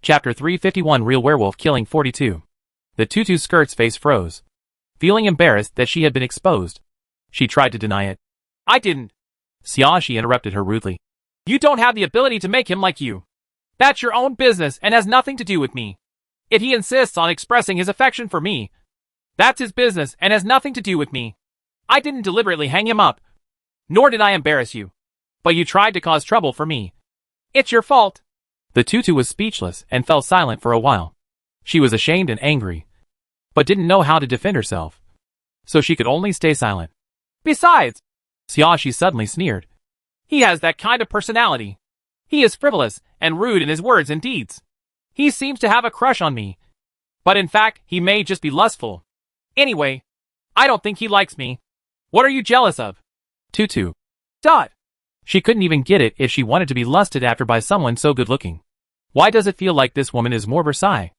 Chapter 351 Real Werewolf Killing 42. The tutu's skirt's face froze. Feeling embarrassed that she had been exposed, she tried to deny it. I didn't. Xiaoxi interrupted her rudely. You don't have the ability to make him like you. That's your own business and has nothing to do with me. If he insists on expressing his affection for me, that's his business and has nothing to do with me. I didn't deliberately hang him up. Nor did I embarrass you. But you tried to cause trouble for me. It's your fault. The tutu was speechless and fell silent for a while. She was ashamed and angry, but didn't know how to defend herself, so she could only stay silent. Besides, Xiaoxi suddenly sneered. He has that kind of personality. He is frivolous and rude in his words and deeds. He seems to have a crush on me. But in fact, he may just be lustful. Anyway, I don't think he likes me. What are you jealous of? Tutu. Dot. She couldn't even get it if she wanted to be lusted after by someone so good-looking. Why does it feel like this woman is more Versailles?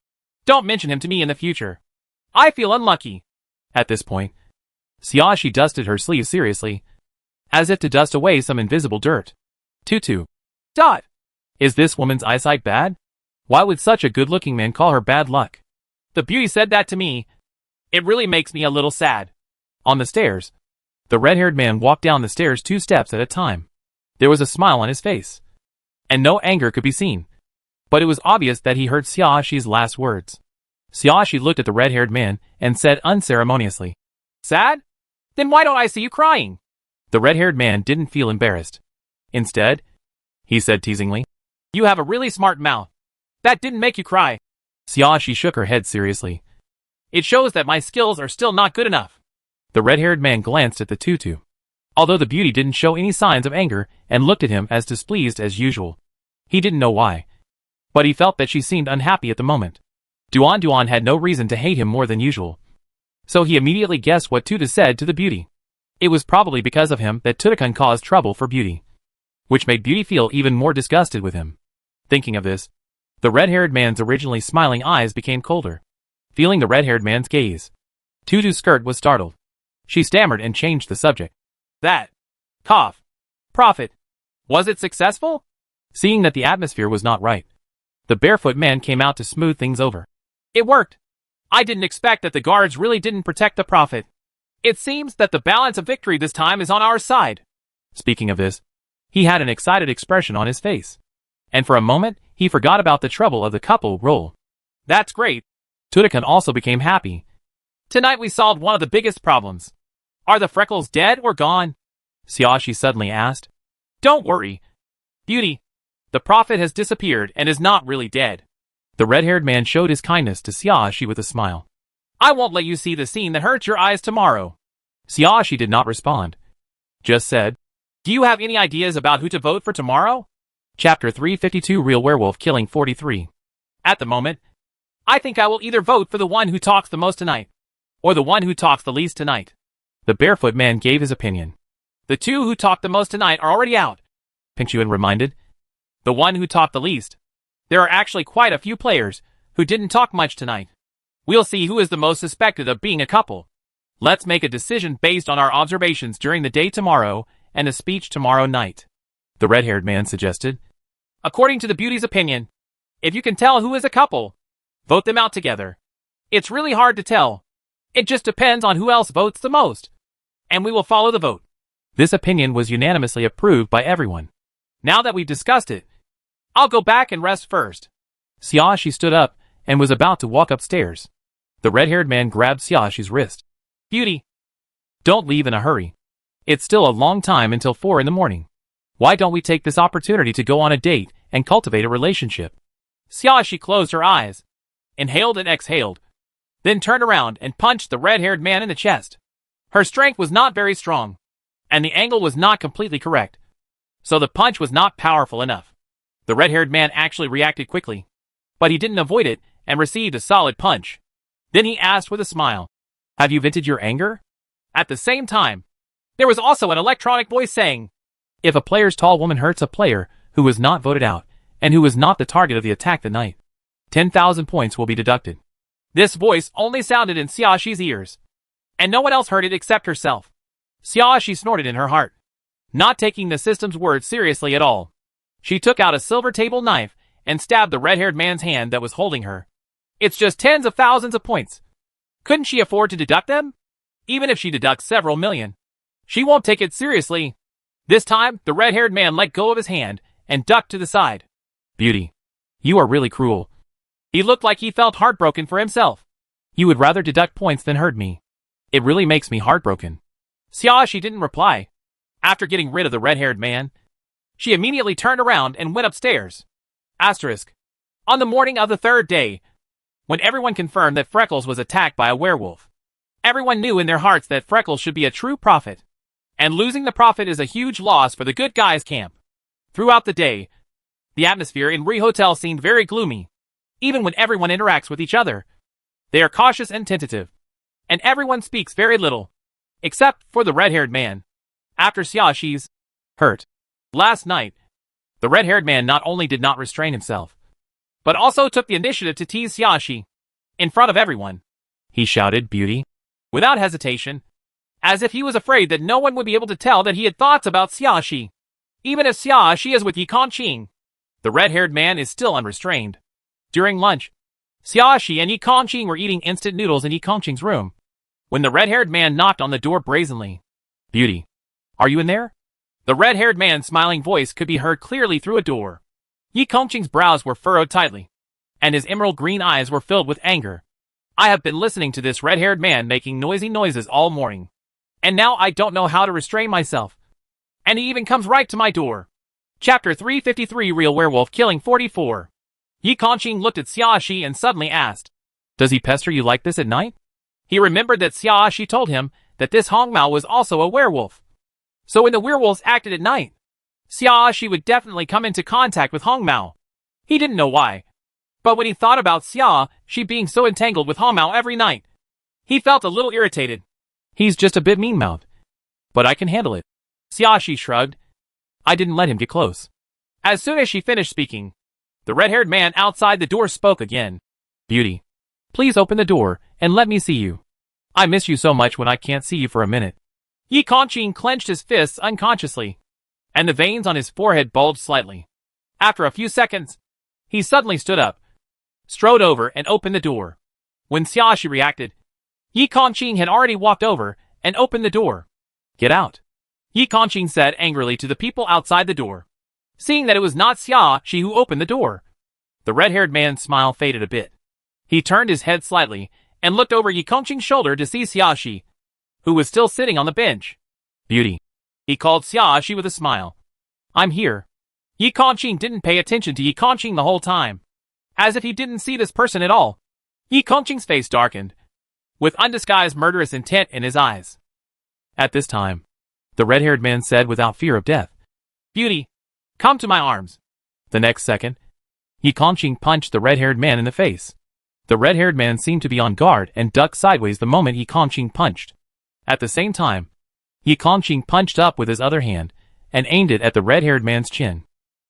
Don't mention him to me in the future. I feel unlucky. At this point, Xiaoxi dusted her sleeve seriously, as if to dust away some invisible dirt. Tutu. Dot. Is this woman's eyesight bad? Why would such a good-looking man call her bad luck? The beauty said that to me. It really makes me a little sad. On the stairs, the red-haired man walked down the stairs 2 steps at a time. There was a smile on his face, and no anger could be seen. But it was obvious that he heard Xiaoxi's last words. Xiaoxi looked at the red-haired man and said unceremoniously, Sad? Then why don't I see you crying? The red-haired man didn't feel embarrassed. Instead, he said teasingly, You have a really smart mouth. That didn't make you cry. Xiaoxi shook her head seriously. It shows that my skills are still not good enough. The red-haired man glanced at the tutu, although the beauty didn't show any signs of anger and looked at him as displeased as usual. He didn't know why, but he felt that she seemed unhappy at the moment. Duan had no reason to hate him more than usual, so he immediately guessed what Tutu said to the beauty. It was probably because of him that Tutakan caused trouble for Beauty, which made Beauty feel even more disgusted with him. Thinking of this, the red-haired man's originally smiling eyes became colder. Feeling the red-haired man's gaze, Tutu's skirt was startled. She stammered and changed the subject. That cough. Profit. Was it successful? Seeing that the atmosphere was not right, the barefoot man came out to smooth things over. It worked. I didn't expect that the guards really didn't protect the prophet. It seems that the balance of victory this time is on our side. Speaking of this, he had an excited expression on his face, and for a moment, he forgot about the trouble of the couple role. That's great. Tutakan also became happy. Tonight we solved one of the biggest problems. Are the freckles dead or gone? Xiaoxi suddenly asked. Don't worry, Beauty. The prophet has disappeared and is not really dead. The red-haired man showed his kindness to Xiaoxi with a smile. I won't let you see the scene that hurts your eyes tomorrow. Xiaoxi did not respond. Just said, Do you have any ideas about who to vote for tomorrow? Chapter 352 Real Werewolf Killing 43. At the moment, I think I will either vote for the one who talks the most tonight, or the one who talks the least tonight. The barefoot man gave his opinion. The 2 who talk the most tonight are already out, Pingchuan reminded. The one who talked the least. There are actually quite a few players who didn't talk much tonight. We'll see who is the most suspected of being a couple. Let's make a decision based on our observations during the day tomorrow and a speech tomorrow night, the red-haired man suggested. According to the beauty's opinion, if you can tell who is a couple, vote them out together. It's really hard to tell. It just depends on who else votes the most, and we will follow the vote. This opinion was unanimously approved by everyone. Now that we've discussed it, I'll go back and rest first. Xiaoxi stood up and was about to walk upstairs. The red-haired man grabbed Xiaoxi's wrist. Beauty, don't leave in a hurry. It's still a long time until 4 in the morning. Why don't we take this opportunity to go on a date and cultivate a relationship? Xiaoxi closed her eyes, inhaled and exhaled, then turned around and punched the red-haired man in the chest. Her strength was not very strong, and the angle was not completely correct, so the punch was not powerful enough. The red-haired man actually reacted quickly, but he didn't avoid it and received a solid punch. Then he asked with a smile, Have you vented your anger? At the same time, there was also an electronic voice saying, If a player's tall woman hurts a player who was not voted out and who was not the target of the attack that night, 10,000 points will be deducted. This voice only sounded in Xiaoxi's ears, and no one else heard it except herself. Xiaoxi snorted in her heart, not taking the system's words seriously at all. She took out a silver table knife and stabbed the red-haired man's hand that was holding her. It's just tens of thousands of points. Couldn't she afford to deduct them? Even if she deducts several million, she won't take it seriously. This time, the red-haired man let go of his hand and ducked to the side. Beauty, you are really cruel. He looked like he felt heartbroken for himself. You would rather deduct points than hurt me. It really makes me heartbroken. Xiaoxi didn't reply. After getting rid of the red-haired man, she immediately turned around and went upstairs. Asterisk. On the morning of the third day, when everyone confirmed that Freckles was attacked by a werewolf, everyone knew in their hearts that Freckles should be a true prophet, and losing the prophet is a huge loss for the good guys camp. Throughout the day, the atmosphere in Ri Hotel seemed very gloomy. Even when everyone interacts with each other, they are cautious and tentative, and everyone speaks very little, except for the red-haired man. After Xiaoxi's hurt last night, the red-haired man not only did not restrain himself, but also took the initiative to tease Xiaoxi in front of everyone. He shouted, Beauty, without hesitation, as if he was afraid that no one would be able to tell that he had thoughts about Xiaoxi. Even if Xiaoxi is with Yi Kongqing, the red-haired man is still unrestrained. During lunch, Xiaoxi and Yi Kongqing were eating instant noodles in Yi Kongqing's room, when the red-haired man knocked on the door brazenly. Beauty, are you in there? The red-haired man's smiling voice could be heard clearly through a door. Yi Kongqing's brows were furrowed tightly, and his emerald green eyes were filled with anger. I have been listening to this red-haired man making noisy noises all morning, and now I don't know how to restrain myself. And he even comes right to my door. Chapter 353 Real Werewolf Killing 44. Yi Kongqing looked at Xiaoxi and suddenly asked, Does he pester you like this at night? He remembered that Xiaoxi told him that this Hongmao was also a werewolf. So when the werewolves acted at night, Xiaoxi would definitely come into contact with Hongmao. He didn't know why, but when he thought about Xiaoxi being so entangled with Hongmao every night, he felt a little irritated. He's just a bit mean-mouthed, but I can handle it. Xiaoxi shrugged. I didn't let him get close. As soon as she finished speaking, the red-haired man outside the door spoke again. Beauty, please open the door and let me see you. I miss you so much when I can't see you for a minute. Yi Kongqing clenched his fists unconsciously, and the veins on his forehead bulged slightly. After a few seconds, he suddenly stood up, strode over and opened the door. When Xiaoxi reacted, Yi Kongqing had already walked over and opened the door. Get out, Yi Kongqing said angrily to the people outside the door. Seeing that it was not Xiaoxi who opened the door, the red-haired man's smile faded a bit. He turned his head slightly and looked over Yi Kongqing's shoulder to see Xiaoxi, who was still sitting on the bench. Beauty, he called Xiaoxi with a smile. I'm here. Yi Kongqing didn't pay attention to Yi Kongqing the whole time, as if he didn't see this person at all. Yi Kongqing's face darkened, with undisguised murderous intent in his eyes. At this time, the red-haired man said without fear of death, Beauty, come to my arms. The next second, Yi Kongqing punched the red-haired man in the face. The red-haired man seemed to be on guard and ducked sideways the moment Yi Kongqing punched. At the same time, Yi Kongqing punched up with his other hand and aimed it at the red-haired man's chin.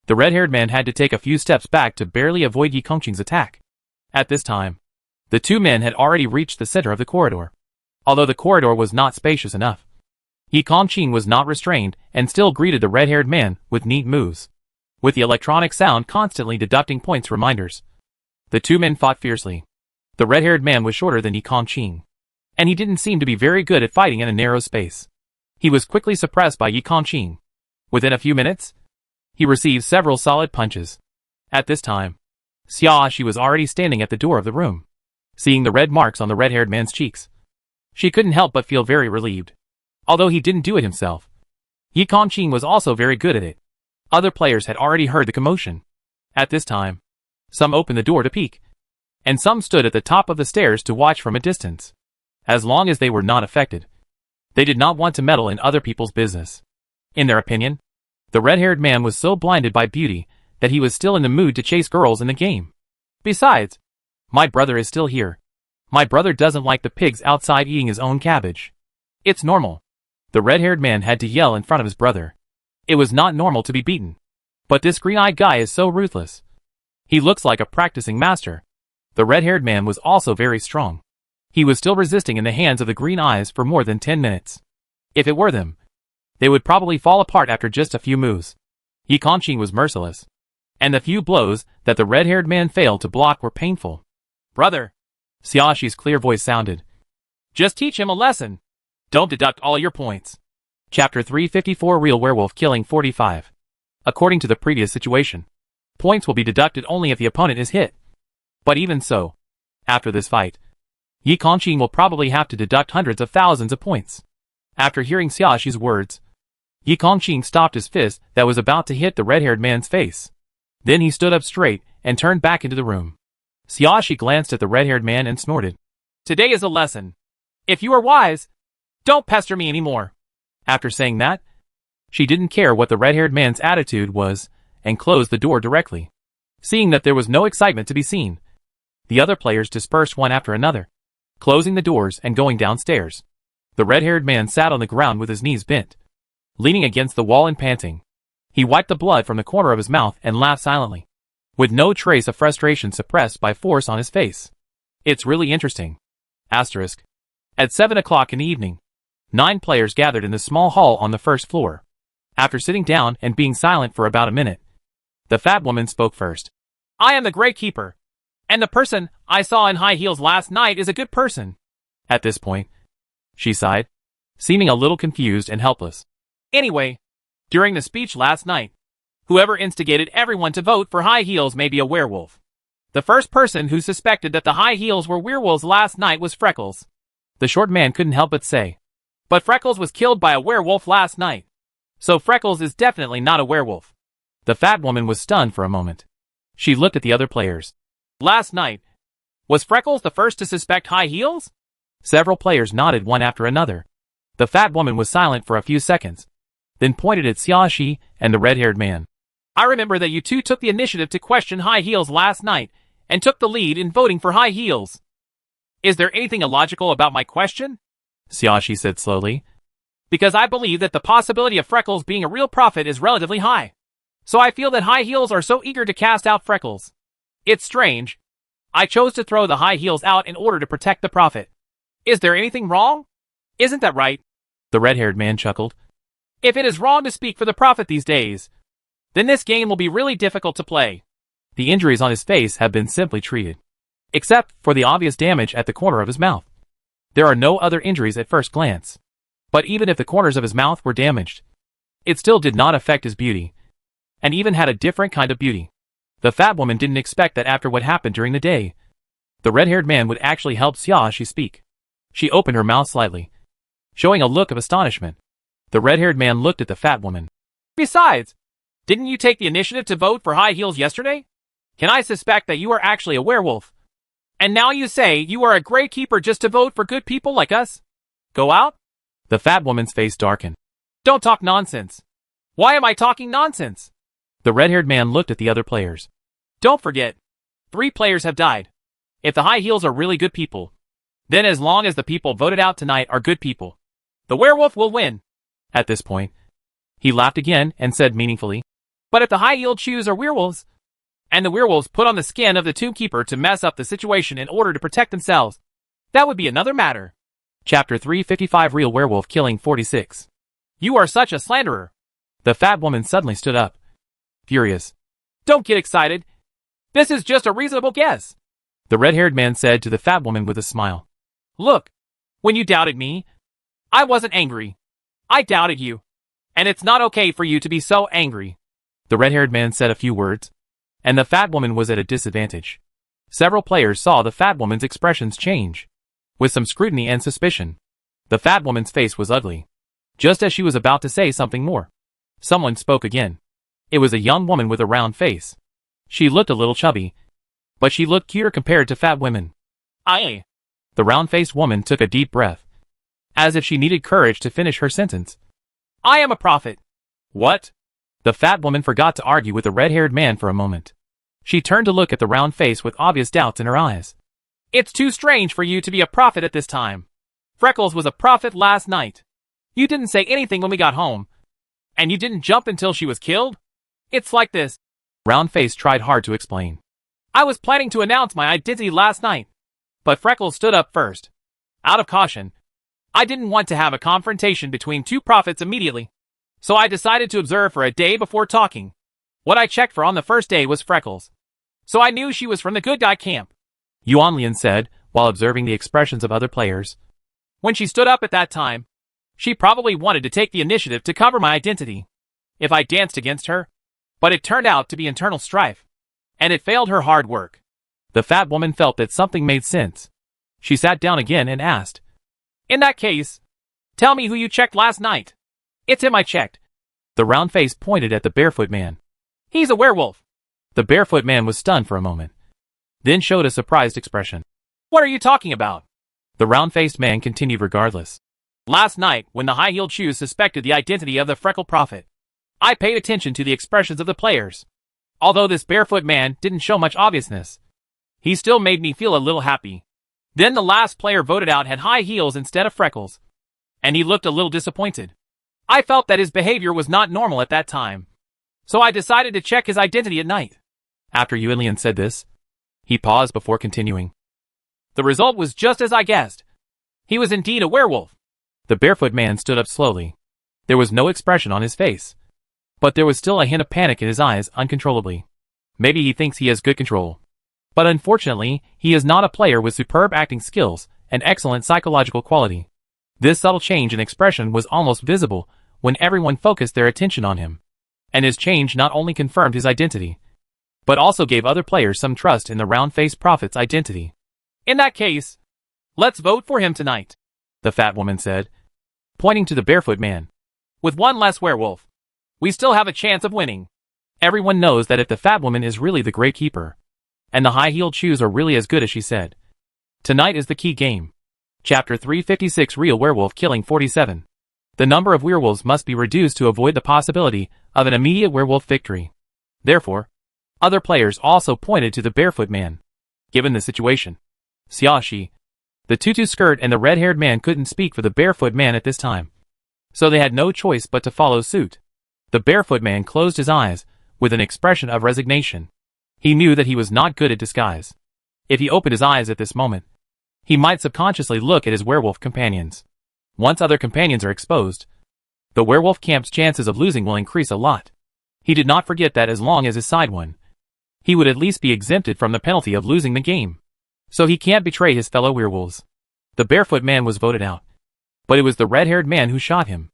The red-haired man had to take a few steps back to barely avoid Yi Kongqing's attack. At this time, the two men had already reached the center of the corridor. Although the corridor was not spacious enough, Yi Kongqing was not restrained and still greeted the red-haired man with neat moves, with the electronic sound constantly deducting points reminders. The two men fought fiercely. The red-haired man was shorter than Yi Kongqing, and he didn't seem to be very good at fighting in a narrow space. He was quickly suppressed by Yi Kongqing. Within a few minutes, he received several solid punches. At this time, Xiaoxi was already standing at the door of the room. Seeing the red marks on the red-haired man's cheeks, she couldn't help but feel very relieved. Although he didn't do it himself, Yi Kongqing was also very good at it. Other players had already heard the commotion. At this time, some opened the door to peek, and some stood at the top of the stairs to watch from a distance. As long as they were not affected, they did not want to meddle in other people's business. In their opinion, the red-haired man was so blinded by beauty that he was still in the mood to chase girls in the game. Besides, my brother is still here. My brother doesn't like the pigs outside eating his own cabbage. It's normal. The red-haired man had to yell in front of his brother. It was not normal to be beaten. But this green-eyed guy is so ruthless. He looks like a practicing master. The red-haired man was also very strong. He was still resisting in the hands of the green eyes for more than 10 minutes. If it were them, they would probably fall apart after just a few moves. Yi Kongqing was merciless. and the few blows that the red-haired man failed to block were painful. Brother, Xiaoxi's clear voice sounded. just teach him a lesson. Don't deduct all your points. Chapter 354 Real Werewolf Killing 45. According to the previous situation, points will be deducted only if the opponent is hit. But even so, after this fight, Yi Kongqing will probably have to deduct hundreds of thousands of points. After hearing Xiaoxi's words, Yi Kongqing stopped his fist that was about to hit the red-haired man's face. Then he stood up straight and turned back into the room. Xiaoxi glanced at the red-haired man and snorted. Today is a lesson. If you are wise, don't pester me anymore. After saying that, she didn't care what the red-haired man's attitude was and closed the door directly. Seeing that there was no excitement to be seen, the other players dispersed one after another, closing the doors and going downstairs. The red-haired man sat on the ground with his knees bent, leaning against the wall and panting. He wiped the blood from the corner of his mouth and laughed silently, with no trace of frustration suppressed by force on his face. It's really interesting. Asterisk. At 7 o'clock in the evening, 9 players gathered in the small hall on the first floor. After sitting down and being silent for about a minute, the fat woman spoke first. I am the Great Keeper, and the person I saw in high heels last night is a good person. At this point, she sighed, seeming a little confused and helpless. Anyway, during the speech last night, whoever instigated everyone to vote for high heels may be a werewolf. The first person who suspected that the high heels were werewolves last night was Freckles. The short man couldn't help but say. But Freckles was killed by a werewolf last night. So Freckles is definitely not a werewolf. The fat woman was stunned for a moment. She looked at the other players. Last night, was Freckles the first to suspect high heels? Several players nodded one after another. The fat woman was silent for a few seconds, then pointed at Xiaoxi and the red-haired man. I remember that you two took the initiative to question high heels last night, and took the lead in voting for high heels. Is there anything illogical about my question? Xiaoxi said slowly. Because I believe that the possibility of Freckles being a real prophet is relatively high. So I feel that high heels are so eager to cast out Freckles. It's strange. I chose to throw the high heels out in order to protect the prophet. Is there anything wrong? Isn't that right? The red-haired man chuckled. If it is wrong to speak for the prophet these days, then this game will be really difficult to play. The injuries on his face have been simply treated, except for the obvious damage at the corner of his mouth. There are no other injuries at first glance. But even if the corners of his mouth were damaged, it still did not affect his beauty, and even had a different kind of beauty. The fat woman didn't expect that after what happened during the day, the red-haired man would actually help Xiaoxi speak. She opened her mouth slightly, showing a look of astonishment. The red-haired man looked at the fat woman. Besides, didn't you take the initiative to vote for high heels yesterday? Can I suspect that you are actually a werewolf? And now you say you are a great keeper just to vote for good people like us? Go out? The fat woman's face darkened. Don't talk nonsense. Why am I talking nonsense? The red-haired man looked at the other players. Don't forget, 3 players have died. If the high heels are really good people, then as long as the people voted out tonight are good people, the werewolf will win. At this point, he laughed again and said meaningfully, But if the high-heeled shoes are werewolves, and the werewolves put on the skin of the tomb keeper to mess up the situation in order to protect themselves, that would be another matter. Chapter 355 Real Werewolf Killing 46. You are such a slanderer. The fat woman suddenly stood up, furious. Don't get excited. This is just a reasonable guess. The red-haired man said to the fat woman with a smile. Look, when you doubted me, I wasn't angry. I doubted you. And it's not okay for you to be so angry. The red-haired man said a few words, and the fat woman was at a disadvantage. Several players saw the fat woman's expressions change, with some scrutiny and suspicion. The fat woman's face was ugly. Just as she was about to say something more, someone spoke again. It was a young woman with a round face. She looked a little chubby, but she looked cuter compared to fat women. Aye. The round-faced woman took a deep breath, as if she needed courage to finish her sentence. I am a prophet. What? The fat woman forgot to argue with the red-haired man for a moment. She turned to look at the round face with obvious doubts in her eyes. It's too strange for you to be a prophet at this time. Freckles was a prophet last night. You didn't say anything when we got home. And you didn't jump until she was killed? It's like this. Roundface tried hard to explain. I was planning to announce my identity last night, but Freckles stood up first. Out of caution, I didn't want to have a confrontation between 2 prophets immediately, so I decided to observe for a day before talking. What I checked for on the first day was freckles. So I knew she was from the good guy camp, Yuanlian said, while observing the expressions of other players. When she stood up at that time, she probably wanted to take the initiative to cover my identity if I danced against her, but it turned out to be internal strife, and it failed her hard work. The fat woman felt that something made sense. She sat down again and asked, In that case, tell me who you checked last night. It's him I checked. The round face pointed at the barefoot man. He's a werewolf. The barefoot man was stunned for a moment, then showed a surprised expression. What are you talking about? The round-faced man continued regardless. Last night, when the high-heeled shoes suspected the identity of the freckled prophet, I paid attention to the expressions of the players. Although this barefoot man didn't show much obviousness, he still made me feel a little happy. Then the last player voted out had high heels instead of freckles, and he looked a little disappointed. I felt that his behavior was not normal at that time, so I decided to check his identity at night. After Yuanlian said this, he paused before continuing. The result was just as I guessed. He was indeed a werewolf. The barefoot man stood up slowly. There was no expression on his face, but there was still a hint of panic in his eyes uncontrollably. Maybe he thinks he has good control. But unfortunately, he is not a player with superb acting skills and excellent psychological quality. This subtle change in expression was almost visible when everyone focused their attention on him. And his change not only confirmed his identity, but also gave other players some trust in the round-faced prophet's identity. In that case, let's vote for him tonight, the fat woman said, pointing to the barefoot man. With one less werewolf, we still have a chance of winning. Everyone knows that if the fat woman is really the great keeper, and the high-heeled shoes are really as good as she said. Tonight is the key game. Chapter 356 Real Werewolf Killing 47. The number of werewolves must be reduced to avoid the possibility of an immediate werewolf victory. Therefore, other players also pointed to the barefoot man. Given the situation, Xiaoxi, the tutu skirt and the red-haired man couldn't speak for the barefoot man at this time. So they had no choice but to follow suit. The barefoot man closed his eyes with an expression of resignation. He knew that he was not good at disguise. If he opened his eyes at this moment, he might subconsciously look at his werewolf companions. Once other companions are exposed, the werewolf camp's chances of losing will increase a lot. He did not forget that as long as his side won, he would at least be exempted from the penalty of losing the game. So he can't betray his fellow werewolves. The barefoot man was voted out, but it was the red-haired man who shot him.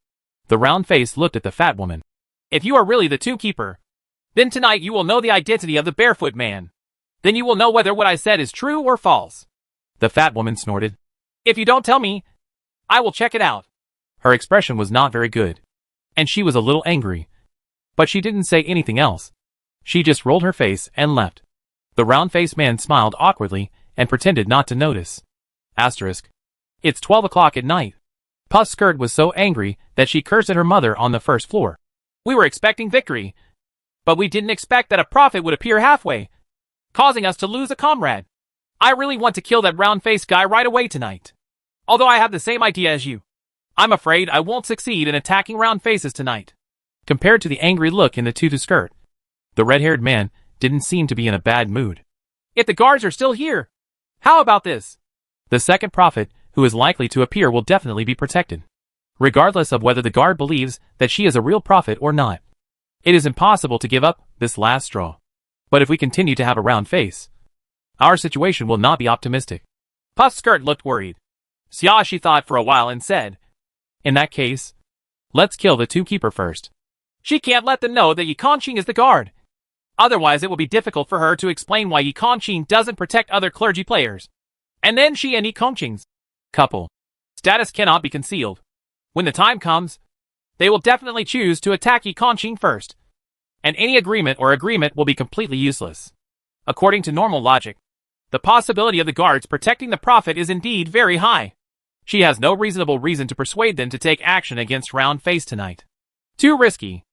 The round face looked at the fat woman. If you are really the two keeper, then tonight you will know the identity of the barefoot man. Then you will know whether what I said is true or false. The fat woman snorted. If you don't tell me, I will check it out. Her expression was not very good, and she was a little angry. But she didn't say anything else. She just rolled her face and left. The round-faced man smiled awkwardly and pretended not to notice. Asterisk. It's 12 o'clock at night. Puff's skirt was so angry that she cursed at her mother on the first floor. We were expecting victory, but we didn't expect that a prophet would appear halfway, causing us to lose a comrade. I really want to kill that round-faced guy right away tonight. Although I have the same idea as you, I'm afraid I won't succeed in attacking round faces tonight. Compared to the angry look in the tutu skirt, the red-haired man didn't seem to be in a bad mood. If the guards are still here, how about this? The second prophet, who is likely to appear, will definitely be protected, regardless of whether the guard believes that she is a real prophet or not. It is impossible to give up this last straw. But if we continue to have a round face, our situation will not be optimistic. Puff's skirt looked worried. Xiaoxi thought for a while and said, In that case, let's kill the two-keeper first. She can't let them know that Yi Kongqing is the guard. Otherwise it will be difficult for her to explain why Yi Kongqing doesn't protect other clergy players. And then she and Yi Kongqing's couple status cannot be concealed. When the time comes, they will definitely choose to attack Yi Kongqing first. And any agreement will be completely useless. According to normal logic, the possibility of the guards protecting the prophet is indeed very high. She has no reasonable reason to persuade them to take action against Round Face tonight. Too risky.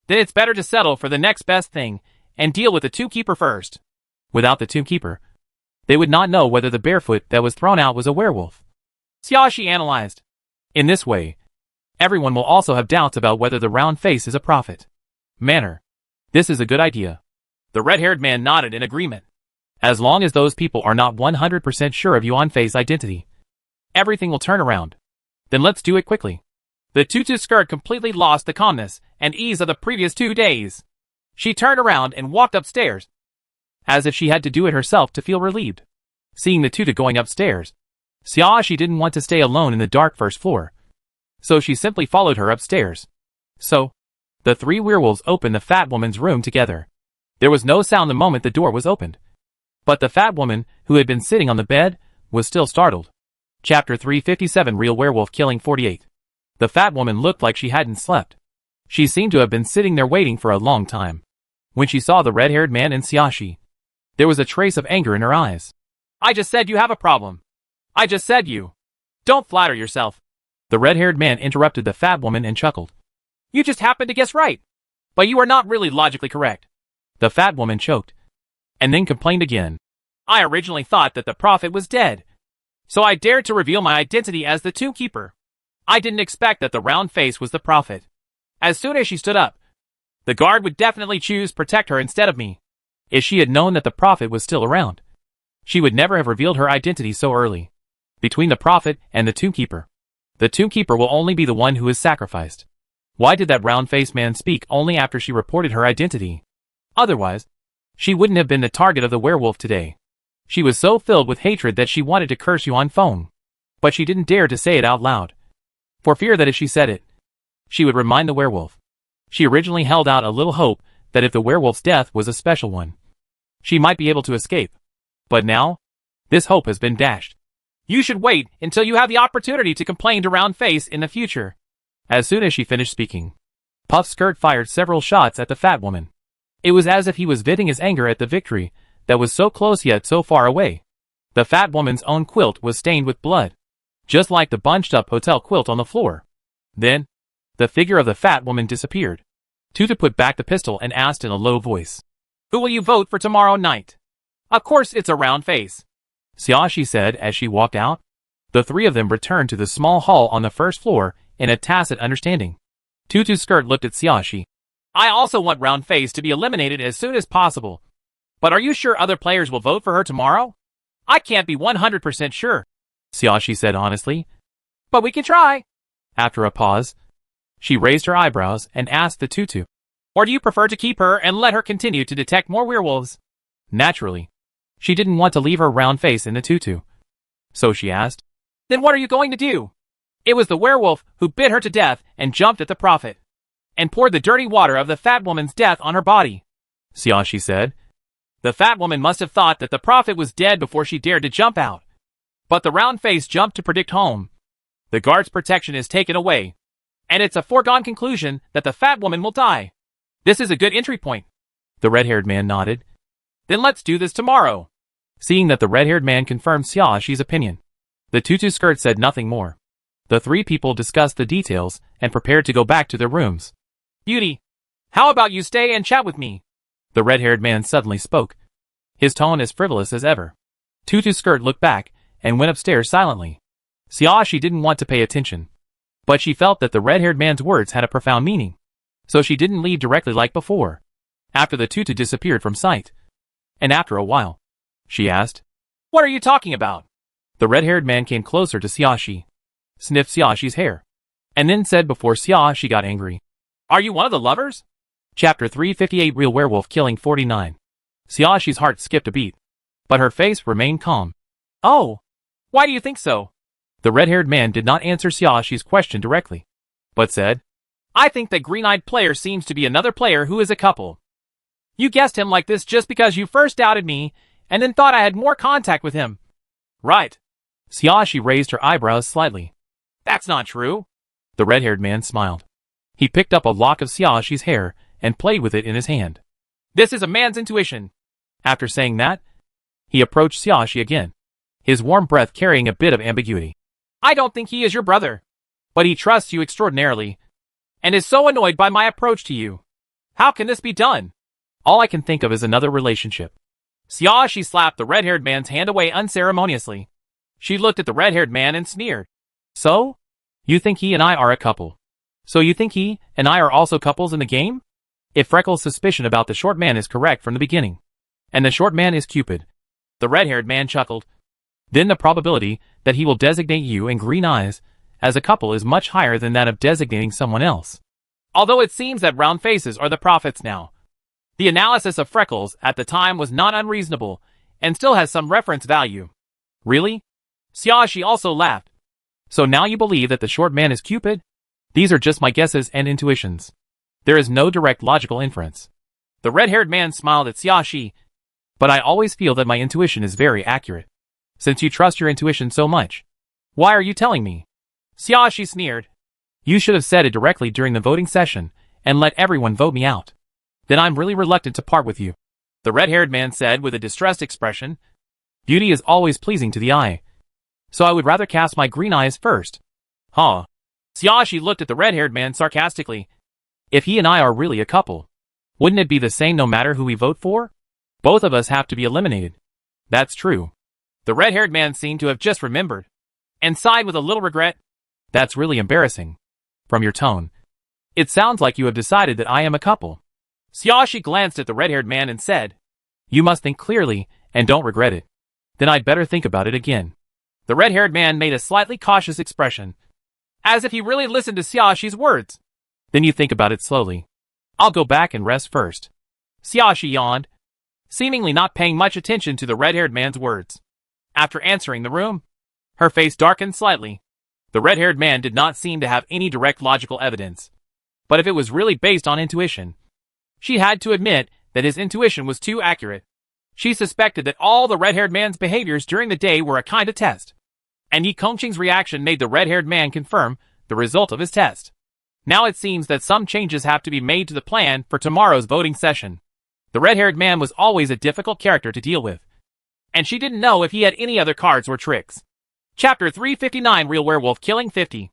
Then it's better to settle for the next best thing and deal with the two-keeper first. Without the two-keeper, they would not know whether the barefoot that was thrown out was a werewolf. Xiaoxi analyzed. In this way, everyone will also have doubts about whether the round face is a prophet. Manner. This is a good idea. The red-haired man nodded in agreement. As long as those people are not 100% sure of Yuan Fei's identity, everything will turn around. Then let's do it quickly. The tutu skirt completely lost the calmness and ease of the previous 2 days. She turned around and walked upstairs, as if she had to do it herself to feel relieved. Seeing the tutu going upstairs, Xiaoxi didn't want to stay alone in the dark first floor, so she simply followed her upstairs. So, the three werewolves opened the fat woman's room together. There was no sound the moment the door was opened, but the fat woman, who had been sitting on the bed, was still startled. Chapter 357 Real Werewolf Killing 48. The fat woman looked like she hadn't slept. She seemed to have been sitting there waiting for a long time. When she saw the red-haired man and Xiaoxi, there was a trace of anger in her eyes. I just said you have a problem. I just said you. Don't flatter yourself. The red-haired man interrupted the fat woman and chuckled. You just happened to guess right. But you are not really logically correct. The fat woman choked, and then complained again. I originally thought that the prophet was dead, so I dared to reveal my identity as the tomb keeper. I didn't expect that the round face was the prophet. As soon as she stood up, the guard would definitely choose protect her instead of me. If she had known that the prophet was still around, she would never have revealed her identity so early. Between the prophet and the tomb keeper, the tomb keeper will only be the one who is sacrificed. Why did that round-faced man speak only after she reported her identity? Otherwise, she wouldn't have been the target of the werewolf today. She was so filled with hatred that she wanted to curse you on phone. But she didn't dare to say it out loud, for fear that if she said it, she would remind the werewolf. She originally held out a little hope that if the werewolf's death was a special one, she might be able to escape. But now, this hope has been dashed. You should wait until you have the opportunity to complain to Roundface in the future. As soon as she finished speaking, Puff Skirt fired several shots at the fat woman. It was as if he was venting his anger at the victory that was so close yet so far away. The fat woman's own quilt was stained with blood, just like the bunched-up hotel quilt on the floor. Then, the figure of the fat woman disappeared. Tutu put back the pistol and asked in a low voice, Who will you vote for tomorrow night? Of course it's a Roundface, Xiaoxi said as she walked out. The three of them returned to the small hall on the first floor in a tacit understanding. Tutu Skirt looked at Xiaoxi. I also want Roundface to be eliminated as soon as possible. But are you sure other players will vote for her tomorrow? I can't be 100% sure, Xiaoxi said honestly. But we can try. After a pause, she raised her eyebrows and asked the Tutu, Or do you prefer to keep her and let her continue to detect more werewolves? Naturally, she didn't want to leave her round face in the tutu. So she asked, Then what are you going to do? It was the werewolf who bit her to death and jumped at the prophet, and poured the dirty water of the fat woman's death on her body, Xiaoxi said. The fat woman must have thought that the prophet was dead before she dared to jump out. But the round face jumped to predict home. The guard's protection is taken away, and it's a foregone conclusion that the fat woman will die. This is a good entry point. The red-haired man nodded. Then let's do this tomorrow. Seeing that the red-haired man confirmed Xiaoxi's opinion, the Tutu Skirt said nothing more. The three people discussed the details and prepared to go back to their rooms. Beauty, how about you stay and chat with me? The red-haired man suddenly spoke, his tone as frivolous as ever. Tutu Skirt looked back and went upstairs silently. Xiaoxi didn't want to pay attention, but she felt that the red-haired man's words had a profound meaning, so she didn't leave directly like before. After the tutu disappeared from sight, and after a while, she asked, What are you talking about? The red-haired man came closer to Xiaoxi, sniffed Xiaoxi's hair, and then said before Xiaoxi got angry, Are you one of the lovers? Chapter 358 Real Werewolf Killing 49. Xiaoxi's heart skipped a beat, but her face remained calm. Oh, why do you think so? The red-haired man did not answer Xiaoxi's question directly, but said, I think that green-eyed player seems to be another player who is a couple. You guessed him like this just because you first doubted me and then thought I had more contact with him. Right. Xiaoxi raised her eyebrows slightly. That's not true. The red-haired man smiled. He picked up a lock of Xiaoxi's hair and played with it in his hand. This is a man's intuition. After saying that, he approached Xiaoxi again, his warm breath carrying a bit of ambiguity. I don't think he is your brother, but he trusts you extraordinarily, and is so annoyed by my approach to you. How can this be done? All I can think of is another relationship. Xiaoxi slapped the red-haired man's hand away unceremoniously. She looked at the red-haired man and sneered. So? You think he and I are a couple? So you think he and I are also couples in the game? If Freckles' suspicion about the short man is correct from the beginning, and the short man is Cupid, the red-haired man chuckled, then the probability that he will designate you and Green Eyes as a couple is much higher than that of designating someone else. Although it seems that round faces are the prophets now, The analysis of Freckles at the time was not unreasonable, and still has some reference value. Really? Xiaoxi also laughed. So now you believe that the short man is Cupid? These are just my guesses and intuitions. There is no direct logical inference. The red-haired man smiled at Xiaoxi. But I always feel that my intuition is very accurate. Since you trust your intuition so much, why are you telling me? Xiaoxi sneered. You should have said it directly during the voting session, and let everyone vote me out. Then I'm really reluctant to part with you. The red-haired man said with a distressed expression. Beauty is always pleasing to the eye. So I would rather cast my green eyes first. Huh? Xiaoxi looked at the red-haired man sarcastically. If he and I are really a couple, wouldn't it be the same no matter who we vote for? Both of us have to be eliminated. That's true. The red-haired man seemed to have just remembered, and sighed with a little regret. That's really embarrassing. From your tone, it sounds like you have decided that I am a couple. Xiaoxi glanced at the red-haired man and said, You must think clearly, and don't regret it. Then I'd better think about it again. The red-haired man made a slightly cautious expression, as if he really listened to Xiaoxi's words. Then you think about it slowly. I'll go back and rest first. Xiaoxi yawned, seemingly not paying much attention to the red-haired man's words. After answering the room, her face darkened slightly. The red-haired man did not seem to have any direct logical evidence. But if it was really based on intuition, she had to admit that his intuition was too accurate. She suspected that all the red-haired man's behaviors during the day were a kind of test. And Yi Kongqing's reaction made the red-haired man confirm the result of his test. Now it seems that some changes have to be made to the plan for tomorrow's voting session. The red-haired man was always a difficult character to deal with, and she didn't know if he had any other cards or tricks. Chapter 359 Real Werewolf Killing 50.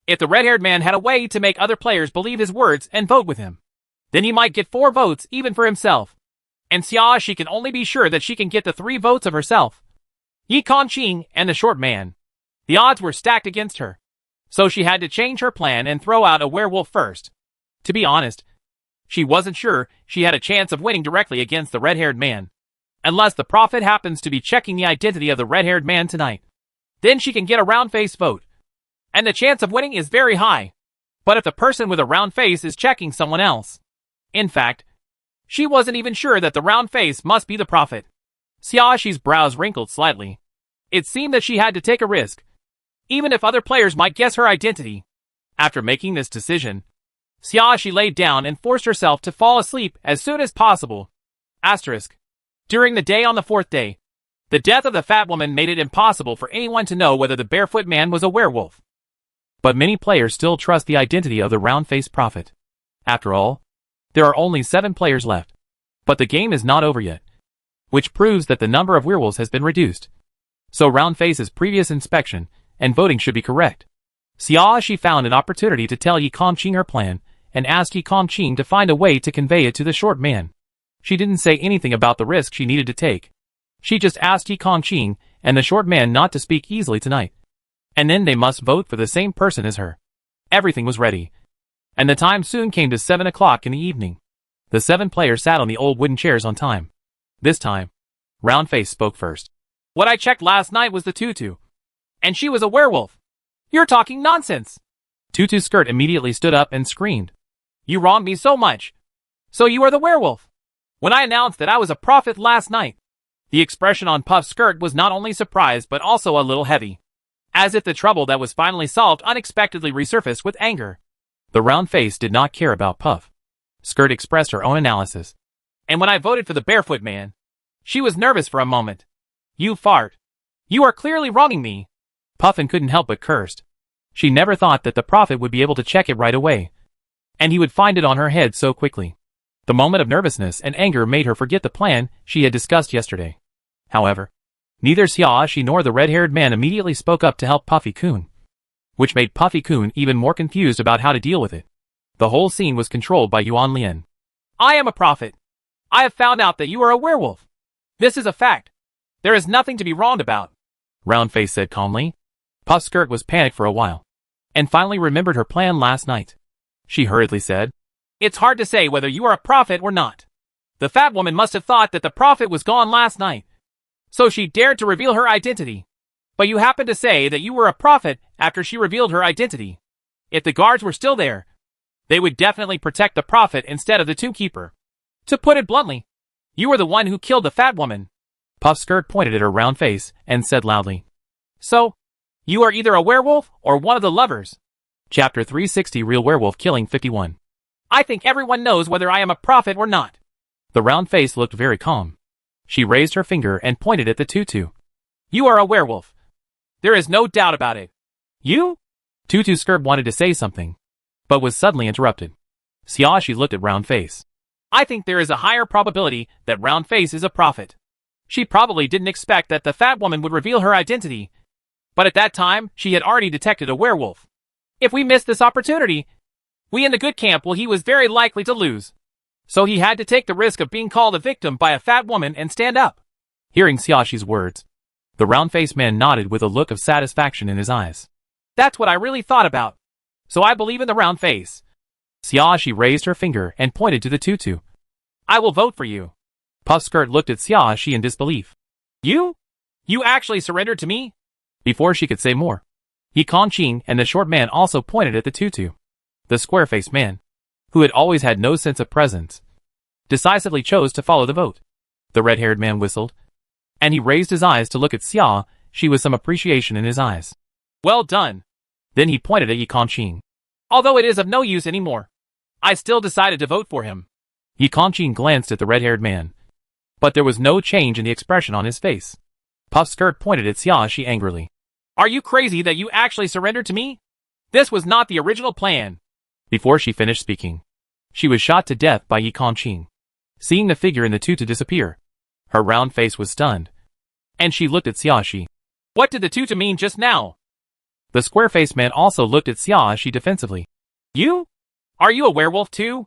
If the red-haired man had a way to make other players believe his words and vote with him, then he might get 4 votes even for himself. And Xiaoxi can only be sure that she can get the 3 votes of herself, Yi Kongqing, and the short man. The odds were stacked against her, so she had to change her plan and throw out a werewolf first. To be honest, she wasn't sure she had a chance of winning directly against the red-haired man, unless the prophet happens to be checking the identity of the red-haired man tonight. Then she can get a round-face vote, and the chance of winning is very high. But if the person with a round face is checking someone else, in fact, she wasn't even sure that the round face must be the prophet. Xiaoxi's brows wrinkled slightly. It seemed that she had to take a risk, even if other players might guess her identity. After making this decision, Xiaoxi laid down and forced herself to fall asleep as soon as possible. Asterisk. During the day on the 4th day, the death of the fat woman made it impossible for anyone to know whether the barefoot man was a werewolf. But many players still trust the identity of the round-faced prophet. After all, there are only 7 players left. But the game is not over yet, which proves that the number of werewolves has been reduced. So Roundface's previous inspection and voting should be correct. Xiaoxi found an opportunity to tell Yi Kongqing her plan and asked Yi Kongqing to find a way to convey it to the short man. She didn't say anything about the risk she needed to take. She just asked Yi Kongqing and the short man not to speak easily tonight. And then they must vote for the same person as her. Everything was ready, and the time soon came to 7 o'clock in the evening. The 7 players sat on the old wooden chairs on time. This time, Roundface spoke first. What I checked last night was the Tutu, and she was a werewolf. You're talking nonsense. Tutu's skirt immediately stood up and screamed. You wronged me so much. So you are the werewolf. When I announced that I was a prophet last night, the expression on Puff's skirt was not only surprised but also a little heavy, as if the trouble that was finally solved unexpectedly resurfaced with anger. The round face did not care about Puff. Skirt expressed her own analysis. And when I voted for the barefoot man, she was nervous for a moment. You fart. You are clearly wronging me. Puffin couldn't help but cursed. She never thought that the prophet would be able to check it right away, and he would find it on her head so quickly. The moment of nervousness and anger made her forget the plan she had discussed yesterday. However, neither Xiaoxi nor the red-haired man immediately spoke up to help Puffy-kun, which made Puffy-kun even more confused about how to deal with it. The whole scene was controlled by Yuan Lin. I am a prophet. I have found out that you are a werewolf. This is a fact. There is nothing to be wronged about, Roundface said calmly. Puff's skirt was panicked for a while, and finally remembered her plan last night. She hurriedly said, It's hard to say whether you are a prophet or not. The fat woman must have thought that the prophet was gone last night, so she dared to reveal her identity. But you happened to say that you were a prophet after she revealed her identity. If the guards were still there, they would definitely protect the prophet instead of the tombkeeper. To put it bluntly, you were the one who killed the fat woman. Puff's skirt pointed at her round face and said loudly. So, you are either a werewolf or one of the lovers. Chapter 360 Real Werewolf Killing 51. I think everyone knows whether I am a prophet or not. The round face looked very calm. She raised her finger and pointed at the tutu. You are a werewolf. There is no doubt about it. You? Tutu's skirt wanted to say something, but was suddenly interrupted. Xiaoxi looked at round face. I think there is a higher probability that round face is a prophet. She probably didn't expect that the fat woman would reveal her identity, but at that time, she had already detected a werewolf. If we miss this opportunity, we in the good camp he was very likely to lose. So he had to take the risk of being called a victim by a fat woman and stand up. Hearing Xiaoxi's words, the round-faced man nodded with a look of satisfaction in his eyes. That's what I really thought about. So I believe in the round face. Xiaoxi raised her finger and pointed to the tutu. I will vote for you. Puff's skirt looked at Xiaoxi in disbelief. You? You actually surrendered to me? Before she could say more, Yi Kongqing and the short man also pointed at the tutu. The square-faced man, who had always had no sense of presence, decisively chose to follow the vote. The red-haired man whistled, and he raised his eyes to look at Xiaoxi with some appreciation in his eyes. Well done. Then he pointed at Yi Kongqing. Although it is of no use anymore, I still decided to vote for him. Yi Kongqing glanced at the red-haired man, but there was no change in the expression on his face. Puff's skirt pointed at Xiaoxi angrily. Are you crazy that you actually surrendered to me? This was not the original plan. Before she finished speaking, she was shot to death by Yi Kongqing. Seeing the figure in the tutu disappear, her round face was stunned, and she looked at Xiaoxi. What did the tutu mean just now? The square-faced man also looked at Xiaoxi defensively. You? Are you a werewolf too?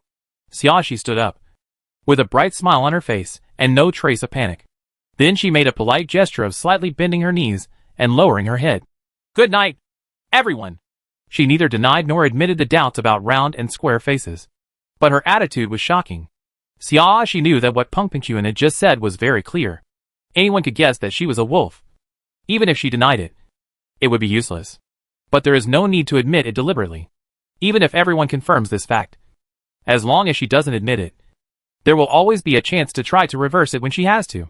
Xiaoxi stood up, with a bright smile on her face and no trace of panic. Then she made a polite gesture of slightly bending her knees and lowering her head. Good night, everyone. She neither denied nor admitted the doubts about round and square faces. But her attitude was shocking. Xiaoxi knew that what Peng Pingquan had just said was very clear. Anyone could guess that she was a wolf. Even if she denied it, it would be useless. But there is no need to admit it deliberately. Even if everyone confirms this fact. As long as she doesn't admit it, there will always be a chance to try to reverse it when she has to.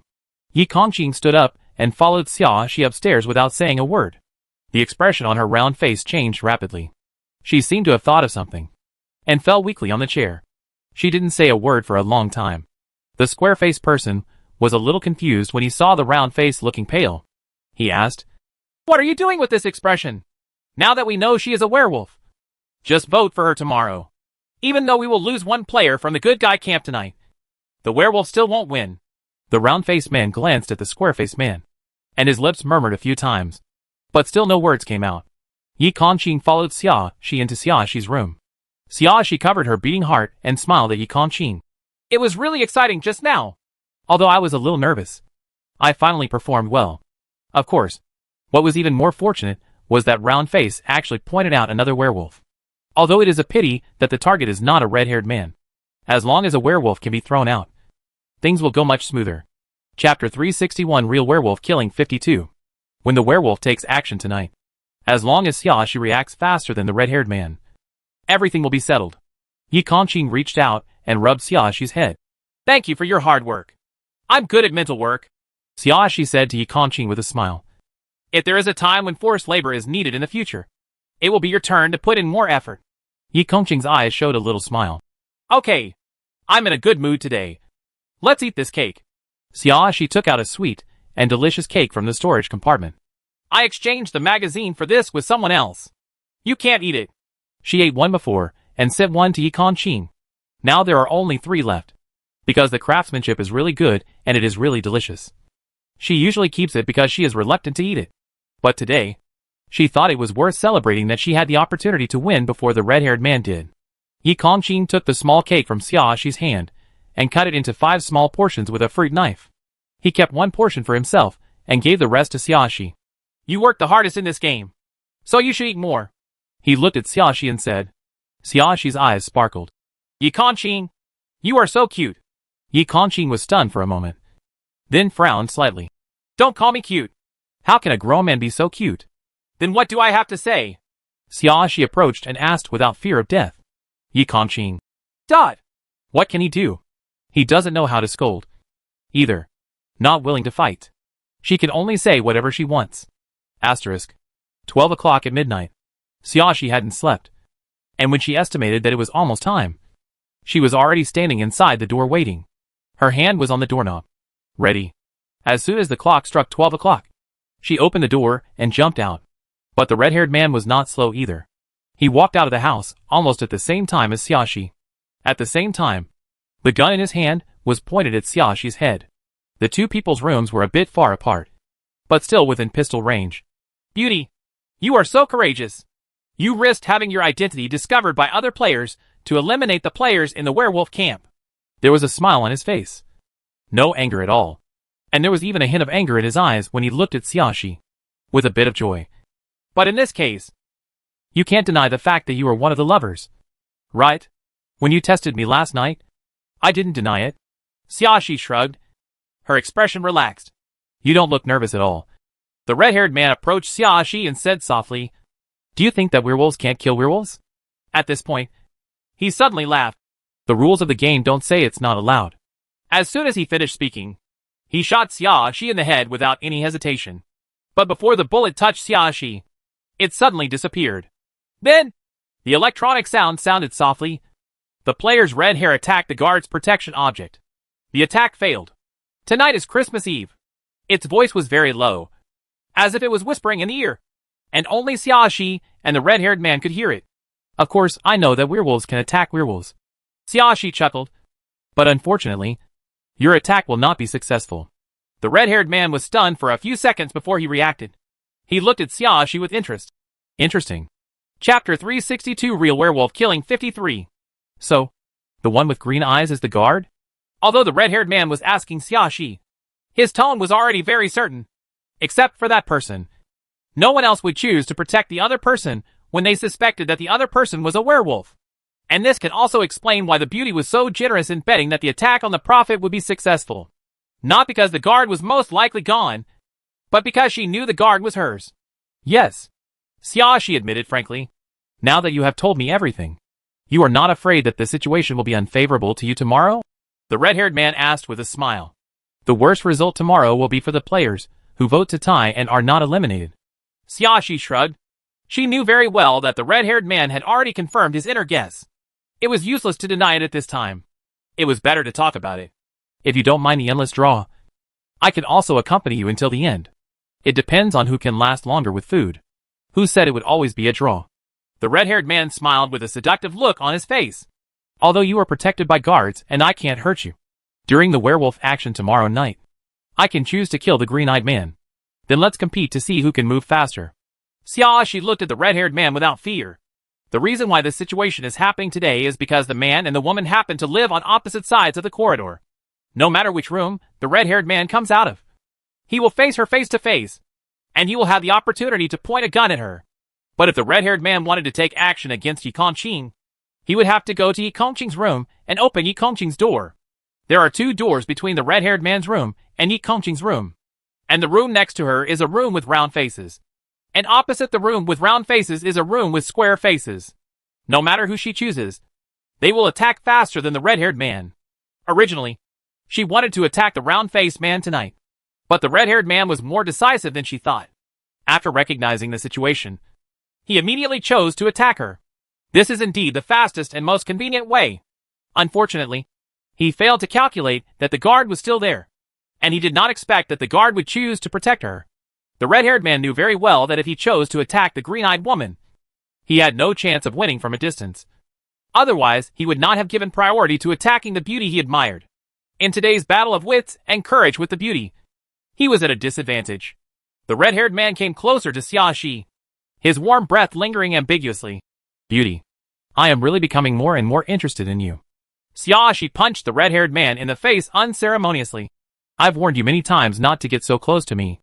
Yi Kongqing stood up and followed Xiaoxi upstairs without saying a word. The expression on her round face changed rapidly. She seemed to have thought of something, and fell weakly on the chair. She didn't say a word for a long time. The square-faced person was a little confused when he saw the round face looking pale. He asked, What are you doing with this expression? Now that we know she is a werewolf. Just vote for her tomorrow. Even though we will lose one player from the good guy camp tonight, the werewolf still won't win. The round-faced man glanced at the square-faced man, and his lips murmured a few times, but still no words came out. Yi Kongqing followed Xiaoxi into Xiaoxi's room. Xiaoxi covered her beating heart and smiled at Yi Kongqing. It was really exciting just now. Although I was a little nervous, I finally performed well. Of course, what was even more fortunate was that round face actually pointed out another werewolf. Although it is a pity that the target is not a red-haired man. As long as a werewolf can be thrown out, things will go much smoother. Chapter 361 Real Werewolf Killing 52. When the werewolf takes action tonight. As long as Xiaoxi reacts faster than the red-haired man, everything will be settled. Yi Kongqing reached out and rubbed Xiaoxi's head. Thank you for your hard work. I'm good at mental work, Xiaoxi said to Yi Kongqing with a smile. If there is a time when forced labor is needed in the future, it will be your turn to put in more effort. Yi Kongqing's eyes showed a little smile. Okay, I'm in a good mood today. Let's eat this cake. Xiaoxi took out a sweet and delicious cake from the storage compartment. I exchanged the magazine for this with someone else. You can't eat it. She ate one before and sent one to Yi Kongqing. Now there are only 3 left. Because the craftsmanship is really good and it is really delicious. She usually keeps it because she is reluctant to eat it. But today, she thought it was worth celebrating that she had the opportunity to win before the red-haired man did. Yi Kongqing took the small cake from Xiaoxi's hand and cut it into 5 small portions with a fruit knife. He kept 1 portion for himself and gave the rest to Xiaoxi. You worked the hardest in this game, so you should eat more. He looked at Xiaoxi and said. Xiaoxi's eyes sparkled. Yi Kongqing, you are so cute. Yi Kongqing was stunned for a moment, then frowned slightly. Don't call me cute. How can a grown man be so cute? Then what do I have to say? Xiaoxi approached and asked without fear of death. Yi Kongqing. Dot. What can he do? He doesn't know how to scold. Either. Not willing to fight. She can only say whatever she wants. Asterisk. 12 o'clock at midnight. Xiaoxi hadn't slept. And when she estimated that it was almost time, she was already standing inside the door waiting. Her hand was on the doorknob. Ready. As soon as the clock struck 12 o'clock, she opened the door and jumped out. But the red-haired man was not slow either. He walked out of the house almost at the same time as Xiaoxi. At the same time, the gun in his hand was pointed at Xiaoxi's head. The two people's rooms were a bit far apart, but still within pistol range. Beauty, you are so courageous. You risked having your identity discovered by other players to eliminate the players in the werewolf camp. There was a smile on his face. No anger at all. And there was even a hint of anger in his eyes when he looked at Xiaoxi, with a bit of joy. But in this case, you can't deny the fact that you were one of the lovers. Right? When you tested me last night, I didn't deny it. Xiaoxi shrugged. Her expression relaxed. You don't look nervous at all. The red-haired man approached Xiaoxi and said softly, Do you think that werewolves can't kill werewolves? At this point, he suddenly laughed. The rules of the game don't say it's not allowed. As soon as he finished speaking, he shot Xiaoxi in the head without any hesitation. But before the bullet touched Xiaoxi, it suddenly disappeared. Then, the electronic sound sounded softly. The player's red hair attacked the guard's protection object. The attack failed. Tonight is Christmas Eve. Its voice was very low, as if it was whispering in the ear, and only Xiaoxi and the red-haired man could hear it. Of course, I know that werewolves can attack werewolves. Xiaoxi chuckled. But unfortunately, your attack will not be successful. The red-haired man was stunned for a few seconds before he reacted. He looked at Xiaoxi with interest. Interesting. Chapter 362 Real Werewolf Killing 53. So, the one with green eyes is the guard? Although the red-haired man was asking Xiaoxi, his tone was already very certain. Except for that person. No one else would choose to protect the other person when they suspected that the other person was a werewolf. And this can also explain why the beauty was so generous in betting that the attack on the prophet would be successful. Not because the guard was most likely gone, but because she knew the guard was hers. Yes, Xiaoxi admitted frankly. Now that you have told me everything, you are not afraid that the situation will be unfavorable to you tomorrow? The red-haired man asked with a smile. The worst result tomorrow will be for the players who vote to tie and are not eliminated. Xiaoxi shrugged. She knew very well that the red-haired man had already confirmed his inner guess. It was useless to deny it at this time. It was better to talk about it. If you don't mind the endless draw, I can also accompany you until the end. It depends on who can last longer with food. Who said it would always be a draw? The red-haired man smiled with a seductive look on his face. Although you are protected by guards and I can't hurt you. During the werewolf action tomorrow night, I can choose to kill the green-eyed man. Then let's compete to see who can move faster. Xiaoxi looked at the red-haired man without fear. The reason why this situation is happening today is because the man and the woman happen to live on opposite sides of the corridor. No matter which room the red-haired man comes out of, he will face her face to face, and he will have the opportunity to point a gun at her. But if the red-haired man wanted to take action against Yi Kongqing, he would have to go to Yi Kongqing's room and open Yi Kongqing's door. There are two doors between the red-haired man's room and Yi Kongqing's room. And the room next to her is a room with round faces. And opposite the room with round faces is a room with square faces. No matter who she chooses, they will attack faster than the red-haired man. Originally, she wanted to attack the round-faced man tonight. But the red-haired man was more decisive than she thought. After recognizing the situation, he immediately chose to attack her. This is indeed the fastest and most convenient way. Unfortunately, he failed to calculate that the guard was still there, and he did not expect that the guard would choose to protect her. The red-haired man knew very well that if he chose to attack the green-eyed woman, he had no chance of winning from a distance. Otherwise, he would not have given priority to attacking the beauty he admired. In today's battle of wits and courage with the beauty, he was at a disadvantage. The red-haired man came closer to Xiaoxi, his warm breath lingering ambiguously. Beauty, I am really becoming more and more interested in you. Xiaoxi punched the red-haired man in the face unceremoniously. I've warned you many times not to get so close to me.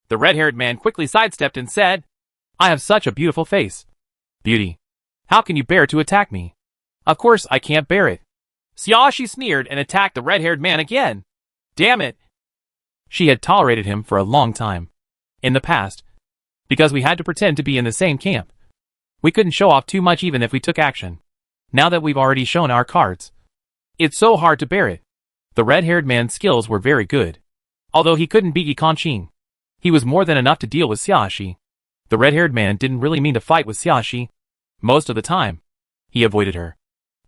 The red-haired man quickly sidestepped and said, I have such a beautiful face. Beauty, how can you bear to attack me? Of course I can't bear it. Xiaoxi sneered and attacked the red-haired man again. Damn it. She had tolerated him for a long time. In the past, because we had to pretend to be in the same camp. We couldn't show off too much even if we took action. Now that we've already shown our cards, it's so hard to bear it. The red-haired man's skills were very good. Although he couldn't beat Yi Qingqing, he was more than enough to deal with Xiaoxi. The red-haired man didn't really mean to fight with Xiaoxi. Most of the time, he avoided her.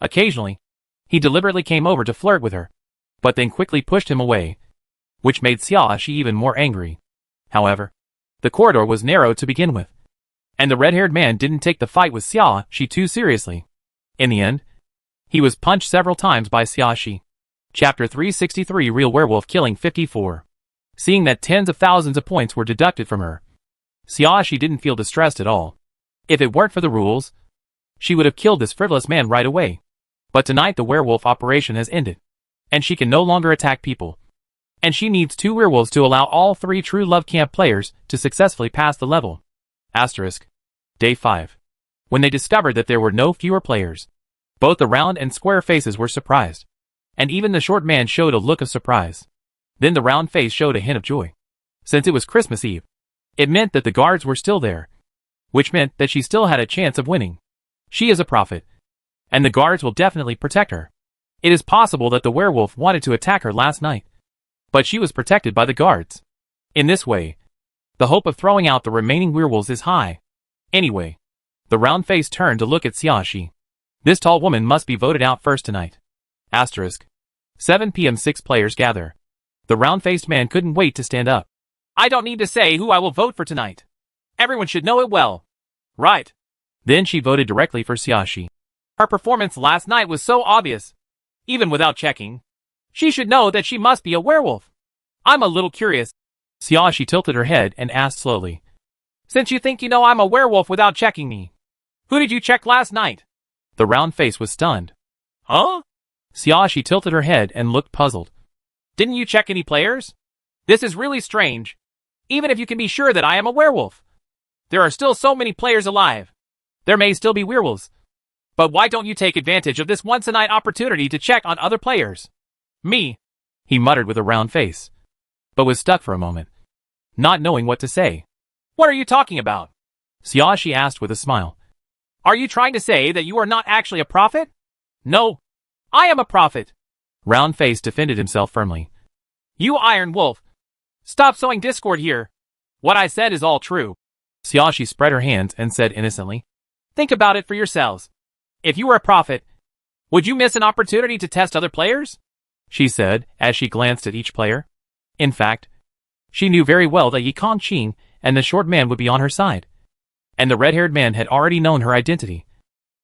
Occasionally, he deliberately came over to flirt with her, but then quickly pushed him away, which made Xiaoxi even more angry. However, the corridor was narrow to begin with, and the red-haired man didn't take the fight with Xiaoxi too seriously. In the end, he was punched several times by Xiaoxi. Chapter 363 Real Werewolf Killing 54. Seeing that tens of thousands of points were deducted from her, Xiaoxi didn't feel distressed at all. If it weren't for the rules, she would have killed this frivolous man right away. But tonight the werewolf operation has ended, and she can no longer attack people. And she needs 2 werewolves to allow all 3 true love camp players to successfully pass the level. Asterisk. Day 5. When they discovered that there were no fewer players, both the round and square faces were surprised, and even the short man showed a look of surprise. Then the round face showed a hint of joy. Since it was Christmas Eve, it meant that the guards were still there, which meant that she still had a chance of winning. She is a prophet, and the guards will definitely protect her. It is possible that the werewolf wanted to attack her last night, but she was protected by the guards. In this way, the hope of throwing out the remaining werewolves is high. Anyway, the round face turned to look at Xiaoxi. This tall woman must be voted out first tonight. Asterisk. 7 p.m. 6 players gather. The round-faced man couldn't wait to stand up. I don't need to say who I will vote for tonight. Everyone should know it well. Right. Then she voted directly for Xiaoxi. Her performance last night was so obvious. Even without checking, she should know that she must be a werewolf. I'm a little curious. Xiaoxi tilted her head and asked slowly. Since you think you know I'm a werewolf without checking me, who did you check last night? The round face was stunned. Huh? Xiaoxi tilted her head and looked puzzled. Didn't you check any players? This is really strange. Even if you can be sure that I am a werewolf, there are still so many players alive. There may still be werewolves. But why don't you take advantage of this once-a-night opportunity to check on other players? Me, he muttered with a round face, but was stuck for a moment, not knowing what to say. What are you talking about? Xiaoxi asked with a smile. Are you trying to say that you are not actually a prophet? No, I am a prophet. Round face defended himself firmly. You iron wolf. Stop sowing discord here. What I said is all true. Xiaoxi spread her hands and said innocently. Think about it for yourselves. If you were a prophet, would you miss an opportunity to test other players? She said, as she glanced at each player. In fact, she knew very well that Yi Qingqing and the short man would be on her side. And the red-haired man had already known her identity,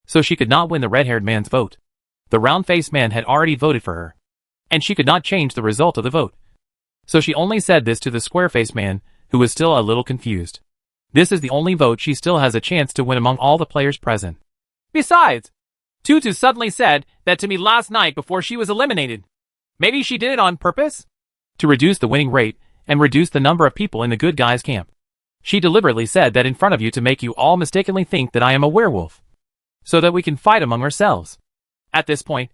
so she could not win the red-haired man's vote. The round-faced man had already voted for her, and she could not change the result of the vote. So she only said this to the square-faced man, who was still a little confused. This is the only vote she still has a chance to win among all the players present. Besides, Tutu suddenly said that to me last night before she was eliminated. Maybe she did it on purpose? To reduce the winning rate and reduce the number of people in the good guys camp. She deliberately said that in front of you to make you all mistakenly think that I am a werewolf, so that we can fight among ourselves. At this point,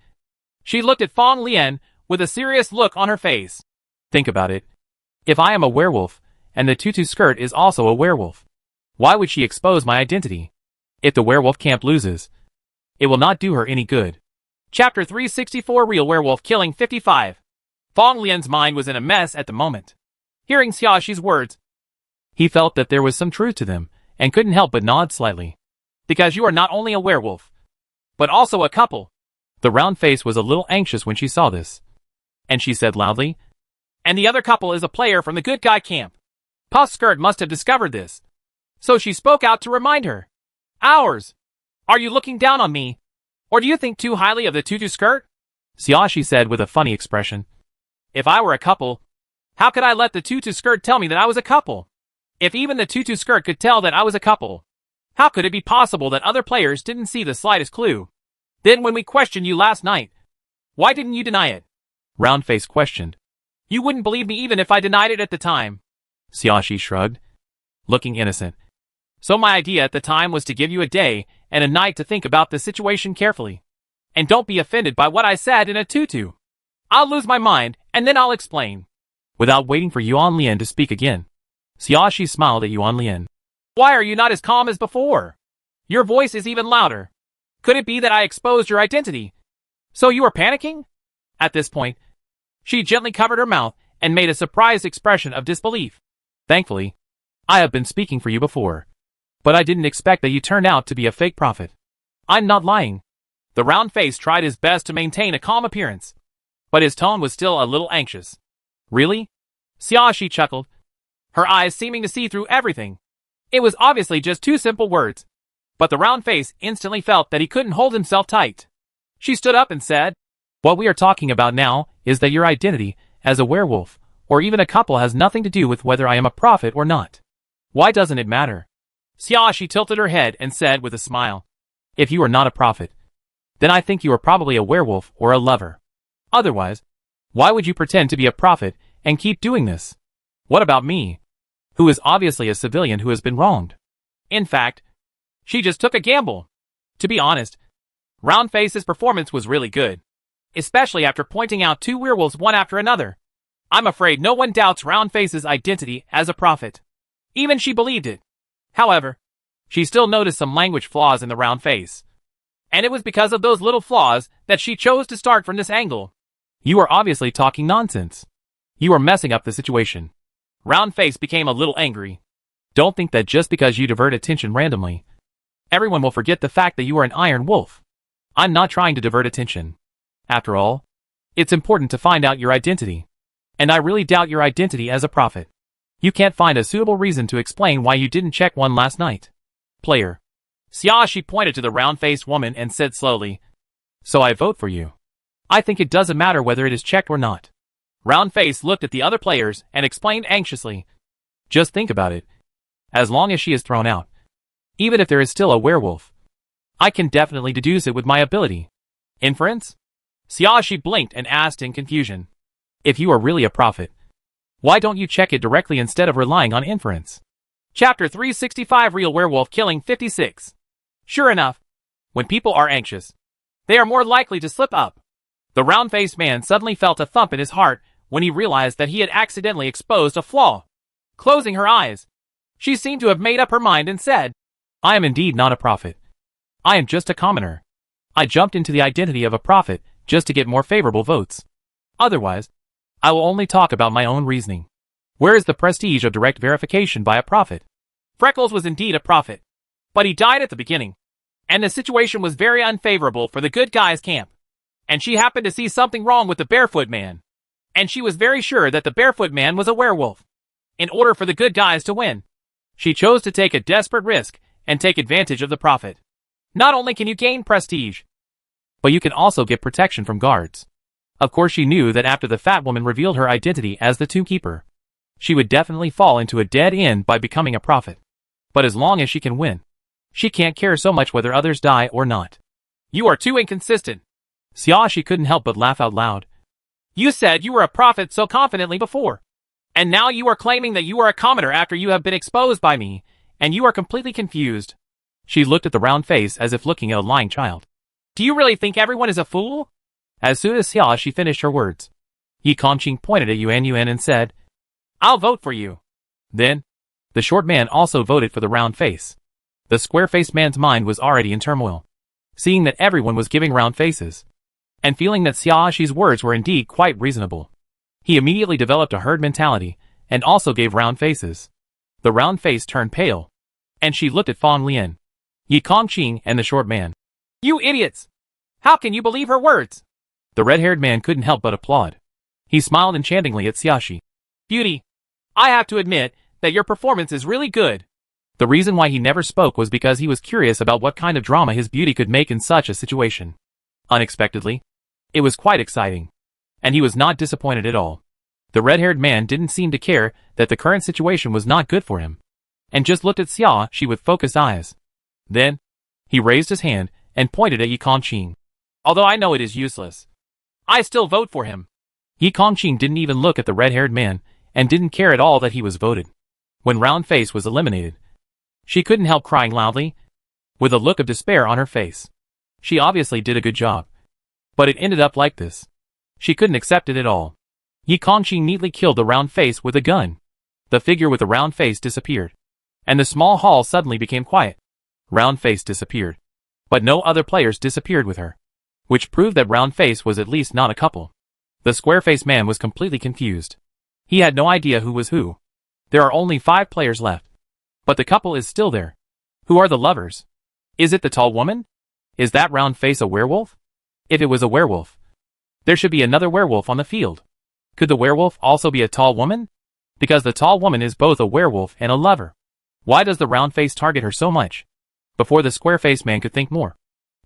she looked at Fong Lian with a serious look on her face. Think about it. If I am a werewolf, and the tutu skirt is also a werewolf, why would she expose my identity? If the werewolf camp loses, it will not do her any good. Chapter 364 Real Werewolf Killing 55. Fong Lian's mind was in a mess at the moment. Hearing Xiaoxi's words, he felt that there was some truth to them, and couldn't help but nod slightly. Because you are not only a werewolf, but also a couple. The round face was a little anxious when she saw this, and she said loudly, and the other couple is a player from the good guy camp. Puff Skirt must have discovered this, so she spoke out to remind her. Ours! Are you looking down on me? Or do you think too highly of the tutu skirt? Xiaoxi said with a funny expression. If I were a couple, how could I let the tutu skirt tell me that I was a couple? If even the tutu skirt could tell that I was a couple, how could it be possible that other players didn't see the slightest clue? Then when we questioned you last night, why didn't you deny it? Roundface questioned. You wouldn't believe me even if I denied it at the time. Xiaoxi shrugged, looking innocent. So my idea at the time was to give you a day and a night to think about the situation carefully. And don't be offended by what I said in a tutu. I'll lose my mind, and then I'll explain. Without waiting for Yuan Lian to speak again, Xiaoxi smiled at Yuan Lian. Why are you not as calm as before? Your voice is even louder. Could it be that I exposed your identity? So you are panicking? At this point, She gently covered her mouth and made a surprised expression of disbelief. Thankfully, I have been speaking for you before. But I didn't expect that you turned out to be a fake prophet. I'm not lying. The round face tried his best to maintain a calm appearance, but his tone was still a little anxious. Really? Xiaoxi chuckled, her eyes seeming to see through everything. It was obviously just two simple words, but the round face instantly felt that he couldn't hold himself tight. She stood up and said, What we are talking about now is that your identity as a werewolf, or even a couple, has nothing to do with whether I am a prophet or not. Why doesn't it matter? Xiaoxi tilted her head and said with a smile, If you are not a prophet, then I think you are probably a werewolf or a lover. Otherwise, why would you pretend to be a prophet and keep doing this? What about me, who is obviously a civilian who has been wronged? In fact, she just took a gamble. To be honest, Roundface's performance was really good, especially after pointing out two werewolves one after another. I'm afraid no one doubts Roundface's identity as a prophet. Even she believed it. However, she still noticed some language flaws in the round face. And it was because of those little flaws that she chose to start from this angle. You are obviously talking nonsense. You are messing up the situation. Roundface became a little angry. Don't think that just because you divert attention randomly, everyone will forget the fact that you are an iron wolf. I'm not trying to divert attention. After all, it's important to find out your identity. And I really doubt your identity as a prophet. You can't find a suitable reason to explain why you didn't check one last night. Player. Xiaoxi pointed to the round-faced woman and said slowly, So I vote for you. I think it doesn't matter whether it is checked or not. Roundface looked at the other players and explained anxiously, Just think about it. As long as she is thrown out, even if there is still a werewolf, I can definitely deduce it with my ability. Inference? Xiaoxi blinked and asked in confusion, If you are really a prophet, why don't you check it directly instead of relying on inference? Chapter 365 Real Werewolf Killing 56. Sure enough, when people are anxious, they are more likely to slip up. The round-faced man suddenly felt a thump in his heart when he realized that he had accidentally exposed a flaw. Closing her eyes, she seemed to have made up her mind and said, I am indeed not a prophet. I am just a commoner. I jumped into the identity of a prophet just to get more favorable votes. Otherwise, I will only talk about my own reasoning. Where is the prestige of direct verification by a prophet? Freckles was indeed a prophet, but he died at the beginning, and the situation was very unfavorable for the good guys camp. And she happened to see something wrong with the barefoot man, and she was very sure that the barefoot man was a werewolf. In order for the good guys to win, she chose to take a desperate risk and take advantage of the prophet. Not only can you gain prestige, but you can also get protection from guards. Of course, she knew that after the fat woman revealed her identity as the Tomb Keeper, she would definitely fall into a dead end by becoming a prophet. But as long as she can win, she can't care so much whether others die or not. You are too inconsistent. Xiaoxi couldn't help but laugh out loud. You said you were a prophet so confidently before, and now you are claiming that you are a commoner after you have been exposed by me, and you are completely confused. She looked at the round face as if looking at a lying child. Do you really think everyone is a fool? As soon as Xiaoxi finished her words, Yi Kongqing pointed at Yuan Yuan and said, I'll vote for you. Then, the short man also voted for the round face. The square-faced man's mind was already in turmoil, seeing that everyone was giving round faces, and feeling that Xiaoxi's words were indeed quite reasonable. He immediately developed a herd mentality, and also gave round faces. The round face turned pale, and she looked at Fang Lian, Yi Kongqing, and the short man. You idiots! How can you believe her words? The red-haired man couldn't help but applaud. He smiled enchantingly at Xiaoxi. Beauty, I have to admit that your performance is really good. The reason why he never spoke was because he was curious about what kind of drama his beauty could make in such a situation. Unexpectedly, it was quite exciting, and he was not disappointed at all. The red-haired man didn't seem to care that the current situation was not good for him, and just looked at Xiaoxi with focused eyes. Then, he raised his hand and pointed at Yi Kongqing. Although I know it is useless, I still vote for him. Yi Kongqing didn't even look at the red-haired man, and didn't care at all that he was voted. When Round Face was eliminated, she couldn't help crying loudly, with a look of despair on her face. She obviously did a good job, but it ended up like this. She couldn't accept it at all. Yi Kongqing neatly killed the round face with a gun. The figure with the round face disappeared, and the small hall suddenly became quiet. Round Face disappeared, but no other players disappeared with her, which proved that Round Face was at least not a couple. The square-faced man was completely confused. He had no idea who was who. There are only 5 players left. But the couple is still there. Who are the lovers? Is it the tall woman? Is that round face a werewolf? If it was a werewolf, there should be another werewolf on the field. Could the werewolf also be a tall woman? Because the tall woman is both a werewolf and a lover. Why does the round face target her so much? Before the square-faced man could think more,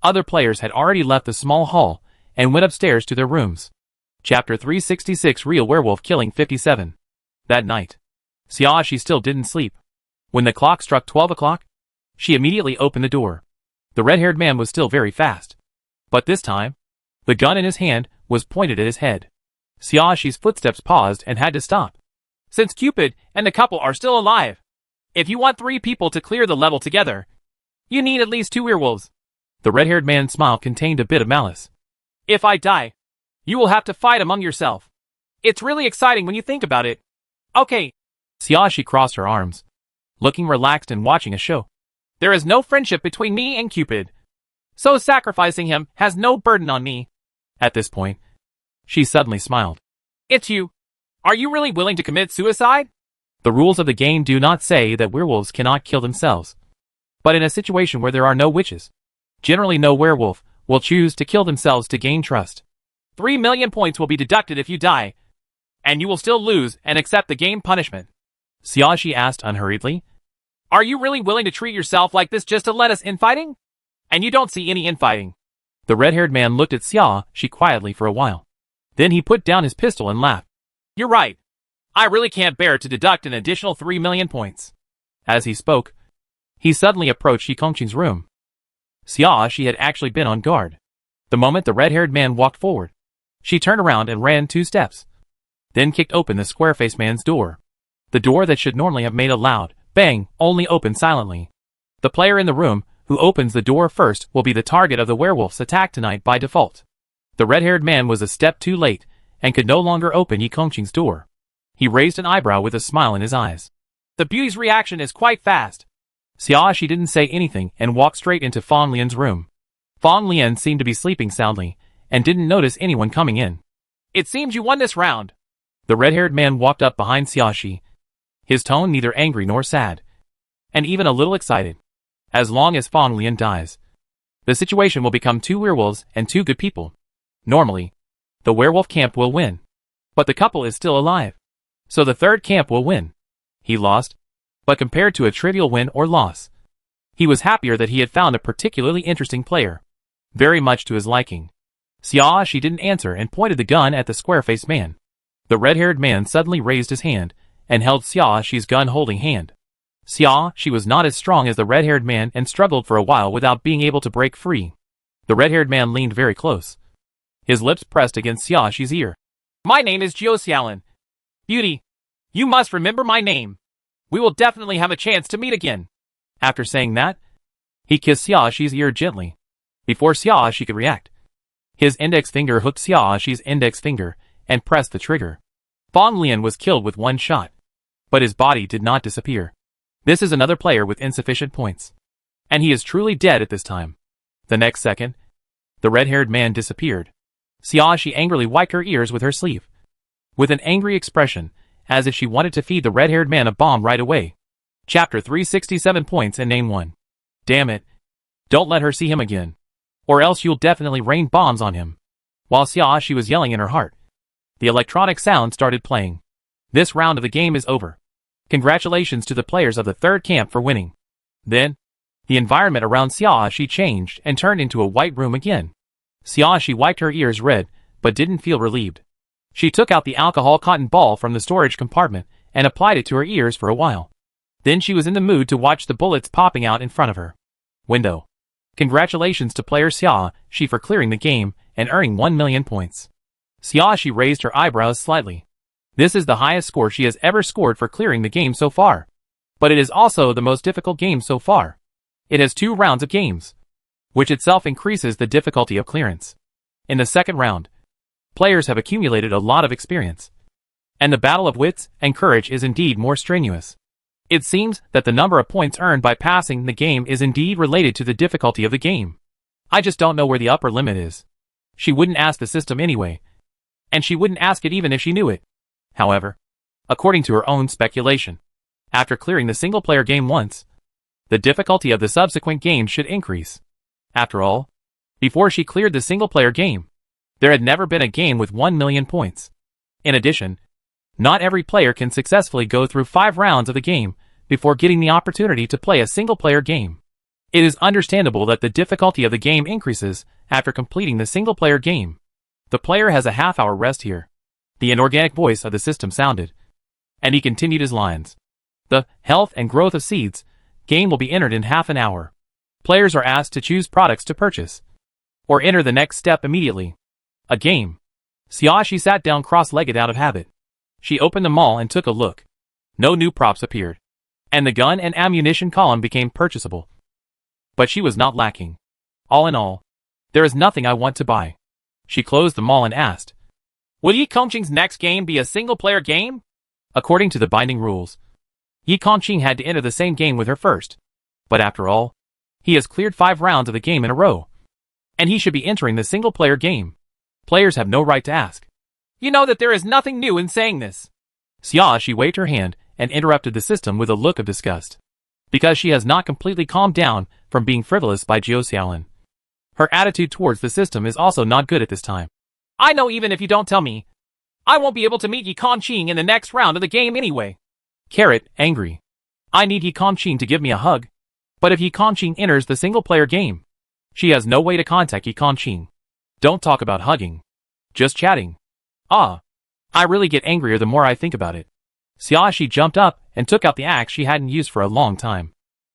other players had already left the small hall and went upstairs to their rooms. Chapter 366 Real Werewolf Killing 57. That night, Xiaoxi still didn't sleep. When the clock struck 12 o'clock, she immediately opened the door. The red-haired man was still very fast. But this time, the gun in his hand was pointed at his head. Xiaoxi's footsteps paused and had to stop. Since Cupid and the couple are still alive, if you want 3 people to clear the level together, you need at least 2 werewolves. The red-haired man's smile contained a bit of malice. If I die, you will have to fight among yourself. It's really exciting when you think about it. Okay. Xiaoxi crossed her arms, looking relaxed and watching a show. There is no friendship between me and Cupid, so sacrificing him has no burden on me. At this point, she suddenly smiled. It's you. Are you really willing to commit suicide? The rules of the game do not say that werewolves cannot kill themselves. But in a situation where there are no witches, generally no werewolf will choose to kill themselves to gain trust. 3 million points will be deducted if you die, and you will still lose and accept the game punishment. Xiaoxi asked unhurriedly. Are you really willing to treat yourself like this just to let us infighting? And you don't see any infighting. The red-haired man looked at Xiaoxi quietly for a while. Then he put down his pistol and laughed. You're right. I really can't bear to deduct an additional 3 million points. As he spoke, he suddenly approached Yikongqing's room. Xiaoxi had actually been on guard. The moment the red-haired man walked forward, she turned around and ran 2 steps. Then kicked open the square-faced man's door. The door that should normally have made a loud bang only opened silently. The player in the room who opens the door first will be the target of the werewolf's attack tonight by default. The red-haired man was a step too late and could no longer open Yikongqing's door. He raised an eyebrow with a smile in his eyes. The beauty's reaction is quite fast. Xiaoxi didn't say anything and walked straight into Fang Lian's room. Fang Lian seemed to be sleeping soundly and didn't notice anyone coming in. It seems you won this round. The red-haired man walked up behind Xiaoxi, his tone neither angry nor sad, and even a little excited. As long as Fang Lian dies, the situation will become 2 werewolves and 2 good people. Normally, the werewolf camp will win. But the couple is still alive, so the third camp will win. He lost, but compared to a trivial win or loss, he was happier that he had found a particularly interesting player, very much to his liking. Xiaoxi didn't answer and pointed the gun at the square-faced man. The red-haired man suddenly raised his hand and held Xiaoxi's gun-holding hand. Xiaoxi was not as strong as the red-haired man and struggled for a while without being able to break free. The red-haired man leaned very close, his lips pressed against Xiaoxi's ear. My name is Jiu Xiaolin. Beauty, you must remember my name. We will definitely have a chance to meet again. After saying that, he kissed Xiaoxi's ear gently. Before Xiaoxi could react, his index finger hooked Xiaoxi's index finger and pressed the trigger. Fang Lian was killed with 1 shot, but his body did not disappear. This is another player with insufficient points, and he is truly dead at this time. The next second, the red-haired man disappeared. Xiaoxi angrily wiped her ears with her sleeve, with an angry expression, as if she wanted to feed the red-haired man a bomb right away. Chapter 367 Points and Name 1. Damn it. Don't let her see him again, or else you'll definitely rain bombs on him. While Xiaoxi was yelling in her heart, the electronic sound started playing. This round of the game is over. Congratulations to the players of the third camp for winning. Then, the environment around Xiaoxi changed and turned into a white room again. Xiaoxi wiped her ears red, but didn't feel relieved. She took out the alcohol cotton ball from the storage compartment and applied it to her ears for a while. Then she was in the mood to watch the bullets popping out in front of her window. Congratulations to player Xiaoxi for clearing the game and earning 1 million points. Xiaoxi raised her eyebrows slightly. This is the highest score she has ever scored for clearing the game so far. But it is also the most difficult game so far. It has 2 rounds of games, which itself increases the difficulty of clearance. In the second round, players have accumulated a lot of experience, and the battle of wits and courage is indeed more strenuous. It seems that the number of points earned by passing the game is indeed related to the difficulty of the game. I just don't know where the upper limit is. She wouldn't ask the system anyway, and she wouldn't ask it even if she knew it. However, according to her own speculation, after clearing the single-player game once, the difficulty of the subsequent games should increase. After all, before she cleared the single-player game, there had never been a game with 1 million points. In addition, not every player can successfully go through 5 rounds of the game before getting the opportunity to play a single-player game. It is understandable that the difficulty of the game increases after completing the single-player game. The player has a half-hour rest here. The inorganic voice of the system sounded, and he continued his lines. The health and growth of seeds game will be entered in half an hour. Players are asked to choose products to purchase, or enter the next step immediately. A game. She sat down cross-legged out of habit. She opened the mall and took a look. No new props appeared, and the gun and ammunition column became purchasable. But she was not lacking. All in all, there is nothing I want to buy. She closed the mall and asked, "Will Yi Kongqing's next game be a single-player game?" According to the binding rules, Yi Kongqing had to enter the same game with her first. But after all, he has cleared 5 rounds of the game in a row, and he should be entering the single-player game. Players have no right to ask. "You know that there is nothing new in saying this." She waved her hand and interrupted the system with a look of disgust, because she has not completely calmed down from being frivolous by Jiu Xiaolin. Her attitude towards the system is also not good at this time. "I know even if you don't tell me, I won't be able to meet Yi Kongqing in the next round of the game anyway." Carrot, angry. "I need Yi Kongqing to give me a hug. But if Yi Kongqing enters the single-player game, she has no way to contact Yi Kongqing. Don't talk about hugging. Just chatting. I really get angrier the more I think about it." She jumped up and took out the axe she hadn't used for a long time.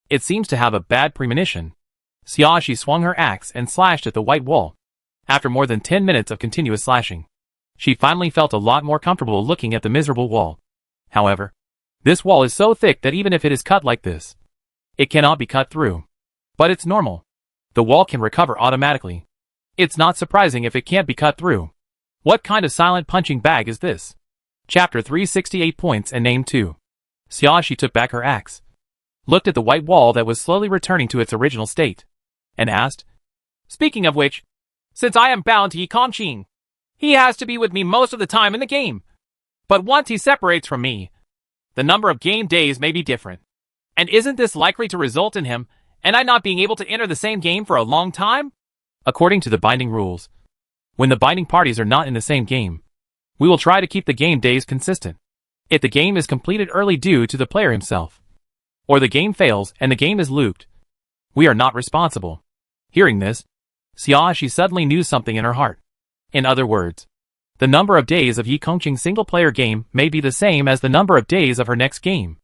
It seems to have a bad premonition. She swung her axe and slashed at the white wall. After more than 10 minutes of continuous slashing, she finally felt a lot more comfortable looking at the miserable wall. However, this wall is so thick that even if it is cut like this, it cannot be cut through. But it's normal. The wall can recover automatically. It's not surprising if it can't be cut through. What kind of silent punching bag is this? Chapter 368 Points and Name 2. She took back her axe, looked at the white wall that was slowly returning to its original state, and asked, "Speaking of which, since I am bound to Yi Kongqing, he has to be with me most of the time in the game. But once he separates from me, the number of game days may be different. And isn't this likely to result in him and I not being able to enter the same game for a long time?" According to the binding rules, when the binding parties are not in the same game, we will try to keep the game days consistent. If the game is completed early due to the player himself, or the game fails and the game is looped, we are not responsible. Hearing this, she suddenly knew something in her heart. In other words, the number of days of Yi Kongqing's single-player game may be the same as the number of days of her next game.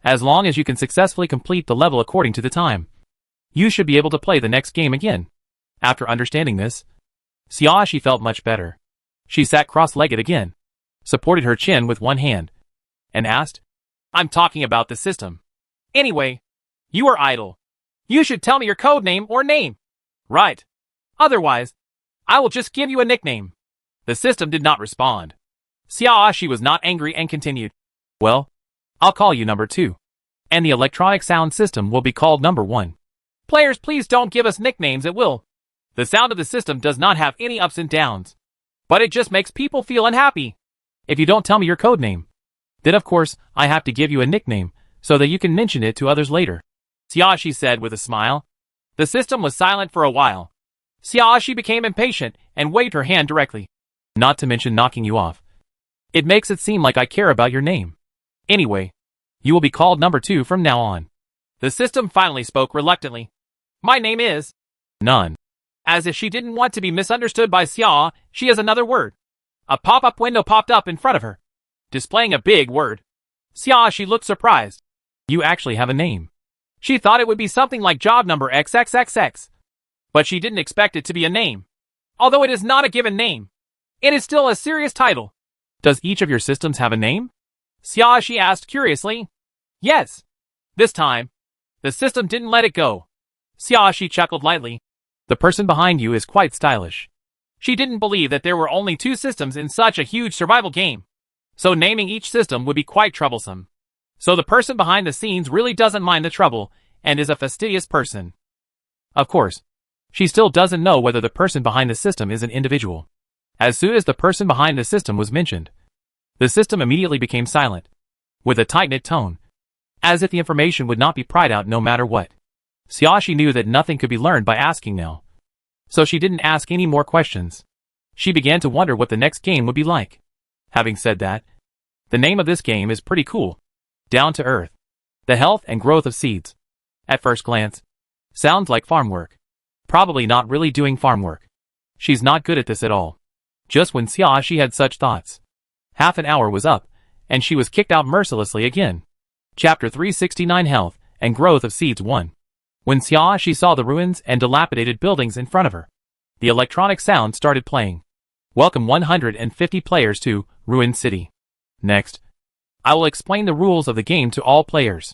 As long as you can successfully complete the level according to the time, you should be able to play the next game again. After understanding this, she felt much better. She sat cross-legged again, supported her chin with one hand, and asked, "I'm talking about the system. Anyway, you are idle. You should tell me your code name or name." "Right. Otherwise, I will just give you a nickname." The system did not respond. She was not angry and continued, "Well, I'll call you number 2. And the electronic sound system will be called number 1. Players, please don't give us nicknames at will. The sound of the system does not have any ups and downs, but it just makes people feel unhappy. If you don't tell me your code name, then of course I have to give you a nickname so that you can mention it to others later." She said with a smile. The system was silent for a while. She became impatient and waved her hand directly. "Not to mention knocking you off. It makes it seem like I care about your name. Anyway, you will be called number 2 from now on." The system finally spoke reluctantly. "My name is..." "None." As if she didn't want to be misunderstood by she has another word. A pop-up window popped up in front of her, displaying a big word. She looked surprised. "You actually have a name." She thought it would be something like job number XXXX, but she didn't expect it to be a name. Although it is not a given name, it is still a serious title. "Does each of your systems have a name?" She asked curiously. "Yes." This time, the system didn't let it go. She chuckled lightly. "The person behind you is quite stylish." She didn't believe that there were only 2 systems in such a huge survival game, so naming each system would be quite troublesome. So the person behind the scenes really doesn't mind the trouble and is a fastidious person. Of course, she still doesn't know whether the person behind the system is an individual. As soon as the person behind the system was mentioned, the system immediately became silent, with a tight-knit tone, as if the information would not be pried out no matter what. Xiaoxi knew that nothing could be learned by asking now, so she didn't ask any more questions. She began to wonder what the next game would be like. Having said that, the name of this game is pretty cool. Down to Earth. The health and growth of seeds. At first glance, sounds like farm work. Probably not really doing farm work. She's not good at this at all. Just when Xiaoxi had such thoughts, half an hour was up, and she was kicked out mercilessly again. Chapter 369 Health and Growth of Seeds 1. When Xiaoxi saw the ruins and dilapidated buildings in front of her, the electronic sound started playing. Welcome 150 players to Ruined City. Next, I will explain the rules of the game to all players.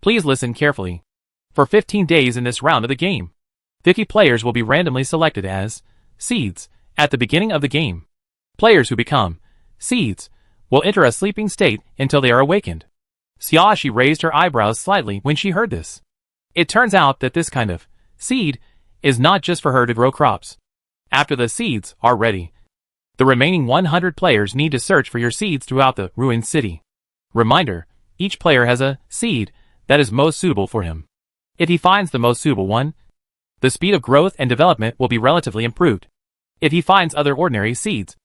Please listen carefully. For 15 days in this round of the game, 50 players will be randomly selected as seeds at the beginning of the game. Players who become seeds will enter a sleeping state until they are awakened. Xiaoxi raised her eyebrows slightly when she heard this. It turns out that this kind of seed is not just for her to grow crops. After the seeds are ready, the remaining 100 players need to search for your seeds throughout the ruined city. Reminder, each player has a seed that is most suitable for him. If he finds the most suitable one, the speed of growth and development will be relatively improved. If he finds other ordinary seeds,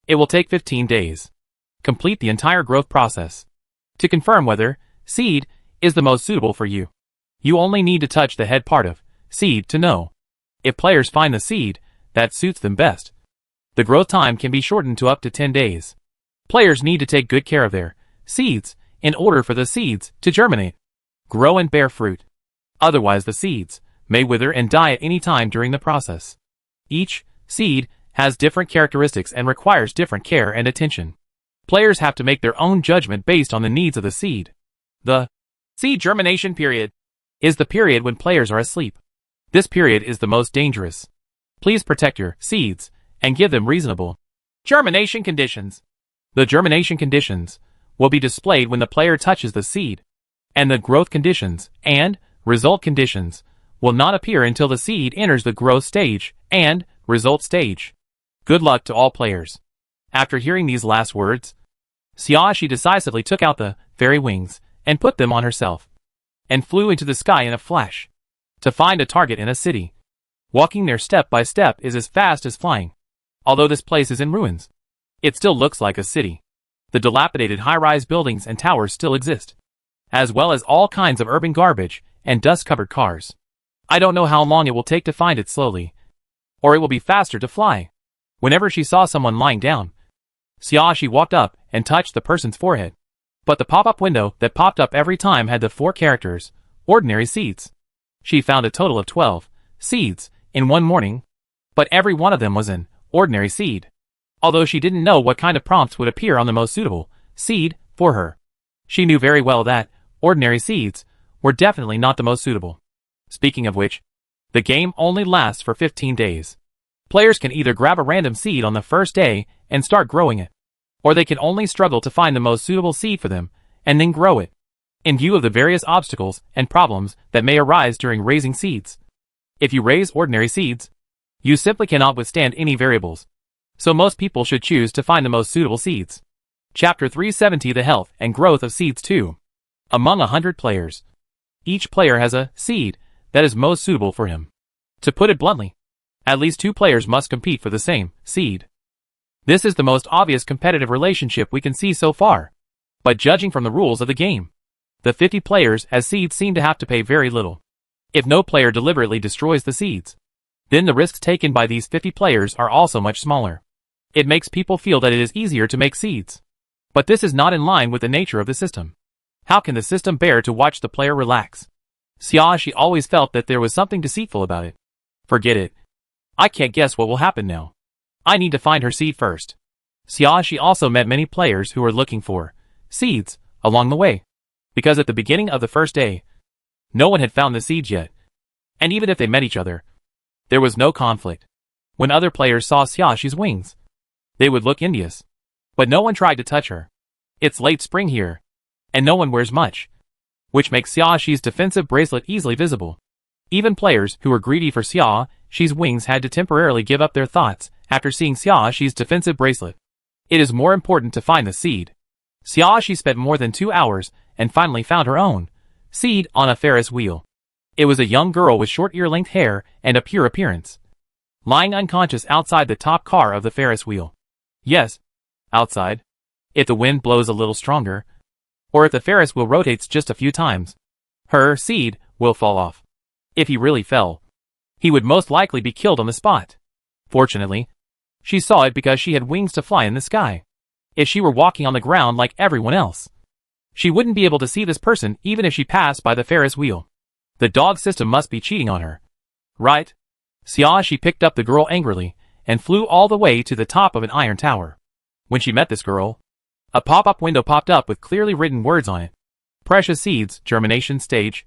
it will take 15 days. Complete the entire growth process. To confirm whether seed is the most suitable for you, you only need to touch the head part of seed to know. If players find the seed that suits them best, the growth time can be shortened to up to 10 days. Players need to take good care of their seeds in order for the seeds to germinate, grow and bear fruit. Otherwise the seeds may wither and die at any time during the process. Each seed has different characteristics and requires different care and attention. Players have to make their own judgment based on the needs of the seed. The seed germination period is the period when players are asleep. This period is the most dangerous. Please protect your seeds and give them reasonable germination conditions. The germination conditions will be displayed when the player touches the seed, and the growth conditions and result conditions will not appear until the seed enters the growth stage and result stage. Good luck to all players. After hearing these last words, Xiaoxi decisively took out the fairy wings and put them on herself, and flew into the sky in a flash, to find a target in a city. Walking there step by step is as fast as flying. Although this place is in ruins, it still looks like a city. The dilapidated high-rise buildings and towers still exist, as well as all kinds of urban garbage and dust-covered cars. I don't know how long it will take to find it slowly, or it will be faster to fly. Whenever she saw someone lying down, Xiaoxi walked up and touched the person's forehead. But the pop-up window that popped up every time had the 4 characters, ordinary seeds. She found a total of 12 seeds in one morning, but every one of them was an ordinary seed. Although she didn't know what kind of prompts would appear on the most suitable seed for her, she knew very well that ordinary seeds were definitely not the most suitable. Speaking of which, the game only lasts for 15 days. Players can either grab a random seed on the first day and start growing it, or they can only struggle to find the most suitable seed for them and then grow it, in view of the various obstacles and problems that may arise during raising seeds. If you raise ordinary seeds, you simply cannot withstand any variables, so most people should choose to find the most suitable seeds. Chapter 370 The Health and Growth of Seeds 2. Among 100 players, each player has a seed that is most suitable for him. To put it bluntly, at least 2 players must compete for the same seed. This is the most obvious competitive relationship we can see so far. But judging from the rules of the game, the 50 players as seeds seem to have to pay very little. If no player deliberately destroys the seeds, then the risks taken by these 50 players are also much smaller. It makes people feel that it is easier to make seeds. But this is not in line with the nature of the system. How can the system bear to watch the player relax? Xiaoxi always felt that there was something deceitful about it. Forget it. I can't guess what will happen now. I need to find her seed first. Xiaoxi also met many players who were looking for seeds along the way, because at the beginning of the first day, no one had found the seeds yet. And even if they met each other, there was no conflict. When other players saw Xiaoxi's wings, they would look envious. But no one tried to touch her. It's late spring here, and no one wears much, which makes Xiaoxi's defensive bracelet easily visible. Even players who were greedy for Xiaoxi's wings had to temporarily give up their thoughts after seeing Xiaoxi's defensive bracelet. It is more important to find the seed. Xiaoxi spent more than 2 hours and finally found her own seed on a Ferris wheel. It was a young girl with short ear-length hair and a pure appearance, lying unconscious outside the top car of the Ferris wheel. Yes, outside. If the wind blows a little stronger, or if the Ferris wheel rotates just a few times, her seed will fall off. If he really fell, he would most likely be killed on the spot. Fortunately, she saw it because she had wings to fly in the sky. If she were walking on the ground like everyone else, she wouldn't be able to see this person even if she passed by the Ferris wheel. The dog system must be cheating on her. Right? Xiaoxi picked up the girl angrily and flew all the way to the top of an iron tower. When she met this girl, a pop-up window popped up with clearly written words on it. Precious seeds, germination stage,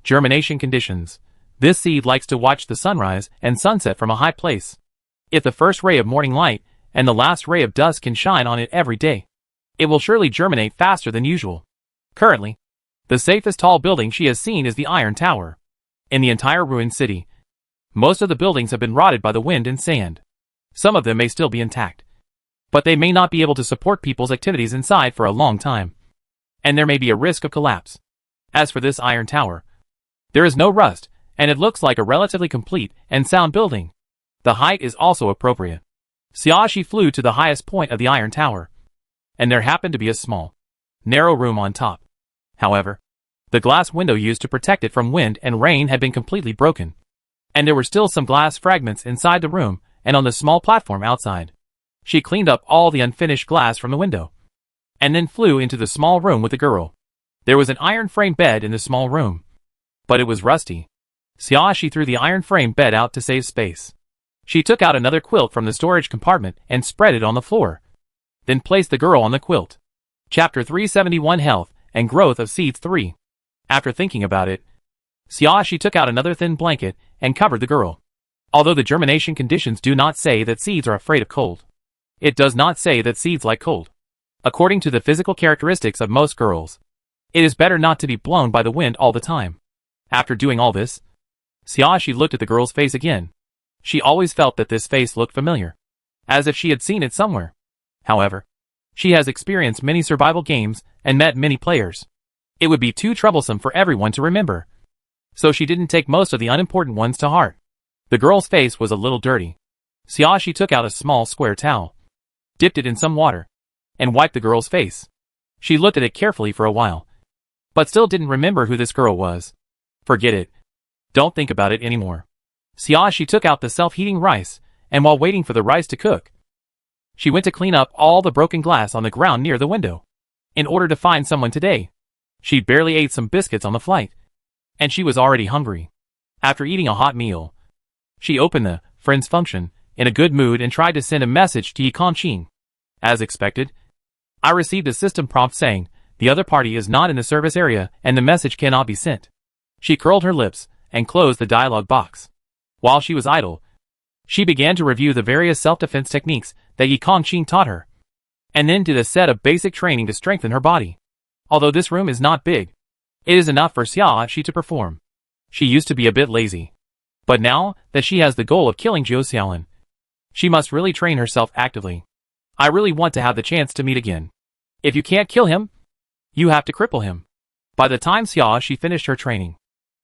germination conditions. This seed likes to watch the sunrise and sunset from a high place. If the first ray of morning light and the last ray of dusk can shine on it every day, it will surely germinate faster than usual. Currently, the safest tall building she has seen is the Iron Tower. In the entire ruined city, most of the buildings have been rotted by the wind and sand. Some of them may still be intact, but they may not be able to support people's activities inside for a long time, and there may be a risk of collapse. As for this Iron Tower, there is no rust, and it looks like a relatively complete and sound building. The height is also appropriate. Xiaoxi flew to the highest point of the Iron Tower, and there happened to be a small, narrow room on top. However, the glass window used to protect it from wind and rain had been completely broken, and there were still some glass fragments inside the room and on the small platform outside. She cleaned up all the unfinished glass from the window, and then flew into the small room with the girl. There was an iron-framed bed in the small room, but it was rusty. Xiaoxi threw the iron-framed bed out to save space. She took out another quilt from the storage compartment and spread it on the floor, then placed the girl on the quilt. Chapter 371 Health and Growth of Seeds 3. After thinking about it, Xiaoxi took out another thin blanket and covered the girl. Although the germination conditions do not say that seeds are afraid of cold, it does not say that seeds like cold. According to the physical characteristics of most girls, it is better not to be blown by the wind all the time. After doing all this, Xiaoxi looked at the girl's face again. She always felt that this face looked familiar, as if she had seen it somewhere. However, she has experienced many survival games and met many players. It would be too troublesome for everyone to remember, so she didn't take most of the unimportant ones to heart. The girl's face was a little dirty. Xiaoxi took out a small square towel, dipped it in some water, and wiped the girl's face. She looked at it carefully for a while, but still didn't remember who this girl was. Forget it. Don't think about it anymore. Xiaoxi took out the self-heating rice, and while waiting for the rice to cook, she went to clean up all the broken glass on the ground near the window. In order to find someone today, she barely ate some biscuits on the flight, and she was already hungry. After eating a hot meal, she opened the Friends function in a good mood and tried to send a message to Yi Kongqing. As expected, I received a system prompt saying, the other party is not in the service area and the message cannot be sent. She curled her lips and closed the dialog box. While she was idle, she began to review the various self-defense techniques that Yi Kongqing taught her, and then did a set of basic training to strengthen her body. Although this room is not big, it is enough for Xiaoxi to perform. She used to be a bit lazy, but now that she has the goal of killing Zhou Xiaolin, she must really train herself actively. I really want to have the chance to meet again. If you can't kill him, you have to cripple him. By the time Xiaoxi finished her training,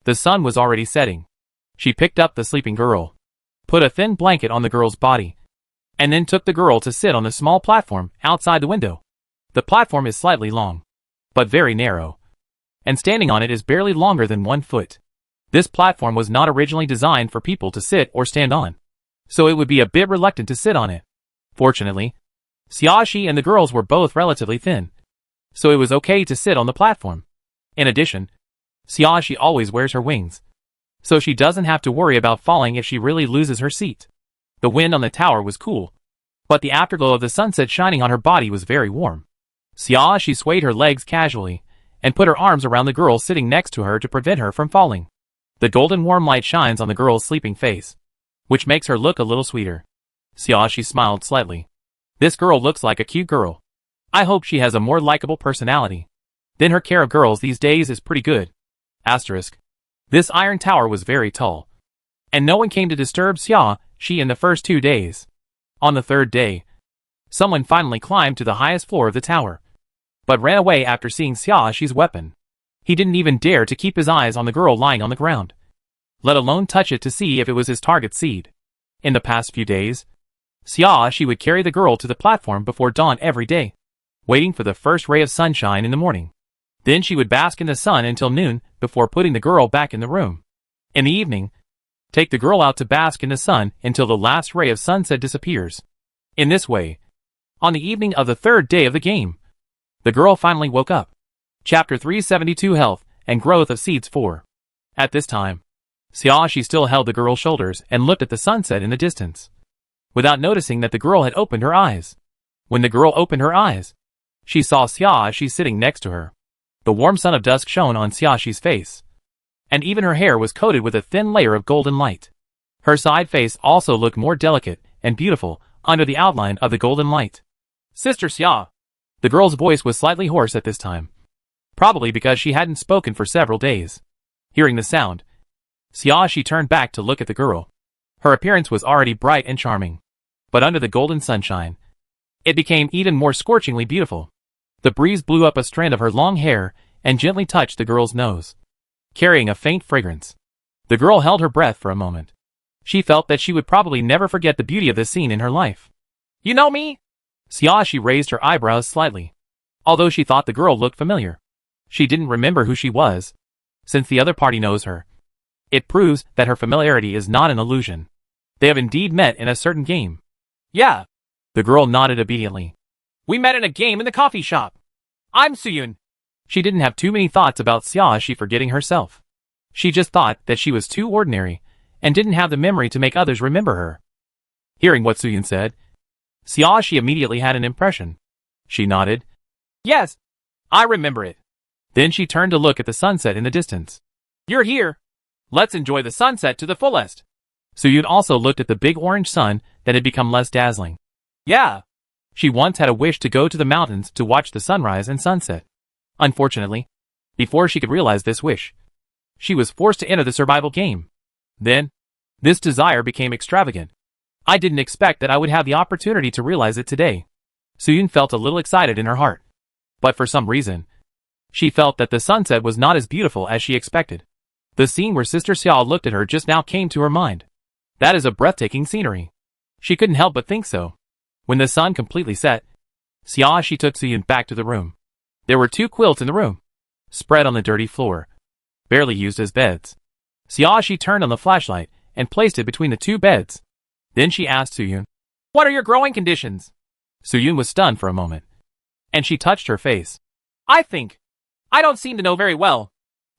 the sun was already setting. She picked up the sleeping girl, put a thin blanket on the girl's body, and then took the girl to sit on the small platform outside the window. The platform is slightly long, but very narrow, and standing on it is barely longer than 1 foot. This platform was not originally designed for people to sit or stand on, so it would be a bit reluctant to sit on it. Fortunately, Xiaoxi and the girls were both relatively thin, so it was okay to sit on the platform. In addition, Xiaoxi always wears her wings, so she doesn't have to worry about falling if she really loses her seat. The wind on the tower was cool, but the afterglow of the sunset shining on her body was very warm. Xiaoxi swayed her legs casually, and put her arms around the girl sitting next to her to prevent her from falling. The golden warm light shines on the girl's sleeping face, which makes her look a little sweeter. Xiaoxi smiled slightly. This girl looks like a cute girl. I hope she has a more likable personality. Then her care of girls these days is pretty good. Asterisk. This iron tower was very tall, and no one came to disturb Xiaoxi in the first 2 days. On the third day, someone finally climbed to the highest floor of the tower, but ran away after seeing Xiaoxi's weapon. He didn't even dare to keep his eyes on the girl lying on the ground, let alone touch it to see if it was his target seed. In the past few days, Xiaoxi would carry the girl to the platform before dawn every day, waiting for the first ray of sunshine in the morning. Then she would bask in the sun until noon before putting the girl back in the room. In the evening, take the girl out to bask in the sun until the last ray of sunset disappears. In this way, on the evening of the third day of the game, the girl finally woke up. Chapter 372 Health and Growth of Seeds 4. At this time, Xiaoxi still held the girl's shoulders and looked at the sunset in the distance, without noticing that the girl had opened her eyes. When the girl opened her eyes, she saw Xiaoxi sitting next to her. The warm sun of dusk shone on Xiaoxi's face, and even her hair was coated with a thin layer of golden light. Her side face also looked more delicate and beautiful under the outline of the golden light. Sister Xia. The girl's voice was slightly hoarse at this time, probably because she hadn't spoken for several days. Hearing the sound, Xiaoxi turned back to look at the girl. Her appearance was already bright and charming, but under the golden sunshine, it became even more scorchingly beautiful. The breeze blew up a strand of her long hair and gently touched the girl's nose, carrying a faint fragrance. The girl held her breath for a moment. She felt that she would probably never forget the beauty of this scene in her life. You know me? Xiaoxi raised her eyebrows slightly. Although she thought the girl looked familiar, she didn't remember who she was, since the other party knows her. It proves that her familiarity is not an illusion. They have indeed met in a certain game. Yeah. The girl nodded obediently. We met in a game in the coffee shop. I'm Suyun. She didn't have too many thoughts about Xiaoxi forgetting herself. She just thought that she was too ordinary, and didn't have the memory to make others remember her. Hearing what Suyun said, Xiaoxi immediately had an impression. She nodded. Yes, I remember it. Then she turned to look at the sunset in the distance. You're here. Let's enjoy the sunset to the fullest. Suyun also looked at the big orange sun that had become less dazzling. Yeah. She once had a wish to go to the mountains to watch the sunrise and sunset. Unfortunately, before she could realize this wish, she was forced to enter the survival game. Then, this desire became extravagant. I didn't expect that I would have the opportunity to realize it today. Suyun felt a little excited in her heart. But for some reason, she felt that the sunset was not as beautiful as she expected. The scene where Sister Xia looked at her just now came to her mind. That is a breathtaking scenery. She couldn't help but think so. When the sun completely set, Xiaoxi took Suyun back to the room. There were 2 quilts in the room, spread on the dirty floor, barely used as beds. Xiaoxi turned on the flashlight and placed it between the 2 beds. Then she asked Suyun, "What are your growing conditions?" Suyun was stunned for a moment, and she touched her face. I don't seem to know very well.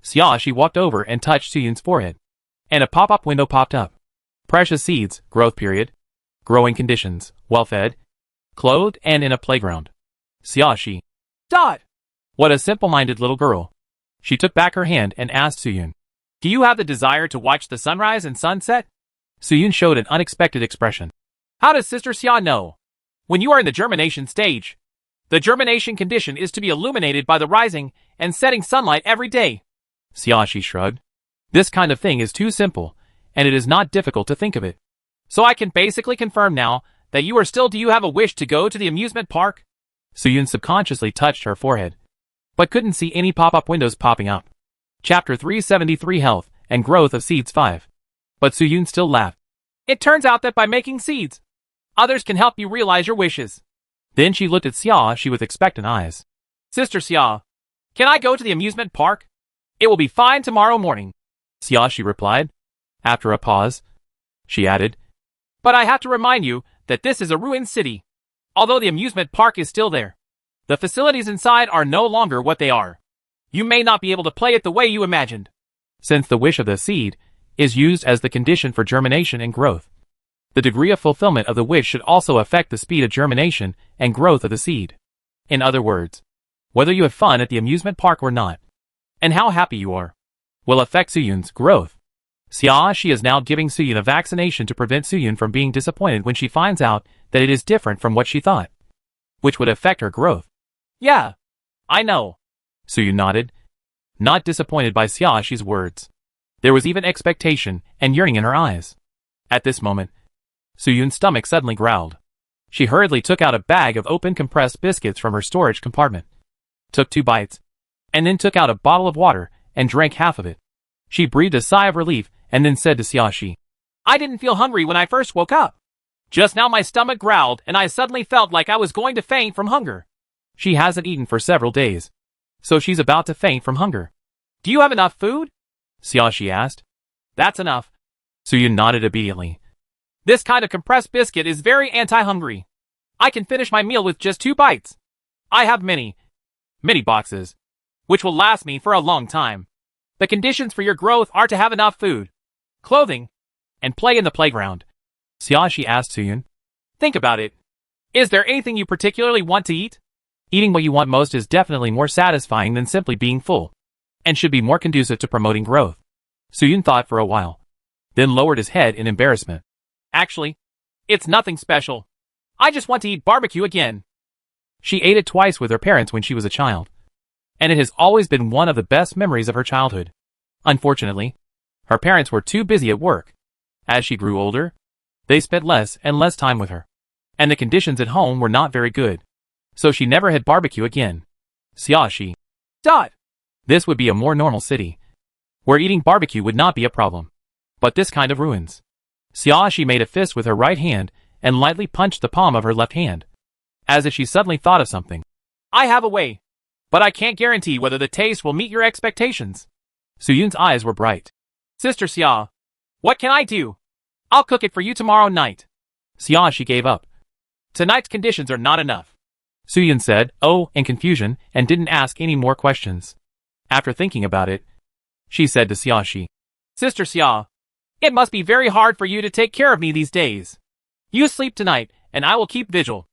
Xiaoxi walked over and touched Suyun's forehead, and a pop-up window popped up. Precious seeds, growth period, growing conditions, well-fed, clothed, and in a playground. Xiaoxi. What a simple-minded little girl. She took back her hand and asked Suyun, "Do you have the desire to watch the sunrise and sunset?" Suyun showed an unexpected expression. How does Sister Xia know? When you are in the germination stage, the germination condition is to be illuminated by the rising and setting sunlight every day. Xiaoxi shrugged. This kind of thing is too simple, and it is not difficult to think of it. So I can basically confirm now that you are still. Do you have a wish to go to the amusement park? Suyun subconsciously touched her forehead, but couldn't see any pop-up windows popping up. Chapter 373 Health and Growth of Seeds 5. But Suyun still laughed. It turns out that by making seeds, others can help you realize your wishes. Then she looked at Xiaoxi with expectant eyes. Sister Xia, can I go to the amusement park? It will be fine tomorrow morning. Xiaoxi replied. After a pause, she added, but I have to remind you that this is a ruined city. Although the amusement park is still there, the facilities inside are no longer what they are. You may not be able to play it the way you imagined. Since the wish of the seed is used as the condition for germination and growth, the degree of fulfillment of the wish should also affect the speed of germination and growth of the seed. In other words, whether you have fun at the amusement park or not, and how happy you are, will affect Suyun's growth. Xiaoxi is now giving Suyun a vaccination to prevent Suyun from being disappointed when she finds out that it is different from what she thought, which would affect her growth. Yeah, I know. Suyun nodded, not disappointed by Xiaoxi's words. There was even expectation and yearning in her eyes. At this moment, Suyun's stomach suddenly growled. She hurriedly took out a bag of open compressed biscuits from her storage compartment, took 2 bites, and then took out a bottle of water and drank half of it. She breathed a sigh of relief and then said to Xiaoxi, I didn't feel hungry when I first woke up. Just now my stomach growled and I suddenly felt like I was going to faint from hunger. She hasn't eaten for several days, so she's about to faint from hunger. Do you have enough food? Xiaoxi asked. That's enough. Suyun nodded obediently. This kind of compressed biscuit is very anti-hungry. I can finish my meal with just 2 bites. I have many boxes, which will last me for a long time. The conditions for your growth are to have enough food, clothing, and play in the playground. Xiaoxi asked Suyun. Think about it. Is there anything you particularly want to eat? Eating what you want most is definitely more satisfying than simply being full, and should be more conducive to promoting growth. Suyun thought for a while, then lowered his head in embarrassment. Actually, it's nothing special. I just want to eat barbecue again. She ate it twice with her parents when she was a child, and it has always been one of the best memories of her childhood. Unfortunately, her parents were too busy at work. As she grew older, they spent less and less time with her, and the conditions at home were not very good, so she never had barbecue again. Xiaoxi. This would be a more normal city, where eating barbecue would not be a problem. But this kind of ruins. Xiaoxi made a fist with her right hand and lightly punched the palm of her left hand, as if she suddenly thought of something. I have a way, but I can't guarantee whether the taste will meet your expectations. Suyun's eyes were bright. Sister Xia, what can I do? I'll cook it for you tomorrow night. Xiaoxi gave up. Tonight's conditions are not enough. Suyun said, oh, in confusion, and didn't ask any more questions. After thinking about it, she said to Xiaoxi, Sister Xia, it must be very hard for you to take care of me these days. You sleep tonight, and I will keep vigil.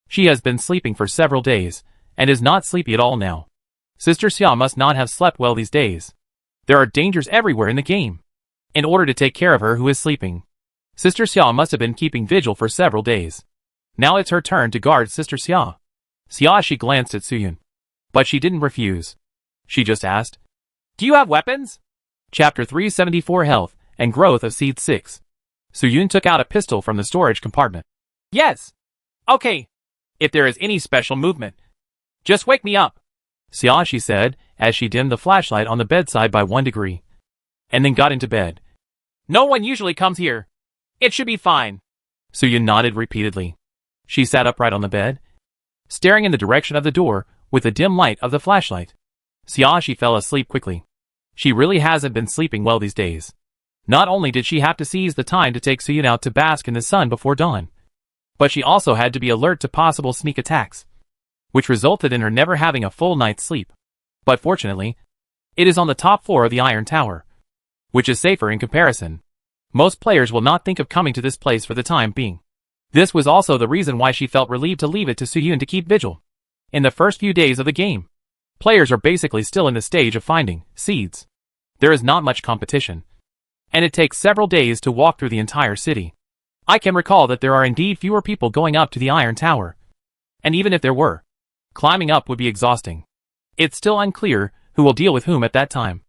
She has been sleeping for several days, and is not sleepy at all now. Sister Xia must not have slept well these days. There are dangers everywhere in the game. In order to take care of her who is sleeping, Sister Xia must have been keeping vigil for several days. Now it's her turn to guard Sister Xia. Xiaoxi glanced at Suyun, but she didn't refuse. She just asked, Do you have weapons? Chapter 374 Health and Growth of Seed 6. Suyun took out a pistol from the storage compartment. Yes. Okay. If there is any special movement, just wake me up, Xiaoxi said, as she dimmed the flashlight on the bedside by 1 degree, and then got into bed. No one usually comes here. It should be fine. Suyun nodded repeatedly. She sat upright on the bed, staring in the direction of the door with the dim light of the flashlight. Xiaoxi fell asleep quickly. She really hasn't been sleeping well these days. Not only did she have to seize the time to take Suyun out to bask in the sun before dawn, but she also had to be alert to possible sneak attacks, which resulted in her never having a full night's sleep. But fortunately, it is on the top floor of the Iron Tower, which is safer in comparison. Most players will not think of coming to this place for the time being. This was also the reason why she felt relieved to leave it to Suyun to keep vigil. In the first few days of the game, players are basically still in the stage of finding seeds. There is not much competition, and it takes several days to walk through the entire city. I can recall that there are indeed fewer people going up to the Iron Tower, and even if there were, climbing up would be exhausting. It's still unclear who will deal with whom at that time.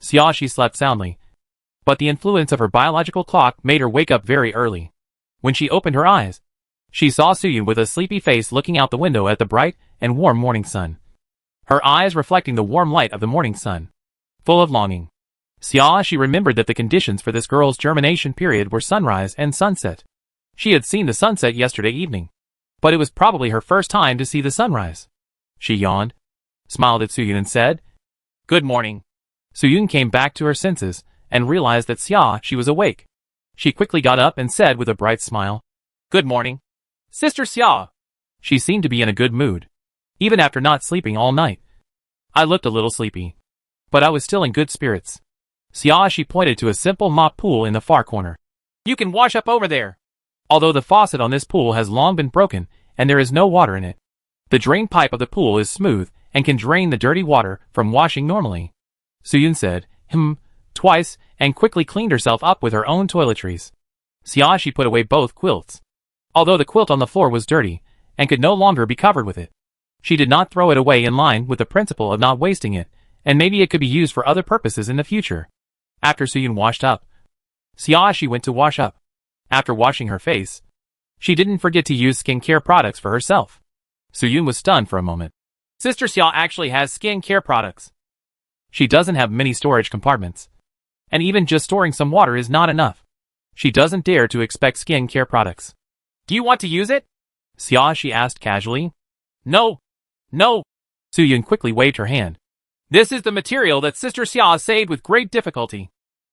Xiaoxi slept soundly, but the influence of her biological clock made her wake up very early. When she opened her eyes, she saw Suyun with a sleepy face looking out the window at the bright and warm morning sun, her eyes reflecting the warm light of the morning sun. Full of longing, Xiaoxi remembered that the conditions for this girl's germination period were sunrise and sunset. She had seen the sunset yesterday evening, but it was probably her first time to see the sunrise. She yawned, smiled at Suyun and said, Good morning. Suyun came back to her senses and realized that Xiaoxi was awake. She quickly got up and said with a bright smile, Good morning, Sister Xia. She seemed to be in a good mood, even after not sleeping all night. I looked a little sleepy, but I was still in good spirits. Xiaoxi pointed to a simple mop pool in the far corner. You can wash up over there. Although the faucet on this pool has long been broken and there is no water in it, the drain pipe of the pool is smooth and can drain the dirty water from washing normally. Suyun said, twice, and quickly cleaned herself up with her own toiletries. Xiaoxi put away both quilts, although the quilt on the floor was dirty and could no longer be covered with it. She did not throw it away in line with the principle of not wasting it, and maybe it could be used for other purposes in the future. After Suyun washed up, Xiaoxi went to wash up. After washing her face, She didn't forget to use skincare products for herself. Soo-yoon was stunned for a moment. Sister Xia actually has skincare products. She doesn't have many storage compartments. And even just storing some water is not enough. She doesn't dare to expect skincare products. Do you want to use it? Xia, she asked casually. No. No. Soo-yoon quickly waved her hand. This is the material that Sister Xia saved with great difficulty.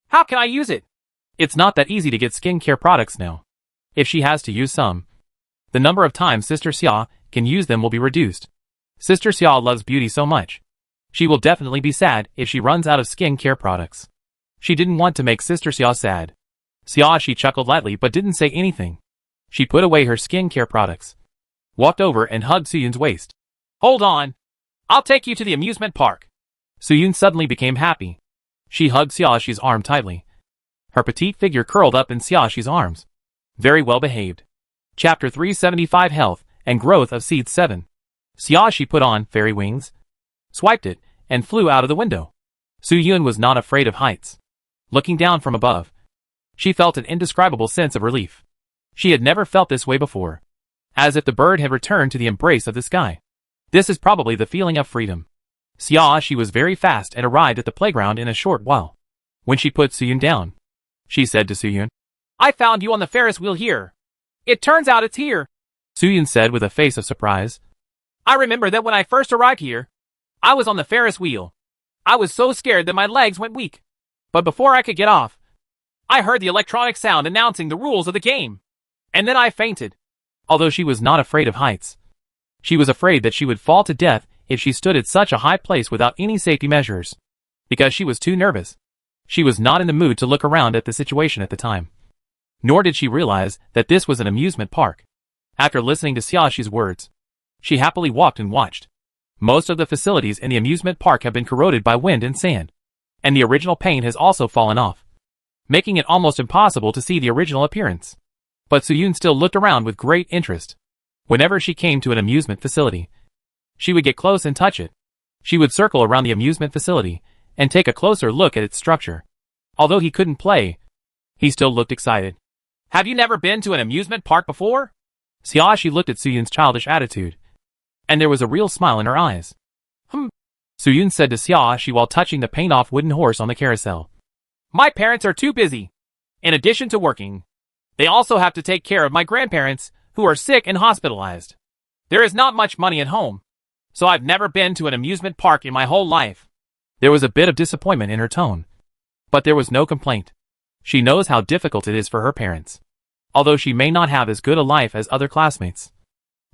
How can I use it? It's not that easy to get skincare products now. If she has to use some, the number of times Sister Xia can use them will be reduced. Sister Xia loves beauty so much. She will definitely be sad if she runs out of skincare products. She didn't want to make Sister Xia sad. Xia, she chuckled lightly but didn't say anything. She put away her skincare products, walked over and hugged Soo-yoon's waist. Hold on. I'll take you to the amusement park. Soo-yoon suddenly became happy. She hugged Xiaoxi's arm tightly. Her petite figure curled up in Xiaoxi's arms. Very well behaved. Chapter 375 Health and Growth of Seed 7. Xiaoxi put on fairy wings, swiped it, and flew out of the window. Soo-yoon was not afraid of heights. Looking down from above, she felt an indescribable sense of relief. She had never felt this way before. As if the bird had returned to the embrace of the sky. This is probably the feeling of freedom. Xiaoxi was very fast and arrived at the playground in a short while. When she put Soo-yoon down, she said to Soo-yoon, I found you on the Ferris wheel here. It turns out it's here. Soo-yoon said with a face of surprise. I remember that when I first arrived here, I was on the Ferris wheel. I was so scared that my legs went weak. But before I could get off, I heard the electronic sound announcing the rules of the game. And then I fainted. Although she was not afraid of heights, she was afraid that she would fall to death if she stood at such a high place without any safety measures. Because she was too nervous. She was not in the mood to look around at the situation at the time. Nor did she realize that this was an amusement park. After listening to Xiaoxi's words, she happily walked and watched. Most of the facilities in the amusement park have been corroded by wind and sand. And the original paint has also fallen off, making it almost impossible to see the original appearance. But Soo-yoon still looked around with great interest. Whenever she came to an amusement facility, she would get close and touch it. She would circle around the amusement facility and take a closer look at its structure. Although he couldn't play, he still looked excited. Have you never been to an amusement park before? Xiaoxi looked at Soo-yoon's childish attitude, and there was a real smile in her eyes. Soo-yoon said to Xiaoxi while touching the paint-off wooden horse on the carousel. My parents are too busy. In addition to working, they also have to take care of my grandparents, who are sick and hospitalized. There is not much money at home, so I've never been to an amusement park in my whole life. There was a bit of disappointment in her tone, but there was no complaint. She knows how difficult it is for her parents. Although she may not have as good a life as other classmates,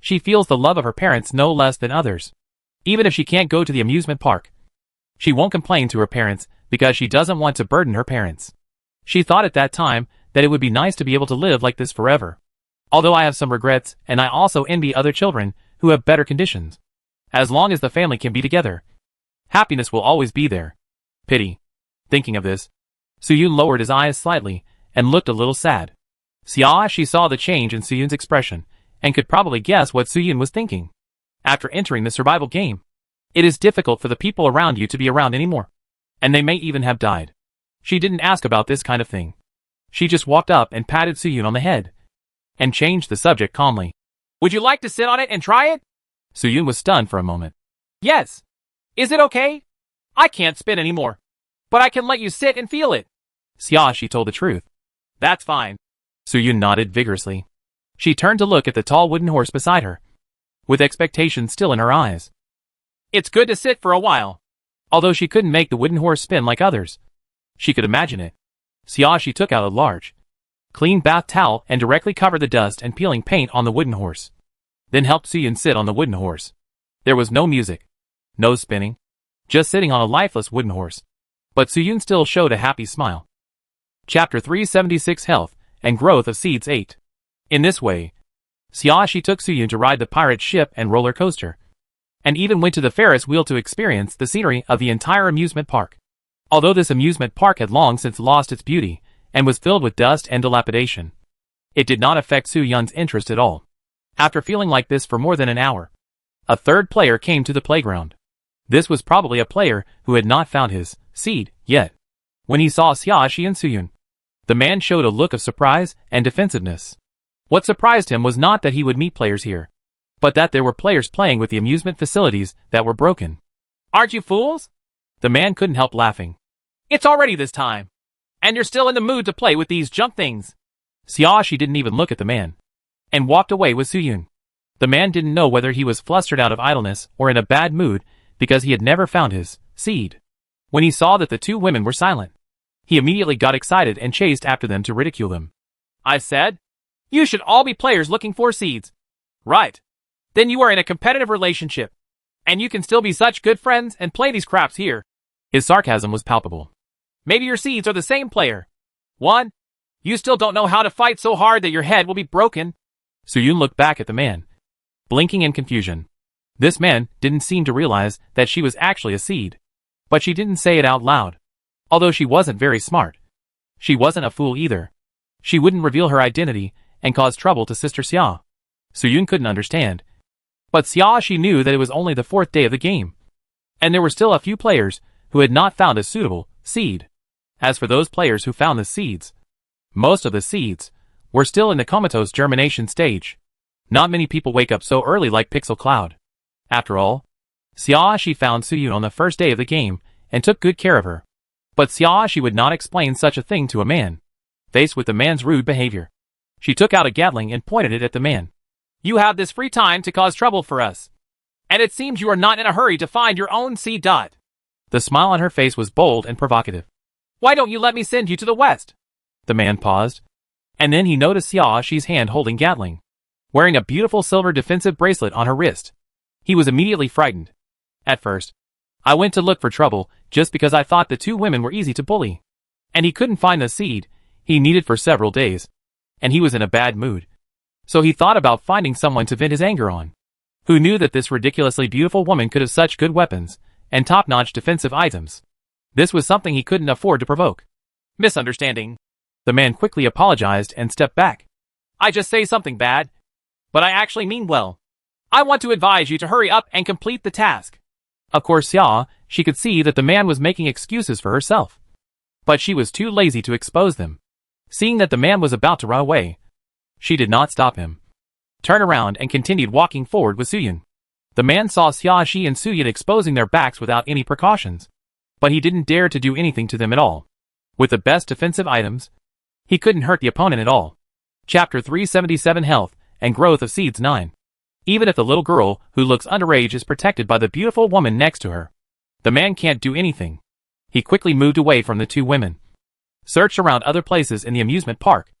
she feels the love of her parents no less than others. Even if she can't go to the amusement park, she won't complain to her parents because she doesn't want to burden her parents. She thought at that time that it would be nice to be able to live like this forever. Although I have some regrets, and I also envy other children who have better conditions. As long as the family can be together, happiness will always be there. Pity. Thinking of this, Soo-yoon lowered his eyes slightly and looked a little sad. Xiaoxi saw the change in Soo-yoon's expression and could probably guess what Soo-yoon was thinking. After entering the survival game, it is difficult for the people around you to be around anymore. And they may even have died. She didn't ask about this kind of thing. She just walked up and patted Soo-yoon on the head and changed the subject calmly. Would you like to sit on it and try it? Soo-yoon was stunned for a moment. Yes. Is it okay? I can't spin anymore, but I can let you sit and feel it. Xiaoxi told the truth. That's fine. Soo-yoon nodded vigorously. She turned to look at the tall wooden horse beside her, with expectation still in her eyes. It's good to sit for a while. Although she couldn't make the wooden horse spin like others, she could imagine it. Xiaoxi took out a large, clean bath towel and directly covered the dust and peeling paint on the wooden horse. Then helped Soo-yoon sit on the wooden horse. There was no music, no spinning, just sitting on a lifeless wooden horse. But Soo-yoon still showed a happy smile. Chapter 376 Health and Growth of Seeds 8. In this way, Xiaoxi took Soo-yoon to ride the pirate ship and roller coaster, and even went to the Ferris wheel to experience the scenery of the entire amusement park. Although this amusement park had long since lost its beauty and was filled with dust and dilapidation, it did not affect Soo-yoon's interest at all. After feeling like this for more than an hour, a third player came to the playground. This was probably a player who had not found his seed yet. When he saw Xiaoxi and Soo-yoon, the man showed a look of surprise and defensiveness. What surprised him was not that he would meet players here, but that there were players playing with the amusement facilities that were broken. Aren't you fools? The man couldn't help laughing. It's already this time, and you're still in the mood to play with these junk things. Xiaoxi didn't even look at the man, and walked away with Suyun. The man didn't know whether he was flustered out of idleness or in a bad mood because he had never found his seed. When he saw that the two women were silent, he immediately got excited and chased after them to ridicule them. I said, you should all be players looking for seeds. Right. Then you are in a competitive relationship, and you can still be such good friends and play these craps here. His sarcasm was palpable. Maybe your seeds are the same player. One, you still don't know how to fight so hard that your head will be broken. Suyun looked back at the man, blinking in confusion. This man didn't seem to realize that she was actually a seed. But she didn't say it out loud. Although she wasn't very smart, she wasn't a fool either. She wouldn't reveal her identity and cause trouble to Sister Xia. Suyun couldn't understand. But Xiaoxi knew that it was only the 4th day of the game, and there were still a few players who had not found a suitable seed. As for those players who found the seeds, most of the seeds were still in the comatose germination stage. Not many people wake up so early like Pixel Cloud. After all, Xiaoxi found Suyun on the first day of the game and took good care of her. But Xiaoxi would not explain such a thing to a man. Faced with the man's rude behavior, she took out a Gatling and pointed it at the man. You have this free time to cause trouble for us, and it seems you are not in a hurry to find your own seed. The smile on her face was bold and provocative. Why don't you let me send you to the west? The man paused, and then he noticed Xiaoxi's hand holding Gatling, wearing a beautiful silver defensive bracelet on her wrist. He was immediately frightened. At first, I went to look for trouble just because I thought the two women were easy to bully, and he couldn't find the seed he needed for several days, and he was in a bad mood. So he thought about finding someone to vent his anger on, who knew that this ridiculously beautiful woman could have such good weapons and top-notch defensive items. This was something he couldn't afford to provoke. Misunderstanding. The man quickly apologized and stepped back. I just say something bad, but I actually mean well. I want to advise you to hurry up and complete the task. Of course she could see that the man was making excuses for herself, but she was too lazy to expose them. Seeing that the man was about to run away, she did not stop him, turned around and continued walking forward with Suyun. The man saw Xiaoxi and Suyun exposing their backs without any precautions, but he didn't dare to do anything to them at all. With the best defensive items, he couldn't hurt the opponent at all. Chapter 377 Health and Growth of Seeds 9. Even if the little girl who looks underage is protected by the beautiful woman next to her, the man can't do anything. He quickly moved away from the two women, searched around other places in the amusement park,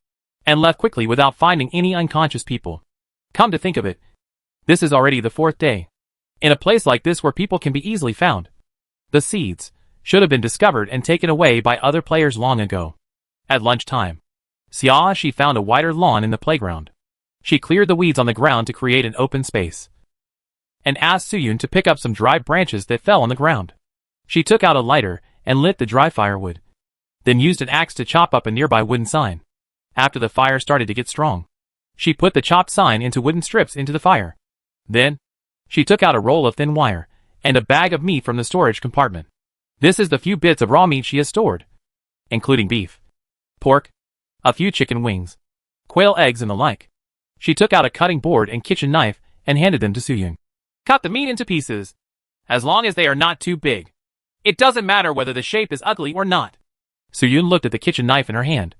and left quickly without finding any unconscious people. Come to think of it, this is already the 4th day. In a place like this where people can be easily found, the seeds should have been discovered and taken away by other players long ago. At lunchtime, Xiaoxi found a wider lawn in the playground. She cleared the weeds on the ground to create an open space, and asked Suyun to pick up some dry branches that fell on the ground. She took out a lighter and lit the dry firewood, then used an axe to chop up a nearby wooden sign. After the fire started to get strong, she put the chopped sign into wooden strips into the fire. Then, she took out a roll of thin wire and a bag of meat from the storage compartment. This is the few bits of raw meat she has stored, including beef, pork, a few chicken wings, quail eggs and the like. She took out a cutting board and kitchen knife and handed them to Suyun. Cut the meat into pieces, as long as they are not too big. It doesn't matter whether the shape is ugly or not. Suyun looked at the kitchen knife in her hand,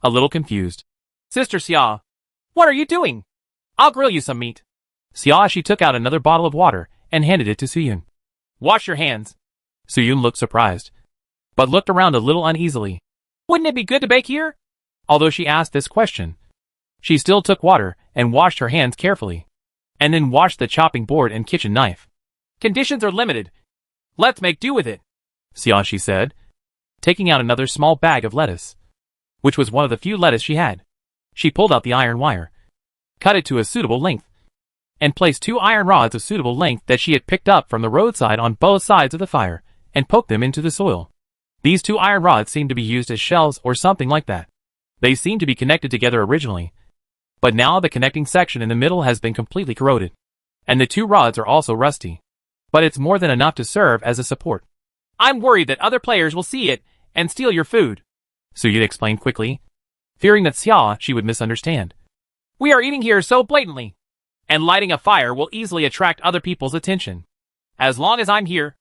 a little confused. Sister Xia, what are you doing? I'll grill you some meat. Xiaoxi took out another bottle of water and handed it to Suyun. Wash your hands. Suyun looked surprised, but looked around a little uneasily. Wouldn't it be good to bake here? Although she asked this question, she still took water and washed her hands carefully, and then washed the chopping board and kitchen knife. Conditions are limited. Let's make do with it, Xiaoxi said, taking out another small bag of lettuce, which was one of the few lettuce she had. She pulled out the iron wire, cut it to a suitable length, and placed 2 iron rods of suitable length that she had picked up from the roadside on both sides of the fire, and poked them into the soil. These 2 iron rods seemed to be used as shells or something like that. They seemed to be connected together originally, but now the connecting section in the middle has been completely corroded, and the 2 rods are also rusty. But it's more than enough to serve as a support. I'm worried that other players will see it and steal your food, Suyun explained quickly, fearing that Xia she would misunderstand. We are eating here so blatantly. And lighting a fire will easily attract other people's attention. As long as I'm here,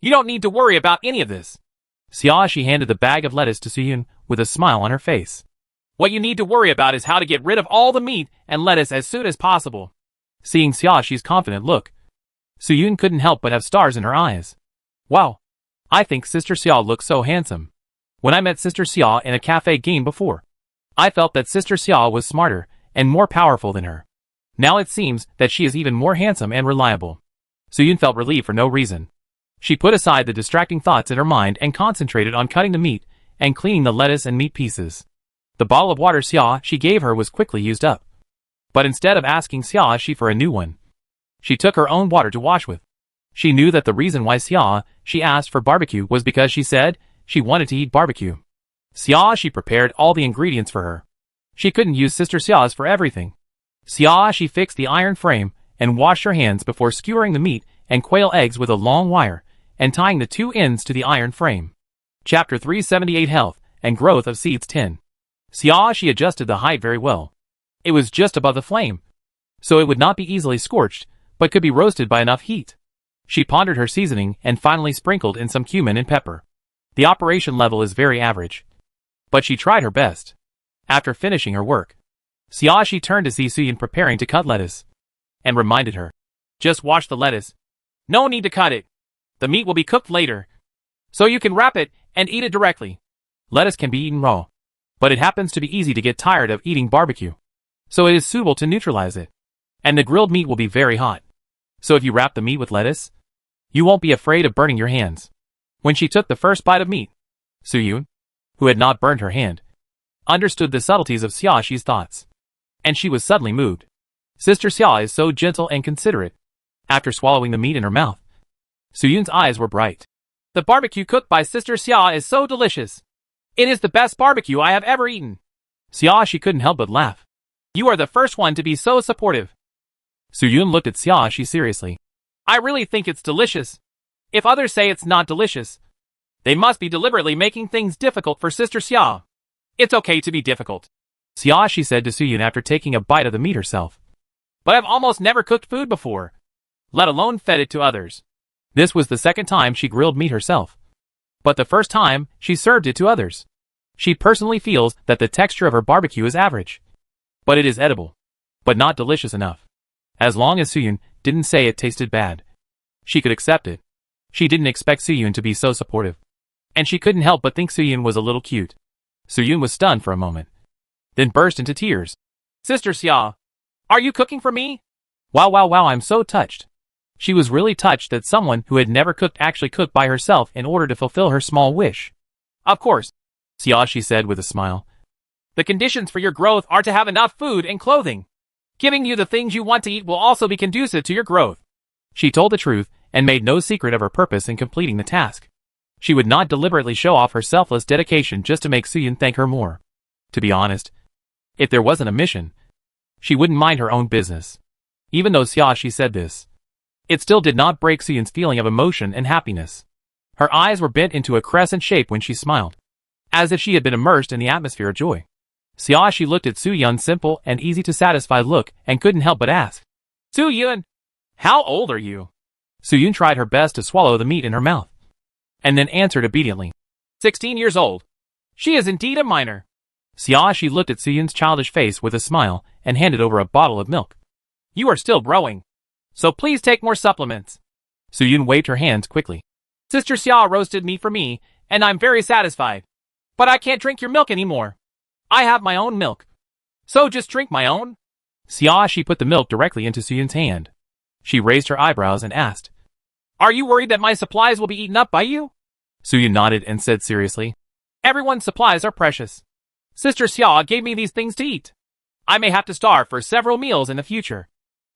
you don't need to worry about any of this. Xiaoxi handed the bag of lettuce to Suyun with a smile on her face. What you need to worry about is how to get rid of all the meat and lettuce as soon as possible. Seeing Xiaoxi's confident look, Suyun couldn't help but have stars in her eyes. Wow, I think Sister Xia looks so handsome. When I met Sister Xia in a cafe game before, I felt that Sister Xia was smarter and more powerful than her. Now it seems that she is even more handsome and reliable. Suyun felt relieved for no reason. She put aside the distracting thoughts in her mind and concentrated on cutting the meat and cleaning the lettuce and meat pieces. The bottle of water Xiaoxi gave her was quickly used up. But instead of asking Xiaoxi for a new one, she took her own water to wash with. She knew that the reason why Xiaoxi asked for barbecue was because she said she wanted to eat barbecue. Xiaoxi prepared all the ingredients for her. She couldn't use Sister Xia's for everything. Xiaoxi fixed the iron frame and washed her hands before skewering the meat and quail eggs with a long wire and tying the two ends to the iron frame. Chapter 378 Health and Growth of Seeds 10. Xiaoxi adjusted the height very well. It was just above the flame, so it would not be easily scorched, but could be roasted by enough heat. She pondered her seasoning and finally sprinkled in some cumin and pepper. The operation level is very average, but she tried her best. After finishing her work, Xiaoxi turned to see Suyun preparing to cut lettuce, and reminded her, just wash the lettuce. No need to cut it. The meat will be cooked later, so you can wrap it and eat it directly. Lettuce can be eaten raw, but it happens to be easy to get tired of eating barbecue, so it is suitable to neutralize it. And the grilled meat will be very hot, so if you wrap the meat with lettuce, you won't be afraid of burning your hands. When she took the first bite of meat, Suyun, who had not burned her hand, understood the subtleties of Xiaoxi's thoughts, and she was suddenly moved. Sister Xia is so gentle and considerate. After swallowing the meat in her mouth, Suyun's eyes were bright. The barbecue cooked by Sister Xia is so delicious. It is the best barbecue I have ever eaten. Xiaoxi couldn't help but laugh. You are the first one to be so supportive. Suyun looked at Xiaoxi seriously. I really think it's delicious. If others say it's not delicious, they must be deliberately making things difficult for Sister Xia. It's okay to be difficult, Xiaoxi said to Suyun after taking a bite of the meat herself. But I've almost never cooked food before, let alone fed it to others. This was the second time she grilled meat herself, but the first time she served it to others. She personally feels that the texture of her barbecue is average, but it is edible, but not delicious enough. As long as Suyun didn't say it tasted bad, she could accept it. She didn't expect Suyun to be so supportive, and she couldn't help but think Suyun was a little cute. Suyun was stunned for a moment, then burst into tears. Sister Xia, are you cooking for me? Wow, I'm so touched. She was really touched that someone who had never cooked actually cooked by herself in order to fulfill her small wish. Of course, Xiaoxi said with a smile. The conditions for your growth are to have enough food and clothing. Giving you the things you want to eat will also be conducive to your growth. She told the truth and made no secret of her purpose in completing the task. She would not deliberately show off her selfless dedication just to make Suyun thank her more. To be honest, if there wasn't a mission, she wouldn't mind her own business. Even though Xiaoxi said this, it still did not break Suyun's feeling of emotion and happiness. Her eyes were bent into a crescent shape when she smiled, as if she had been immersed in the atmosphere of joy. Xiaoxi looked at Suyun's simple and easy-to-satisfy look and couldn't help but ask, Suyun, how old are you? Suyun tried her best to swallow the meat in her mouth, and then answered obediently, 16 years old. She is indeed a minor. Xiaoxi looked at Suyun's childish face with a smile and handed over a bottle of milk. You are still growing, so please take more supplements. Suyun waved her hands quickly. Sister Xia roasted meat for me, and I'm very satisfied. But I can't drink your milk anymore. I have my own milk, so just drink my own. Xiaoxi put the milk directly into Suyun's hand. She raised her eyebrows and asked, Are you worried that my supplies will be eaten up by you? Suyun nodded and said seriously, Everyone's supplies are precious. Sister Xia gave me these things to eat. I may have to starve for several meals in the future.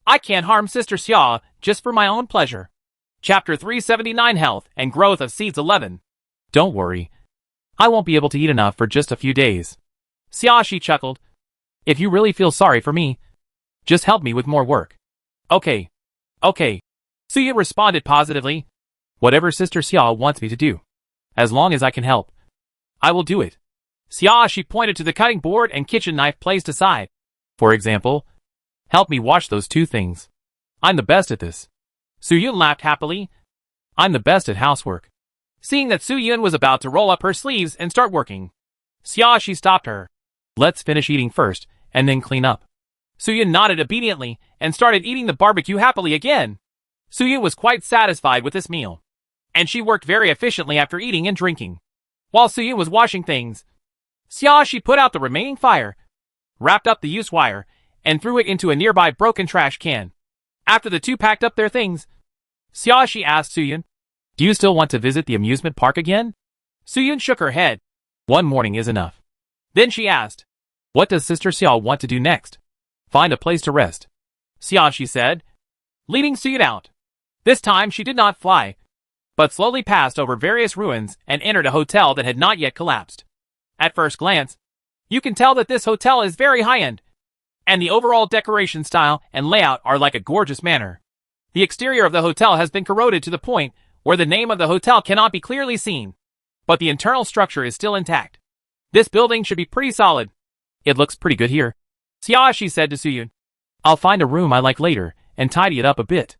I can't harm Sister Xia just for my own pleasure. Chapter 379 Health and Growth of Seeds 11. Don't worry. I won't be able to eat enough for just a few days. Xiaoxi chuckled. If you really feel sorry for me, just help me with more work. Okay. Suyun responded positively. Whatever Sister Xia wants me to do, as long as I can help, I will do it. Xiaoxi pointed to the cutting board and kitchen knife placed aside. For example, help me wash those two things. I'm the best at this. Soo-yoon laughed happily. I'm the best at housework. Seeing that Soo-yoon was about to roll up her sleeves and start working, Xiaoxi stopped her. Let's finish eating first, and then clean up. Soo-yoon nodded obediently and started eating the barbecue happily again. Soo-yoon was quite satisfied with this meal, and she worked very efficiently after eating and drinking. While Soo-yoon was washing things, Xiaoxi put out the remaining fire, wrapped up the used wire, and threw it into a nearby broken trash can. After the two packed up their things, Xiaoxi asked Soo-yoon, "Do you still want to visit the amusement park again?" Soo-yoon shook her head. "One morning is enough." Then she asked, "What does Sister Xiao want to do next?" "Find a place to rest," Xiaoxi said, leading Soo-yoon out. This time she did not fly, but slowly passed over various ruins and entered a hotel that had not yet collapsed. At first glance, you can tell that this hotel is very high-end, and the overall decoration style and layout are like a gorgeous manner. The exterior of the hotel has been corroded to the point where the name of the hotel cannot be clearly seen, but the internal structure is still intact. This building should be pretty solid. "It looks pretty good here," Xiaoxi said to Soo-yoon. "I'll find a room I like later and tidy it up a bit.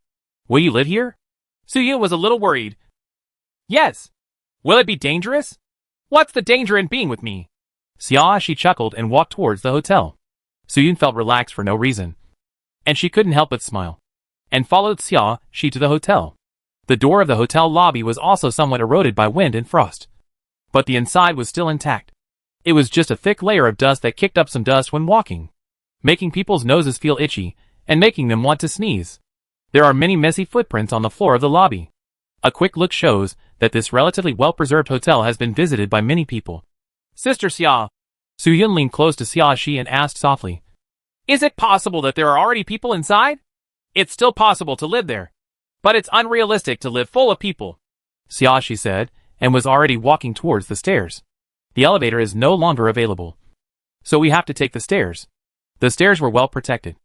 Will you live here?" Soo-yoon was a little worried. "Yes. Will it be dangerous? What's the danger in being with me?" Xiaoxi chuckled and walked towards the hotel. Soo-yoon felt relaxed for no reason, and she couldn't help but smile, and followed Xiaoxi to the hotel. The door of the hotel lobby was also somewhat eroded by wind and frost, but the inside was still intact. It was just a thick layer of dust that kicked up some dust when walking, making people's noses feel itchy and making them want to sneeze. There are many messy footprints on the floor of the lobby. A quick look shows that this relatively well-preserved hotel has been visited by many people. "Sister Xia," Soo-yoon leaned close to Xiaoxi and asked softly, "Is it possible that there are already people inside?" "It's still possible to live there, but it's unrealistic to live full of people," Xiaoxi said, and was already walking towards the stairs. "The elevator is no longer available, so we have to take the stairs." The stairs were well protected.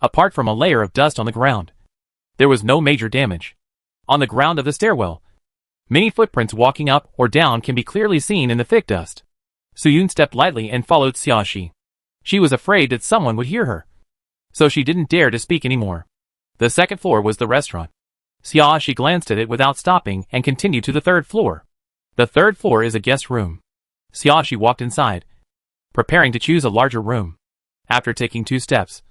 Apart from a layer of dust on the ground, there was no major damage. On the ground of the stairwell, many footprints walking up or down can be clearly seen in the thick dust. Soo-yoon stepped lightly and followed Xiaoxi. She was afraid that someone would hear her, so she didn't dare to speak anymore. The second floor was the restaurant. Xiaoxi glanced at it without stopping and continued to the third floor. The third floor is a guest room. Xiaoxi walked inside, preparing to choose a larger room. After taking 2 steps,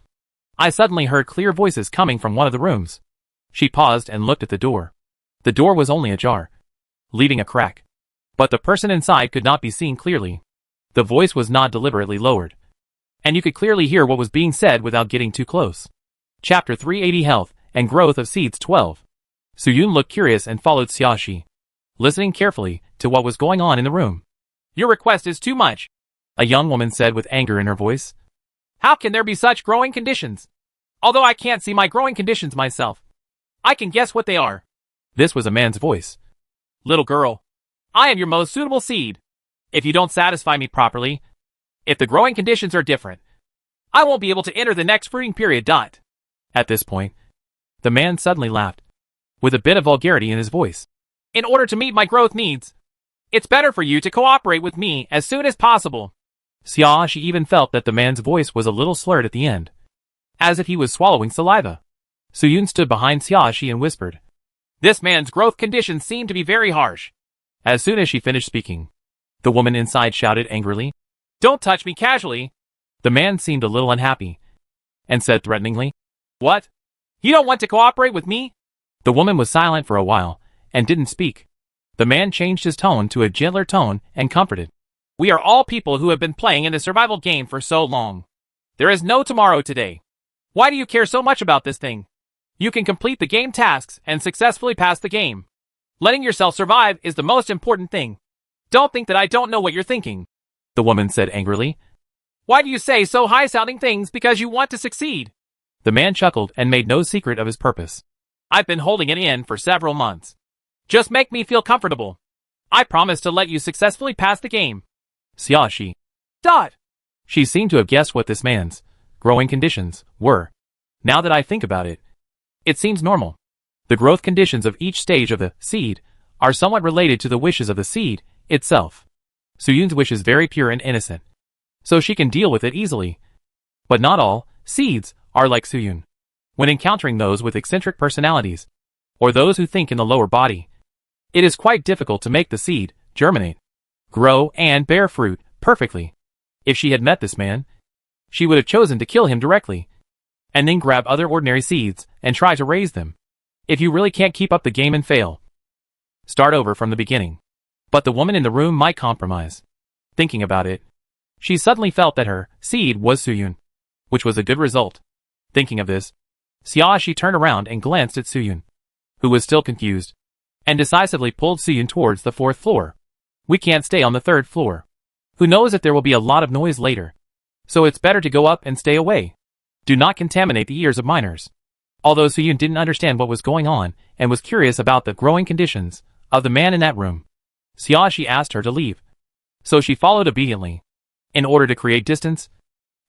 I suddenly heard clear voices coming from one of the rooms. She paused and looked at the door. The door was only ajar, leaving a crack, but the person inside could not be seen clearly. The voice was not deliberately lowered, and you could clearly hear what was being said without getting too close. Chapter 380 Health and Growth of Seeds 12. Soo-yoon looked curious and followed Xiaoxi, listening carefully to what was going on in the room. "Your request is too much," a young woman said with anger in her voice. "How can there be such growing conditions? Although I can't see my growing conditions myself, I can guess what they are." This was a man's voice. "Little girl, I am your most suitable seed. If you don't satisfy me properly, if the growing conditions are different, I won't be able to enter the next fruiting period. At this point, the man suddenly laughed, with a bit of vulgarity in his voice. "In order to meet my growth needs, it's better for you to cooperate with me as soon as possible." Xiaoxi even felt that the man's voice was a little slurred at the end, as if he was swallowing saliva. Soo-yoon stood behind Xiaoxi and whispered, "This man's growth conditions seem to be very harsh." As soon as she finished speaking, the woman inside shouted angrily, "Don't touch me casually." The man seemed a little unhappy, and said threateningly, "What? You don't want to cooperate with me?" The woman was silent for a while, and didn't speak. The man changed his tone to a gentler tone and comforted, "We are all people who have been playing in the survival game for so long. There is no tomorrow today. Why do you care so much about this thing? You can complete the game tasks and successfully pass the game. Letting yourself survive is the most important thing. Don't think that I don't know what you're thinking," the woman said angrily. "Why do you say so high-sounding things because you want to succeed?" The man chuckled and made no secret of his purpose. "I've been holding it in for several months. Just make me feel comfortable. I promise to let you successfully pass the game." Xiaoxi. She seemed to have guessed what this man's growing conditions were. Now that I think about it, it seems normal. The growth conditions of each stage of the seed are somewhat related to the wishes of the seed itself. Soo-yoon's wish is very pure and innocent, so she can deal with it easily. But not all Seeds are like Suyun. When encountering those with eccentric personalities, or those who think in the lower body, it is quite difficult to make the seed germinate, grow, and bear fruit perfectly. If she had met this man, she would have chosen to kill him directly, and then grab other ordinary seeds and try to raise them. If you really can't keep up the game and fail, start over from the beginning. But the woman in the room might compromise. Thinking about it, she suddenly felt that her seed was Suyun, which was a good result. Thinking of this, Xiaoxi turned around and glanced at Suyun, who was still confused, and decisively pulled Suyun towards the 4th floor. We can't stay on the 3rd floor. Who knows if there will be a lot of noise later. So it's better to go up and stay away. Do not contaminate the ears of minors. Although Suyun didn't understand what was going on and was curious about the growing conditions of the man in that room, Xiaoxi asked her to leave. So she followed obediently. In order to create distance,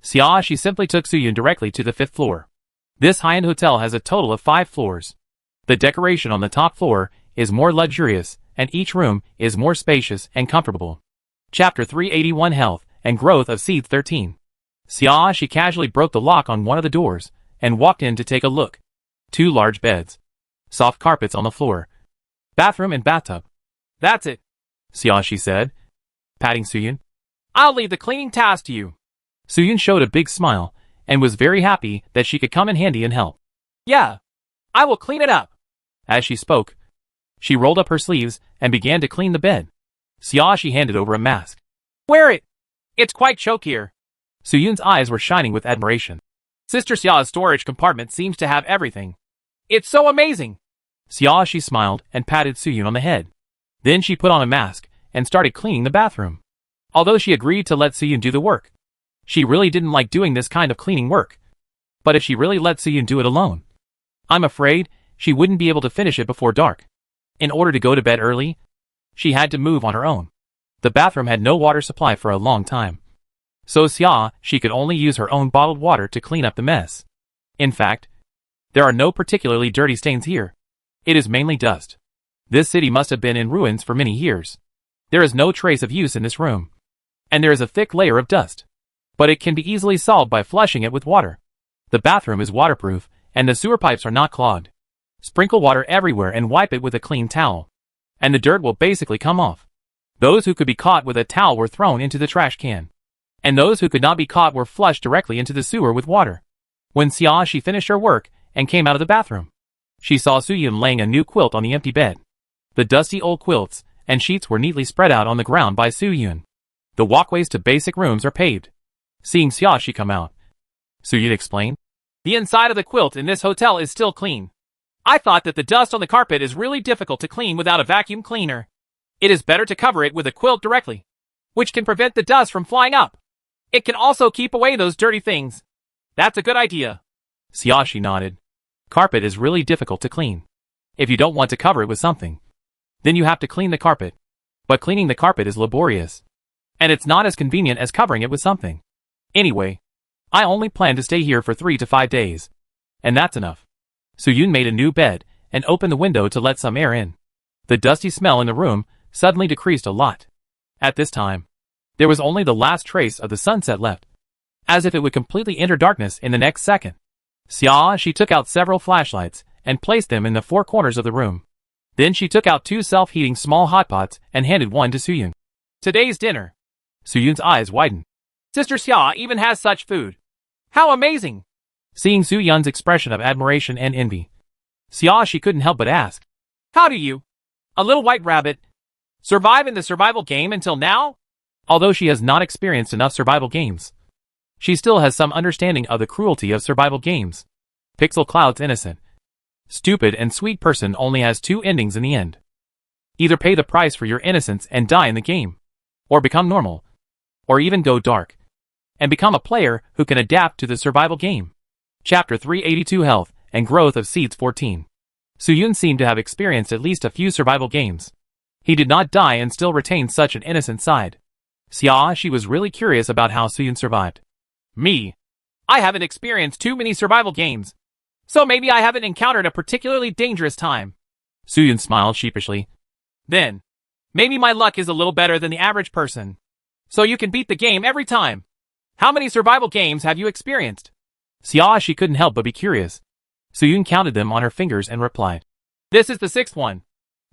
Xiaoxi simply took Suyun directly to the 5th floor. This high-end hotel has a total of 5 floors. The decoration on the top floor is more luxurious, and each room is more spacious and comfortable. Chapter 381 Health and Growth of Seeds 13. Xiaoxi casually broke the lock on one of the doors and walked in to take a look. 2 large beds, soft carpets on the floor, bathroom and bathtub. That's it, Xiaoxi said, patting Suyun. I'll leave the cleaning task to you. Suyun showed a big smile and was very happy that she could come in handy and help. Yeah, I will clean it up. As she spoke, she rolled up her sleeves and began to clean the bed. Xiaoxi handed over a mask. Wear it. It's quite choke here. Suyun's eyes were shining with admiration. Sister Xiao's storage compartment seems to have everything. It's so amazing. Xiaoxi smiled and patted Suyun on the head. Then she put on a mask and started cleaning the bathroom. Although she agreed to let Suyun do the work, she really didn't like doing this kind of cleaning work. But if she really let Suyun do it alone, I'm afraid she wouldn't be able to finish it before dark. In order to go to bed early, she had to move on her own. The bathroom had no water supply for a long time, so she could only use her own bottled water to clean up the mess. In fact, there are no particularly dirty stains here. It is mainly dust. This city must have been in ruins for many years. There is no trace of use in this room, and there is a thick layer of dust. But it can be easily solved by flushing it with water. The bathroom is waterproof, and the sewer pipes are not clogged. Sprinkle water everywhere and wipe it with a clean towel, and the dirt will basically come off. Those who could be caught with a towel were thrown into the trash can, and those who could not be caught were flushed directly into the sewer with water. When Xiaoxi finished her work and came out of the bathroom, she saw Suyun laying a new quilt on the empty bed. The dusty old quilts and sheets were neatly spread out on the ground by Suyun. The walkways to basic rooms are paved. Seeing Xiaoxi come out, Suyun explained, The inside of the quilt in this hotel is still clean. I thought that the dust on the carpet is really difficult to clean without a vacuum cleaner. It is better to cover it with a quilt directly, which can prevent the dust from flying up. It can also keep away those dirty things. That's a good idea. Xiaoxi nodded. Carpet is really difficult to clean. If you don't want to cover it with something, then you have to clean the carpet. But cleaning the carpet is laborious, and it's not as convenient as covering it with something. Anyway, I only plan to stay here for 3 to 5 days, and that's enough. Suyun made a new bed and opened the window to let some air in. The dusty smell in the room suddenly decreased a lot. At this time, there was only the last trace of the sunset left, as if it would completely enter darkness in the next second. Xiaoxi took out several flashlights and placed them in the 4 corners of the room. Then she took out 2 self-heating small hotpots and handed one to Suyun. Today's dinner. Suyun's eyes widened. Sister Xia even has such food. How amazing! Seeing Suyun's expression of admiration and envy, Xiaoxi couldn't help but ask, How do you, a little white rabbit, survive in the survival game until now? Although she has not experienced enough survival games, she still has some understanding of the cruelty of survival games. Pixel Cloud's innocent, stupid and sweet person only has 2 endings in the end. Either pay the price for your innocence and die in the game, or become normal, or even go dark, and become a player who can adapt to the survival game. Chapter 382 Health and Growth of Seeds 14. Suyun seemed to have experienced at least a few survival games. He did not die and still retained such an innocent side. Xiaoxi was really curious about how Suyun survived. Me. I haven't experienced too many survival games, so maybe I haven't encountered a particularly dangerous time. Suyun smiled sheepishly. Then, maybe my luck is a little better than the average person. So you can beat the game every time. How many survival games have you experienced? She couldn't help but be curious. Suyun counted them on her fingers and replied, This is the 6th one.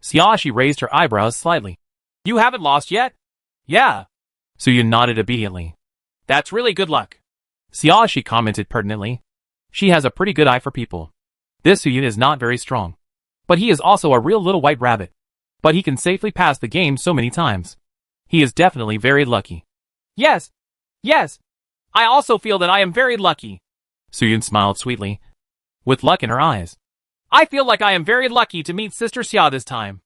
She raised her eyebrows slightly. You haven't lost yet? Yeah. Suyun nodded obediently. That's really good luck. She commented pertinently. She has a pretty good eye for people. This Suyun is not very strong. But he is also a real little white rabbit. But he can safely pass the game so many times. He is definitely very lucky. Yes. Yes. I also feel that I am very lucky. Suyun smiled sweetly, with luck in her eyes. I feel like I am very lucky to meet Sister Xia this time.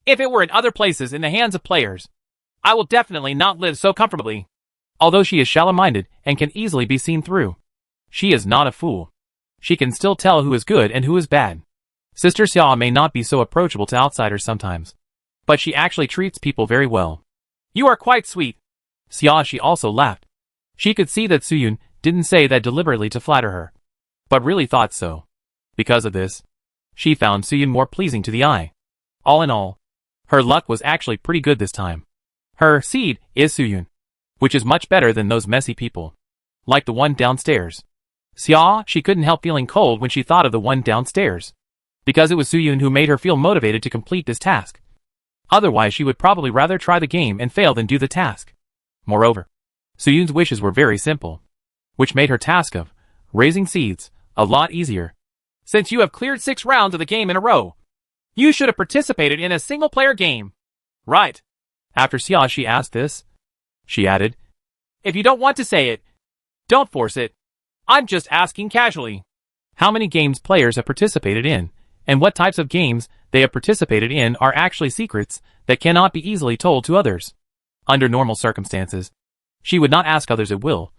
If it were in other places in the hands of players, I will definitely not live so comfortably. Although she is shallow-minded and can easily be seen through, she is not a fool. She can still tell who is good and who is bad. Sister Xia may not be so approachable to outsiders sometimes, but she actually treats people very well. You are quite sweet. She also laughed. She could see that Suyun didn't say that deliberately to flatter her, but really thought so. Because of this, she found Suyun more pleasing to the eye. All in all, her luck was actually pretty good this time. Her seed is Suyun, which is much better than those messy people, like the one downstairs. She couldn't help feeling cold when she thought of the one downstairs, because it was Suyun who made her feel motivated to complete this task. Otherwise she would probably rather try the game and fail than do the task. Moreover, Suyun's wishes were very simple, which made her task of raising seeds a lot easier. Since you have cleared 6 rounds of the game in a row, you should have participated in a single-player game. Right. After she asked this, she added, If you don't want to say it, don't force it. I'm just asking casually. How many games players have participated in, and what types of games they have participated in are actually secrets that cannot be easily told to others. Under normal circumstances, she would not ask others at will.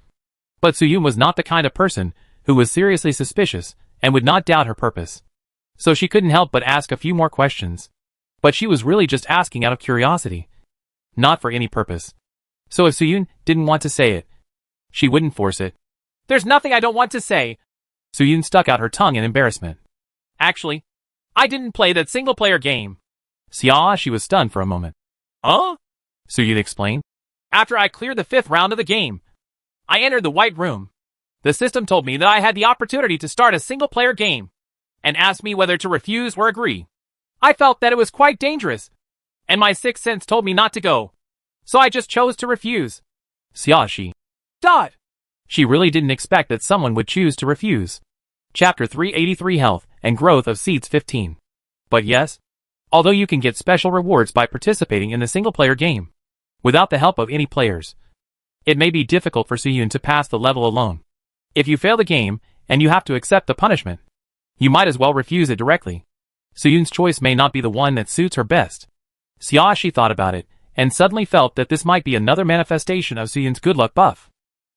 But Suyun was not the kind of person who was seriously suspicious and would not doubt her purpose. So she couldn't help but ask a few more questions. But she was really just asking out of curiosity, not for any purpose. So if Suyun didn't want to say it, she wouldn't force it. There's nothing I don't want to say. Suyun stuck out her tongue in embarrassment. Actually, I didn't play that single-player game. She was stunned for a moment. Huh? Suyun explained. After I cleared the 5th round of the game, I entered the white room. The system told me that I had the opportunity to start a single-player game, and asked me whether to refuse or agree. I felt that it was quite dangerous, and my 6th sense told me not to go. So I just chose to refuse. She really didn't expect that someone would choose to refuse. Chapter 383 Health and Growth of Seeds 15. But yes, although you can get special rewards by participating in the single-player game, without the help of any players, it may be difficult for Suyun to pass the level alone. If you fail the game, and you have to accept the punishment, you might as well refuse it directly. Suyun's choice may not be the one that suits her best. She thought about it, and suddenly felt that this might be another manifestation of Suyun's good luck buff,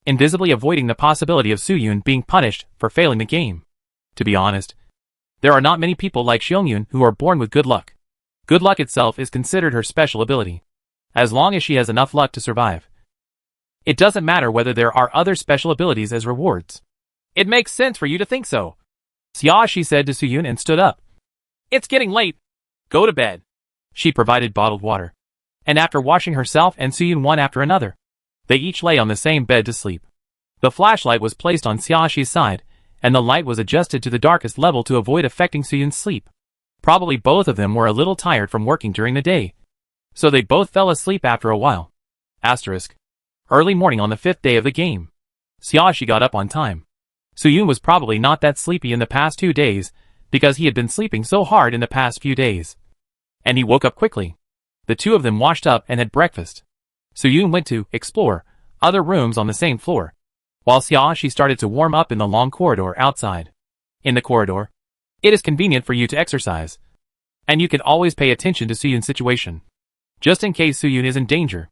invisibly avoiding the possibility of Suyun being punished for failing the game. To be honest, there are not many people like Xiangyun who are born with good luck. Good luck itself is considered her special ability, as long as she has enough luck to survive. It doesn't matter whether there are other special abilities as rewards. It makes sense for you to think so. She said to Suyun and stood up. It's getting late. Go to bed. She provided bottled water. And after washing herself and Suyun one after another, they each lay on the same bed to sleep. The flashlight was placed on Xiaoxi's side, and the light was adjusted to the darkest level to avoid affecting Suyun's sleep. Probably both of them were a little tired from working during the day, so they both fell asleep after a while. Early morning on the 5th day of the game. Xiaoxi got up on time. Suyun was probably not that sleepy in the past 2 days, because he had been sleeping so hard in the past few days. And he woke up quickly. The two of them washed up and had breakfast. Suyun went to explore other rooms on the same floor, while Xiaoxi started to warm up in the long corridor outside. In the corridor, it is convenient for you to exercise, and you can always pay attention to Suyun's situation, just in case Suyun is in danger.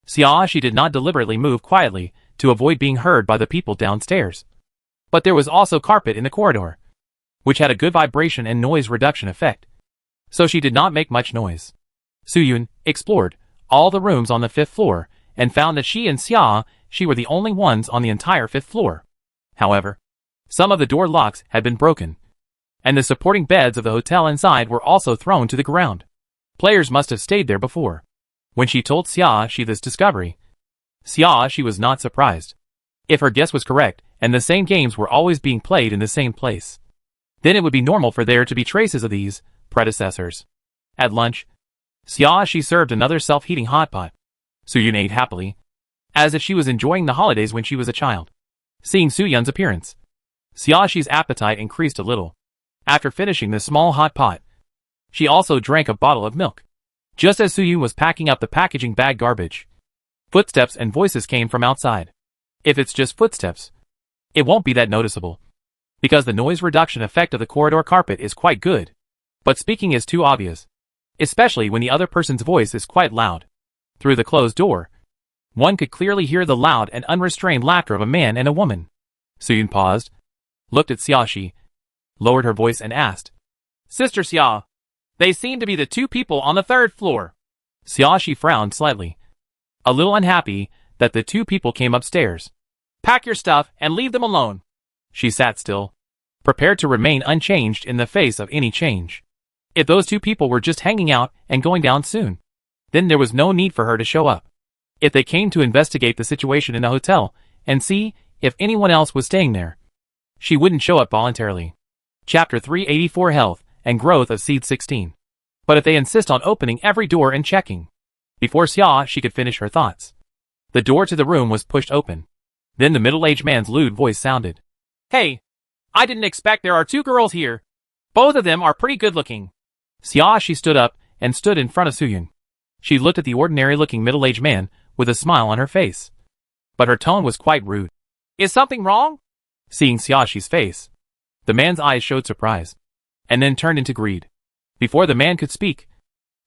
Xiaoxi did not deliberately move quietly to avoid being heard by the people downstairs. But there was also carpet in the corridor, which had a good vibration and noise reduction effect, so she did not make much noise. Suyun explored all the rooms on the 5th floor and found that she and Xiaoxi were the only ones on the entire 5th floor. However, some of the door locks had been broken, and the supporting beds of the hotel inside were also thrown to the ground. Players must have stayed there before. When she told Xiaoxi this discovery, Xiaoxi was not surprised. If her guess was correct, and the same games were always being played in the same place. Then it would be normal for there to be traces of these predecessors. At lunch, Xiaoxi served another self-heating hot pot. Suyun ate happily, as if she was enjoying the holidays when she was a child. Seeing Suyun's appearance, Xiaoxi's appetite increased a little. After finishing the small hot pot, she also drank a bottle of milk. Just as Suyun was packing up the packaging bag garbage, footsteps and voices came from outside. If it's just footsteps, it won't be that noticeable, because the noise reduction effect of the corridor carpet is quite good. But speaking is too obvious, especially when the other person's voice is quite loud. Through the closed door, one could clearly hear the loud and unrestrained laughter of a man and a woman. Suyun paused, looked at Xiaoxi, lowered her voice and asked, "Sister Xia, they seem to be the two people on the third floor." Xiaoxi frowned slightly, a little unhappy that the two people came upstairs. "Pack your stuff and leave them alone." She sat still, prepared to remain unchanged in the face of any change. If those two people were just hanging out and going down soon, then there was no need for her to show up. If they came to investigate the situation in a hotel and see if anyone else was staying there, she wouldn't show up voluntarily. Chapter 384 Health and Growth of Seed 16. But if they insist on opening every door and checking, before Xiaoxi could finish her thoughts, the door to the room was pushed open. Then the middle-aged man's lewd voice sounded. "Hey, I didn't expect there are two girls here. Both of them are pretty good-looking." Xiaoxi stood up and stood in front of Suyun. She looked at the ordinary-looking middle-aged man with a smile on her face, but her tone was quite rude. "Is something wrong?" Seeing Xiaoxi's face, the man's eyes showed surprise, and then turned into greed. Before the man could speak,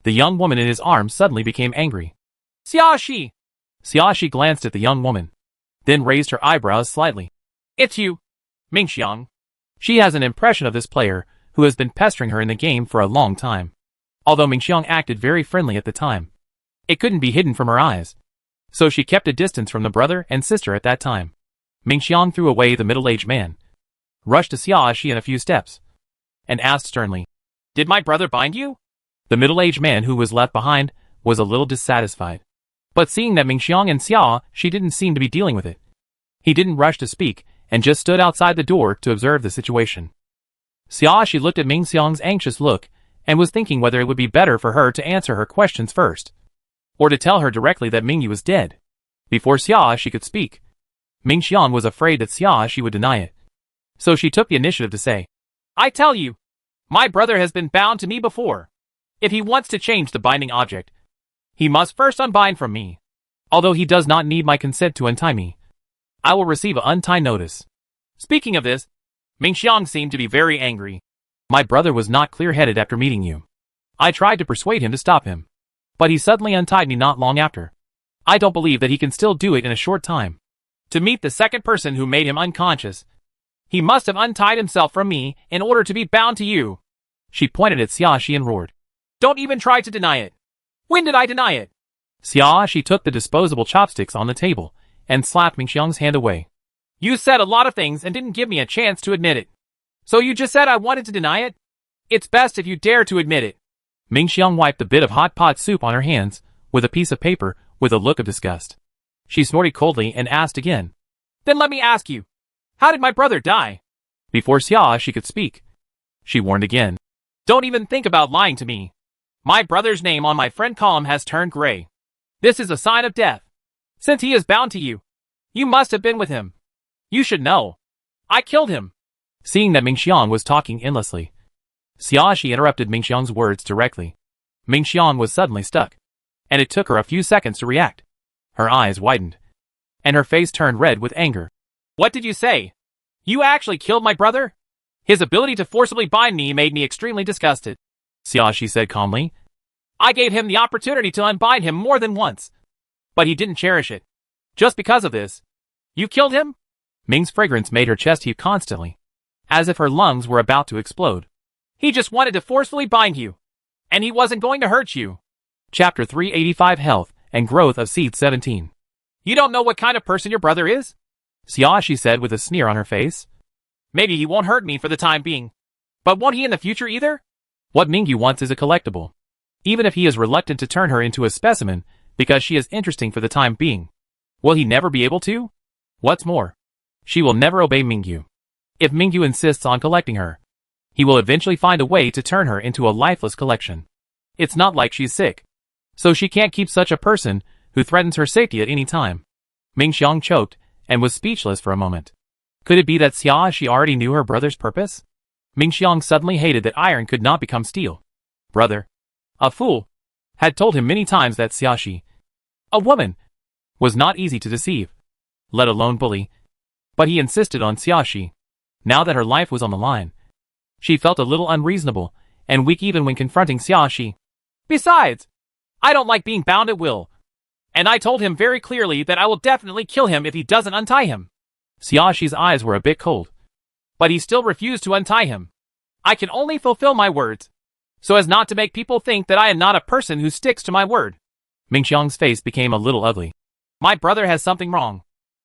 the young woman in his arms suddenly became angry. "Xiaoxi!" Xiaoxi glanced at the young woman, then raised her eyebrows slightly. "It's you, Mingxiang." She has an impression of this player who has been pestering her in the game for a long time. Although Mingxiang acted very friendly at the time, it couldn't be hidden from her eyes, so she kept a distance from the brother and sister at that time. Mingxiang threw away the middle-aged man, rushed to Xiaoxi in a few steps, and asked sternly, "Did my brother bind you?" The middle-aged man who was left behind was a little dissatisfied. But seeing that Mingxiang and Xiaoxi didn't seem to be dealing with it, he didn't rush to speak and just stood outside the door to observe the situation. Xiaoxi looked at Mingxiang's anxious look and was thinking whether it would be better for her to answer her questions first, or to tell her directly that Mingyu was dead. Before Xiaoxi could speak, Mingxiang was afraid that Xiaoxi would deny it, so she took the initiative to say, "I tell you, my brother has been bound to me before. If he wants to change the binding object, he must first unbind from me. Although he does not need my consent to untie me, I will receive an untie notice." Speaking of this, Mingxiang seemed to be very angry. "My brother was not clear-headed after meeting you. I tried to persuade him to stop him, but he suddenly untied me not long after. I don't believe that he can still do it in a short time." To meet the second person who made him unconscious, he must have untied himself from me in order to be bound to you. She pointed at Xiaoxi and roared, "Don't even try to deny it. When did I deny it?" Xiaoxi took the disposable chopsticks on the table and slapped Mingxiang's hand away. "You said a lot of things and didn't give me a chance to admit it. So you just said I wanted to deny it? It's best if you dare to admit it." Mingxiang wiped a bit of hot pot soup on her hands with a piece of paper with a look of disgust. She snorted coldly and asked again, "Then let me ask you, how did my brother die?" Before Xiaoxi could speak, she warned again, "Don't even think about lying to me. My brother's name on my friend column has turned gray. This is a sign of death. Since he is bound to you, you must have been with him. You should know. I killed him." Seeing that Mingxiang was talking endlessly, Xiaoxi interrupted Mingxiang's words directly. Mingxiang was suddenly stuck, and it took her a few seconds to react. Her eyes widened, and her face turned red with anger. "What did you say? You actually killed my brother? His ability to forcibly bind me made me extremely disgusted," Xiaoxi said calmly. "I gave him the opportunity to unbind him more than once, but he didn't cherish it. Just because of this, you killed him?" Ming's fragrance made her chest heave constantly, as if her lungs were about to explode. "He just wanted to forcefully bind you, and he wasn't going to hurt you." Chapter 385 Health and Growth of Seed 17. "You don't know what kind of person your brother is?" Xiaoxi said with a sneer on her face. "Maybe he won't hurt me for the time being, but won't he in the future either?" What Mingyu wants is a collectible, even if he is reluctant to turn her into a specimen because she is interesting for the time being. Will he never be able to? What's more, She will never obey Mingyu. If Mingyu insists on collecting her, he will eventually find a way to turn her into a lifeless collection. It's not like she's sick, so she can't keep such a person who threatens her safety at any time. Ming Xiang choked and was speechless for a moment. Could it be that Xia already knew her brother's purpose? Ming Xiang suddenly hated that iron could not become steel. Brother, a fool, had told him many times that Xia, a woman, was not easy to deceive, let alone bully. But he insisted on Xia. Now that her life was on the line, she felt a little unreasonable and weak even when confronting Xia. Besides, I don't like being bound at will. And I told him very clearly that I will definitely kill him if he doesn't untie him. Xiaxi's eyes were a bit cold, but he still refused to untie him. I can only fulfill my words, so as not to make people think that I am not a person who sticks to my word. Ming Xiang's face became a little ugly. My brother has something wrong.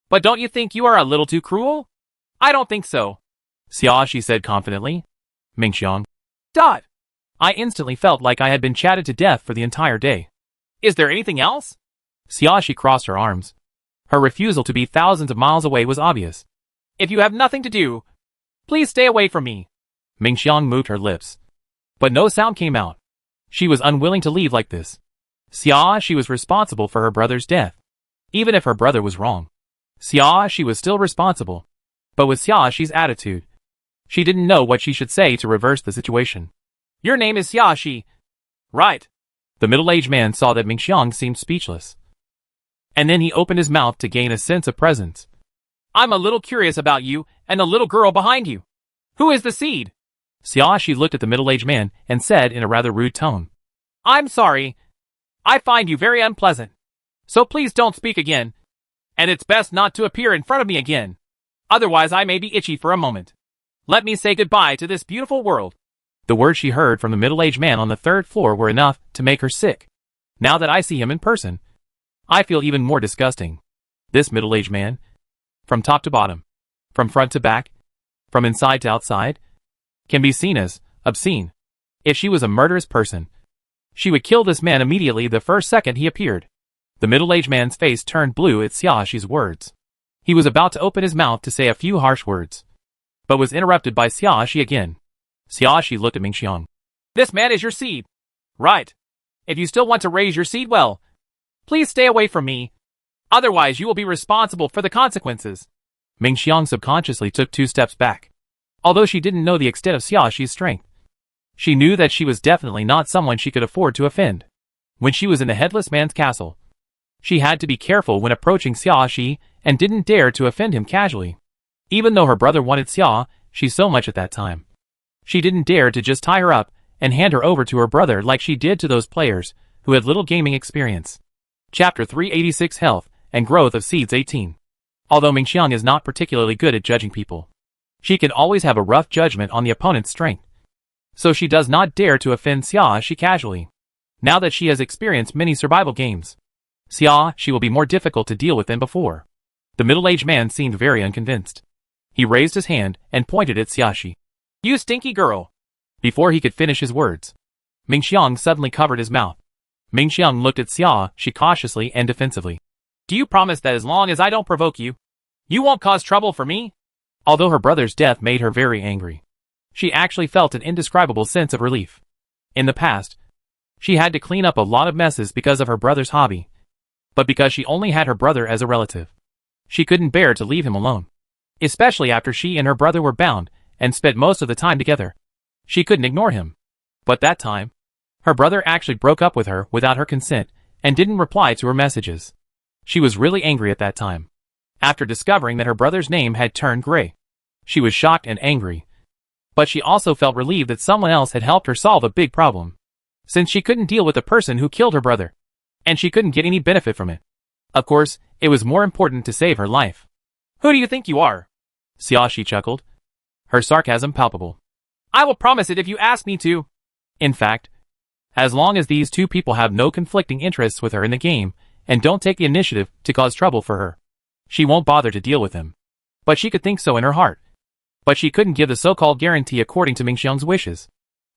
But don't you think you are a little too cruel? I don't think so, Xia said confidently. Ming Xiang. I instantly felt like I had been chatted to death for the entire day. Is there anything else? Xia crossed her arms. Her refusal to be thousands of miles away was obvious. If you have nothing to do, please stay away from me. Ming Xiang moved her lips, but no sound came out. She was unwilling to leave like this. Xia was responsible for her brother's death. Even if her brother was wrong, Xia was still responsible. But with Xia's attitude, she didn't know what she should say to reverse the situation. Your name is Xia, right? The middle-aged man saw that Ming Xiang seemed speechless, and then he opened his mouth to gain a sense of presence. I'm a little curious about you and the little girl behind you. Who is the seed? Xia looked at the middle-aged man and said in a rather rude tone. I'm sorry. I find you very unpleasant. So please don't speak again. And it's best not to appear in front of me again. Otherwise I may be itchy for a moment. Let me say goodbye to this beautiful world. The words she heard from the middle-aged man on the third floor were enough to make her sick. Now that I see him in person, I feel even more disgusting. This middle-aged man, from top to bottom, from front to back, from inside to outside, can be seen as obscene. If she was a murderous person, she would kill this man immediately the first second he appeared. The middle-aged man's face turned blue at Xia's words. He was about to open his mouth to say a few harsh words, but was interrupted by Xia again. Xia looked at Ming Xiang. This man is your seed, right? If you still want to raise your seed well, please stay away from me. Otherwise you will be responsible for the consequences. Ming Xiang subconsciously took 2 steps back. Although she didn't know the extent of Xia's strength, she knew that she was definitely not someone she could afford to offend. When she was in the headless man's castle, she had to be careful when approaching Xia and didn't dare to offend him casually. Even though her brother wanted Xia so much at that time, she didn't dare to just tie her up and hand her over to her brother like she did to those players who had little gaming experience. Chapter 386 Health and Growth of Seeds 18. Although Ming Xiang is not particularly good at judging people, she can always have a rough judgment on the opponent's strength. So she does not dare to offend Xia casually. Now that she has experienced many survival games, Xia will be more difficult to deal with than before. The middle-aged man seemed very unconvinced. He raised his hand and pointed at Xia. You stinky girl. Before he could finish his words, Ming Xiang suddenly covered his mouth. Ming Xiang looked at Xia cautiously and defensively. Do you promise that as long as I don't provoke you, you won't cause trouble for me? Although her brother's death made her very angry, she actually felt an indescribable sense of relief. In the past, she had to clean up a lot of messes because of her brother's hobby, but because she only had her brother as a relative, she couldn't bear to leave him alone. Especially after she and her brother were bound and spent most of the time together. She couldn't ignore him. But that time, her brother actually broke up with her without her consent and didn't reply to her messages. She was really angry at that time. After discovering that her brother's name had turned gray, she was shocked and angry. But she also felt relieved that someone else had helped her solve a big problem, since she couldn't deal with the person who killed her brother, and she couldn't get any benefit from it. Of course, it was more important to save her life. Who do you think you are? Xia chuckled, her sarcasm palpable. I will promise it if you ask me to. In fact, as long as these two people have no conflicting interests with her in the game and don't take the initiative to cause trouble for her, she won't bother to deal with them. But she could think so in her heart. But she couldn't give the so-called guarantee according to Ming Xiang's wishes,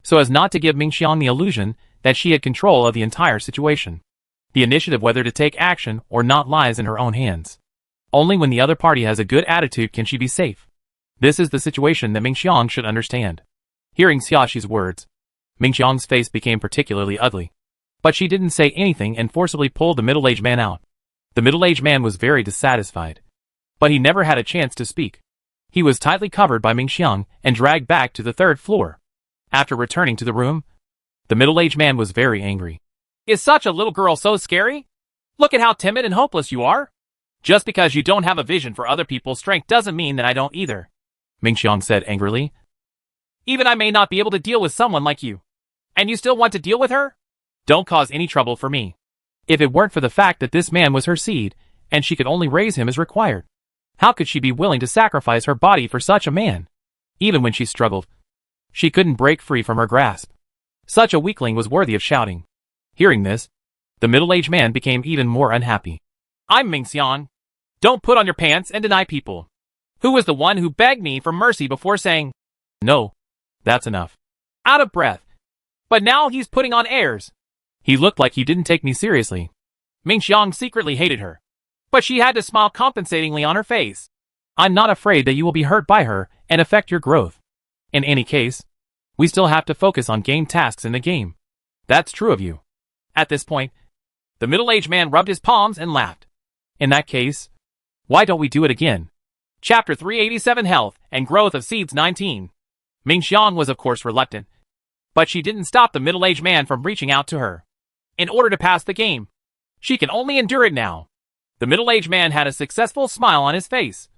so as not to give Ming Xiang the illusion that she had control of the entire situation. The initiative whether to take action or not lies in her own hands. Only when the other party has a good attitude can she be safe. This is the situation that Mingxiang should understand. Hearing Xiaoxi's words, Mingxiang's face became particularly ugly. But she didn't say anything and forcibly pulled the middle-aged man out. The middle-aged man was very dissatisfied. But he never had a chance to speak. He was tightly covered by Mingxiang and dragged back to the 3rd floor. After returning to the room, the middle-aged man was very angry. Is such a little girl so scary? Look at how timid and hopeless you are. Just because you don't have a vision for other people's strength doesn't mean that I don't either, Mingxiang said angrily. Even I may not be able to deal with someone like you. And you still want to deal with her? Don't cause any trouble for me. If it weren't for the fact that this man was her seed, and she could only raise him as required, how could she be willing to sacrifice her body for such a man? Even when she struggled, she couldn't break free from her grasp. Such a weakling was worthy of shouting. Hearing this, the middle-aged man became even more unhappy. I'm Mingxiang. Don't put on your pants and deny people. Who was the one who begged me for mercy before saying, "No, that's enough"? Out of breath. But now he's putting on airs. He looked like he didn't take me seriously. Mingxiang secretly hated her. But she had to smile compensatingly on her face. I'm not afraid that you will be hurt by her and affect your growth. In any case, we still have to focus on game tasks in the game. That's true of you. At this point, the middle-aged man rubbed his palms and laughed. In that case, why don't we do it again? Chapter 387 Health and Growth of Seeds 19. Mingxiang was of course reluctant. But she didn't stop the middle-aged man from reaching out to her. In order to pass the game, she can only endure it now. The middle-aged man had a successful smile on his face,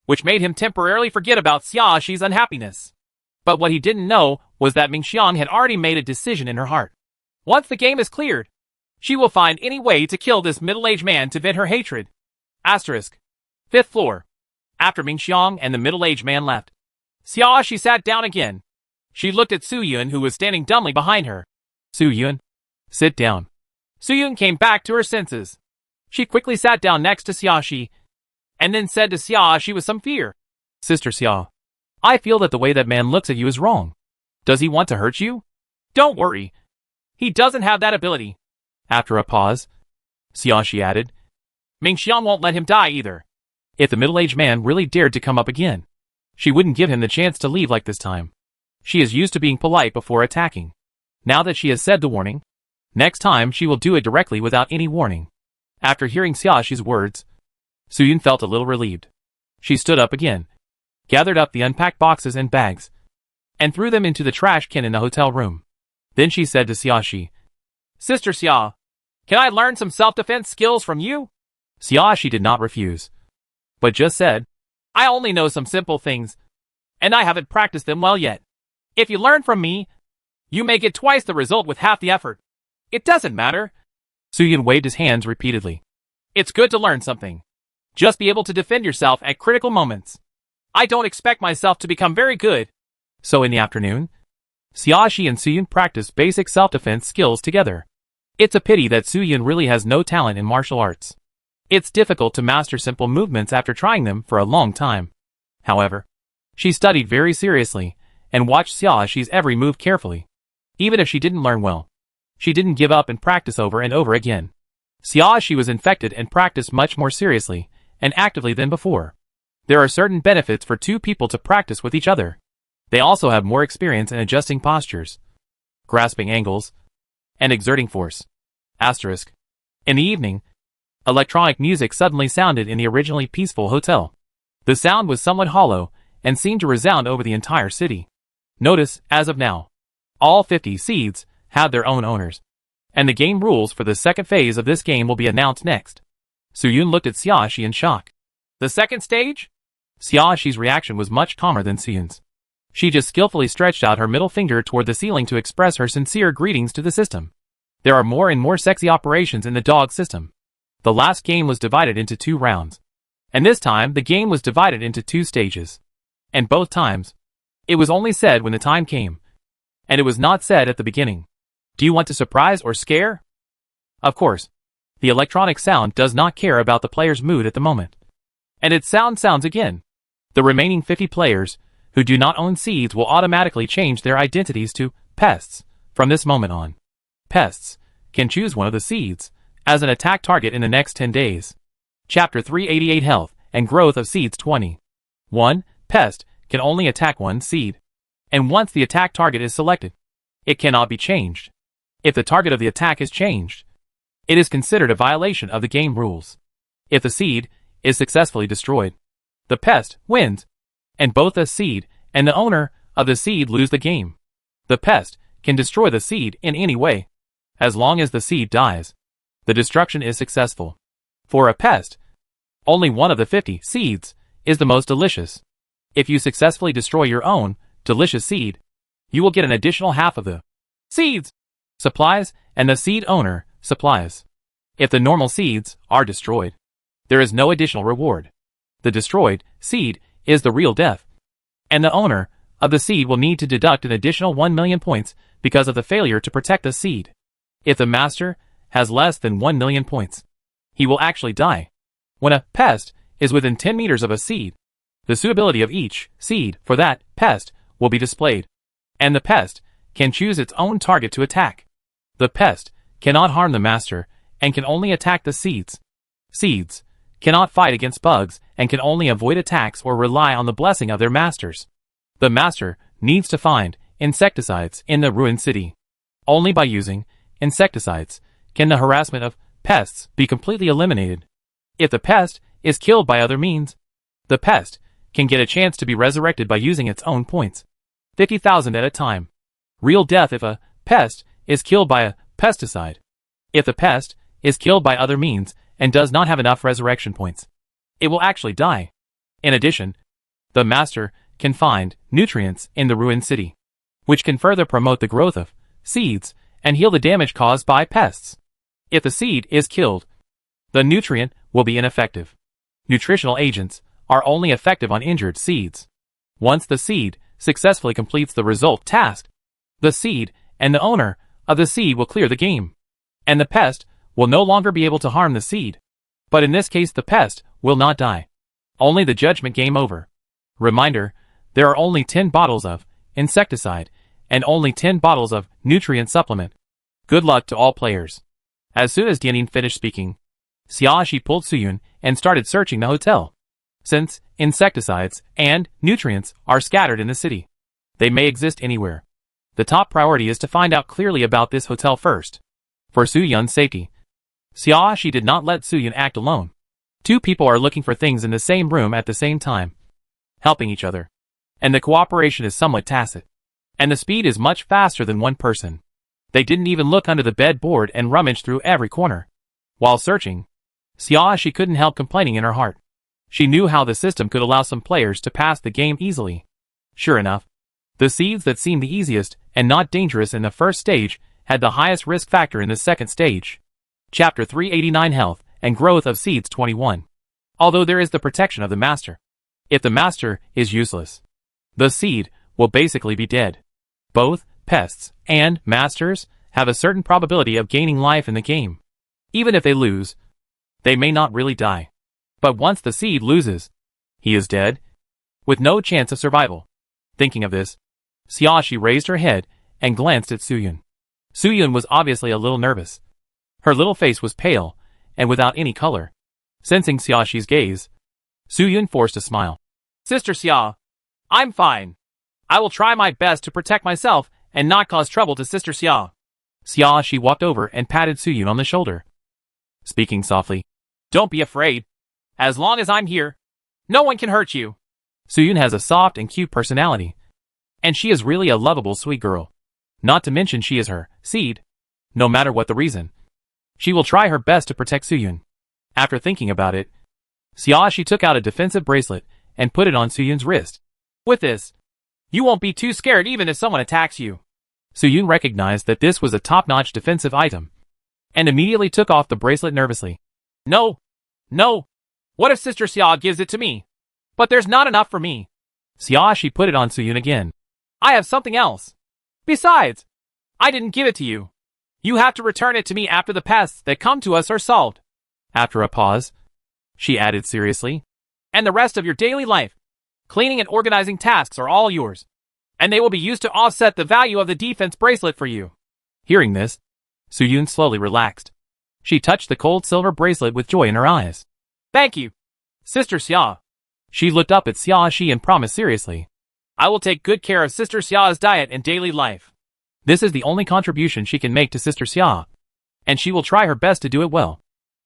which made him temporarily forget about Xiaoxi's unhappiness. But what he didn't know was that Mingxiang had already made a decision in her heart. Once the game is cleared, she will find any way to kill this middle-aged man to vent her hatred. Asterisk. 5th floor. After Mingxiang and the middle-aged man left, Xiaoxi sat down again. She looked at Su Yun, who was standing dumbly behind her. Su Yun, sit down. Su Yun came back to her senses. She quickly sat down next to Xiaoxi, and then said to Xiaoxi with some fear, Sister Xia, I feel that the way that man looks at you is wrong. Does he want to hurt you? Don't worry. He doesn't have that ability. After a pause, Xiaoxi added, Mingxiang won't let him die either. If the middle-aged man really dared to come up again, she wouldn't give him the chance to leave like this time. She is used to being polite before attacking. Now that she has said the warning, next time she will do it directly without any warning. After hearing Xiaoxi's words, Su Yun felt a little relieved. She stood up again, gathered up the unpacked boxes and bags, and threw them into the trash can in the hotel room. Then she said to Xiaoxi, Sister Xia, can I learn some self-defense skills from you? Xiaoxi did not refuse, but just said, I only know some simple things, and I haven't practiced them well yet. If you learn from me, you may get twice the result with half the effort. It doesn't matter. Su Yun waved his hands repeatedly. It's good to learn something. Just be able to defend yourself at critical moments. I don't expect myself to become very good. So in the afternoon, Xiaoxi and Su Yun practiced basic self-defense skills together. It's a pity that Su Yun really has no talent in martial arts. It's difficult to master simple movements after trying them for a long time. However, she studied very seriously and watched Xiaoxi's every move carefully. Even if she didn't learn well, she didn't give up and practice over and over again. Xiaoxi was infected and practiced much more seriously and actively than before. There are certain benefits for two people to practice with each other. They also have more experience in adjusting postures, grasping angles, and exerting force. Asterisk. In the evening, electronic music suddenly sounded in the originally peaceful hotel. The sound was somewhat hollow and seemed to resound over the entire city. Notice, as of now, all 50 seeds had their own owners, and the game rules for the second phase of this game will be announced next. Su Yun looked at Xiaoxi in shock. The second stage? Xiaoxi's reaction was much calmer than Su Yun's. She just skillfully stretched out her middle finger toward the ceiling to express her sincere greetings to the system. There are more and more sexy operations in the dog system. The last game was divided into 2 rounds, and this time the game was divided into 2 stages. And both times, it was only said when the time came, and it was not said at the beginning. Do you want to surprise or scare? Of course, the electronic sound does not care about the player's mood at the moment. And its sound sounds again. The remaining 50 players, who do not own seeds, will automatically change their identities to pests from this moment on. Pests can choose one of the seeds as an attack target in the next 10 days. Chapter 388 Health and growth of seeds 20. 1. Pest can only attack one seed. And once the attack target is selected, it cannot be changed. If the target of the attack is changed, it is considered a violation of the game rules. If the seed is successfully destroyed, the pest wins, and both the seed and the owner of the seed lose the game. The pest can destroy the seed in any way. As long as the seed dies, the destruction is successful. For a pest, only one of the 50 seeds is the most delicious. If you successfully destroy your own delicious seed, you will get an additional half of the seeds supplies and the seed owner supplies. If the normal seeds are destroyed, there is no additional reward. The destroyed seed is the real death, and the owner of the seed will need to deduct an additional 1 million points because of the failure to protect the seed. If the master has less than 1 million points, he will actually die. When a pest is within 10 meters of a seed, the suitability of each seed for that pest will be displayed, and the pest can choose its own target to attack. The pest cannot harm the master and can only attack the seeds. Seeds cannot fight against bugs and can only avoid attacks or rely on the blessing of their masters. The master needs to find insecticides in the ruined city. Only by using insecticides can the harassment of pests be completely eliminated. If the pest is killed by other means, the pest can get a chance to be resurrected by using its own points. 50,000 at a time. Real death if a pest is killed by a pesticide. If the pest is killed by other means and does not have enough resurrection points, it will actually die. In addition, the master can find nutrients in the ruined city, which can further promote the growth of seeds and heal the damage caused by pests. If the seed is killed, the nutrient will be ineffective. Nutritional agents are only effective on injured seeds. Once the seed successfully completes the result task, the seed and the owner of the seed will clear the game, and the pest will no longer be able to harm the seed. But in this case the pest will not die. Only the judgment game over. Reminder, there are only 10 bottles of insecticide and only 10 bottles of nutrient supplement. Good luck to all players. As soon as Dianin finished speaking, Xiaoshi pulled Suyun and started searching the hotel. Since insecticides and nutrients are scattered in the city, they may exist anywhere. The top priority is to find out clearly about this hotel first. For Suyun's safety, Xiaoshi did not let Suyun act alone. Two people are looking for things in the same room at the same time, helping each other, and the cooperation is somewhat tacit, and the speed is much faster than one person. They didn't even look under the bed board and rummage through every corner. While searching, Xiaoshi couldn't help complaining in her heart. She knew how the system could allow some players to pass the game easily. Sure enough, the seeds that seemed the easiest and not dangerous in the first stage had the highest risk factor in the second stage. Chapter 389 Health and Growth of Seeds 21. Although there is the protection of the master, if the master is useless, the seed will basically be dead. Both pests and masters have a certain probability of gaining life in the game. Even if they lose, they may not really die. But once the seed loses, he is dead, with no chance of survival. Thinking of this, Xiaoshi raised her head and glanced at Suyun. Suyun was obviously a little nervous. Her little face was pale and without any color. Sensing Xiaoshi's gaze, Suyun forced a smile. Sister Xia, I'm fine. I will try my best to protect myself and not cause trouble to Sister Xia. Xiaoshi walked over and patted Suyun on the shoulder, speaking softly. Don't be afraid. As long as I'm here, no one can hurt you. Suyun has a soft and cute personality, and she is really a lovable sweet girl. Not to mention she is her seed. No matter what the reason, she will try her best to protect Suyun. After thinking about it, Xiaoshi took out a defensive bracelet and put it on Suyun's wrist. With this, you won't be too scared even if someone attacks you. Suyun recognized that this was a top-notch defensive item, and immediately took off the bracelet nervously. No. What if Sister Xia gives it to me? But there's not enough for me. Xiaoshi put it on Suyun again. I have something else. Besides, I didn't give it to you. You have to return it to me after the pests that come to us are solved. After a pause, she added seriously. And the rest of your daily life, cleaning and organizing tasks are all yours, and they will be used to offset the value of the defense bracelet for you. Hearing this, Suyun slowly relaxed. She touched the cold silver bracelet with joy in her eyes. Thank you. Sister Xia. She looked up at Xia Shi and promised seriously. I will take good care of Sister Xia's diet and daily life. This is the only contribution she can make to Sister Xia, and she will try her best to do it well.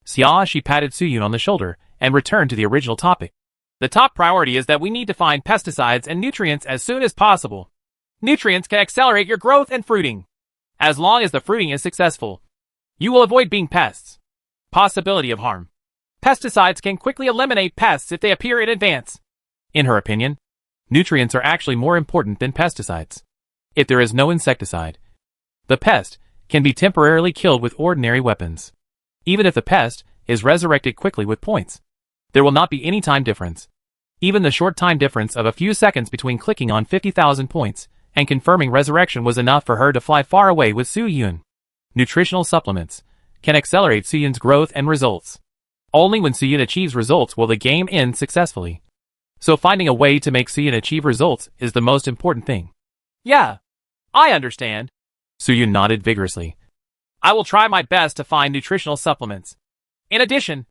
Xia Shi patted Suyun on the shoulder and returned to the original topic. The top priority is that we need to find pesticides and nutrients as soon as possible. Nutrients can accelerate your growth and fruiting. As long as the fruiting is successful, you will avoid being pests. Possibility of harm. Pesticides can quickly eliminate pests if they appear in advance. In her opinion, nutrients are actually more important than pesticides. If there is no insecticide, the pest can be temporarily killed with ordinary weapons. Even if the pest is resurrected quickly with points, there will not be any time difference. Even the short time difference of a few seconds between clicking on 50,000 points and confirming resurrection was enough for her to fly far away with Suyun. Nutritional supplements can accelerate Suyun's growth and results. Only when Suyun achieves results will the game end successfully. So finding a way to make Suyun achieve results is the most important thing. Yeah, I understand. Suyun nodded vigorously. I will try my best to find nutritional supplements. In addition,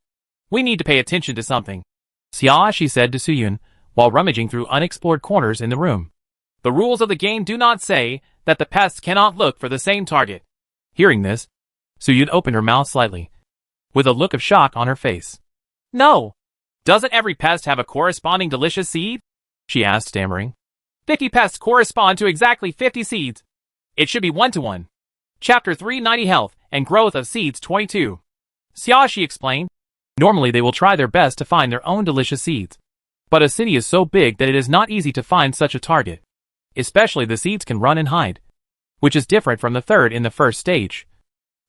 we need to pay attention to something. Xia Shi said to Suyun while rummaging through unexplored corners in the room. The rules of the game do not say that the pests cannot look for the same target. Hearing this, Suyun opened her mouth slightly, with a look of shock on her face. No. Doesn't every pest have a corresponding delicious seed? She asked, stammering. 50 pests correspond to exactly 50 seeds. It should be 1-to-1. Chapter 390 Health and Growth of Seeds 22. Xia Shi explained. Normally they will try their best to find their own delicious seeds. But a city is so big that it is not easy to find such a target. Especially the seeds can run and hide, which is different from the third in the first stage.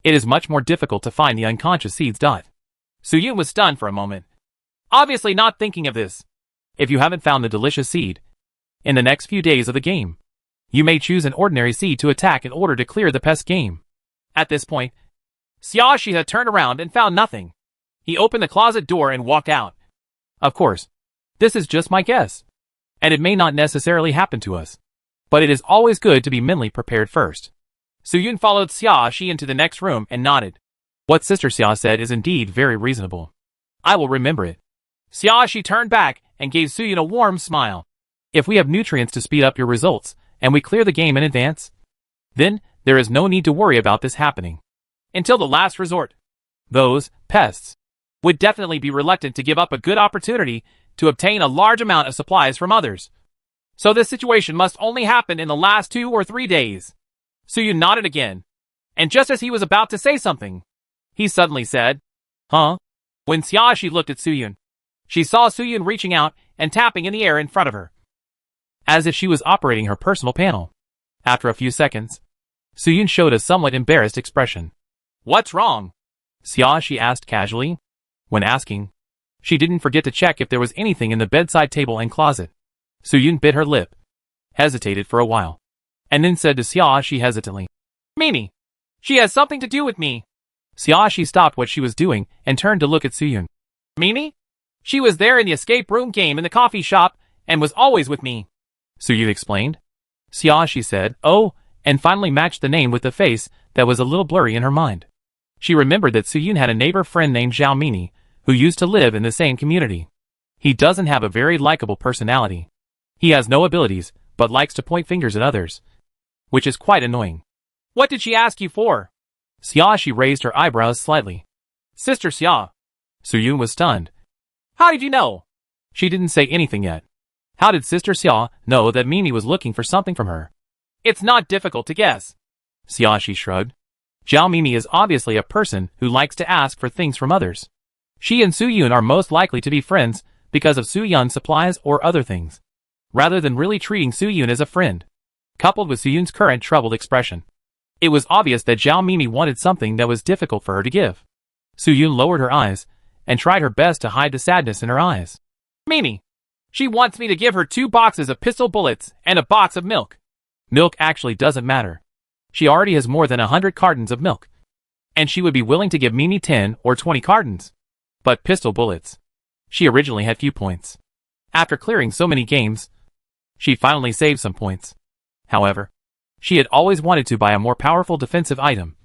It is much more difficult to find the unconscious seeds. Suyun was stunned for a moment, obviously not thinking of this. If you haven't found the delicious seed, in the next few days of the game, you may choose an ordinary seed to attack in order to clear the pest game. At this point, Xia Shi had turned around and found nothing. He opened the closet door and walked out. Of course, this is just my guess, and it may not necessarily happen to us. But it is always good to be mentally prepared first. Suyun followed Xia Shi into the next room and nodded. What Sister Xia said is indeed very reasonable. I will remember it. Xia Shi turned back and gave Suyun a warm smile. If we have nutrients to speed up your results, and we clear the game in advance, then there is no need to worry about this happening. Until the last resort. Those pests would definitely be reluctant to give up a good opportunity to obtain a large amount of supplies from others. So this situation must only happen in the last 2 or 3 days. Suyun nodded again. And just as he was about to say something, he suddenly said, Huh? When Xia Shi looked at Suyun, she saw Suyun reaching out and tapping in the air in front of her, as if she was operating her personal panel. After a few seconds, Suyun showed a somewhat embarrassed expression. What's wrong? Xia Shi asked casually. When asking, she didn't forget to check if there was anything in the bedside table and closet. Suyun bit her lip, hesitated for a while, and then said to Xia Shi hesitantly, Mimi, she has something to do with me. Xia Shi stopped what she was doing and turned to look at Suyun. Mimi? She was there in the escape room game in the coffee shop and was always with me. Suyun explained. Xia Shi said, oh, and finally matched the name with the face that was a little blurry in her mind. She remembered that Suyun had a neighbor friend named Zhao Mini, who used to live in the same community. He doesn't have a very likable personality. He has no abilities, but likes to point fingers at others, which is quite annoying. What did she ask you for? Xia Shi raised her eyebrows slightly. Sister Xia. Suyun was stunned. How did you know? She didn't say anything yet. How did Sister Xia know that Mimi was looking for something from her? It's not difficult to guess. Xia Shi shrugged. Zhao Mimi is obviously a person who likes to ask for things from others. She and Suyun are most likely to be friends because of Suyun's supplies or other things, rather than really treating Suyun as a friend. Coupled with Suyun's current troubled expression, it was obvious that Zhao Mimi wanted something that was difficult for her to give. Suyun lowered her eyes and tried her best to hide the sadness in her eyes. Mimi, she wants me to give her 2 boxes of pistol bullets and a box of milk. Milk actually doesn't matter. She already has more than 100 cartons of milk, and she would be willing to give Mimi 10 or 20 cartons. But pistol bullets. She originally had few points. After clearing so many games, she finally saved some points. However, she had always wanted to buy a more powerful defensive item,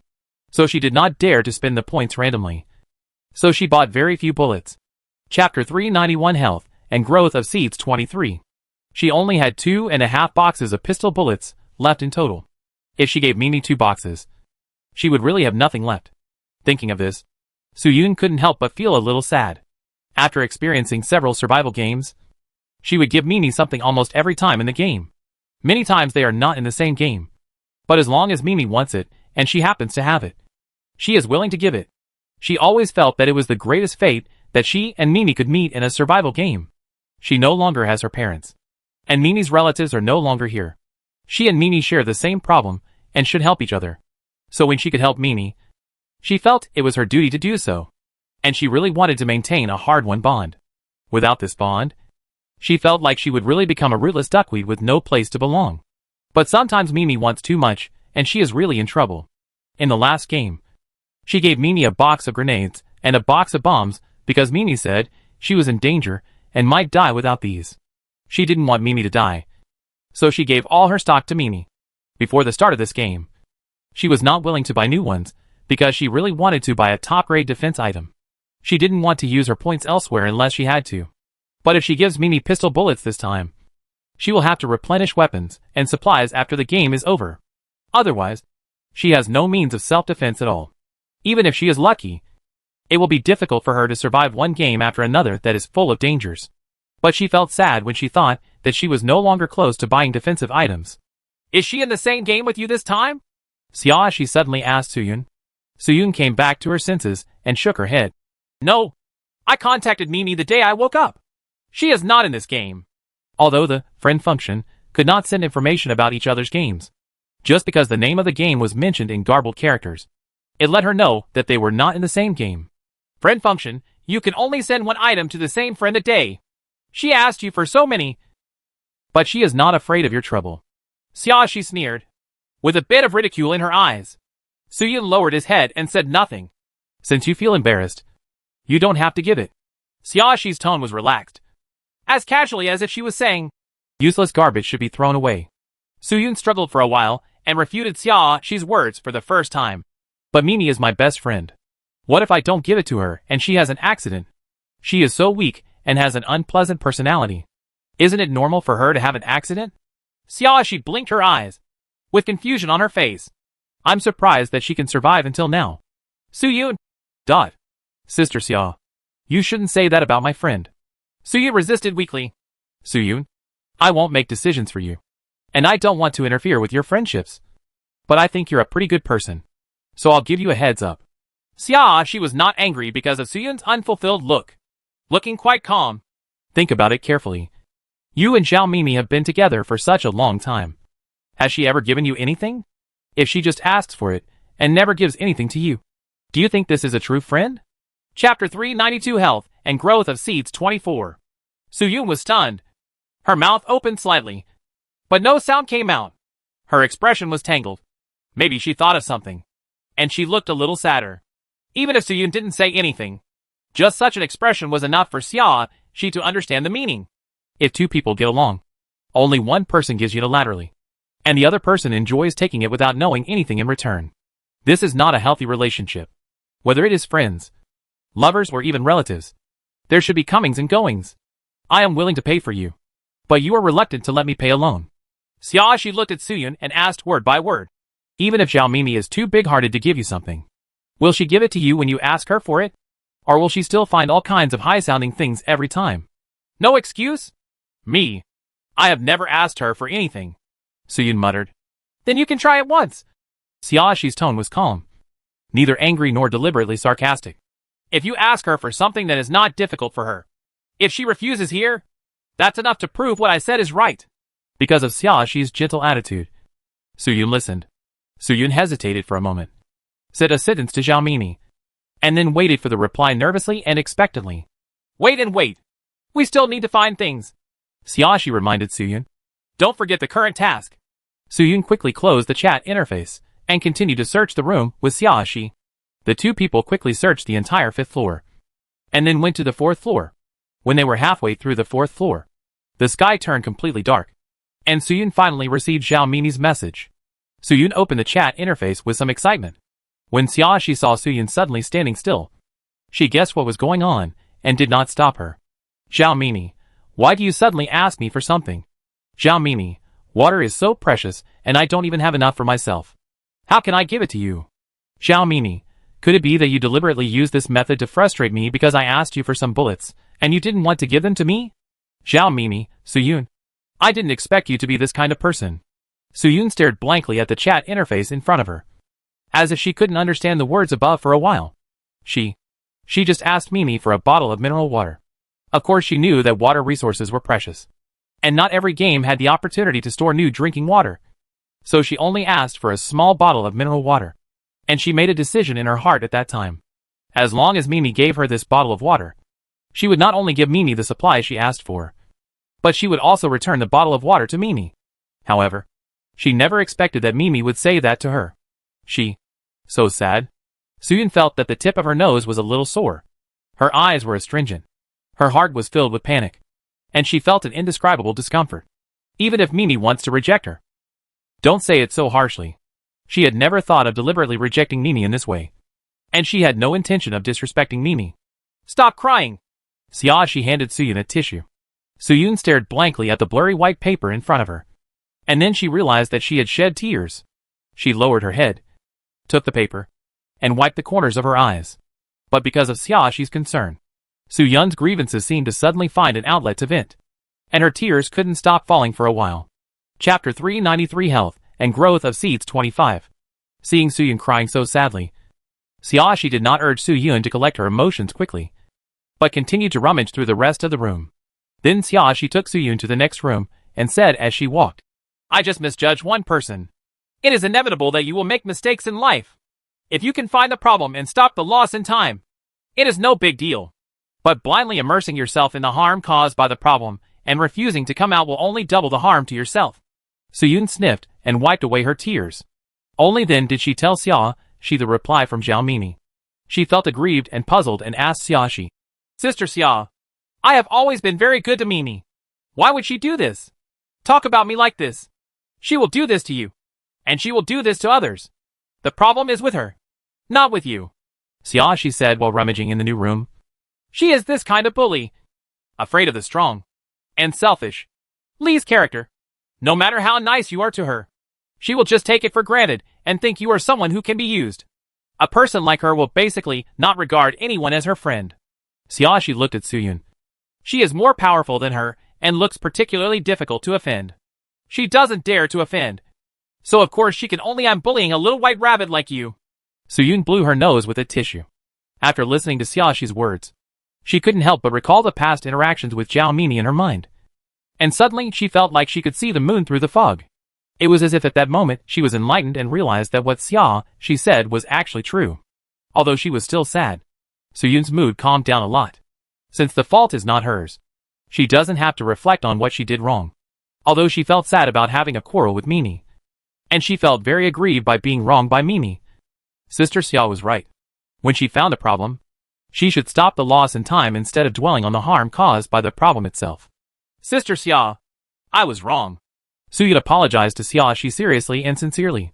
so she did not dare to spend the points randomly. So she bought very few bullets, Chapter 391 Health and Growth of Seeds 23. She only had 2.5 boxes of pistol bullets left in total. If she gave Mimi 2 boxes, she would really have nothing left. Thinking of this, Soo-yoon couldn't help but feel a little sad. After experiencing several survival games, she would give Mimi something almost every time in the game. Many times they are not in the same game. But as long as Mimi wants it, and she happens to have it, she is willing to give it. She always felt that it was the greatest fate that she and Mimi could meet in a survival game. She no longer has her parents, and Mimi's relatives are no longer here. She and Mimi share the same problem and should help each other. So when she could help Mimi, she felt it was her duty to do so. And she really wanted to maintain a hard-won bond. Without this bond, she felt like she would really become a rootless duckweed with no place to belong. But sometimes Mimi wants too much, and she is really in trouble. In the last game, she gave Mimi a box of grenades and a box of bombs because Mimi said she was in danger and might die without these. She didn't want Mimi to die, so she gave all her stock to Mimi. Before the start of this game, she was not willing to buy new ones because she really wanted to buy a top-grade defense item. She didn't want to use her points elsewhere unless she had to. But if she gives Mimi pistol bullets this time, she will have to replenish weapons and supplies after the game is over. Otherwise, she has no means of self-defense at all. Even if she is lucky, it will be difficult for her to survive one game after another that is full of dangers. But she felt sad when she thought that she was no longer close to buying defensive items. Is she in the same game with you this time? Sia, she suddenly asked Soo-yoon. Soo-yoon came back to her senses and shook her head. No. I contacted Mimi the day I woke up. She is not in this game. Although the friend function could not send information about each other's games, just because the name of the game was mentioned in garbled characters, it let her know that they were not in the same game. Friend function, you can only send one item to the same friend a day. She asked you for so many. But she is not afraid of your trouble. Sia, she sneered, with a bit of ridicule in her eyes. Soo-yoon lowered his head and said nothing. Since you feel embarrassed, you don't have to give it. Sia-shi's tone was relaxed, as casually as if she was saying, useless garbage should be thrown away. Soo-yoon struggled for a while and refuted Sia-shi's words for the first time. But Mimi is my best friend. What if I don't give it to her and she has an accident? She is so weak and has an unpleasant personality. Isn't it normal for her to have an accident? Sia-shi blinked her eyes, with confusion on her face. I'm surprised that she can survive until now. Soo-yoon. Sister Sia, you shouldn't say that about my friend. Soo-yoon resisted weakly. Soo-yoon, I won't make decisions for you. And I don't want to interfere with your friendships. But I think you're a pretty good person. So I'll give you a heads up. Sia-shi was not angry because of Soo-yoon's unfulfilled look. Looking quite calm. Think about it carefully. You and Xiao Mimi have been together for such a long time. Has she ever given you anything? If she just asks for it, and never gives anything to you, do you think this is a true friend? Chapter 392 Health and Growth of Seeds 24. Soo-yoon was stunned. Her mouth opened slightly, but no sound came out. Her expression was tangled. Maybe she thought of something, and she looked a little sadder. Even if Soo-yoon didn't say anything, just such an expression was enough for Sia-shi to understand the meaning. If two people get along, only one person gives unilaterally, and the other person enjoys taking it without knowing anything in return. This is not a healthy relationship. Whether it is friends, lovers, or even relatives, there should be comings and goings. I am willing to pay for you, but you are reluctant to let me pay alone. Sia-shi looked at Soo-yoon and asked word by word. Even if Xiao Mimi is too big-hearted to give you something, will she give it to you when you ask her for it? Or will she still find all kinds of high-sounding things every time? No excuse? Me. I have never asked her for anything. Soo-yoon muttered. Then you can try it once. Sia-shi's tone was calm, neither angry nor deliberately sarcastic. If you ask her for something that is not difficult for her, if she refuses here, that's enough to prove what I said is right. Because of Sia-shi's gentle attitude, Soo-yoon listened. Soo-yoon hesitated for a moment, said a sentence to Xiao Mimi, and then waited for the reply nervously and expectantly. Wait and wait. We still need to find things. Sia-shi reminded Soo-yoon. Don't forget the current task. Soo-yoon quickly closed the chat interface and continued to search the room with Sia-shi. The two people quickly searched the entire 5th floor, and then went to the 4th floor. When they were halfway through the 4th floor, the sky turned completely dark, and Soo-yoon finally received Xiao Mimi's message. Soo-yoon opened the chat interface with some excitement. When Sia-shi saw Soo-yoon suddenly standing still, she guessed what was going on and did not stop her. Zhao Mini, why do you suddenly ask me for something? Zhao Mini, water is so precious and I don't even have enough for myself. How can I give it to you? Zhao Mini, could it be that you deliberately used this method to frustrate me because I asked you for some bullets, and you didn't want to give them to me? Zhao Mini, Suyun. I didn't expect you to be this kind of person. Suyun stared blankly at the chat interface in front of her, as if she couldn't understand the words above for a while. She just asked Mimi for a bottle of mineral water. Of course she knew that water resources were precious, and not every game had the opportunity to store new drinking water. So she only asked for a small bottle of mineral water. And she made a decision in her heart at that time. As long as Mimi gave her this bottle of water, she would not only give Mimi the supply she asked for, but she would also return the bottle of water to Mimi. However, she never expected that Mimi would say that to her. So sad. Suyun felt that the tip of her nose was a little sore. Her eyes were astringent. Her heart was filled with panic. And she felt an indescribable discomfort. Even if Mimi wants to reject her. Don't say it so harshly. She had never thought of deliberately rejecting Mimi in this way. And she had no intention of disrespecting Mimi. Stop crying! She handed Suyun a tissue. Suyun stared blankly at the blurry white paper in front of her. And then she realized that she had shed tears. She lowered her head, took the paper, and wiped the corners of her eyes. But because of Xiaoxi's concern, Suyun's grievances seemed to suddenly find an outlet to vent. And her tears couldn't stop falling for a while. Chapter 393 Health and Growth of Seeds 25. Seeing Suyun crying so sadly, Xiaoxi did not urge Suyun to collect her emotions quickly, but continued to rummage through the rest of the room. Then Xiaoxi took Suyun to the next room and said as she walked, I just misjudged one person. It is inevitable that you will make mistakes in life. If you can find the problem and stop the loss in time, it is no big deal. But blindly immersing yourself in the harm caused by the problem and refusing to come out will only double the harm to yourself. Suyun sniffed and wiped away her tears. Only then did she tell Xiaoxi the reply from Zhao Mini. She felt aggrieved and puzzled and asked Xiaoxi, Sister Xia, I have always been very good to Mimi. Why would she do this? Talk about me like this. She will do this to you. And she will do this to others. The problem is with her, not with you. Xiaoxi said while rummaging in the new room. She is this kind of bully. Afraid of the strong. And selfish. Lee's character. No matter how nice you are to her, she will just take it for granted and think you are someone who can be used. A person like her will basically not regard anyone as her friend. Xiaoxi looked at Suyun. She is more powerful than her and looks particularly difficult to offend. She doesn't dare to offend. So of course she can only I'm bullying a little white rabbit like you. Suyun blew her nose with a tissue. After listening to Xiaoxi's words, she couldn't help but recall the past interactions with Zhao Mini in her mind. And suddenly she felt like she could see the moon through the fog. It was as if at that moment she was enlightened and realized that what Xiaoxi said was actually true. Although she was still sad, Suyun's mood calmed down a lot. Since the fault is not hers, she doesn't have to reflect on what she did wrong. Although she felt sad about having a quarrel with Mimi. And she felt very aggrieved by being wronged by Mimi. Sister Xia was right. When she found a problem, she should stop the loss in time instead of dwelling on the harm caused by the problem itself. Sister Xia, I was wrong. Suyun apologized to Xiaoxi seriously and sincerely.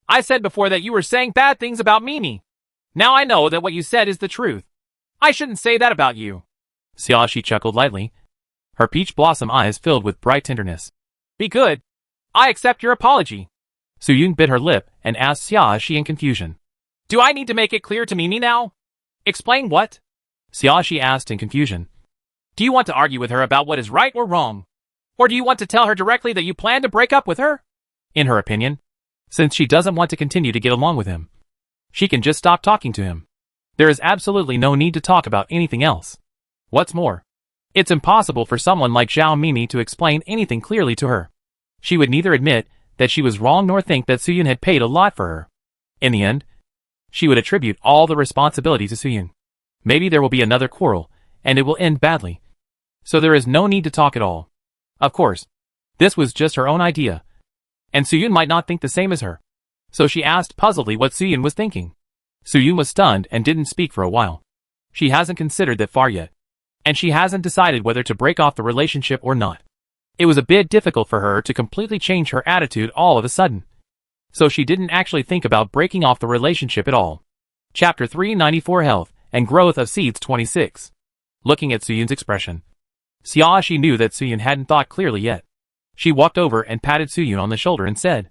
I said before that you were saying bad things about Mimi. Now I know that what you said is the truth. I shouldn't say that about you. Xiaoxi chuckled lightly, her peach blossom eyes filled with bright tenderness. Be good. I accept your apology. Suyun bit her lip and asked Xiaoxi in confusion. Do I need to make it clear to Mimi now? Explain what? Xiaoxi asked in confusion. Do you want to argue with her about what is right or wrong? Or do you want to tell her directly that you plan to break up with her? In her opinion, since she doesn't want to continue to get along with him, she can just stop talking to him. There is absolutely no need to talk about anything else. What's more, it's impossible for someone like Zhao Mimi to explain anything clearly to her. She would neither admit that she was wrong nor think that Suyun had paid a lot for her. In the end, she would attribute all the responsibility to Suyun. Maybe there will be another quarrel, and it will end badly. So there is no need to talk at all. Of course, this was just her own idea, and Suyun might not think the same as her. So she asked puzzledly what Suyun was thinking. Suyun was stunned and didn't speak for a while. She hasn't considered that far yet, and she hasn't decided whether to break off the relationship or not. It was a bit difficult for her to completely change her attitude all of a sudden. So she didn't actually think about breaking off the relationship at all. Chapter 394 Health and Growth of Seeds 26. looking at Suyun's expression. Xiaoxi knew that Suyun hadn't thought clearly yet. She walked over and patted Suyun on the shoulder and said,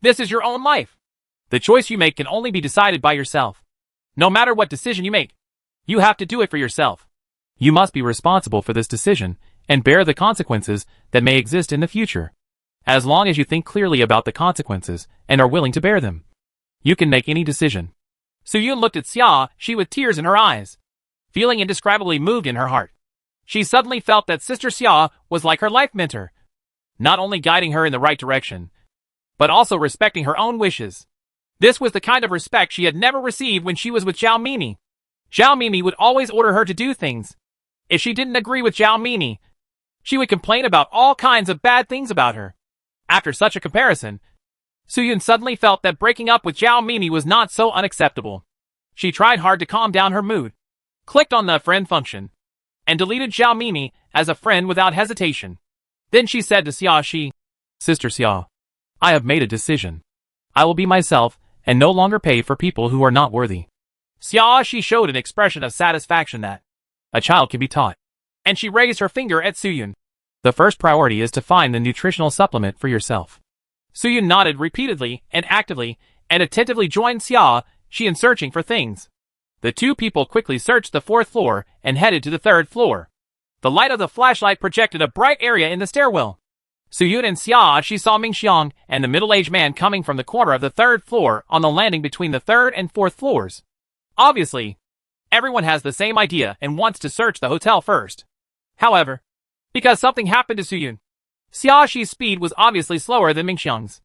"This is your own life. The choice you make can only be decided by yourself. No matter what decision you make, you have to do it for yourself. You must be responsible for this decision and bear the consequences that may exist in the future. As long as you think clearly about the consequences and are willing to bear them, you can make any decision." Suyun looked at Xiaoxi with tears in her eyes, feeling indescribably moved in her heart. She suddenly felt that Sister Xia was like her life mentor, not only guiding her in the right direction, but also respecting her own wishes. This was the kind of respect she had never received when she was with Zhao Mimi. Zhao Mimi would always order her to do things. If she didn't agree with Zhao Mimi, she would complain about all kinds of bad things about her. After such a comparison, Suyun suddenly felt that breaking up with Zhao Mimi was not so unacceptable. She tried hard to calm down her mood, clicked on the friend function, and deleted Zhao Mimi as a friend without hesitation. Then she said to Xiaoxi, "Sister Xia, I have made a decision. I will be myself and no longer pay for people who are not worthy." Xiaoxi showed an expression of satisfaction that a child can be taught, and she raised her finger at Suyun. "The first priority is to find the nutritional supplement for yourself." Suyun nodded repeatedly and actively and attentively joined Xiaoxi in searching for things. The two people quickly searched the 4th floor and headed to the 3rd floor. The light of the flashlight projected a bright area in the stairwell. Suyun and Xiaoxi saw Mingxiang and the middle-aged man coming from the corner of the 3rd floor on the landing between the 3rd and 4th floors. Obviously, everyone has the same idea and wants to search the hotel first. However, because something happened to Suyun, Xiaoxi's speed was obviously slower than Mingxiang's.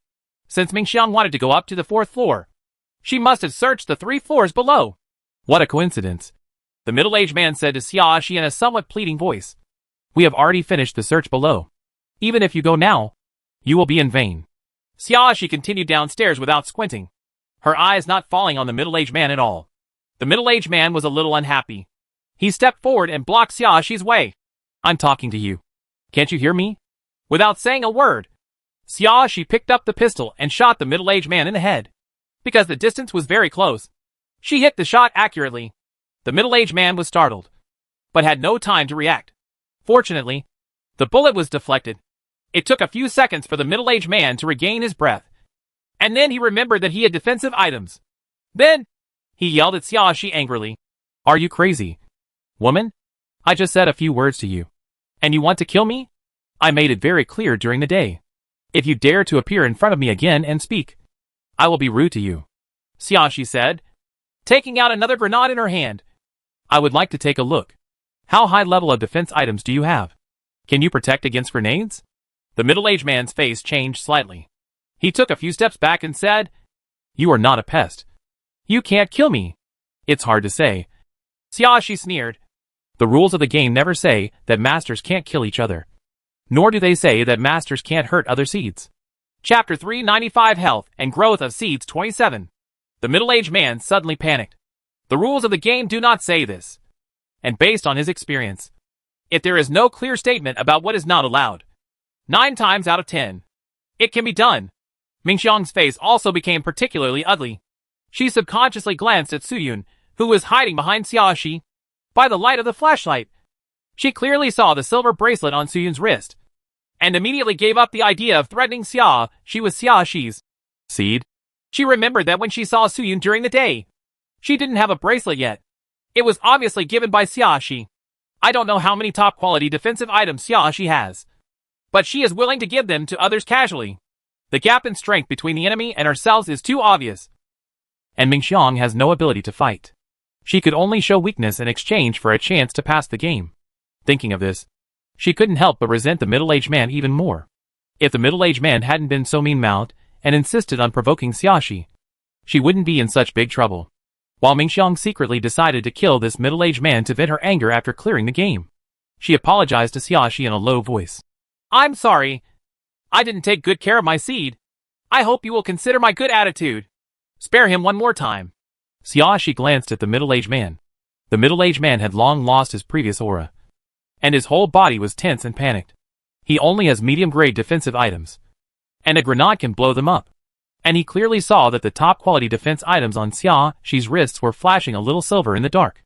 Since Mingxiang wanted to go up to the 4th floor, she must have searched the 3 floors below. "What a coincidence," the middle-aged man said to Xiaoxi in a somewhat pleading voice. "We have already finished the search below. Even if you go now, you will be in vain." Xiaoxi continued downstairs without squinting, her eyes not falling on the middle-aged man at all. The middle-aged man was a little unhappy. He stepped forward and blocked Xiaoxi's way. "I'm talking to you. Can't you hear me?" Without saying a word, Xiaoxi picked up the pistol and shot the middle-aged man in the head. Because the distance was very close, she hit the shot accurately. The middle-aged man was startled, but had no time to react. Fortunately, the bullet was deflected. It took a few seconds for the middle-aged man to regain his breath. And then he remembered that he had defensive items. Then, he yelled at Xiaoxi angrily. "Are you crazy? Woman? I just said a few words to you. And you want to kill me? I made it very clear during the day. If you dare to appear in front of me again and speak, I will be rude to you," Xiaoxi said, taking out another grenade in her hand. "I would like to take a look. How high level of defense items do you have? Can you protect against grenades?" The middle-aged man's face changed slightly. He took a few steps back and said, "You are not a pest. You can't kill me." "It's hard to say." Xiaoxi sneered. "The rules of the game never say that masters can't kill each other. Nor do they say that masters can't hurt other seeds." Chapter 395 Health and Growth of Seeds 27. The middle-aged man suddenly panicked. The rules of the game do not say this. And based on his experience, if there is no clear statement about what is not allowed, 9 times out of 10, it can be done. Mingxiang's face also became particularly ugly. She subconsciously glanced at Suyun, who was hiding behind Xiaoxi. By the light of the flashlight, she clearly saw the silver bracelet on Suyun's wrist, and immediately gave up the idea of threatening Xiaoxi with Xiaoxi's seed. She remembered that when she saw Suyun during the day, she didn't have a bracelet yet. It was obviously given by Xiaoxi. I don't know how many top-quality defensive items Xiaoxi has, but she is willing to give them to others casually. The gap in strength between the enemy and ourselves is too obvious. And Mingxiang has no ability to fight. She could only show weakness in exchange for a chance to pass the game. Thinking of this, she couldn't help but resent the middle-aged man even more. If the middle-aged man hadn't been so mean-mouthed and insisted on provoking Xiaoxi, she wouldn't be in such big trouble. While Mingxiang secretly decided to kill this middle-aged man to vent her anger after clearing the game, she apologized to Xiaoxi in a low voice. "I'm sorry. I didn't take good care of my seed. I hope you will consider my good attitude. Spare him one more time." Xiaoxi glanced at the middle-aged man. The middle-aged man had long lost his previous aura, and his whole body was tense and panicked. He only has medium-grade defensive items, and a grenade can blow them up. And he clearly saw that the top-quality defense items on Xiaoxi's wrists were flashing a little silver in the dark.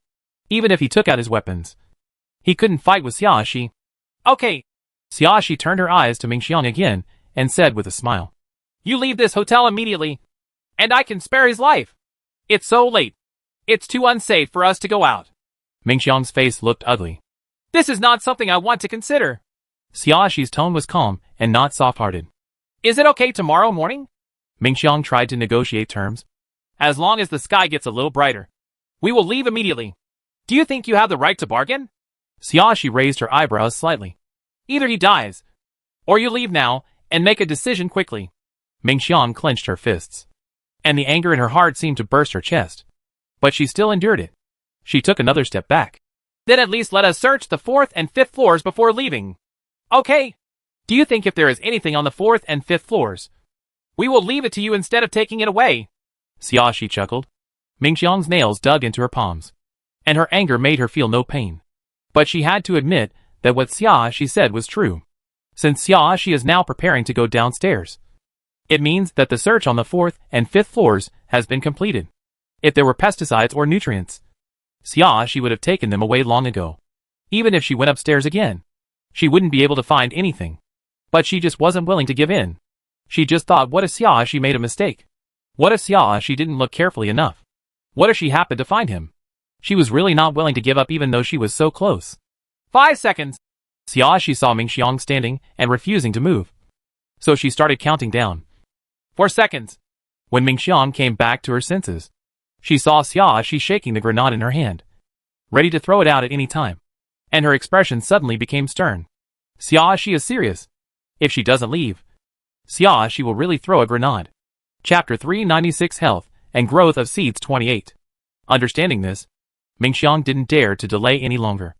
Even if he took out his weapons, He couldn't fight with Xiaoxi. Okay. Xiaoxi turned her eyes to Mingxiang again and said with a smile. You leave this hotel immediately. And I can spare his life. It's so late. It's too unsafe for us to go out. Mingxiang's face looked ugly. This is not something I want to consider. Xiaoxi's tone was calm and not soft-hearted. Is it okay tomorrow morning? Mingxiang tried to negotiate terms. As long as the sky gets a little brighter. We will leave immediately. Do you think you have the right to bargain? Xiaoxi raised her eyebrows slightly. Either he dies, or you leave now and make a decision quickly. Mingxiang clenched her fists, and the anger in her heart seemed to burst her chest. But she still endured it. She took another step back. Then at least let us search the 4th and 5th floors before leaving. Okay. Do you think if there is anything on the 4th and 5th floors, we will leave it to you instead of taking it away? Xiaoxi chuckled. Mingxiang's nails dug into her palms, and her anger made her feel no pain. But she had to admit that what Xiaoxi said was true. Since Xiaoxi is now preparing to go downstairs, it means that the search on the 4th and 5th floors has been completed. If there were pesticides or nutrients, Xiaoxi would have taken them away long ago. Even if she went upstairs again, she wouldn't be able to find anything. But she just wasn't willing to give in. She just thought, what if Xiaoxi made a mistake? What if Xiaoxi didn't look carefully enough? What if she happened to find him? She was really not willing to give up even though she was so close. 5 seconds. Xiaoxi saw Mingxiang standing and refusing to move. So she started counting down. 4 seconds. When Mingxiang came back to her senses, she saw Xiaoxi shaking the grenade in her hand, ready to throw it out at any time. And her expression suddenly became stern. Xiaoxi is serious. If she doesn't leave, Xiaoxi will really throw a grenade. Chapter 396 Health and Growth of Seeds 28. Understanding this, Mingxiang didn't dare to delay any longer.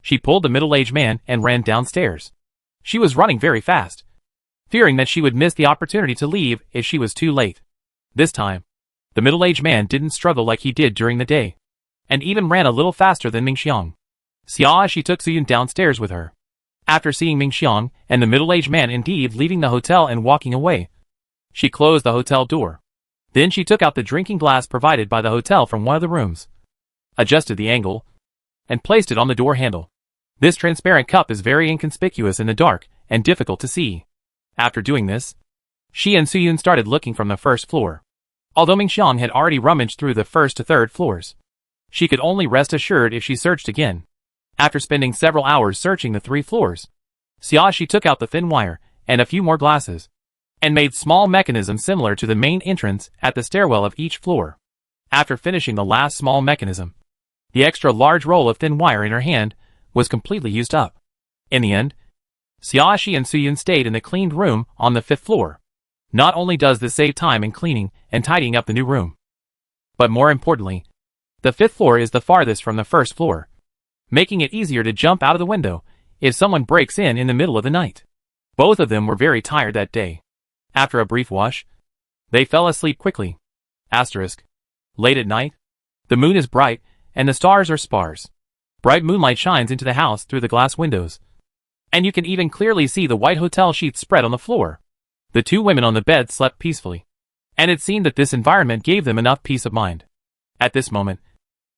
She pulled the middle-aged man and ran downstairs. She was running very fast, fearing that she would miss the opportunity to leave if she was too late. This time, the middle-aged man didn't struggle like he did during the day, and even ran a little faster than Mingxiang. Xiaoxi took Zuyun downstairs with her. After seeing Mingxiang and the middle-aged man indeed leaving the hotel and walking away, she closed the hotel door. Then she took out the drinking glass provided by the hotel from one of the rooms, adjusted the angle, and placed it on the door handle. This transparent cup is very inconspicuous in the dark and difficult to see. After doing this, she and Suyun started looking from the first floor. Although Mingxiang had already rummaged through the first to third floors, she could only rest assured if she searched again. After spending several hours searching the 3 floors, Xiaoxi took out the thin wire and a few more glasses, and made small mechanisms similar to the main entrance at the stairwell of each floor. After finishing the last small mechanism, the extra large roll of thin wire in her hand was completely used up. In the end, Xiaoxi and Suyun stayed in the cleaned room on the 5th floor. Not only does this save time in cleaning and tidying up the new room, but more importantly, the 5th floor is the farthest from the first floor, making it easier to jump out of the window if someone breaks in the middle of the night. Both of them were very tired that day. After a brief wash, they fell asleep quickly. Asterisk. Late at night, the moon is bright and the stars are sparse. Bright moonlight shines into the house through the glass windows, and you can even clearly see the white hotel sheets spread on the floor. The 2 women on the bed slept peacefully, and it seemed that this environment gave them enough peace of mind. At this moment,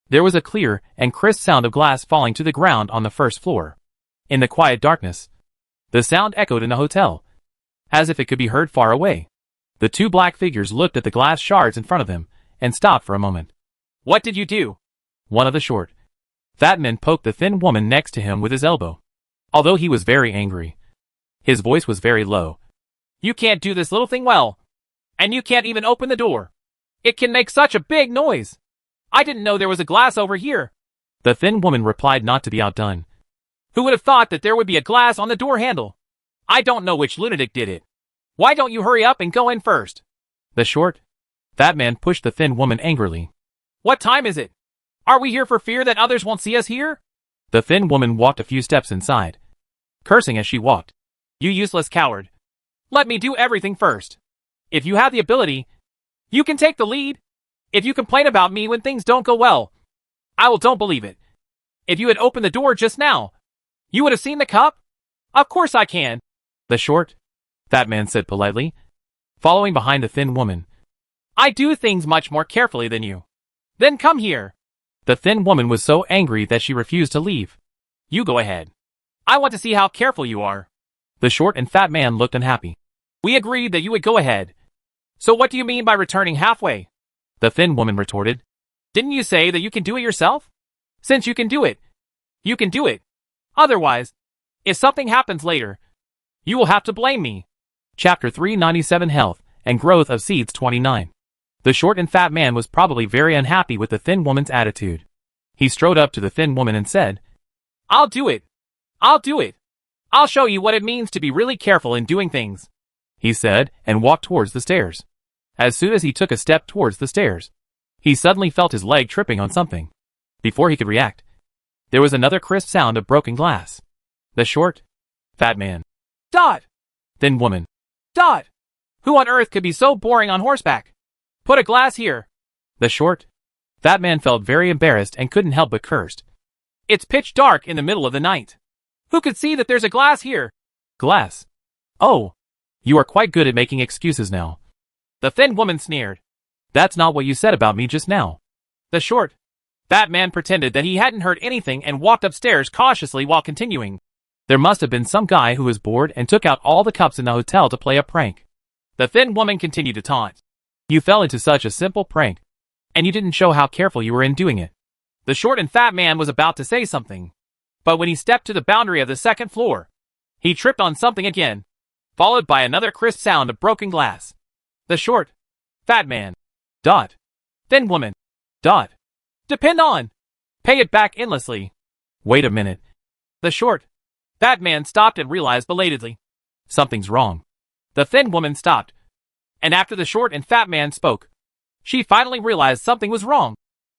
there was a clear and crisp sound of glass falling to the ground on the first floor. In the quiet darkness, the sound echoed in the hotel, as if it could be heard far away. The 2 black figures looked at the glass shards in front of them and stopped for a moment. What did you do? One of the short, fat men poked the thin woman next to him with his elbow. Although he was very angry, his voice was very low. You can't do this little thing well. And you can't even open the door. It can make such a big noise. I didn't know there was a glass over here. The thin woman replied, not to be outdone. Who would have thought that there would be a glass on the door handle? I don't know which lunatic did it. Why don't you hurry up and go in first? The short, fat man pushed the thin woman angrily. What time is it? Are we here for fear that others won't see us here? The thin woman walked a few steps inside, cursing as she walked. You useless coward. Let me do everything first. If you have the ability, you can take the lead. If you complain about me when things don't go well, I don't believe it. If you had opened the door just now, you would have seen the cup? Of course I can. The short, fat man said politely, following behind the thin woman. I do things much more carefully than you. Then come here. The thin woman was so angry that she refused to leave. You go ahead. I want to see how careful you are. The short and fat man looked unhappy. We agreed that you would go ahead. So what do you mean by returning halfway? The thin woman retorted. Didn't you say that you can do it yourself? Since you can do it, you can do it. Otherwise, if something happens later, you will have to blame me. Chapter 397 Health and Growth of Seeds 29. The short and fat man was probably very unhappy with the thin woman's attitude. He strode up to the thin woman and said, I'll do it. I'll do it. I'll show you what it means to be really careful in doing things, he said, and walked towards the stairs. As soon as he took a step towards the stairs, he suddenly felt his leg tripping on something. Before he could react, there was another crisp sound of broken glass. The short, fat man. Dot! Thin woman. Dot! Who on earth could be so boring on horseback? Put a glass here. The short, fat man felt very embarrassed and couldn't help but cursed. It's pitch dark in the middle of the night. Who could see that there's a glass here? Glass? Oh, you are quite good at making excuses now. The thin woman sneered. That's not what you said about me just now. The short, fat man pretended that he hadn't heard anything and walked upstairs cautiously while continuing. There must have been some guy who was bored and took out all the cups in the hotel to play a prank. The thin woman continued to taunt. You fell into such a simple prank, and you didn't show how careful you were in doing it. The short and fat man was about to say something, but when he stepped to the boundary of the second floor, he tripped on something again, followed by another crisp sound of broken glass. The short, fat man. Dot. Thin woman. Dot. Depend on. Pay it back endlessly. Wait a minute. The short, fat man stopped and realized belatedly. Something's wrong. The thin woman stopped, and after the short and fat man spoke, she finally realized something was wrong.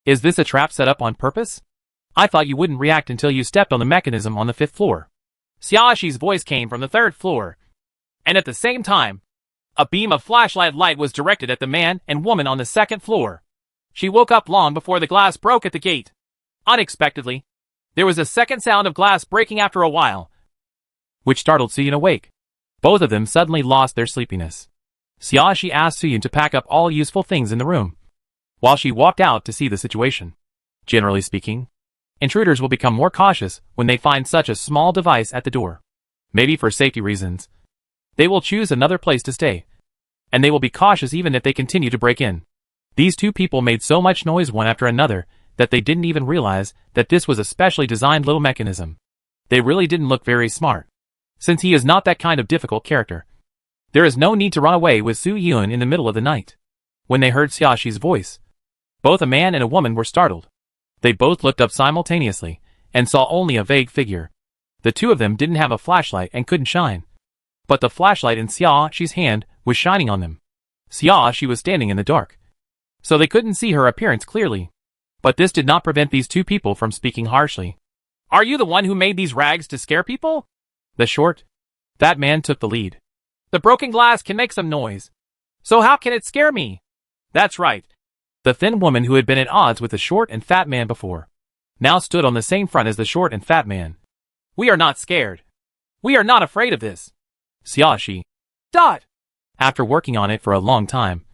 Is this a trap set up on purpose? I thought you wouldn't react until you stepped on the mechanism on the 5th floor. Xiaoxi's voice came from the 3rd floor, and at the same time, a beam of flashlight light was directed at the man and woman on the 2nd floor. She woke up long before the glass broke at the gate. Unexpectedly, there was a second sound of glass breaking after a while, which startled Suyun awake. Both of them suddenly lost their sleepiness. Xiaoxi asked Suyun to pack up all useful things in the room, while she walked out to see the situation. Generally speaking, intruders will become more cautious when they find such a small device at the door. Maybe for safety reasons, they will choose another place to stay, and they will be cautious even if they continue to break in. These two people made so much noise one after another that they didn't even realize that this was a specially designed little mechanism. They really didn't look very smart, since he is not that kind of difficult character. There is no need to run away with Suyun in the middle of the night. When they heard Xiaoxi's voice, both a man and a woman were startled. They both looked up simultaneously, and saw only a vague figure. The two of them didn't have a flashlight and couldn't shine, but the flashlight in Xiaoxi's hand was shining on them. Xiaoxi was standing in the dark, so they couldn't see her appearance clearly. But this did not prevent these two people from speaking harshly. Are you the one who made these rags to scare people? The short, fat man took the lead. The broken glass can make some noise, so how can it scare me? That's right. The thin woman who had been at odds with the short and fat man before, now stood on the same front as the short and fat man. We are not scared. We are not afraid of this. Xiaoxi. Dot. After working on it for a long time,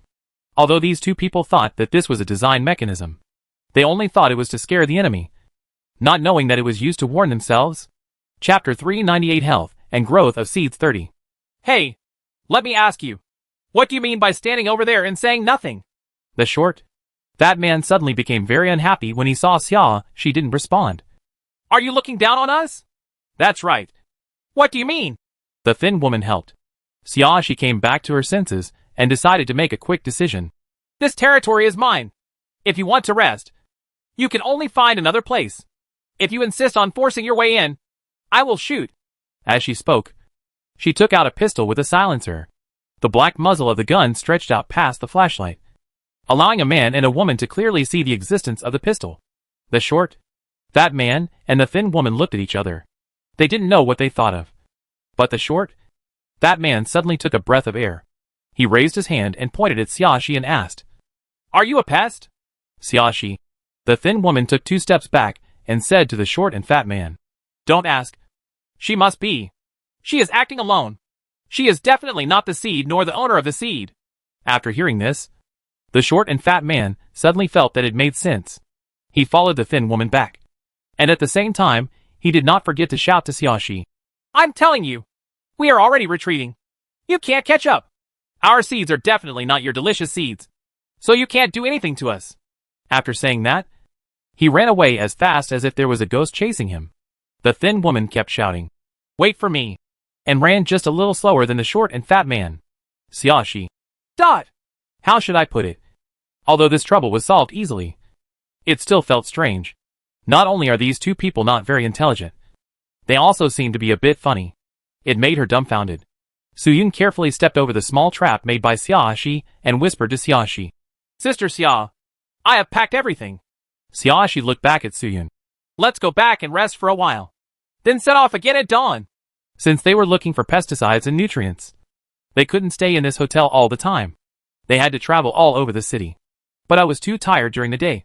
although these two people thought that this was a design mechanism, they only thought it was to scare the enemy, not knowing that it was used to warn themselves. Chapter 398 Health and Growth of Seeds 30. Hey, let me ask you, what do you mean by standing over there and saying nothing? The short, fat man suddenly became very unhappy when he saw Xia. She didn't respond. Are you looking down on us? That's right. What do you mean? The thin woman helped. She came back to her senses and decided to make a quick decision. This territory is mine. If you want to rest, you can only find another place. If you insist on forcing your way in, I will shoot. As she spoke, she took out a pistol with a silencer. The black muzzle of the gun stretched out past the flashlight, allowing a man and a woman to clearly see the existence of the pistol. The short, fat man and the thin woman looked at each other. They didn't know what they thought of. But the short, fat man suddenly took a breath of air. He raised his hand and pointed at Xiaoxi and asked, Are you a pest? Xiaoxi. The thin woman took 2 steps back and said to the short and fat man, Don't ask. She must be. She is acting alone. She is definitely not the seed nor the owner of the seed. After hearing this, the short and fat man suddenly felt that it made sense. He followed the thin woman back, and at the same time, He did not forget to shout to Xiaoxi. I'm telling you, we are already retreating. You can't catch up. Our seeds are definitely not your delicious seeds, so you can't do anything to us. After saying that, he ran away as fast as if there was a ghost chasing him. The thin woman kept shouting, Wait for me, and ran just a little slower than the short and fat man. Xiaoxi. How should I put it? Although this trouble was solved easily, it still felt strange. Not only are these two people not very intelligent, they also seem to be a bit funny. It made her dumbfounded. Suyun carefully stepped over the small trap made by Xiaoxi and whispered to Xiaoxi. Sister Xia, I have packed everything. Xiaoxi looked back at Suyun. Let's go back and rest for a while, then set off again at dawn. Since they were looking for pesticides and nutrients, they couldn't stay in this hotel all the time. They had to travel all over the city. But I was too tired during the day,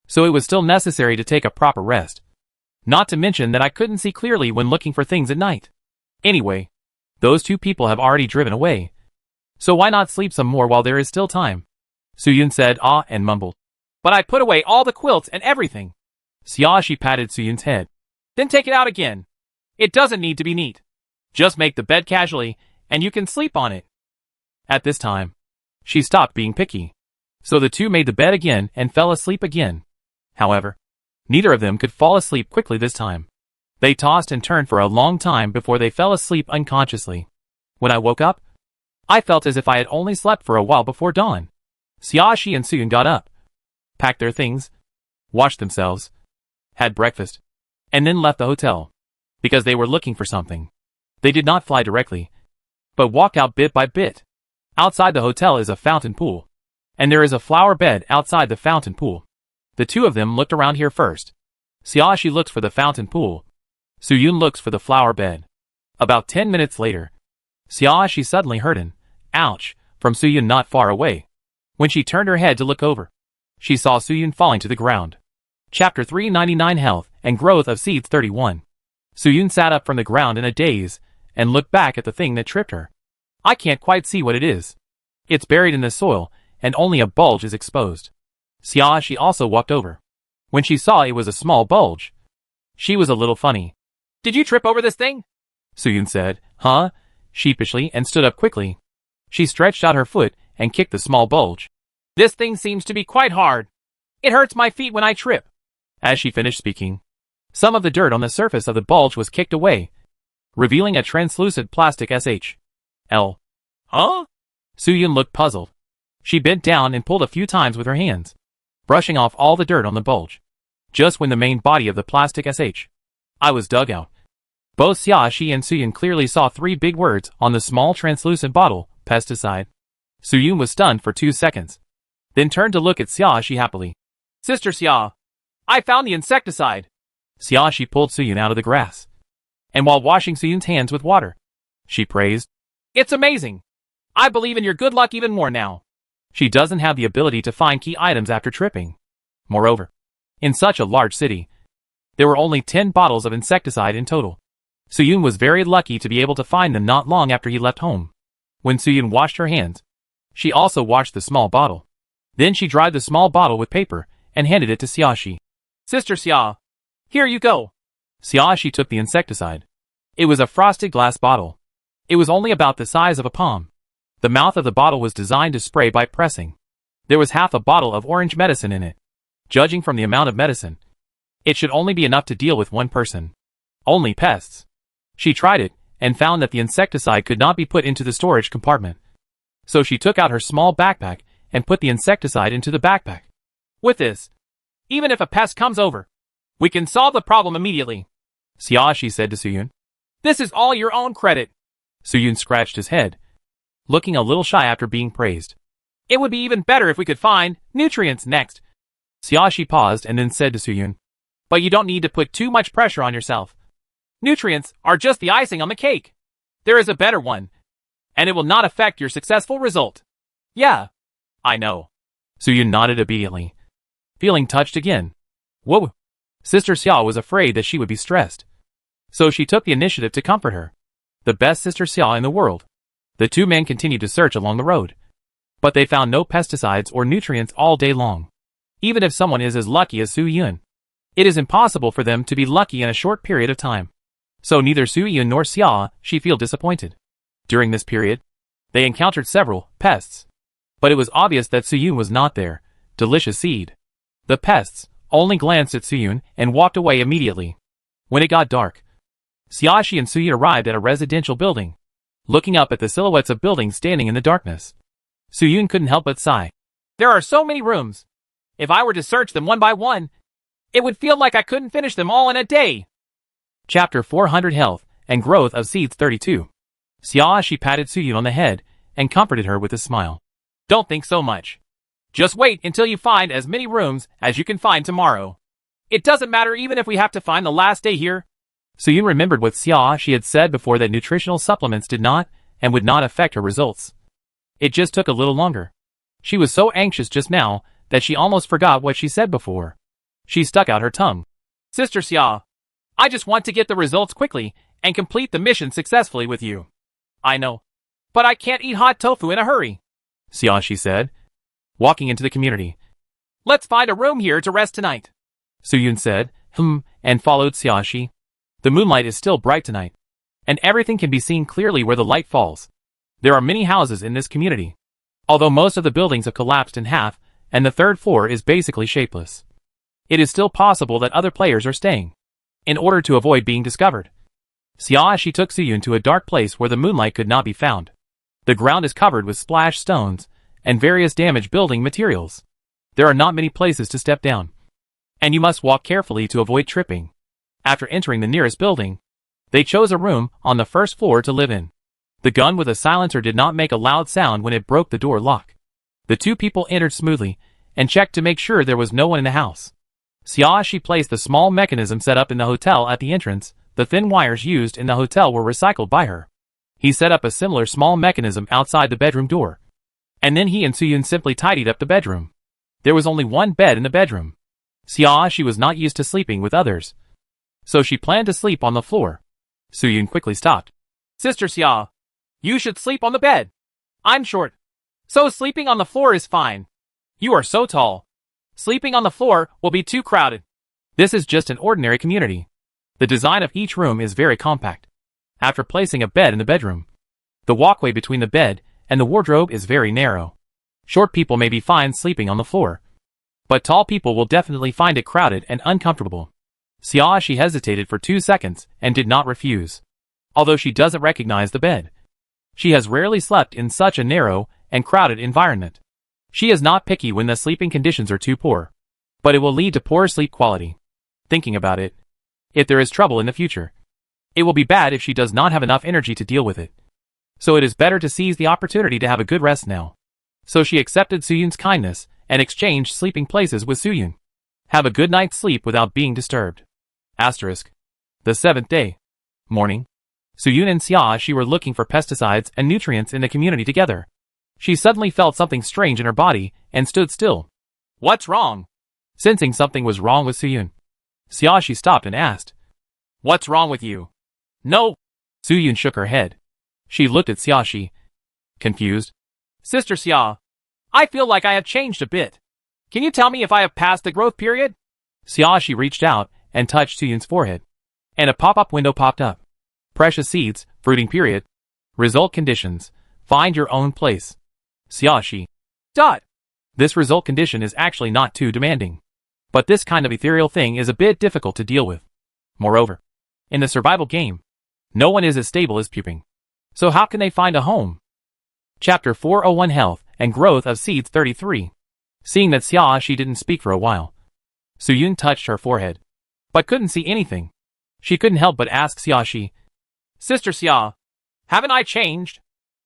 so it was still necessary to take a proper rest. Not to mention that I couldn't see clearly when looking for things at night. Anyway, those two people have already driven away, so why not sleep some more while there is still time? Suyun said and mumbled. But I put away all the quilts and everything. Xiaoxi patted Suyun's head. Then take it out again. It doesn't need to be neat. Just make the bed casually, and you can sleep on it. At this time, she stopped being picky. So the two made the bed again and fell asleep again. However, neither of them could fall asleep quickly this time. They tossed and turned for a long time before they fell asleep unconsciously. When I woke up, I felt as if I had only slept for a while before dawn. Xiaoxi and Suyun got up, packed their things, washed themselves, had breakfast, and then left the hotel. Because they were looking for something. They did not fly directly, but walked out bit by bit. Outside the hotel is a fountain pool, and there is a flower bed outside the fountain pool. The two of them looked around here first. Xiaoxi looks for the fountain pool. Suyun looks for the flower bed. About 10 minutes later, Xiaoxi suddenly heard an ouch from Suyun not far away. When she turned her head to look over, she saw Suyun falling to the ground. Chapter 399 Health and Growth of Seeds 31. Suyun sat up from the ground in a daze and looked back at the thing that tripped her. I can't quite see what it is. It's buried in the soil, and only a bulge is exposed. Xiaoxi also walked over. When she saw it was a small bulge, she was a little funny. Did you trip over this thing? Suyun said, sheepishly, and stood up quickly. She stretched out her foot and kicked the small bulge. This thing seems to be quite hard. It hurts my feet when I trip. As she finished speaking, some of the dirt on the surface of the bulge was kicked away, revealing a translucent plastic SHL. Huh? Suyun looked puzzled. She bent down and pulled a few times with her hands, brushing off all the dirt on the bulge. Just when the main body of the plastic SHI was dug out, both Xiaoxi and Suyun clearly saw 3 big words on the small translucent bottle, pesticide. Suyun was stunned for 2 seconds, then turned to look at Xiaoxi happily. Sister Xia, I found the insecticide. Xiaoxi pulled Suyun out of the grass, and while washing Suyun's hands with water, she praised, It's amazing. I believe in your good luck even more now. She doesn't have the ability to find key items after tripping. Moreover, in such a large city, there were only 10 bottles of insecticide in total. Suyun was very lucky to be able to find them not long after he left home. When Suyun washed her hands, she also washed the small bottle. Then she dried the small bottle with paper and handed it to Xiaoxi. Sister Xia, here you go. Xiaoxi took the insecticide. It was a frosted glass bottle. It was only about the size of a palm. The mouth of the bottle was designed to spray by pressing. There was half a bottle of orange medicine in it. Judging from the amount of medicine, it should only be enough to deal with one person. Only pests. She tried it, and found that the insecticide could not be put into the storage compartment. So she took out her small backpack, and put the insecticide into the backpack. With this, even if a pest comes over, we can solve the problem immediately. Xiaoxi said to Suyun. This is all your own credit. Suyun scratched his head, looking a little shy after being praised. It would be even better if we could find nutrients next. Xiaoxi paused and then said to Suyun. But you don't need to put too much pressure on yourself. Nutrients are just the icing on the cake. There is a better one, and it will not affect your successful result. Yeah, I know. Suyun nodded obediently, feeling touched again. Whoa. Sister Xia was afraid that she would be stressed, so she took the initiative to comfort her. The best Sister Xia in the world. The two men continued to search along the road, but they found no pesticides or nutrients all day long. Even if someone is as lucky as Suyun, It is impossible for them to be lucky in a short period of time. So neither Soo-yoon nor Xia-shi feel disappointed. During this period, they encountered several pests. But it was obvious that Soo-yoon was not there. Delicious seed. The pests only glanced at Soo-yoon and walked away immediately. When it got dark, Xia-shi and Soo-yoon arrived at a residential building. Looking up at the silhouettes of buildings standing in the darkness, Soo-yoon couldn't help but sigh. There are so many rooms. If I were to search them one by one, it would feel like I couldn't finish them all in a day. Chapter 400 Health and Growth of Seeds 32. Xia-shi patted Soo-yoon on the head and comforted her with a smile. Don't think so much. Just wait until you find as many rooms as you can find tomorrow. It doesn't matter even if we have to find the last day here. Soo-yoon remembered what Xia-shi had said before, that nutritional supplements did not and would not affect her results. It just took a little longer. She was so anxious just now that she almost forgot what she said before. She stuck out her tongue. Sister Xia, I just want to get the results quickly and complete the mission successfully with you. I know, but I can't eat hot tofu in a hurry, Xia-shi said, walking into the community. Let's find a room here to rest tonight, Soo-yoon said, and followed Xia-shi. The moonlight is still bright tonight, and everything can be seen clearly where the light falls. There are many houses in this community, although most of the buildings have collapsed in half, and the third floor is basically shapeless. It is still possible that other players are staying, in order to avoid being discovered. Xia-shi took Soo-yoon to a dark place where the moonlight could not be found. The ground is covered with splashed stones and various damaged building materials. There are not many places to step down, and you must walk carefully to avoid tripping. After entering the nearest building, they chose a room on the first floor to live in. The gun with a silencer did not make a loud sound when it broke the door lock. The two people entered smoothly and checked to make sure there was no one in the house. Xia-shi placed the small mechanism set up in the hotel at the entrance. The thin wires used in the hotel were recycled by her. He set up a similar small mechanism outside the bedroom door. And then he and Soo-yoon simply tidied up the bedroom. There was only one bed in the bedroom. Xia-shi was not used to sleeping with others, so she planned to sleep on the floor. Soo-yoon quickly stopped. Sister Xia, you should sleep on the bed. I'm short, so sleeping on the floor is fine. You are so tall. Sleeping on the floor will be too crowded. This is just an ordinary community. The design of each room is very compact. After placing a bed in the bedroom, the walkway between the bed and the wardrobe is very narrow. Short people may be fine sleeping on the floor, but tall people will definitely find it crowded and uncomfortable. Xia-shi hesitated for 2 seconds and did not refuse. Although she doesn't recognize the bed, she has rarely slept in such a narrow and crowded environment. She is not picky when the sleeping conditions are too poor, but it will lead to poor sleep quality. Thinking about it, if there is trouble in the future, it will be bad if she does not have enough energy to deal with it. So it is better to seize the opportunity to have a good rest now. So she accepted Soo-yoon's kindness and exchanged sleeping places with Soo-yoon. Have a good night's sleep without being disturbed. Asterisk. The 7th day. Morning. Soo-yoon and Xia-shi were looking for pesticides and nutrients in the community together. She suddenly felt something strange in her body and stood still. What's wrong? Sensing something was wrong with Soo-yoon, Xia-shi stopped and asked. What's wrong with you? No. Soo-yoon shook her head. She looked at Xia-shi, confused. Sister Xia, I feel like I have changed a bit. Can you tell me if I have passed the growth period? Xia-shi reached out and touched Soo-yoon's forehead, and a pop-up window popped up. Precious seeds, fruiting period. Result conditions. Find your own place. Xia-shi. This result condition is actually not too demanding, but this kind of ethereal thing is a bit difficult to deal with. Moreover, in the survival game, no one is as stable as puping. So how can they find a home? Chapter 401 Health and Growth of Seeds 33. Seeing that Xia-shi didn't speak for a while, Soo-yoon touched her forehead, but couldn't see anything. She couldn't help but ask Xia-shi. Sister Xia, haven't I changed?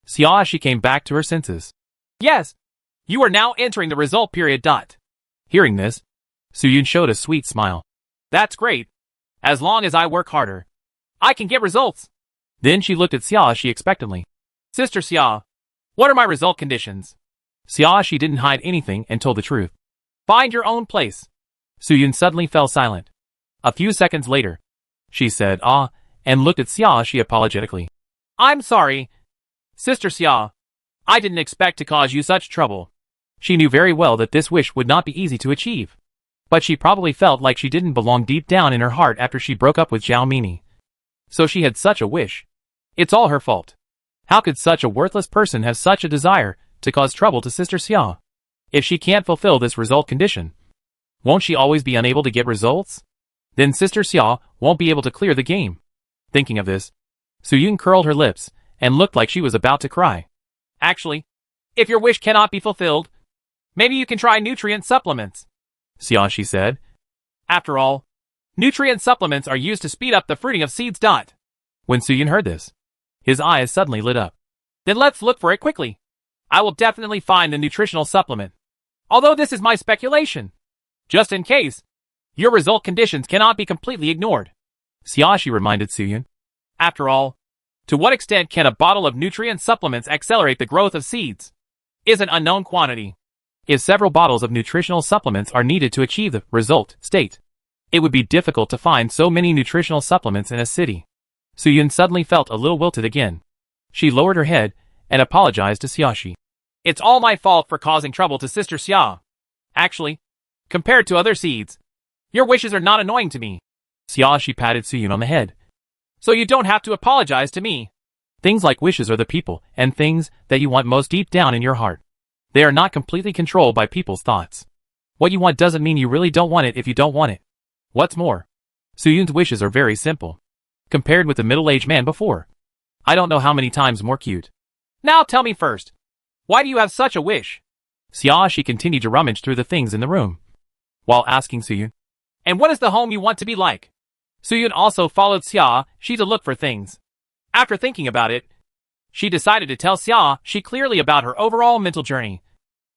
Xia-shi came back to her senses. Yes. You are now entering the result period. Hearing this, Soo-yoon showed a sweet smile. That's great. As long as I work harder, I can get results. Then she looked at Xia-shi expectantly. Sister Xia, what are my result conditions? Xia-shi didn't hide anything and told the truth. Find your own place. Soo-yoon suddenly fell silent. A few seconds later, she said and looked at Xia-shi apologetically. I'm sorry. Sister Xia, I didn't expect to cause you such trouble. She knew very well that this wish would not be easy to achieve. But she probably felt like she didn't belong deep down in her heart after she broke up with Zhao Mimi. So she had such a wish. It's all her fault. How could such a worthless person have such a desire to cause trouble to Sister Xia? If she can't fulfill this result condition, won't she always be unable to get results? Then Sister Xia won't be able to clear the game. Thinking of this, Suyun curled her lips and looked like she was about to cry. Actually, if your wish cannot be fulfilled, maybe you can try nutrient supplements, Xiaoxi said. After all, nutrient supplements are used to speed up the fruiting of seeds. When Suyun heard this, his eyes suddenly lit up. Then let's look for it quickly. I will definitely find the nutritional supplement. Although this is my speculation. Just in case, your result conditions cannot be completely ignored, Xiaoxi reminded Suyun. After all, to what extent can a bottle of nutrient supplements accelerate the growth of seeds? Is an unknown quantity. If several bottles of nutritional supplements are needed to achieve the result state, it would be difficult to find so many nutritional supplements in a city. Suyun suddenly felt a little wilted again. She lowered her head and apologized to Xiaoxi. It's all my fault for causing trouble to Sister Xia. Actually, compared to other seeds, your wishes are not annoying to me. Xiaoxi patted Suyun on the head. So you don't have to apologize to me. Things like wishes are the people and things that you want most deep down in your heart. They are not completely controlled by people's thoughts. What you want doesn't mean you really don't want it if you don't want it. What's more, Suyun's wishes are very simple, compared with the middle-aged man before. I don't know how many times more cute. Now tell me first, why do you have such a wish? Xiaoxi continued to rummage through the things in the room, while asking Suyun. And what is the home you want to be like? Suyun also followed Xiaoxi to look for things. After thinking about it, she decided to tell Xiaoxi clearly about her overall mental journey,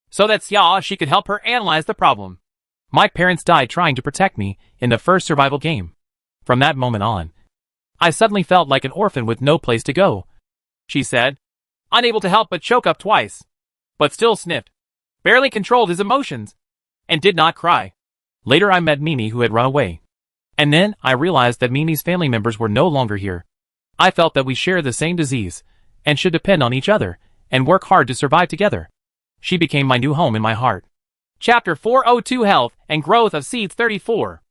so that Xiaoxi could help her analyze the problem. My parents died trying to protect me in the first survival game. From that moment on, I suddenly felt like an orphan with no place to go, she said, unable to help but choke up twice, but still sniffed, barely controlled his emotions, and did not cry. Later I met Mimi, who had run away. And then I realized that Mimi's family members were no longer here. I felt that we share the same disease, and should depend on each other, and work hard to survive together. She became my new home in my heart. Chapter 402 Health and Growth of Seeds 34.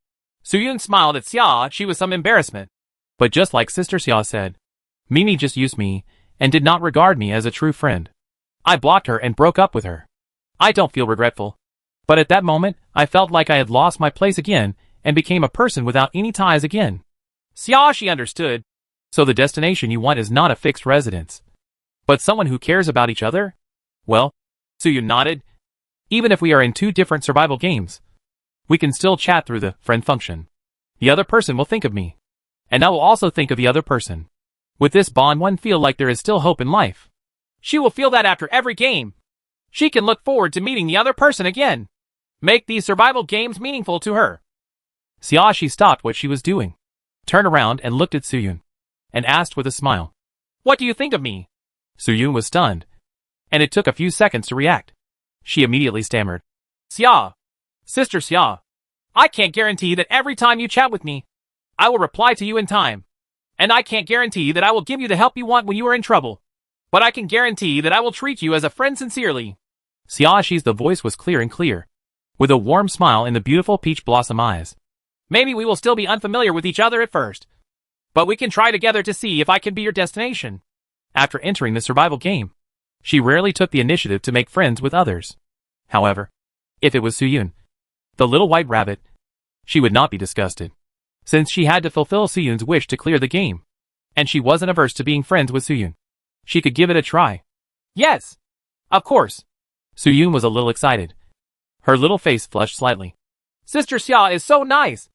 Suyun smiled at Xiaoxi with some embarrassment. But just like Sister Xia said, Mimi just used me, and did not regard me as a true friend. I blocked her and broke up with her. I don't feel regretful. But at that moment, I felt like I had lost my place again, and became a person without any ties again. Xiaoxi understood. So the destination you want is not a fixed residence, but someone who cares about each other? Well, Suyun nodded. Even if we are in two different survival games, we can still chat through the friend function. The other person will think of me, and I will also think of the other person. With this bond, one feel like there is still hope in life. She will feel that after every game. She can look forward to meeting the other person again. Make these survival games meaningful to her. Xiaoxi stopped what she was doing, turned around and looked at Suyun, and asked with a smile, "What do you think of me?" Suyun was stunned, and it took a few seconds to react. She immediately stammered, "Xia, Sister Xia, I can't guarantee that every time you chat with me, I will reply to you in time. And I can't guarantee that I will give you the help you want when you are in trouble. But I can guarantee that I will treat you as a friend sincerely." Xiaoxi's voice was clear and clear, with a warm smile in the beautiful peach blossom eyes. "Maybe we will still be unfamiliar with each other at first, but we can try together to see if I can be your destination." After entering the survival game, she rarely took the initiative to make friends with others. However, if it was Suyun, the little white rabbit, she would not be disgusted, since she had to fulfill Suyun's wish to clear the game, and she wasn't averse to being friends with Suyun. She could give it a try. "Yes, of course." Suyun was a little excited. Her little face flushed slightly. "Sister Xia is so nice.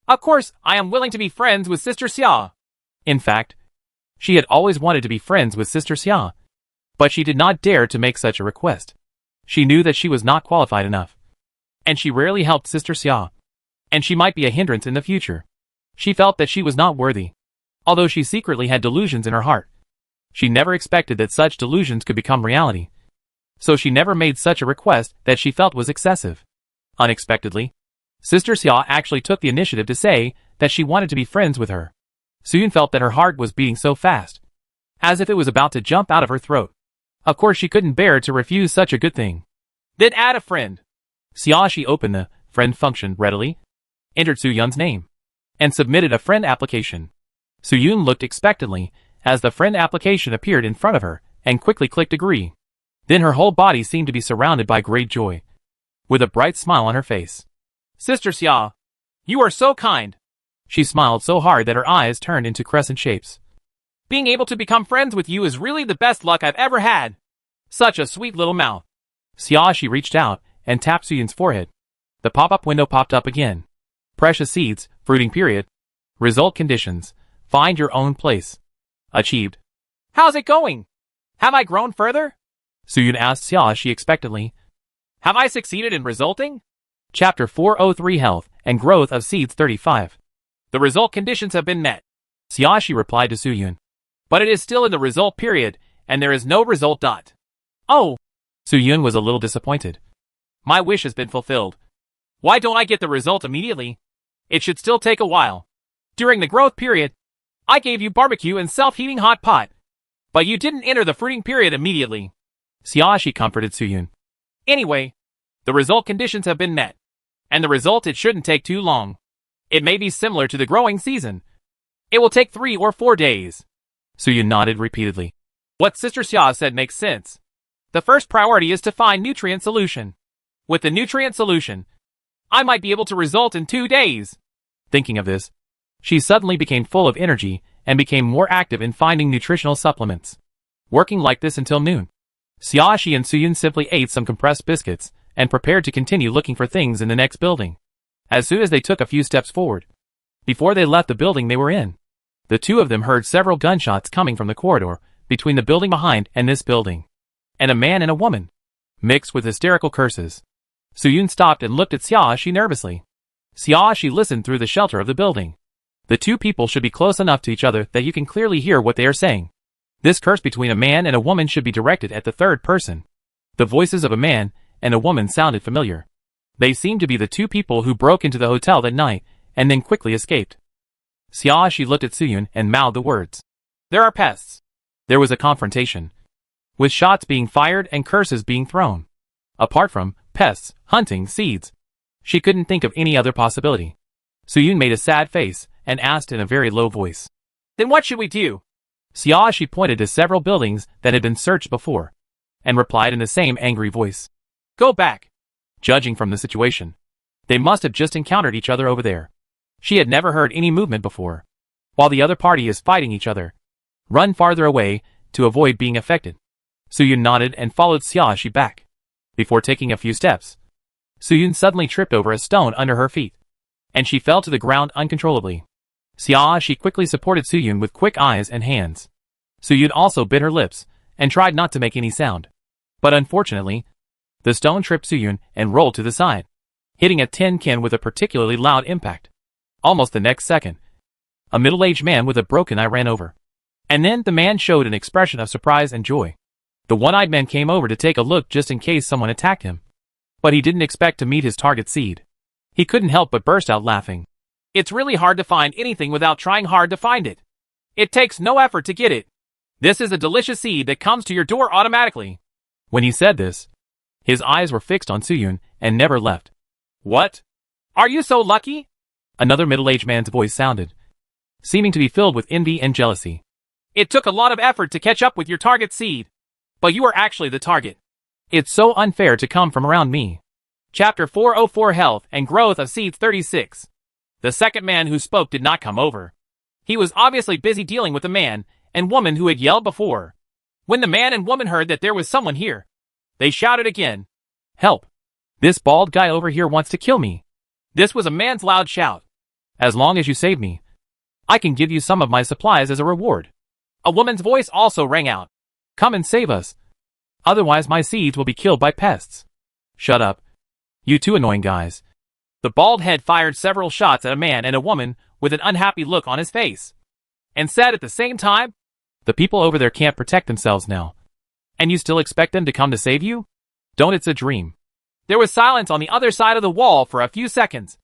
Of course, I am willing to be friends with Sister Xia." In fact, she had always wanted to be friends with Sister Xia, but she did not dare to make such a request. She knew that she was not qualified enough, and she rarely helped Sister Xia, and she might be a hindrance in the future. She felt that she was not worthy, although she secretly had delusions in her heart. She never expected that such delusions could become reality, so she never made such a request that she felt was excessive. Unexpectedly, Sister Xia actually took the initiative to say that she wanted to be friends with her. Suyun felt that her heart was beating so fast, as if it was about to jump out of her throat. Of course she couldn't bear to refuse such a good thing. "Then add a friend." Xiaoxi opened the Friend function readily, entered Soo-Yun's name, and submitted a friend application. Soo-Yun looked expectantly as the friend application appeared in front of her and quickly clicked agree. Then her whole body seemed to be surrounded by great joy, with a bright smile on her face. Sister Xia, you are so kind. She smiled so hard that her eyes turned into crescent shapes. Being able to become friends with you is really the best luck I've ever had. Such a sweet little mouth. Xia, she reached out and tapped Soo-Yun's forehead. The pop-up window popped up again. Precious seeds, fruiting period. Result conditions. Find your own place. Achieved. How's it going? Have I grown further? Soo-Yun asked Xia she expectantly. Have I succeeded in resulting? Chapter 403 Health and Growth of Seeds 35. The result conditions have been met. Xia, she replied to Soo-Yun. But it is still in the result period, and there is no result dot. Oh! Soo-Yun was a little disappointed. My wish has been fulfilled. Why don't I get the result immediately? It should still take a while. During the growth period, I gave you barbecue and self-heating hot pot. But you didn't enter the fruiting period immediately. Xia, she comforted Soo-Yun. Anyway, the result conditions have been met. And the result, it shouldn't take too long. It may be similar to the growing season. It will take 3 or 4 days. Soo-Yun nodded repeatedly. What Sister Xia said makes sense. The first priority is to find nutrient solution. With the nutrient solution, I might be able to result in 2 days. Thinking of this, she suddenly became full of energy and became more active in finding nutritional supplements. Working like this until noon. Xia and Soo-Yun simply ate some compressed biscuits and prepared to continue looking for things in the next building. As soon as they took a few steps forward, before they left the building they were in, the two of them heard several gunshots coming from the corridor between the building behind and this building. And a man and a woman, mixed with hysterical curses. Soo-Yun stopped and looked at Xia nervously. Xia listened through the shelter of the building. The two people should be close enough to each other that you can clearly hear what they are saying. This curse between a man and a woman should be directed at the third person. The voices of a man and a woman sounded familiar. They seemed to be the two people who broke into the hotel that night and then quickly escaped. Xia looked at Soo-Yun and mouthed the words. There are pests. There was a confrontation, with shots being fired and curses being thrown. Apart from pests, hunting, seeds, she couldn't think of any other possibility. Soo-Yun made a sad face and asked in a very low voice. Then what should we do? Xia pointed to several buildings that had been searched before, and replied in the same angry voice. Go back. Judging from the situation, they must have just encountered each other over there. She had never heard any movement before. While the other party is fighting each other, run farther away to avoid being affected. Soo-Yun nodded and followed Xia back. Before taking a few steps, Soo-Yun suddenly tripped over a stone under her feet, and she fell to the ground uncontrollably. Xia quickly supported Soo-Yun with quick eyes and hands. Soo-Yun also bit her lips and tried not to make any sound. But unfortunately, the stone tripped Soo-Yun and rolled to the side, hitting a tin can with a particularly loud impact. Almost the next second, a middle-aged man with a broken eye ran over. And then the man showed an expression of surprise and joy. The one-eyed man came over to take a look just in case someone attacked him. But he didn't expect to meet his target seed. He couldn't help but burst out laughing. It's really hard to find anything without trying hard to find it. It takes no effort to get it. This is a delicious seed that comes to your door automatically. When he said this, his eyes were fixed on Soo-Yun and never left. What? Are you so lucky? Another middle-aged man's voice sounded, seeming to be filled with envy and jealousy. It took a lot of effort to catch up with your target seed. But you are actually the target. It's so unfair to come from around me. Chapter 404 Health and Growth of Seeds 36. The second man who spoke did not come over. He was obviously busy dealing with the man and woman who had yelled before. When the man and woman heard that there was someone here, they shouted again. Help! This bald guy over here wants to kill me. This was a man's loud shout. As long as you save me, I can give you some of my supplies as a reward. A woman's voice also rang out. Come and save us. Otherwise my seeds will be killed by pests. Shut up. You two annoying guys. The bald head fired several shots at a man and a woman with an unhappy look on his face, and said at the same time, the people over there can't protect themselves now. And you still expect them to come to save you? Don't, it's a dream. There was silence on the other side of the wall for a few seconds,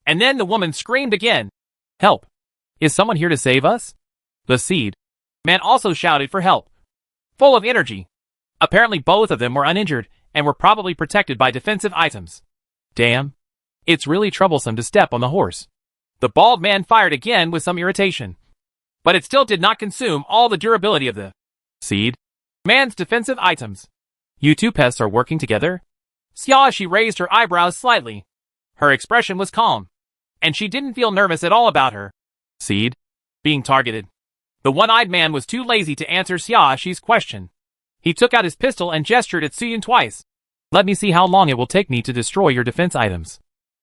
and then the woman screamed again. Help! Is someone here to save us? The seed man also shouted for help, full of energy. Apparently both of them were uninjured and were probably protected by defensive items. Damn. It's really troublesome to step on the horse. The bald man fired again with some irritation. But it still did not consume all the durability of the Seed? man's defensive items. You two pests are working together? Xiaoxi raised her eyebrows slightly. Her expression was calm, and she didn't feel nervous at all about her Seed? being targeted. The one-eyed man was too lazy to answer Xiaoxi's question. He took out his pistol and gestured at Suyun twice. Let me see how long it will take me to destroy your defense items.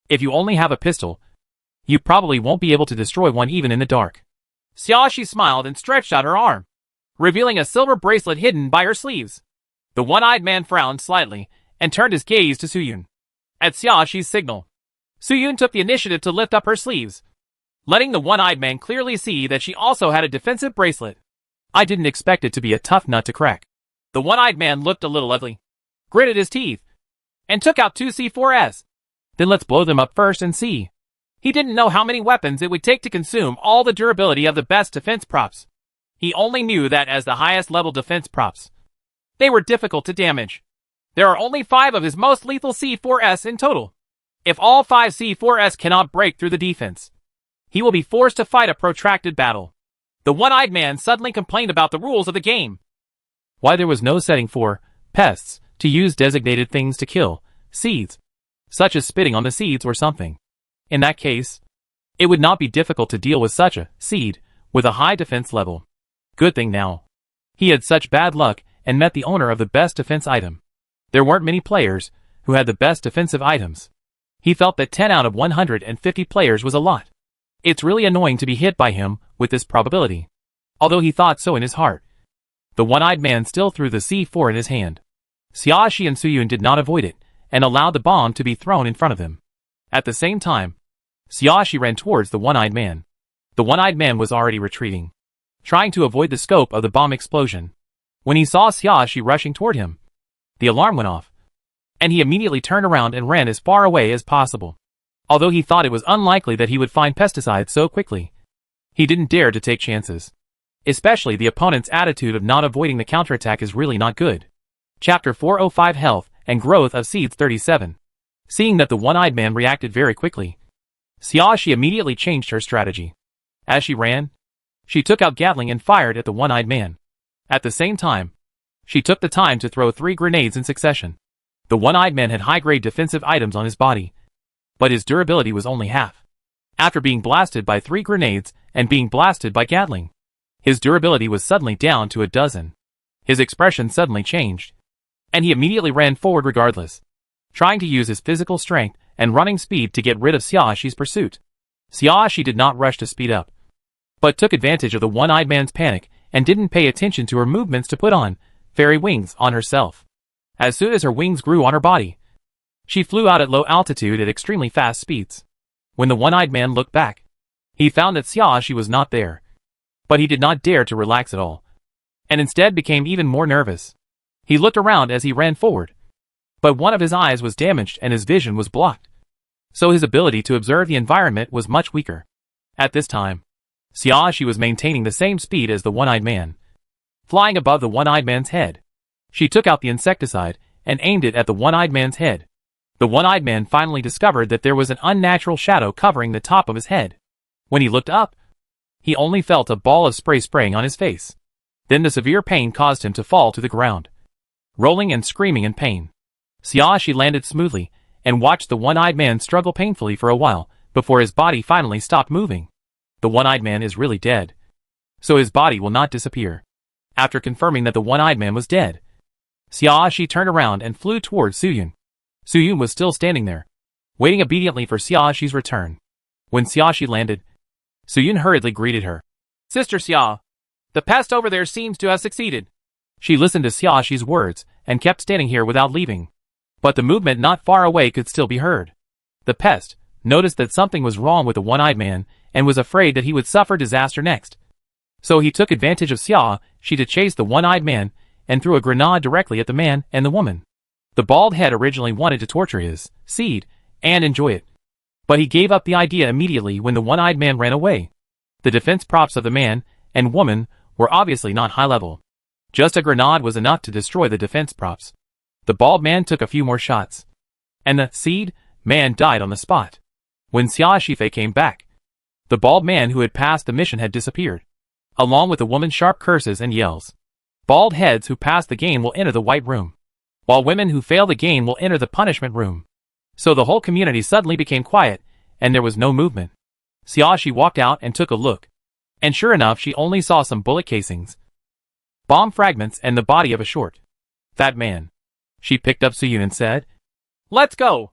If you only have a pistol, you probably won't be able to destroy one even in the dark. Xiaoxi smiled and stretched out her arm, revealing a silver bracelet hidden by her sleeves. The one-eyed man frowned slightly and turned his gaze to Suyun. At Xiaoxi's signal, Suyun took the initiative to lift up her sleeves, letting the one-eyed man clearly see that she also had a defensive bracelet. I didn't expect it to be a tough nut to crack. The one-eyed man looked a little ugly, gritted his teeth, and took out 2 C4s. Then let's blow them up first and see. He didn't know how many weapons it would take to consume all the durability of the best defense props. He only knew that as the highest level defense props, they were difficult to damage. There are only 5 of his most lethal C4s in total. If all 5 C4s cannot break through the defense, he will be forced to fight a protracted battle. The one-eyed man suddenly complained about the rules of the game. Why there was no setting for pests to use designated things to kill seeds, such as spitting on the seeds or something. In that case, it would not be difficult to deal with such a seed with a high defense level. Good thing now, he had such bad luck and met the owner of the best defense item. There weren't many players who had the best defensive items. He felt that 10 out of 150 players was a lot. It's really annoying to be hit by him with this probability. Although he thought so in his heart, the one-eyed man still threw the C4 in his hand. Xiaoxi and Suyun did not avoid it and allowed the bomb to be thrown in front of them. At the same time, Xiaoxi ran towards the one-eyed man. The one-eyed man was already retreating, trying to avoid the scope of the bomb explosion. When he saw Xiaoxi rushing toward him, the alarm went off, and he immediately turned around and ran as far away as possible. Although he thought it was unlikely that he would find pesticides so quickly, he didn't dare to take chances. Especially the opponent's attitude of not avoiding the counterattack is really not good. Chapter 405 Health and Growth of Seeds 37. Seeing that the one-eyed man reacted very quickly, Xiaoxi immediately changed her strategy. As she ran, she took out Gatling and fired at the one-eyed man. At the same time, she took the time to throw 3 grenades in succession. The one-eyed man had high-grade defensive items on his body, but his durability was only half. After being blasted by 3 grenades and being blasted by Gatling, his durability was suddenly down to a dozen. His expression suddenly changed, and he immediately ran forward regardless, trying to use his physical strength and running speed to get rid of Xiaoxi's pursuit. Xiaoxi did not rush to speed up, but took advantage of the one-eyed man's panic and didn't pay attention to her movements to put on fairy wings on herself. As soon as her wings grew on her body, she flew out at low altitude at extremely fast speeds. When the one-eyed man looked back, he found that Xiaoxi was not there, but he did not dare to relax at all, and instead became even more nervous. He looked around as he ran forward, but one of his eyes was damaged and his vision was blocked, so his ability to observe the environment was much weaker. At this time, Xiaoxi was maintaining the same speed as the one-eyed man, flying above the one-eyed man's head. She took out the insecticide and aimed it at the one-eyed man's head. The one-eyed man finally discovered that there was an unnatural shadow covering the top of his head. When he looked up, he only felt a ball of spray spraying on his face. Then the severe pain caused him to fall to the ground, rolling and screaming in pain. Xiaoxi landed smoothly and watched the one-eyed man struggle painfully for a while before his body finally stopped moving. The one-eyed man is really dead, so his body will not disappear. After confirming that the one-eyed man was dead, Xiaoxi turned around and flew towards Suyun. Suyun was still standing there, waiting obediently for Xiaoxi's return. When Xiaoxi landed, Suyun hurriedly greeted her. Sister Xia, the pest over there seems to have succeeded. She listened to Xiaoxi's words and kept standing here without leaving. But the movement not far away could still be heard. The pest noticed that something was wrong with the one-eyed man and was afraid that he would suffer disaster next. So he took advantage of Xiaoxi to chase the one-eyed man and threw a grenade directly at the man and the woman. The bald head originally wanted to torture his seed and enjoy it, but he gave up the idea immediately when the one-eyed man ran away. The defense props of the man and woman were obviously not high level. Just a grenade was enough to destroy the defense props. The bald man took a few more shots, and the seed man died on the spot. When Xia Shifei came back, the bald man who had passed the mission had disappeared, along with the woman's sharp curses and yells. Bald heads who pass the game will enter the white room, while women who fail the game will enter the punishment room. So the whole community suddenly became quiet, and there was no movement. Xiaoxi walked out and took a look, and sure enough she only saw some bullet casings, bomb fragments and the body of a short, fat man. She picked up Suyun and said, "Let's go.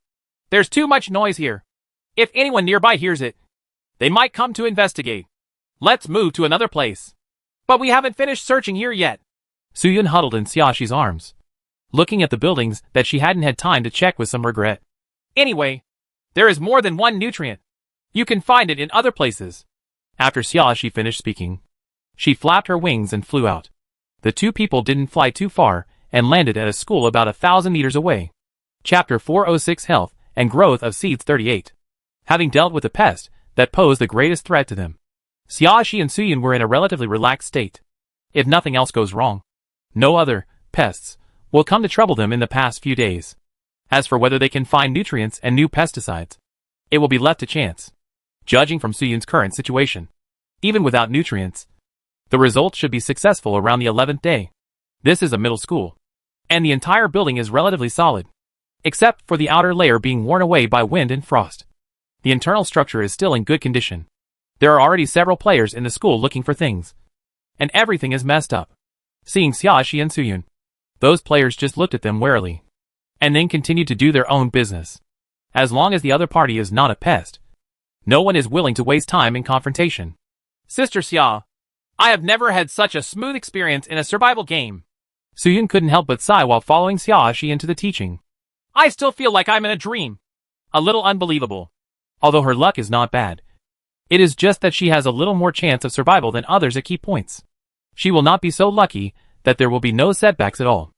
There's too much noise here. If anyone nearby hears it, they might come to investigate. Let's move to another place." "But we haven't finished searching here yet." Suyun huddled in Xiaoxi's arms, looking at the buildings that she hadn't had time to check with some regret. "Anyway, there is more than one nutrient. You can find it in other places." After Xiaoxi finished speaking, she flapped her wings and flew out. The two people didn't fly too far and landed at a school about 1,000 meters away. Chapter 406 Health and Growth of Seeds 38. Having dealt with the pest that posed the greatest threat to them, Xiaoxi and Suyun were in a relatively relaxed state. If nothing else goes wrong, no other pests will come to trouble them in the past few days. As for whether they can find nutrients and new pesticides, it will be left to chance. Judging from Suyun's current situation, even without nutrients, the results should be successful around the 11th day. This is a middle school, and the entire building is relatively solid, except for the outer layer being worn away by wind and frost. The internal structure is still in good condition. There are already several players in the school looking for things, and everything is messed up. Seeing Xiaoxi and Suyun, those players just looked at them warily, and then continued to do their own business. As long as the other party is not a pest, no one is willing to waste time in confrontation. "Sister Xia, I have never had such a smooth experience in a survival game." Suyun couldn't help but sigh while following Xiaoxi into the teaching. "I still feel like I'm in a dream. A little unbelievable." Although her luck is not bad, it is just that she has a little more chance of survival than others at key points. She will not be so lucky that there will be no setbacks at all.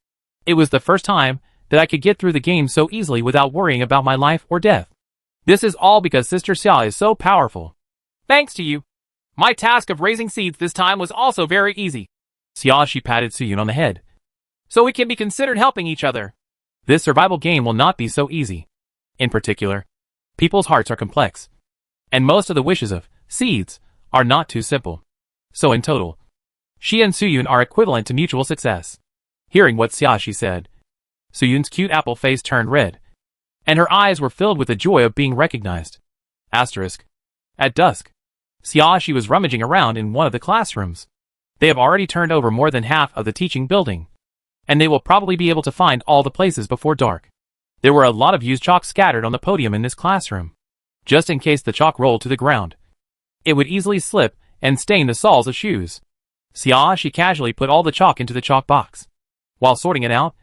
It was the first time that I could get through the game so easily without worrying about my life or death. This is all because Sister Xia is so powerful. "Thanks to you. My task of raising seeds this time was also very easy." Xiaoxi patted Suyun on the head. "So we can be considered helping each other." This survival game will not be so easy. In particular, people's hearts are complex, and most of the wishes of seeds are not too simple. So in total, she and Suyun are equivalent to mutual success. Hearing what Xiaoxi said, Suyun's cute apple face turned red, and her eyes were filled with the joy of being recognized. At dusk, Xiaoxi was rummaging around in one of the classrooms. They have already turned over more than half of the teaching building, and they will probably be able to find all the places before dark. There were a lot of used chalk scattered on the podium in this classroom, just in case the chalk rolled to the ground. It would easily slip and stain the soles of shoes. Xiaoxi casually put all the chalk into the chalk box. While sorting it out,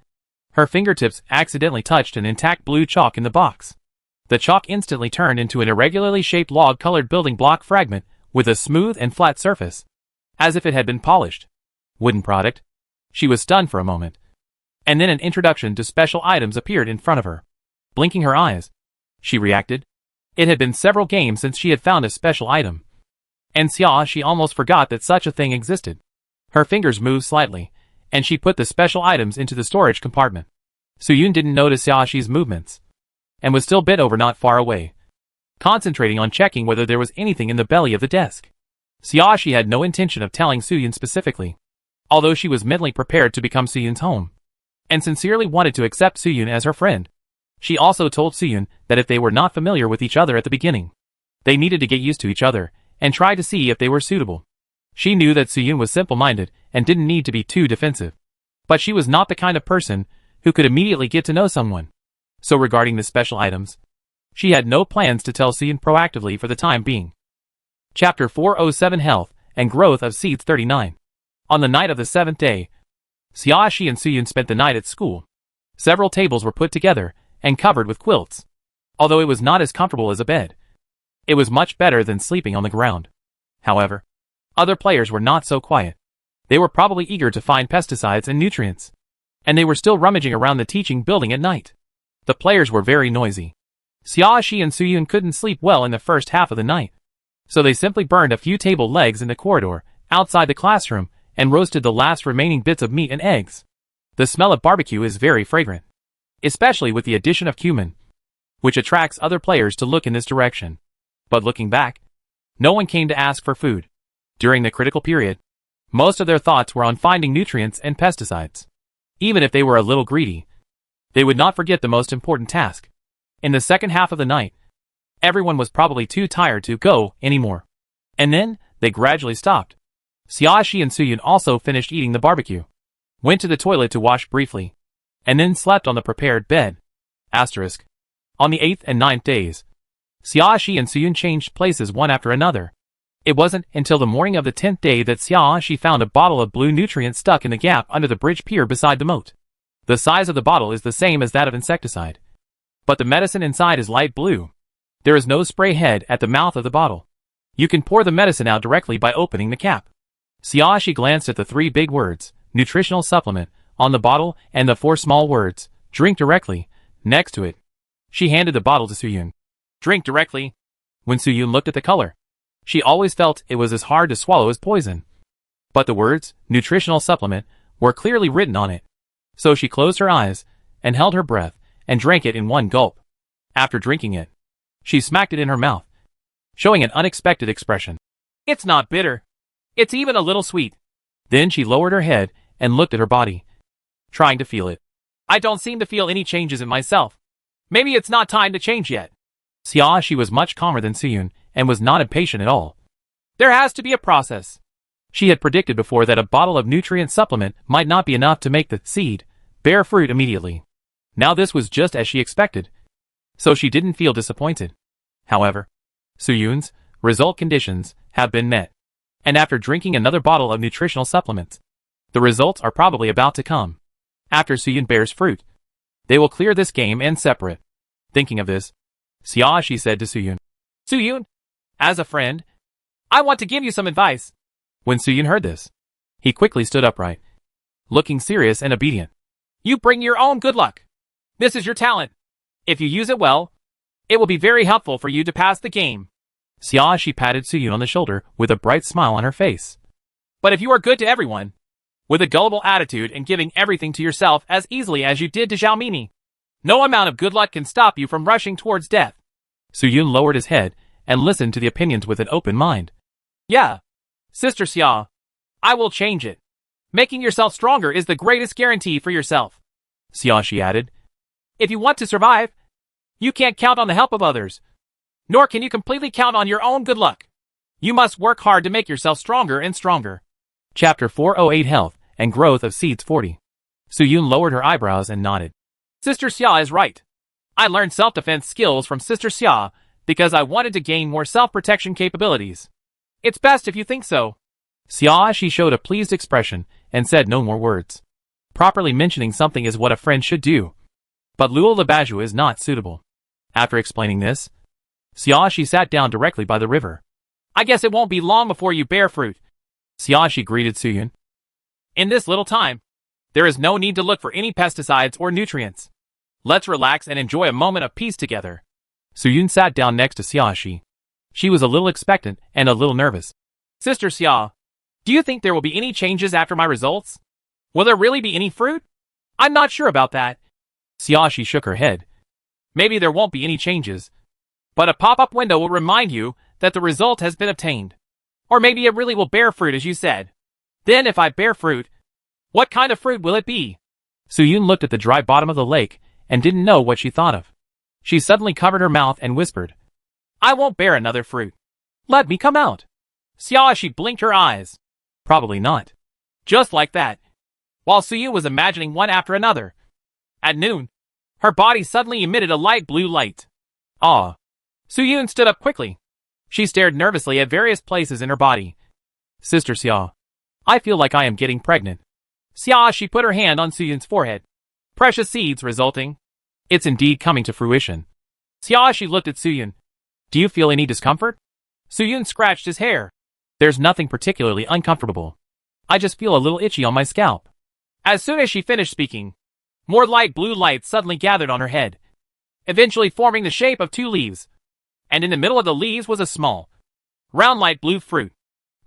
her fingertips accidentally touched an intact blue chalk in the box. The chalk instantly turned into an irregularly shaped log-colored building block fragment with a smooth and flat surface, as if it had been polished. Wooden product? She was stunned for a moment, and then an introduction to special items appeared in front of her. Blinking her eyes, she reacted. It had been several games since she had found a special item, and Xiaoxi almost forgot that such a thing existed. Her fingers moved slightly, and she put the special items into the storage compartment. Suyun didn't notice Xiaoxi's movements, and was still bent over not far away, concentrating on checking whether there was anything in the belly of the desk. Xiaoxi had no intention of telling Suyun specifically, although she was mentally prepared to become Suyun's home, and sincerely wanted to accept Suyun as her friend. She also told Suyun that if they were not familiar with each other at the beginning, they needed to get used to each other and try to see if they were suitable. She knew that Suyun was simple-minded and didn't need to be too defensive, but she was not the kind of person who could immediately get to know someone. So regarding the special items, she had no plans to tell Suyun proactively for the time being. Chapter 407 Health and Growth of Seeds 39. On the night of the 7th day, Xiaoxi and Suyun spent the night at school. Several tables were put together and covered with quilts. Although it was not as comfortable as a bed, it was much better than sleeping on the ground. However, other players were not so quiet. They were probably eager to find pesticides and nutrients, and they were still rummaging around the teaching building at night. The players were very noisy. Xiaoxi and Suyun couldn't sleep well in the first half of the night, so they simply burned a few table legs in the corridor outside the classroom and roasted the last remaining bits of meat and eggs. The smell of barbecue is very fragrant, especially with the addition of cumin. which attracts other players to look in this direction. But looking back, no one came to ask for food. During the critical period, most of their thoughts were on finding nutrients and pesticides. Even if they were a little greedy, they would not forget the most important task. In the second half of the night, everyone was probably too tired to go anymore. And then, they gradually stopped. Xiaoxi and Suyun also finished eating the barbecue, went to the toilet to wash briefly, and then slept on the prepared bed. Asterisk. On the 8th and 9th days, Xiaoxi and Suyun changed places one after another. It wasn't until the morning of the 10th day that Xiaoxi found a bottle of blue nutrient stuck in the gap under the bridge pier beside the moat. The size of the bottle is the same as that of insecticide, but the medicine inside is light blue. There is no spray head at the mouth of the bottle. You can pour the medicine out directly by opening the cap. Xiaoxi glanced at the 3 big words, nutritional supplement, on the bottle and the 4 small words, drink directly, next to it. She handed the bottle to Suyun. Drink directly. When Suyun looked at the color, she always felt it was as hard to swallow as poison. But the words, nutritional supplement, were clearly written on it. So she closed her eyes, and held her breath, and drank it in one gulp. After drinking it, she smacked it in her mouth, showing an unexpected expression. It's not bitter. It's even a little sweet. Then she lowered her head, and looked at her body, trying to feel it. I don't seem to feel any changes in myself. Maybe it's not time to change yet. Xiaoxi was much calmer than Suyun, and was not impatient at all. There has to be a process. She had predicted before that a bottle of nutrient supplement might not be enough to make the seed bear fruit immediately. Now this was just as she expected, so she didn't feel disappointed. However, Suyun's result conditions have been met, and after drinking another bottle of nutritional supplements, the results are probably about to come. After Suyun bears fruit, they will clear this game and separate. Thinking of this, Xiaoxi said to Suyun, Suyun, as a friend, I want to give you some advice. When Suyun heard this, he quickly stood upright, looking serious and obedient. You bring your own good luck. This is your talent. If you use it well, it will be very helpful for you to pass the game. Xiaoxi patted Suyun on the shoulder with a bright smile on her face. But if you are good to everyone, with a gullible attitude and giving everything to yourself as easily as you did to Xiaomini, no amount of good luck can stop you from rushing towards death. Suyun lowered his head and listened to the opinions with an open mind. Yeah, Sister Xia, I will change it. Making yourself stronger is the greatest guarantee for yourself. Xiaoxi added. If you want to survive, you can't count on the help of others, nor can you completely count on your own good luck. You must work hard to make yourself stronger and stronger. Chapter 408 Health and Growth of Seeds 40. Suyun lowered her eyebrows and nodded. Sister Xia is right. I learned self-defense skills from Sister Xia because I wanted to gain more self-protection capabilities. It's best if you think so. Xiaoxi showed a pleased expression and said no more words. Properly mentioning something is what a friend should do. But Luo Labaju is not suitable. After explaining this, Xiaoxi sat down directly by the river. I guess it won't be long before you bear fruit. Xiaoxi greeted Suyun. In this little time, there is no need to look for any pesticides or nutrients. Let's relax and enjoy a moment of peace together. Suyun sat down next to Xiaoxi. She was a little expectant and a little nervous. Sister Xia, do you think there will be any changes after my results? Will there really be any fruit? I'm not sure about that. Xiaoxi shook her head. Maybe there won't be any changes, but a pop-up window will remind you that the result has been obtained. Or maybe it really will bear fruit as you said. Then if I bear fruit, what kind of fruit will it be? Suyun looked at the dry bottom of the lake and didn't know what she thought of. She suddenly covered her mouth and whispered, I won't bear another fruit. Let me come out. Xiaoxi blinked her eyes. Probably not. Just like that, while Suyun was imagining one after another. At noon, her body suddenly emitted a light blue light. Ah! Suyun stood up quickly. She stared nervously at various places in her body. Sister Xia, I feel like I am getting pregnant. Xiaoxi put her hand on Suyun's forehead. Precious seeds resulting. It's indeed coming to fruition. Xiaoxi looked at Suyun. Do you feel any discomfort? Suyun scratched his hair. There's nothing particularly uncomfortable. I just feel a little itchy on my scalp. As soon as she finished speaking, more light blue lights suddenly gathered on her head, eventually forming the shape of 2 leaves. And in the middle of the leaves was a small, round light blue fruit.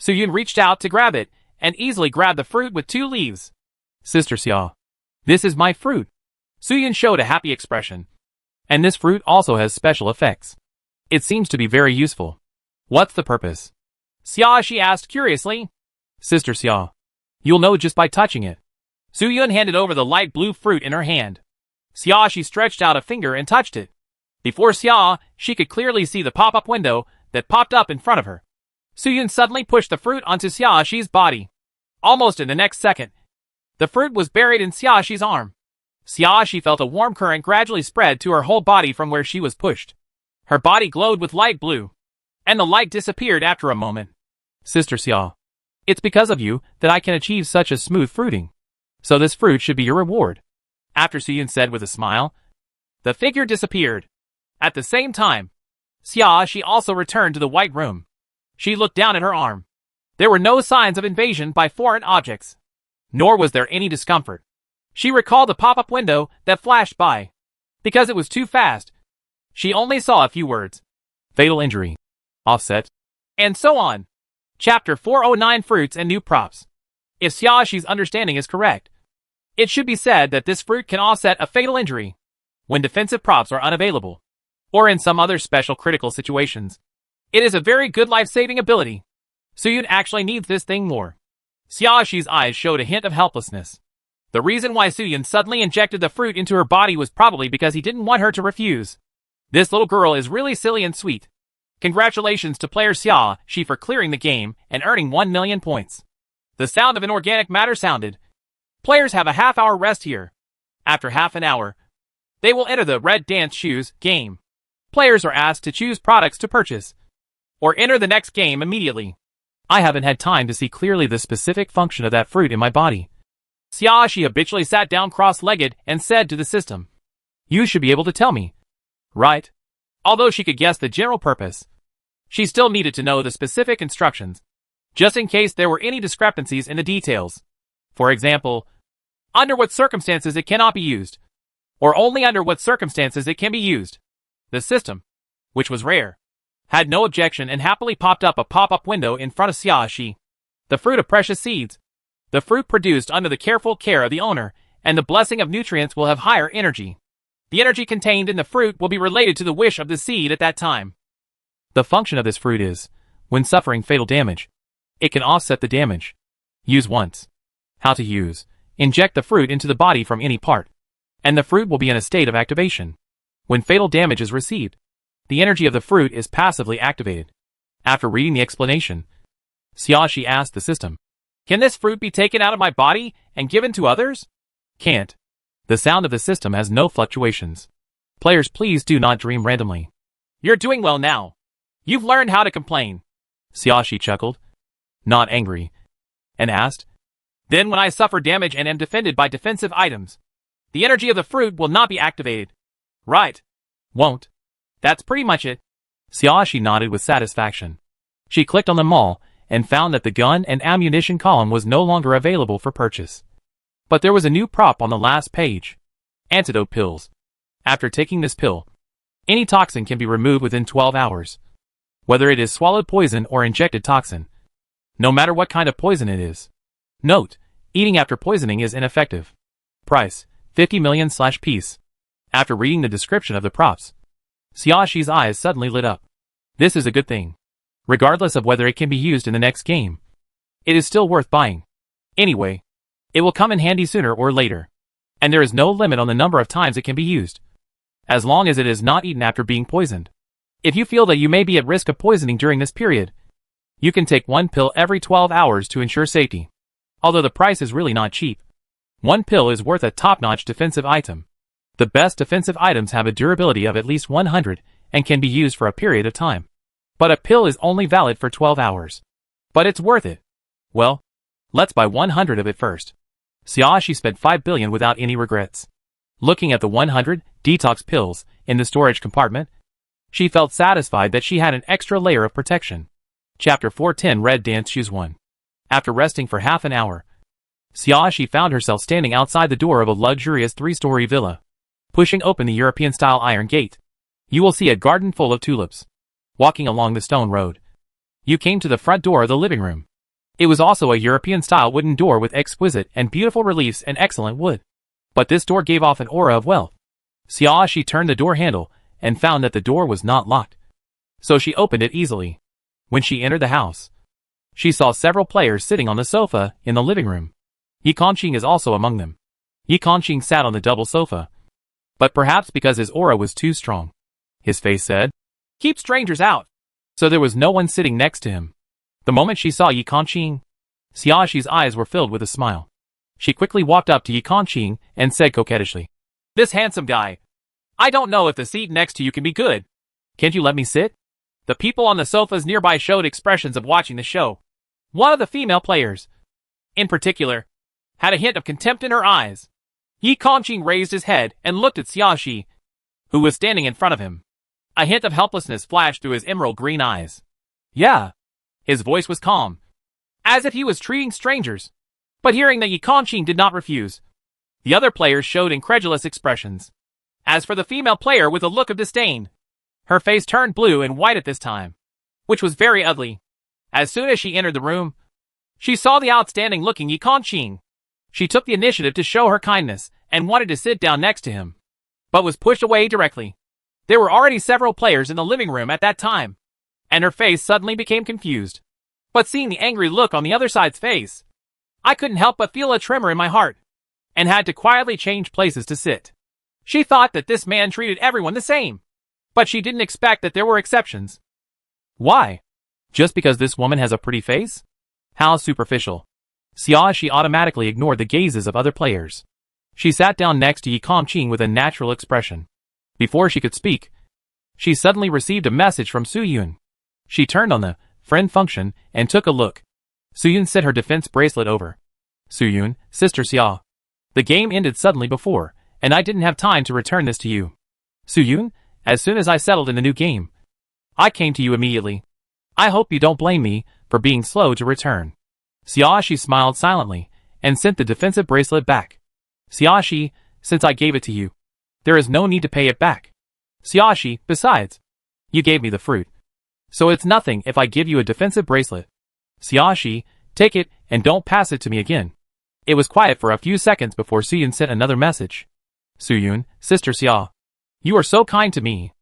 Suyun reached out to grab it, and easily grabbed the fruit with 2 leaves. Sister Xia, this is my fruit. Suyun showed a happy expression. And this fruit also has special effects. It seems to be very useful. What's the purpose? Xia, she asked curiously. Sister Xia, you'll know just by touching it. Su Yun handed over the light blue fruit in her hand. Xia, she stretched out a finger and touched it. Before Xia, she could clearly see the pop-up window that popped up in front of her. Su Yun suddenly pushed the fruit onto Xia Xi's body. Almost in the next second, the fruit was buried in Xia Xi's arm. Xia Xi felt a warm current gradually spread to her whole body from where she was pushed. Her body glowed with light blue, and the light disappeared after a moment. Sister Xia, it's because of you that I can achieve such a smooth fruiting. So this fruit should be your reward. After Su Yun said with a smile, the figure disappeared. At the same time, Xia Xi also returned to the white room. She looked down at her arm. There were no signs of invasion by foreign objects, nor was there any discomfort. She recalled the pop-up window that flashed by. Because it was too fast, she only saw a few words. Fatal injury. Offset. And so on. Chapter 409 Fruits and New Props. If Xia Xi's understanding is correct, it should be said that this fruit can offset a fatal injury when defensive props are unavailable, or in some other special critical situations. It is a very good life-saving ability. Su Yun actually needs this thing more. Xia Xi's eyes showed a hint of helplessness. The reason why Su Yun suddenly injected the fruit into her body was probably because he didn't want her to refuse. This little girl is really silly and sweet. Congratulations to player Xia Xi for clearing the game and earning 1 million points. The sound of inorganic matter sounded. Players have a half-hour rest here. After half an hour, they will enter the Red Dance Shoes game. Players are asked to choose products to purchase, or enter the next game immediately. I haven't had time to see clearly the specific function of that fruit in my body. Xia Xi habitually sat down cross-legged and said to the system, You should be able to tell me. Right. Although she could guess the general purpose, she still needed to know the specific instructions, just in case there were any discrepancies in the details. For example, under what circumstances it cannot be used, or only under what circumstances it can be used. The system, which was rare, had no objection and happily popped up a pop-up window in front of Xia Xi. The fruit of precious seeds. The fruit produced under the careful care of the owner and the blessing of nutrients will have higher energy. The energy contained in the fruit will be related to the wish of the seed at that time. The function of this fruit is, when suffering fatal damage, it can offset the damage. Use once. How to use. Inject the fruit into the body from any part, and the fruit will be in a state of activation. When fatal damage is received, the energy of the fruit is passively activated. After reading the explanation, Xia Xi asked the system, Can this fruit be taken out of my body and given to others? Can't. The sound of the system has no fluctuations. Players, please do not dream randomly. You're doing well now. You've learned how to complain. Xia Xi chuckled, not angry, and asked, Then when I suffer damage and am defended by defensive items, the energy of the fruit will not be activated. Right. Won't. That's pretty much it. Xia Xi nodded with satisfaction. She clicked on them all and found that the gun and ammunition column was no longer available for purchase. But there was a new prop on the last page. Antidote pills. After taking this pill, any toxin can be removed within 12 hours. Whether it is swallowed poison or injected toxin. No matter what kind of poison it is. Note, eating after poisoning is ineffective. Price, 50 million/piece. After reading the description of the props, Xia Xi's eyes suddenly lit up. This is a good thing. Regardless of whether it can be used in the next game, it is still worth buying. Anyway, it will come in handy sooner or later. And there is no limit on the number of times it can be used, as long as it is not eaten after being poisoned. If you feel that you may be at risk of poisoning during this period, you can take one pill every 12 hours to ensure safety. Although the price is really not cheap, one pill is worth a top-notch defensive item. The best defensive items have a durability of at least 100 and can be used for a period of time. But a pill is only valid for 12 hours. But it's worth it. Well, let's buy 100 of it first. Xia Xi spent 5 billion without any regrets. Looking at the 100 detox pills in the storage compartment, she felt satisfied that she had an extra layer of protection. Chapter 410 Red Dance Shoes 1. After resting for half an hour, Xia Xi found herself standing outside the door of a luxurious 3-story villa. Pushing open the European-style iron gate, you will see a garden full of tulips. Walking along the stone road, you came to the front door of the living room. It was also a European-style wooden door with exquisite and beautiful reliefs and excellent wood. But this door gave off an aura of wealth. Xiaoxi turned the door handle and found that the door was not locked. So she opened it easily. When she entered the house, she saw several players sitting on the sofa in the living room. Yi Kongqing is also among them. Yi Kongqing sat on the double sofa. But perhaps because his aura was too strong, his face said, "Keep strangers out." So there was no one sitting next to him. The moment she saw Yi Kongqing, Xiaoxi's eyes were filled with a smile. She quickly walked up to Yi Kongqing and said coquettishly, "This handsome guy. I don't know if the seat next to you can be good. Can't you let me sit?" The people on the sofas nearby showed expressions of watching the show. One of the female players, in particular, had a hint of contempt in her eyes. Yi Kongqing raised his head and looked at Xiaoxi, who was standing in front of him. A hint of helplessness flashed through his emerald green eyes. "Yeah." His voice was calm, as if he was treating strangers. But hearing that Yi Kongqing did not refuse, the other players showed incredulous expressions. As for the female player with a look of disdain, her face turned blue and white at this time, which was very ugly. As soon as she entered the room, she saw the outstanding-looking Yi Kongqing. She took the initiative to show her kindness and wanted to sit down next to him, but was pushed away directly. There were already several players in the living room at that time, and her face suddenly became confused. But seeing the angry look on the other side's face, I couldn't help but feel a tremor in my heart, and had to quietly change places to sit. She thought that this man treated everyone the same, but she didn't expect that there were exceptions. Why? Just because this woman has a pretty face? How superficial. Xiaoxi automatically ignored the gazes of other players. She sat down next to Yi Kongqing with a natural expression. Before she could speak, she suddenly received a message from Suyun. She turned on the friend function and took a look. Suyun set her defense bracelet over. "Suyun, Sister Xia. The game ended suddenly before, and I didn't have time to return this to you. Suyun, as soon as I settled in the new game, I came to you immediately. I hope you don't blame me for being slow to return." Xiaoxi smiled silently and sent the defensive bracelet back. "Xiaoxi, since I gave it to you, there is no need to pay it back. Xiaoxi, besides, you gave me the fruit, so it's nothing if I give you a defensive bracelet. Xiaoxi, take it and don't pass it to me again." It was quiet for a few seconds before Suyun sent another message. "Suyun, Sister Xia. You are so kind to me.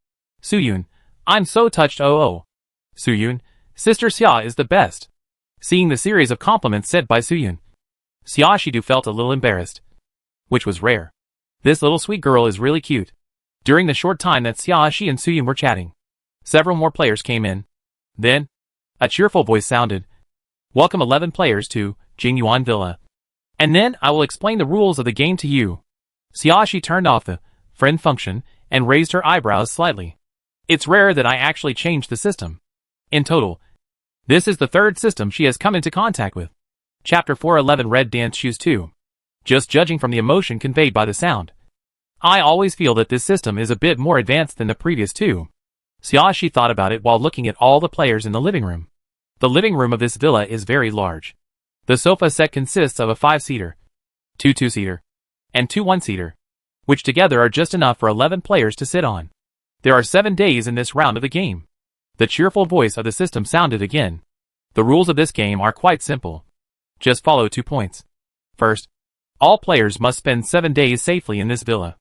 Suyun, I'm so touched. Oh. Suyun, Sister Xia is the best." Seeing the series of compliments said by Suyun, Xiaoxidu felt a little embarrassed, which was rare. This little sweet girl is really cute. During the short time that Xiaoxi and Suyun were chatting, several more players came in. Then, a cheerful voice sounded. "Welcome 11 players to Jingyuan Villa. And then I will explain the rules of the game to you." Xiaoxi turned off the friend function and raised her eyebrows slightly. It's rare that I actually changed the system. In total, this is the third system she has come into contact with. Chapter 411 Red Dance Shoes 2. Just judging from the emotion conveyed by the sound, I always feel that this system is a bit more advanced than the previous two. Xiaoxi thought about it while looking at all the players in the living room. The living room of this villa is very large. The sofa set consists of a 5-seater, 2 2-seater, and 2 1-seater, which together are just enough for 11 players to sit on. There are 7 days in this round of the game. The cheerful voice of the system sounded again. The rules of this game are quite simple. Just follow 2 points. First, all players must spend 7 days safely in this villa.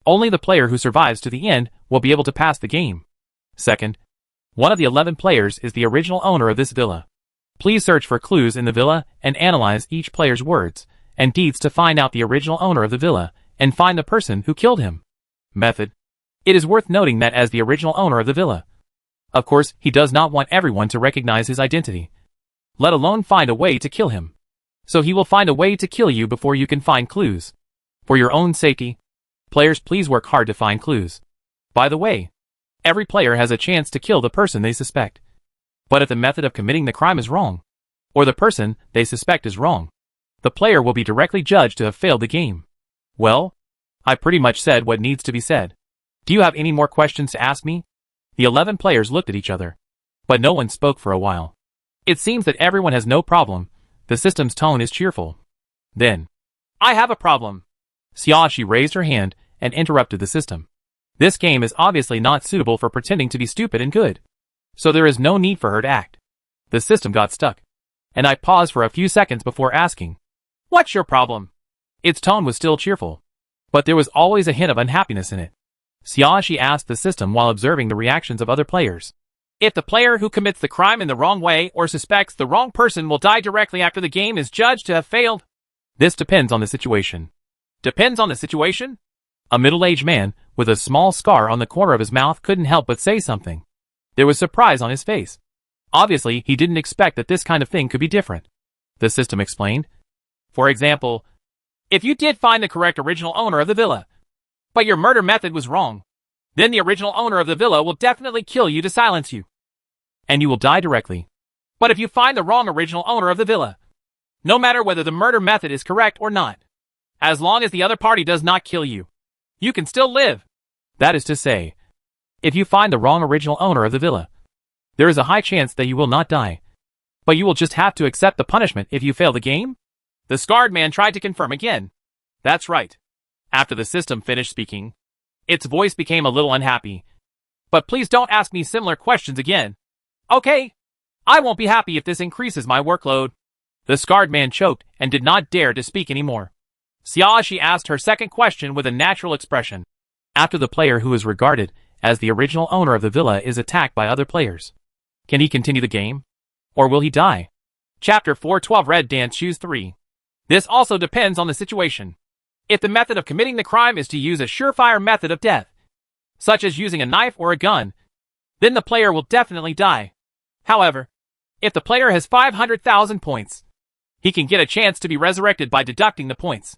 Only the player who survives to the end will be able to pass the game. Second, one of the 11 players is the original owner of this villa. Please search for clues in the villa and analyze each player's words and deeds to find out the original owner of the villa and find the person who killed him. Method. It is worth noting that as the original owner of the villa, of course, he does not want everyone to recognize his identity, let alone find a way to kill him. So he will find a way to kill you before you can find clues. For your own safety, players please work hard to find clues. By the way, every player has a chance to kill the person they suspect. But if the method of committing the crime is wrong, or the person they suspect is wrong, the player will be directly judged to have failed the game. Well, I pretty much said what needs to be said. Do you have any more questions to ask me? The 11 players looked at each other, but no one spoke for a while. It seems that everyone has no problem. The system's tone is cheerful. Then, I have a problem. Xiaoxi raised her hand and interrupted the system. This game is obviously not suitable for pretending to be stupid and good, so there is no need for her to act. The system got stuck, and I paused for a few seconds before asking, "What's your problem?" Its tone was still cheerful, but there was always a hint of unhappiness in it. Xiaoshi asked the system while observing the reactions of other players. If the player who commits the crime in the wrong way or suspects the wrong person will die directly after the game is judged to have failed. This depends on the situation. Depends on the situation? A middle-aged man with a small scar on the corner of his mouth couldn't help but say something. There was surprise on his face. Obviously, he didn't expect that this kind of thing could be different. The system explained. For example, if you did find the correct original owner of the villa, but your murder method was wrong, then the original owner of the villa will definitely kill you to silence you. And you will die directly. But if you find the wrong original owner of the villa, no matter whether the murder method is correct or not, as long as the other party does not kill you, you can still live. That is to say, if you find the wrong original owner of the villa, there is a high chance that you will not die. But you will just have to accept the punishment if you fail the game? The scarred man tried to confirm again. That's right. After the system finished speaking, its voice became a little unhappy. But please don't ask me similar questions again. Okay? I won't be happy if this increases my workload. The scarred man choked and did not dare to speak anymore. Xiaoshi asked her second question with a natural expression. After the player who is regarded as the original owner of the villa is attacked by other players, can he continue the game? Or will he die? Chapter 412 Red Dance Shoes 3. This also depends on the situation. If the method of committing the crime is to use a surefire method of death, such as using a knife or a gun, then the player will definitely die. However, if the player has 500,000 points, he can get a chance to be resurrected by deducting the points.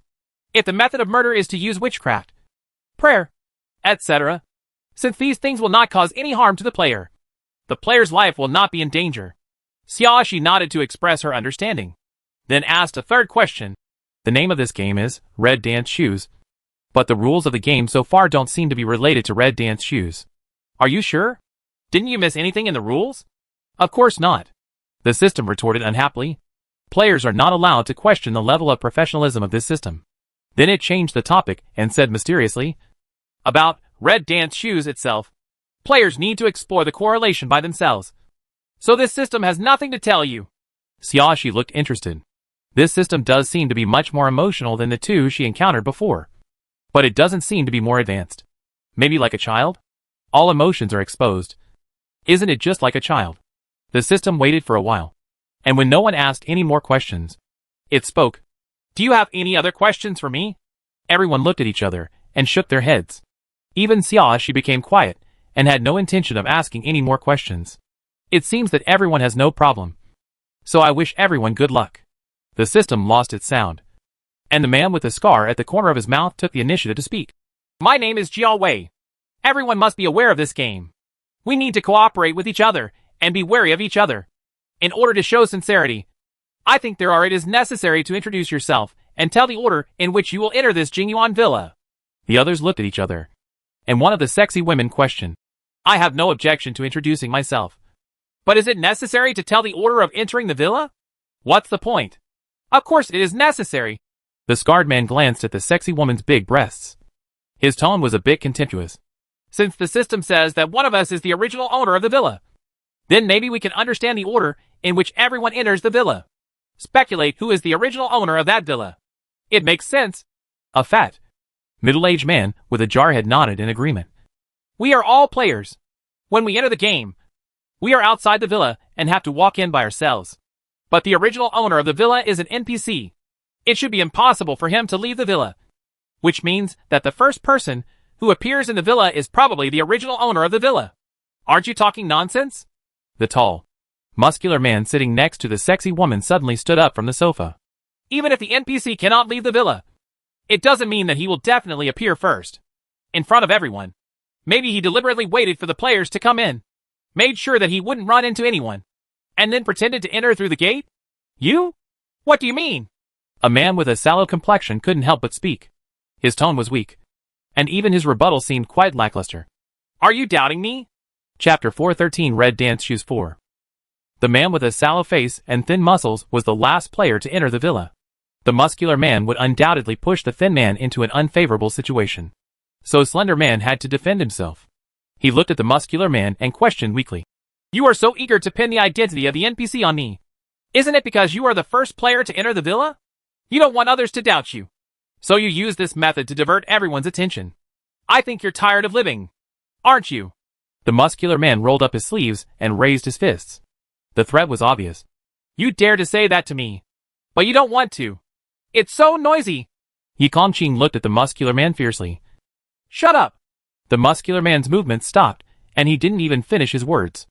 If the method of murder is to use witchcraft, prayer, etc., since these things will not cause any harm to the player's life will not be in danger. Xiaoshi nodded to express her understanding, then asked a third question. The name of this game is Red Dance Shoes, but the rules of the game so far don't seem to be related to Red Dance Shoes. Are you sure? Didn't you miss anything in the rules? Of course not. The system retorted unhappily. Players are not allowed to question the level of professionalism of this system. Then it changed the topic and said mysteriously, about Red Dance Shoes itself, players need to explore the correlation by themselves. So this system has nothing to tell you. Xiaoshi looked interested. This system does seem to be much more emotional than the two she encountered before. But it doesn't seem to be more advanced. Maybe like a child? All emotions are exposed. Isn't it just like a child? The system waited for a while. And when no one asked any more questions, it spoke. Do you have any other questions for me? Everyone looked at each other and shook their heads. Even Xiaoshi became quiet and had no intention of asking any more questions. It seems that everyone has no problem. So I wish everyone good luck. The system lost its sound. And the man with the scar at the corner of his mouth took the initiative to speak. My name is Jiao Wei. Everyone must be aware of this game. We need to cooperate with each other and be wary of each other. In order to show sincerity, I think it is necessary to introduce yourself and tell the order in which you will enter this Jingyuan villa. The others looked at each other. And one of the sexy women questioned. I have no objection to introducing myself. But is it necessary to tell the order of entering the villa? What's the point? Of course it is necessary. The scarred man glanced at the sexy woman's big breasts. His tone was a bit contemptuous. Since the system says that one of us is the original owner of the villa, then maybe we can understand the order in which everyone enters the villa. Speculate who is the original owner of that villa. It makes sense. A fat, middle-aged man with a jarhead nodded in agreement. We are all players. When we enter the game, we are outside the villa and have to walk in by ourselves. But the original owner of the villa is an NPC. It should be impossible for him to leave the villa. Which means that the first person who appears in the villa is probably the original owner of the villa. Aren't you talking nonsense? The tall, muscular man sitting next to the sexy woman suddenly stood up from the sofa. Even if the NPC cannot leave the villa, it doesn't mean that he will definitely appear first. In front of everyone. Maybe he deliberately waited for the players to come in. Made sure that he wouldn't run into anyone. And then pretended to enter through the gate? You? What do you mean? A man with a sallow complexion couldn't help but speak. His tone was weak. And even his rebuttal seemed quite lackluster. Are you doubting me? Chapter 413 Red Dance Shoes 4. The man with a sallow face and thin muscles was the last player to enter the villa. The muscular man would undoubtedly push the thin man into an unfavorable situation. So Slender Man had to defend himself. He looked at the muscular man and questioned weakly. You are so eager to pin the identity of the NPC on me. Isn't it because you are the first player to enter the villa? You don't want others to doubt you. So you use this method to divert everyone's attention. I think you're tired of living. Aren't you? The muscular man rolled up his sleeves and raised his fists. The threat was obvious. You dare to say that to me. But you don't want to. It's so noisy. Yi Kongqing looked at the muscular man fiercely. Shut up. The muscular man's movement stopped, and he didn't even finish his words.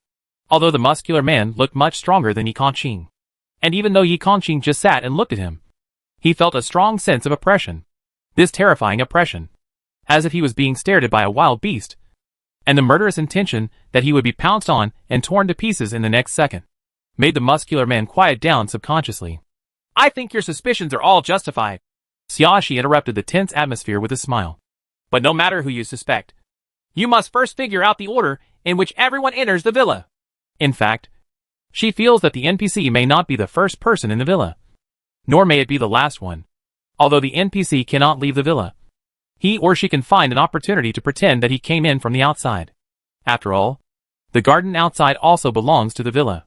Although the muscular man looked much stronger than Yi Kongqing. And even though Yi Kongqing just sat and looked at him, he felt a strong sense of oppression. This terrifying oppression. As if he was being stared at by a wild beast. And the murderous intention that he would be pounced on and torn to pieces in the next second made the muscular man quiet down subconsciously. I think your suspicions are all justified. Xiaoxi interrupted the tense atmosphere with a smile. But no matter who you suspect, you must first figure out the order in which everyone enters the villa. In fact, she feels that the NPC may not be the first person in the villa. Nor may it be the last one. Although the NPC cannot leave the villa, he or she can find an opportunity to pretend that he came in from the outside. After all, the garden outside also belongs to the villa.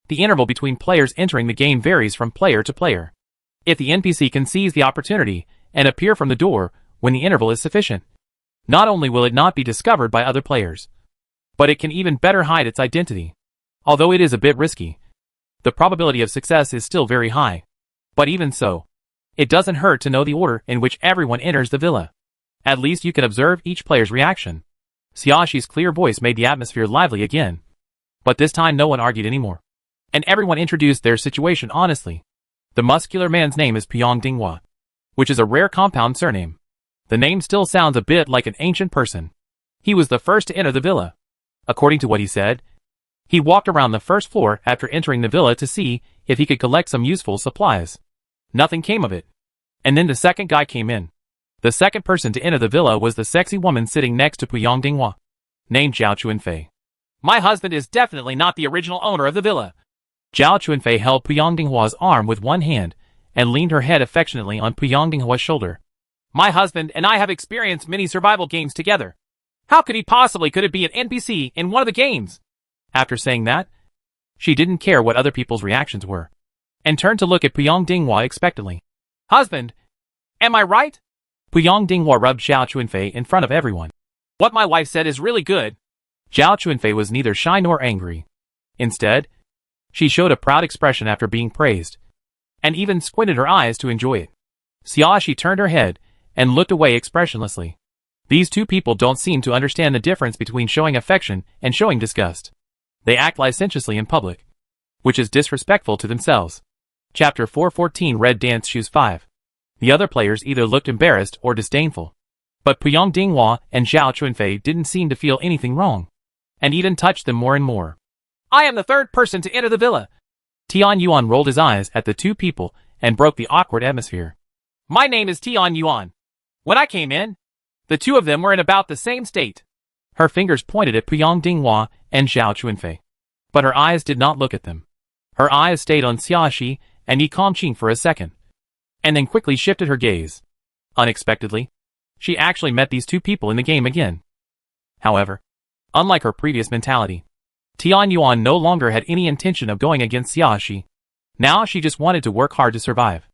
The interval between players entering the game varies from player to player. If the NPC can seize the opportunity and appear from the door when the interval is sufficient, not only will it not be discovered by other players, but it can even better hide its identity. Although it is a bit risky, the probability of success is still very high. But even so, it doesn't hurt to know the order in which everyone enters the villa. At least you can observe each player's reaction. Xiaoxi's clear voice made the atmosphere lively again. But this time no one argued anymore. And everyone introduced their situation honestly. The muscular man's name is Pyong Dinghua, which is a rare compound surname. The name still sounds a bit like an ancient person. He was the first to enter the villa. According to what he said, he walked around the first floor after entering the villa to see if he could collect some useful supplies. Nothing came of it. And then the second guy came in. The second person to enter the villa was the sexy woman sitting next to Pyong Dinghua, named Zhao Chuanfei. My husband is definitely not the original owner of the villa. Zhao Chuanfei held Pyong Dinghua's arm with one hand and leaned her head affectionately on Pyong Dinghua's shoulder. My husband and I have experienced many survival games together. How could it be an NPC in one of the games? After saying that, she didn't care what other people's reactions were, and turned to look at Pyong Dinghua expectantly. Husband, am I right? Pyong Dinghua rubbed Zhao Chuanfei in front of everyone. What my wife said is really good. Zhao Chuanfei was neither shy nor angry. Instead, she showed a proud expression after being praised, and even squinted her eyes to enjoy it. Xiaoxi turned her head and looked away expressionlessly. These two people don't seem to understand the difference between showing affection and showing disgust. They act licentiously in public, which is disrespectful to themselves. Chapter 414 Red Dance Shoes 5. The other players either looked embarrassed or disdainful. But Pyong Dinghua and Zhao Chuanfei didn't seem to feel anything wrong, and even touched them more and more. I am the third person to enter the villa. Tian Yuan rolled his eyes at the two people and broke the awkward atmosphere. My name is Tian Yuan. When I came in, the two of them were in about the same state. Her fingers pointed at Pyong Dinghua and Zhao Chuanfei, but her eyes did not look at them. Her eyes stayed on Xiaoxi and Yi Kongqing for a second, and then quickly shifted her gaze. Unexpectedly, she actually met these two people in the game again. However, unlike her previous mentality, Tian Yuan no longer had any intention of going against Xiaoxi. Now she just wanted to work hard to survive.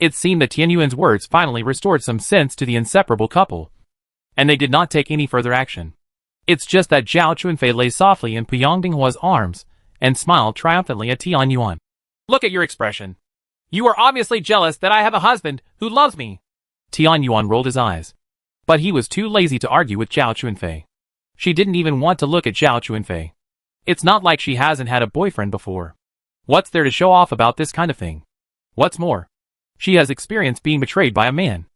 It seemed that Tian Yuan's words finally restored some sense to the inseparable couple, and they did not take any further action. It's just that Zhao Chuanfei lay softly in Pyong Dinghua's arms and smiled triumphantly at Tian Yuan. Look at your expression. You are obviously jealous that I have a husband who loves me. Tian Yuan rolled his eyes, but he was too lazy to argue with Zhao Chuanfei. She didn't even want to look at Zhao Chuanfei. It's not like she hasn't had a boyfriend before. What's there to show off about this kind of thing? What's more, she has experienced being betrayed by a man.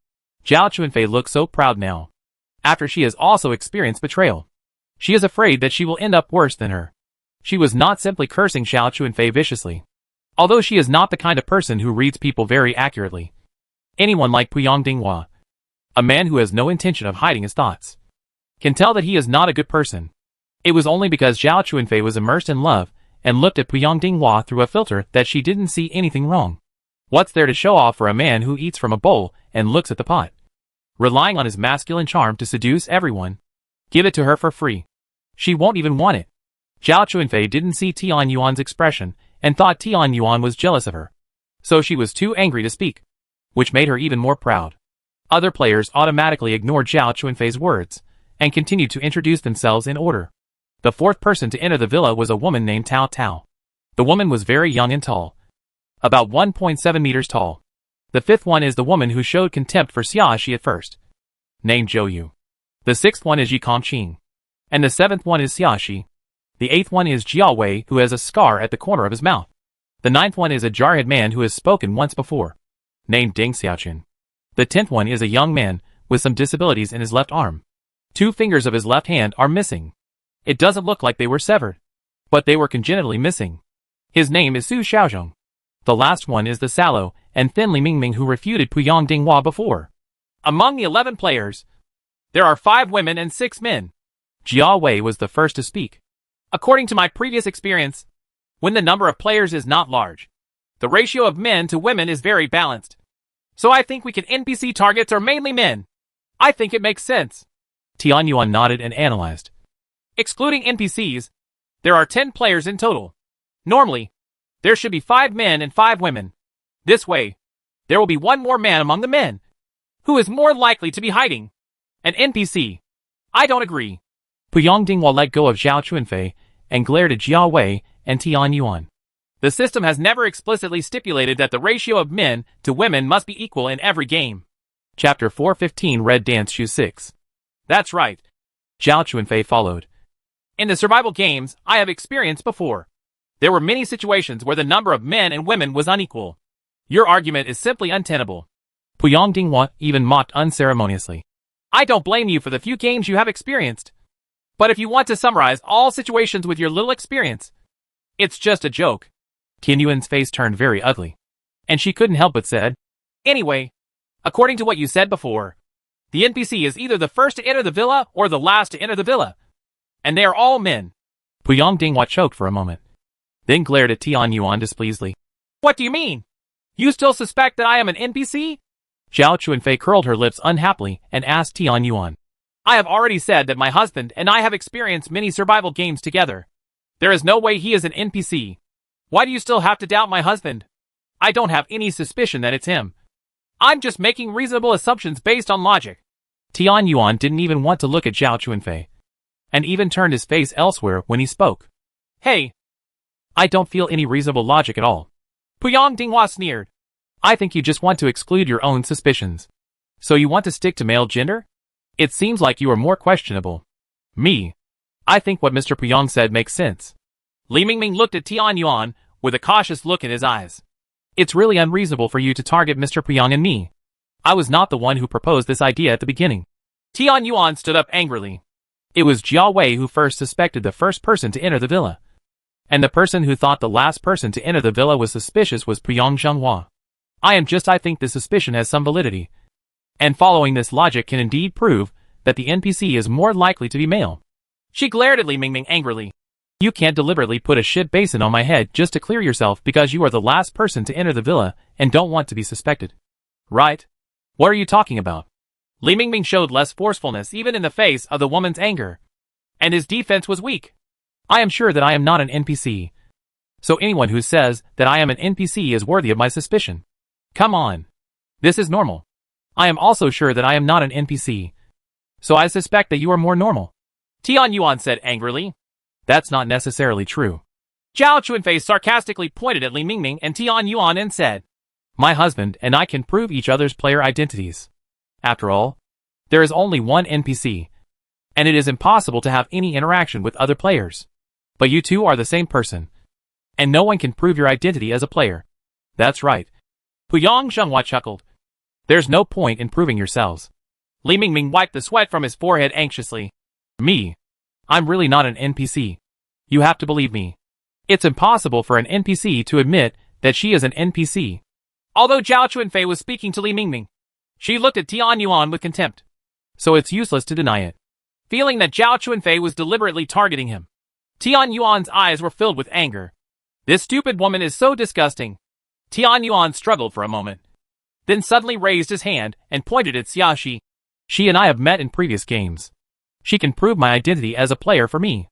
Zhao Chuanfei looks so proud now, after she has also experienced betrayal. She is afraid that she will end up worse than her. She was not simply cursing Zhao Chuanfei viciously, although she is not the kind of person who reads people very accurately. Anyone like Pyong Dinghua, a man who has no intention of hiding his thoughts, can tell that he is not a good person. It was only because Zhao Chuanfei was immersed in love and looked at Pyong Dinghua through a filter that she didn't see anything wrong. What's there to show off for a man who eats from a bowl and looks at the pot? Relying on his masculine charm to seduce everyone. Give it to her for free. She won't even want it. Zhao Chuanfei didn't see Tian Yuan's expression and thought Tian Yuan was jealous of her. So she was too angry to speak, which made her even more proud. Other players automatically ignored Zhao Chuanfei's words and continued to introduce themselves in order. The fourth person to enter the villa was a woman named Tao Tao. The woman was very young and tall, about 1.7 meters tall. The fifth one is the woman who showed contempt for Xiaoxi at first, named Zhou Yu. The sixth one is Yi Kongqing. And the seventh one is Xiaoxi. The eighth one is Jiao Wei, who has a scar at the corner of his mouth. The ninth one is a jarhead man who has spoken once before, named Deng Xiaoqun. The 10th one is a young man with some disabilities in his left arm. 2 fingers of his left hand are missing. It doesn't look like they were severed, but they were congenitally missing. His name is Su Xiaozhong. The last one is the sallow and thin Li Mingming who refuted Puyang Dinghua before. Among the 11 players, there are 5 women and 6 men. Jiao Wei was the first to speak. According to my previous experience, when the number of players is not large, the ratio of men to women is very balanced. So I think we can NPC targets are mainly men. I think it makes sense. Tian Yuan nodded and analyzed. Excluding NPCs, there are 10 players in total. Normally, there should be 5 men and 5 women. This way, there will be 1 more man among the men, who is more likely to be hiding. An NPC. I don't agree. Puyang Dinghua let go of Zhao Chunfei and glared at Jiao Wei and Tian Yuan. The system has never explicitly stipulated that the ratio of men to women must be equal in every game. Chapter 415 Red Dance Shoe 6. That's right. Zhao Chunfei followed. In the survival games I have experienced before, there were many situations where the number of men and women was unequal. Your argument is simply untenable. Puyang Dinghua even mocked unceremoniously. I don't blame you for the few games you have experienced. But if you want to summarize all situations with your little experience, it's just a joke. Tian Yuan's face turned very ugly, and she couldn't help but said, Anyway, according to what you said before, the NPC is either the first to enter the villa or the last to enter the villa. And they are all men. Puyang Dinghua choked for a moment, then glared at Tian Yuan displeasedly. What do you mean? You still suspect that I am an NPC? Zhao Chunfei curled her lips unhappily and asked Tian Yuan. I have already said that my husband and I have experienced many survival games together. There is no way he is an NPC. Why do you still have to doubt my husband? I don't have any suspicion that it's him. I'm just making reasonable assumptions based on logic. Tian Yuan didn't even want to look at Zhao Chunfei, and even turned his face elsewhere when he spoke. Hey, I don't feel any reasonable logic at all. Puyang Dinghua sneered. I think you just want to exclude your own suspicions. So you want to stick to male gender? It seems like you are more questionable. Me. I think what Mr. Puyang said makes sense. Li Mingming looked at Tian Yuan with a cautious look in his eyes. It's really unreasonable for you to target Mr. Puyang and me. I was not the one who proposed this idea at the beginning. Tian Yuan stood up angrily. It was Jiao Wei who first suspected the first person to enter the villa. And the person who thought the last person to enter the villa was suspicious was Puyang Zhenghua. I think the suspicion has some validity. And following this logic can indeed prove that the NPC is more likely to be male. She glared at Li Mingming angrily. You can't deliberately put a shit basin on my head just to clear yourself because you are the last person to enter the villa and don't want to be suspected. Right? What are you talking about? Li Mingming showed less forcefulness even in the face of the woman's anger. And his defense was weak. I am sure that I am not an NPC. So anyone who says that I am an NPC is worthy of my suspicion. Come on. This is normal. I am also sure that I am not an NPC. So I suspect that you are more normal. Tian Yuan said angrily. That's not necessarily true. Zhao Chunfei sarcastically pointed at Li Mingming and Tian Yuan and said, My husband and I can prove each other's player identities. After all, there is only one NPC, and it is impossible to have any interaction with other players. But you two are the same person, and no one can prove your identity as a player. That's right. Puyang Zhenghua chuckled. There's no point in proving yourselves. Li Mingming wiped the sweat from his forehead anxiously. Me? I'm really not an NPC. You have to believe me. It's impossible for an NPC to admit that she is an NPC. Although Zhao Chunfei was speaking to Li Mingming, she looked at Tian Yuan with contempt. So it's useless to deny it. Feeling that Zhao Chunfei was deliberately targeting him, Tian Yuan's eyes were filled with anger. This stupid woman is so disgusting. Tian Yuan struggled for a moment, then suddenly raised his hand and pointed at Xiaoxi. She and I have met in previous games. She can prove my identity as a player for me.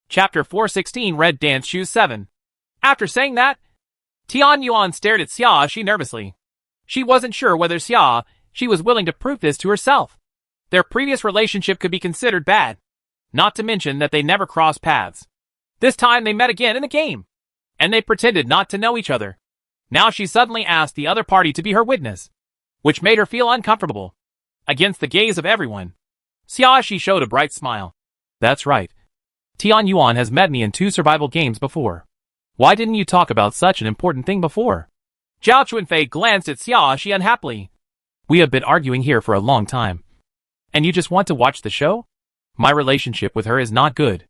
Chapter 416 Red Dance Shoes 7. After saying that, Tian Yuan stared at Xiaoxi nervously. She wasn't sure whether Xiaoxi was willing to prove this to herself. Their previous relationship could be considered bad, not to mention that they never crossed paths. This time they met again in a game, and they pretended not to know each other. Now she suddenly asked the other party to be her witness, which made her feel uncomfortable. Against the gaze of everyone, Xiaoxi showed a bright smile. That's right. Tian Yuan has met me in 2 survival games before. Why didn't you talk about such an important thing before? Zhao Chunfei glanced at Xiaoxi unhappily. We have been arguing here for a long time. And you just want to watch the show? My relationship with her is not good.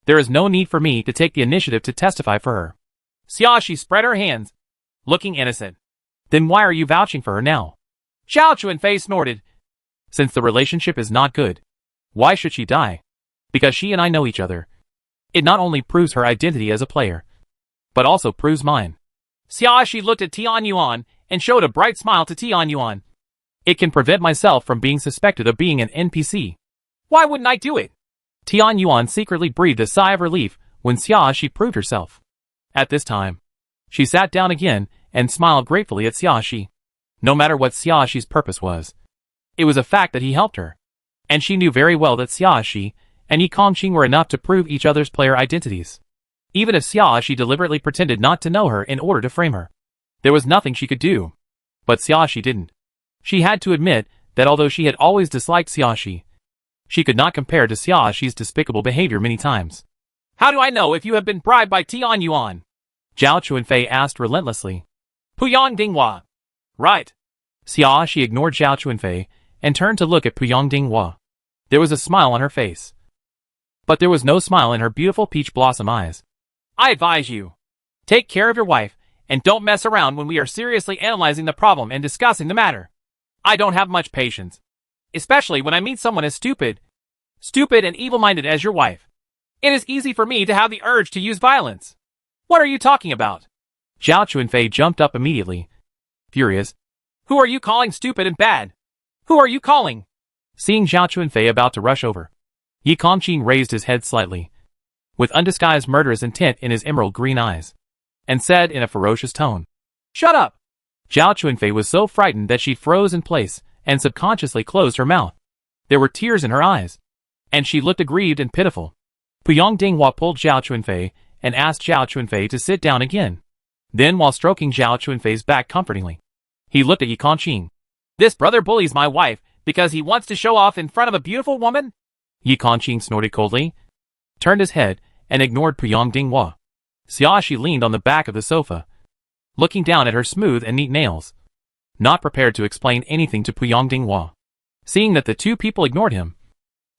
There is no need for me to take the initiative to testify for her. Xiaoxi spread her hands, looking innocent. Then why are you vouching for her now? Zhao Chunfei snorted. Since the relationship is not good, why should she die? Because she and I know each other. It not only proves her identity as a player, but also proves mine. Xiaoxi looked at Tian Yuan and showed a bright smile to Tian Yuan. It can prevent myself from being suspected of being an NPC. Why wouldn't I do it? Tian Yuan secretly breathed a sigh of relief when Xiaoxi proved herself. At this time, she sat down again and smiled gratefully at Xiaoxi. No matter what Xiaoxi's purpose was, it was a fact that he helped her. And she knew very well that Xiaoxi and Yi Kongqing were enough to prove each other's player identities. Even if Xiaoxi deliberately pretended not to know her in order to frame her, there was nothing she could do. But Xiaoxi didn't. She had to admit that although she had always disliked Xiaoxi, she could not compare to Xiaoxi's despicable behavior many times. How do I know if you have been bribed by Tian Yuan? Zhao Chunfei asked relentlessly. Puyang Dinghua. Right. Xiaoxi ignored Zhao Chunfei and turned to look at Puyang Dinghua. There was a smile on her face, but there was no smile in her beautiful peach blossom eyes. I advise you. Take care of your wife, and don't mess around when we are seriously analyzing the problem and discussing the matter. I don't have much patience, especially when I meet someone as stupid and evil-minded as your wife. It is easy for me to have the urge to use violence. What are you talking about? Zhao Chunfei jumped up immediately, furious. Who are you calling stupid and bad? Who are you calling? Seeing Zhao Chunfei about to rush over, Yi Kongqing raised his head slightly, with undisguised murderous intent in his emerald green eyes, and said in a ferocious tone, Shut up! Zhao Chunfei was so frightened that she froze in place and subconsciously closed her mouth. There were tears in her eyes, and she looked aggrieved and pitiful. Puyang Dinghua pulled Zhao Chunfei and asked Zhao Chunfei to sit down again. Then, while stroking Zhao Chunfei's back comfortingly, he looked at Yi Kongqing. This brother bullies my wife because he wants to show off in front of a beautiful woman? Yi Kongqing snorted coldly, turned his head, and ignored Puyang Dinghua. Xiaoxi leaned on the back of the sofa, looking down at her smooth and neat nails, not prepared to explain anything to Puyang Dinghua. Seeing that the two people ignored him,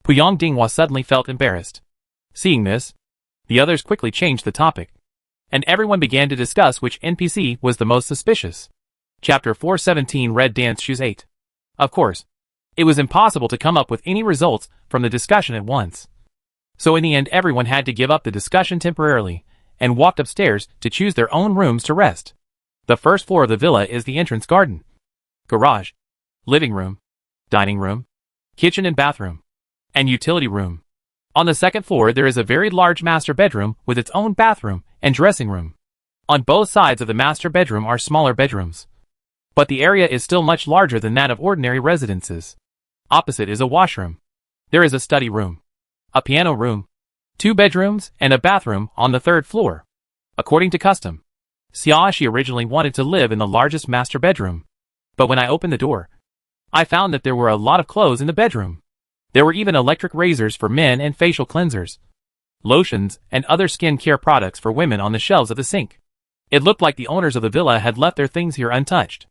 Puyang Dinghua suddenly felt embarrassed. Seeing this, the others quickly changed the topic, and everyone began to discuss which NPC was the most suspicious. Chapter 417 Red Dance Shoes 8. Of course, it was impossible to come up with any results from the discussion at once. So in the end everyone had to give up the discussion temporarily, and walked upstairs to choose their own rooms to rest. The first floor of the villa is the entrance garden, garage, living room, dining room, kitchen and bathroom, and utility room. On the second floor there is a very large master bedroom with its own bathroom and dressing room. On both sides of the master bedroom are smaller bedrooms, but the area is still much larger than that of ordinary residences. Opposite is a washroom. There is a study room, a piano room, 2 bedrooms, and a bathroom on the third floor. According to custom, Xiaoxi originally wanted to live in the largest master bedroom, but when I opened the door, I found that there were a lot of clothes in the bedroom. There were even electric razors for men and facial cleansers, lotions, and other skin care products for women on the shelves of the sink. It looked like the owners of the villa had left their things here untouched.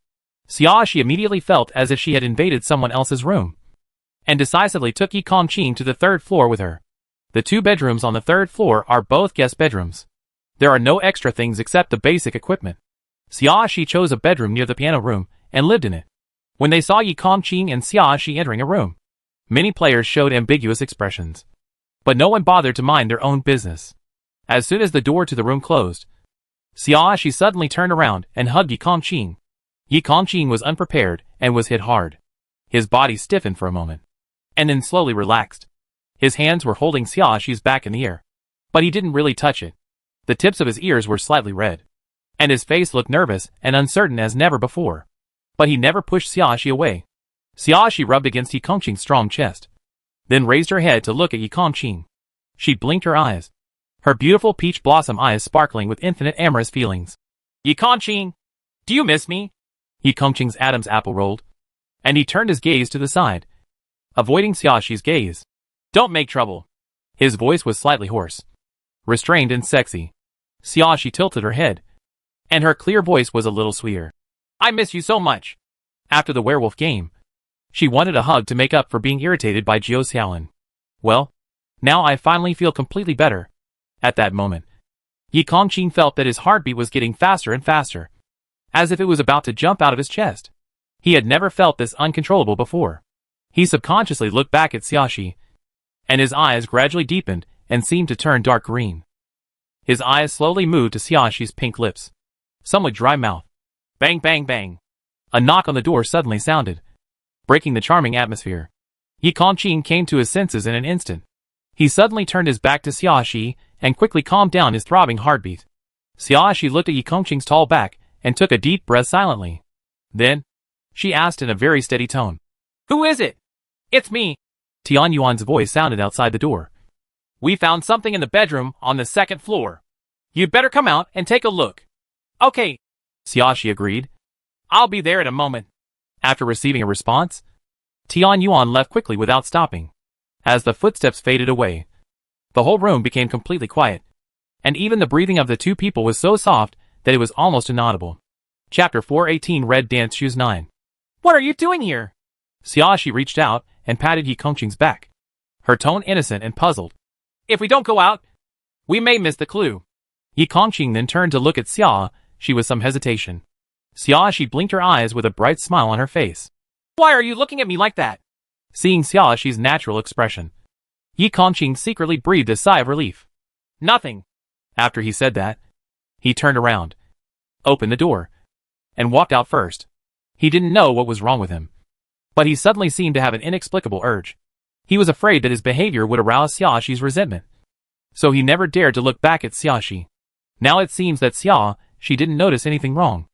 Xiaoxi immediately felt as if she had invaded someone else's room, and decisively took Yi Kongqing to the third floor with her. The 2 bedrooms on the third floor are both guest bedrooms. There are no extra things except the basic equipment. Xiaoxi chose a bedroom near the piano room and lived in it. When they saw Yi Kongqing and Xiaoxi entering a room, many players showed ambiguous expressions, but no one bothered to mind their own business. As soon as the door to the room closed, Xiaoxi suddenly turned around and hugged Yi Kongqing. Yi Kongqing was unprepared and was hit hard. His body stiffened for a moment, and then slowly relaxed. His hands were holding Xiaoxi's back in the air, but he didn't really touch it. The tips of his ears were slightly red, and his face looked nervous and uncertain as never before. But he never pushed Xiaoxi away. Xiaoxi rubbed against Yi Kongqing's strong chest, then raised her head to look at Yi Kongqing. She blinked her eyes, her beautiful peach blossom eyes sparkling with infinite amorous feelings. Yi Kongqing, do you miss me? Yi Kongqing's Adam's apple rolled, and he turned his gaze to the side, avoiding Xiaoxi's gaze. Don't make trouble. His voice was slightly hoarse, restrained and sexy. Xiaoxi tilted her head, and her clear voice was a little sweeter. I miss you so much. After the werewolf game, she wanted a hug to make up for being irritated by Jiu Xiaolin. Well, now I finally feel completely better. At that moment, Yi Kongqing felt that his heartbeat was getting faster and faster, as if it was about to jump out of his chest. He had never felt this uncontrollable before. He subconsciously looked back at Xiaoxi, and his eyes gradually deepened and seemed to turn dark green. His eyes slowly moved to Xiaoxi's pink lips, somewhat dry mouth. Bang, bang, bang. A knock on the door suddenly sounded, breaking the charming atmosphere. Yi Kongqing came to his senses in an instant. He suddenly turned his back to Xiaoxi and quickly calmed down his throbbing heartbeat. Xiaoxi looked at Yi Kongqing's tall back and took a deep breath silently. Then, she asked in a very steady tone. Who is it? It's me. Tian Yuan's voice sounded outside the door. We found something in the bedroom on the second floor. You'd better come out and take a look. Okay, Xiaoxi agreed. I'll be there in a moment. After receiving a response, Tian Yuan left quickly without stopping. As the footsteps faded away, the whole room became completely quiet, and even the breathing of the two people was so soft that it was almost inaudible. Chapter 418 Red Dance Shoes 9. What are you doing here? Xiaoxi reached out and patted Yi Kongqing's back, her tone innocent and puzzled. If we don't go out, we may miss the clue. Yi Kongqing then turned to look at Xiaoxi with some hesitation. Xiaoxi blinked her eyes with a bright smile on her face. Why are you looking at me like that? Seeing Xiaoxi's natural expression, Yi Kongqing secretly breathed a sigh of relief. Nothing. After he said that, he turned around, opened the door, and walked out first. He didn't know what was wrong with him, but he suddenly seemed to have an inexplicable urge. He was afraid that his behavior would arouse Xiaoxi's resentment, so he never dared to look back at Xiaoxi. Now it seems that Xiaoxi didn't notice anything wrong.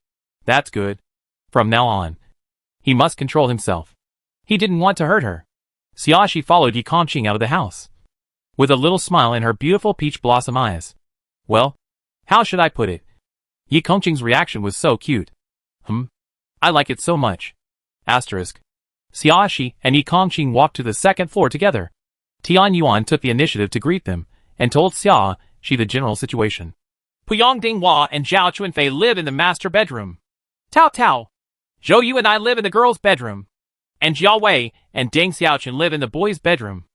That's good. From now on, he must control himself. He didn't want to hurt her. Xiaoxi followed Yi Kongqing out of the house, with a little smile in her beautiful peach blossom eyes. Well, how should I put it? Yi Kongqing's reaction was so cute. I like it so much. Asterisk. Xiaoxi and Yi Kongqing walked to the second floor together. Tian Yuan took the initiative to greet them, and told Xiaoxi the general situation. Puyong Dinghua and Zhao Chunfei live in the master bedroom. Tao Tao, Zhou Yu and I live in the girls' bedroom. And Jiao Wei and Deng Xiaochen live in the boys' bedroom.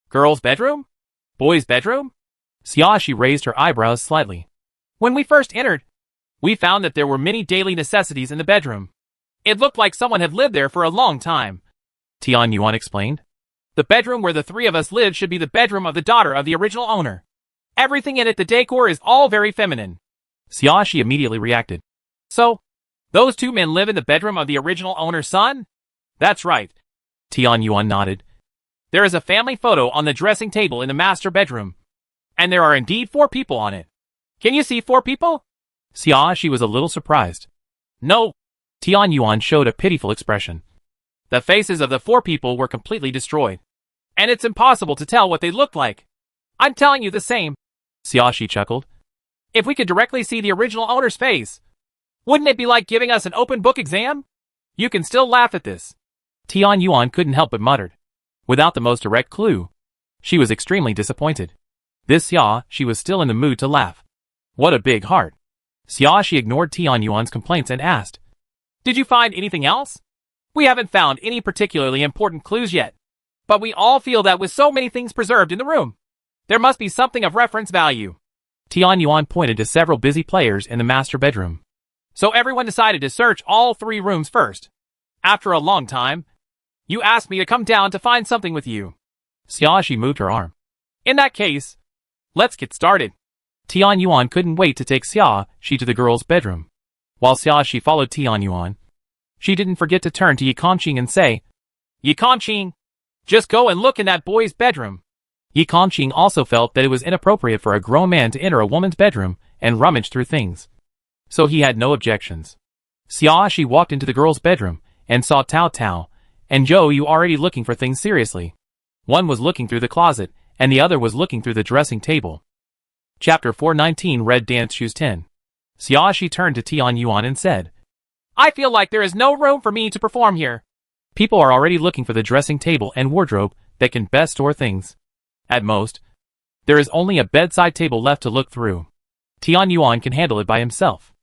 Girls' bedroom? Boys' bedroom? Xiaoxi raised her eyebrows slightly. When we first entered, we found that there were many daily necessities in the bedroom. It looked like someone had lived there for a long time. Tian Yuan explained. The bedroom where the three of us live should be the bedroom of the daughter of the original owner. Everything in it, the decor is all very feminine. Xiaoxi immediately reacted. So, those two men live in the bedroom of the original owner's son? That's right. Tian Yuan nodded. There is a family photo on the dressing table in the master bedroom. And there are indeed 4 people on it. Can you see 4 people? Xiaoxi was a little surprised. No. Tian Yuan showed a pitiful expression. The faces of the 4 people were completely destroyed. And it's impossible to tell what they looked like. I'm telling you the same. Xiaoxi chuckled. If we could directly see the original owner's face, wouldn't it be like giving us an open book exam? You can still laugh at this. Tian Yuan couldn't help but muttered. Without the most direct clue, she was extremely disappointed. This Xiaoxi was still in the mood to laugh. What a big heart. Xiaoxi ignored Tian Yuan's complaints and asked, Did you find anything else? We haven't found any particularly important clues yet, but we all feel that with so many things preserved in the room, there must be something of reference value. Tian Yuan pointed to several busy players in the master bedroom. So everyone decided to search all 3 rooms first. After a long time, you asked me to come down to find something with you. Xiaoxi moved her arm. In that case, let's get started. Tian Yuan couldn't wait to take Xiaoxi to the girls' bedroom. While Xiaoxi followed Tian Yuan, she didn't forget to turn to Yi Kongqing and say, Yi Kongqing, just go and look in that boy's bedroom. Yi Kongqing also felt that it was inappropriate for a grown man to enter a woman's bedroom and rummage through things, so he had no objections. Xiaoxi walked into the girls' bedroom and saw Tao Tao and Zhou already looking for things seriously. One was looking through the closet, and the other was looking through the dressing table. Chapter 419 Red Dance Shoes 10. Xiaoxi turned to Tian Yuan and said, I feel like there is no room for me to perform here. People are already looking for the dressing table and wardrobe that can best store things. At most, there is only a bedside table left to look through. Tian Yuan can handle it by himself.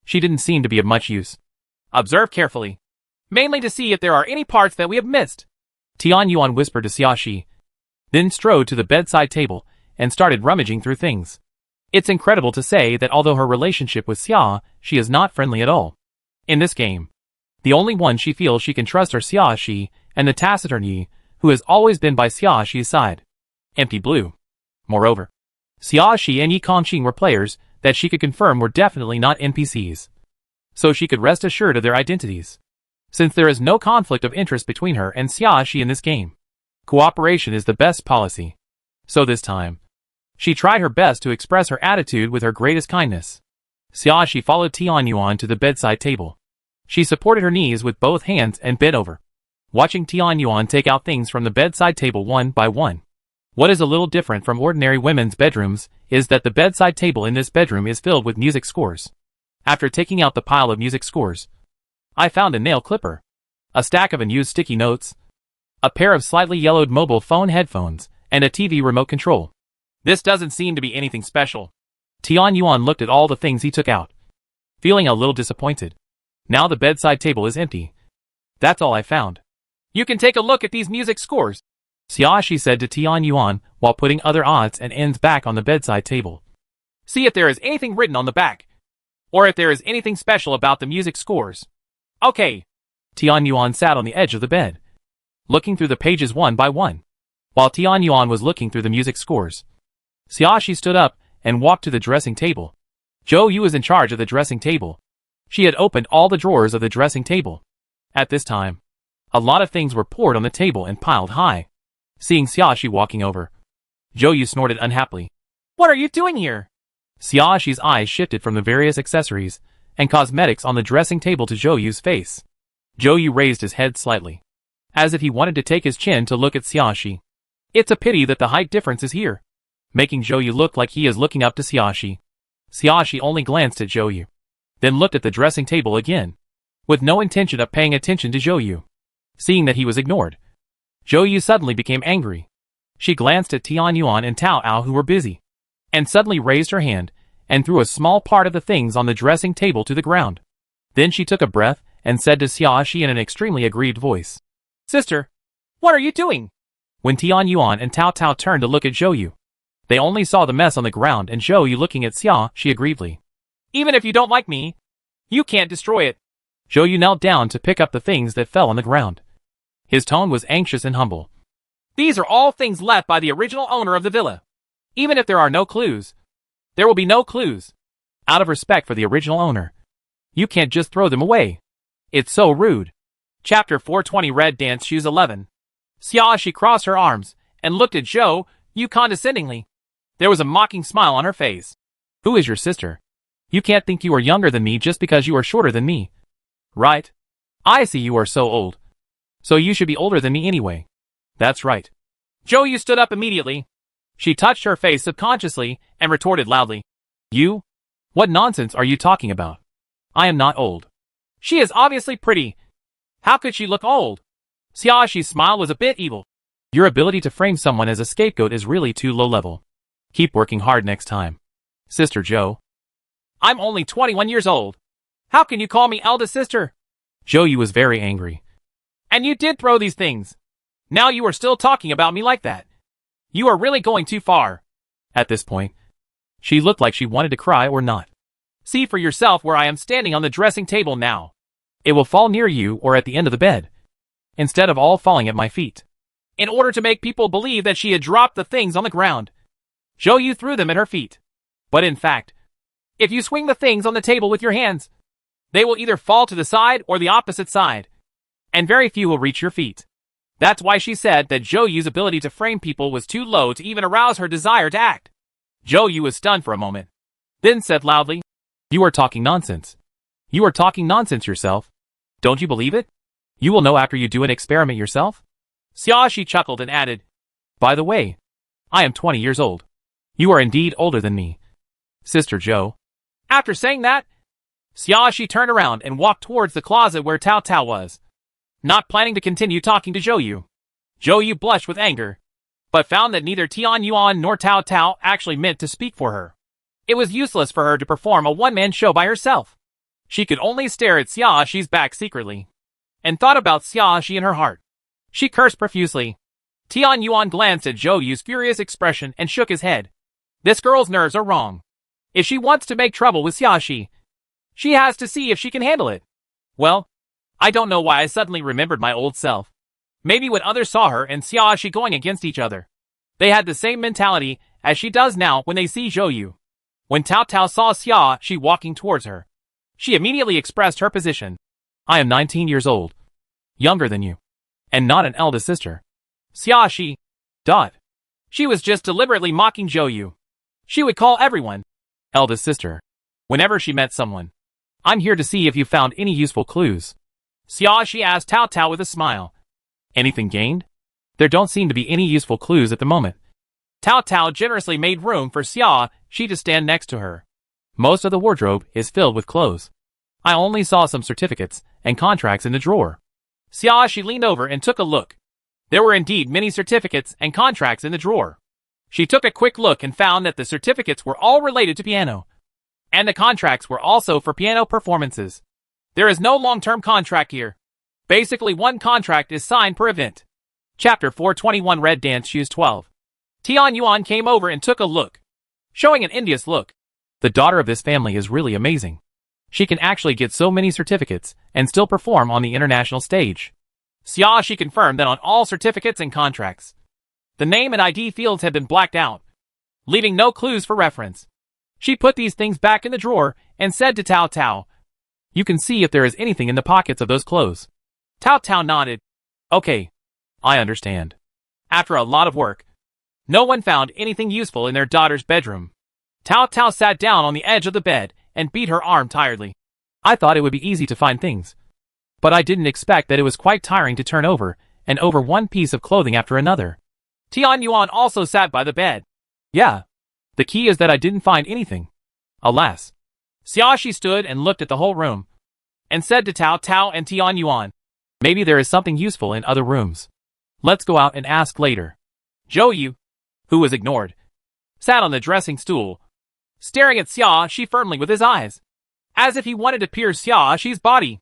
She didn't seem to be of much use. Observe carefully, mainly to see if there are any parts that we have missed. Tian Yuan whispered to Xiaoxi, then strode to the bedside table and started rummaging through things. It's incredible to say that although her relationship with Xia, she is not friendly at all. In this game, the only one she feels she can trust are Xiaoxi and the taciturn Yi, who has always been by Xiaoxi's side. Empty blue. Moreover, Xiaoxi and Yi Kongqing were players that she could confirm were definitely not NPCs. So she could rest assured of their identities. Since there is no conflict of interest between her and Xiaoxi in this game, cooperation is the best policy. So this time, she tried her best to express her attitude with her greatest kindness. Xiaoxi followed Tian Yuan to the bedside table. She supported her knees with both hands and bent over, watching Tian Yuan take out things from the bedside table one by one. What is a little different from ordinary women's bedrooms is that the bedside table in this bedroom is filled with music scores. After taking out the pile of music scores, I found a nail clipper, a stack of unused sticky notes, a pair of slightly yellowed mobile phone headphones, and a TV remote control. This doesn't seem to be anything special. Tian Yuan looked at all the things he took out, feeling a little disappointed. Now the bedside table is empty. That's all I found. You can take a look at these music scores, Xiaoxi said to Tian Yuan while putting other odds and ends back on the bedside table. See if there is anything written on the back, or if there is anything special about the music scores. Okay. Tian Yuan sat on the edge of the bed, looking through the pages one by one. While Tian Yuan was looking through the music scores, Xiaoxi stood up and walked to the dressing table. Zhou Yu was in charge of the dressing table. She had opened all the drawers of the dressing table. At this time, a lot of things were poured on the table and piled high. Seeing Xiaoxi walking over, Zhou Yu snorted unhappily. What are you doing here? Xiaoxi's eyes shifted from the various accessories and cosmetics on the dressing table to Zhou Yu's face. Zhou Yu raised his head slightly, as if he wanted to take his chin to look at Xiaoxi. It's a pity that the height difference is here, making Zhou Yu look like he is looking up to Xiaoxi. Xiaoxi only glanced at Zhou Yu, then looked at the dressing table again, with no intention of paying attention to Zhou Yu. Seeing that he was ignored, Zhou Yu suddenly became angry. She glanced at Tian Yuan and Tao Ao who were busy, and suddenly raised her hand and threw a small part of the things on the dressing table to the ground. Then she took a breath and said to Xiaoxi in an extremely aggrieved voice, Sister, what are you doing? When Tian Yuan and Tao Tao turned to look at Zhou Yu, they only saw the mess on the ground and Zhou Yu looking at Xiaoxi aggrievedly. Even if you don't like me, you can't destroy it. Zhou Yu knelt down to pick up the things that fell on the ground. His tone was anxious and humble. These are all things left by the original owner of the villa. Even if there are no clues, there will be no clues. Out of respect for the original owner, you can't just throw them away. It's so rude. Chapter 420 Red Dance Shoes 11. Xiaoxi crossed her arms and looked at Zhou Yu condescendingly. There was a mocking smile on her face. Who is your sister? You can't think you are younger than me just because you are shorter than me. Right? I see you are so old. So you should be older than me anyway. That's right. Zhou Yu stood up immediately. She touched her face subconsciously and retorted loudly. You? What nonsense are you talking about? I am not old. She is obviously pretty. How could she look old? Xiaoxi's smile was a bit evil. Your ability to frame someone as a scapegoat is really too low level. Keep working hard next time. Sister Zhou. I'm only 21 years old. How can you call me eldest sister? Zhou Yu was very angry. And you did throw these things. Now you are still talking about me like that. You are really going too far. At this point, she looked like she wanted to cry or not. See for yourself where I am standing on the dressing table now. It will fall near you or at the end of the bed, instead of all falling at my feet. In order to make people believe that she had dropped the things on the ground, Zhou Yu threw them at her feet. But in fact, if you swing the things on the table with your hands, they will either fall to the side or the opposite side, and very few will reach your feet. That's why she said that Zhou Yu's ability to frame people was too low to even arouse her desire to act. Zhou Yu was stunned for a moment, then said loudly, You are talking nonsense. You are talking nonsense yourself. Don't you believe it? You will know after you do an experiment yourself? Xiaoxi chuckled and added, By the way, I am 20 years old. You are indeed older than me. Sister Zhou. After saying that, Xiaoxi turned around and walked towards the closet where Tao Tao was, not planning to continue talking to Zhou Yu. Zhou Yu blushed with anger, but found that neither Tian Yuan nor Tao Tao actually meant to speak for her. It was useless for her to perform a one-man show by herself. She could only stare at Xiaoxi's back secretly, and thought about Xiaoxi in her heart. She cursed profusely. Tian Yuan glanced at Zhou Yu's furious expression and shook his head. This girl's nerves are wrong. If she wants to make trouble with Xiaoxi, she has to see if she can handle it. Well, I don't know why I suddenly remembered my old self. Maybe when others saw her and Xiaoxi going against each other, they had the same mentality as she does now when they see Zhou Yu. When Tao Tao saw Xiaoxi walking towards her, she immediately expressed her position. I am 19 years old, younger than you, and not an eldest sister. Xiaoxi. She was just deliberately mocking Zhou Yu. She would call everyone eldest sister whenever she met someone. I'm here to see if you found any useful clues. Xiaoxi asked Tao Tao with a smile. Anything gained? There don't seem to be any useful clues at the moment. Tao Tao generously made room for Xiaoxi to stand next to her. Most of the wardrobe is filled with clothes. I only saw some certificates and contracts in the drawer. Xiaoxi leaned over and took a look. There were indeed many certificates and contracts in the drawer. She took a quick look and found that the certificates were all related to piano, and the contracts were also for piano performances. There is no long-term contract here. Basically, one contract is signed per event. Chapter 421 Red Dance Shoes 12. Tian Yuan came over and took a look, showing an envious look. The daughter of this family is really amazing. She can actually get so many certificates and still perform on the international stage. Xiaoxi confirmed that on all certificates and contracts, the name and ID fields had been blacked out, leaving no clues for reference. She put these things back in the drawer and said to Tao Tao, You can see if there is anything in the pockets of those clothes. Tao Tao nodded. Okay, I understand. After a lot of work, no one found anything useful in their daughter's bedroom. Tao Tao sat down on the edge of the bed and beat her arm tiredly. I thought it would be easy to find things, but I didn't expect that it was quite tiring to turn over and over one piece of clothing after another. Tian Yuan also sat by the bed. Yeah. The key is that I didn't find anything. Alas. Xiaoxi stood and looked at the whole room, and said to Tao Tao and Tian Yuan, Maybe there is something useful in other rooms. Let's go out and ask later. Zhou Yu, who was ignored, sat on the dressing stool, staring at Xiaoxi firmly with his eyes, as if he wanted to pierce Xiaoxi's body.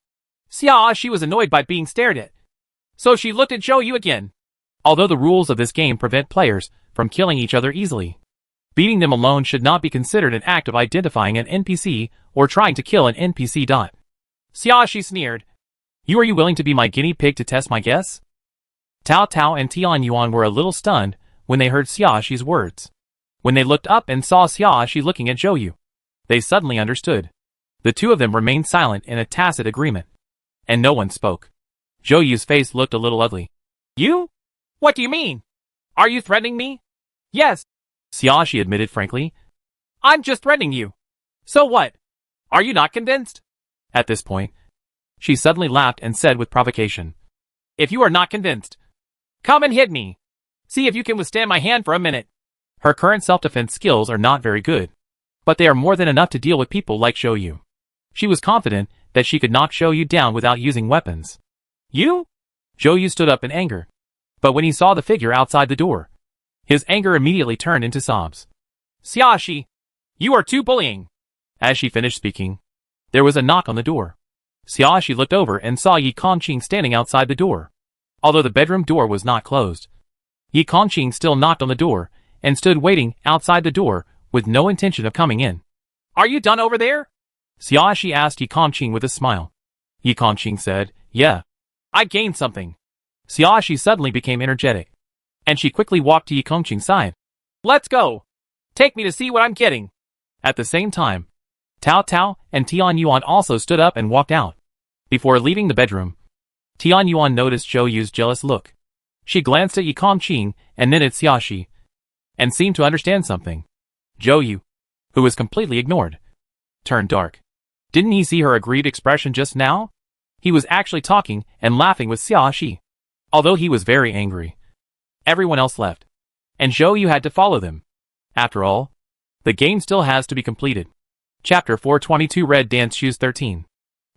Xiaoxi was annoyed by being stared at, so she looked at Zhou Yu again. Although the rules of this game prevent players from killing each other easily, beating them alone should not be considered an act of identifying an NPC or trying to kill an NPC. Xiaoxi sneered. Are you willing to be my guinea pig to test my guess? Tao Tao and Tian Yuan were a little stunned when they heard Xiaoxi's words. When they looked up and saw Xiaoxi looking at Zhou Yu, they suddenly understood. The two of them remained silent in a tacit agreement, and no one spoke. Zhou Yu's face looked a little ugly. You? What do you mean? Are you threatening me? Yes, Xiaoxi admitted frankly. I'm just threatening you. So what? Are you not convinced? At this point, she suddenly laughed and said with provocation, If you are not convinced, come and hit me. See if you can withstand my hand for a minute. Her current self-defense skills are not very good, but they are more than enough to deal with people like Zhou Yu. She was confident that she could knock Zhou Yu down without using weapons. You? Zhou Yu stood up in anger, but when he saw the figure outside the door, his anger immediately turned into sobs. Xiaoxi, you are too bullying. As she finished speaking, there was a knock on the door. Xiaoxi looked over and saw Yi Kongqing standing outside the door. Although the bedroom door was not closed, Yi Kongqing still knocked on the door and stood waiting outside the door with no intention of coming in. Are you done over there? Xiaoxi asked Yi Kongqing with a smile. Yi Kongqing said, Yeah. I gained something. Xiaoxi suddenly became energetic, and she quickly walked to Yi Kongqing's side. Let's go. Take me to see what I'm getting. At the same time, Tao Tao and Tian Yuan also stood up and walked out. Before leaving the bedroom, Tian Yuan noticed Zhou Yu's jealous look. She glanced at Yi Kongqing and then at Xiaoxi, and seemed to understand something. Zhou Yu, who was completely ignored, turned dark. Didn't he see her agreed expression just now? He was actually talking and laughing with Xia Shi. Although he was very angry. Everyone else left. And Zhou Yu had to follow them. After all, the game still has to be completed. Chapter 422 Red Dance Shoes 13.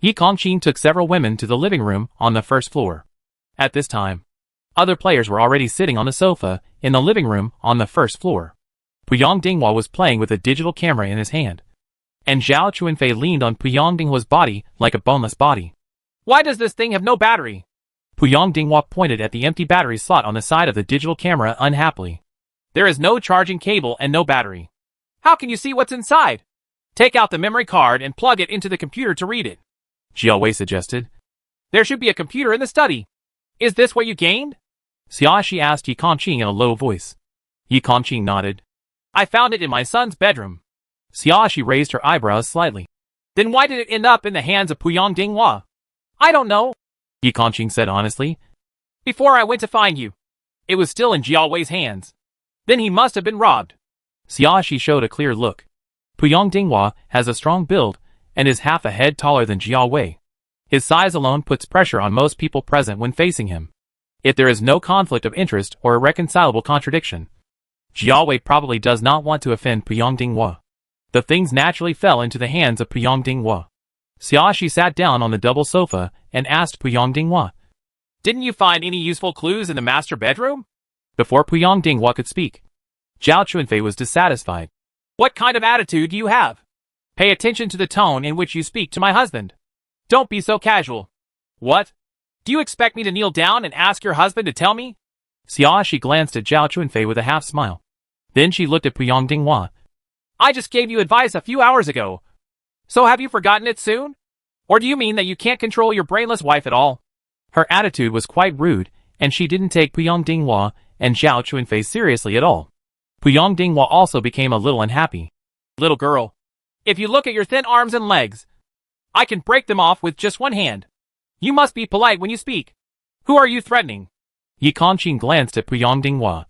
Yi Kongqing took several women to the living room on the first floor. At this time, other players were already sitting on the sofa in the living room on the first floor. Puyang Dinghua was playing with a digital camera in his hand. And Zhao Chuanfei leaned on Puyang Dinghua's body like a boneless body. Why does this thing have no battery? Puyang Dinghua pointed at the empty battery slot on the side of the digital camera unhappily. There is no charging cable and no battery. How can you see what's inside? Take out the memory card and plug it into the computer to read it. Jiao Wei suggested. There should be a computer in the study. Is this what you gained? Xia Shi asked Yi Kongqing in a low voice. Yi Kongqing nodded. I found it in my son's bedroom. Xia Shi raised her eyebrows slightly. Then why did it end up in the hands of Puyang Dinghua? I don't know, Yi Kongqing said honestly. Before I went to find you, it was still in Jiao Wei's hands. Then he must have been robbed. Xia Shi showed a clear look. Puyang Dinghua has a strong build and is half a head taller than Jiao Wei. His size alone puts pressure on most people present when facing him. If there is no conflict of interest or irreconcilable contradiction, Jiao Wei probably does not want to offend Puyang Dinghua. The things naturally fell into the hands of Puyang Dinghua. Xia Shi sat down on the double sofa and asked Puyang Dinghua. Didn't you find any useful clues in the master bedroom? Before Puyang Dinghua could speak, Zhao Chuanfei was dissatisfied. What kind of attitude do you have? Pay attention to the tone in which you speak to my husband. Don't be so casual. What? Do you expect me to kneel down and ask your husband to tell me? Xia Shi glanced at Zhao Chuanfei with a half smile. Then she looked at Puyang Dinghua. I just gave you advice a few hours ago. So have you forgotten it soon? Or do you mean that you can't control your brainless wife at all? Her attitude was quite rude, and she didn't take Puyang Dinghua and Zhao Chuanfei seriously at all. Puyang Dinghua also became a little unhappy. Little girl, if you look at your thin arms and legs, I can break them off with just one hand. You must be polite when you speak. Who are you threatening? Yi Kongqing glanced at Puyang Dinghua,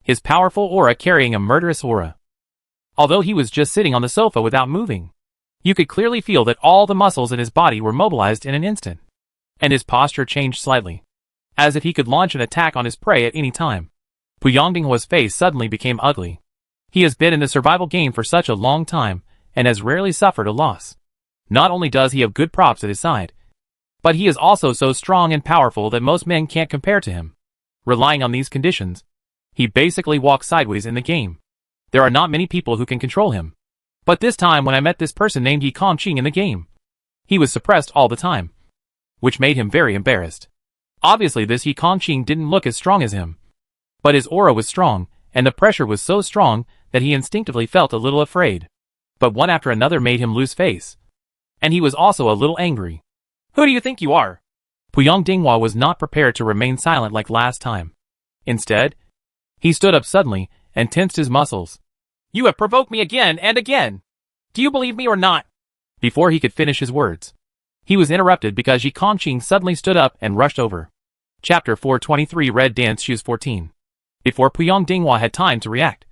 his powerful aura carrying a murderous aura. Although he was just sitting on the sofa without moving, you could clearly feel that all the muscles in his body were mobilized in an instant. And his posture changed slightly, as if he could launch an attack on his prey at any time. Puyang Dinghua's face suddenly became ugly. He has been in the survival game for such a long time, and has rarely suffered a loss. Not only does he have good props at his side, but he is also so strong and powerful that most men can't compare to him. Relying on these conditions, he basically walks sideways in the game. There are not many people who can control him. But this time when I met this person named Yi Kongqing in the game, he was suppressed all the time, which made him very embarrassed. Obviously this Yi Kongqing didn't look as strong as him. But his aura was strong, and the pressure was so strong that he instinctively felt a little afraid. But one after another made him lose face. And he was also a little angry. Who do you think you are? Puyang Dinghua was not prepared to remain silent like last time. Instead, he stood up suddenly and tensed his muscles. You have provoked me again and again. Do you believe me or not? Before he could finish his words, he was interrupted because Yi Kongqing suddenly stood up and rushed over. Chapter 423 Red Dance Shoes 14. Before Puyang Dinghua had time to react,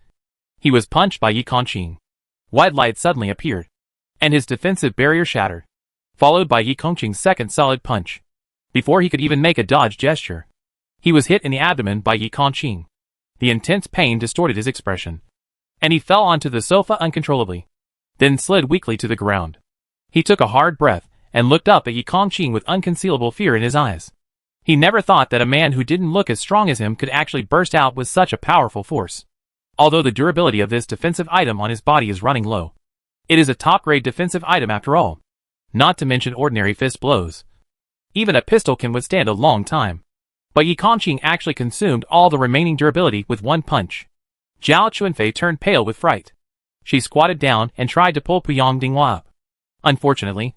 he was punched by Yi Kongqing. White light suddenly appeared, and his defensive barrier shattered, followed by Yi Kongqing's second solid punch. Before he could even make a dodge gesture, he was hit in the abdomen by Yi Kongqing. The intense pain distorted his expression, and he fell onto the sofa uncontrollably, then slid weakly to the ground. He took a hard breath and looked up at Yi Kongqing with unconcealable fear in his eyes. He never thought that a man who didn't look as strong as him could actually burst out with such a powerful force. Although the durability of this defensive item on his body is running low, it is a top-grade defensive item after all, not to mention ordinary fist blows. Even a pistol can withstand a long time. But Yi Kongqing actually consumed all the remaining durability with one punch. Zhao Chuanfei turned pale with fright. She squatted down and tried to pull Puyang Dinghua up. Unfortunately,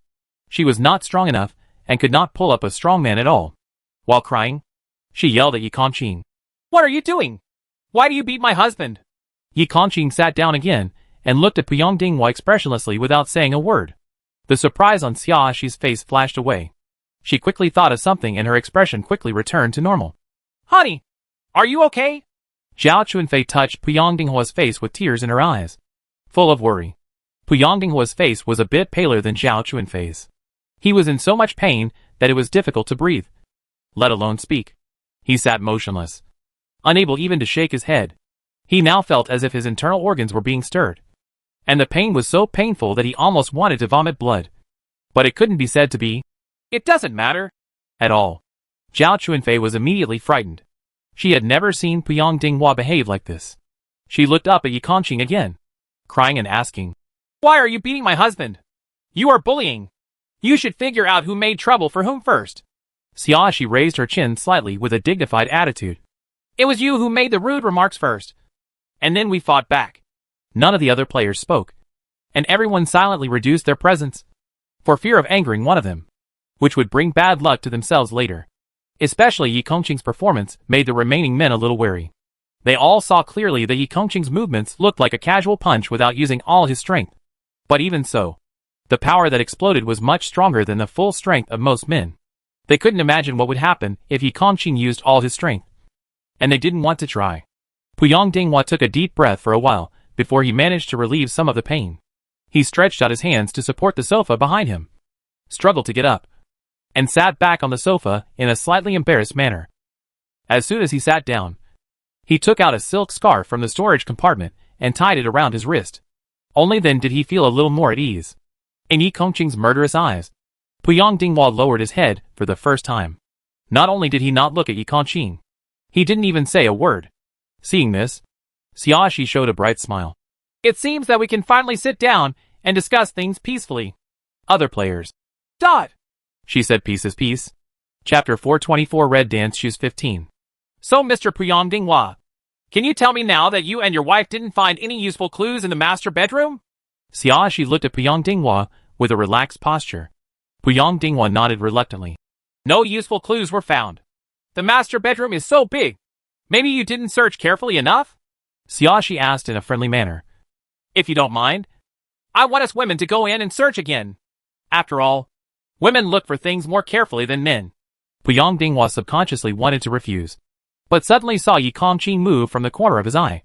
she was not strong enough and could not pull up a strong man at all. While crying, she yelled at Yi Kongqing. What are you doing? Why do you beat my husband? Yi Kongqing sat down again and looked at Puyang Dinghua expressionlessly without saying a word. The surprise on Xia Shi's face flashed away. She quickly thought of something and her expression quickly returned to normal. Honey, are you okay? Zhao Chuanfei touched Puyang Dinghua's face with tears in her eyes, full of worry. Puyang Dinghua's face was a bit paler than Zhao Chuanfei's. He was in so much pain that it was difficult to breathe, let alone speak. He sat motionless, unable even to shake his head. He now felt as if his internal organs were being stirred, and the pain was so painful that he almost wanted to vomit blood. But it couldn't be said to be. It doesn't matter. At all. Zhao Chuanfei was immediately frightened. She had never seen Puyang Dinghua behave like this. She looked up at Yi Kongqing again, crying and asking, "Why are you beating my husband? You are bullying. You should figure out who made trouble for whom first." Xiaoxi raised her chin slightly with a dignified attitude. "It was you who made the rude remarks first. And then we fought back." None of the other players spoke, and everyone silently reduced their presence, for fear of angering one of them, which would bring bad luck to themselves later. Especially Yi Kongqing's performance made the remaining men a little wary. They all saw clearly that Yi Kongqing's movements looked like a casual punch without using all his strength. But even so, the power that exploded was much stronger than the full strength of most men. They couldn't imagine what would happen if Yi Kongqing used all his strength, and they didn't want to try. Puyang Dinghua took a deep breath for a while before he managed to relieve some of the pain. He stretched out his hands to support the sofa behind him, struggled to get up, and sat back on the sofa in a slightly embarrassed manner. As soon as he sat down, he took out a silk scarf from the storage compartment and tied it around his wrist. Only then did he feel a little more at ease. In Yi Kongqing's murderous eyes, Puyang Dinghua lowered his head for the first time. Not only did he not look at Yi Kongqing, he didn't even say a word. Seeing this, Xiaoxi showed a bright smile. "It seems that we can finally sit down and discuss things peacefully." Other players. Dot! She said peace is peace. Chapter 424 Red Dance Shoes 15. "So Mr. Puyang Dinghua, can you tell me now that you and your wife didn't find any useful clues in the master bedroom?" Xiaoxi looked at Puyang Dinghua with a relaxed posture. Puyang Dinghua nodded reluctantly. "No useful clues were found. The master bedroom is so big. Maybe you didn't search carefully enough?" Xiaoxi asked in a friendly manner. "If you don't mind, I want us women to go in and search again. After all, women look for things more carefully than men." Puyang Dinghua subconsciously wanted to refuse, but suddenly saw Yi Kongqing move from the corner of his eye,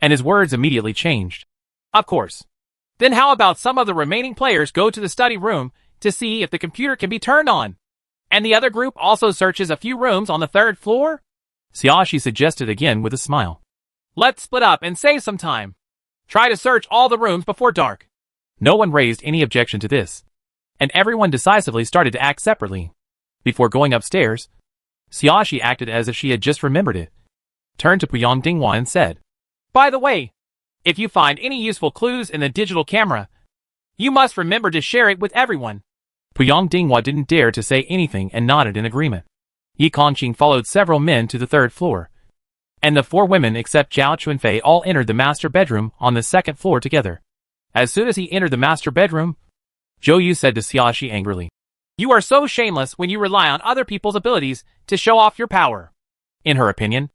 and his words immediately changed. "Of course. Then how about some of the remaining players go to the study room to see if the computer can be turned on, and the other group also searches a few rooms on the 3rd floor?" Xiaoxi suggested again with a smile. "Let's split up and save some time. Try to search all the rooms before dark." No one raised any objection to this, and everyone decisively started to act separately. Before going upstairs, Xiaoxi acted as if she had just remembered it, turned to Puyang Dinghua and said, "By the way, if you find any useful clues in the digital camera, you must remember to share it with everyone." Puyang Dinghua didn't dare to say anything and nodded in agreement. Yi Kongqing followed several men to the 3rd floor, and the 4 women except Zhao Chuanfei all entered the master bedroom on the 2nd floor together. As soon as he entered the master bedroom, Zhou Yu said to Xiaoxi angrily, "You are so shameless when you rely on other people's abilities to show off your power." In her opinion,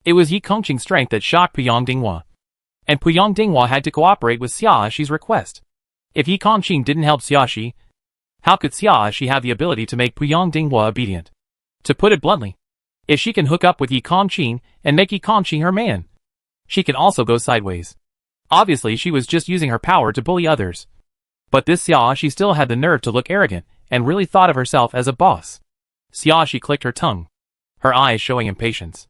it was Yi Kongqing's strength that shocked Puyang Dinghua, and Puyang Dinghua had to cooperate with Xiaoxi's request. If Yi Kongqing didn't help Xiaoxi, how could Xiaoxi have the ability to make Puyang Dinghua obedient? To put it bluntly, if she can hook up with Yi Kongqing and make Yi Kongqing her man, she can also go sideways. Obviously, she was just using her power to bully others. But this Xiaoxi still had the nerve to look arrogant and really thought of herself as a boss. Xiaoxi clicked her tongue, her eyes showing impatience.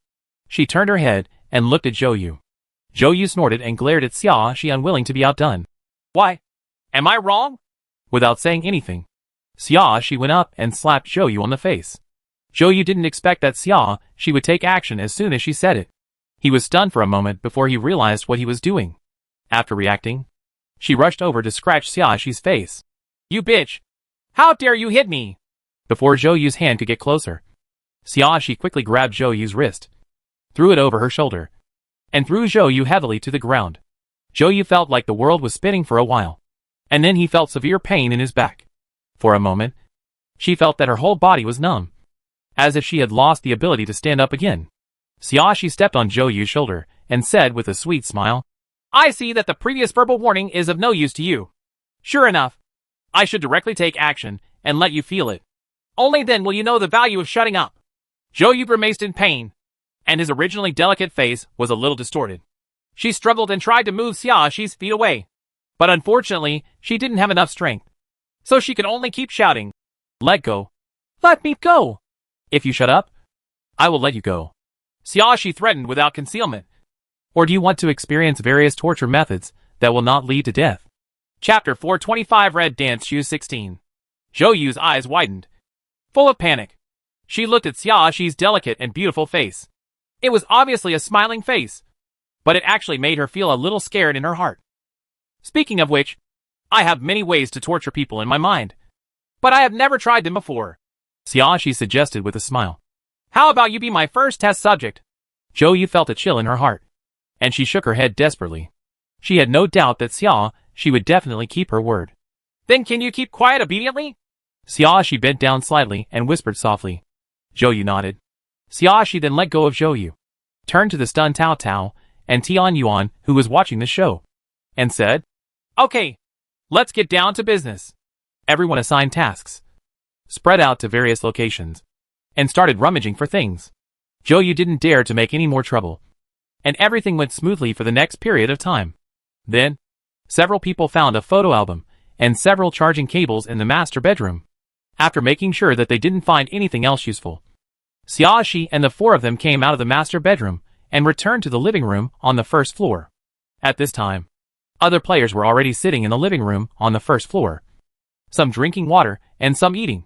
She turned her head and looked at Zhou Yu. Zhou Yu snorted and glared at Xiaoxi, unwilling to be outdone. "Why? Am I wrong?" Without saying anything, Xiaoxi went up and slapped Zhou Yu on the face. Zhou Yu didn't expect that Xiaoxi would take action as soon as she said it. He was stunned for a moment before he realized what he was doing. After reacting, she rushed over to scratch Xiaoxi's face. "You bitch! How dare you hit me?" Before Zhou Yu's hand could get closer, Xiaoxi quickly grabbed Zhou Yu's wrist, threw it over her shoulder, and threw Zhou Yu heavily to the ground. Zhou Yu felt like the world was spinning for a while, and then he felt severe pain in his back. For a moment, she felt that her whole body was numb, as if she had lost the ability to stand up again. Xiaoxi stepped on Zhou Yu's shoulder and said with a sweet smile, "I see that the previous verbal warning is of no use to you. Sure enough, I should directly take action and let you feel it. Only then will you know the value of shutting up." Zhou Yu grimaced in pain, and his originally delicate face was a little distorted. She struggled and tried to move Xiaoxi's feet away, but unfortunately, she didn't have enough strength, so she could only keep shouting, "Let go! Let me go! If you shut up, I will let you go. Xiaoxi threatened without concealment. Or do you want to experience various torture methods that will not lead to death? Chapter 425 Red Dance Shoes 16. Zhou Yu's eyes widened. Full of panic, she looked at Xiaoxi's delicate and beautiful face. It was obviously a smiling face, but it actually made her feel a little scared in her heart. Speaking of which, I have many ways to torture people in my mind, but I have never tried them before, Xiaoxi suggested with a smile. How about you be my first test subject? Zhou Yu felt a chill in her heart, and she shook her head desperately. She had no doubt that Xiaoxi would definitely keep her word. Then can you keep quiet obediently? Xiaoxi bent down slightly and whispered softly. Zhou Yu nodded. Xiaoxi then let go of Zhou Yu, turned to the stunned Tao Tao and Tian Yuan who was watching the show, and said, Okay, let's get down to business. Everyone assigned tasks, spread out to various locations, and started rummaging for things. Zhou Yu didn't dare to make any more trouble, and everything went smoothly for the next period of time. Then, several people found a photo album and several charging cables in the master bedroom. After making sure that they didn't find anything else useful, Xiaoxi and the four of them came out of the master bedroom and returned to the living room on the first floor. At this time, other players were already sitting in the living room on the first floor, some drinking water and some eating.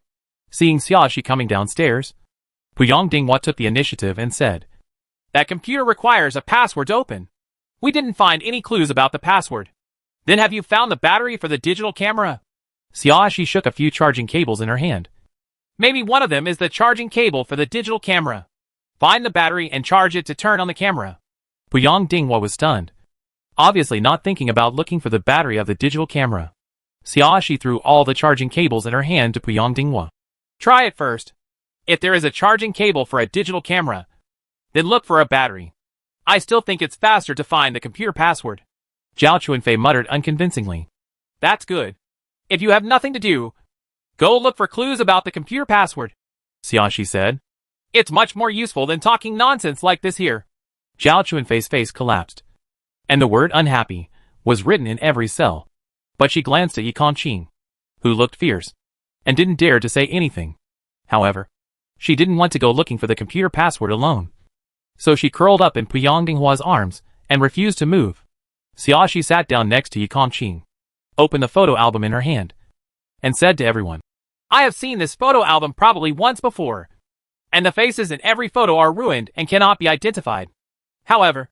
Seeing Xiaoxi coming downstairs, Puyang Dinghua took the initiative and said, That computer requires a password to open. We didn't find any clues about the password. Then have you found the battery for the digital camera? Xiaoxi shook a few charging cables in her hand. Maybe one of them is the charging cable for the digital camera. Find the battery and charge it to turn on the camera. Puyang Dinghua was stunned, obviously not thinking about looking for the battery of the digital camera. Xiaoxi threw all the charging cables in her hand to Puyang Dinghua. Try it first. If there is a charging cable for a digital camera, then look for a battery. I still think it's faster to find the computer password. Zhao Chuanfei muttered unconvincingly. That's good. If you have nothing to do, go look for clues about the computer password, Xiaoxi said. It's much more useful than talking nonsense like this here. Zhao Chuanfei's face collapsed, and the word unhappy was written in every cell. But she glanced at Yi Kongqing, who looked fierce, and didn't dare to say anything. However, she didn't want to go looking for the computer password alone. So she curled up in Puyang Dinghua's arms and refused to move. Xiaoxi sat down next to Yi Kongqing, opened the photo album in her hand, and said to everyone, I have seen this photo album probably once before, and the faces in every photo are ruined and cannot be identified. However,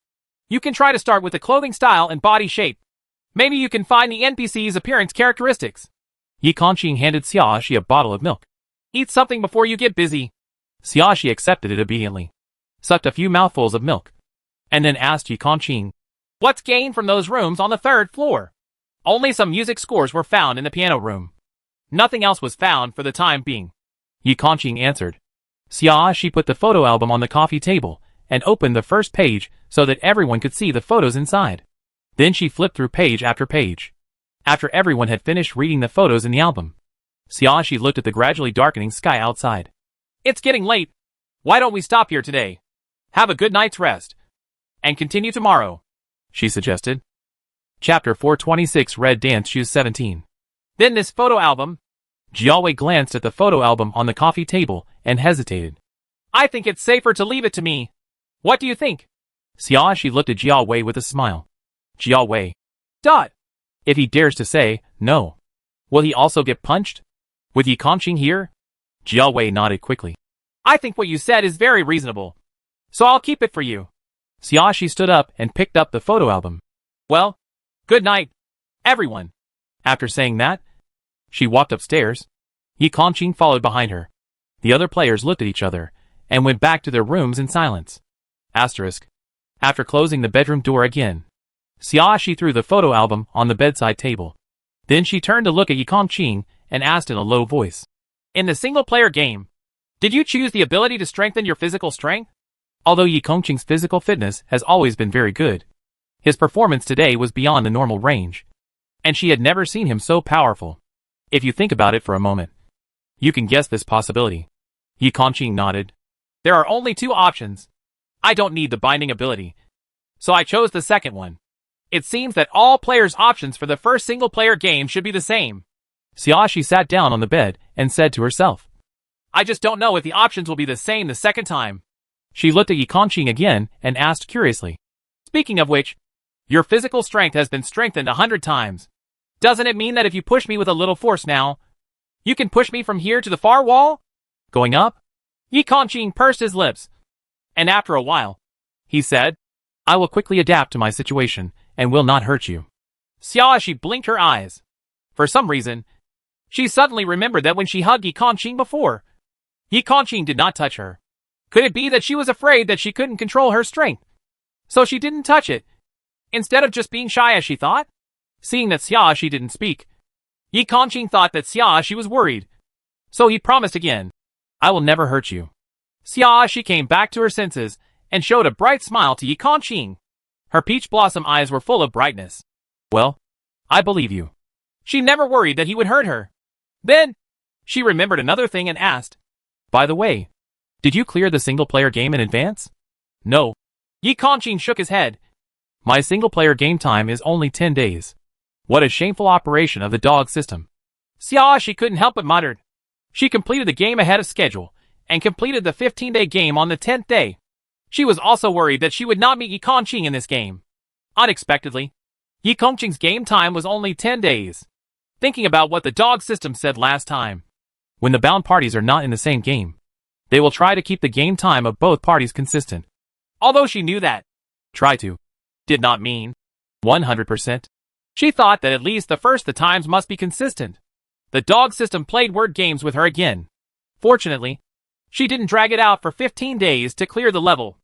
you can try to start with the clothing style and body shape. Maybe you can find the NPC's appearance characteristics. Yi Kongqing handed Xiaoxi a bottle of milk. Eat something before you get busy. Xiaoxi accepted it obediently, sucked a few mouthfuls of milk, and then asked Yi Kongqing, What's gained from those rooms on the third floor? Only some music scores were found in the piano room. Nothing else was found for the time being. Yi Kongqing answered. Xiaoxi put the photo album on the coffee table and opened the first page so that everyone could see the photos inside. Then she flipped through page after page. After everyone had finished reading the photos in the album, Xiaoxi looked at the gradually darkening sky outside. It's getting late. Why don't we stop here today? Have a good night's rest, and continue tomorrow, she suggested. Chapter 426 Red Dance Shoes 17. Then this photo album. Jiawei glanced at the photo album on the coffee table and hesitated. I think it's safer to leave it to me. What do you think? Xiaoxi looked at Jiawei with a smile. Jiawei. Dot. If he dares to say no, will he also get punched? With Yi Kongqing here? Jiawei nodded quickly. I think what you said is very reasonable, so I'll keep it for you. Xiaoxi stood up and picked up the photo album. Well, good night, everyone. After saying that, she walked upstairs. Yi Kongqing followed behind her. The other players looked at each other and went back to their rooms in silence. Asterisk. After closing the bedroom door again, Xiaoxi threw the photo album on the bedside table. Then she turned to look at Yi Kongqing and asked in a low voice. In the single-player game, did you choose the ability to strengthen your physical strength? Although Yi Kongqing's physical fitness has always been very good, his performance today was beyond the normal range, and she had never seen him so powerful. If you think about it for a moment, you can guess this possibility. Yi Kongqing nodded. There are only two options. I don't need the binding ability, so I chose the second one. It seems that all players' options for the first single-player game should be the same. Xiaoxi sat down on the bed and said to herself, I just don't know if the options will be the same the second time. She looked at Yi Kongqing again and asked curiously. Speaking of which, your physical strength has been strengthened 100 times. Doesn't it mean that if you push me with a little force now, you can push me from here to the far wall? Going up? Yi Kongqing pursed his lips. And after a while, he said, I will quickly adapt to my situation and will not hurt you. Xiaoxi blinked her eyes. For some reason, she suddenly remembered that when she hugged Yi Kongqing before, Yi Kongqing did not touch her. Could it be that she was afraid that she couldn't control her strength? So she didn't touch it, instead of just being shy as she thought? Seeing that Xiaoxi didn't speak, Yi Kongqing thought that Xiaoxi was worried. So he promised again, I will never hurt you. Xiaoxi came back to her senses and showed a bright smile to Yi Kongqing. Her peach blossom eyes were full of brightness. Well, I believe you. She never worried that he would hurt her. Then, she remembered another thing and asked, By the way, did you clear the single-player game in advance? No. Yi Kongqing shook his head. My single-player game time is only 10 days. What a shameful operation of the dog system. Xiaoxi couldn't help but muttered. She completed the game ahead of schedule and completed the 15-day game on the 10th day. She was also worried that she would not meet Yi Kongqing in this game. Unexpectedly, Yi Kongqing's game time was only 10 days. Thinking about what the dog system said last time. When the bound parties are not in the same game, they will try to keep the game time of both parties consistent. Although she knew that try to did not mean 100%. She thought that at least the times must be consistent. The dog system played word games with her again. Fortunately, she didn't drag it out for 15 days to clear the level.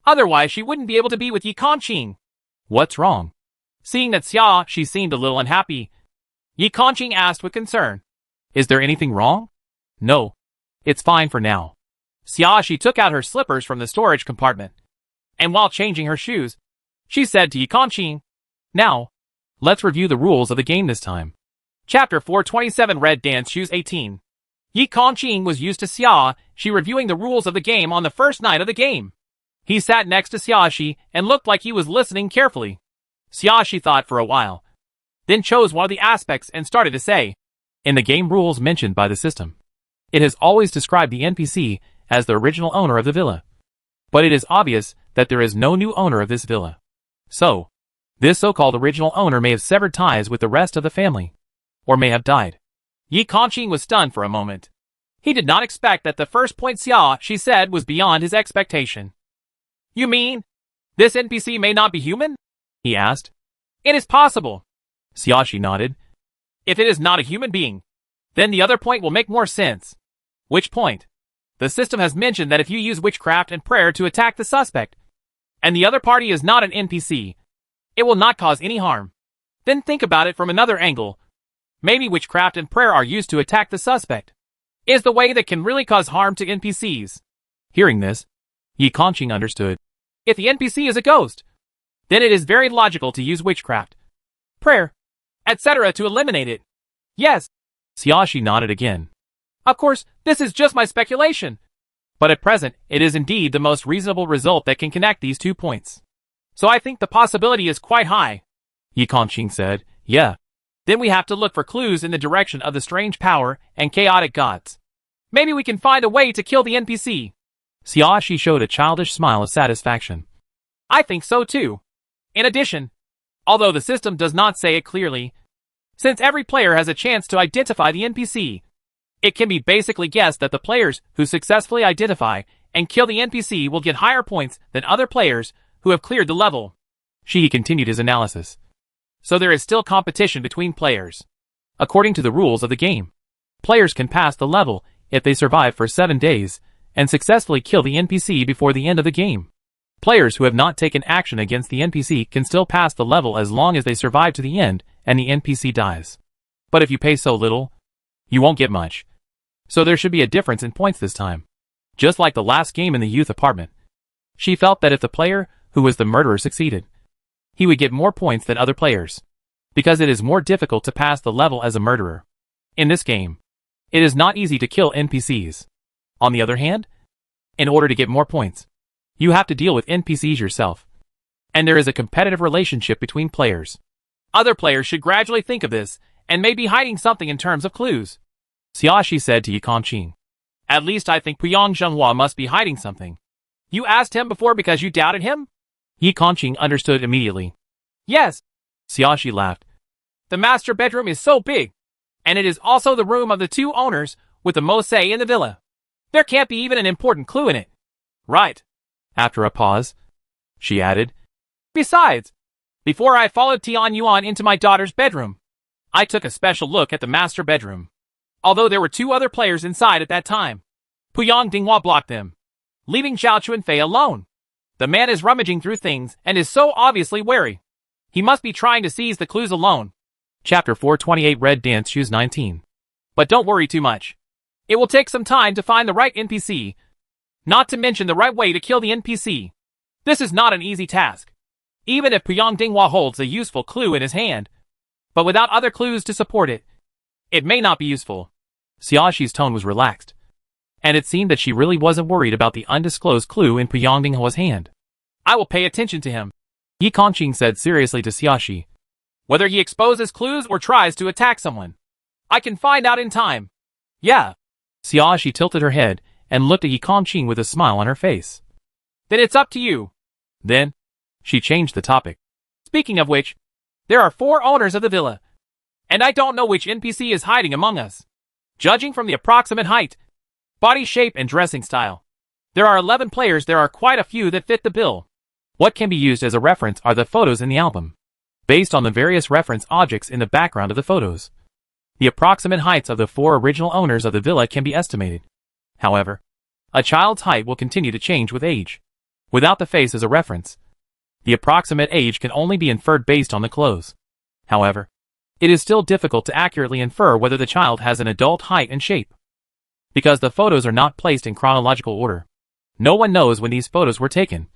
Otherwise, she wouldn't be able to be with Yi Kongqing. What's wrong? Seeing that Xiaoxi seemed a little unhappy, Yi Kongqing asked with concern. Is there anything wrong? No. It's fine for now. Xiaoxi took out her slippers from the storage compartment. And while changing her shoes, she said to Yi Kongqing, Now, let's review the rules of the game this time. Chapter 427 Red Dance Shoes 18. Yi Kongqing was used to Xiaoxi reviewing the rules of the game on the first night of the game. He sat next to Xiaoxi and looked like he was listening carefully. Xiaoxi thought for a while, then chose one of the aspects and started to say, In the game rules mentioned by the system, it has always described the NPC as the original owner of the villa. But it is obvious that there is no new owner of this villa. So, this so-called original owner may have severed ties with the rest of the family, or may have died. Yi Kongqing was stunned for a moment. He did not expect that the first point Xiaoxi said was beyond his expectation. You mean, this NPC may not be human? He asked. It is possible. Xiaoxi nodded. If it is not a human being, then the other point will make more sense. Which point? The system has mentioned that if you use witchcraft and prayer to attack the suspect, and the other party is not an NPC, it will not cause any harm. Then think about it from another angle. Maybe witchcraft and prayer are used to attack the suspect. Is the way that can really cause harm to NPCs. Hearing this, Yi Kongqing understood. If the NPC is a ghost, then it is very logical to use witchcraft, prayer, etc. to eliminate it. Yes. Xiaoxi nodded again. Of course, this is just my speculation. But at present, it is indeed the most reasonable result that can connect these 2 points. So I think the possibility is quite high. Yi Kongqing said, Yeah. Then we have to look for clues in the direction of the strange power and chaotic gods. Maybe we can find a way to kill the NPC. Xiaoxi showed a childish smile of satisfaction. I think so too. In addition, although the system does not say it clearly, since every player has a chance to identify the NPC, it can be basically guessed that the players who successfully identify and kill the NPC will get higher points than other players who have cleared the level. He continued his analysis. So there is still competition between players. According to the rules of the game, players can pass the level if they survive for 7 days and successfully kill the NPC before the end of the game. Players who have not taken action against the NPC can still pass the level as long as they survive to the end and the NPC dies. But if you pay so little, you won't get much. So there should be a difference in points this time. Just like the last game in the youth apartment. She felt that if the player who was the murderer succeeded, he would get more points than other players, because it is more difficult to pass the level as a murderer. In this game, it is not easy to kill NPCs. On the other hand, in order to get more points, you have to deal with NPCs yourself. And there is a competitive relationship between players. Other players should gradually think of this, and may be hiding something in terms of clues. Xiaoxi said to Yi Kongqing. At least I think Puyang Zhenghua must be hiding something. You asked him before because you doubted him? Yi Kongqing understood immediately. Yes. Xiaoxi laughed. The master bedroom is so big, and it is also the room of the two owners with the most say in the villa. There can't be even an important clue in it. Right. After a pause, she added, Besides, before I followed Tian Yuan into my daughter's bedroom, I took a special look at the master bedroom. Although there were two other players inside at that time, Puyang Dinghua blocked them, leaving Zhao Chunfei alone. The man is rummaging through things and is so obviously wary. He must be trying to seize the clues alone. Chapter 428 Red Dance Shoes 19. But don't worry too much. It will take some time to find the right NPC, not to mention the right way to kill the NPC. This is not an easy task, even if Puyang Dinghua holds a useful clue in his hand. But without other clues to support it, it may not be useful. Xiaoxi's tone was relaxed, and it seemed that she really wasn't worried about the undisclosed clue in Puyang Dinghua's hand. I will pay attention to him, Yi Kongqing said seriously to Xiaoxi. Whether he exposes clues or tries to attack someone, I can find out in time. Yeah. Xiaoxi tilted her head and looked at Yi Kongqing with a smile on her face. Then it's up to you. Then, she changed the topic. Speaking of which, there are 4 owners of the villa, and I don't know which NPC is hiding among us. Judging from the approximate height, body shape, and dressing style, there are 11 players. There are quite a few that fit the bill. What can be used as a reference are the photos in the album, based on the various reference objects in the background of the photos. The approximate heights of the 4 original owners of the villa can be estimated. However, a child's height will continue to change with age. Without the face as a reference, the approximate age can only be inferred based on the clothes. However, it is still difficult to accurately infer whether the child has an adult height and shape, because the photos are not placed in chronological order. No one knows when these photos were taken,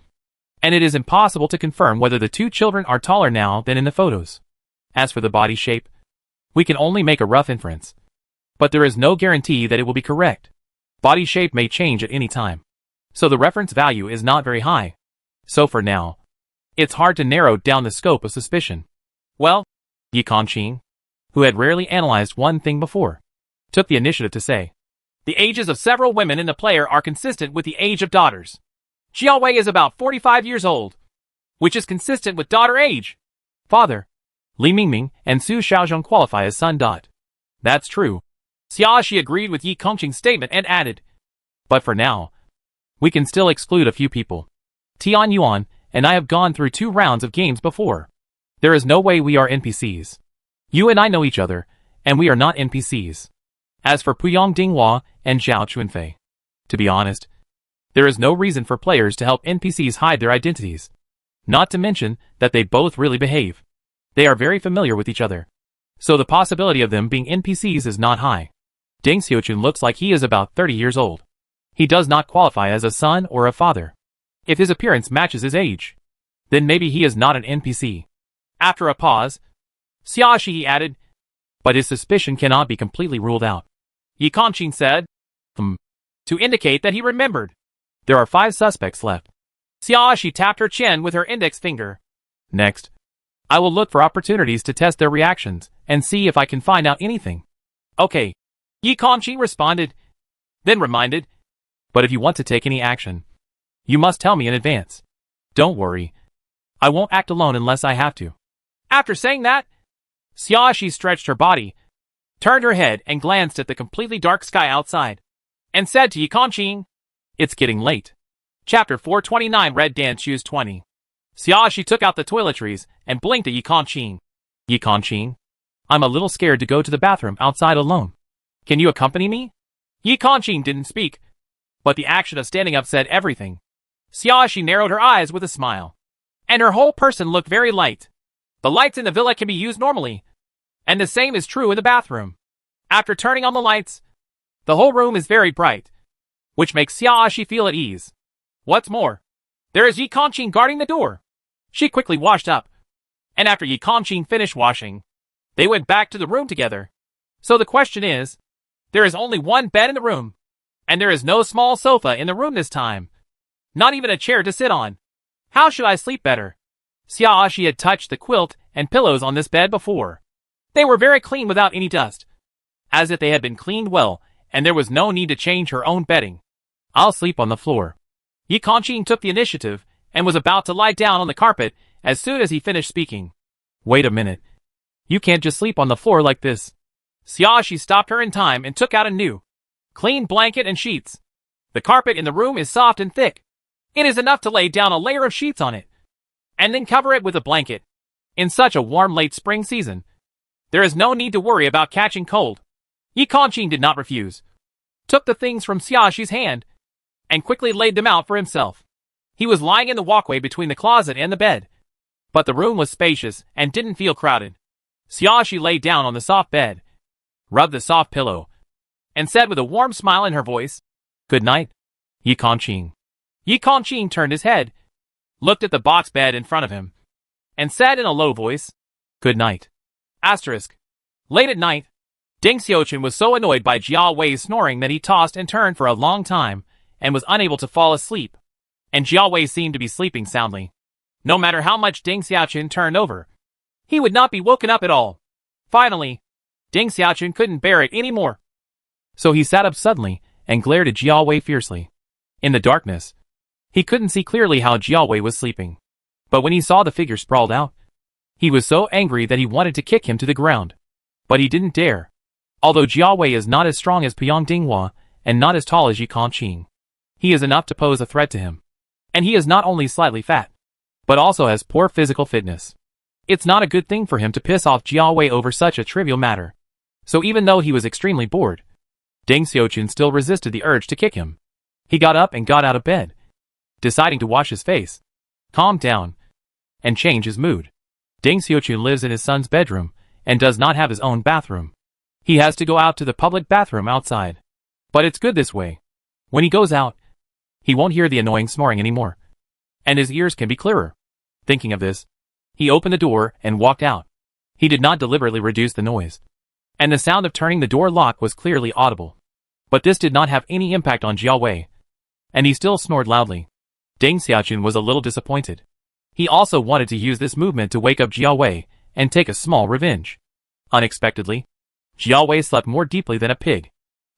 and it is impossible to confirm whether the 2 children are taller now than in the photos. As for the body shape, we can only make a rough inference, but there is no guarantee that it will be correct. Body shape may change at any time, so the reference value is not very high. So for now, it's hard to narrow down the scope of suspicion. Well, Yi Kongqing, who had rarely analyzed one thing before, took the initiative to say, the ages of several women in the player are consistent with the age of daughters. Xiaowei is about 45 years old, which is consistent with daughter age. Father, Li Mingming and Su Xiaozhong qualify as son. That's true. Xiaoxi agreed with Yi Kongqing's statement and added, but for now, we can still exclude a few people. Tian Yuan and I have gone through 2 rounds of games before. There is no way we are NPCs. You and I know each other, and we are not NPCs. As for Puyang Dinghua and Zhao Chunfei, to be honest, there is no reason for players to help NPCs hide their identities. Not to mention that they both really behave. They are very familiar with each other, so the possibility of them being NPCs is not high. Deng Xiuchun looks like he is about 30 years old. He does not qualify as a son or a father. If his appearance matches his age, then maybe he is not an NPC. After a pause, Xiaoxi added, but his suspicion cannot be completely ruled out. Yi Kongqing said, to indicate that he remembered. There are 5 suspects left. Xiaoxi tapped her chin with her index finger. Next, I will look for opportunities to test their reactions and see if I can find out anything. Okay, Yi Kongqing responded, then reminded, but if you want to take any action, you must tell me in advance. Don't worry, I won't act alone unless I have to. After saying that, Xiaoxi stretched her body, turned her head and glanced at the completely dark sky outside, and said to Yi Kongqing, it's getting late. Chapter 429 Red Dance Shoes 20. Xiaoxi took out the toiletries and blinked at Yi Kongqing. Yi Kongqing, I'm a little scared to go to the bathroom outside alone. Can you accompany me? Yi Kongqing didn't speak, but the action of standing up said everything. Xiaoxi narrowed her eyes with a smile, and her whole person looked very light. The lights in the villa can be used normally, and the same is true in the bathroom. After turning on the lights, the whole room is very bright, which makes Xiaoxi feel at ease. What's more, there is Yi Kongqing guarding the door. She quickly washed up, and after Yi Kongqing finished washing, they went back to the room together. So the question is, there is only one bed in the room, and there is no small sofa in the room this time. Not even a chair to sit on. How should I sleep better? Xiaoxi had touched the quilt and pillows on this bed before. They were very clean without any dust, as if they had been cleaned well and there was no need to change her own bedding. I'll sleep on the floor. Yi Kongqing took the initiative and was about to lie down on the carpet as soon as he finished speaking. Wait a minute. You can't just sleep on the floor like this. Xiaoxi stopped her in time and took out a new, clean blanket and sheets. The carpet in the room is soft and thick. It is enough to lay down a layer of sheets on it, and then cover it with a blanket. In such a warm late spring season, there is no need to worry about catching cold. Yi Kongqing did not refuse, took the things from Xiaoxi's hand, and quickly laid them out for himself. He was lying in the walkway between the closet and the bed, but the room was spacious and didn't feel crowded. Xiaoxi lay down on the soft bed, rubbed the soft pillow, and said with a warm smile in her voice, "Good night, Yi Kongqing." Yi Kongqing turned his head, looked at the box bed in front of him, and said in a low voice, "Good night." Late at night, Ding Xiaoqun was so annoyed by Jia Wei's snoring that he tossed and turned for a long time and was unable to fall asleep, and Jia Wei seemed to be sleeping soundly. No matter how much Ding Xiaoqun turned over, he would not be woken up at all. Finally, Ding Xiaoqun couldn't bear it anymore. So he sat up suddenly and glared at Jia Wei fiercely. In the darkness, he couldn't see clearly how Jia Wei was sleeping. But when he saw the figure sprawled out, he was so angry that he wanted to kick him to the ground. But he didn't dare. Although Jia Wei is not as strong as Piang Dinghua and not as tall as Yi Kongqing, he is enough to pose a threat to him. And he is not only slightly fat, but also has poor physical fitness. It's not a good thing for him to piss off Jia Wei over such a trivial matter. So even though he was extremely bored, Ding Xiaoqun still resisted the urge to kick him. He got up and got out of bed, deciding to wash his face, calm down, and change his mood. Ding Xiaoqun lives in his son's bedroom and does not have his own bathroom. He has to go out to the public bathroom outside. But it's good this way. When he goes out, he won't hear the annoying snoring anymore, and his ears can be clearer. Thinking of this, he opened the door and walked out. He did not deliberately reduce the noise, and the sound of turning the door lock was clearly audible. But this did not have any impact on Jia Wei, and he still snored loudly. Ding Xiaoqun was a little disappointed. He also wanted to use this movement to wake up Jia Wei and take a small revenge. Unexpectedly, Jia Wei slept more deeply than a pig.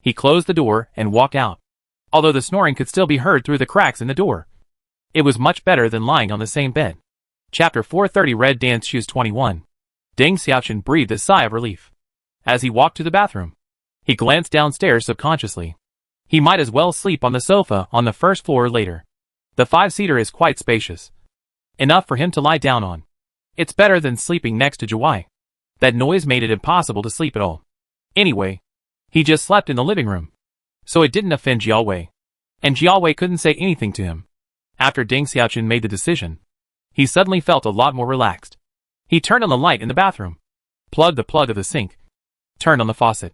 He closed the door and walked out, although the snoring could still be heard through the cracks in the door. It was much better than lying on the same bed. Chapter 430 Red Dance Shoes 21. Ding Xiaoqun breathed a sigh of relief. As he walked to the bathroom, he glanced downstairs subconsciously. He might as well sleep on the sofa on the first floor later. The 5-seater is quite spacious, enough for him to lie down on. It's better than sleeping next to Jiawei. That noise made it impossible to sleep at all. Anyway, he just slept in the living room, so it didn't offend Jia Wei, and Jia Wei couldn't say anything to him. After Ding Xiaoqun made the decision, he suddenly felt a lot more relaxed. He turned on the light in the bathroom, plugged the plug of the sink, turned on the faucet,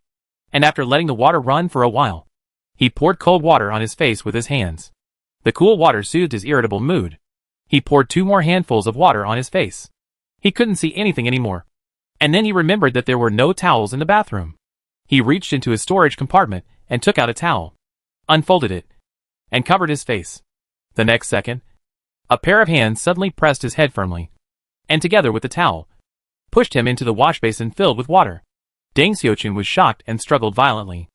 and after letting the water run for a while, he poured cold water on his face with his hands. The cool water soothed his irritable mood. He poured 2 more handfuls of water on his face. He couldn't see anything anymore. And then he remembered that there were no towels in the bathroom. He reached into his storage compartment and took out a towel, unfolded it, and covered his face. The next second, a pair of hands suddenly pressed his head firmly, and together with the towel, pushed him into the wash basin filled with water. Ding Xiaoqun was shocked and struggled violently.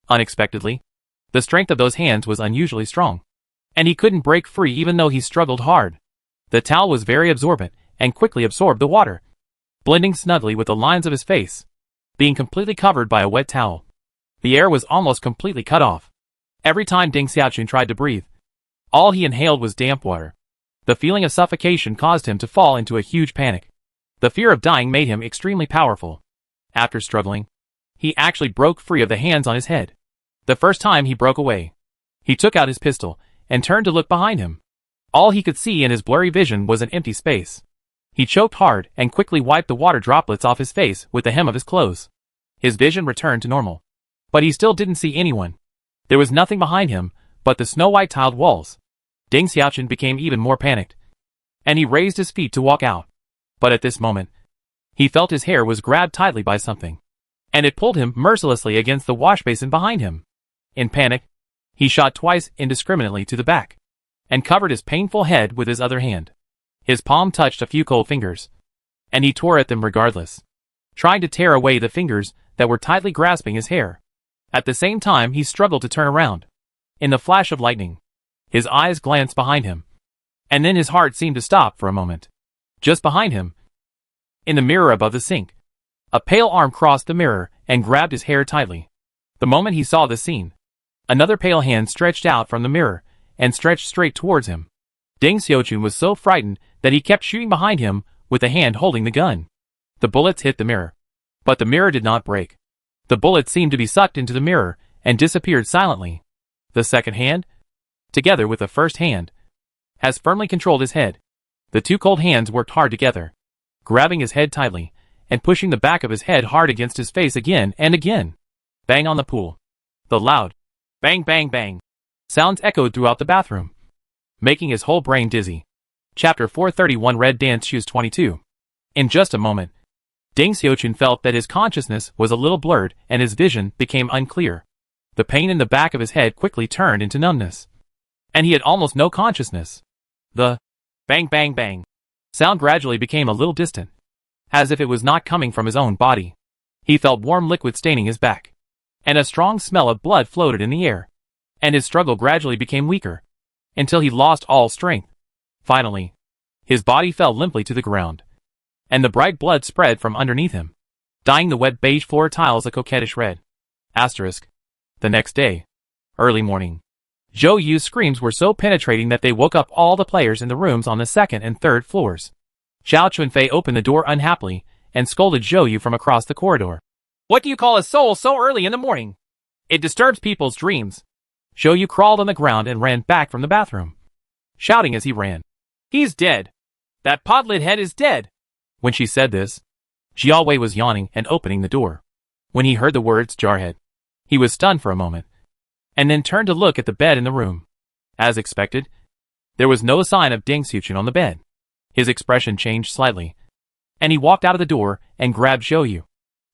Unexpectedly, the strength of those hands was unusually strong, and he couldn't break free even though he struggled hard. The towel was very absorbent and quickly absorbed the water, blending snugly with the lines of his face, being completely covered by a wet towel. The air was almost completely cut off. Every time Ding Xiaoqun tried to breathe, all he inhaled was damp water. The feeling of suffocation caused him to fall into a huge panic. The fear of dying made him extremely powerful. After struggling, he actually broke free of the hands on his head. The first time he broke away, he took out his pistol and turned to look behind him. All he could see in his blurry vision was an empty space. He choked hard and quickly wiped the water droplets off his face with the hem of his clothes. His vision returned to normal, but he still didn't see anyone. There was nothing behind him but the snow-white tiled walls. Ding Xiaoqun became even more panicked, and he raised his feet to walk out. But at this moment, he felt his hair was grabbed tightly by something, and it pulled him mercilessly against the wash basin behind him. In panic, he shot twice indiscriminately to the back, and covered his painful head with his other hand. His palm touched a few cold fingers, and he tore at them regardless, trying to tear away the fingers that were tightly grasping his hair. At the same time, he struggled to turn around. In the flash of lightning, his eyes glanced behind him, and then his heart seemed to stop for a moment. Just behind him, in the mirror above the sink, a pale arm crossed the mirror and grabbed his hair tightly. The moment he saw the scene, another pale hand stretched out from the mirror and stretched straight towards him. Deng Xiaochun was so frightened that he kept shooting behind him with the hand holding the gun. The bullets hit the mirror, but the mirror did not break. The bullets seemed to be sucked into the mirror and disappeared silently. The second hand, together with the first hand, has firmly controlled his head. The two cold hands worked hard together, grabbing his head tightly and pushing the back of his head hard against his face again and again. Bang on the pool. The loud bang bang bang sounds echoed throughout the bathroom, making his whole brain dizzy. Chapter 431 Red Dance Shoes 22. In just a moment, Deng Xiaochun felt that his consciousness was a little blurred and his vision became unclear. The pain in the back of his head quickly turned into numbness, and he had almost no consciousness. The bang bang bang sound gradually became a little distant, as if it was not coming from his own body. He felt warm liquid staining his back, and a strong smell of blood floated in the air, and his struggle gradually became weaker, until he lost all strength. Finally, his body fell limply to the ground, and the bright blood spread from underneath him, dyeing the wet beige floor tiles a coquettish red. Asterisk. The next day, early morning, Zhou Yu's screams were so penetrating that they woke up all the players in the rooms on the second and third floors. Xiao Chunfei opened the door unhappily and scolded Zhou Yu from across the corridor. What do you call a soul so early in the morning? It disturbs people's dreams. Zhou Yu crawled on the ground and ran back from the bathroom, shouting as he ran. He's dead. That podlid head is dead. When she said this, Jiao Wei was yawning and opening the door. When he heard the words Jarhead, he was stunned for a moment, and then turned to look at the bed in the room. As expected, there was no sign of Deng Xiaochun on the bed. His expression changed slightly, and he walked out of the door and grabbed Zhou Yu,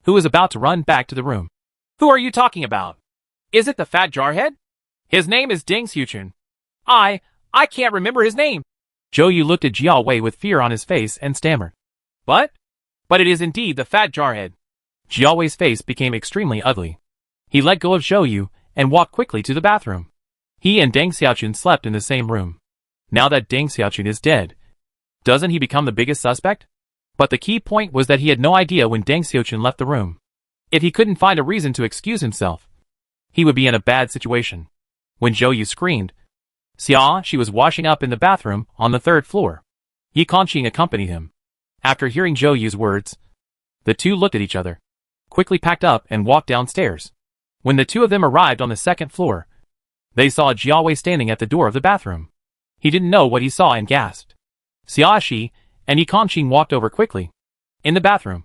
who was about to run back to the room. Who are you talking about? Is it the fat jarhead? His name is Deng Xiaochun. I can't remember his name. Zhou Yu looked at Jiao Wei with fear on his face and stammered. But it is indeed the fat jarhead. Jiao Wei's face became extremely ugly. He let go of Zhou Yu and walked quickly to the bathroom. He and Deng Xiaochun slept in the same room. Now that Deng Xiaochun is dead, doesn't he become the biggest suspect? But the key point was that he had no idea when Deng Xiaochun left the room. If he couldn't find a reason to excuse himself, he would be in a bad situation. When Zhou Yu screamed, she was washing up in the bathroom on the third floor. Yi Conqing accompanied him. After hearing Zhou Yu's words, the two looked at each other, quickly packed up and walked downstairs. When the two of them arrived on the second floor, they saw Jiao Wei standing at the door of the bathroom. He didn't know what he saw and gasped. Xia and Yi Conqing walked over quickly. In the bathroom,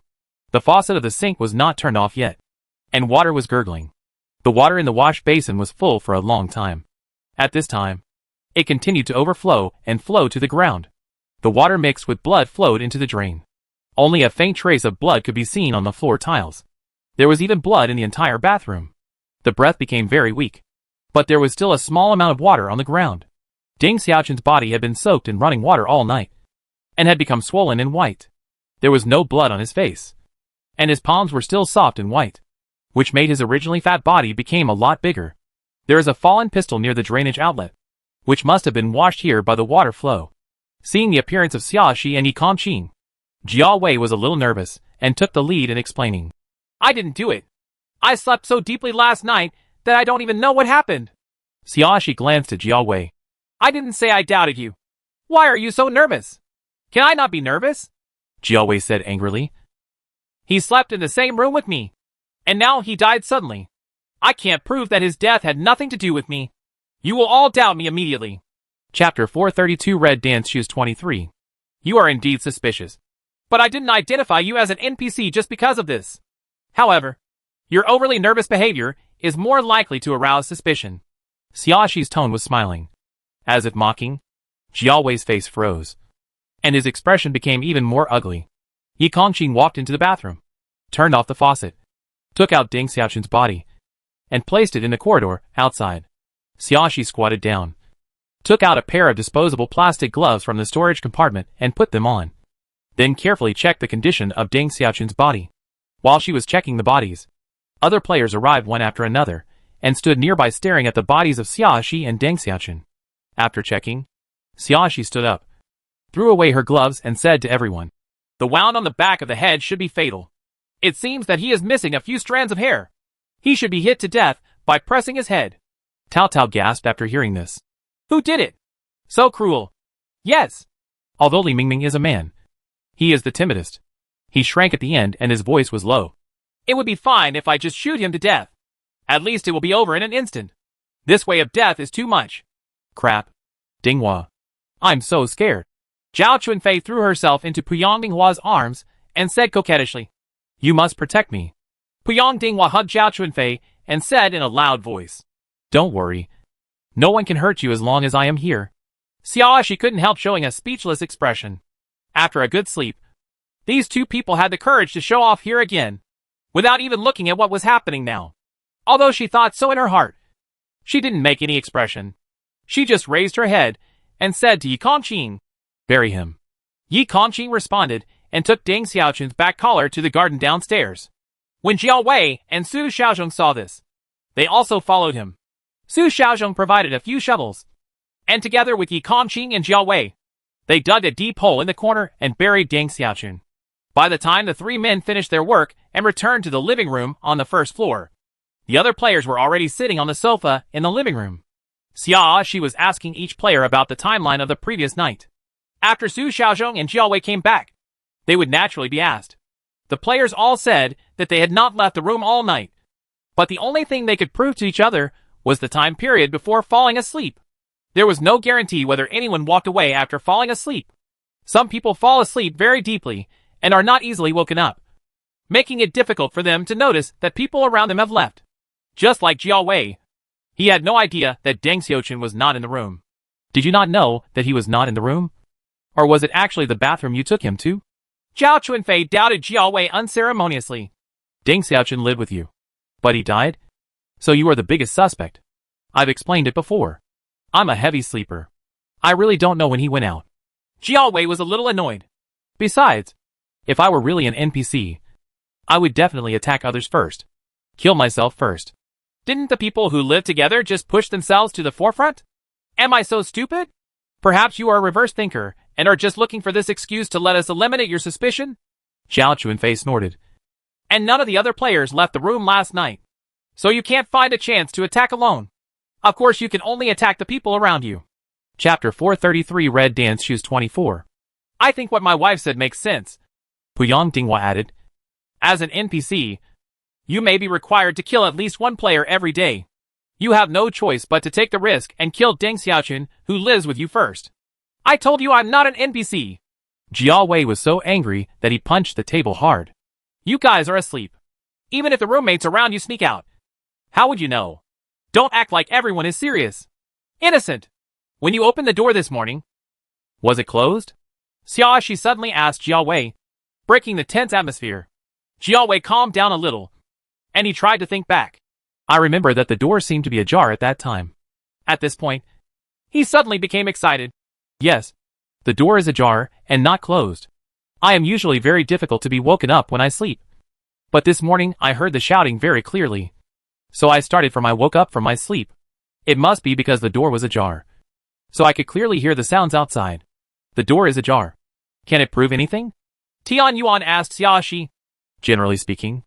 the faucet of the sink was not turned off yet, and water was gurgling. The water in the wash basin was full for a long time. At this time, it continued to overflow and flow to the ground. The water mixed with blood flowed into the drain. Only a faint trace of blood could be seen on the floor tiles. There was even blood in the entire bathroom. The breath became very weak, but there was still a small amount of water on the ground. Deng Xiaochun's body had been soaked in running water all night, and had become swollen and white. There was no blood on his face, and his palms were still soft and white, which made his originally fat body became a lot bigger. There is a fallen pistol near the drainage outlet, which must have been washed here by the water flow. Seeing the appearance of Xia and Yi Conqing, Jiao Wei was a little nervous and took the lead in explaining. I didn't do it. I slept so deeply last night that I don't even know what happened. Xia glanced at Jiao Wei. I didn't say I doubted you. Why are you so nervous? Can I not be nervous? Jiao Wei said angrily. He slept in the same room with me, and now he died suddenly. I can't prove that his death had nothing to do with me. You will all doubt me immediately. Chapter 432 Red Dance Shoes 23. You are indeed suspicious, but I didn't identify you as an NPC just because of this. However, your overly nervous behavior is more likely to arouse suspicion. Xiaoxi's tone was smiling, as if mocking. Jiao Wei's face froze, and his expression became even more ugly. Yi Conqing walked into the bathroom, turned off the faucet, took out Deng Xiaochun's body, and placed it in the corridor outside. Xiaoxi squatted down, took out a pair of disposable plastic gloves from the storage compartment and put them on, then carefully checked the condition of Deng Xiaochun's body. While she was checking the bodies, Other players arrived one after another, and stood nearby staring at the bodies of Xiaoxi and Deng Xiaochun. After checking, Xiaoxi stood up, threw away her gloves and said to everyone, "The wound on the back of the head should be fatal. It seems that he is missing a few strands of hair. He should be hit to death by pressing his head." Tao Tao gasped after hearing this. "Who did it? So cruel." "Yes." Although Li Mingming is a man, he is the timidest. He shrank at the end and his voice was low. "It would be fine if I just shoot him to death. At least it will be over in an instant. This way of death is too much." "Crap. Dinghua. I'm so scared." Zhao Chunfei threw herself into Puyang Dinghua's arms and said coquettishly, "You must protect me." Puyang Dinghua hugged Zhao Chunfei and said in a loud voice, "Don't worry. No one can hurt you as long as I am here." Xiaoxi couldn't help showing a speechless expression. After a good sleep, these two people had the courage to show off here again, without even looking at what was happening now. Although she thought so in her heart, she didn't make any expression. She just raised her head and said to Yi Kongqing, "Bury him." Yi Kongqing responded and took Deng Xiaochun's back collar to the garden downstairs. When Jiao Wei and Su Xiaozhong saw this, they also followed him. Su Xiaozhong provided a few shovels, and together with Yi Kongqing and Jiao Wei, they dug a deep hole in the corner and buried Deng Xiaochun. By the time the three men finished their work and returned to the living room on the first floor, the other players were already sitting on the sofa in the living room. Xiaoxi was asking each player about the timeline of the previous night. After Su Xiaozhong and Jiao Wei came back, they would naturally be asked. The players all said that they had not left the room all night, but the only thing they could prove to each other was the time period before falling asleep. There was no guarantee whether anyone walked away after falling asleep. Some people fall asleep very deeply and are not easily woken up, making it difficult for them to notice that people around them have left. Just like Jiao Wei, he had no idea that Deng Xiaochun was not in the room. "Did you not know that he was not in the room? Or was it actually the bathroom you took him to?" Zhao Chunfei doubted Jiao Wei unceremoniously. "Deng Xiaochun lived with you. But he died? So you are the biggest suspect. I've explained it before. I'm a heavy sleeper. I really don't know when he went out." Jiao Wei was a little annoyed. "Besides, if I were really an NPC, I would definitely attack others first. Kill myself first." "Didn't the people who live together just push themselves to the forefront? Am I so stupid? Perhaps you are a reverse thinker and are just looking for this excuse to let us eliminate your suspicion?" Zhao Chunfei snorted. "And none of the other players left the room last night, so you can't find a chance to attack alone. Of course you can only attack the people around you." Chapter 433 Red Dance Shoes 24. "I think what my wife said makes sense," Puyang Dinghua added. "As an NPC, you may be required to kill at least one player every day. You have no choice but to take the risk and kill Deng Xiaochun, who lives with you first." "I told you I'm not an NPC." Jiao Wei was so angry that he punched the table hard. "You guys are asleep. Even if the roommates around you sneak out, how would you know? Don't act like everyone is serious. Innocent. When you opened the door this morning, was it closed?" Xiaoxi suddenly asked Jiao Wei, breaking the tense atmosphere. Jiao Wei calmed down a little, and he tried to think back. "I remember that the door seemed to be ajar at that time." At this point, he suddenly became excited. "Yes, the door is ajar and not closed. I am usually very difficult to be woken up when I sleep. But this morning I heard the shouting very clearly. So I started from I woke up from my sleep. It must be because the door was ajar. So I could clearly hear the sounds outside. The door is ajar. Can it prove anything?" Tian Yuan asked Xiaoxi. "Generally speaking,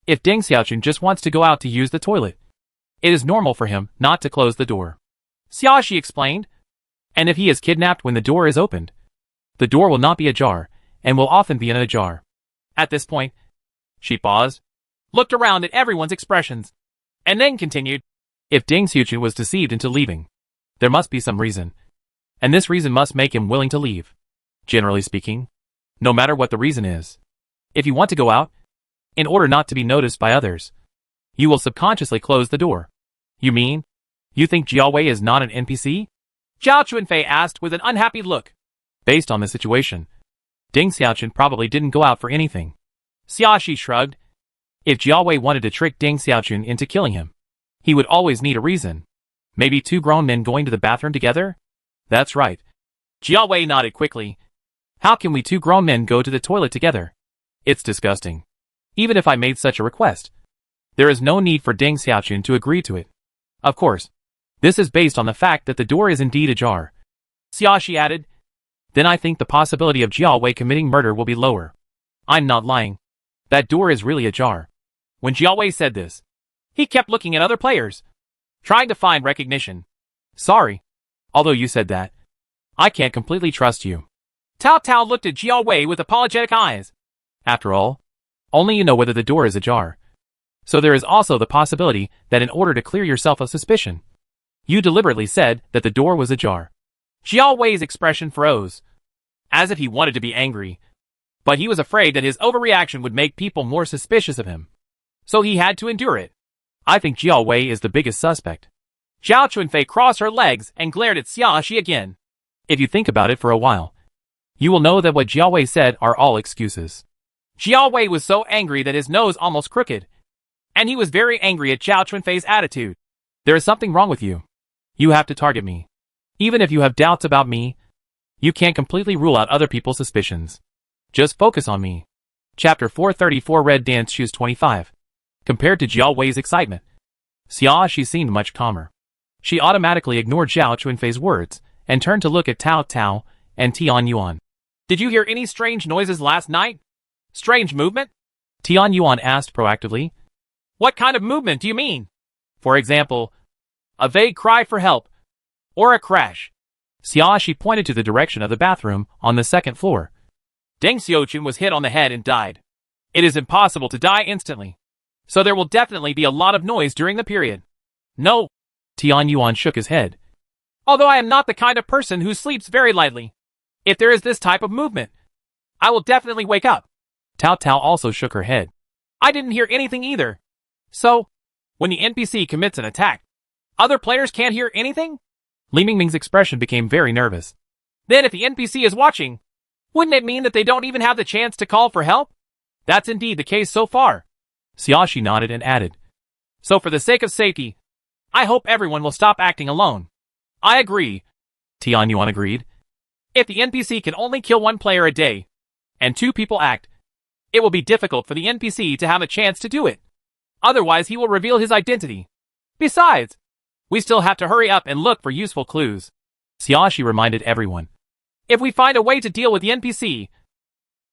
if Deng Xiaochun just wants to go out to use the toilet, it is normal for him not to close the door," Xiaoxi explained. "And if he is kidnapped when the door is opened, the door will not be ajar and will often be in a jar." At this point, she paused, looked around at everyone's expressions, and then continued. "If Deng Xiaochun was deceived into leaving, there must be some reason, and this reason must make him willing to leave. Generally speaking, no matter what the reason is, if you want to go out, in order not to be noticed by others, you will subconsciously close the door." "You mean, you think Jiao Wei is not an NPC?" Zhao Chunfei asked with an unhappy look. "Based on the situation, Deng Xiaochun probably didn't go out for anything." Xiaoxi shrugged. "If Jiao Wei wanted to trick Deng Xiaochun into killing him, he would always need a reason. Maybe two grown men going to the bathroom together?" "That's right." Jiao Wei nodded quickly. "How can we two grown men go to the toilet together? It's disgusting. Even if I made such a request, There is no need for Deng Xiaochun to agree to it. Of course, this is based on the fact that the door is indeed ajar. Xiaoxi added. Then I think the possibility of Jiao Wei committing murder will be lower. I'm not lying. That door is really ajar. When Jiao Wei said this, he kept looking at other players, trying to find recognition. Sorry. Although you said that, I can't completely trust you. Tao Tao looked at Jiao Wei with apologetic eyes. After all, only you know whether the door is ajar. So there is also the possibility that in order to clear yourself of suspicion, you deliberately said that the door was ajar. Jiao Wei's expression froze, as if he wanted to be angry, but he was afraid that his overreaction would make people more suspicious of him. So he had to endure it. I think Jiao Wei is the biggest suspect. Zhao Chunfei crossed her legs and glared at Xiaoxi again. If you think about it for a while, you will know that what Jiao Wei said are all excuses. Jiao Wei was so angry that his nose almost crooked, and he was very angry at Zhao Chunfei's attitude. There is something wrong with you. You have to target me. Even if you have doubts about me, you can't completely rule out other people's suspicions. Just focus on me. Chapter 434 Red Dance Shoes 25. Compared to Jiao Wei's excitement, Xiaoxi seemed much calmer. She automatically ignored Zhao Chunfei's words and turned to look at Tao Tao and Tian Yuan. Did you hear any strange noises last night? Strange movement? Tian Yuan asked proactively. What kind of movement do you mean? For example, a vague cry for help, or a crash. Xiaoxi pointed to the direction of the bathroom on the second floor. Deng Xiaochun was hit on the head and died. It is impossible to die instantly, so there will definitely be a lot of noise during the period. No. Tian Yuan shook his head. Although I am not the kind of person who sleeps very lightly, if there is this type of movement, I will definitely wake up. Tao Tao also shook her head. I didn't hear anything either. So, when the NPC commits an attack, other players can't hear anything? Li Mingming's expression became very nervous. Then if the NPC is watching, wouldn't it mean that they don't even have the chance to call for help? That's indeed the case so far. Xiaoxi nodded and added. So for the sake of safety, I hope everyone will stop acting alone. I agree. Tian Yuan agreed. If the NPC can only kill one player a day, and 2 people act, it will be difficult for the NPC to have a chance to do it. Otherwise he will reveal his identity. Besides, we still have to hurry up and look for useful clues. Xiaoxi reminded everyone. If we find a way to deal with the NPC,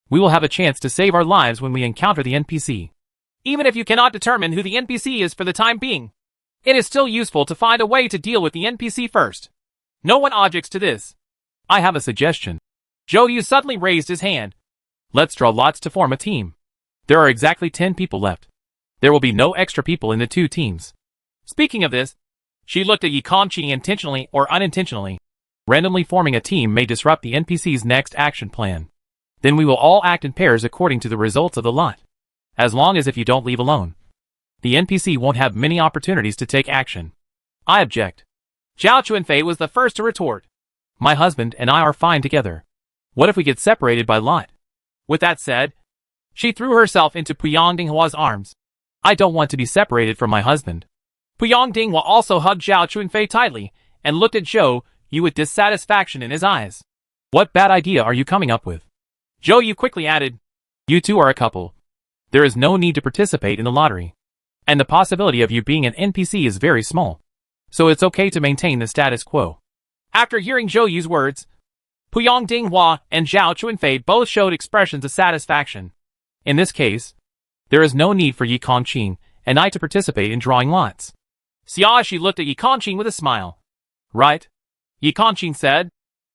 we will have a chance to save our lives when we encounter the NPC. Even if you cannot determine who the NPC is for the time being, it is still useful to find a way to deal with the NPC first. No one objects to this. I have a suggestion. Zhou Yu suddenly raised his hand. Let's draw lots to form a team. There are exactly 10 people left. There will be no extra people in the 2 teams. Speaking of this, she looked at Yi Kongqi intentionally or unintentionally. Randomly forming a team may disrupt the NPC's next action plan. Then we will all act in pairs according to the results of the lot. As long as if you don't leave alone, the NPC won't have many opportunities to take action. I object. Zhao Chunfei was the first to retort. My husband and I are fine together. What if we get separated by lot? With that said, she threw herself into Puyang Dinghua's arms. I don't want to be separated from my husband. Puyang Dinghua also hugged Zhao Chunfei tightly and looked at Zhou Yu with dissatisfaction in his eyes. What bad idea are you coming up with? Zhou Yu quickly added. You two are a couple. There is no need to participate in the lottery. And the possibility of you being an NPC is very small. So it's okay to maintain the status quo. After hearing Zhou Yu's words, Puyang Dinghua and Zhao Chunfei both showed expressions of satisfaction. In this case, there is no need for Yi Kongqing and I to participate in drawing lots. Xiaoxi looked at Yi Kongqing with a smile. Right? Yi Kongqing said.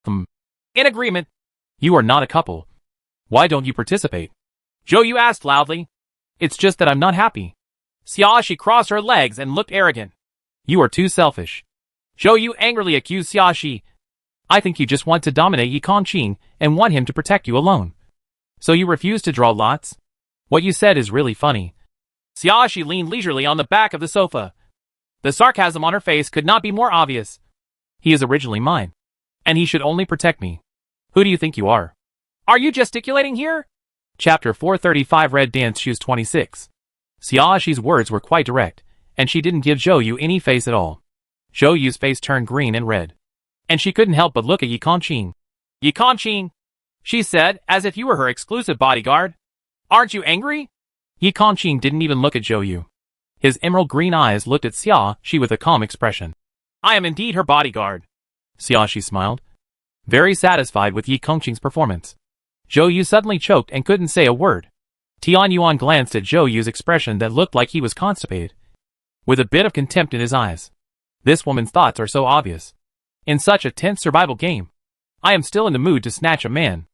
In agreement. You are not a couple. Why don't you participate? Zhou Yu asked loudly. It's just that I'm not happy. Xiaoxi crossed her legs and looked arrogant. You are too selfish. Zhou Yu angrily accused Xiaoxi. I think you just want to dominate Yi Kongqing and want him to protect you alone. So you refuse to draw lots? What you said is really funny. Xiaoxi leaned leisurely on the back of the sofa. The sarcasm on her face could not be more obvious. He is originally mine. And he should only protect me. Who do you think you are? Are you gesticulating here? Chapter 435 Red Dance Shoes 26. Xiaoxi's words were quite direct, and she didn't give Zhou Yu any face at all. Zhou Yu's face turned green and red. And she couldn't help but look at Yi Kongqing. Yi Kongqing, she said, as if you were her exclusive bodyguard. Aren't you angry? Yi Kongqing didn't even look at Zhou Yu. His emerald green eyes looked at Xiaoxi with a calm expression. I am indeed her bodyguard. Xiaoxi smiled, very satisfied with Yi Kongqing's performance. Zhou Yu suddenly choked and couldn't say a word. Tian Yuan glanced at Zhou Yu's expression that looked like he was constipated, with a bit of contempt in his eyes. This woman's thoughts are so obvious. In such a tense survival game, I am still in the mood to snatch a man.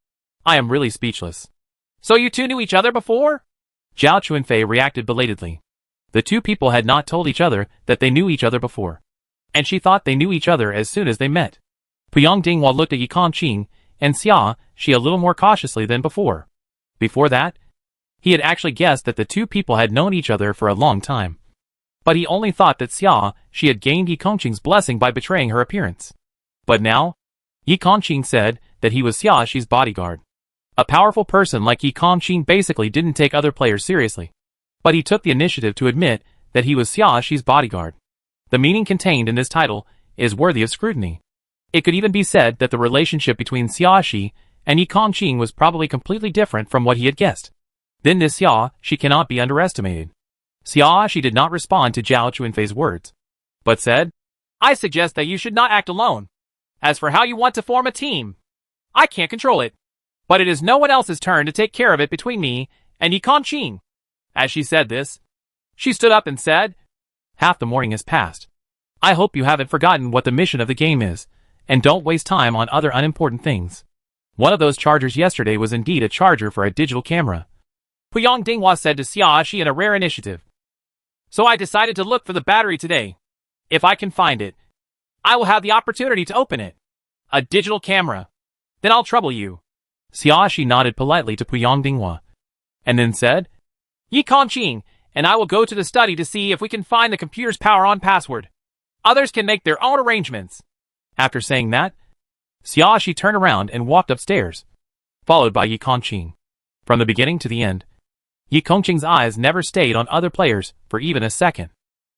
I am really speechless. So you two knew each other before? Zhao Chuanfei reacted belatedly. The two people had not told each other that they knew each other before, and she thought they knew each other as soon as they met. Puyang Dinghua looked at Yi Kongqing and Xiaoxi a little more cautiously than before. Before that, he had actually guessed that the two people had known each other for a long time. But he only thought that Xiaoxi had gained Yi Kongqing's blessing by betraying her appearance. But now, Yi Kongqing said that he was Xiaoxi's bodyguard. A powerful person like Yi Kongqing basically didn't take other players seriously. But he took the initiative to admit that he was Xiaoxi's bodyguard. The meaning contained in this title is worthy of scrutiny. It could even be said that the relationship between Xiaoxi and Yi Kongqing was probably completely different from what he had guessed. Then this Xiaoxi cannot be underestimated. Xiaoxi did not respond to Zhao Chuanfei's words, but said, I suggest that you should not act alone. As for how you want to form a team, I can't control it. But it is no one else's turn to take care of it between me and Yi Kongqing. As she said this, she stood up and said, Half the morning has passed. I hope you haven't forgotten what the mission of the game is, and don't waste time on other unimportant things. One of those chargers yesterday was indeed a charger for a digital camera. Puyang Dinghua said to Xiaoxi in a rare initiative. So I decided to look for the battery today. If I can find it, I will have the opportunity to open it. A digital camera. Then I'll trouble you. Xiaoxi nodded politely to Puyang Dinghua, and then said, Yi Kongqing and I will go to the study to see if we can find the computer's power-on password. Others can make their own arrangements. After saying that, Xiaoxi turned around and walked upstairs, followed by Yi Kongqing. From the beginning to the end, Yi Kongqing's eyes never stayed on other players for even a second.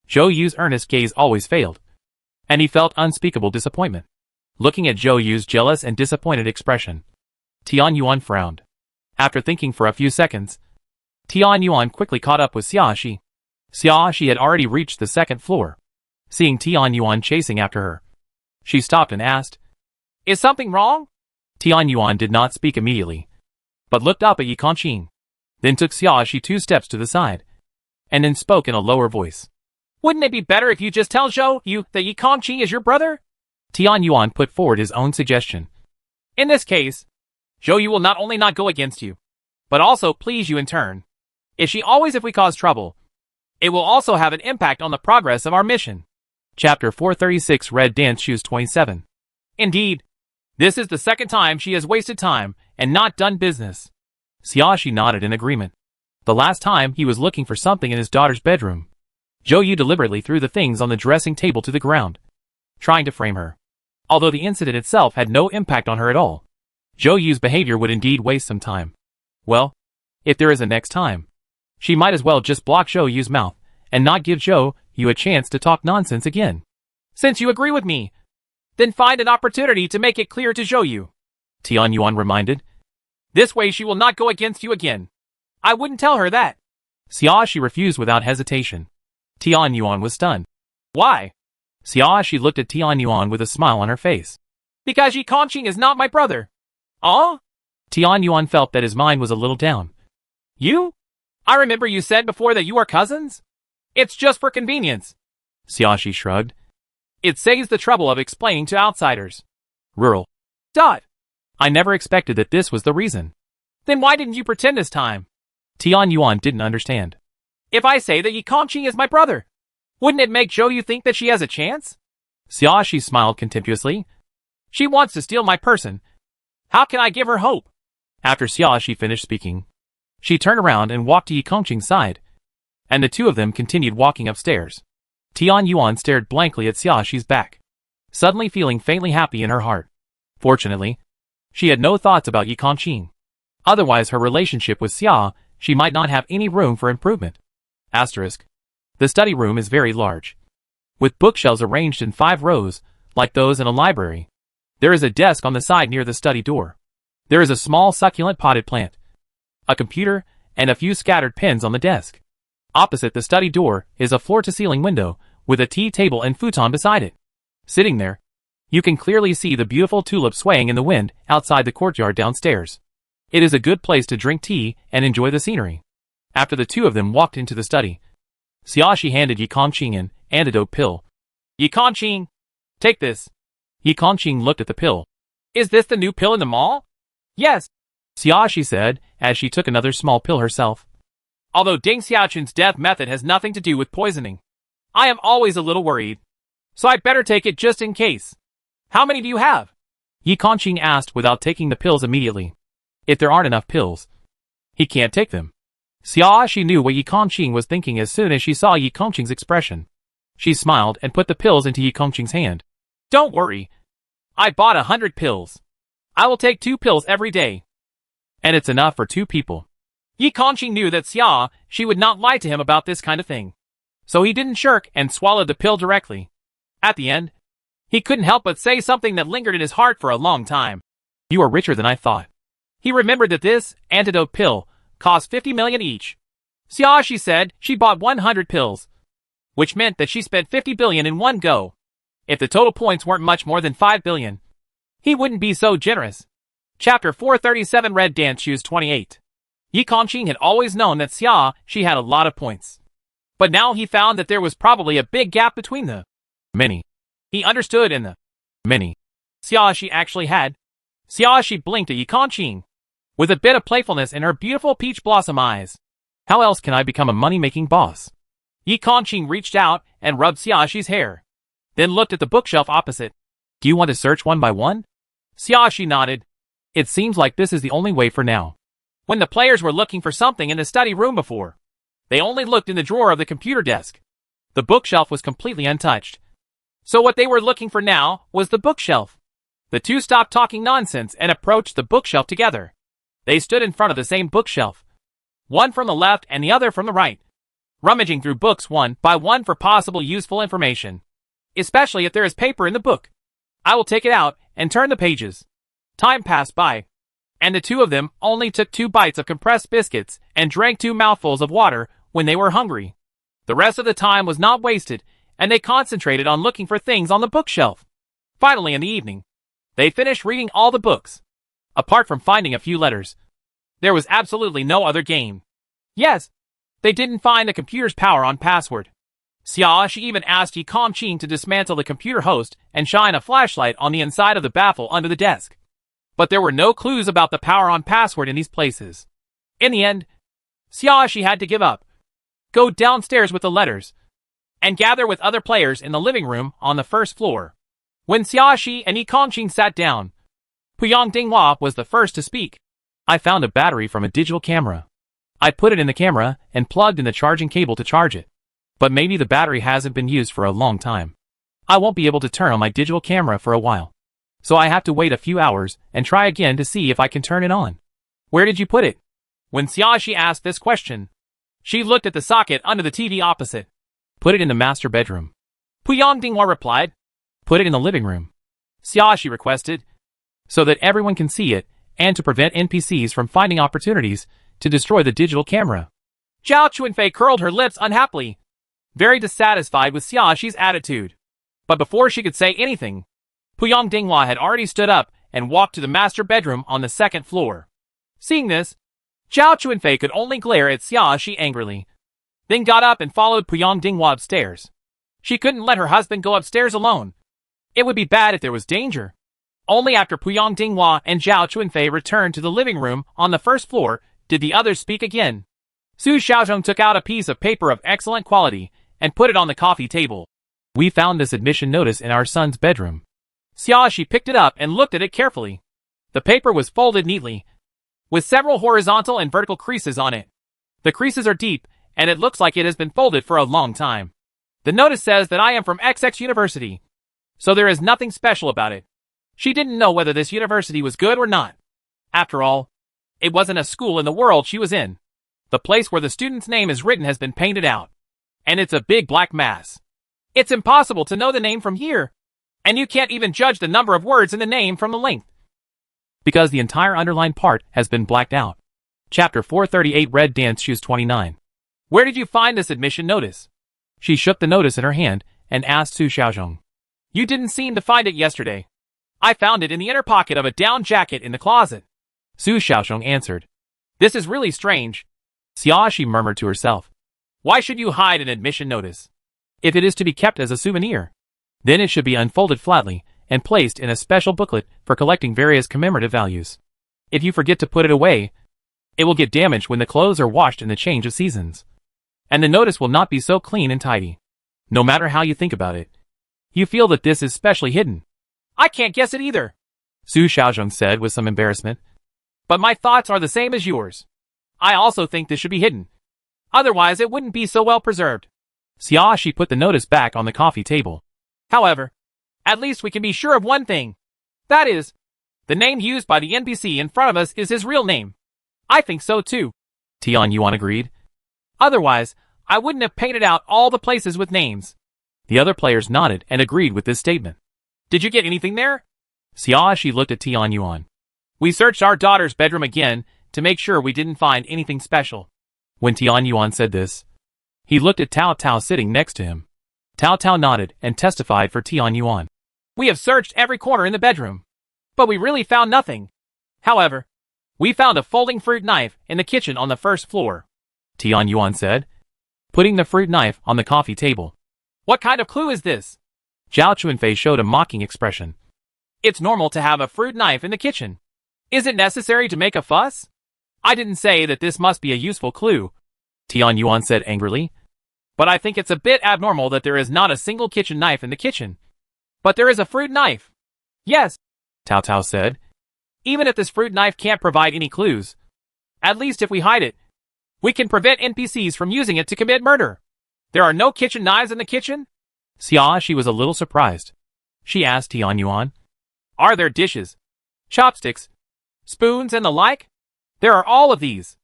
Zhou Yu's earnest gaze always failed, and he felt unspeakable disappointment. Looking at Zhou Yu's jealous and disappointed expression, Tian Yuan frowned. After thinking for a few seconds, Tian Yuan quickly caught up with Xiaoxi. Xiaoxi had already reached the second floor. Seeing Tian Yuan chasing after her, she stopped and asked, Is something wrong? Tian Yuan did not speak immediately, but looked up at Yi Kongqing, then took Xiaoxi 2 steps to the side, and then spoke in a lower voice. Wouldn't it be better if you just tell Zhou Yu that Yi Kongqing is your brother? Tian Yuan put forward his own suggestion. In this case, Zhou Yu will not only not go against you, but also please you in turn. If we cause trouble, it will also have an impact on the progress of our mission. Chapter 436 Red Dance Shoes 27. Indeed, this is the second time she has wasted time and not done business. Xiaoxi nodded in agreement. The last time he was looking for something in his daughter's bedroom. Zhou Yu deliberately threw the things on the dressing table to the ground, trying to frame her. Although the incident itself had no impact on her at all, Zhou Yu's behavior would indeed waste some time. Well, if there is a next time, she might as well just block Zhou Yu's mouth and not give Zhou Yu a chance to talk nonsense again. Since you agree with me, then find an opportunity to make it clear to Zhou Yu, Tian Yuan reminded. This way she will not go against you again. I wouldn't tell her that. Xiaoxi refused without hesitation. Tian Yuan was stunned. Why? Xiaoxi looked at Tian Yuan with a smile on her face. Because Yi Kongqing is not my brother. Oh? Tian Yuan felt that his mind was a little down. You? I remember you said before that you are cousins? It's just for convenience. Xiaoxi shrugged. It saves the trouble of explaining to outsiders. Rural. I never expected that this was the reason. Then why didn't you pretend this time? Tian Yuan didn't understand. If I say that Yi Kongqing is my brother, wouldn't it make Zhou Yu think that she has a chance? Xiaoxi smiled contemptuously. She wants to steal my person. How can I give her hope? After Xiaoxi finished speaking, she turned around and walked to Yi Kongqing's side, and the two of them continued walking upstairs. Tian Yuan stared blankly at Xiaoxi's back, suddenly feeling faintly happy in her heart. Fortunately, she had no thoughts about Yi Kongqing. Otherwise her relationship with Xiaoxi might not have any room for improvement. Asterisk. The study room is very large, with bookshelves arranged in 5 rows, like those in a library. There is a desk on the side near the study door. There is a small succulent potted plant, a computer, and a few scattered pens on the desk. Opposite the study door is a floor-to-ceiling window, with a tea table and futon beside it. Sitting there, you can clearly see the beautiful tulip swaying in the wind outside the courtyard downstairs. It is a good place to drink tea and enjoy the scenery. After the two of them walked into the study, Xiaoxi handed Yi Kongqing an antidote pill. Yi Kongqing, take this. Yi Kongqing looked at the pill. Is this the new pill in the mall? Yes, Xiaoxi said, as she took another small pill herself. Although Ding Xiaochun's death method has nothing to do with poisoning, I am always a little worried. So I'd better take it just in case. How many do you have? Yi Kongqing asked without taking the pills immediately. If there aren't enough pills, he can't take them. Xiaoxi knew what Yi Kongqing was thinking as soon as she saw Yi Kongqing's expression. She smiled and put the pills into Yi Kongqing's hand. Don't worry. I bought 100 pills. I will take 2 pills every day. And it's enough for 2 people. Yi Kongqing knew that Xiaoxi would not lie to him about this kind of thing. So he didn't shirk and swallowed the pill directly. At the end, he couldn't help but say something that lingered in his heart for a long time. You are richer than I thought. He remembered that this antidote pill cost 50 million each. Xiaoxi said she bought 100 pills, which meant that she spent 50 billion in one go. If the total points weren't much more than 5 billion, he wouldn't be so generous. Chapter 437 Red Dance Shoes 28. Yi Kongqing had always known that Xiaoxi had a lot of points. But now he found that there was probably a big gap between the many he understood and the many Xiaoxi actually had. Xiaoxi blinked at Yi Kongqing with a bit of playfulness in her beautiful peach blossom eyes. How else can I become a money-making boss? Yi Kongqing reached out and rubbed Xiaoxi's hair, then looked at the bookshelf opposite. Do you want to search one by one? Xiaoxi nodded. It seems like this is the only way for now. When the players were looking for something in the study room before, they only looked in the drawer of the computer desk. The bookshelf was completely untouched. So what they were looking for now was the bookshelf. The two stopped talking nonsense and approached the bookshelf together. They stood in front of the same bookshelf, one from the left and the other from the right, rummaging through books one by one for possible useful information, especially if there is paper in the book. I will take it out and turn the pages. Time passed by, and the two of them only took 2 bites of compressed biscuits and drank 2 mouthfuls of water when they were hungry. The rest of the time was not wasted, and they concentrated on looking for things on the bookshelf. Finally, in the evening, they finished reading all the books. Apart from finding a few letters, there was absolutely no other game. Yes, they didn't find the computer's power on password. Xiaoxi even asked Yi Kongqing to dismantle the computer host and shine a flashlight on the inside of the baffle under the desk. But there were no clues about the power on password in these places. In the end, Xiaoxi had to give up, go downstairs with the letters, and gather with other players in the living room on the first floor. When Xiaoxi and Yi Kongqing sat down, Puyang Dinghua was the first to speak. I found a battery from a digital camera. I put it in the camera and plugged in the charging cable to charge it. But maybe the battery hasn't been used for a long time. I won't be able to turn on my digital camera for a while. So I have to wait a few hours and try again to see if I can turn it on. Where did you put it? When Xiaoxi asked this question, she looked at the socket under the TV opposite. Put it in the master bedroom. Puyang Dinghua replied. Put it in the living room. Xiaoxi requested. So that everyone can see it, and to prevent NPCs from finding opportunities to destroy the digital camera. Zhao Chuanfei curled her lips unhappily, very dissatisfied with Xiaoxi's attitude. But before she could say anything, Puyang Dinghua had already stood up and walked to the master bedroom on the second floor. Seeing this, Zhao Chuanfei could only glare at Xiaoxi angrily, then got up and followed Puyang Dinghua upstairs. She couldn't let her husband go upstairs alone. It would be bad if there was danger. Only after Puyang Dinghua and Zhao Chuanfei returned to the living room on the first floor did the others speak again. Su Xiaozhong took out a piece of paper of excellent quality and put it on the coffee table. We found this admission notice in our son's bedroom. Xiaoxi picked it up and looked at it carefully. The paper was folded neatly, with several horizontal and vertical creases on it. The creases are deep, and it looks like it has been folded for a long time. The notice says that I am from XX University, so there is nothing special about it. She didn't know whether this university was good or not. After all, it wasn't a school in the world she was in. The place where the student's name is written has been painted out, and it's a big black mass. It's impossible to know the name from here, and you can't even judge the number of words in the name from the length, because the entire underlined part has been blacked out. Chapter 438 Red Dance Shoes 29. Where did you find this admission notice? She shook the notice in her hand and asked Su Xiaozhong. You didn't seem to find it yesterday. I found it in the inner pocket of a down jacket in the closet. Su Xiaozhong answered. This is really strange. Xiaoshi murmured to herself. Why should you hide an admission notice? If it is to be kept as a souvenir, then it should be unfolded flatly and placed in a special booklet for collecting various commemorative values. If you forget to put it away, it will get damaged when the clothes are washed in the change of seasons. And the notice will not be so clean and tidy. No matter how you think about it, you feel that this is specially hidden. I can't guess it either, Su Xiaozhong said with some embarrassment. But my thoughts are the same as yours. I also think this should be hidden. Otherwise it wouldn't be so well preserved. Xiaoshi put the notice back on the coffee table. However, at least we can be sure of one thing. That is, the name used by the NPC in front of us is his real name. I think so too, Tian Yuan agreed. Otherwise, I wouldn't have painted out all the places with names. The other players nodded and agreed with this statement. Did you get anything there? Xiaoshi looked at Tian Yuan. We searched our daughter's bedroom again to make sure we didn't find anything special. When Tian Yuan said this, he looked at Tao Tao sitting next to him. Tao Tao nodded and testified for Tian Yuan. We have searched every corner in the bedroom, but we really found nothing. However, we found a folding fruit knife in the kitchen on the first floor, Tian Yuan said, putting the fruit knife on the coffee table. What kind of clue is this? Zhao Chunfei showed a mocking expression. It's normal to have a fruit knife in the kitchen. Is it necessary to make a fuss? I didn't say that this must be a useful clue, Tian Yuan said angrily. But I think it's a bit abnormal that there is not a single kitchen knife in the kitchen. But there is a fruit knife. Yes, Tao Tao said. Even if this fruit knife can't provide any clues, at least if we hide it, we can prevent NPCs from using it to commit murder. There are no kitchen knives in the kitchen? Xiaoshi was a little surprised. She asked Tian Yuan. Are there dishes, chopsticks, spoons and the like? There are all of these.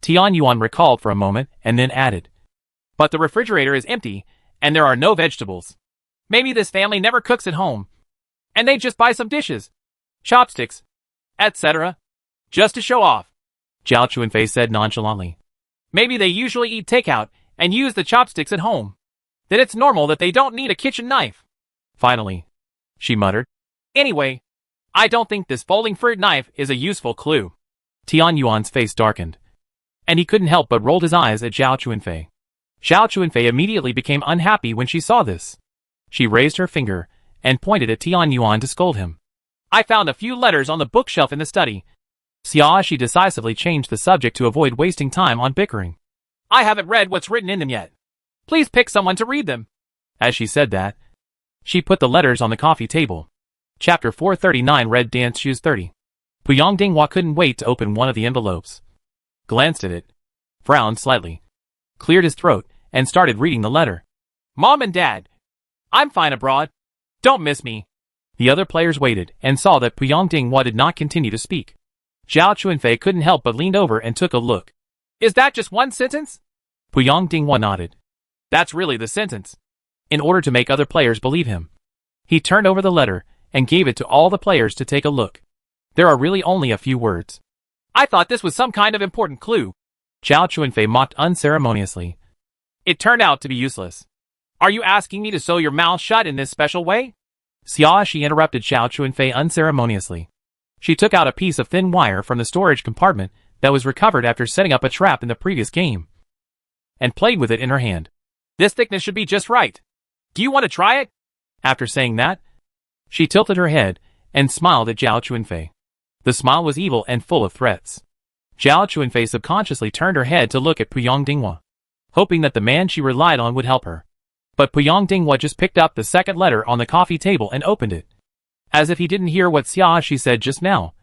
Tian Yuan recalled for a moment and then added. But the refrigerator is empty and there are no vegetables. Maybe this family never cooks at home, and they just buy some dishes, chopsticks, etc. just to show off. Zhao Chunfei said nonchalantly. Maybe they usually eat takeout and use the chopsticks at home. Then it's normal that they don't need a kitchen knife. Finally, she muttered. Anyway, I don't think this folding fruit knife is a useful clue. Tian Yuan's face darkened, and he couldn't help but rolled his eyes at Zhao Chunfei. Zhao Chunfei immediately became unhappy when she saw this. She raised her finger and pointed at Tian Yuan to scold him. I found a few letters on the bookshelf in the study. Xiaoshi decisively changed the subject to avoid wasting time on bickering. I haven't read what's written in them yet. Please pick someone to read them. As she said that, she put the letters on the coffee table. Chapter 439 Red Dance Shoes 30. Puyang Dinghua couldn't wait to open one of the envelopes. Glanced at it, frowned slightly, cleared his throat, and started reading the letter. Mom and Dad, I'm fine abroad. Don't miss me. The other players waited and saw that Puyang Dinghua did not continue to speak. Zhao Chunfei couldn't help but leaned over and took a look. Is that just one sentence? Puyang Dinghua nodded. That's really the sentence. In order to make other players believe him, he turned over the letter and gave it to all the players to take a look. There are really only a few words. I thought this was some kind of important clue. Zhao Chunfei mocked unceremoniously. It turned out to be useless. Are you asking me to sew your mouth shut in this special way? Xiaoshi interrupted Zhao Chunfei unceremoniously. She took out a piece of thin wire from the storage compartment that was recovered after setting up a trap in the previous game, and played with it in her hand. This thickness should be just right. Do you want to try it? After saying that, she tilted her head and smiled at Zhao Chunfei. The smile was evil and full of threats. Zhao Chunfei subconsciously turned her head to look at Puyang Dinghua, hoping that the man she relied on would help her. But Puyang Dinghua just picked up the second letter on the coffee table and opened it, as if he didn't hear what Xiaoshi said just now,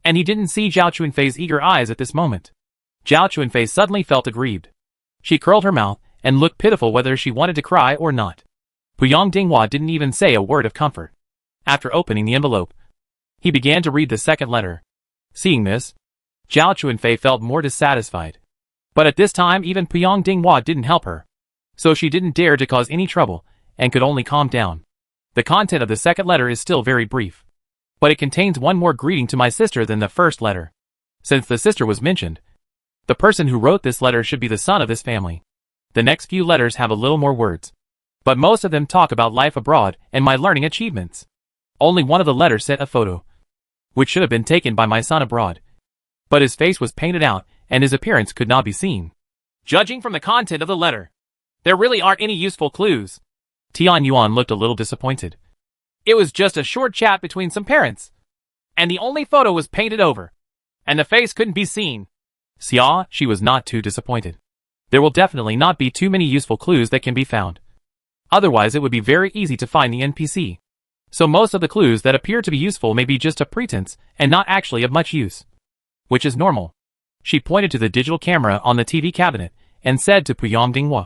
and he didn't see Zhao Chunfei's eager eyes at this moment. Zhao Chunfei suddenly felt aggrieved. She curled her mouth and looked pitiful whether she wanted to cry or not. Puyang Dinghua didn't even say a word of comfort. After opening the envelope, he began to read the second letter. Seeing this, Zhao Chunfei felt more dissatisfied. But at this time even Puyang Dinghua didn't help her, so she didn't dare to cause any trouble and could only calm down. The content of the second letter is still very brief, but it contains one more greeting to my sister than the first letter. Since the sister was mentioned, the person who wrote this letter should be the son of this family. The next few letters have a little more words, but most of them talk about life abroad and my learning achievements. Only one of the letters sent a photo, which should have been taken by my son abroad. But his face was painted out and his appearance could not be seen. Judging from the content of the letter, there really aren't any useful clues. Tian Yuan looked a little disappointed. It was just a short chat between some parents, and the only photo was painted over, and the face couldn't be seen. Xia, she was not too disappointed. There will definitely not be too many useful clues that can be found. Otherwise it would be very easy to find the NPC. So most of the clues that appear to be useful may be just a pretense and not actually of much use. Which is normal. She pointed to the digital camera on the TV cabinet and said to Puyang Dinghua,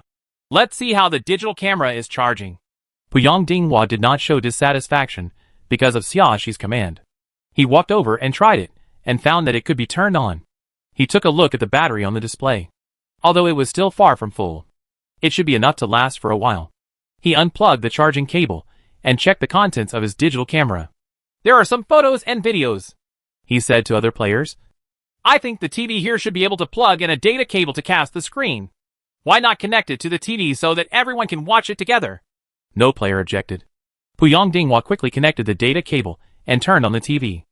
"Let's see how the digital camera is charging." Puyang Dinghua did not show dissatisfaction because of Xiaoxi's command. He walked over and tried it and found that it could be turned on. He took a look at the battery on the display. Although it was still far from full, it should be enough to last for a while. He unplugged the charging cable and checked the contents of his digital camera. "There are some photos and videos," he said to other players. "I think the TV here should be able to plug in a data cable to cast the screen. Why not connect it to the TV so that everyone can watch it together?" No player objected. Puyang Dinghua quickly connected the data cable and turned on the TV.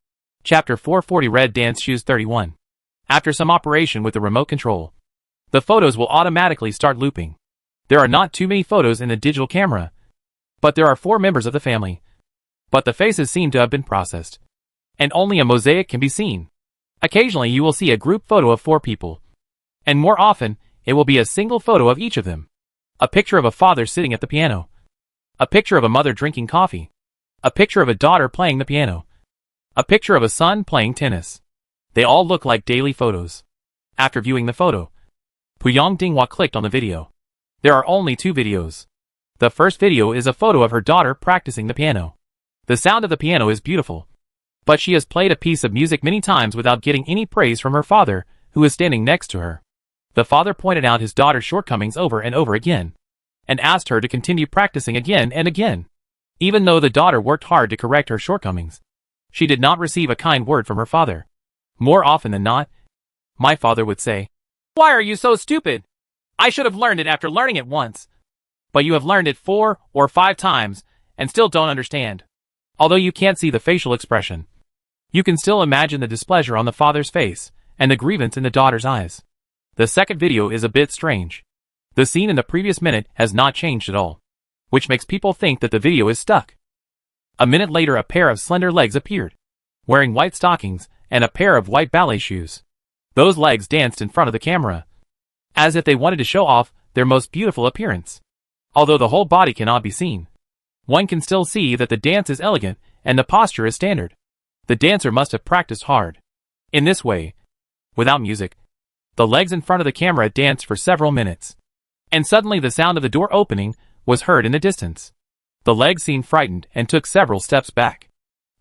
Chapter 440 Red Dance Shoes 31. After some operation with the remote control, the photos will automatically start looping. There are not too many photos in the digital camera, but there are 4 members of the family. But the faces seem to have been processed, and only a mosaic can be seen. Occasionally you will see a group photo of 4 people, and more often it will be a single photo of each of them. A picture of a father sitting at the piano, a picture of a mother drinking coffee, a picture of a daughter playing the piano, a picture of a son playing tennis. They all look like daily photos. After viewing the photo, Puyang Dinghua clicked on the video. There are only 2 videos. The first video is a photo of her daughter practicing the piano. The sound of the piano is beautiful, but she has played a piece of music many times without getting any praise from her father, who is standing next to her. The father pointed out his daughter's shortcomings over and over again, and asked her to continue practicing again and again. Even though the daughter worked hard to correct her shortcomings, she did not receive a kind word from her father. More often than not, my father would say, "Why are you so stupid? I should have learned it after learning it once. But you have learned it 4 or 5 times, and still don't understand." Although you can't see the facial expression, you can still imagine the displeasure on the father's face, and the grievance in the daughter's eyes. The second video is a bit strange. The scene in the previous minute has not changed at all, which makes people think that the video is stuck. A minute later a pair of slender legs appeared, wearing white stockings and a pair of white ballet shoes. Those legs danced in front of the camera, as if they wanted to show off their most beautiful appearance. Although the whole body cannot be seen, one can still see that the dance is elegant and the posture is standard. The dancer must have practiced hard. In this way, without music, the legs in front of the camera danced for several minutes. And suddenly the sound of the door opening was heard in the distance. The legs seemed frightened and took several steps back.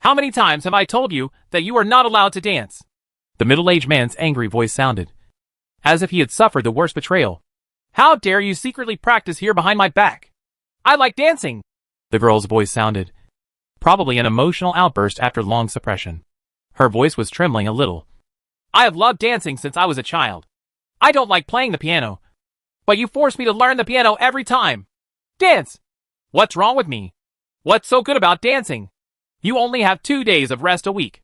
"How many times have I told you that you are not allowed to dance?" The middle-aged man's angry voice sounded, as if he had suffered the worst betrayal. "How dare you secretly practice here behind my back? I like dancing." The girl's voice sounded, probably an emotional outburst after long suppression. Her voice was trembling a little. "I have loved dancing since I was a child. I don't like playing the piano, but you force me to learn the piano every time. Dance! What's wrong with me? What's so good about dancing? You only have 2 days of rest a week.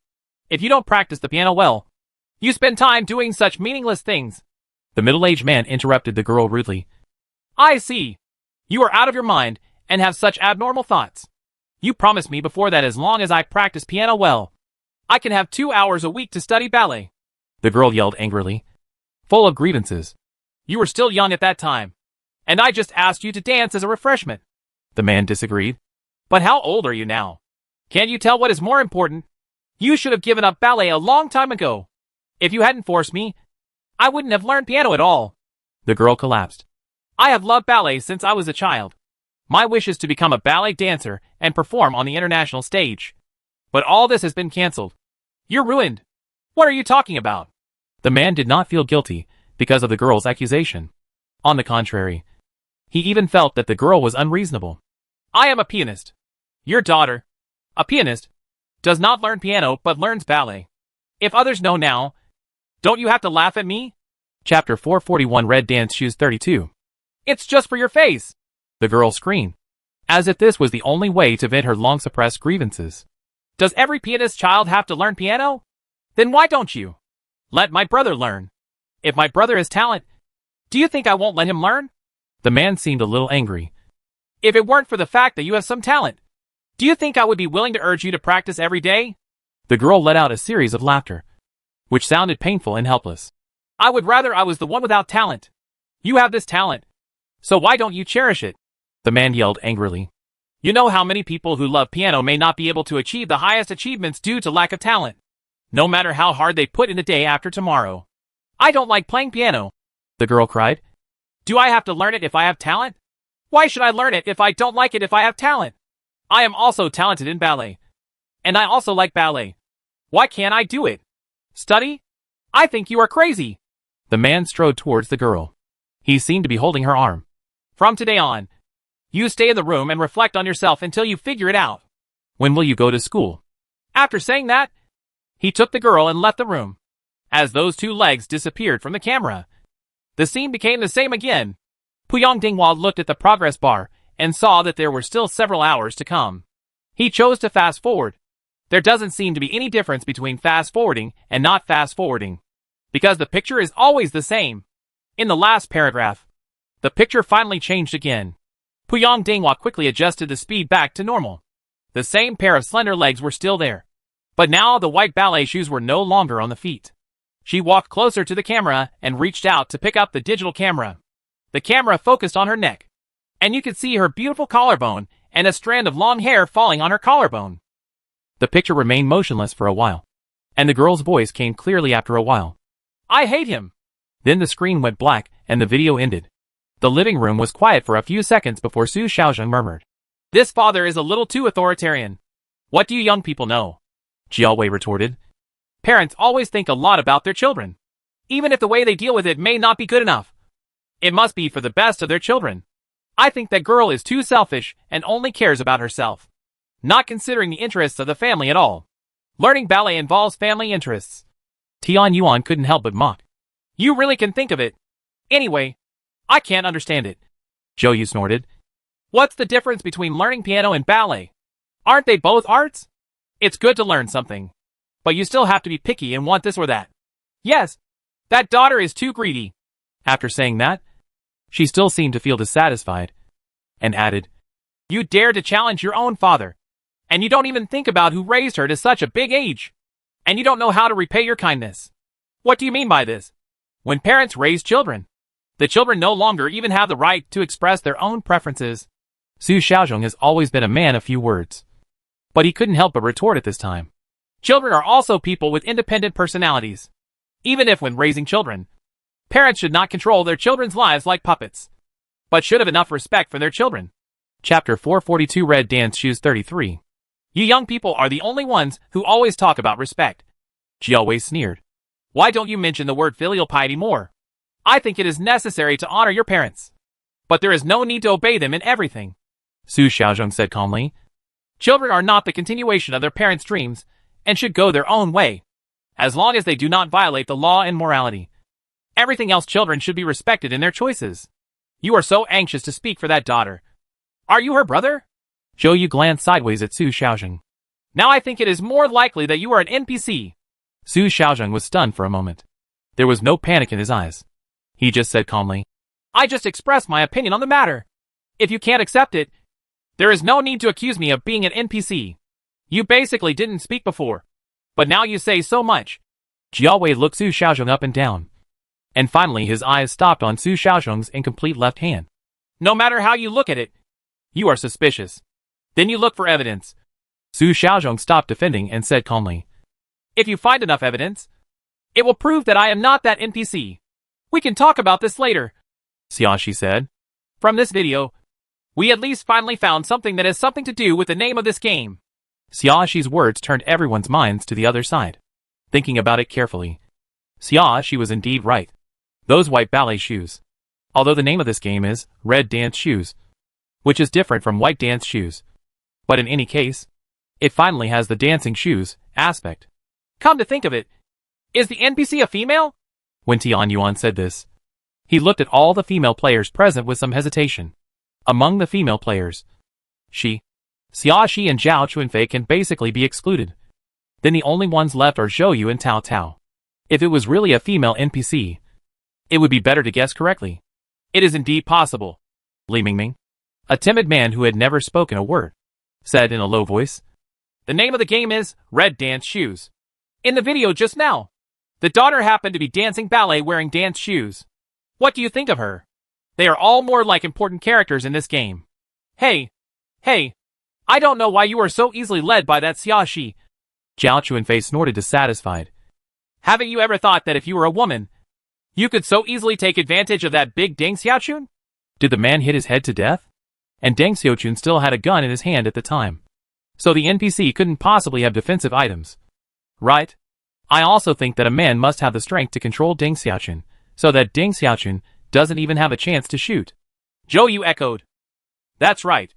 If you don't practice the piano well, you spend time doing such meaningless things." The middle-aged man interrupted the girl rudely. "I see. You are out of your mind and have such abnormal thoughts. You promised me before that as long as I practice piano well, I can have 2 hours a week to study ballet." The girl yelled angrily, full of grievances. "You were still young at that time, and I just asked you to dance as a refreshment." The man disagreed. "But how old are you now? Can't you tell what is more important? You should have given up ballet a long time ago. If you hadn't forced me, I wouldn't have learned piano at all." The girl collapsed. "I have loved ballet since I was a child. My wish is to become a ballet dancer and perform on the international stage. But all this has been cancelled. You're ruined. What are you talking about?" The man did not feel guilty because of the girl's accusation. On the contrary, he even felt that the girl was unreasonable. "I am a pianist. Your daughter, a pianist, does not learn piano but learns ballet. If others know now, don't you have to laugh at me?" Chapter 441 Red Dance Shoes 32. It's just for your face. The girl screamed, as if this was the only way to vent her long-suppressed grievances. Does every pianist child have to learn piano? Then why don't you? Let my brother learn. If my brother has talent, do you think I won't let him learn? The man seemed a little angry. If it weren't for the fact that you have some talent, do you think I would be willing to urge you to practice every day? The girl let out a series of laughter, which sounded painful and helpless. I would rather I was the one without talent. You have this talent, so why don't you cherish it? The man yelled angrily. You know how many people who love piano may not be able to achieve the highest achievements due to lack of talent, no matter how hard they put in the day after tomorrow. I don't like playing piano, the girl cried. Do I have to learn it if I have talent? Why should I learn it if I don't like it if I have talent? I am also talented in ballet. And I also like ballet. Why can't I do it? Study? I think you are crazy. The man strode towards the girl. He seemed to be holding her arm. From today on, you stay in the room and reflect on yourself until you figure it out. When will you go to school? After saying that, he took the girl and left the room. As those two legs disappeared from the camera, the scene became the same again. Puyang Dinghua looked at the progress bar and saw that there were still several hours to come. He chose to fast forward. There doesn't seem to be any difference between fast forwarding and not fast forwarding, because the picture is always the same. In the last paragraph, the picture finally changed again. Puyang Dinghua quickly adjusted the speed back to normal. The same pair of slender legs were still there, but now the white ballet shoes were no longer on the feet. She walked closer to the camera and reached out to pick up the digital camera. The camera focused on her neck, and you could see her beautiful collarbone and a strand of long hair falling on her collarbone. The picture remained motionless for a while, and the girl's voice came clearly after a while. I hate him. Then the screen went black and the video ended. The living room was quiet for a few seconds before Su Xiaozheng murmured. This father is a little too authoritarian. What do you young people know? Jiao retorted. Parents always think a lot about their children, even if the way they deal with it may not be good enough. It must be for the best of their children. I think that girl is too selfish and only cares about herself, not considering the interests of the family at all. Learning ballet involves family interests. Tian Yuan couldn't help but mock. You really can think of it. Anyway, I can't understand it. Zhou Yu snorted. What's the difference between learning piano and ballet? Aren't they both arts? It's good to learn something, but you still have to be picky and want this or that. Yes, that daughter is too greedy. After saying that, she still seemed to feel dissatisfied, and added, You dare to challenge your own father, and you don't even think about who raised her to such a big age, and you don't know how to repay your kindness. What do you mean by this? When parents raise children, the children no longer even have the right to express their own preferences. Su Xiaozheng has always been a man of few words, but he couldn't help but retort at this time. Children are also people with independent personalities. Even if when raising children, parents should not control their children's lives like puppets, but should have enough respect for their children. Chapter 442 Red Dance Shoes 33. You young people are the only ones who always talk about respect. Jiao sneered. Why don't you mention the word filial piety more? I think it is necessary to honor your parents, but there is no need to obey them in everything. Su Xiaozheng said calmly. Children are not the continuation of their parents' dreams and should go their own way, as long as they do not violate the law and morality. Everything else, children should be respected in their choices. You are so anxious to speak for that daughter. Are you her brother? Zhou Yu glanced sideways at Su Xiaozheng. Now I think it is more likely that you are an NPC. Su Xiaozheng was stunned for a moment. There was no panic in his eyes. He just said calmly, I just expressed my opinion on the matter. If you can't accept it, there is no need to accuse me of being an NPC. You basically didn't speak before, but now you say so much. Jiao looked Su Xiaozheng up and down, and finally his eyes stopped on Su Xiaozheng's incomplete left hand. No matter how you look at it, you are suspicious. Then you look for evidence. Su Xiaozheng stopped defending and said calmly, If you find enough evidence, it will prove that I am not that NPC. We can talk about this later. Xiaoxi said. From this video, we at least finally found something that has something to do with the name of this game. Xiaoxi's words turned everyone's minds to the other side. Thinking about it carefully, Xiaoxi was indeed right. Those white ballet shoes. Although the name of this game is Red Dance Shoes, which is different from white dance shoes. But in any case, it finally has the dancing shoes aspect. Come to think of it, is the NPC a female? When Tian Yuan said this, He looked at all the female players present with some hesitation. Among the female players, Xia Shi and Zhao Chunfei can basically be excluded. Then the only ones left are Zhou Yu and Tao Tao. If it was really a female NPC, it would be better to guess correctly. It is indeed possible. Li Mingming, a timid man who had never spoken a word, said in a low voice. The name of the game is Red Dance Shoes. In the video just now, the daughter happened to be dancing ballet wearing dance shoes. What do you think of her? They are all more like important characters in this game. Hey, I don't know why you are so easily led by that Xia Shi. Zhao Chunfei snorted dissatisfied. Haven't you ever thought that if you were a woman, you could so easily take advantage of that big Deng Xiaochun? Did the man hit his head to death? And Deng Xiaochun still had a gun in his hand at the time. So the NPC couldn't possibly have defensive items. Right? I also think that a man must have the strength to control Deng Xiaochun, so that Deng Xiaochun doesn't even have a chance to shoot. Zhou Yu echoed. That's right.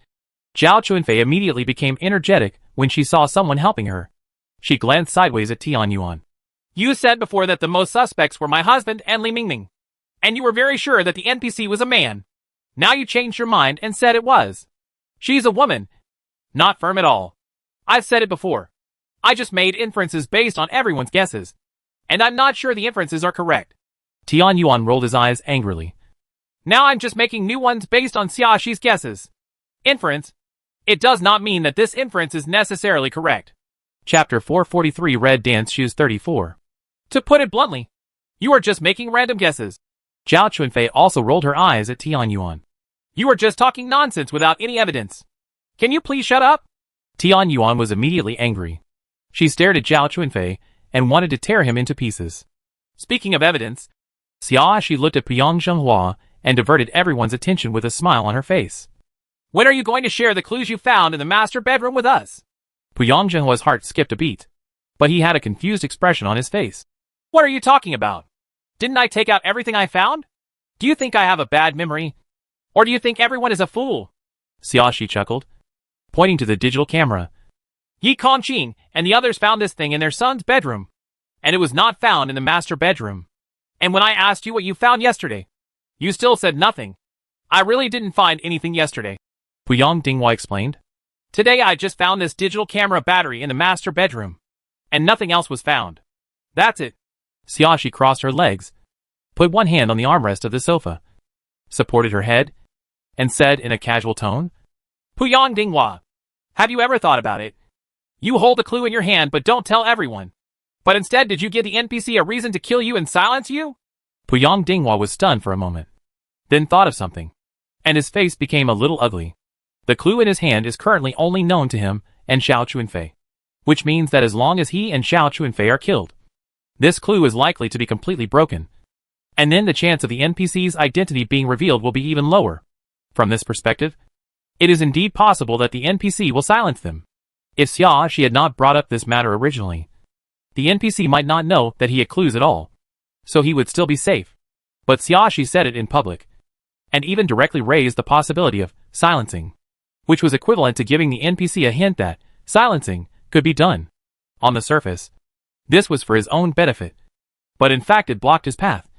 Zhao Chunfei immediately became energetic when she saw someone helping her. She glanced sideways at Tian Yuan. You said before that the most suspects were my husband and Li Mingming. And you were very sure that the NPC was a man. Now you changed your mind and said it was. She's a woman. Not firm at all. I've said it before. I just made inferences based on everyone's guesses. And I'm not sure the inferences are correct. Tian Yuan rolled his eyes angrily. Now I'm just making new ones based on Xia Shi's guesses. Inference? It does not mean that this inference is necessarily correct. Chapter 443 Red Dance Shoes 34. To put it bluntly, you are just making random guesses. Zhao Chunfei also rolled her eyes at Tian Yuan. You are just talking nonsense without any evidence. Can you please shut up? Tian Yuan was immediately angry. She stared at Zhao Chunfei and wanted to tear him into pieces. Speaking of evidence, Xia Shi looked at Puyang Zhenghua and diverted everyone's attention with a smile on her face. When are you going to share the clues you found in the master bedroom with us? Puyang Zhenghua's heart skipped a beat, but he had a confused expression on his face. What are you talking about? Didn't I take out everything I found? Do you think I have a bad memory? Or do you think everyone is a fool? Xia Shi chuckled, pointing to the digital camera. Yi Kongqing and the others found this thing in their son's bedroom, and it was not found in the master bedroom. And when I asked you what you found yesterday, you still said nothing. I really didn't find anything yesterday. Puyang Dinghua explained. Today I just found this digital camera battery in the master bedroom, and nothing else was found. That's it. Xia Shi crossed her legs, put one hand on the armrest of the sofa, supported her head, and said in a casual tone, Puyang Dinghua, have you ever thought about it? You hold a clue in your hand but don't tell everyone. But instead did you give the NPC a reason to kill you and silence you? Puyang Dinghua was stunned for a moment, then thought of something, and his face became a little ugly. The clue in his hand is currently only known to him and Zhao Chunfei, which means that as long as he and Zhao Chunfei are killed, this clue is likely to be completely broken. And then the chance of the NPC's identity being revealed will be even lower. From this perspective, it is indeed possible that the NPC will silence them. If Xia Shi had not brought up this matter originally, the NPC might not know that he had clues at all, so he would still be safe. But Xia Shi said it in public, and even directly raised the possibility of silencing, which was equivalent to giving the NPC a hint that silencing could be done. On the surface, this was for his own benefit, but in fact it blocked his path,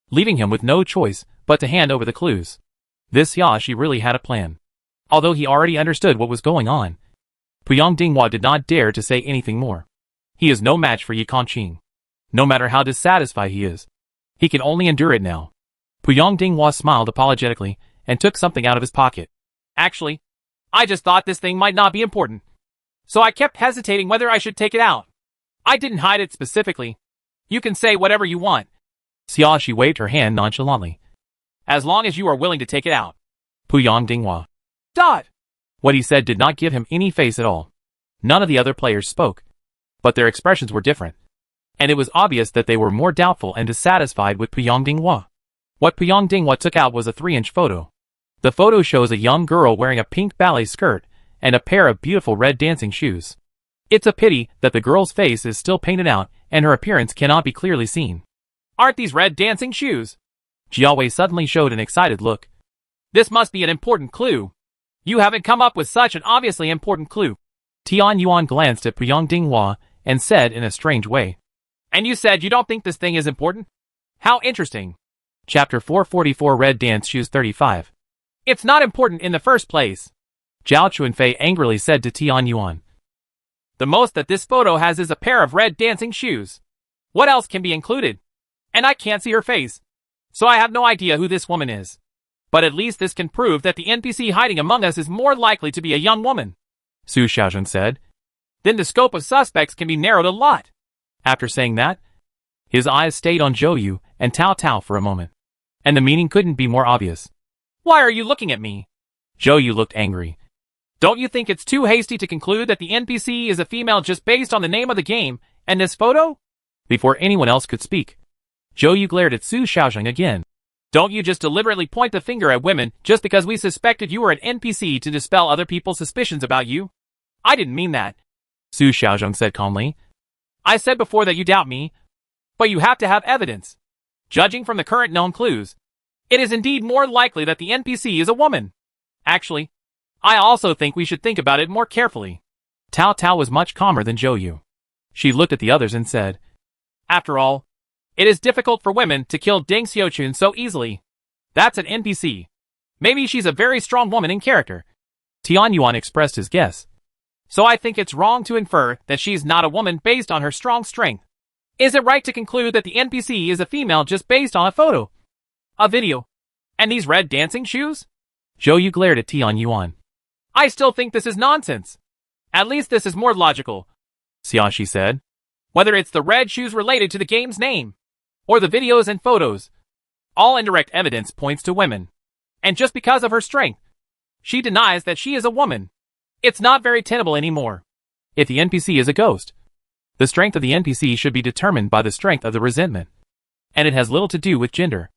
leaving him with no choice but to hand over the clues. This Xia Shi really had a plan. Although he already understood what was going on, Puyang Dinghua did not dare to say anything more. He is no match for Yi Kongqing. No matter how dissatisfied he is, he can only endure it now. Puyang Dinghua smiled apologetically and took something out of his pocket. Actually, I just thought this thing might not be important, so I kept hesitating whether I should take it out. I didn't hide it specifically. You can say whatever you want. Xia Shi waved her hand nonchalantly. As long as you are willing to take it out. Puyang Dinghua. Dot! What he said did not give him any face at all. None of the other players spoke, but their expressions were different, and it was obvious that they were more doubtful and dissatisfied with Puyang Dinghua. What Puyang Dinghua took out was a 3-inch photo. The photo shows a young girl wearing a pink ballet skirt and a pair of beautiful red dancing shoes. It's a pity that the girl's face is still painted out and her appearance cannot be clearly seen. Aren't these red dancing shoes? Jiawei suddenly showed an excited look. This must be an important clue. You haven't come up with such an obviously important clue. Tian Yuan glanced at Puyang Dinghua and said in a strange way. And you said you don't think this thing is important? How interesting. Chapter 444 Red Dance Shoes 35. It's not important in the first place, Zhao Chuanfei angrily said to Tian Yuan. The most that this photo has is a pair of red dancing shoes. What else can be included? And I can't see her face, so I have no idea who this woman is. But at least this can prove that the NPC hiding among us is more likely to be a young woman, Su Xiaozhen said. Then the scope of suspects can be narrowed a lot. After saying that, his eyes stayed on Zhou Yu and Tao Tao for a moment, and the meaning couldn't be more obvious. Why are you looking at me? Zhou Yu looked angry. Don't you think it's too hasty to conclude that the NPC is a female just based on the name of the game and this photo? Before anyone else could speak, Zhou Yu glared at Su Xiaozhen again. Don't you just deliberately point the finger at women just because we suspected you were an NPC to dispel other people's suspicions about you? I didn't mean that, Su Xiaozhen said calmly. I said before that you doubt me, but you have to have evidence. Judging from the current known clues, it is indeed more likely that the NPC is a woman. Actually, I also think we should think about it more carefully. Tao Tao was much calmer than Zhou Yu. She looked at the others and said, After all, it is difficult for women to kill Deng Xiaochun so easily. That's an NPC. Maybe she's a very strong woman in character. Tian Yuan expressed his guess. So I think it's wrong to infer that she's not a woman based on her strong strength. Is it right to conclude that the NPC is a female just based on a photo, a video, and these red dancing shoes? Zhou Yu glared at Tian Yuan. I still think this is nonsense. At least this is more logical, Xiaoxi said. Whether it's the red shoes related to the game's name, or the videos and photos, all indirect evidence points to women. And just because of her strength, she denies that she is a woman. It's not very tenable anymore. If the NPC is a ghost, the strength of the NPC should be determined by the strength of the resentment. And it has little to do with gender.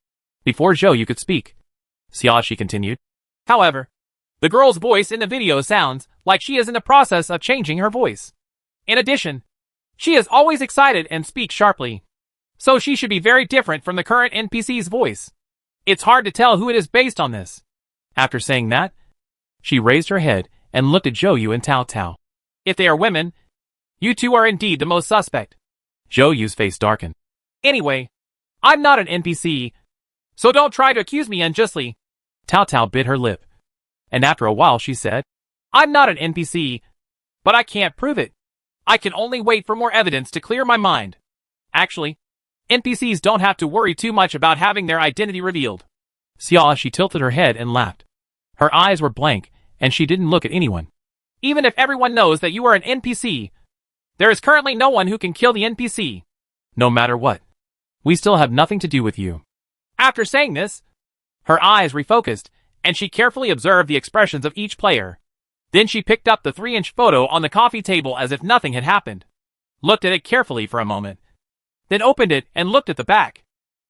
Before Zhou Yu could speak, Xiaoxi continued. However, the girl's voice in the video sounds like she is in the process of changing her voice. In addition, she is always excited and speaks sharply. So she should be very different from the current NPC's voice. It's hard to tell who it is based on this. After saying that, she raised her head and looked at Zhou Yu and Tao Tao. If they are women, you two are indeed the most suspect. Zhou Yu's face darkened. Anyway, I'm not an NPC, so don't try to accuse me unjustly. Tao Tao bit her lip, and after a while she said, I'm not an NPC, but I can't prove it. I can only wait for more evidence to clear my mind. Actually, NPCs don't have to worry too much about having their identity revealed. Xiaoxi tilted her head and laughed. Her eyes were blank, and she didn't look at anyone. Even if everyone knows that you are an NPC, there is currently no one who can kill the NPC. No matter what, we still have nothing to do with you. After saying this, her eyes refocused, and she carefully observed the expressions of each player. Then she picked up the 3-inch photo on the coffee table as if nothing had happened, looked at it carefully for a moment, then opened it and looked at the back.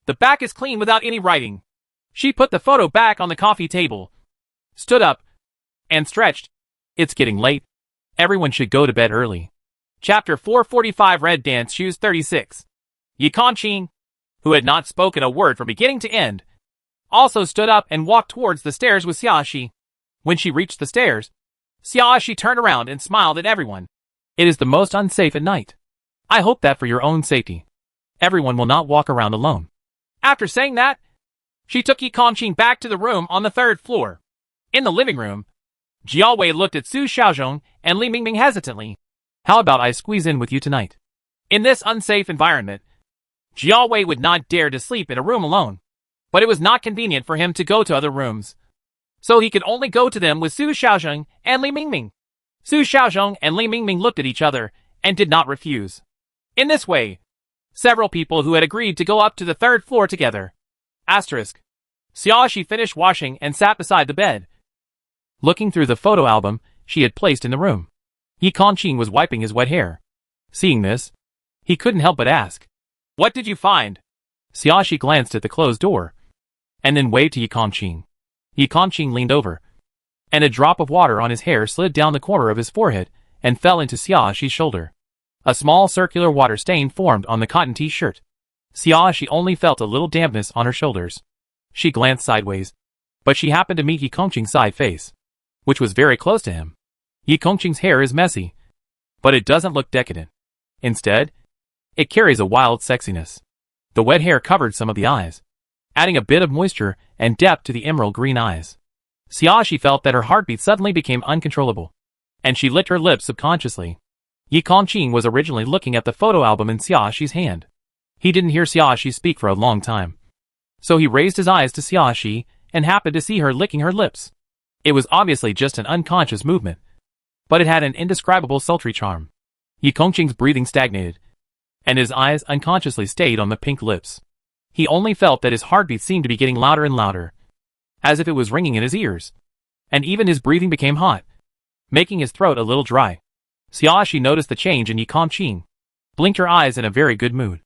The back is clean without any writing. She put the photo back on the coffee table, stood up, and stretched. It's getting late. Everyone should go to bed early. Chapter 445 Red Dance Shoes 36. Yi Kanqing, who had not spoken a word from beginning to end, also stood up and walked towards the stairs with Xiaoxi. When she reached the stairs, Xiaoxi turned around and smiled at everyone. It is the most unsafe at night. I hope that for your own safety, everyone will not walk around alone. After saying that, she took Yi Kanqing back to the room on the 3rd floor. In the living room, Jiawei looked at Su Xiaozhong and Li Mingming hesitantly. How about I squeeze in with you tonight? In this unsafe environment, Jiawei would not dare to sleep in a room alone, but it was not convenient for him to go to other rooms, so he could only go to them with Su Xiaozhong and Li Mingming. Su Xiaozhong and Li Mingming looked at each other and did not refuse. In this way, several people who had agreed to go up to the 3rd floor together. Xiaoxi finished washing and sat beside the bed, looking through the photo album she had placed in the room. Yi Kanqing was wiping his wet hair. Seeing this, he couldn't help but ask, What did you find? Xiaoxi glanced at the closed door, and then waved to Yi Kanqing. Yi Kanqing leaned over, and a drop of water on his hair slid down the corner of his forehead and fell into Xiaoxi's shoulder. A small circular water stain formed on the cotton t-shirt. Xiaoxi only felt a little dampness on her shoulders. She glanced sideways, but she happened to meet Yi Kanqing's side face, which was very close to him. Yi Kanqing's hair is messy, but it doesn't look decadent. Instead, it carries a wild sexiness. The wet hair covered some of the eyes, adding a bit of moisture and depth to the emerald green eyes. Xiaoxi felt that her heartbeat suddenly became uncontrollable, and she licked her lips subconsciously. Yi Kongqing was originally looking at the photo album in Xiaoxi's hand. He didn't hear Xiaoxi speak for a long time, so he raised his eyes to Xiaoxi and happened to see her licking her lips. It was obviously just an unconscious movement, but it had an indescribable sultry charm. Yi Kongqing's breathing stagnated, and his eyes unconsciously stayed on the pink lips. He only felt that his heartbeat seemed to be getting louder and louder, as if it was ringing in his ears, and even his breathing became hot, making his throat a little dry. Xiaoxi noticed the change in Yi Kongqing, blinked her eyes in a very good mood,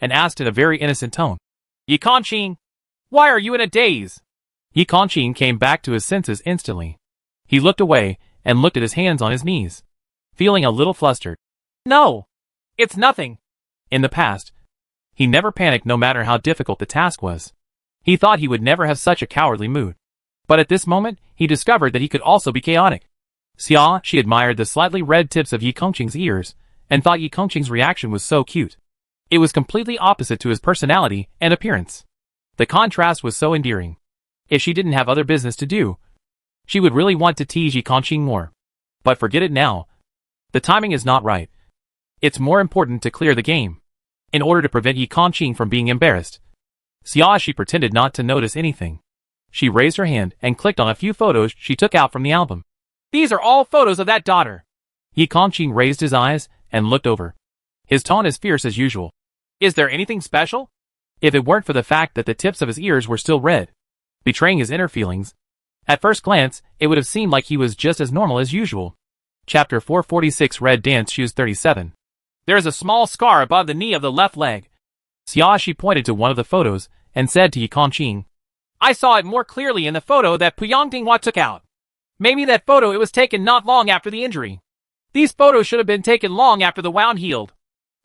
and asked in a very innocent tone, "Yi Kongqing, why are you in a daze?" Yi Kongqing came back to his senses instantly. He looked away and looked at his hands on his knees, feeling a little flustered. "No, it's nothing." In the past, he never panicked no matter how difficult the task was. He thought he would never have such a cowardly mood. But at this moment, he discovered that he could also be chaotic. Xiaoxi admired the slightly red tips of Yi Kongqing's ears, and thought Yi Kongqing's reaction was so cute. It was completely opposite to his personality and appearance. The contrast was so endearing. If she didn't have other business to do, she would really want to tease Yi Kongqing more. But forget it now. The timing is not right. It's more important to clear the game. In order to prevent Yi Kongqing from being embarrassed, Xiaoxi pretended not to notice anything. She raised her hand and clicked on a few photos she took out from the album. "These are all photos of that daughter." Yi Kongqing raised his eyes and looked over, his tone as fierce as usual. "Is there anything special?" If it weren't for the fact that the tips of his ears were still red, betraying his inner feelings, at first glance, it would have seemed like he was just as normal as usual. Chapter 446 Red Dance Shoes 37. "There is a small scar above the knee of the left leg." Xiaoxi pointed to one of the photos and said to Yi Kongqing, "I saw it more clearly in the photo that Puyang Dinghua took out. Maybe that photo it was taken not long after the injury. These photos should have been taken long after the wound healed.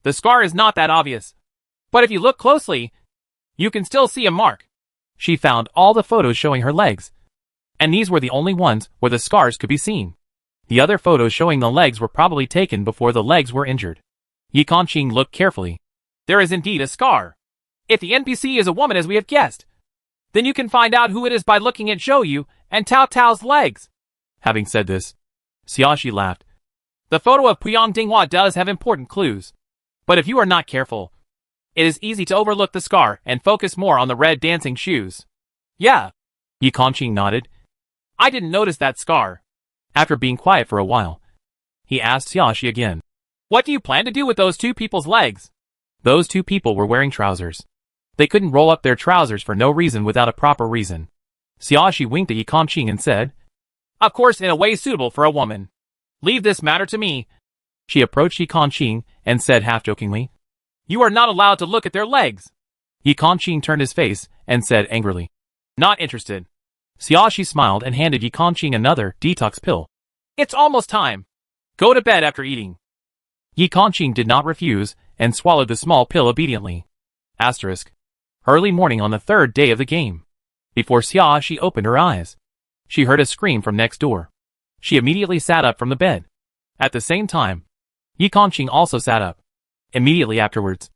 The scar is not that obvious, but if you look closely, you can still see a mark." She found all the photos showing her legs, and these were the only ones where the scars could be seen. The other photos showing the legs were probably taken before the legs were injured. Yi Kongqing looked carefully. "There is indeed a scar. If the NPC is a woman as we have guessed, then you can find out who it is by looking at Zhou Yu and Tao Tao's legs." Having said this, Xiaoxi laughed. "The photo of Puyang Dinghua does have important clues, but if you are not careful, it is easy to overlook the scar and focus more on the red dancing shoes." "Yeah," Yi Kongqing nodded. "I didn't notice that scar." After being quiet for a while, he asked Xiaoxi again, "What do you plan to do with those two people's legs?" Those two people were wearing trousers. They couldn't roll up their trousers for no reason without a proper reason. Xiaoxi winked at Yi Kongqing and said, "Of course in a way suitable for a woman. Leave this matter to me." She approached Yi Kongqing and said half-jokingly, "You are not allowed to look at their legs." Yi Kongqing turned his face and said angrily, "Not interested." Xiaoxi smiled and handed Yi Kongqing another detox pill. "It's almost time. Go to bed after eating." Yi Kongqing did not refuse and swallowed the small pill obediently. Asterisk. Early morning on the third day of the game. Before Xiaoxi opened her eyes, she heard a scream from next door. She immediately sat up from the bed. At the same time, Yi Kongqing also sat up. Immediately afterwards,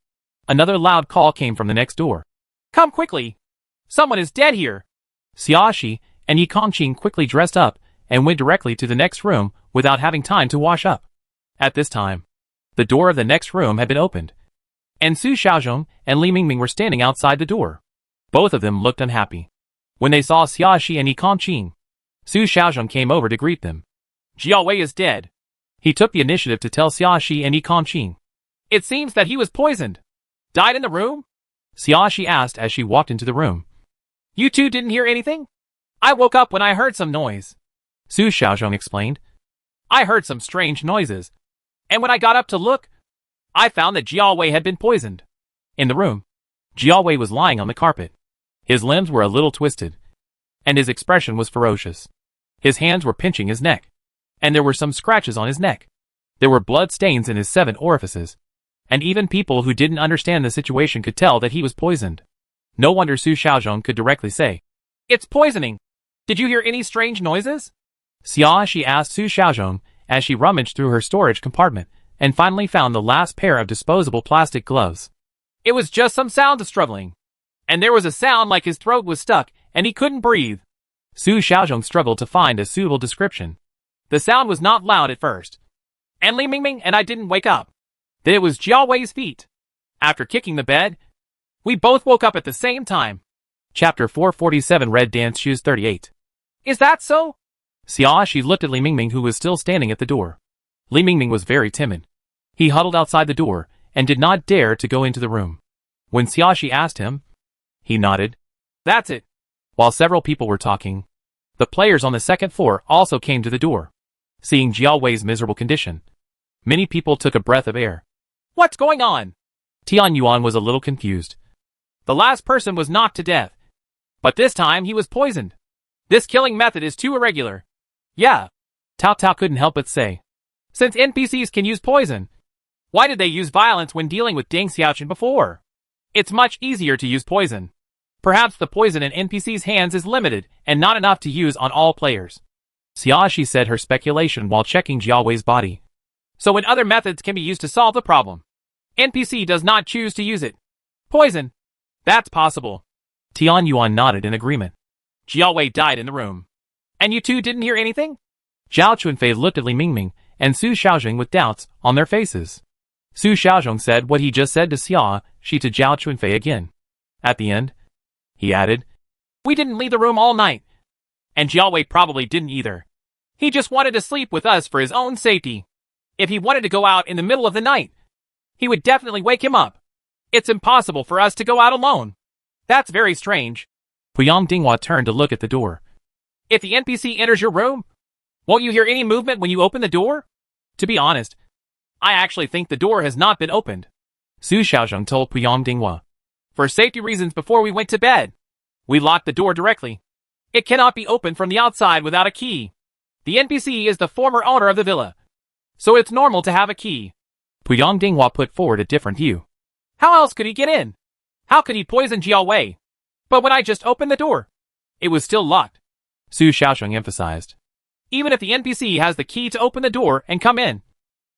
another loud call came from the next door. "Come quickly! Someone is dead here!" Xiaoxi and Yi Kongqing quickly dressed up and went directly to the next room without having time to wash up. At this time, the door of the next room had been opened, and Su Xiaozhong and Li Mingming were standing outside the door. Both of them looked unhappy. When they saw Xiaoxi and Yi Kongqing, Su Xiaozhong came over to greet them. "Jiao Wei is dead." He took the initiative to tell Xiaoxi and Yi Kongqing. "It seems that he was poisoned." "Died in the room?" Xiaoxi asked as she walked into the room. "You two didn't hear anything?" "I woke up when I heard some noise," Su Xiaozhong explained. "I heard some strange noises, and when I got up to look, I found that Jiao Wei had been poisoned." In the room, Jiao Wei was lying on the carpet. His limbs were a little twisted, and his expression was ferocious. His hands were pinching his neck, and there were some scratches on his neck. There were blood stains in his 7 orifices, and even people who didn't understand the situation could tell that he was poisoned. No wonder Su Xiaozhong could directly say, "It's poisoning. Did you hear any strange noises?" Xiaoxi asked Su Xiaozhong as she rummaged through her storage compartment and finally found the last pair of disposable plastic gloves. "It was just some sound of struggling, and there was a sound like his throat was stuck and he couldn't breathe. Su Xiaozhong struggled to find a suitable description. The sound was not loud at first, and Li Mingming and I didn't wake up. Then it was Jiao Wei's feet. After kicking the bed, we both woke up at the same time. Chapter 447 Red Dance Shoes 38. Is that so? Xiaoxi looked at Li Mingming, who was still standing at the door. Li Mingming was very timid. He huddled outside the door and did not dare to go into the room. When Xiaoxi asked him, he nodded. That's it. While several people were talking, the players on the second floor also came to the door. Seeing Jiao Wei's miserable condition, many people took a breath of air. What's going on? Tian Yuan was a little confused. The last person was knocked to death, but this time he was poisoned. This killing method is too irregular. Yeah, Tao Tao couldn't help but say. Since NPCs can use poison, why did they use violence when dealing with Deng Xiaoqun before? It's much easier to use poison. Perhaps the poison in NPCs' hands is limited and not enough to use on all players. Xiaoxi said her speculation while checking Jiao Wei's body. So when other methods can be used to solve the problem, NPC does not choose to use it. Poison. That's possible. Tian Yuan nodded in agreement. Jiao Wei died in the room. And you two didn't hear anything? Zhao Chunfei looked at Li Mingming and Su Xiaozhong with doubts on their faces. Su Xiaozhong said what he just said to Xiaoxi to Zhao Chunfei again. At the end, he added, We didn't leave the room all night. And Jiao Wei probably didn't either. He just wanted to sleep with us for his own safety. If he wanted to go out in the middle of the night, he would definitely wake him up. It's impossible for us to go out alone. That's very strange. Puyang Dinghua turned to look at the door. If the NPC enters your room, won't you hear any movement when you open the door? To be honest, I actually think the door has not been opened. Su Xiaozhong told Puyang Dinghua. For safety reasons before we went to bed, we locked the door directly. It cannot be opened from the outside without a key. The NPC is the former owner of the villa, so it's normal to have a key. Puyang Dinghua put forward a different view. How else could he get in? How could he poison Jiao Wei? But when I just opened the door, it was still locked. Su Xiaozhong emphasized. Even if the NPC has the key to open the door and come in,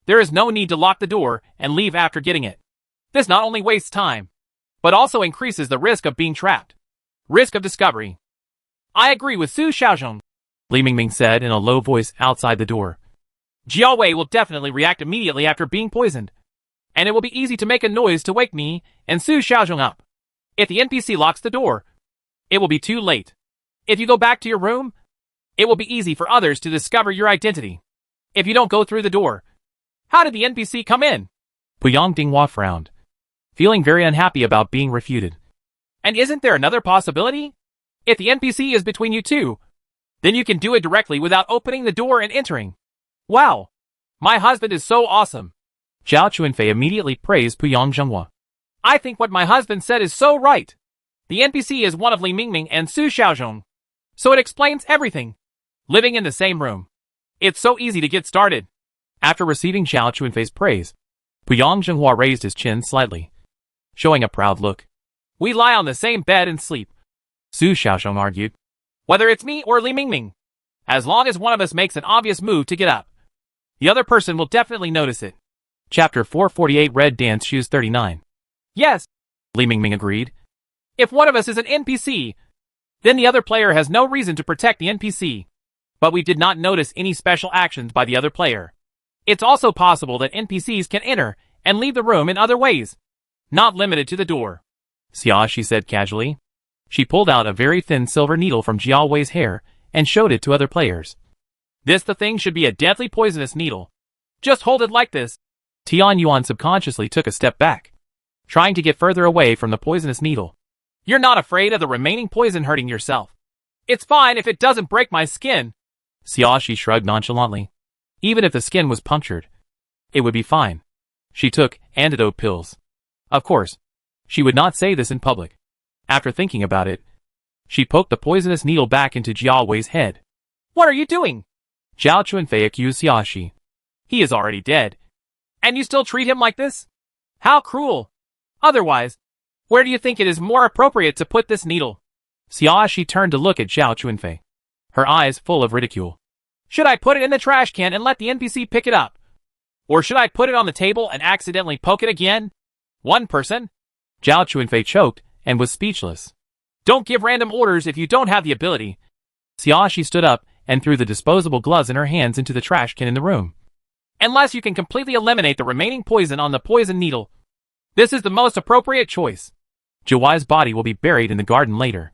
there is no need to lock the door and leave after getting it. This not only wastes time, but also increases the risk of being trapped. Risk of discovery. I agree with Su Xiaozhong, Li Mingming said in a low voice outside the door. Jiao Wei will definitely react immediately after being poisoned, and it will be easy to make a noise to wake me and Su Xiaozhong up. If the NPC locks the door, it will be too late. If you go back to your room, it will be easy for others to discover your identity. If you don't go through the door, how did the NPC come in? Puyang Dinghua frowned, feeling very unhappy about being refuted. And isn't there another possibility? If the NPC is between you two, then you can do it directly without opening the door and entering. Wow! My husband is so awesome. Zhao Chunfei immediately praised Puyang Dinghua. I think what my husband said is so right. The NPC is one of Li Mingming and Su Xiaozhong, so it explains everything. Living in the same room. It's so easy to get started. After receiving Zhao Chunfei's praise, Puyang Dinghua raised his chin slightly, showing a proud look. We lie on the same bed and sleep, Su Xiaozhong argued. Whether it's me or Li Mingming, as long as one of us makes an obvious move to get up, the other person will definitely notice it. Chapter 448 Red Dance Shoes 39. Yes, Li Mingming agreed. If one of us is an NPC, then the other player has no reason to protect the NPC. But we did not notice any special actions by the other player. It's also possible that NPCs can enter and leave the room in other ways, not limited to the door. Xiaoxi said casually. She pulled out a very thin silver needle from Jiao Wei's hair and showed it to other players. This the thing should be a deadly poisonous needle. Just hold it like this. Tian Yuan subconsciously took a step back, trying to get further away from the poisonous needle. You're not afraid of the remaining poison hurting yourself. It's fine if it doesn't break my skin. Xiaoxi shrugged nonchalantly. Even if the skin was punctured, it would be fine. She took antidote pills. Of course, she would not say this in public. After thinking about it, she poked the poisonous needle back into Jiao Wei's head. What are you doing? Zhao Chunfei accused Xiaoxi. He is already dead. And you still treat him like this? How cruel. Otherwise, where do you think it is more appropriate to put this needle? Xiaoxi turned to look at Zhao Chunfei, her eyes full of ridicule. Should I put it in the trash can and let the NPC pick it up? Or should I put it on the table and accidentally poke it again? One person? Zhao Chunfei choked and was speechless. Don't give random orders if you don't have the ability. Xiaoxi stood up and threw the disposable gloves in her hands into the trash can in the room. Unless you can completely eliminate the remaining poison on the poison needle. This is the most appropriate choice. Jiawei's body will be buried in the garden later.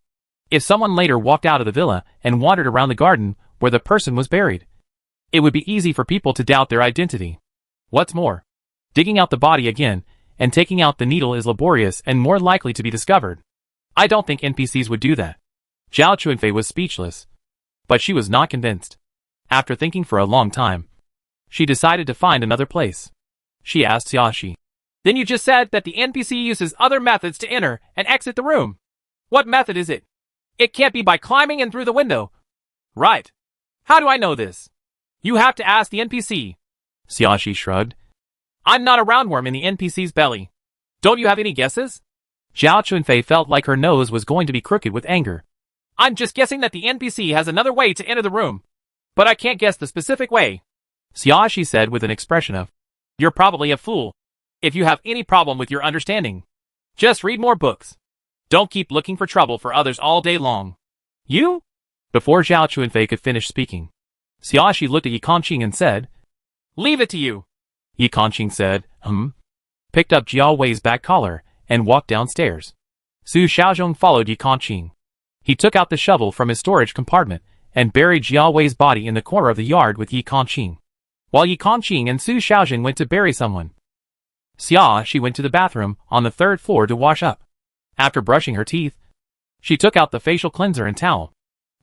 If someone later walked out of the villa and wandered around the garden where the person was buried, it would be easy for people to doubt their identity. What's more, digging out the body again and taking out the needle is laborious and more likely to be discovered. I don't think NPCs would do that. Zhao Chunfei was speechless, but she was not convinced. After thinking for a long time, she decided to find another place. She asked Xiaoxi, Then you just said that the NPC uses other methods to enter and exit the room. What method is it? It can't be by climbing in through the window. Right. How do I know this? You have to ask the NPC. Xiaoxi shrugged. I'm not a roundworm in the NPC's belly. Don't you have any guesses? Zhao Chunfei felt like her nose was going to be crooked with anger. I'm just guessing that the NPC has another way to enter the room. But I can't guess the specific way. Xiaoxi said with an expression of, You're probably a fool. If you have any problem with your understanding, just read more books. Don't keep looking for trouble for others all day long. You? Before Zhao Chunfei could finish speaking, Xiaoxi looked at Yi Kangqing and said, Leave it to you. Yi Kangqing said, picked up Jiao Wei's back collar and walked downstairs. Su Xiaozhong followed Yi Kangqing. He took out the shovel from his storage compartment and buried Jiao Wei's body in the corner of the yard with Yi Kangqing, while Yi Kangqing and Su Xiaozhong went to bury someone. Xiaoxi went to the bathroom on the 3rd floor to wash up. After brushing her teeth, she took out the facial cleanser and towel.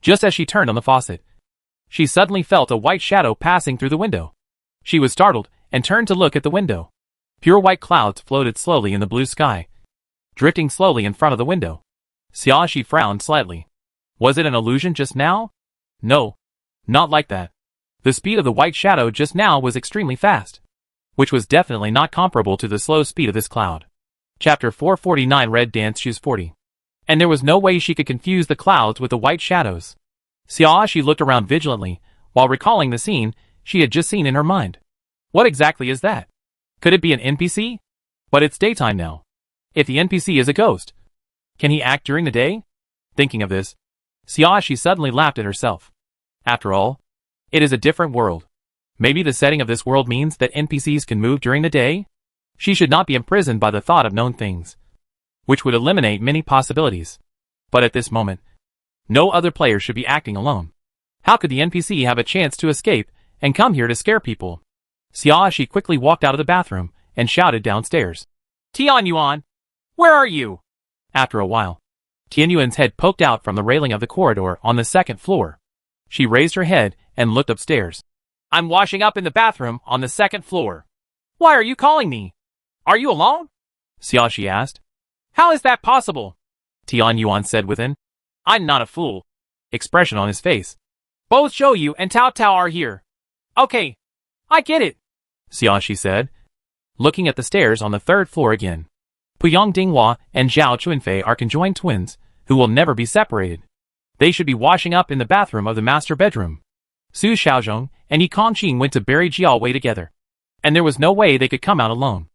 Just as she turned on the faucet, she suddenly felt a white shadow passing through the window. She was startled and turned to look at the window. Pure white clouds floated slowly in the blue sky, drifting slowly in front of the window. Xiaoxi frowned slightly. Was it an illusion just now? No, not like that. The speed of the white shadow just now was extremely fast, which was definitely not comparable to the slow speed of this cloud. Chapter 449 Red Dance Shoes 40. And there was no way she could confuse the clouds with the white shadows. Xiaoxi looked around vigilantly, while recalling the scene she had just seen in her mind. What exactly is that? Could it be an NPC? But it's daytime now. If the NPC is a ghost, can he act during the day? Thinking of this, Xiaoxi suddenly laughed at herself. After all, it is a different world. Maybe the setting of this world means that NPCs can move during the day? She should not be imprisoned by the thought of known things, which would eliminate many possibilities. But at this moment, no other player should be acting alone. How could the NPC have a chance to escape and come here to scare people? Xiaoxi quickly walked out of the bathroom and shouted downstairs. Tianyuan, where are you? After a while, Tianyuan's head poked out from the railing of the corridor on the 2nd floor. She raised her head and looked upstairs. I'm washing up in the bathroom on the 2nd floor. Why are you calling me? Are you alone? Xiaoxi asked. How is that possible? Tianyuan said with an I'm not a fool expression on his face. Both Zhou and Tao Tao are here. Okay, I get it, Xiaoxi said, looking at the stairs on the 3rd floor again. Puyang Dinghua and Zhao Chunfei are conjoined twins who will never be separated. They should be washing up in the bathroom of the master bedroom. Su Xiaozhong and Yi Kangqing went to bury Jiao Wei together, and there was no way they could come out alone.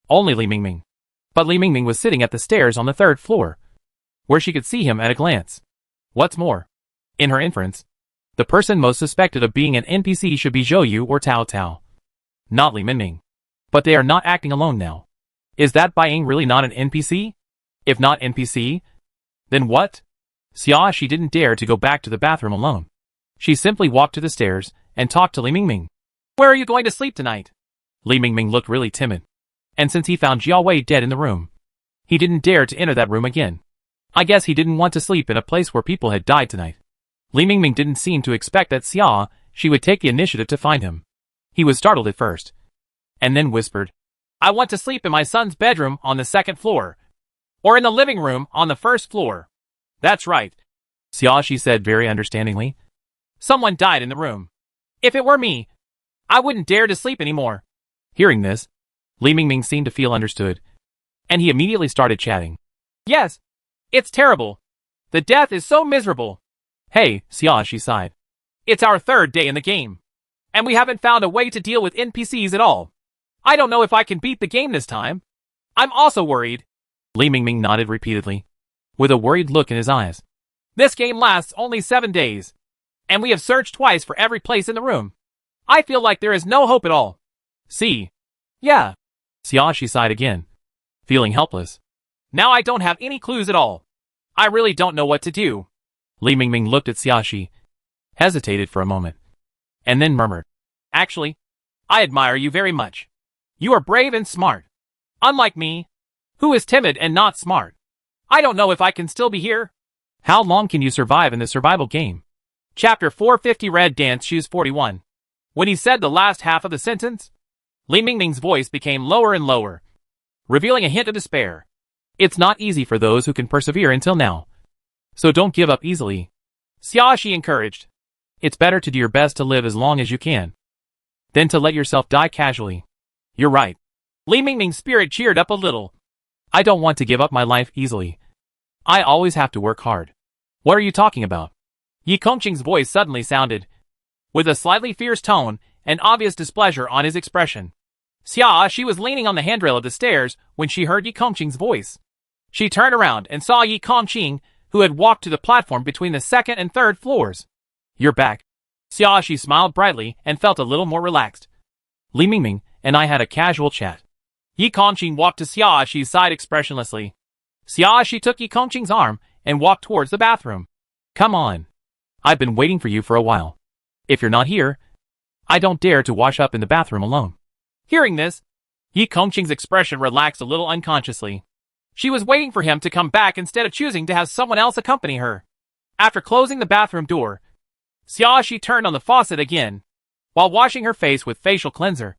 Only Li Mingming. But Li Mingming was sitting at the stairs on the 3rd floor, where she could see him at a glance. What's more, in her inference, the person most suspected of being an NPC should be Zhou Yu or Tao Tao, not Li Mingming. But they are not acting alone now. Is that Baiying really not an NPC? If not NPC, then what? Xiaoxi didn't dare to go back to the bathroom alone. She simply walked to the stairs and talked to Li Mingming. Where are you going to sleep tonight? Li Mingming looked really timid. And since he found Jiao Wei dead in the room, he didn't dare to enter that room again. I guess he didn't want to sleep in a place where people had died tonight. Li Mingming didn't seem to expect that Xiaoxi would take the initiative to find him. He was startled at first, and then whispered, I want to sleep in my son's bedroom on the 2nd floor, or in the living room on the 1st floor. That's right, Xiaoxi said very understandingly. Someone died in the room. If it were me, I wouldn't dare to sleep anymore. Hearing this, Li Mingming seemed to feel understood, and he immediately started chatting. Yes, it's terrible. The death is so miserable. Hey, Xiaoxi sighed. It's our 3rd day in the game, and we haven't found a way to deal with NPCs at all. I don't know if I can beat the game this time. I'm also worried. Li Mingming nodded repeatedly. with a worried look in his eyes. This game lasts only 7 days, and we have searched twice for every place in the room. I feel like there is no hope at all. See? Yeah. Xiaoxi sighed again, feeling helpless. Now I don't have any clues at all. I really don't know what to do. Li Mingming looked at Xiaoxi, hesitated for a moment, and then murmured, Actually, I admire you very much. You are brave and smart. Unlike me, who is timid and not smart. I don't know if I can still be here. How long can you survive in this survival game? Chapter 450 Red Dance Shoes 41. When he said the last half of the sentence, Li Mingming's voice became lower and lower, revealing a hint of despair. It's not easy for those who can persevere until now. So don't give up easily. Xiaoxi encouraged. It's better to do your best to live as long as you can, than to let yourself die casually. You're right. Li Mingming's spirit cheered up a little. I don't want to give up my life easily. I always have to work hard. What are you talking about? Yi Kongqing's voice suddenly sounded, with a slightly fierce tone and obvious displeasure on his expression. Xiaoxi was leaning on the handrail of the stairs when she heard Yi Kongqing's voice. She turned around and saw Yi Kongqing, who had walked to the platform between the second and third floors. You're back. Xiaoxi smiled brightly and felt a little more relaxed. Li Mingming and I had a casual chat. Yi Kongqing walked to Xiaoxi's side expressionlessly. Xiaoxi took Yi Kongqing's arm and walked towards the bathroom. Come on. I've been waiting for you for a while. If you're not here, I don't dare to wash up in the bathroom alone. Hearing this, Yi Kongqing's expression relaxed a little unconsciously. She was waiting for him to come back instead of choosing to have someone else accompany her. After closing the bathroom door, Xiaoxi turned on the faucet again. While washing her face with facial cleanser,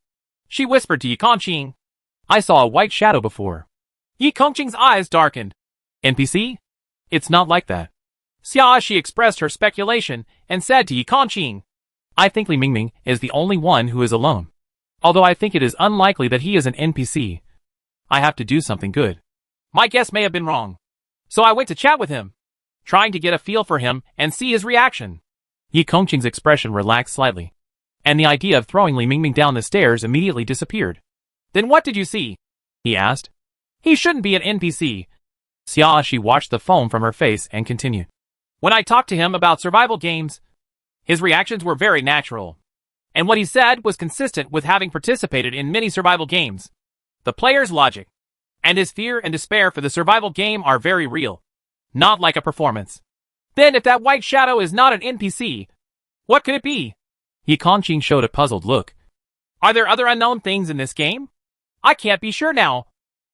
she whispered to Yi Kongqing, I saw a white shadow before. Yi Kongqing's eyes darkened. NPC? It's not like that. Xiaoxi expressed her speculation and said to Yi Kongqing, I think Li Mingming is the only one who is alone. Although I think it is unlikely that he is an NPC. I have to do something good. My guess may have been wrong. So I went to chat with him, trying to get a feel for him and see his reaction. Yi Kongqing's expression relaxed slightly, and the idea of throwing Li Mingming down the stairs immediately disappeared. Then what did you see? He asked. He shouldn't be an NPC. Xiaoxi watched the foam from her face and continued. When I talked to him about survival games, his reactions were very natural. And what he said was consistent with having participated in many survival games. The player's logic and his fear and despair for the survival game are very real. Not like a performance. Then if that white shadow is not an NPC, what could it be? Yi Kongqing showed a puzzled look. Are there other unknown things in this game? I can't be sure now.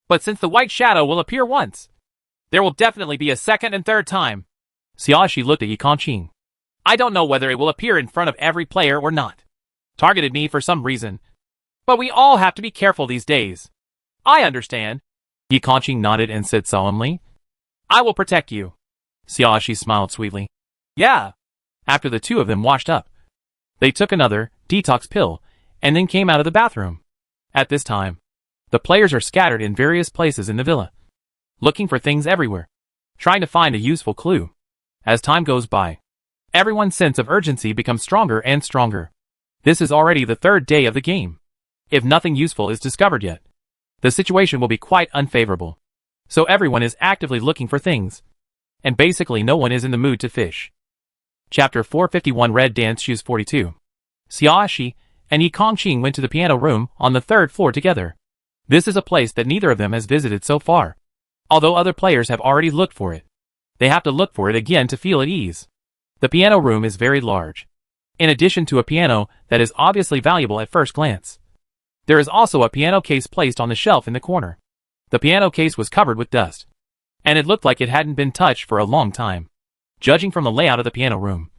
But since the white shadow will appear once, there will definitely be a second and third time. Xiaoxi looked at Yi Kongqing. I don't know whether it will appear in front of every player or not. Targeted me for some reason. But we all have to be careful these days. I understand. Yi Kongqing nodded and said solemnly, I will protect you. Xiaoxi smiled sweetly. Yeah. After the two of them washed up, they took another detox pill and then came out of the bathroom. At this time, the players are scattered in various places in the villa, looking for things everywhere, trying to find a useful clue. As time goes by, everyone's sense of urgency becomes stronger and stronger. This is already the third day of the game. If nothing useful is discovered yet, the situation will be quite unfavorable. So everyone is actively looking for things, and basically no one is in the mood to fish. Chapter 451 Red Dance Shoes 42. Xiaoxi and Yi Kongqing went to the piano room on the third floor together. This is a place that neither of them has visited so far. Although other players have already looked for it, they have to look for it again to feel at ease. The piano room is very large. In addition to a piano that is obviously valuable at first glance, there is also a piano case placed on the shelf in the corner. The piano case was covered with dust, and it looked like it hadn't been touched for a long time, judging from the layout of the piano room.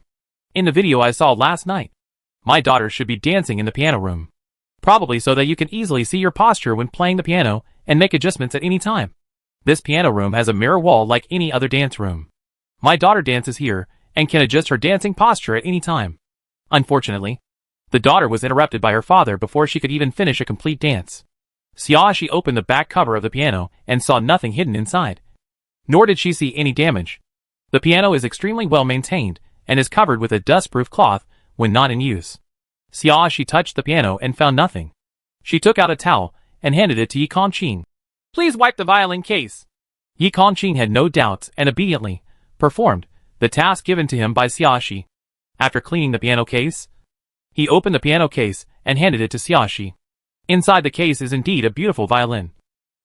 In the video I saw last night, my daughter should be dancing in the piano room, probably so that you can easily see your posture when playing the piano and make adjustments at any time. This piano room has a mirror wall like any other dance room. My daughter dances here and can adjust her dancing posture at any time. Unfortunately, the daughter was interrupted by her father before she could even finish a complete dance. Xiaoxi opened the back cover of the piano and saw nothing hidden inside. Nor did she see any damage. The piano is extremely well maintained and is covered with a dust-proof cloth when not in use. Xiaoxi touched the piano and found nothing. She took out a towel and handed it to Yi Kongqing. Please wipe the violin case. Yi Kongqing had no doubts and obediently performed the task given to him by Xiaoxi. After cleaning the piano case, he opened the piano case and handed it to Xiaoxi. Inside the case is indeed a beautiful violin,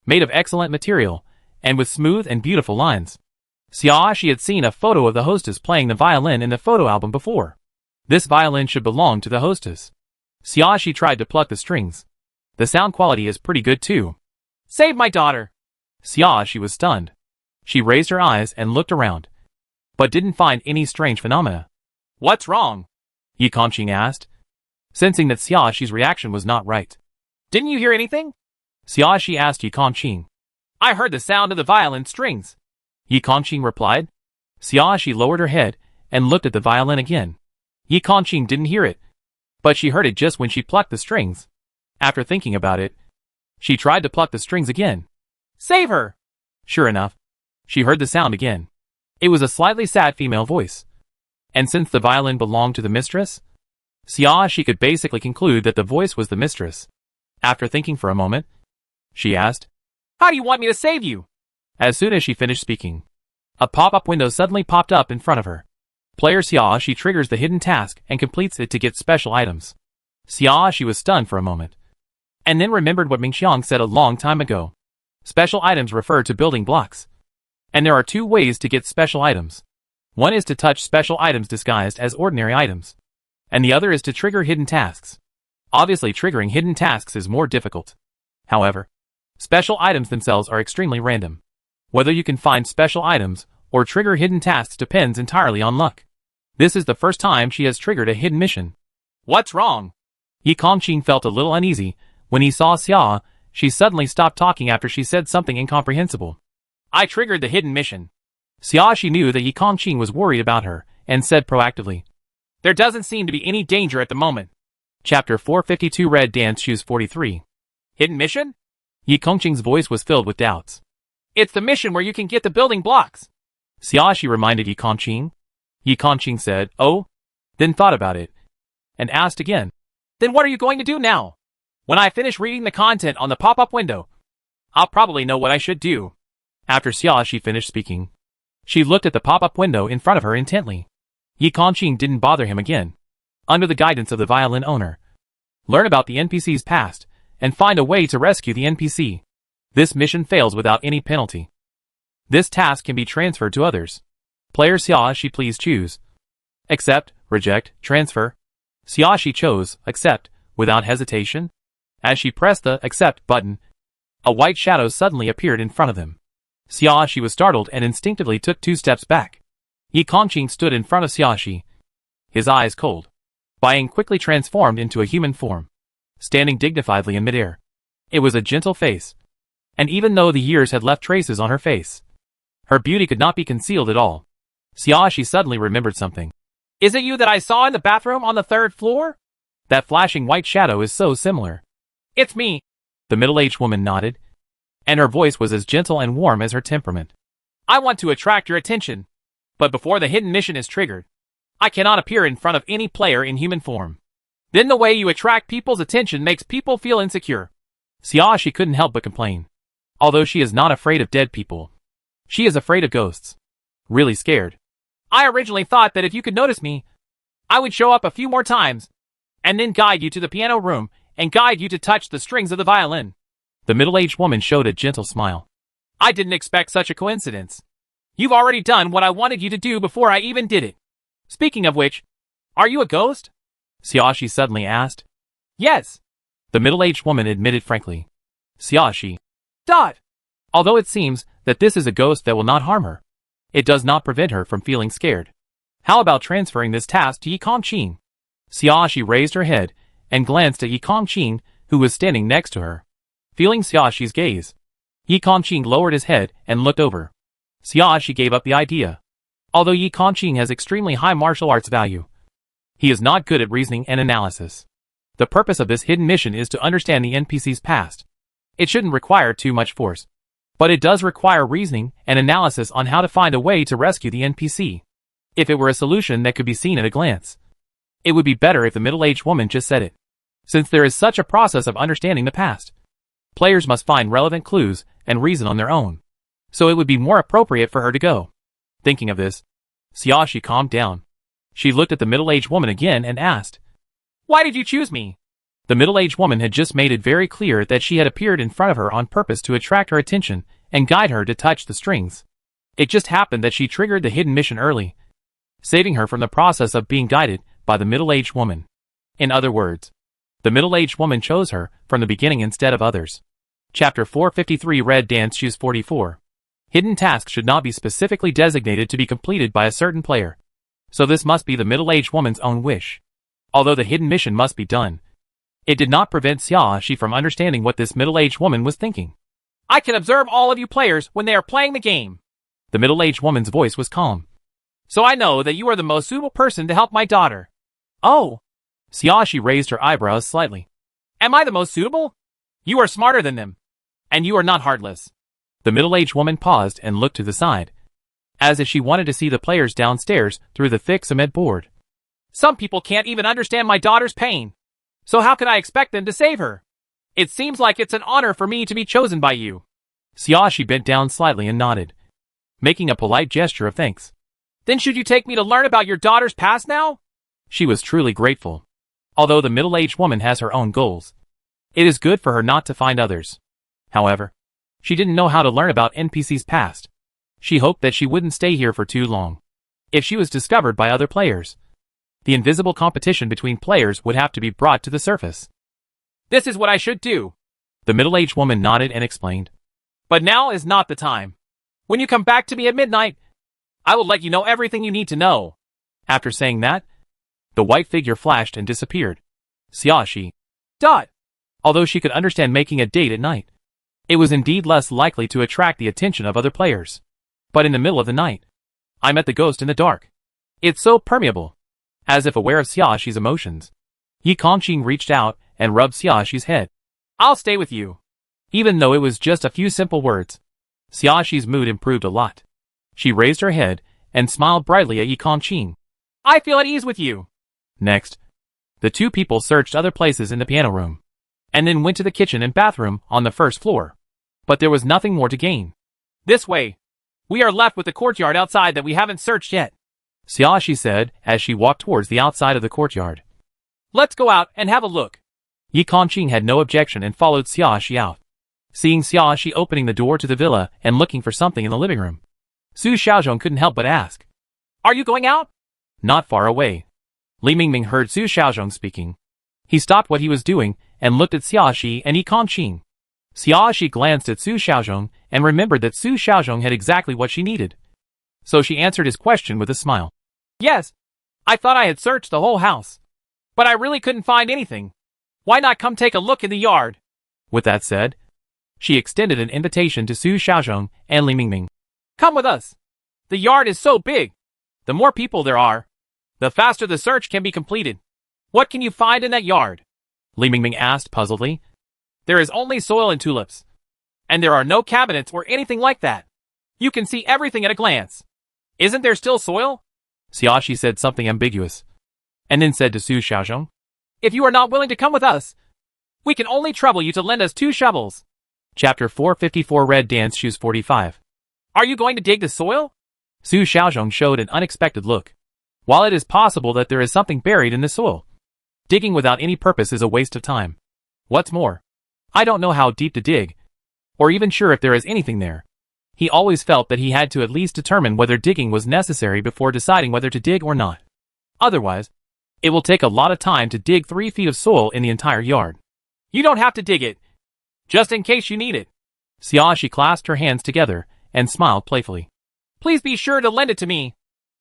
made of excellent material and with smooth and beautiful lines. Xiaoxi had seen a photo of the hostess playing the violin in the photo album before. This violin should belong to the hostess. Xiaoxi tried to pluck the strings. The sound quality is pretty good too. Save my daughter! Xiaoxi was stunned. She raised her eyes and looked around, but didn't find any strange phenomena. What's wrong? Yi Kongqing asked, sensing that Xiaoxi's reaction was not right. Didn't you hear anything? Xiaoxi asked Yi Kongqing. I heard the sound of the violin strings. Yi Kongqing replied. Xiaoxi lowered her head and looked at the violin again. Yi Kongqing didn't hear it, but she heard it just when she plucked the strings. After thinking about it, she tried to pluck the strings again. Save her! Sure enough, she heard the sound again. It was a slightly sad female voice. And since the violin belonged to the mistress, Xiaoxi could basically conclude that the voice was the mistress. After thinking for a moment, she asked, How do you want me to save you? As soon as she finished speaking, a pop-up window suddenly popped up in front of her. Player Xiaoxi triggers the hidden task and completes it to get special items. Xiaoxi was stunned for a moment, and then remembered what Mingxiang said a long time ago. Special items refer to building blocks. And there are two ways to get special items. One is to touch special items disguised as ordinary items, and the other is to trigger hidden tasks. Obviously, triggering hidden tasks is more difficult. However, special items themselves are extremely random. Whether you can find special items or trigger hidden tasks depends entirely on luck. This is the first time she has triggered a hidden mission. What's wrong? Yi Kongqing felt a little uneasy when he saw Xia. She suddenly stopped talking after she said something incomprehensible. I triggered the hidden mission. Xiaoxi knew that Yi Kongqing was worried about her, and said proactively, There doesn't seem to be any danger at the moment. Chapter 452 Red Dance Shoes 43. Hidden mission? Yi Kongqing's voice was filled with doubts. It's the mission where you can get the building blocks. Xiaoxi reminded Yi Kongqing. Yi Kongqing said, Oh? Then thought about it, and asked again. Then what are you going to do now? When I finish reading the content on the pop-up window, I'll probably know what I should do. After Xiaoxi finished speaking, she looked at the pop-up window in front of her intently. Yi Kongqing didn't bother him again. Under the guidance of the violin owner, learn about the NPC's past, and find a way to rescue the NPC. This mission fails without any penalty. This task can be transferred to others. Player Xiaoxi, please choose. Accept, reject, transfer. Xiaoxi chose accept without hesitation. As she pressed the accept button, a white shadow suddenly appeared in front of them. Xiaoxi was startled and instinctively took 2 steps back. Yi Kongqing stood in front of Xiaoxi, his eyes cold. Buying quickly transformed into a human form, standing dignifiedly in midair. It was a gentle face, and even though the years had left traces on her face, her beauty could not be concealed at all. Xiaoxi suddenly remembered something. Is it you that I saw in the bathroom on the 3rd floor? That flashing white shadow is so similar. It's me. The middle-aged woman nodded, and her voice was as gentle and warm as her temperament. I want to attract your attention, but before the hidden mission is triggered, I cannot appear in front of any player in human form. Then the way you attract people's attention makes people feel insecure. Xiaoxi couldn't help but complain. Although she is not afraid of dead people, she is afraid of ghosts. Really scared. I originally thought that if you could notice me, I would show up a few more times, and then guide you to the piano room, and guide you to touch the strings of the violin. The middle-aged woman showed a gentle smile. I didn't expect such a coincidence. You've already done what I wanted you to do before I even did it. Speaking of which, are you a ghost? Xiaoxi suddenly asked. Yes. The middle-aged woman admitted frankly. Xiaoxi. Although it seems that this is a ghost that will not harm her, it does not prevent her from feeling scared. How about transferring this task to Yi Kongqing? Xiaoxi raised her head and glanced at Yi Kongqing, who was standing next to her. Feeling Xiaoxi's gaze, Yi Kongqing lowered his head and looked over. Xiaoxi gave up the idea. Although Yi Kongqing has extremely high martial arts value, he is not good at reasoning and analysis. The purpose of this hidden mission is to understand the NPC's past. It shouldn't require too much force, but it does require reasoning and analysis on how to find a way to rescue the NPC. If it were a solution that could be seen at a glance, it would be better if the middle-aged woman just said it. Since there is such a process of understanding the past, players must find relevant clues and reason on their own. so it would be more appropriate for her to go. Thinking of this, Xiaoxi calmed down. She looked at the middle-aged woman again and asked, "Why did you choose me?" The middle-aged woman had just made it very clear that she had appeared in front of her on purpose to attract her attention and guide her to touch the strings. It just happened that she triggered the hidden mission early, saving her from the process of being guided by the middle-aged woman. In other words, the middle-aged woman chose her from the beginning instead of others. Chapter 453 Red Dance Shoes 44. Hidden tasks should not be specifically designated to be completed by a certain player, so this must be the middle-aged woman's own wish. Although the hidden mission must be done, it did not prevent Xiaoxi from understanding what this middle-aged woman was thinking. "I can observe all of you players when they are playing the game." The middle-aged woman's voice was calm. "So I know that you are the most suitable person to help my daughter." "Oh!" Xiaoxi raised her eyebrows slightly. "Am I the most suitable? You are smarter than them. And you are not heartless." The middle-aged woman paused and looked to the side, as if she wanted to see the players downstairs through the thick cement board. "Some people can't even understand my daughter's pain. So how can I expect them to save her? It seems like it's an honor for me to be chosen by you." Xiaoxi bent down slightly and nodded, making a polite gesture of thanks. "Then should you take me to learn about your daughter's past now?" She was truly grateful. Although the middle-aged woman has her own goals, it is good for her not to find others. However, she didn't know how to learn about NPC's past. She hoped that she wouldn't stay here for too long. If she was discovered by other players, the invisible competition between players would have to be brought to the surface. "This is what I should do." The middle-aged woman nodded and explained. "But now is not the time. When you come back to me at midnight, I will let you know everything you need to know." After saying that, the white figure flashed and disappeared. Xiaoxi. Although she could understand making a date at night, it was indeed less likely to attract the attention of other players. But in the middle of the night, I met the ghost in the dark. It's so permeable. As if aware of Xiaoxi's emotions, Yi Kongqing reached out and rubbed Xiaoxi's head. "I'll stay with you." Even though it was just a few simple words, Xiaoxi's mood improved a lot. She raised her head and smiled brightly at Yi Kongqing. "I feel at ease with you." Next, the two people searched other places in the piano room, and then went to the kitchen and bathroom on the first floor. But there was nothing more to gain. "This way. We are left with the courtyard outside that we haven't searched yet," Xiaoxi said as she walked towards the outside of the courtyard. "Let's go out and have a look." Yi Kongqing had no objection and followed Xiaoxi out. Seeing Xiaoxi opening the door to the villa and looking for something in the living room, Su Xiaozhong couldn't help but ask, "Are you going out?" Not far away, Li Mingming heard Su Xiaozhong speaking. He stopped what he was doing and looked at Xiaoxi and Yi Kongqing. Xiaoxi glanced at Su Xiaozhong and remembered that Su Xiaozhong had exactly what she needed. So she answered his question with a smile. "Yes. I thought I had searched the whole house, but I really couldn't find anything. Why not come take a look in the yard?" With that said, she extended an invitation to Su Xiaozhong and Li Mingming. "Come with us. The yard is so big. The more people there are, the faster the search can be completed. What can you find in that yard?" Li Mingming asked puzzledly. "There is only soil and tulips. And there are no cabinets or anything like that. You can see everything at a glance. Isn't there still soil?" Xiaoxi said something ambiguous, and then said to Su Xiaozhong, "If you are not willing to come with us, we can only trouble you to lend us 2 shovels." Chapter 454 Red Dance Shoes 45. "Are you going to dig the soil?" Su Xiaozhong showed an unexpected look. While it is possible that there is something buried in the soil, digging without any purpose is a waste of time. What's more, I don't know how deep to dig, or even sure if there is anything there. He always felt that he had to at least determine whether digging was necessary before deciding whether to dig or not. Otherwise, it will take a lot of time to dig 3 feet of soil in the entire yard. "You don't have to dig it, just in case you need it." Xiaoxi clasped her hands together and smiled playfully. "Please be sure to lend it to me."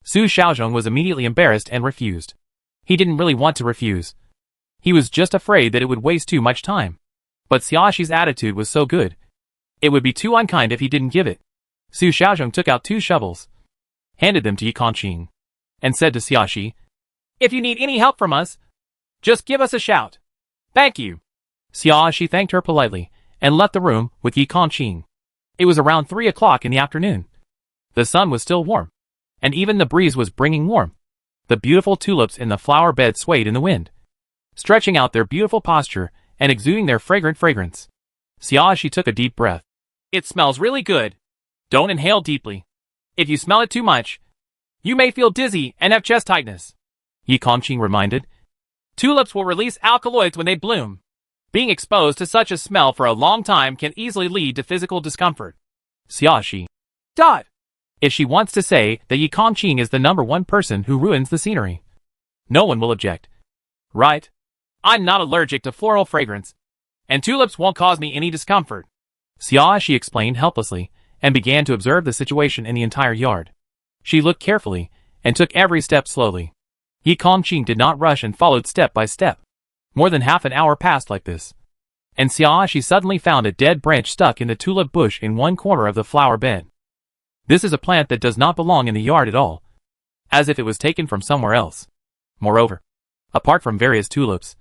Su Xiaozhong was immediately embarrassed and refused. He didn't really want to refuse. He was just afraid that it would waste too much time. But Xiaoxi's attitude was so good, it would be too unkind if he didn't give it. Su Xiaozhong took out 2 shovels, handed them to Yi Kongqing, and said to Xiaoxi, "If you need any help from us, just give us a shout. Thank you." Xiaoxi thanked her politely and left the room with Yi Kongqing. It was around 3 o'clock in the afternoon. The sun was still warm, and even the breeze was bringing warmth. The beautiful tulips in the flower bed swayed in the wind, stretching out their beautiful posture and exuding their fragrant fragrance. Xiaoxi took a deep breath. "It smells really good. Don't inhale deeply. If you smell it too much, you may feel dizzy and have chest tightness. Yi Kongqing reminded. Tulips will release alkaloids when they bloom. Being exposed to such a smell for a long time can easily lead to physical discomfort. Xiaoxi. If she wants to say that Yi Kongqing is the #1 person who ruins the scenery, no one will object. Right. I'm not allergic to floral fragrance, and tulips won't cause me any discomfort. Xiaoxi explained helplessly, and began to observe the situation in the entire yard. She looked carefully, and took every step slowly. Yi Kongqing did not rush and followed step by step. More than half an hour passed like this. And Xiaoxi suddenly found a dead branch stuck in the tulip bush in one corner of the flower bed. This is a plant that does not belong in the yard at all, as if it was taken from somewhere else. Moreover, apart from various tulips,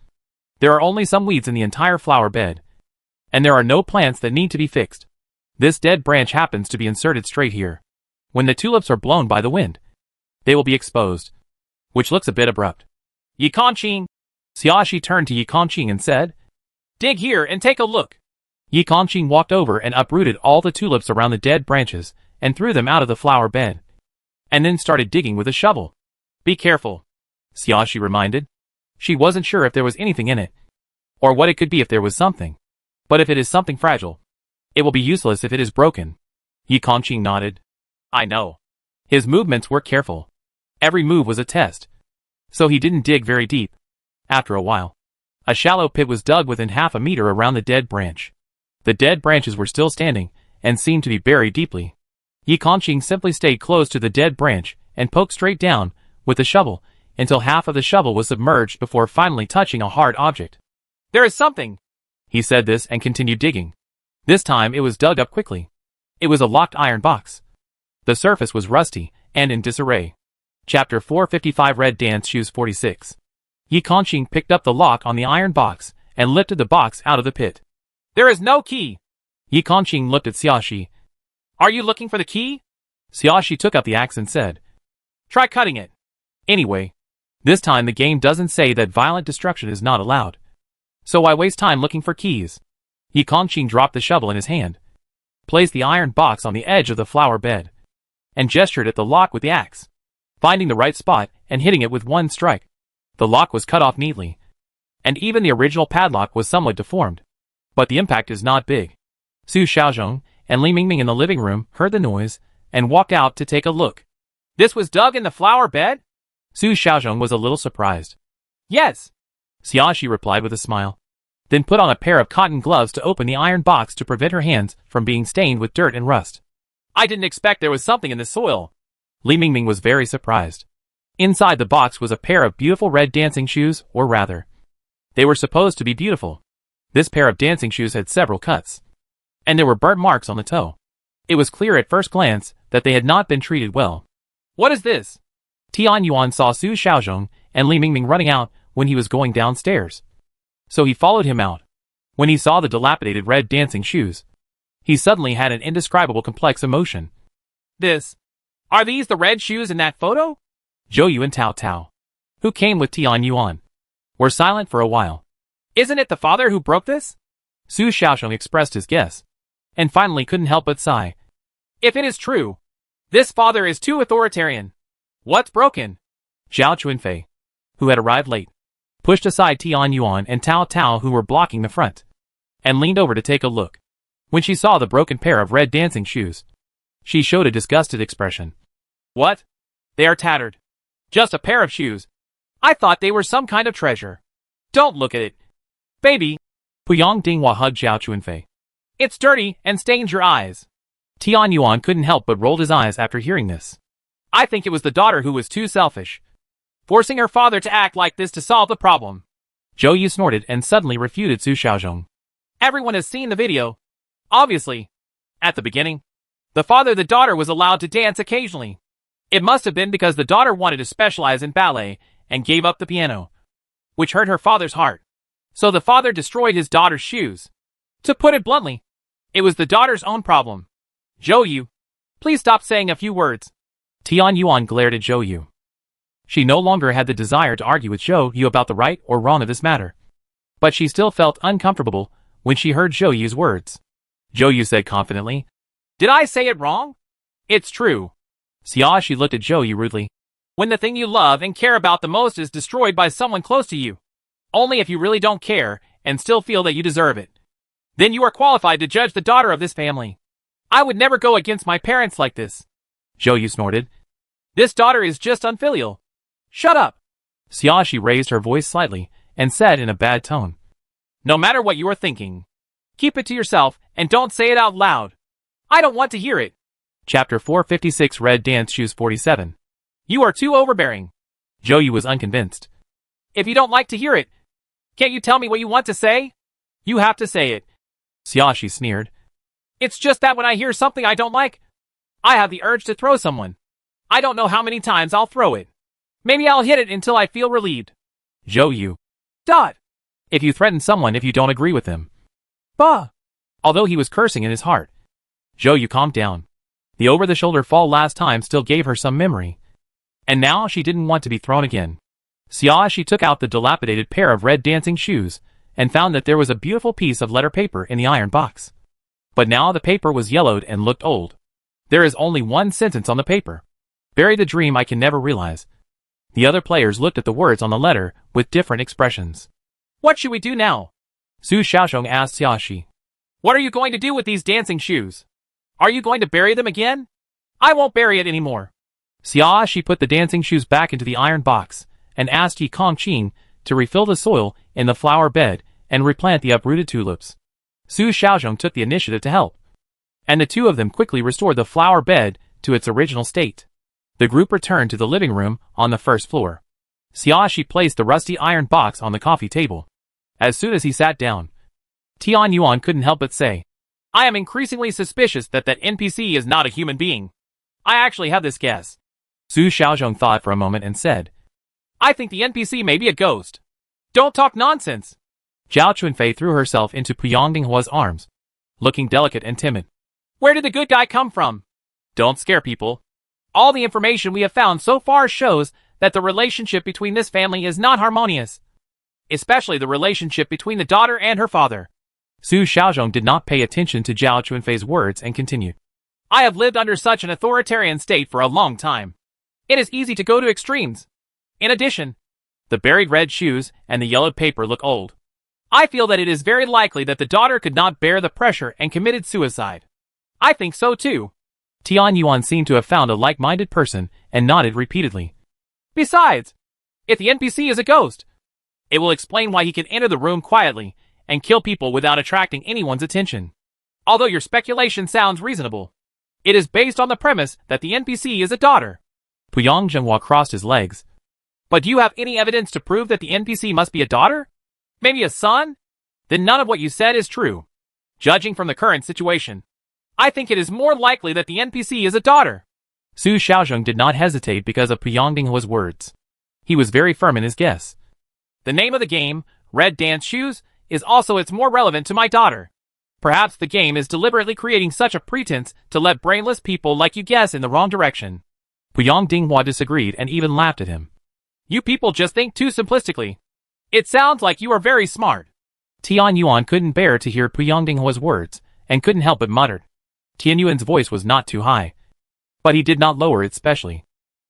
there are only some weeds in the entire flower bed, and there are no plants that need to be fixed. This dead branch happens to be inserted straight here. When the tulips are blown by the wind, they will be exposed, which looks a bit abrupt. Yi Kongqing. Xiaoxi turned to Yi Kongqing and said, Dig here and take a look. Yi Kongqing walked over and uprooted all the tulips around the dead branches and threw them out of the flower bed, and then started digging with a shovel. Be careful, Xiaoxi reminded. She wasn't sure if there was anything in it, or what it could be if there was something. But if it is something fragile, it will be useless if it is broken. Yi Kongqing nodded. I know. His movements were careful. Every move was a test, so he didn't dig very deep. After a while, a shallow pit was dug within half a meter around the dead branch. The dead branches were still standing, and seemed to be buried deeply. Yi Kongqing simply stayed close to the dead branch, and poked straight down, with the shovel, until half of the shovel was submerged before finally touching a hard object. There is something! He said this and continued digging. This time it was dug up quickly. It was a locked iron box. The surface was rusty, and in disarray. Chapter 455 Red Dance Shoes 46. Yi Kongqing picked up the lock on the iron box, and lifted the box out of the pit. There is no key! Yi Kongqing looked at Xiaoxi. Are you looking for the key? Xiaoxi took up the axe and said, Try cutting it. Anyway, this time the game doesn't say that violent destruction is not allowed. So why waste time looking for keys? Yi Kongqing dropped the shovel in his hand, placed the iron box on the edge of the flower bed, and gestured at the lock with the axe, finding the right spot and hitting it with one strike. The lock was cut off neatly, and even the original padlock was somewhat deformed. But the impact is not big. Su Xiaozhong and Li Mingming in the living room heard the noise and walked out to take a look. This was dug in the flower bed? Su Xiaozhong was a little surprised. Yes, Xiaoxi replied with a smile, then put on a pair of cotton gloves to open the iron box to prevent her hands from being stained with dirt and rust. I didn't expect there was something in the soil. Li Mingming was very surprised. Inside the box was a pair of beautiful red dancing shoes, or rather, they were supposed to be beautiful. This pair of dancing shoes had several cuts, and there were burnt marks on the toe. It was clear at first glance that they had not been treated well. What is this? Tian Yuan saw Su Xiaozhong and Li Mingming running out when he was going downstairs, so he followed him out. When he saw the dilapidated red dancing shoes, he suddenly had an indescribable complex emotion. Are these the red shoes in that photo? Zhou Yu and Tao Tao, who came with Tian Yuan, were silent for a while. Isn't it the father who broke this? Su Xiaozhong expressed his guess, and finally couldn't help but sigh. If it is true, this father is too authoritarian. What's broken? Zhao Chuanfei, who had arrived late, pushed aside Tian Yuan and Tao Tao who were blocking the front, and leaned over to take a look. When she saw the broken pair of red dancing shoes, she showed a disgusted expression. What? They are tattered. Just a pair of shoes. I thought they were some kind of treasure. Don't look at it. Baby. Puyang Dinghua hugged Zhao Chuanfei. It's dirty and stains your eyes. Tian Yuan couldn't help but rolled his eyes after hearing this. I think it was the daughter who was too selfish, forcing her father to act like this to solve the problem. Zhou Yu snorted and suddenly refuted Su Xiaozhong. Everyone has seen the video. Obviously. At the beginning, the father-the-daughter was allowed to dance occasionally. It must have been because the daughter wanted to specialize in ballet and gave up the piano, which hurt her father's heart. So the father destroyed his daughter's shoes. To put it bluntly, it was the daughter's own problem. Zhou Yu, please stop saying a few words. Tian Yuan glared at Zhou Yu. She no longer had the desire to argue with Zhou Yu about the right or wrong of this matter, but she still felt uncomfortable when she heard Zhou Yu's words. Zhou Yu said confidently, Did I say it wrong? It's true. Xiaoshi looked at Zhou Yu rudely. When the thing you love and care about the most is destroyed by someone close to you, only if you really don't care and still feel that you deserve it, then you are qualified to judge the daughter of this family. I would never go against my parents like this. Zhou Yu snorted. This daughter is just unfilial. Shut up. Xiaoshi raised her voice slightly and said in a bad tone. No matter what you are thinking, keep it to yourself and don't say it out loud. I don't want to hear it. Chapter 456 Red Dance Shoes 47. You are too overbearing. Zhou Yu was unconvinced. If you don't like to hear it, can't you tell me what you want to say? You have to say it. Xiaoshi sneered. It's just that when I hear something I don't like, I have the urge to throw someone. I don't know how many times I'll throw it. Maybe I'll hit it until I feel relieved. Zhou Yu. If you threaten someone if you don't agree with them. Bah. Although he was cursing in his heart, Zhou Yu calmed down. The over-the-shoulder fall last time still gave her some memory. And now she didn't want to be thrown again. Xiaoshi took out the dilapidated pair of red dancing shoes and found that there was a beautiful piece of letter paper in the iron box. But now the paper was yellowed and looked old. There is only one sentence on the paper. Bury the dream I can never realize. The other players looked at the words on the letter with different expressions. What should we do now? Su Xiaosheng asked Xiaoshi. What are you going to do with these dancing shoes? Are you going to bury them again? I won't bury it anymore. Xiaoshi put the dancing shoes back into the iron box and asked Yi Kongqing to refill the soil in the flower bed and replant the uprooted tulips. Su Xiaosheng took the initiative to help, and the two of them quickly restored the flower bed to its original state. The group returned to the living room on the first floor. Xiaoshi placed the rusty iron box on the coffee table. As soon as he sat down, Tian Yuan couldn't help but say, I am increasingly suspicious that NPC is not a human being. I actually have this guess. Su Xiaosheng thought for a moment and said, I think the NPC may be a ghost. Don't talk nonsense. Zhao Chunfei threw herself into Puyang Dinghua's arms, looking delicate and timid. Where did the good guy come from? Don't scare people. All the information we have found so far shows that the relationship between this family is not harmonious. Especially the relationship between the daughter and her father. Su Xiaozhong did not pay attention to Zhao Chunfei's words and continued. I have lived under such an authoritarian state for a long time. It is easy to go to extremes. In addition, the buried red shoes and the yellowed paper look old. I feel that it is very likely that the daughter could not bear the pressure and committed suicide. I think so too. Tian Yuan seemed to have found a like-minded person and nodded repeatedly. Besides, if the NPC is a ghost, it will explain why he can enter the room quietly and kill people without attracting anyone's attention. Although your speculation sounds reasonable, it is based on the premise that the NPC is a daughter. Puyang Zhenghua crossed his legs. But do you have any evidence to prove that the NPC must be a daughter? Maybe a son? Then none of what you said is true. Judging from the current situation, I think it is more likely that the NPC is a daughter. Su Xiaozheng did not hesitate because of Puyang Dinghua's words. He was very firm in his guess. The name of the game, Red Dance Shoes, is also it's more relevant to my daughter. Perhaps the game is deliberately creating such a pretense to let brainless people like you guess in the wrong direction. Puyang Dinghua disagreed and even laughed at him. You people just think too simplistically. It sounds like you are very smart. Tian Yuan couldn't bear to hear Puyang Dinghua's words and couldn't help but mutter. Tian Yuan's voice was not too high, but he did not lower it specially.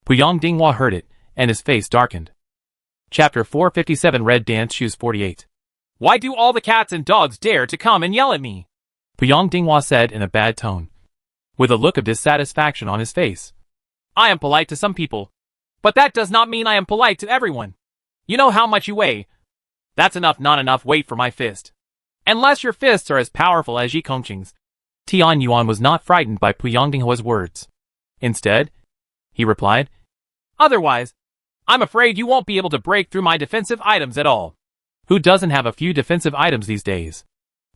Puyang Dinghua heard it, and his face darkened. Chapter 457 Red Dance Shoes 48. Why do all the cats and dogs dare to come and yell at me? Puyang Dinghua said in a bad tone, with a look of dissatisfaction on his face. I am polite to some people, but that does not mean I am polite to everyone. You know how much you weigh. That's enough not enough weight for my fist. Unless your fists are as powerful as Yi Kongqing's. Tian Yuan was not frightened by Puyang Dinghua's words. Instead, he replied, Otherwise, I'm afraid you won't be able to break through my defensive items at all. Who doesn't have a few defensive items these days?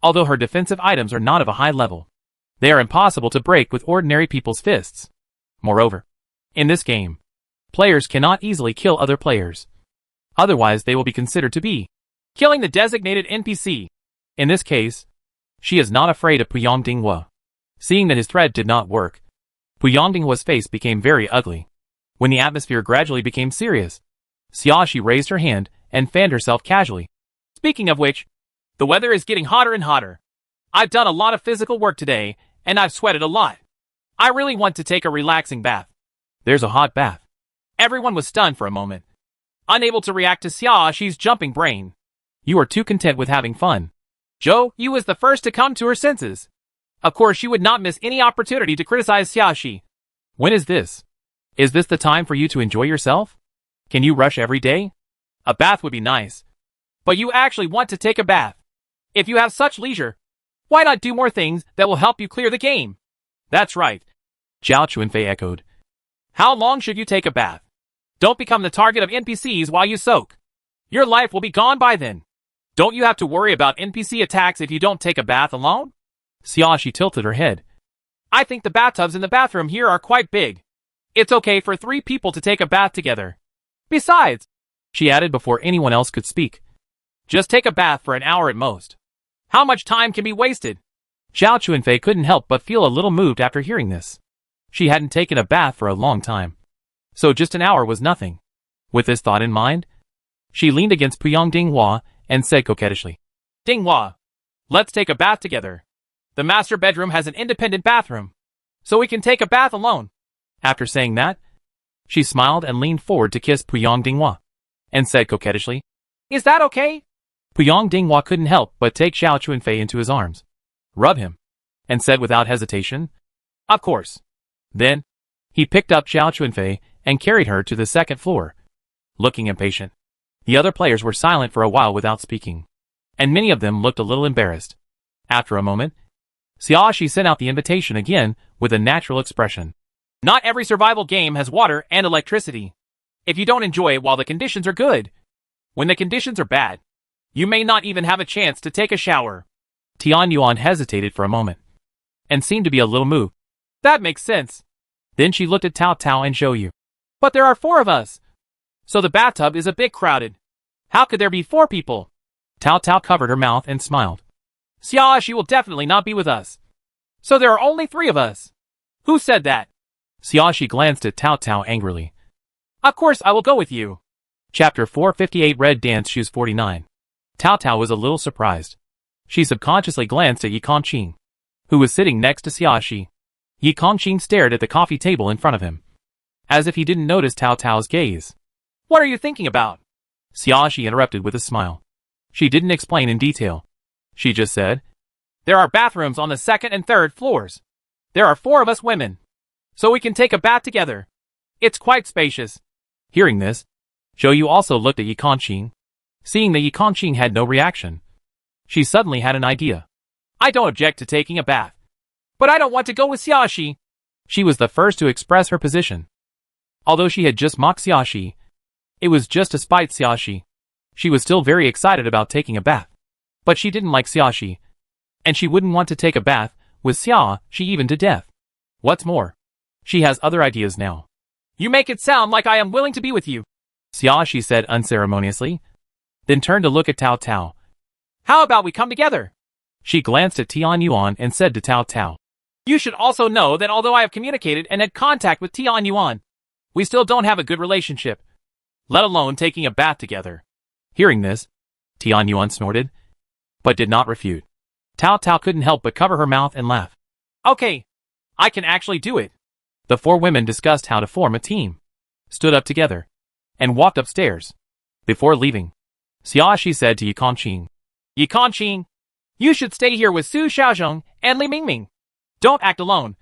Although her defensive items are not of a high level, they are impossible to break with ordinary people's fists. Moreover, in this game, players cannot easily kill other players. Otherwise they will be considered to be killing the designated NPC. In this case, she is not afraid of Puyang Dinghua. Seeing that his threat did not work, Puyang Dinghua's face became very ugly. When the atmosphere gradually became serious, Xiaoshi raised her hand and fanned herself casually. Speaking of which, the weather is getting hotter and hotter. I've done a lot of physical work today, and I've sweated a lot. I really want to take a relaxing bath. There's a hot bath. Everyone was stunned for a moment, unable to react to Xiaoxi's jumping brain. You are too content with having fun. Zhou Yu was the first to come to her senses. Of course, she would not miss any opportunity to criticize Xiaoxi. When is this? Is this the time for you to enjoy yourself? Can you rush every day? A bath would be nice. But you actually want to take a bath. If you have such leisure, why not do more things that will help you clear the game? That's right, Zhao Chunfei echoed. How long should you take a bath? Don't become the target of NPCs while you soak. Your life will be gone by then. Don't you have to worry about NPC attacks if you don't take a bath alone? Xiaoxi tilted her head. I think the bathtubs in the bathroom here are quite big. It's okay for 3 people to take a bath together. Besides, she added before anyone else could speak, just take a bath for an hour at most. How much time can be wasted? Zhao Chunfei couldn't help but feel a little moved after hearing this. She hadn't taken a bath for a long time. So just an hour was nothing. With this thought in mind, she leaned against Puyang Dinghua and said coquettishly, Dinghua, let's take a bath together. The master bedroom has an independent bathroom, so we can take a bath alone. After saying that, she smiled and leaned forward to kiss Puyang Dinghua, and said coquettishly, Is that okay? Puyang Dinghua couldn't help but take Zhao Chunfei into his arms, rub him, and said without hesitation, Of course. Then, he picked up Zhao Chunfei and carried her to the second floor. Looking impatient, the other players were silent for a while without speaking, and many of them looked a little embarrassed. After a moment, Xiaoxi sent out the invitation again with a natural expression. Not every survival game has water and electricity. If you don't enjoy it while the conditions are good, when the conditions are bad, you may not even have a chance to take a shower. Tian Yuan hesitated for a moment, and seemed to be a little moved. That makes sense. Then she looked at Cao Cao and Zhou Yu. But there are 4 of us. So the bathtub is a bit crowded. How could there be 4 people? Cao Cao covered her mouth and smiled. Xiaoxi will definitely not be with us. So there are only 3 of us. Who said that? Xiaoxi glanced at Cao Cao angrily. Of course I will go with you. Chapter 458 Red Dance Shoes 49. Cao Cao was a little surprised. She subconsciously glanced at Yi Kongqing, who was sitting next to Xiaoxi. Yi Kongqing stared at the coffee table in front of him, as if he didn't notice Cao Cao's gaze. What are you thinking about? Xiaoxi interrupted with a smile. She didn't explain in detail. She just said, There are bathrooms on the 2nd and 3rd floors. There are 4 of us women, so we can take a bath together. It's quite spacious. Hearing this, Zhou Yu also looked at Yi Kongqing. Seeing that Yi Kongqing had no reaction, she suddenly had an idea. I don't object to taking a bath, but I don't want to go with Xiaoxi. She was the first to express her position. Although she had just mocked Xiaoxi, it was just to spite Xiaoxi. She was still very excited about taking a bath. But she didn't like Xiaoxi, and she wouldn't want to take a bath with Xiaoxi even to death. What's more, she has other ideas now. You make it sound like I am willing to be with you, Xiaoxi said unceremoniously, then turned to look at Cao Cao. How about we come together? She glanced at Tian Yuan and said to Cao Cao. You should also know that although I have communicated and had contact with Tian Yuan, we still don't have a good relationship, let alone taking a bath together. Hearing this, Tian Yuan snorted, but did not refute. Cao Cao couldn't help but cover her mouth and laugh. Okay, I can actually do it. The 4 women discussed how to form a team, stood up together, and walked upstairs. Before leaving, Xiaoxi said to Yi Kongqing, Yi Kongqing, you should stay here with Su Xiaozhong and Li Mingming. Don't act alone.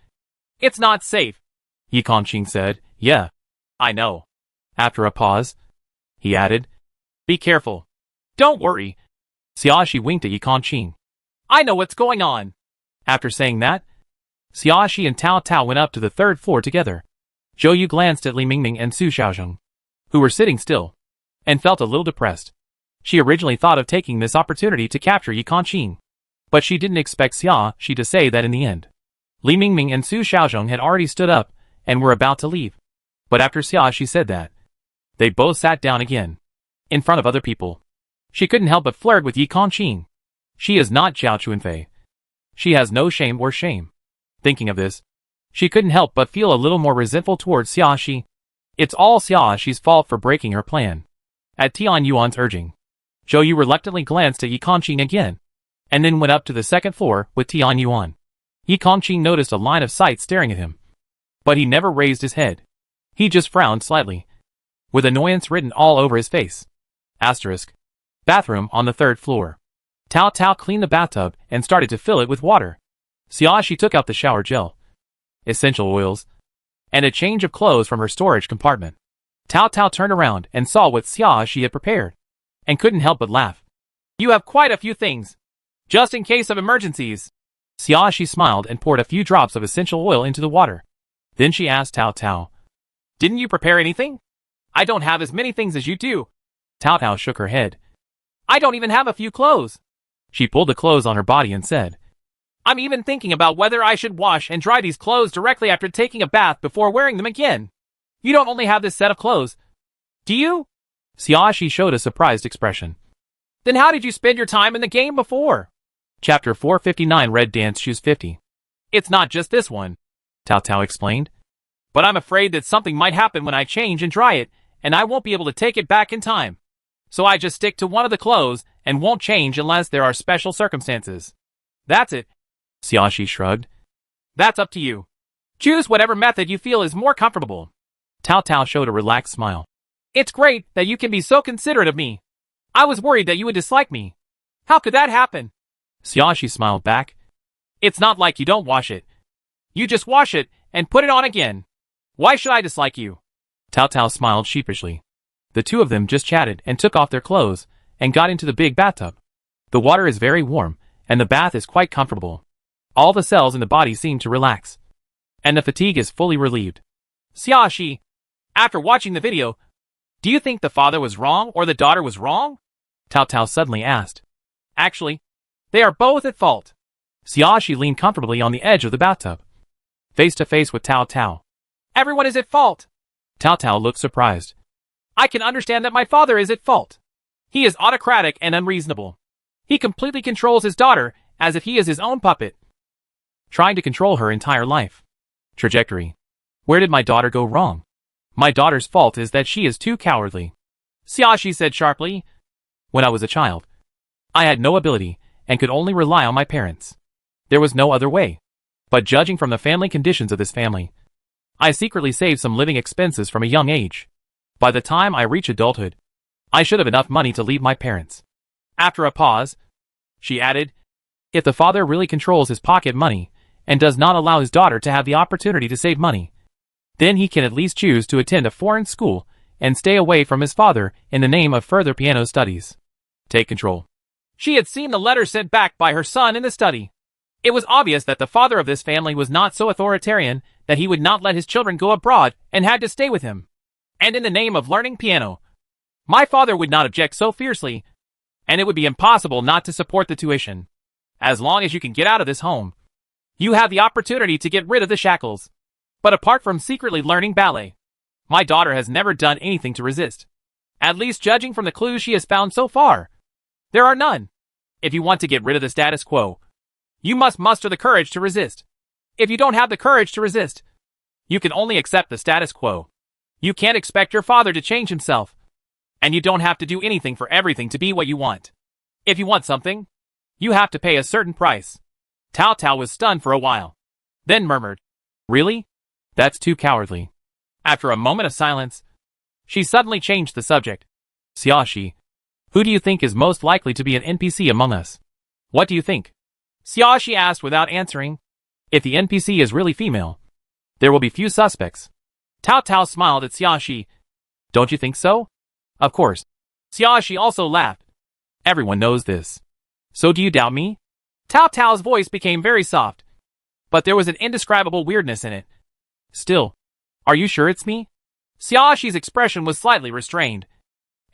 It's not safe. Yi Kongqing said, Yeah, I know. After a pause, he added, Be careful. Don't worry. Xiaoxi winked at Yi Kongqing. I know what's going on. After saying that, Xiaoxi and Cao Cao went up to the 3rd floor together. Zhou Yu glanced at Li Mingming and Su Xiaozhong, who were sitting still, and felt a little depressed. She originally thought of taking this opportunity to capture Yi Kongqing, but she didn't expect Xiaoxi to say that in the end. Li Mingming and Su Xiaozhong had already stood up and were about to leave. But after Xiaoxi said that, they both sat down again, in front of other people. She couldn't help but flirt with Yi Kongqing. She is not Zhao Chunfei. She has no shame or shame. Thinking of this, she couldn't help but feel a little more resentful towards Xiaoxi. It's all Xiaoxi's fault for breaking her plan. At Tian Yuan's urging, Zhou Yu reluctantly glanced at Yi Kongqing again, and then went up to the 2nd floor with Tian Yuan. Yi Kongqing noticed a line of sight staring at him. But he never raised his head. He just frowned slightly, with annoyance written all over his face. Asterisk. Bathroom on the 3rd floor. Tao Tao cleaned the bathtub and started to fill it with water. Xiaoxi took out the shower gel, essential oils, and a change of clothes from her storage compartment. Tao Tao turned around and saw what Xiaoxi had prepared, and couldn't help but laugh. You have quite a few things, just in case of emergencies. Xiaoxi smiled and poured a few drops of essential oil into the water. Then she asked Tao Tao, Didn't you prepare anything? I don't have as many things as you do. Tao Tao shook her head. I don't even have a few clothes. She pulled the clothes on her body and said, I'm even thinking about whether I should wash and dry these clothes directly after taking a bath before wearing them again. You don't only have this set of clothes, do you? Xiaoxi showed a surprised expression. Then how did you spend your time in the game before? Chapter 459 Red Dance Shoes 50. It's not just this one, Tao Tao explained. But I'm afraid that something might happen when I change and dry it, and I won't be able to take it back in time. So I just stick to one of the clothes and won't change unless there are special circumstances. That's it. Xiaoxi shrugged. That's up to you. Choose whatever method you feel is more comfortable. Tao Tao showed a relaxed smile. It's great that you can be so considerate of me. I was worried that you would dislike me. How could that happen? Xiaoxi smiled back. It's not like you don't wash it. You just wash it and put it on again. Why should I dislike you? Tao Tao smiled sheepishly. The two of them just chatted and took off their clothes and got into the big bathtub. The water is very warm, and the bath is quite comfortable. All the cells in the body seem to relax, and the fatigue is fully relieved. Xiaoxi, after watching the video, do you think the father was wrong or the daughter was wrong? Tao Tao suddenly asked. Actually, they are both at fault. Xiaoxi leaned comfortably on the edge of the bathtub, face to face with Tao Tao. Everyone is at fault. Tao Tao looked surprised. I can understand that my father is at fault. He is autocratic and unreasonable. He completely controls his daughter as if he is his own puppet, trying to control her entire life trajectory. Where did my daughter go wrong? My daughter's fault is that she is too cowardly, Xiaoxi said sharply. When I was a child, I had no ability and could only rely on my parents. There was no other way. But judging from the family conditions of this family, I secretly saved some living expenses from a young age. By the time I reach adulthood, I should have enough money to leave my parents. After a pause, she added, If the father really controls his pocket money and does not allow his daughter to have the opportunity to save money, then he can at least choose to attend a foreign school and stay away from his father in the name of further piano studies. Take control. She had seen the letter sent back by her son in the study. It was obvious that the father of this family was not so authoritarian that he would not let his children go abroad and had to stay with him. And in the name of learning piano, my father would not object so fiercely, and it would be impossible not to support the tuition. As long as you can get out of this home, you have the opportunity to get rid of the shackles. But apart from secretly learning ballet, my daughter has never done anything to resist. At least judging from the clues she has found so far, there are none. If you want to get rid of the status quo, you must muster the courage to resist. If you don't have the courage to resist, you can only accept the status quo. You can't expect your father to change himself. And you don't have to do anything for everything to be what you want. If you want something, you have to pay a certain price. Tao Tao was stunned for a while, then murmured, Really? That's too cowardly. After a moment of silence, she suddenly changed the subject. Xiaoxi, who do you think is most likely to be an NPC among us? What do you think? Xiaoxi asked without answering. If the NPC is really female, there will be few suspects. Tao Tao smiled at Xiaoxi. Don't you think so? Of course. Xiaoxi also laughed. Everyone knows this. So do you doubt me? Tao Tao's voice became very soft, but there was an indescribable weirdness in it. Still, are you sure it's me? Xiaoxi's expression was slightly restrained,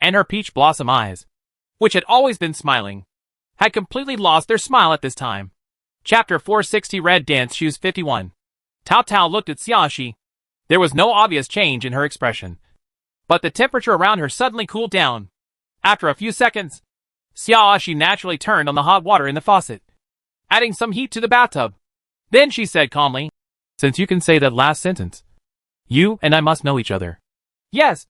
and her peach blossom eyes, which had always been smiling, had completely lost their smile at this time. Chapter 460 Red Dance Shoes 51. Tao Tao looked at Xiaoxi. There was no obvious change in her expression, but the temperature around her suddenly cooled down. After a few seconds, Xiaoxi naturally turned on the hot water in the faucet, adding some heat to the bathtub. Then she said calmly, Since you can say that last sentence, you and I must know each other. Yes.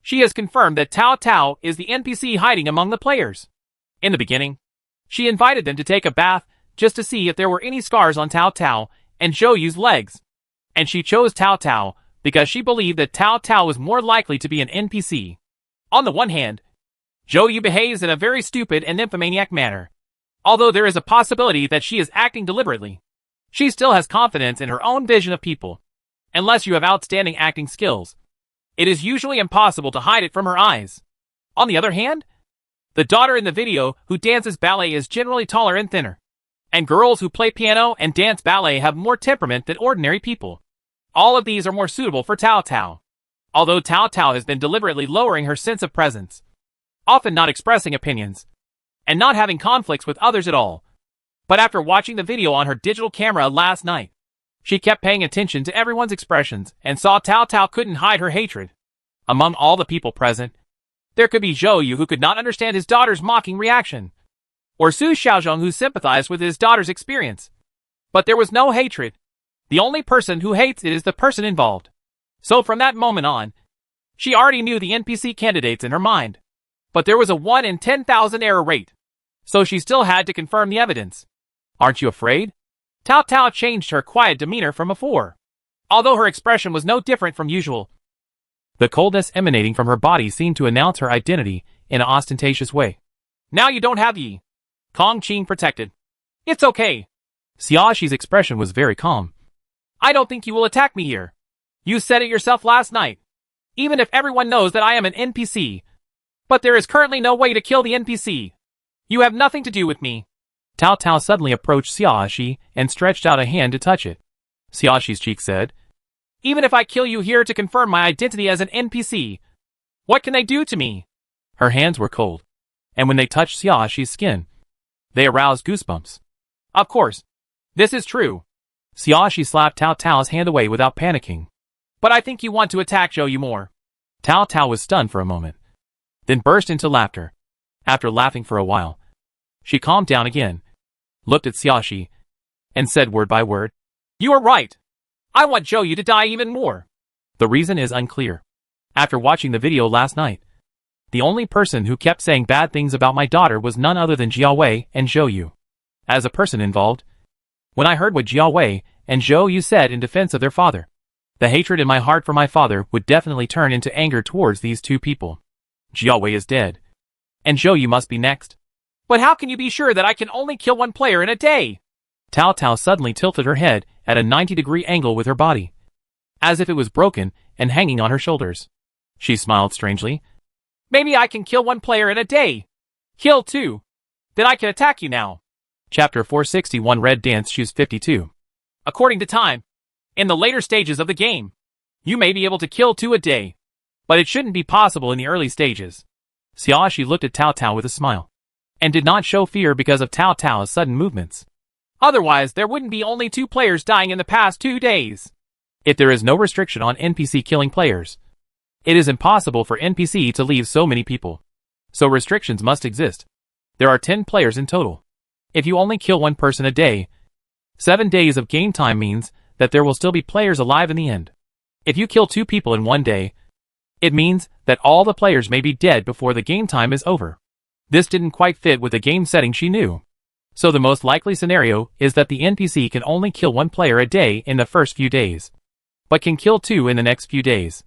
She has confirmed that Tao Tao is the NPC hiding among the players. In the beginning, she invited them to take a bath just to see if there were any scars on Tao Tao and Zhou Yu's legs. and she chose Tao Tao because she believed that Tao Tao was more likely to be an NPC. On the one hand, Zhou Yu behaves in a very stupid and nymphomaniac manner. Although there is a possibility that she is acting deliberately, she still has confidence in her own vision of people. Unless you have outstanding acting skills, it is usually impossible to hide it from her eyes. On the other hand, the daughter in the video who dances ballet is generally taller and thinner, and girls who play piano and dance ballet have more temperament than ordinary people. All of these are more suitable for Tao Tao. Although Tao Tao has been deliberately lowering her sense of presence, often not expressing opinions, and not having conflicts with others at all. But after watching the video on her digital camera last night, she kept paying attention to everyone's expressions and saw Tao Tao couldn't hide her hatred. Among all the people present, there could be Zhou Yu who could not understand his daughter's mocking reaction, or Su Xiaozhong who sympathized with his daughter's experience. But there was no hatred. The only person who hates it is the person involved. So from that moment on, she already knew the NPC candidates in her mind. But there was a 1 in 10,000 error rate, so she still had to confirm the evidence. Aren't you afraid? Tao Tao changed her quiet demeanor from before, although her expression was no different from usual. The coldness emanating from her body seemed to announce her identity in an ostentatious way. Now you don't have Yi Kongqing protected. It's okay. Xiaoxi's expression was very calm. I don't think you will attack me here. You said it yourself last night. Even if everyone knows that I am an NPC, but there is currently no way to kill the NPC. You have nothing to do with me. Tao Tao suddenly approached Xiaoxi and stretched out a hand to touch it. Xiaoxi's cheek said, even if I kill you here to confirm my identity as an NPC, what can they do to me? Her hands were cold, and when they touched Xiaoxi's skin, they aroused goosebumps. Of course, this is true. Xiaoxi slapped Tao Tao's hand away without panicking. But I think you want to attack Zhou Yu more. Tao Tao was stunned for a moment, then burst into laughter. After laughing for a while, she calmed down again, looked at Xiaoxi, and said word by word, you are right. I want Zhou Yu to die even more. The reason is unclear. After watching the video last night, the only person who kept saying bad things about my daughter was none other than Jia Wei and Zhou Yu. As a person involved, when I heard what Jia Wei and Zhou Yu said in defense of their father, the hatred in my heart for my father would definitely turn into anger towards these two people. Jia Wei is dead, and Zhou Yu must be next. But how can you be sure that I can only kill one player in a day? Tao Tao suddenly tilted her head at a 90-degree angle with her body, as if it was broken and hanging on her shoulders. She smiled strangely. Maybe I can kill one player in a day. Kill two. Then I can attack you now. Chapter 461 Red Dance Shoes 52. According to time, in the later stages of the game, you may be able to kill two a day, but it shouldn't be possible in the early stages. Xiaoxi looked at Tao Tao with a smile, and did not show fear because of Tao Tao's sudden movements. Otherwise, there wouldn't be only 2 players dying in the past 2 days. If there is no restriction on NPC killing players, it is impossible for NPC to leave so many people. So restrictions must exist. There are 10 players in total. If you only kill one person a day, 7 days of game time means that there will still be players alive in the end. If you kill 2 people in 1 day, it means that all the players may be dead before the game time is over. This didn't quite fit with the game setting she knew. So the most likely scenario is that the NPC can only kill 1 player a day in the first few days, but can kill 2 in the next few days.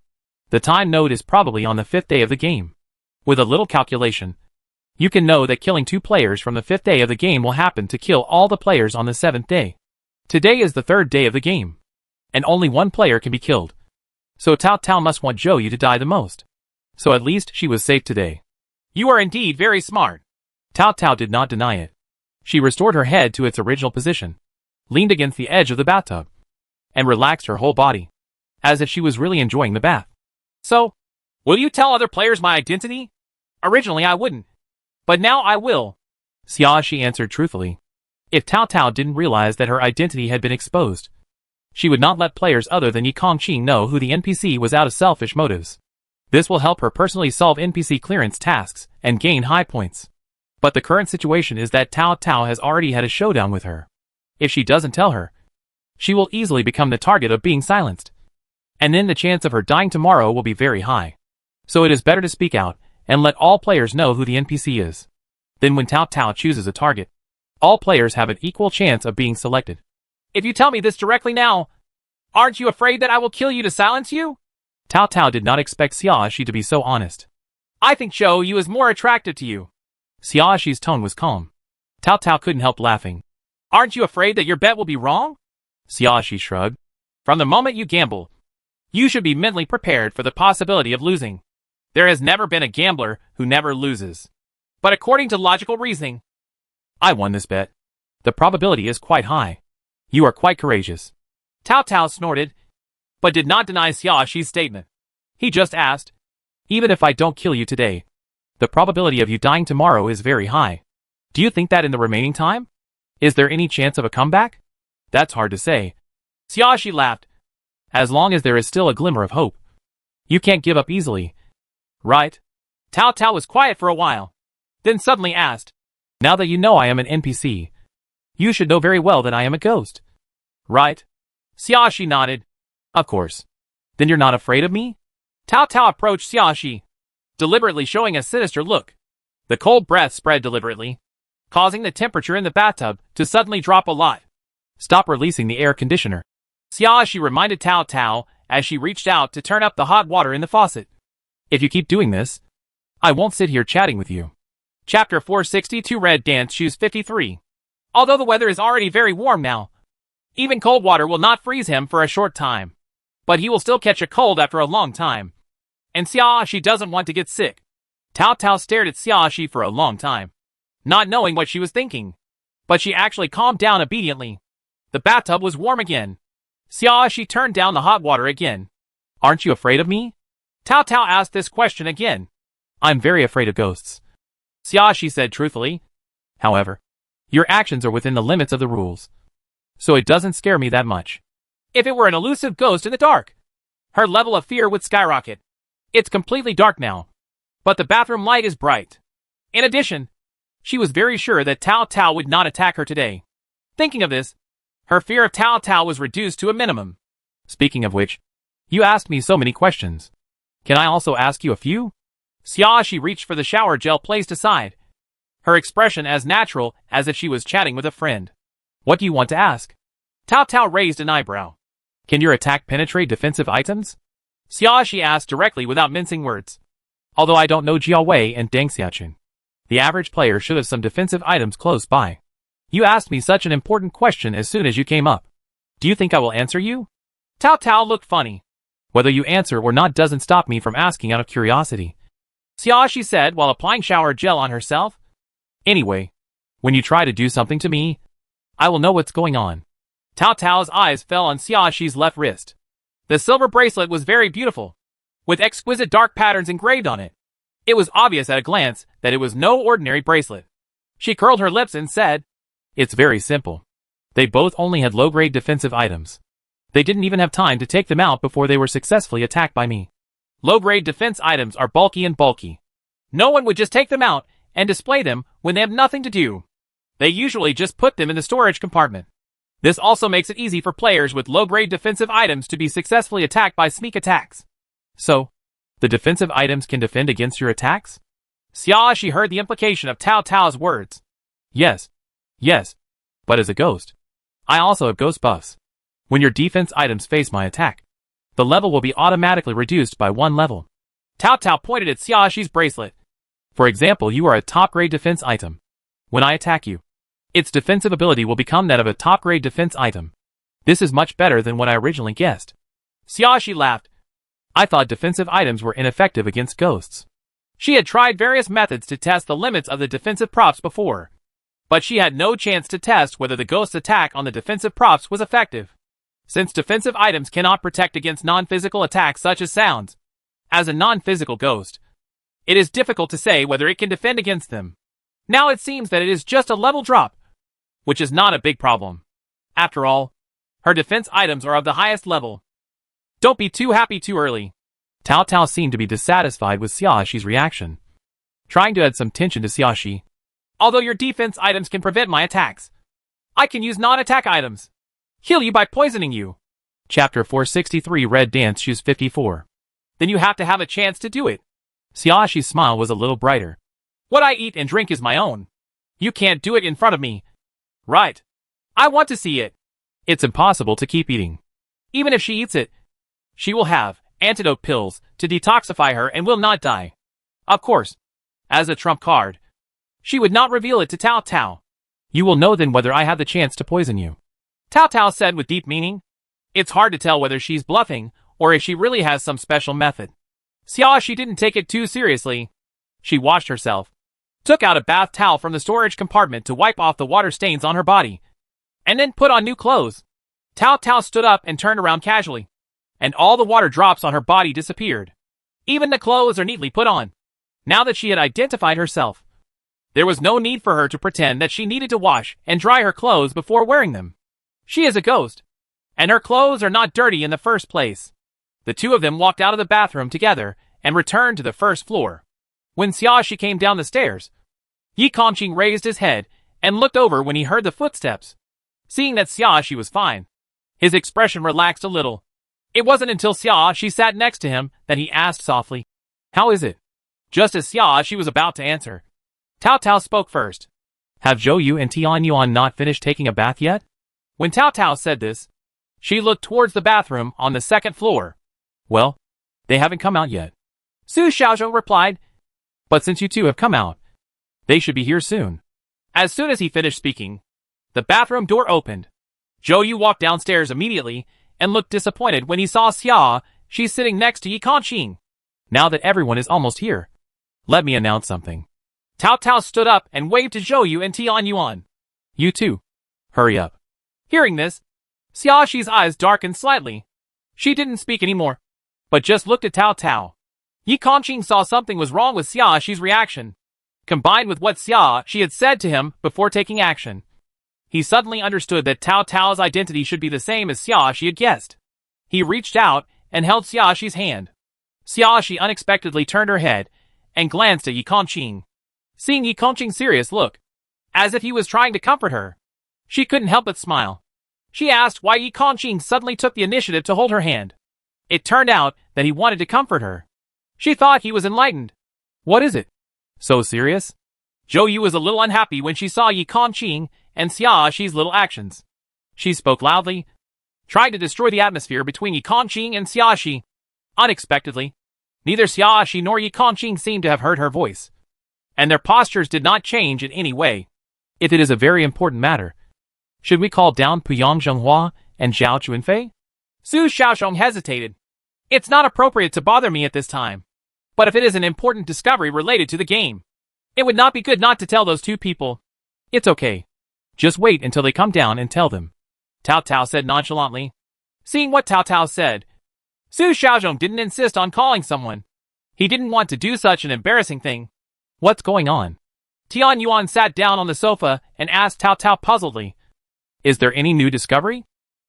The time node is probably on the 5th day of the game. With a little calculation, you can know that killing 2 players from the 5th day of the game will happen to kill all the players on the 7th day. Today is the 3rd day of the game, and only 1 player can be killed. So Tao Tao must want Zhou Yu to die the most. So at least she was safe today. You are indeed very smart. Tao Tao did not deny it. She restored her head to its original position, leaned against the edge of the bathtub, and relaxed her whole body, as if she was really enjoying the bath. So, will you tell other players my identity? Originally I wouldn't, but now I will. Xiaoxi answered truthfully. If Tao Tao didn't realize that her identity had been exposed, she would not let players other than Yi Kongqing know who the NPC was out of selfish motives. This will help her personally solve NPC clearance tasks and gain high points. But the current situation is that Tao Tao has already had a showdown with her. If she doesn't tell her, she will easily become the target of being silenced. And then the chance of her dying tomorrow will be very high. So it is better to speak out and let all players know who the NPC is. Then when Tao Tao chooses a target, all players have an equal chance of being selected. If you tell me this directly now, Aren't you afraid that I will kill you to silence you? Tao Tao did not expect Xiaoxi to be so honest. I think Zhou Yu is more attractive to you. Xiaoxi's tone was calm. Tao Tao couldn't help laughing. Aren't you afraid that your bet will be wrong? Xiaoxi shrugged. From the moment you gamble, you should be mentally prepared for the possibility of losing. There has never been a gambler who never loses. But according to logical reasoning, I won this bet. The probability is quite high. You are quite courageous. Tao Tao snorted, but did not deny Xiaoxi's statement. He just asked, even if I don't kill you today, the probability of you dying tomorrow is very high. Do you think that in the remaining time? Is there any chance of a comeback? That's hard to say. Xiaoxi laughed. As long as there is still a glimmer of hope. You can't give up easily. Right? Tao Tao was quiet for a while, then suddenly asked, now that you know I am an NPC, you should know very well that I am a ghost. Right? Xiaoxi nodded. Of course. Then you're not afraid of me? Tao Tao approached Xiaoxi, deliberately showing a sinister look. The cold breath spread deliberately, causing the temperature in the bathtub to suddenly drop a lot. Stop releasing the air conditioner. Xiaoxi reminded Tao Tao as she reached out to turn up the hot water in the faucet. If you keep doing this, I won't sit here chatting with you. Chapter 462 Red Dance Shoes 53. Although the weather is already very warm now, even cold water will not freeze him for a short time. But he will still catch a cold after a long time. And Xiaoxi doesn't want to get sick. Tao Tao stared at Xiaoxi for a long time, not knowing what she was thinking. But she actually calmed down obediently. The bathtub was warm again. Xiaoxi turned down the hot water again. Aren't you afraid of me? Tao Tao asked this question again. I'm very afraid of ghosts. Xiaoxi said truthfully. However, your actions are within the limits of the rules. So it doesn't scare me that much. If it were an elusive ghost in the dark, her level of fear would skyrocket. It's completely dark now, but the bathroom light is bright. In addition, she was very sure that Tao Tao would not attack her today. Thinking of this, her fear of Tao Tao was reduced to a minimum. Speaking of which, you asked me so many questions. Can I also ask you a few? Xiaoxi reached for the shower gel placed aside, her expression as natural as if she was chatting with a friend. What do you want to ask? Tao Tao raised an eyebrow. Can your attack penetrate defensive items? Xiaoxi asked directly without mincing words. Although I don't know Jiao Wei and Deng Xiaoqun, the average player should have some defensive items close by. You asked me such an important question as soon as you came up. Do you think I will answer you? Tao Tao looked funny. Whether you answer or not doesn't stop me from asking out of curiosity, Xiaoxi said while applying shower gel on herself. Anyway, when you try to do something to me, I will know what's going on. Tao Tao's eyes fell on Xiaoxi's left wrist. The silver bracelet was very beautiful, with exquisite dark patterns engraved on it. It was obvious at a glance that it was no ordinary bracelet. She curled her lips and said, it's very simple. They both only had low-grade defensive items. They didn't even have time to take them out before they were successfully attacked by me. Low-grade defense items are bulky and bulky. No one would just take them out and display them when they have nothing to do. They usually just put them in the storage compartment. This also makes it easy for players with low-grade defensive items to be successfully attacked by sneak attacks. So, the defensive items can defend against your attacks? Xiaoxi heard the implication of Tao Tao's words. Yes. Yes. But as a ghost, I also have ghost buffs. When your defense items face my attack, the level will be automatically reduced by 1 level. Tao Tao pointed at Xiaoxi's bracelet. For example, you are a top-grade defense item. When I attack you, its defensive ability will become that of a top-grade defense item. This is much better than what I originally guessed. Xiaoxi laughed. I thought defensive items were ineffective against ghosts. She had tried various methods to test the limits of the defensive props before, but she had no chance to test whether the ghost's attack on the defensive props was effective. Since defensive items cannot protect against non-physical attacks such as sounds, as a non-physical ghost, it is difficult to say whether it can defend against them. Now it seems that it is just a level drop, which is not a big problem. After all, her defense items are of the highest level. Don't be too happy too early. Tao Tao seemed to be dissatisfied with Xiaoxi's reaction, trying to add some tension to Xiaoxi. Although your defense items can prevent my attacks, I can use non-attack items. Heal you by poisoning you. Chapter 463 Red Dance Shoes 54. Then you have to have a chance to do it. Xiaoxi's smile was a little brighter. What I eat and drink is my own. You can't do it in front of me. Right. I want to see it. It's impossible to keep eating. Even if she eats it, she will have antidote pills to detoxify her and will not die. Of course, as a trump card, she would not reveal it to Tao Tao. You will know then whether I have the chance to poison you. Tao Tao said with deep meaning. It's hard to tell whether she's bluffing or if she really has some special method. She didn't take it too seriously. She washed herself, took out a bath towel from the storage compartment to wipe off the water stains on her body, and then put on new clothes. Tao Tao stood up and turned around casually, and all the water drops on her body disappeared. Even the clothes are neatly put on. Now that she had identified herself, there was no need for her to pretend that she needed to wash and dry her clothes before wearing them. She is a ghost, and her clothes are not dirty in the first place. The two of them walked out of the bathroom together and returned to the first floor. When Xiaoxi came down the stairs, Yi Kongqing raised his head and looked over when he heard the footsteps. Seeing that Xiaoxi was fine, his expression relaxed a little. It wasn't until Xiaoxi sat next to him that he asked softly, "How is it?" Just as Xiaoxi was about to answer, Tao Tao spoke first. Have Zhou Yu and Tian Yuan not finished taking a bath yet? When Tao Tao said this, she looked towards the bathroom on the second floor. Well, they haven't come out yet. Su Xiaozhong replied. But since you two have come out, they should be here soon. As soon as he finished speaking, the bathroom door opened. Zhou Yu walked downstairs immediately and looked disappointed when he saw Xiaoxi sitting next to Yi Kongqing. Now that everyone is almost here, let me announce something. Tao Tao stood up and waved to Zhou Yu and Tian Yuan. You too. Hurry up. Hearing this, Xiaoxi's eyes darkened slightly. She didn't speak anymore, but just looked at Tao Tao. Yi Kongqing saw something was wrong with Xiaoxi's reaction, combined with what Xiaoxi had said to him before taking action. He suddenly understood that Tao Tao's identity should be the same as Xiaoxi had guessed. He reached out and held Xiaoxi's hand. Xiaoxi unexpectedly turned her head and glanced at Yi Kongqing. Seeing Yi Kongqing's serious look, as if he was trying to comfort her, she couldn't help but smile. She asked why Yi Kongqing suddenly took the initiative to hold her hand. It turned out that he wanted to comfort her. She thought he was enlightened. What is it? So serious? Zhou Yu was a little unhappy when she saw Yi Kongqing and Xiaoxi's little actions. She spoke loudly, tried to destroy the atmosphere between Yi Kongqing and Xiaoxi. Unexpectedly, neither Xiaoxi nor Yi Kongqing seemed to have heard her voice, and their postures did not change in any way. If it is a very important matter, should we call down Puyang Zhenghua and Zhao Chuanfei? Su Xiaozhong hesitated. It's not appropriate to bother me at this time. But if it is an important discovery related to the game, it would not be good not to tell those two people. It's okay. Just wait until they come down and tell them. Tao Tao said nonchalantly. Seeing what Tao Tao said, Su Xiaozhong didn't insist on calling someone. He didn't want to do such an embarrassing thing. What's going on? Tian Yuan sat down on the sofa and asked Tao Tao puzzledly. Is there any new discovery?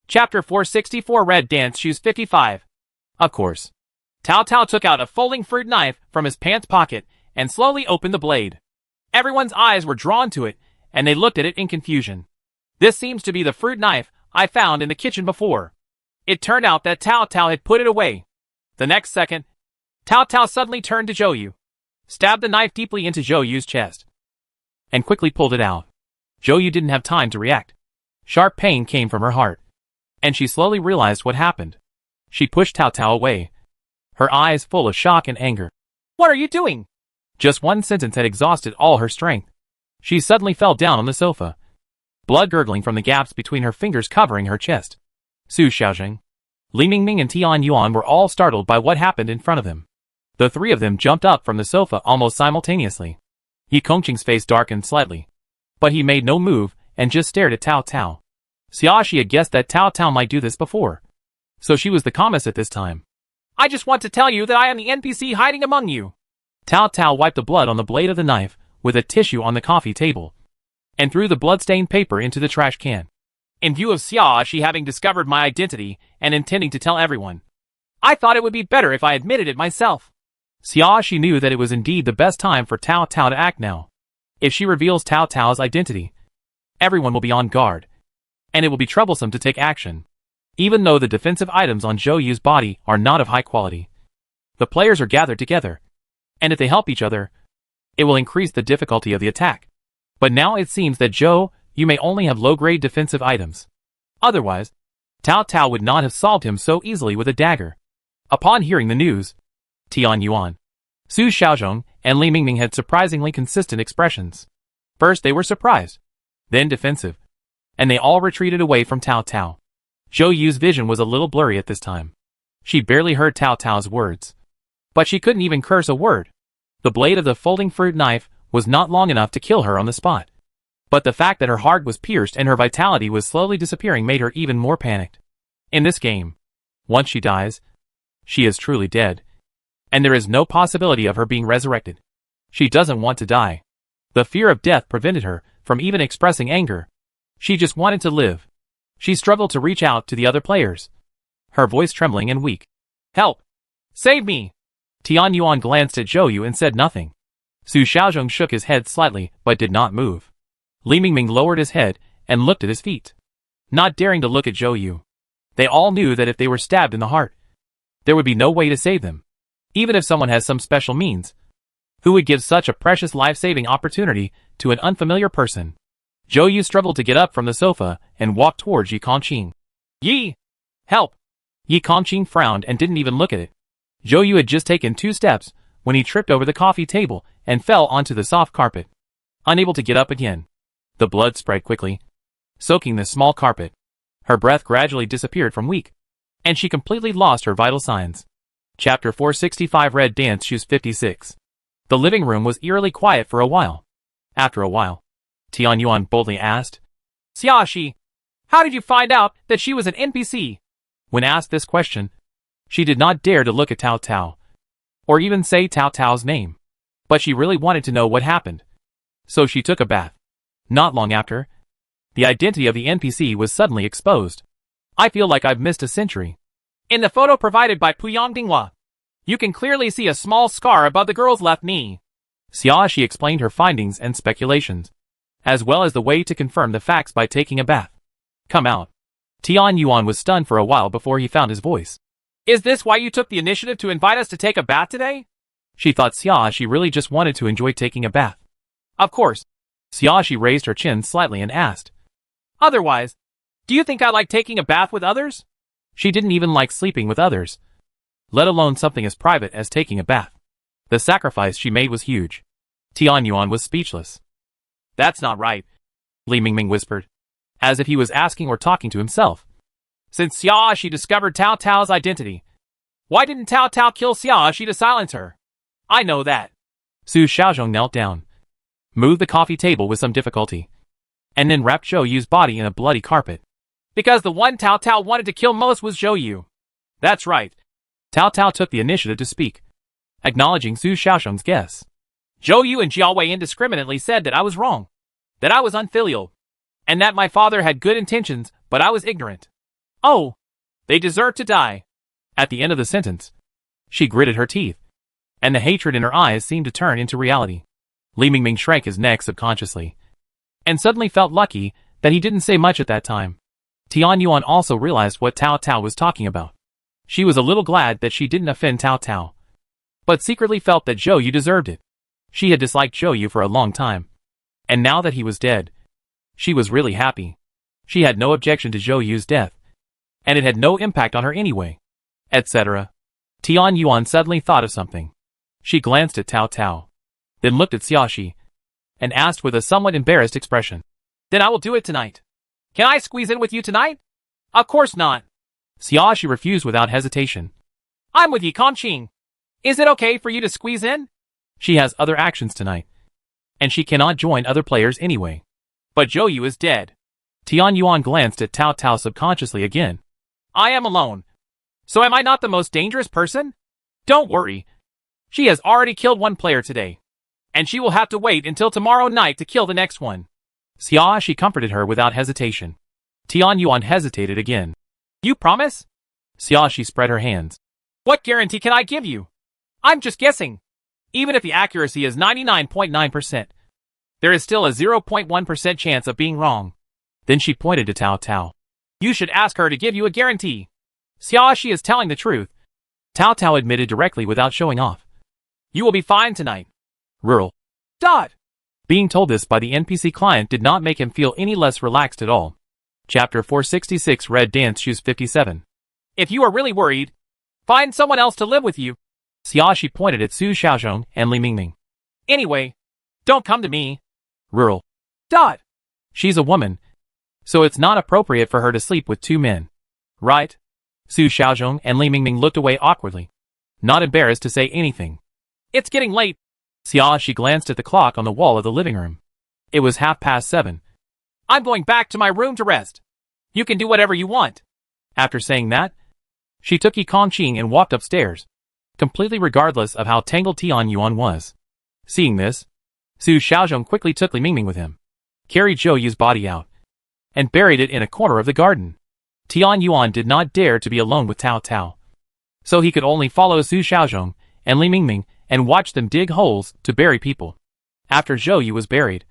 Chapter 464 Red Dance Shoes 55. Of course. Tao Tao took out a folding fruit knife from his pants pocket and slowly opened the blade. Everyone's eyes were drawn to it, and they looked at it in confusion. This seems to be the fruit knife I found in the kitchen before. It turned out that Tao Tao had put it away. The next second, Tao Tao suddenly turned to Zhou Yu, stabbed the knife deeply into Zhou Yu's chest, and quickly pulled it out. Zhou Yu didn't have time to react. Sharp pain came from her heart, and she slowly realized what happened. She pushed Tao Tao away, her eyes full of shock and anger. What are you doing? Just one sentence had exhausted all her strength. She suddenly fell down on the sofa, blood gurgling from the gaps between her fingers covering her chest. Su Xiaozheng, Li Mingming and Tian Yuan were all startled by what happened in front of them. The three of them jumped up from the sofa almost simultaneously. Yi Kongqing's face darkened slightly, but he made no move and just stared at Tao Tao. Xiaoxi had guessed that Tao Tao might do this before, so she was the calmest at this time. I just want to tell you that I am the NPC hiding among you. Tao Tao wiped the blood on the blade of the knife with a tissue on the coffee table, and threw the blood-stained paper into the trash can. In view of Xiaoxi having discovered my identity and intending to tell everyone, I thought it would be better if I admitted it myself. Xiaoxi knew that it was indeed the best time for Tao Tao to act now. If she reveals Tao Tao's identity, everyone will be on guard, and it will be troublesome to take action. Even though the defensive items on Zhou Yu's body are not of high quality, the players are gathered together, and if they help each other, it will increase the difficulty of the attack. But now it seems that Zhou Yu may only have low-grade defensive items. Otherwise, Tao Tao would not have solved him so easily with a dagger. Upon hearing the news, Tian Yuan, Su Xiaozhong, and Li Mingming had surprisingly consistent expressions. First they were surprised, then defensive, and they all retreated away from Tao Tao. Zhou Yu's vision was a little blurry at this time. She barely heard Tao Tao's words. But she couldn't even curse a word. The blade of the folding fruit knife was not long enough to kill her on the spot. But the fact that her heart was pierced and her vitality was slowly disappearing made her even more panicked. In this game, once she dies, she is truly dead. And there is no possibility of her being resurrected. She doesn't want to die. The fear of death prevented her from even expressing anger. She just wanted to live. She struggled to reach out to the other players, her voice trembling and weak. "Help! Save me!" Tian Yuan glanced at Zhou Yu and said nothing. Su Xiaozhong shook his head slightly but did not move. Li Mingming lowered his head and looked at his feet, not daring to look at Zhou Yu. They all knew that if they were stabbed in the heart, there would be no way to save them. Even if someone has some special means, who would give such a precious life-saving opportunity to an unfamiliar person? Zhou Yu struggled to get up from the sofa and walked towards Yi Kongqing. "Yi! Help!" Yi Kongqing frowned and didn't even look at it. Zhou Yu had just taken 2 steps when he tripped over the coffee table and fell onto the soft carpet. Unable to get up again, the blood spread quickly, soaking the small carpet. Her breath gradually disappeared from weak, and she completely lost her vital signs. Chapter 465 Red Dance Shoes 56. The living room was eerily quiet for a while. After a while, Tian Yuan boldly asked, "Xiaoxi, how did you find out that she was an NPC?" When asked this question, she did not dare to look at Tao Tao, or even say Tao Tao's name. But she really wanted to know what happened. So she took a bath. Not long after, the identity of the NPC was suddenly exposed. "I feel like I've missed a century." In the photo provided by Puyang Dinghua, you can clearly see a small scar above the girl's left knee. Xiaoxi explained her findings and speculations, as well as the way to confirm the facts by taking a bath. "Come out." Tian Yuan was stunned for a while before he found his voice. "Is this why you took the initiative to invite us to take a bath today?" She thought Xiaoxi really just wanted to enjoy taking a bath. "Of course." Xiaoxi raised her chin slightly and asked, "Otherwise, do you think I like taking a bath with others?" She didn't even like sleeping with others, let alone something as private as taking a bath. The sacrifice she made was huge. Tian Yuan was speechless. "That's not right," Li Mingming whispered, as if he was asking or talking to himself. "Since Xiaoxi discovered Tao Tao's identity, why didn't Tao Tao kill Xiaoxi to silence her? I know that." Su Xiaozhong knelt down, moved the coffee table with some difficulty, and then wrapped Zhou Yu's body in a bloody carpet. "Because the one Tao Tao wanted to kill most was Zhou Yu." "That's right." Tao Tao took the initiative to speak, acknowledging Su Xiaozhong's guess. "Zhou Yu and Jiawei indiscriminately said that I was wrong, that I was unfilial, and that my father had good intentions, but I was ignorant. Oh, they deserve to die." At the end of the sentence, she gritted her teeth, and the hatred in her eyes seemed to turn into reality. Li Mingming shrank his neck subconsciously, and suddenly felt lucky that he didn't say much at that time. Tian Yuan also realized what Tao Tao was talking about. She was a little glad that she didn't offend Tao Tao, but secretly felt that Zhou Yu deserved it. She had disliked Zhou Yu for a long time, and now that he was dead, she was really happy. She had no objection to Zhou Yu's death, and it had no impact on her anyway, etc. Tian Yuan suddenly thought of something. She glanced at Tao Tao, then looked at Xiaoxi, and asked with a somewhat embarrassed expression, "Then I will do it tonight. Can I squeeze in with you tonight?" "Of course not." Xiaoxi refused without hesitation. "I'm with Yi Kongqing. Is it okay for you to squeeze in?" She has other actions tonight, and she cannot join other players anyway. But Zhou Yu is dead. Tian Yuan glanced at Tao Tao subconsciously again. "I am alone. So am I not the most dangerous person? Don't worry. She has already killed one player today, and she will have to wait until tomorrow night to kill the next one." Xiaoxi comforted her without hesitation. Tian Yuan hesitated again. "You promise?" Xiaoxi spread her hands. "What guarantee can I give you? I'm just guessing. Even if the accuracy is 99.9%, there is still a 0.1% chance of being wrong." Then she pointed to Tao Tao. "You should ask her to give you a guarantee." Xiaoxi is telling the truth, Tao Tao admitted directly without showing off. "You will be fine tonight." Rural. Dot. Being told this by the NPC client did not make him feel any less relaxed at all. Chapter 466 Red Dance Shoes 57. If you are really worried, find someone else to live with you. Xiaoxi pointed at Su Xiaozhong and Li Mingming. Anyway, don't come to me. Rural. Dot. She's a woman, so it's not appropriate for her to sleep with two men. Right? Su Xiaozhong and Li Mingming looked away awkwardly, not embarrassed to say anything. It's getting late. Xiaoxi glanced at the clock on the wall of the living room. It was 7:30. I'm going back to my room to rest. You can do whatever you want. After saying that, she took Yi Kongqing and walked upstairs, completely regardless of how tangled Tian Yuan was. Seeing this, Su Xiaozhong quickly took Li Mingming with him, carried Zhou Yu's body out, and buried it in a corner of the garden. Tian Yuan did not dare to be alone with Tao Tao, so he could only follow Su Xiaozhong and Li Mingming and watch them dig holes to bury people. After Zhou Yu was buried,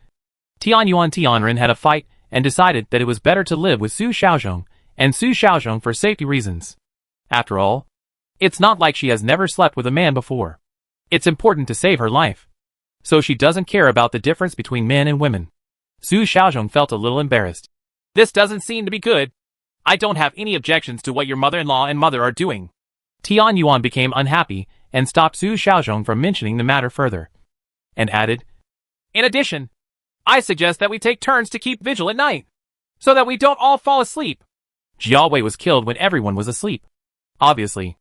Tian Yuan Tianren had a fight and decided that it was better to live with Su Xiaozhong and Su Xiaozhong for safety reasons. After all, it's not like she has never slept with a man before. It's important to save her life, so she doesn't care about the difference between men and women. Su Xiaozhong felt a little embarrassed. This doesn't seem to be good. I don't have any objections to what your mother-in-law and mother are doing. Tian Yuan became unhappy and stopped Su Xiaozhong from mentioning the matter further, and added, In addition, I suggest that we take turns to keep vigil at night, so that we don't all fall asleep. Jiao Wei was killed when everyone was asleep. Obviously,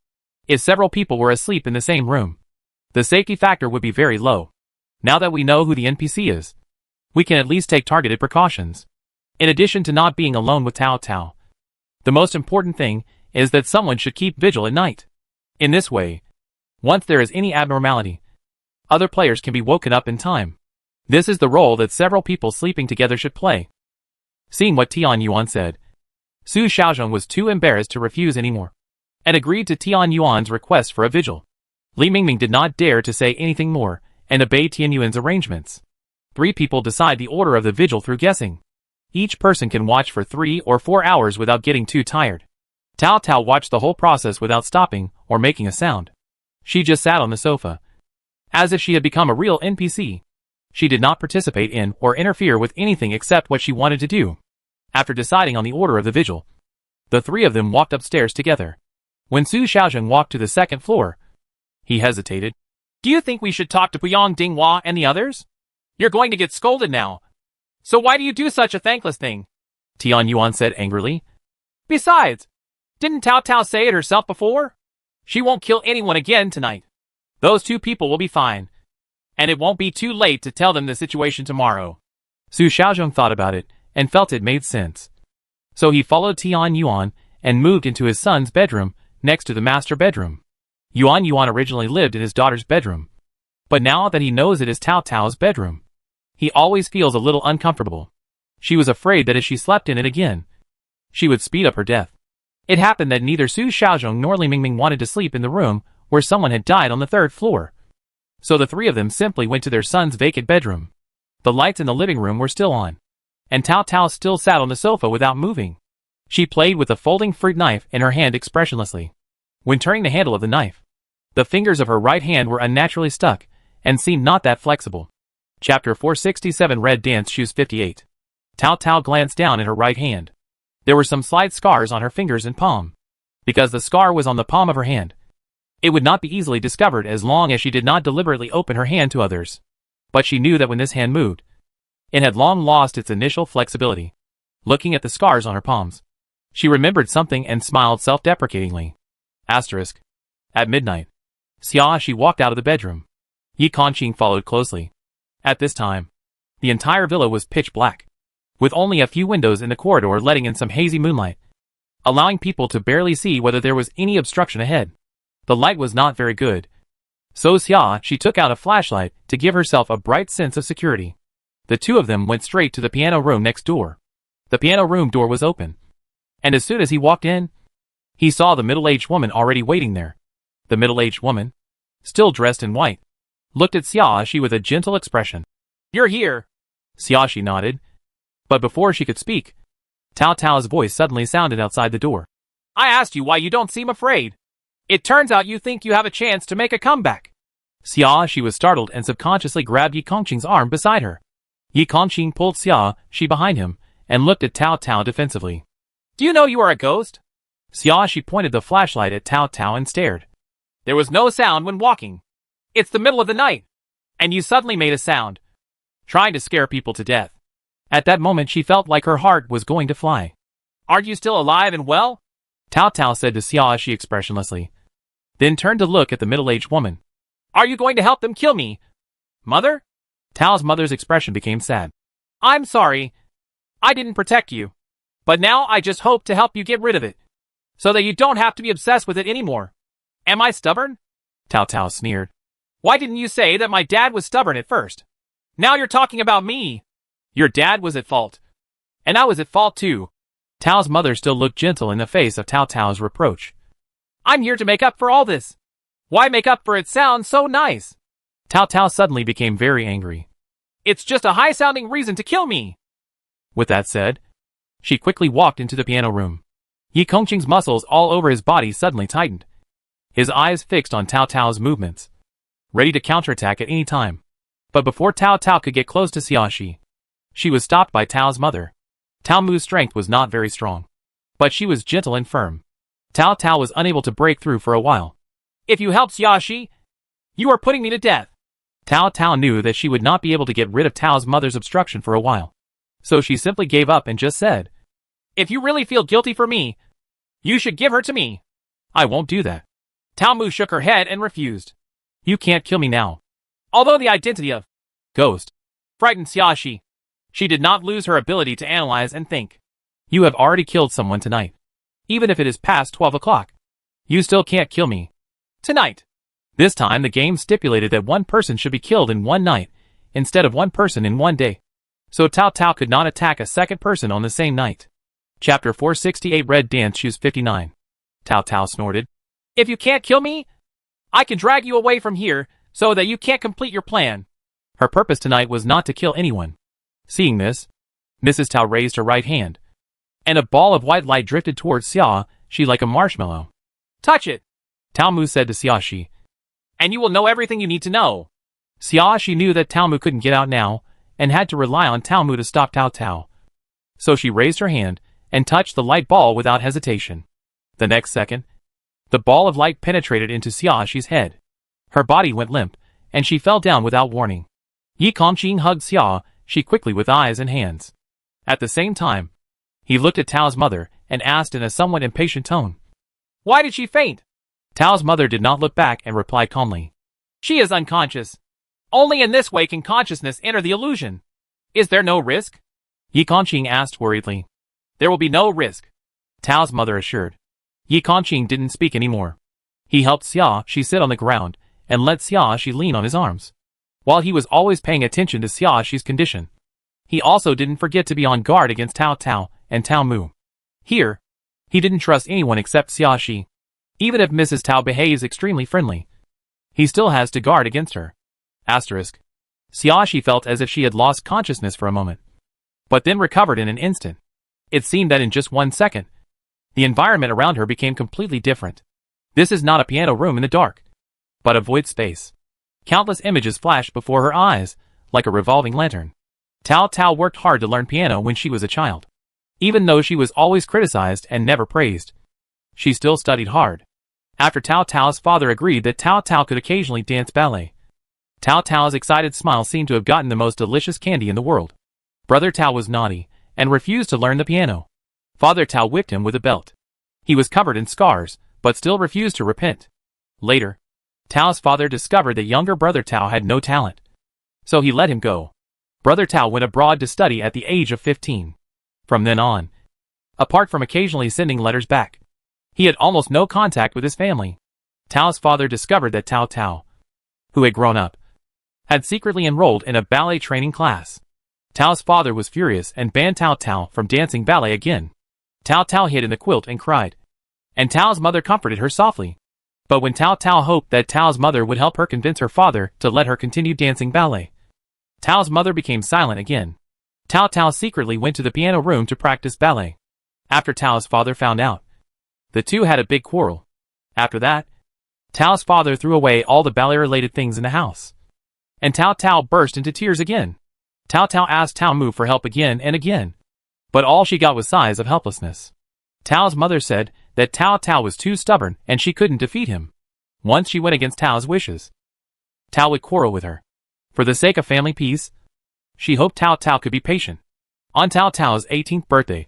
if several people were asleep in the same room, the safety factor would be very low. Now that we know who the NPC is, we can at least take targeted precautions. In addition to not being alone with Tao Tao, the most important thing is that someone should keep vigil at night. In this way, once there is any abnormality, other players can be woken up in time. This is the role that several people sleeping together should play. Seeing what Tian Yuan said, Su Xiaozhong was too embarrassed to refuse anymore, and agreed to Tian Yuan's request for a vigil. Li Mingming did not dare to say anything more, and obeyed Tian Yuan's arrangements. 3 people decide the order of the vigil through guessing. Each person can watch for 3 or 4 hours without getting too tired. Tao Tao watched the whole process without stopping or making a sound. She just sat on the sofa, as if she had become a real NPC. She did not participate in or interfere with anything except what she wanted to do. After deciding on the order of the vigil, the 3 of them walked upstairs together. When Su Xiaozhong walked to the 2nd floor, he hesitated. Do you think we should talk to Puyang Dinghua and the others? You're going to get scolded now. So why do you do such a thankless thing? Tian Yuan said angrily. Besides, didn't Tao Tao say it herself before? She won't kill anyone again tonight. Those 2 people will be fine. And it won't be too late to tell them the situation tomorrow. Su Xiaozhong thought about it and felt it made sense. So he followed Tian Yuan and moved into his son's bedroom next to the master bedroom. Yuan originally lived in his daughter's bedroom, but now that he knows it is Tao Tao's bedroom, he always feels a little uncomfortable. She was afraid that if she slept in it again, she would speed up her death. It happened that neither Su Xiaozhong nor Li Mingming wanted to sleep in the room where someone had died on the 3rd floor. So the 3 of them simply went to their son's vacant bedroom. The lights in the living room were still on, and Tao Tao still sat on the sofa without moving. She played with the folding fruit knife in her hand expressionlessly. When turning the handle of the knife, the fingers of her right hand were unnaturally stuck and seemed not that flexible. Chapter 467 Red Dance Shoes 58. Tao Tao glanced down at her right hand. There were some slight scars on her fingers and palm. Because the scar was on the palm of her hand, it would not be easily discovered as long as she did not deliberately open her hand to others. But she knew that when this hand moved, it had long lost its initial flexibility. Looking at the scars on her palms, she remembered something and smiled self-deprecatingly. Asterisk. At midnight, Xiaoxi walked out of the bedroom. Yi Kongqing followed closely. At this time, the entire villa was pitch black, with only a few windows in the corridor letting in some hazy moonlight, allowing people to barely see whether there was any obstruction ahead. The light was not very good, so Xiaoxi took out a flashlight to give herself a bright sense of security. The 2 of them went straight to the piano room next door. The piano room door was open, and as soon as he walked in, he saw the middle-aged woman already waiting there. The middle-aged woman, still dressed in white, looked at Xiaoxi with a gentle expression. You're here. Xiaoxi nodded, but before she could speak, Tao Tao's voice suddenly sounded outside the door. I asked you why you don't seem afraid. It turns out you think you have a chance to make a comeback. Xiaoxi was startled and subconsciously grabbed Yi Kongqing's arm beside her. Yi Kongqing pulled Xiaoxi behind him and looked at Tao Tao defensively. Do you know you are a ghost? Xiaoxi pointed the flashlight at Tao Tao and stared. There was no sound when walking. It's the middle of the night. And you suddenly made a sound. Trying to scare people to death. At that moment she felt like her heart was going to fly. Aren't you still alive and well? Tao Tao said to Xiaoxi expressionlessly. Then turned to look at the middle-aged woman. Are you going to help them kill me? Mother? Tao's mother's expression became sad. I'm sorry. I didn't protect you. But now I just hope to help you get rid of it. So that you don't have to be obsessed with it anymore. Am I stubborn? Tao Tao sneered. Why didn't you say that my dad was stubborn at first? Now you're talking about me. Your dad was at fault. And I was at fault too. Tao's mother still looked gentle in the face of Tao Tao's reproach. I'm here to make up for all this. Why make up for it sounds so nice? Tao Tao suddenly became very angry. It's just a high-sounding reason to kill me. With that said, she quickly walked into the piano room. Yi Kongqing's muscles all over his body suddenly tightened. His eyes fixed on Tao Tao's movements, ready to counterattack at any time. But before Tao Tao could get close to Xiaoxi, she was stopped by Tao's mother. Tao Mu's strength was not very strong, but she was gentle and firm. Tao Tao was unable to break through for a while. If you help Xiaoxi, you are putting me to death. Tao Tao knew that she would not be able to get rid of Tao's mother's obstruction for a while. So she simply gave up and just said, If you really feel guilty for me, you should give her to me. I won't do that. Tao Mu shook her head and refused. You can't kill me now. Although the identity of Ghost frightened Xiaoxi, she did not lose her ability to analyze and think. You have already killed someone tonight. Even if it is past 12 o'clock. You still can't kill me. Tonight. This time the game stipulated that one person should be killed in one night, instead of one person in one day. So Tao Tao could not attack a second person on the same night. Chapter 468 Red Dance Shoes 59. Tao Tao snorted. If you can't kill me, I can drag you away from here so that you can't complete your plan. Her purpose tonight was not to kill anyone. Seeing this, Mrs. Tao raised her right hand, and a ball of white light drifted towards Xiaoxi like a marshmallow. Touch it, Tao Mu said to Xiaoxi. And you will know everything you need to know. Xiaoxi knew that Tao Mu couldn't get out now, and had to rely on Tao Mu to stop Tao Tao. So she raised her hand, and touched the light ball without hesitation. The next second, the ball of light penetrated into Xiaoxi's head. Her body went limp, and she fell down without warning. Yi Kongqing hugged Xiaoxi quickly with eyes and hands. At the same time, he looked at Tao's mother, and asked in a somewhat impatient tone. Why did she faint? Tao's mother did not look back and replied calmly. She is unconscious. Only in this way can consciousness enter the illusion. Is there no risk? Yi Kongqing asked worriedly. There will be no risk, Tao's mother assured. Yi Kongqing didn't speak anymore. He helped Xiaoxi sit on the ground, and let Xiaoxi lean on his arms. While he was always paying attention to Xiaoxi's condition, he also didn't forget to be on guard against Tao Tao and Tao Mu. Here, he didn't trust anyone except Xiaoxi. Even if Mrs. Tao behaves extremely friendly, he still has to guard against her. Asterisk. Xiaoxi felt as if she had lost consciousness for a moment, but then recovered in an instant. It seemed that in just 1 second, the environment around her became completely different. This is not a piano room in the dark, but a void space. Countless images flashed before her eyes, like a revolving lantern. Tao Tao worked hard to learn piano when she was a child. Even though she was always criticized and never praised, she still studied hard. After Tao Tao's father agreed that Tao Tao could occasionally dance ballet, Tao Tao's excited smile seemed to have gotten the most delicious candy in the world. Brother Tao was naughty, and refused to learn the piano. Father Tao whipped him with a belt. He was covered in scars, but still refused to repent. Later, Tao's father discovered that younger brother Tao had no talent, so he let him go. Brother Tao went abroad to study at the age of 15. From then on, apart from occasionally sending letters back, he had almost no contact with his family. Tao's father discovered that Tao Tao, who had grown up, had secretly enrolled in a ballet training class. Tao's father was furious and banned Tao Tao from dancing ballet again. Tao Tao hid in the quilt and cried, and Tao's mother comforted her softly. But when Tao Tao hoped that Tao's mother would help her convince her father to let her continue dancing ballet, Tao's mother became silent again. Tao Tao secretly went to the piano room to practice ballet. After Tao's father found out, the two had a big quarrel. After that, Tao's father threw away all the ballet-related things in the house, and Tao Tao burst into tears again. Tao Tao asked Tao Mu for help again and again, but all she got was sighs of helplessness. Tao's mother said that Tao was too stubborn and she couldn't defeat him. Once she went against Tao's wishes, Tao would quarrel with her. For the sake of family peace, she hoped Tao could be patient. On Tao's 18th birthday,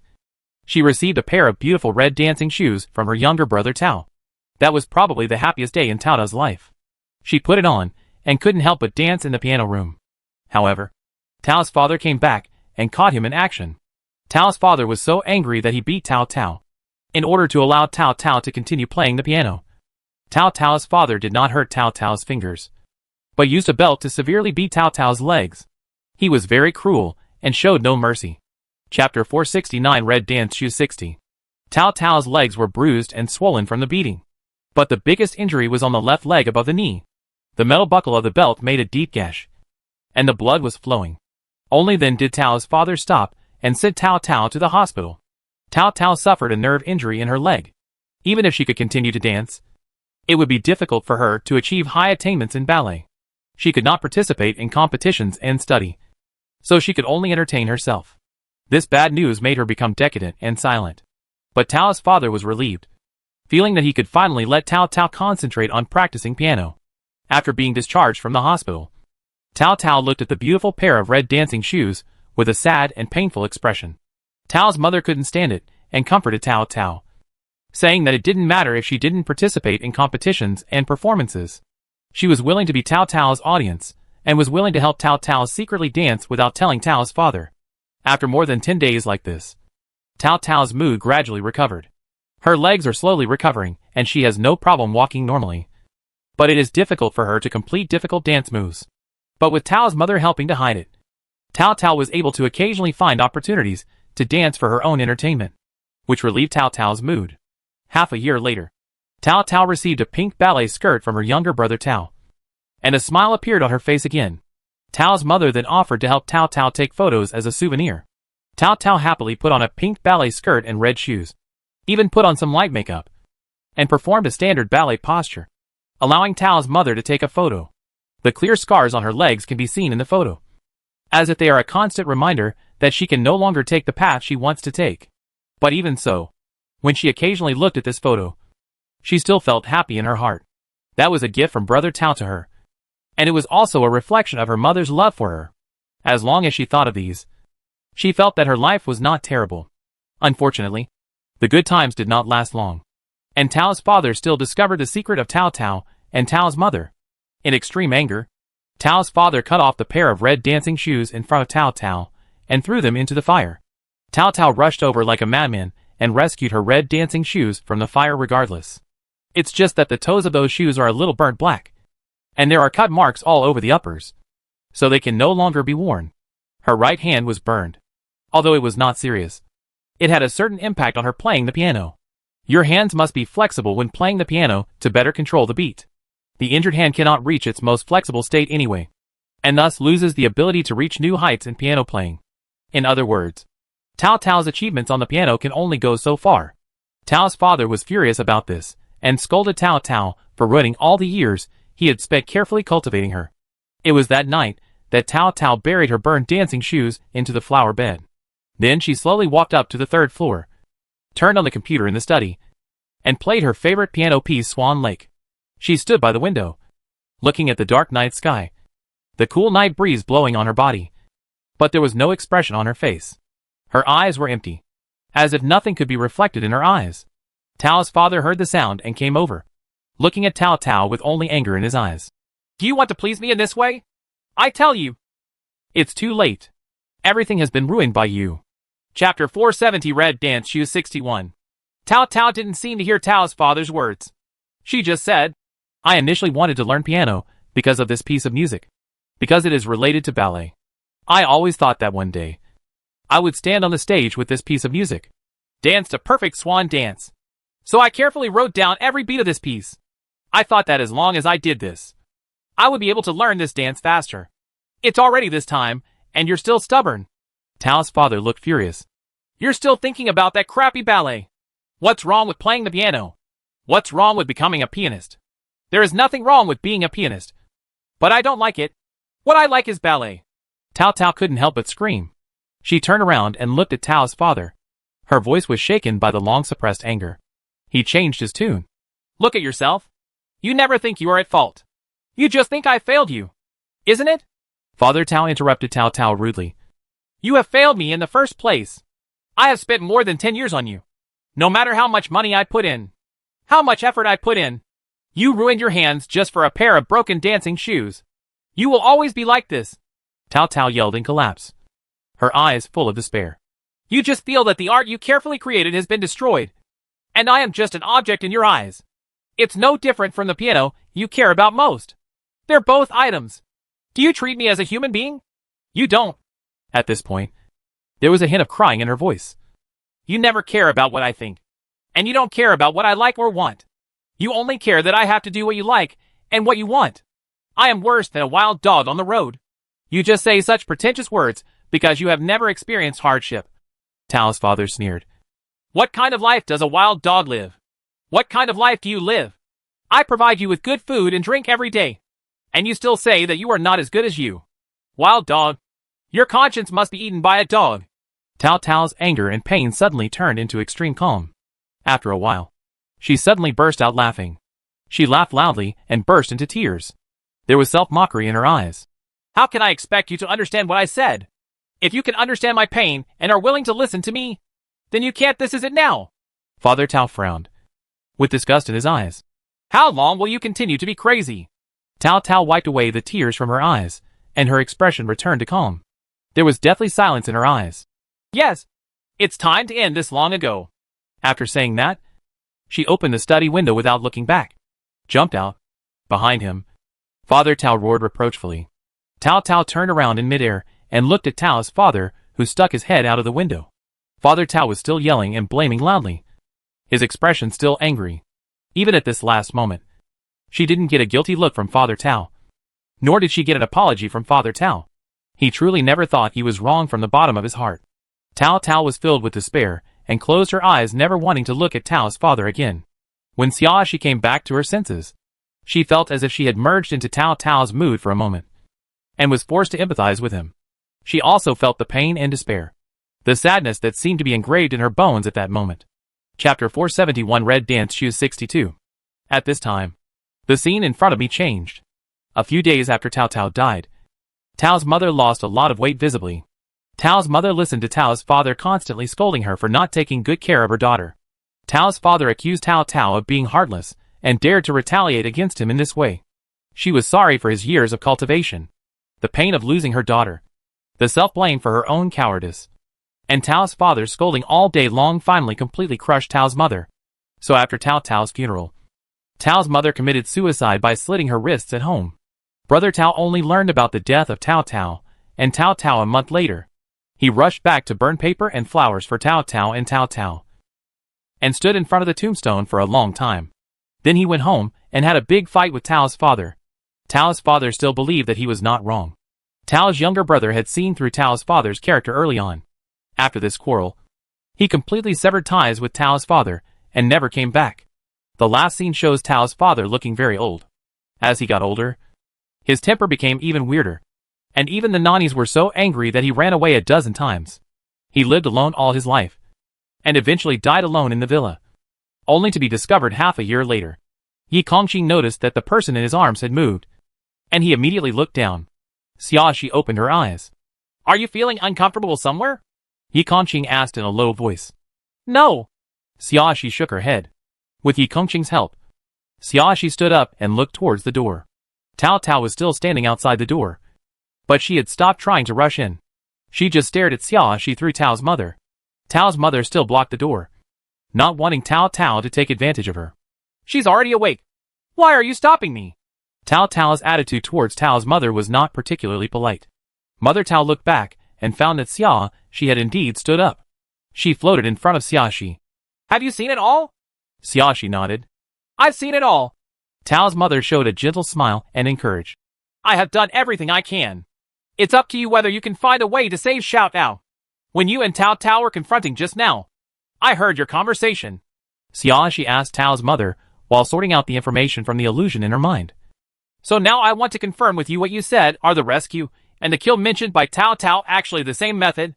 she received a pair of beautiful red dancing shoes from her younger brother Tao. That was probably the happiest day in Tao's life. She put it on and couldn't help but dance in the piano room. However, Tao's father came back and caught him in action. Tao's father was so angry that he beat Tao in order to allow Tao to continue playing the piano. Tao's father did not hurt Tao's fingers, but used a belt to severely beat Tao's legs. He was very cruel and showed no mercy. Chapter 469 Red Dance Shoes 60. Tao's legs were bruised and swollen from the beating. But the biggest injury was on the left leg above the knee. The metal buckle of the belt made a deep gash, and the blood was flowing. Only then did Tao's father stop and sent Tao to the hospital. Tao suffered a nerve injury in her leg. Even if she could continue to dance, it would be difficult for her to achieve high attainments in ballet. She could not participate in competitions and study, so she could only entertain herself. This bad news made her become decadent and silent. But Tao's father was relieved, feeling that he could finally let Tao concentrate on practicing piano. After being discharged from the hospital, Tao looked at the beautiful pair of red dancing shoes with a sad and painful expression. Tao's mother couldn't stand it and comforted Tao, saying that it didn't matter if she didn't participate in competitions and performances. She was willing to be Tao's audience and was willing to help Tao secretly dance without telling Tao's father. After more than 10 days like this, Tao's mood gradually recovered. Her legs are slowly recovering and she has no problem walking normally. But it is difficult for her to complete difficult dance moves. But with Tao's mother helping to hide it, Tao was able to occasionally find opportunities to dance for her own entertainment, which relieved Tao's mood. Half a year later, Tao received a pink ballet skirt from her younger brother Tao, and a smile appeared on her face again. Tao's mother then offered to help Tao take photos as a souvenir. Tao happily put on a pink ballet skirt and red shoes, even put on some light makeup, and performed a standard ballet posture, allowing Tao's mother to take a photo. The clear scars on her legs can be seen in the photo, as if they are a constant reminder that she can no longer take the path she wants to take. But even so, when she occasionally looked at this photo, she still felt happy in her heart. That was a gift from brother Tao to her, and it was also a reflection of her mother's love for her. As long as she thought of these, she felt that her life was not terrible. Unfortunately, the good times did not last long, and Tao's father still discovered the secret of Tao and Tao's mother. In extreme anger, Tao's father cut off the pair of red dancing shoes in front of Tao and threw them into the fire. Tao rushed over like a madman and rescued her red dancing shoes from the fire regardless. It's just that the toes of those shoes are a little burnt black, and there are cut marks all over the uppers, so they can no longer be worn. Her right hand was burned, although it was not serious. It had a certain impact on her playing the piano. Your hands must be flexible when playing the piano to better control the beat. The injured hand cannot reach its most flexible state anyway, and thus loses the ability to reach new heights in piano playing. In other words, Tao's achievements on the piano can only go so far. Tao's father was furious about this, and scolded Tao for ruining all the years he had spent carefully cultivating her. It was that night that Tao buried her burned dancing shoes into the flower bed. Then she slowly walked up to the third floor, turned on the computer in the study, and played her favorite piano piece, Swan Lake. She stood by the window, looking at the dark night sky, the cool night breeze blowing on her body. But there was no expression on her face. Her eyes were empty, as if nothing could be reflected in her eyes. Tao's father heard the sound and came over, looking at Tao with only anger in his eyes. Do you want to please me in this way? I tell you, it's too late. Everything has been ruined by you. Chapter 470 Red Dance Shoes 61. Tao didn't seem to hear Tao's father's words. She just said, I initially wanted to learn piano because of this piece of music, because it is related to ballet. I always thought that one day I would stand on the stage with this piece of music, dance a perfect swan dance. So I carefully wrote down every beat of this piece. I thought that as long as I did this, I would be able to learn this dance faster. It's already this time, and you're still stubborn. Tao's father looked furious. You're still thinking about that crappy ballet. What's wrong with playing the piano? What's wrong with becoming a pianist? There is nothing wrong with being a pianist. But I don't like it. What I like is ballet. Tao couldn't help but scream. She turned around and looked at Tao's father. Her voice was shaken by the long-suppressed anger. He changed his tune. Look at yourself. You never think you are at fault. You just think I failed you. Isn't it? Father Tao interrupted Tao rudely. You have failed me in the first place. I have spent more than 10 years on you. No matter how much money I put in, how much effort I put in, you ruined your hands just for a pair of broken dancing shoes. You will always be like this. Tao yelled in collapse, her eyes full of despair. You just feel that the art you carefully created has been destroyed, and I am just an object in your eyes. It's no different from the piano you care about most. They're both items. Do you treat me as a human being? You don't. At this point, there was a hint of crying in her voice. You never care about what I think, and you don't care about what I like or want. You only care that I have to do what you like and what you want. I am worse than a wild dog on the road. You just say such pretentious words because you have never experienced hardship. Tao's father sneered. What kind of life does a wild dog live? What kind of life do you live? I provide you with good food and drink every day, and you still say that you are not as good as you. Wild dog. Your conscience must be eaten by a dog. Tao's anger and pain suddenly turned into extreme calm. After a while, she suddenly burst out laughing. She laughed loudly and burst into tears. There was self-mockery in her eyes. How can I expect you to understand what I said? If you can understand my pain and are willing to listen to me, then you can't. This is it now. Father Tao frowned, with disgust in his eyes. How long will you continue to be crazy? Tao wiped away the tears from her eyes, and her expression returned to calm. There was deathly silence in her eyes. Yes, it's time to end this long ago. After saying that, she opened the study window without looking back, jumped out. Behind him, Father Tao roared reproachfully. Tao turned around in midair and looked at Tao's father, who stuck his head out of the window. Father Tao was still yelling and blaming loudly, his expression still angry. Even at this last moment, she didn't get a guilty look from Father Tao, nor did she get an apology from Father Tao. He truly never thought he was wrong from the bottom of his heart. Tao was filled with despair and closed her eyes, never wanting to look at Tao's father again. When Xiaoxi came back to her senses, she felt as if she had merged into Tao's mood for a moment, and was forced to empathize with him. She also felt the pain and despair, the sadness that seemed to be engraved in her bones at that moment. Chapter 471 Red Dance Shoes 62. At this time, the scene in front of me changed. A few days after Tao died, Tao's mother lost a lot of weight visibly. Tao's mother listened to Tao's father constantly scolding her for not taking good care of her daughter. Tao's father accused Tao of being heartless and dared to retaliate against him in this way. She was sorry for his years of cultivation, the pain of losing her daughter, the self-blame for her own cowardice, and Tao's father scolding all day long finally completely crushed Tao's mother. So after Tao's funeral, Tao's mother committed suicide by slitting her wrists at home. Brother Tao only learned about the death of Tao and Tao a month later. He rushed back to burn paper and flowers for Tao and Tao, and stood in front of the tombstone for a long time. Then he went home and had a big fight with Tao's father. Tao's father still believed that he was not wrong. Tao's younger brother had seen through Tao's father's character early on. After this quarrel, he completely severed ties with Tao's father and never came back. The last scene shows Tao's father looking very old. As he got older, his temper became even weirder, and even the nannies were so angry that he ran away a dozen times. He lived alone all his life, and eventually died alone in the villa, only to be discovered half a year later. Yi Kongqing noticed that the person in his arms had moved, and he immediately looked down. Xiaoxi opened her eyes. Are you feeling uncomfortable somewhere? Yi Kongqing asked in a low voice. No. Xiaoxi shook her head. With Yi Kongqing's help, Xiaoxi stood up and looked towards the door. Tao was still standing outside the door, but she had stopped trying to rush in. She just stared at Xiaoxi through Tao's mother. Tao's mother still blocked the door, not wanting Tao to take advantage of her. She's already awake. Why are you stopping me? Tao's attitude towards Tao's mother was not particularly polite. Mother Tao looked back and found that Xiaoxi had indeed stood up. She floated in front of Xiaoxi. Have you seen it all? Xiaoxi nodded. I've seen it all. Tao's mother showed a gentle smile and encouraged. I have done everything I can. It's up to you whether you can find a way to save Xiao Tao. When you and Tao were confronting just now, I heard your conversation. Xiaoxi asked Tao's mother while sorting out the information from the illusion in her mind. So now I want to confirm with you what you said. Are the rescue and the kill mentioned by Tao actually the same method?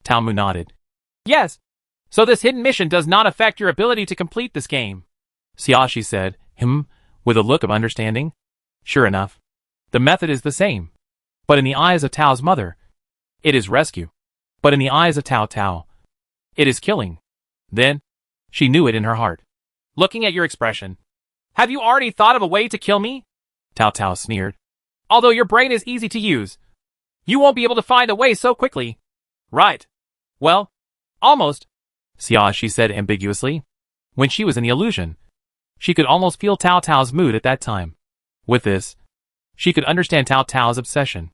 Tao Mu nodded. Yes. So this hidden mission does not affect your ability to complete this game. Xiaoxi said, with a look of understanding. Sure enough. The method is the same. But in the eyes of Tao's mother, it is rescue. But in the eyes of Tao, it is killing. Then, she knew it in her heart. Looking at your expression, have you already thought of a way to kill me? Tao sneered. Although your brain is easy to use, you won't be able to find a way so quickly. Right. Well, almost, Xiaoxi said ambiguously. When she was in the illusion, she could almost feel Tao's mood at that time. With this, she could understand Tao's obsession.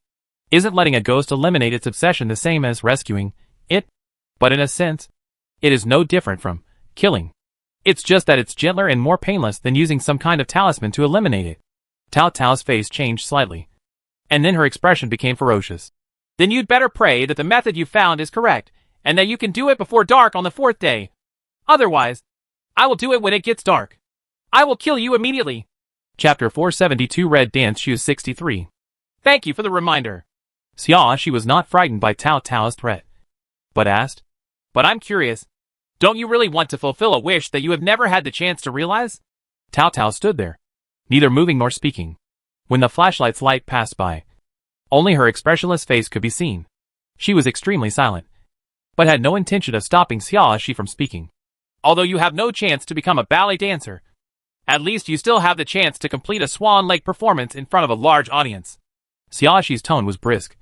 Isn't letting a ghost eliminate its obsession the same as rescuing it? But in a sense, it is no different from killing. It's just that it's gentler and more painless than using some kind of talisman to eliminate it. Tao's face changed slightly, and then her expression became ferocious. Then you'd better pray that the method you found is correct, and that you can do it before dark on the 4th day. Otherwise, I will do it when it gets dark. I will kill you immediately. Chapter 472 Red Dance Shoes 63. Thank you for the reminder. Xiaoxi was not frightened by Tao's threat, but asked, But I'm curious. Don't you really want to fulfill a wish that you have never had the chance to realize? Tao stood there, neither moving nor speaking. When the flashlight's light passed by, only her expressionless face could be seen. She was extremely silent, but had no intention of stopping Xiaoxi from speaking. Although you have no chance to become a ballet dancer, at least you still have the chance to complete a Swan Lake performance in front of a large audience. Xiaoxi's tone was brisk,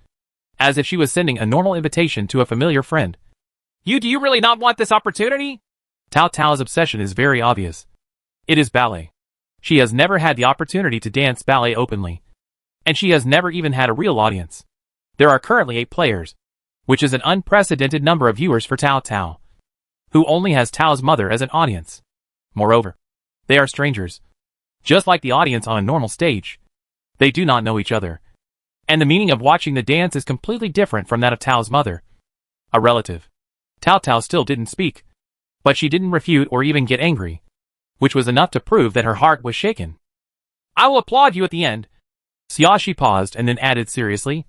as if she was sending a normal invitation to a familiar friend. Do you really not want this opportunity? Tao's obsession is very obvious. It is ballet. She has never had the opportunity to dance ballet openly, and she has never even had a real audience. There are currently 8 players, which is an unprecedented number of viewers for Tao, who only has Tao's mother as an audience. Moreover, they are strangers. Just like the audience on a normal stage, they do not know each other, and the meaning of watching the dance is completely different from that of Tao's mother, a relative. Tao still didn't speak, but she didn't refute or even get angry, which was enough to prove that her heart was shaken. I will applaud you at the end. Xiaoxi paused and then added seriously,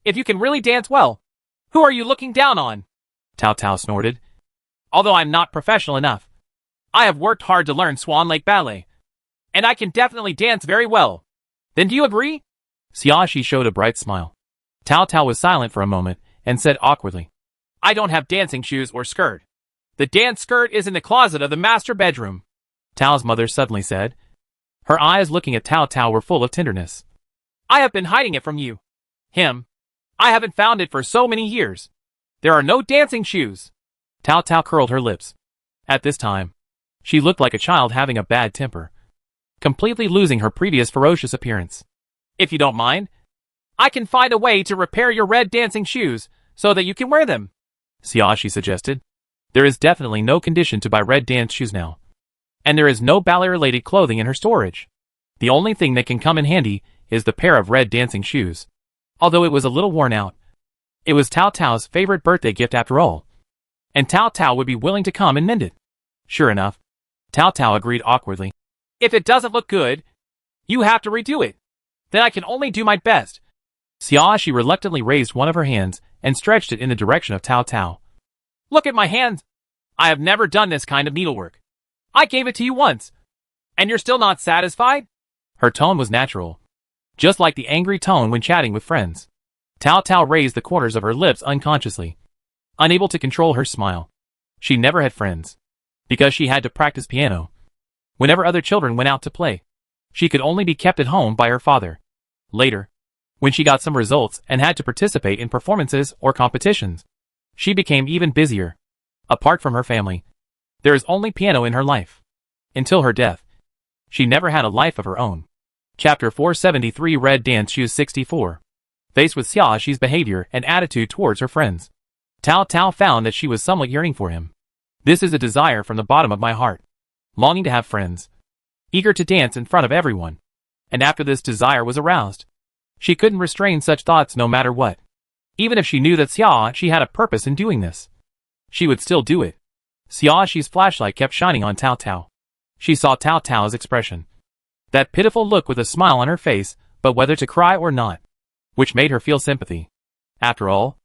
If you can really dance well, who are you looking down on? Tao snorted. Although I'm not professional enough, I have worked hard to learn Swan Lake Ballet, and I can definitely dance very well. Then do you agree? Xiaoxi showed a bright smile. Tao was silent for a moment and said awkwardly, I don't have dancing shoes or skirt. The dance skirt is in the closet of the master bedroom. Tao's mother suddenly said. Her eyes looking at Tao were full of tenderness. I have been hiding it from you. I haven't found it for so many years. There are no dancing shoes. Tao curled her lips. At this time, she looked like a child having a bad temper, completely losing her previous ferocious appearance. If you don't mind, I can find a way to repair your red dancing shoes so that you can wear them, Xiaoxi suggested. There is definitely no condition to buy red dance shoes now, and there is no ballet-related clothing in her storage. The only thing that can come in handy is the pair of red dancing shoes. Although it was a little worn out, it was Tao's favorite birthday gift after all, and Tao would be willing to come and mend it. Sure enough, Tao agreed awkwardly. If it doesn't look good, you have to redo it. Then I can only do my best. Xiaoxi reluctantly raised one of her hands and stretched it in the direction of Tao. Look at my hands. I have never done this kind of needlework. I gave it to you once, and you're still not satisfied? Her tone was natural, just like the angry tone when chatting with friends. Tao raised the corners of her lips unconsciously, unable to control her smile. She never had friends, because she had to practice piano. Whenever other children went out to play, she could only be kept at home by her father. Later, when she got some results and had to participate in performances or competitions, she became even busier. Apart from her family, there is only piano in her life. Until her death, she never had a life of her own. Chapter 473 Red Dance Shoes 64. Faced with Xiaoxi's behavior and attitude towards her friends, Tao found that she was somewhat yearning for him. This is a desire from the bottom of my heart, longing to have friends, eager to dance in front of everyone. And after this desire was aroused, she couldn't restrain such thoughts no matter what. Even if she knew that Xiaoxi had a purpose in doing this, she would still do it. Xiaoxi's flashlight kept shining on Tao. She saw Tao's expression, that pitiful look with a smile on her face, but whether to cry or not, which made her feel sympathy. After all,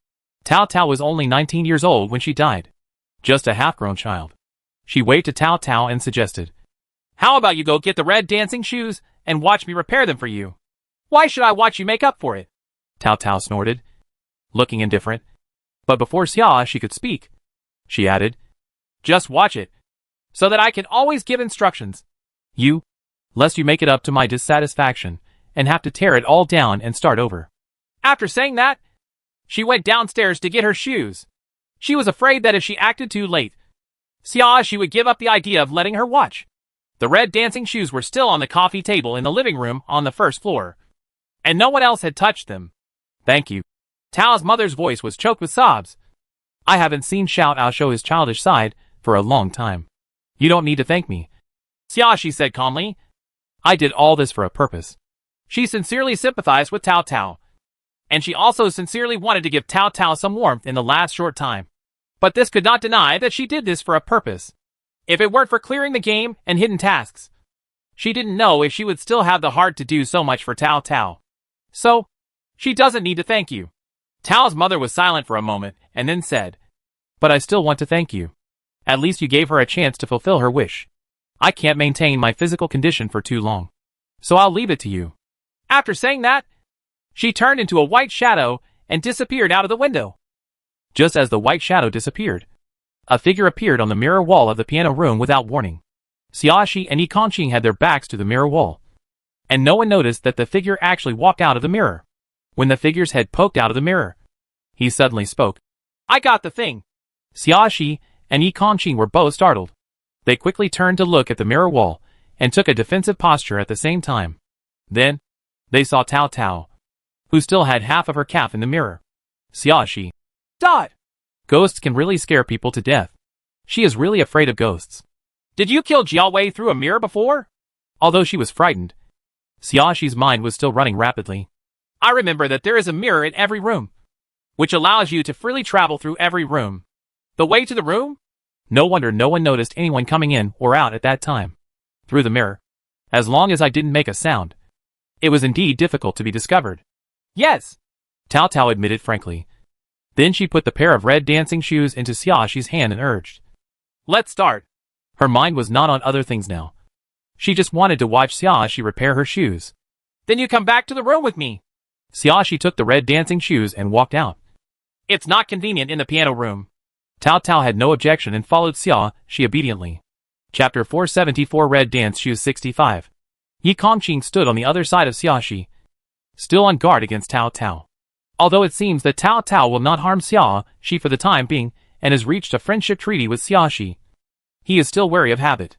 Tao Tao was only 19 years old when she died. Just a half-grown child. She waved to Tao Tao and suggested, "How about you go get the red dancing shoes and watch me repair them for you? Why should I watch you make up for it?" Tao Tao snorted, looking indifferent. But before Xia could speak, she added, "Just watch it, so that I can always give instructions." Lest you make it up to my dissatisfaction and have to tear it all down and start over. After saying that, she went downstairs to get her shoes. She was afraid that if she acted too late, Xia would give up the idea of letting her watch. The red dancing shoes were still on the coffee table in the living room on the first floor, and no one else had touched them. "Thank you." Tao's mother's voice was choked with sobs. "I haven't seen Xiao show his childish side for a long time. You don't need to thank me," Xia said calmly. "I did all this for a purpose." She sincerely sympathized with Tao Tao, and she also sincerely wanted to give Tao Tao some warmth in the last short time. But this could not deny that she did this for a purpose. If it weren't for clearing the game and hidden tasks, she didn't know if she would still have the heart to do so much for Tao Tao. So, she doesn't need to thank you. Tao's mother was silent for a moment and then said, "But I still want to thank you. At least you gave her a chance to fulfill her wish. I can't maintain my physical condition for too long, so I'll leave it to you." After saying that, she turned into a white shadow and disappeared out of the window. Just as the white shadow disappeared, a figure appeared on the mirror wall of the piano room without warning. Xia and Yi Kongqing had their backs to the mirror wall, and no one noticed that the figure actually walked out of the mirror. When the figure's head poked out of the mirror, he suddenly spoke. "I got the thing." Xia and Yi Kongqing were both startled. They quickly turned to look at the mirror wall and took a defensive posture at the same time. Then, they saw Tao Tao, who still had half of her calf in the mirror. Xia. Ghosts can really scare people to death. She is really afraid of ghosts. "Did you kill Jiawei through a mirror before?" Although she was frightened, Xia's mind was still running rapidly. "I remember that there is a mirror in every room, which allows you to freely travel through every room. The way to the room?" No wonder no one noticed anyone coming in or out at that time. Through the mirror. As long as I didn't make a sound. It was indeed difficult to be discovered. "Yes," Tao Tao admitted frankly. Then she put the pair of red dancing shoes into Xia's hand and urged, "Let's start." Her mind was not on other things now. She just wanted to watch Xia repair her shoes. "Then you come back to the room with me." Xia took the red dancing shoes and walked out. "It's not convenient in the piano room." Tao Tao had no objection and followed Xia obediently. Chapter 474 Red Dance Shoes 65. Yi Kongqing stood on the other side of Xia, still on guard against Tao Tao. Although it seems that Tao Tao will not harm Xia for the time being and has reached a friendship treaty with Xia, he is still wary of habit.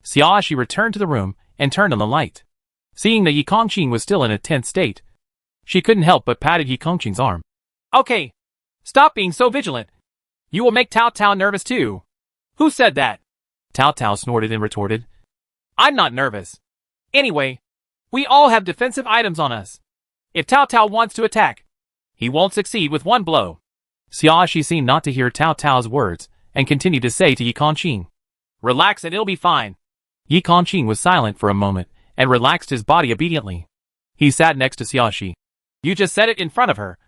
Xia returned to the room and turned on the light. Seeing that Yi Kongqing was still in a tense state, she couldn't help but patted Yi Kongqing's arm. "Okay, stop being so vigilant. You will make Tao Tao nervous too." "Who said that?" Tao Tao snorted and retorted. "I'm not nervous. Anyway, we all have defensive items on us. If Tao Tao wants to attack, he won't succeed with one blow." Xia seemed not to hear Tao Tao's words and continued to say to Yi Kongqing, "Relax and it'll be fine." Yi Kongqing was silent for a moment and relaxed his body obediently. He sat next to Xia. "You just said it in front of her.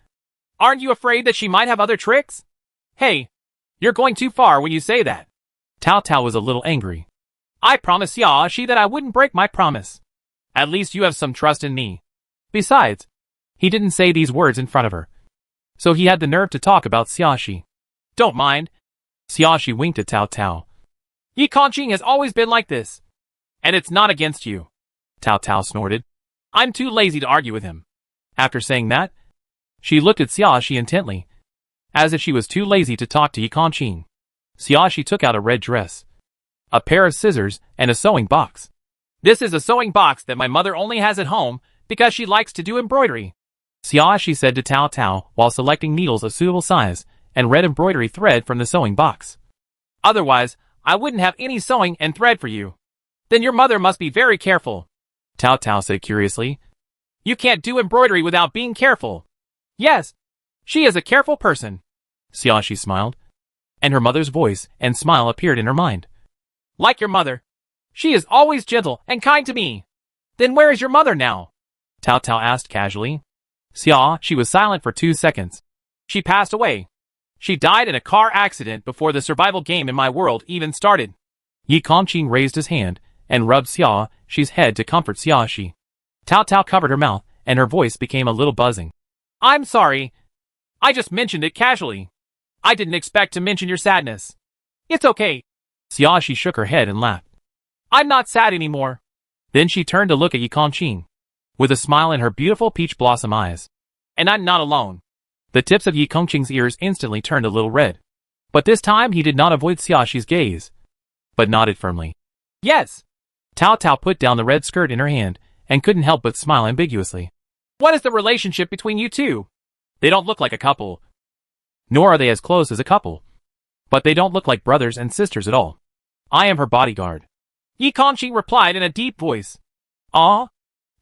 Aren't you afraid that she might have other tricks?" "Hey, you're going too far when you say that." Tao Tao was a little angry. "I promised Xia that I wouldn't break my promise. At least you have some trust in me." Besides, he didn't say these words in front of her, so he had the nerve to talk about Xia. "Don't mind." Xia winked at Tao Tao. "Yi Kongqing has always been like this, and it's not against you." Tao Tao snorted. "I'm too lazy to argue with him." After saying that, she looked at Xia intently, as if she was too lazy to talk to Yi Kongqing. Xia took out a red dress, a pair of scissors, and a sewing box. "This is a sewing box that my mother only has at home because she likes to do embroidery," Xia said to Tao Tao while selecting needles of suitable size and red embroidery thread from the sewing box. "Otherwise, I wouldn't have any sewing and thread for you." "Then your mother must be very careful," Tao Tao said curiously. "You can't do embroidery without being careful." "Yes, she is a careful person." Xia smiled, and her mother's voice and smile appeared in her mind. "Like your mother. She is always gentle and kind to me." "Then where is your mother now?" Tao Tao asked casually. Xia was silent for 2 seconds. "She passed away." She died in a car accident before the survival game in my world even started. Yi Kongqing raised his hand and rubbed Xiaoxi's head to comfort Xiaoxi. Cao Cao covered her mouth, and her voice became a little buzzing. I'm sorry. I just mentioned it casually. I didn't expect to mention your sadness. It's okay. Xiaoxi shook her head and laughed. I'm not sad anymore. Then she turned to look at Yi Kongqing, with a smile in her beautiful peach blossom eyes. And I'm not alone. The tips of Yi Kongqing's ears instantly turned a little red. But this time he did not avoid Xiaoxi's gaze, but nodded firmly. Yes. Cao Cao put down the red skirt in her hand and couldn't help but smile ambiguously. What is the relationship between you two? They don't look like a couple. Nor are they as close as a couple. But they don't look like brothers and sisters at all. I am her bodyguard. Yi Kongqing replied in a deep voice. Ah?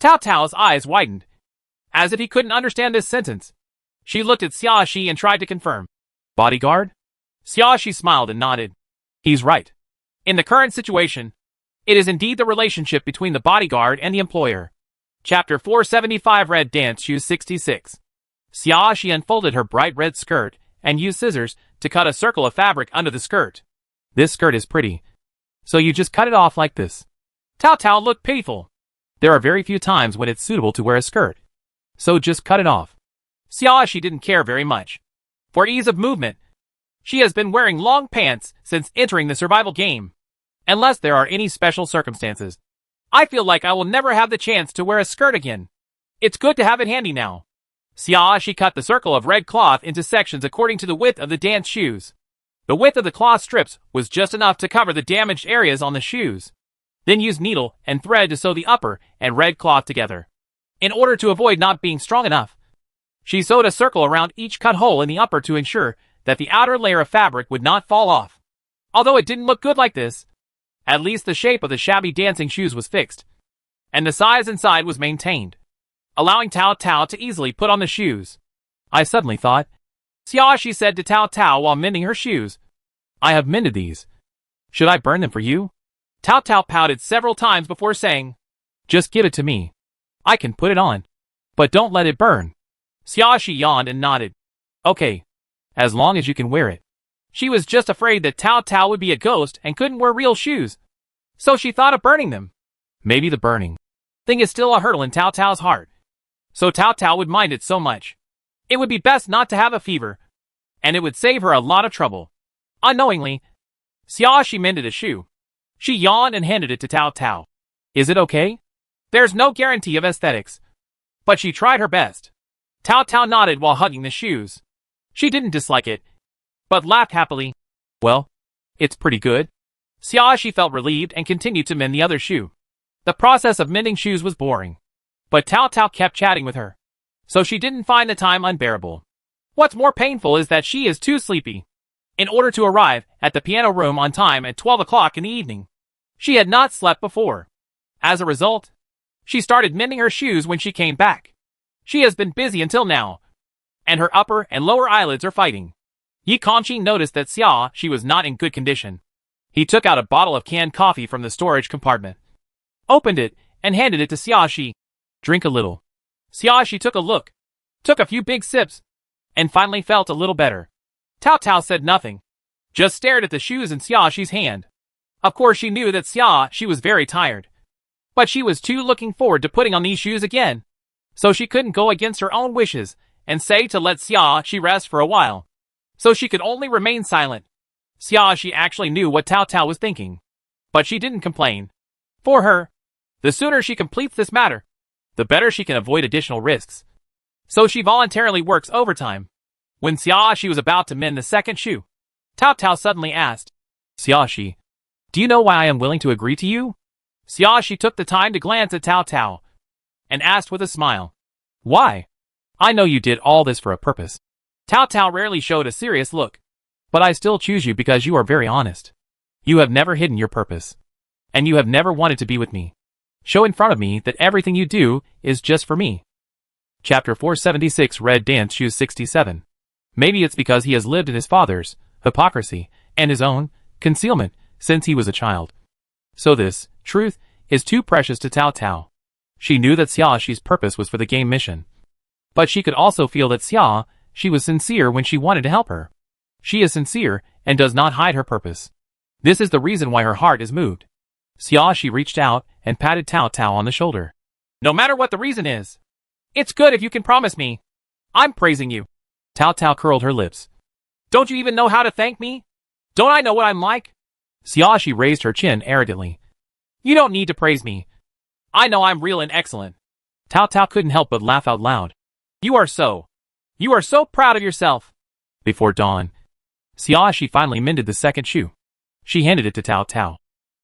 Cao Cao's eyes widened, as if he couldn't understand this sentence. She looked at Xiaoxi and tried to confirm. Bodyguard? Xiaoxi smiled and nodded. He's right. In the current situation, it is indeed the relationship between the bodyguard and the employer. Chapter 475 Red Dance Shoes 66. Xiaoxi unfolded her bright red skirt and used scissors to cut a circle of fabric under the skirt. This skirt is pretty. So you just cut it off like this. Cao Cao looked pitiful. There are very few times when it's suitable to wear a skirt. So just cut it off. Xiaoxi didn't care very much. For ease of movement, she has been wearing long pants since entering the survival game. Unless there are any special circumstances, I feel like I will never have the chance to wear a skirt again. It's good to have it handy now. Xiaoxi cut the circle of red cloth into sections according to the width of the dance shoes. The width of the cloth strips was just enough to cover the damaged areas on the shoes. Then used needle and thread to sew the upper and red cloth together. In order to avoid not being strong enough, she sewed a circle around each cut hole in the upper to ensure that the outer layer of fabric would not fall off. Although it didn't look good like this, at least the shape of the shabby dancing shoes was fixed, and the size inside was maintained, allowing Cao Cao to easily put on the shoes. I suddenly thought, Xiaoxi said to Cao Cao while mending her shoes. I have mended these. Should I burn them for you? Cao Cao pouted several times before saying, Just give it to me. I can put it on. But don't let it burn. Xiaoxi yawned and nodded. Okay. As long as you can wear it. She was just afraid that Cao Cao would be a ghost and couldn't wear real shoes. So she thought of burning them. Maybe the burning thing is still a hurdle in Cao Cao's heart. So Cao Cao would mind it so much. It would be best not to have a fever, and it would save her a lot of trouble. Unknowingly, Xiaoxi mended a shoe. She yawned and handed it to Cao Cao. Is it okay? There's no guarantee of aesthetics. But she tried her best. Cao Cao nodded while hugging the shoes. She didn't dislike it, but laughed happily. Well, it's pretty good. Xiaoxi felt relieved and continued to mend the other shoe. The process of mending shoes was boring, but Cao Cao kept chatting with her, so she didn't find the time unbearable. What's more painful is that she is too sleepy. In order to arrive at the piano room on time at 12 o'clock in the evening, she had not slept before. As a result, she started mending her shoes when she came back. She has been busy until now, and her upper and lower eyelids are fighting. Yi Kongqing noticed that Xiaoxi was not in good condition. He took out a bottle of canned coffee from the storage compartment, opened it, and handed it to Xiaoxi. Drink a little. Xiaoxi took a look, took a few big sips, and finally felt a little better. Cao Cao said nothing, just stared at the shoes in Xiaoxi's hand. Of course she knew that Xiaoxi was very tired, but she was too looking forward to putting on these shoes again, so she couldn't go against her own wishes and say to let Xiaoxi rest for a while. So she could only remain silent. Xiaoxi actually knew what Cao Cao was thinking, but she didn't complain. For her, the sooner she completes this matter, the better she can avoid additional risks. So she voluntarily works overtime. When Xiaoxi was about to mend the second shoe, Cao Cao suddenly asked, Xiaoxi, do you know why I am willing to agree to you? Xiaoxi took the time to glance at Cao Cao and asked with a smile, Why? I know you did all this for a purpose. Cao Cao rarely showed a serious look. But I still choose you because you are very honest. You have never hidden your purpose. And you have never wanted to be with me. Show in front of me that everything you do is just for me. Chapter 476 Red Dance Shoes 67. Maybe it's because he has lived in his father's hypocrisy and his own concealment since he was a child. So this truth is too precious to Cao Cao. She knew that Xiaoxi's purpose was for the game mission. But she could also feel that Xiaoxi was sincere when she wanted to help her. She is sincere and does not hide her purpose. This is the reason why her heart is moved. Xiaoxi reached out and patted Cao Cao on the shoulder. No matter what the reason is, it's good if you can promise me. I'm praising you. Cao Cao curled her lips. Don't you even know how to thank me? Don't I know what I'm like? Xiaoxi raised her chin arrogantly. You don't need to praise me. I know I'm real and excellent. Cao Cao couldn't help but laugh out loud. You are so proud of yourself. Before dawn, Xiaoxi finally mended the second shoe. She handed it to Cao Cao.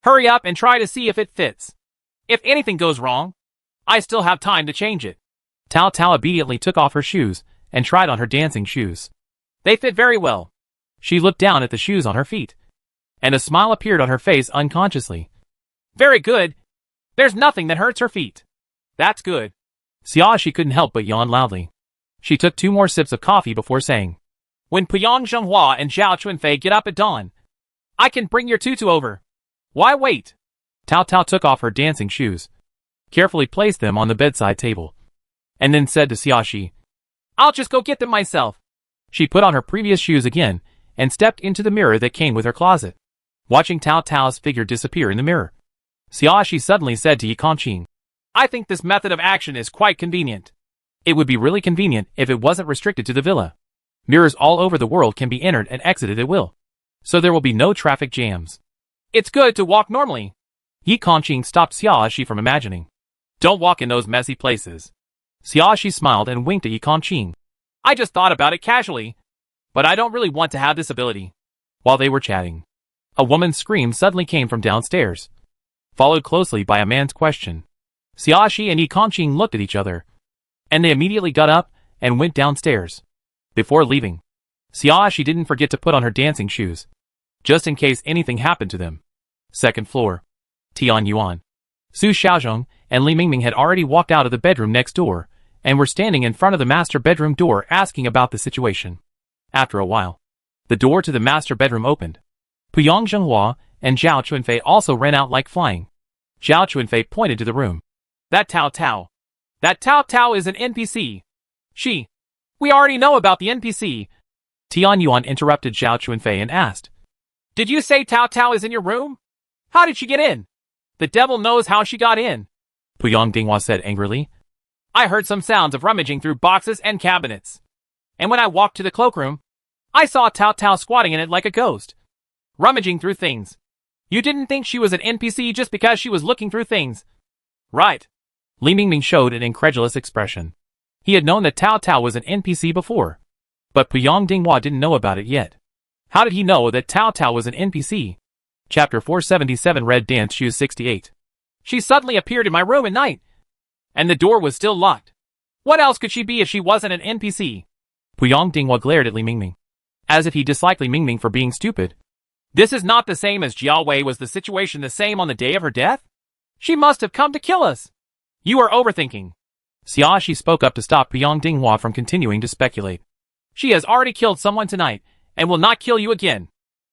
Hurry up and try to see if it fits. If anything goes wrong, I still have time to change it. Cao Cao immediately took off her shoes and tried on her dancing shoes. They fit very well. She looked down at the shoes on her feet, and a smile appeared on her face unconsciously. Very good. There's nothing that hurts her feet. That's good. Xiaoxi couldn't help but yawn loudly. She took 2 more sips of coffee before saying, When Puyang Zhenghua and Zhao Chunfei get up at dawn, I can bring your tutu over. Why wait? Cao Cao took off her dancing shoes, carefully placed them on the bedside table, and then said to Xiaoxi, I'll just go get them myself. She put on her previous shoes again and stepped into the mirror that came with her closet. Watching Cao Cao's figure disappear in the mirror, Xiaoxi suddenly said to Yi Kongqing, I think this method of action is quite convenient. It would be really convenient if it wasn't restricted to the villa. Mirrors all over the world can be entered and exited at will, so there will be no traffic jams. It's good to walk normally. Yi Kongqing stopped Xiaoxi from imagining. Don't walk in those messy places. Xiaoxi smiled and winked at Yi Kongqing. I just thought about it casually, but I don't really want to have this ability. While they were chatting, a woman's scream suddenly came from downstairs, followed closely by a man's question. Xiaoxi and Yi Kongqing looked at each other, and they immediately got up and went downstairs. Before leaving, Xiaoxi didn't forget to put on her dancing shoes, just in case anything happened to them. Second floor. Tian Yuan, Su Xiaozhong, and Li Mingming had already walked out of the bedroom next door, and were standing in front of the master bedroom door asking about the situation. After a while, the door to the master bedroom opened. Puyang Zhenghua and Zhao Chunfei also ran out like flying. Zhao Chunfei pointed to the room. That Cao Cao is an NPC. We already know about the NPC. Tian Yuan interrupted Zhao Chunfei and asked, Did you say Cao Cao is in your room? How did she get in? The devil knows how she got in. Puyang Dinghua said angrily. I heard some sounds of rummaging through boxes and cabinets. And when I walked to the cloakroom, I saw Cao Cao squatting in it like a ghost, rummaging through things. You didn't think she was an NPC just because she was looking through things, right? Li Mingming showed an incredulous expression. He had known that Cao Cao was an NPC before, but Puyang Dinghua didn't know about it yet. How did he know that Cao Cao was an NPC? Chapter 477 Red Dance Shoes 68. She suddenly appeared in my room at night, and the door was still locked. What else could she be if she wasn't an NPC? Puyang Dinghua glared at Li Mingming, as if he disliked Li Mingming for being stupid. This is not the same as Jiao Wei. Was the situation the same on the day of her death? She must have come to kill us. You are overthinking. Xiaoxi spoke up to stop Puyang Dinghua from continuing to speculate. She has already killed someone tonight, and will not kill you again.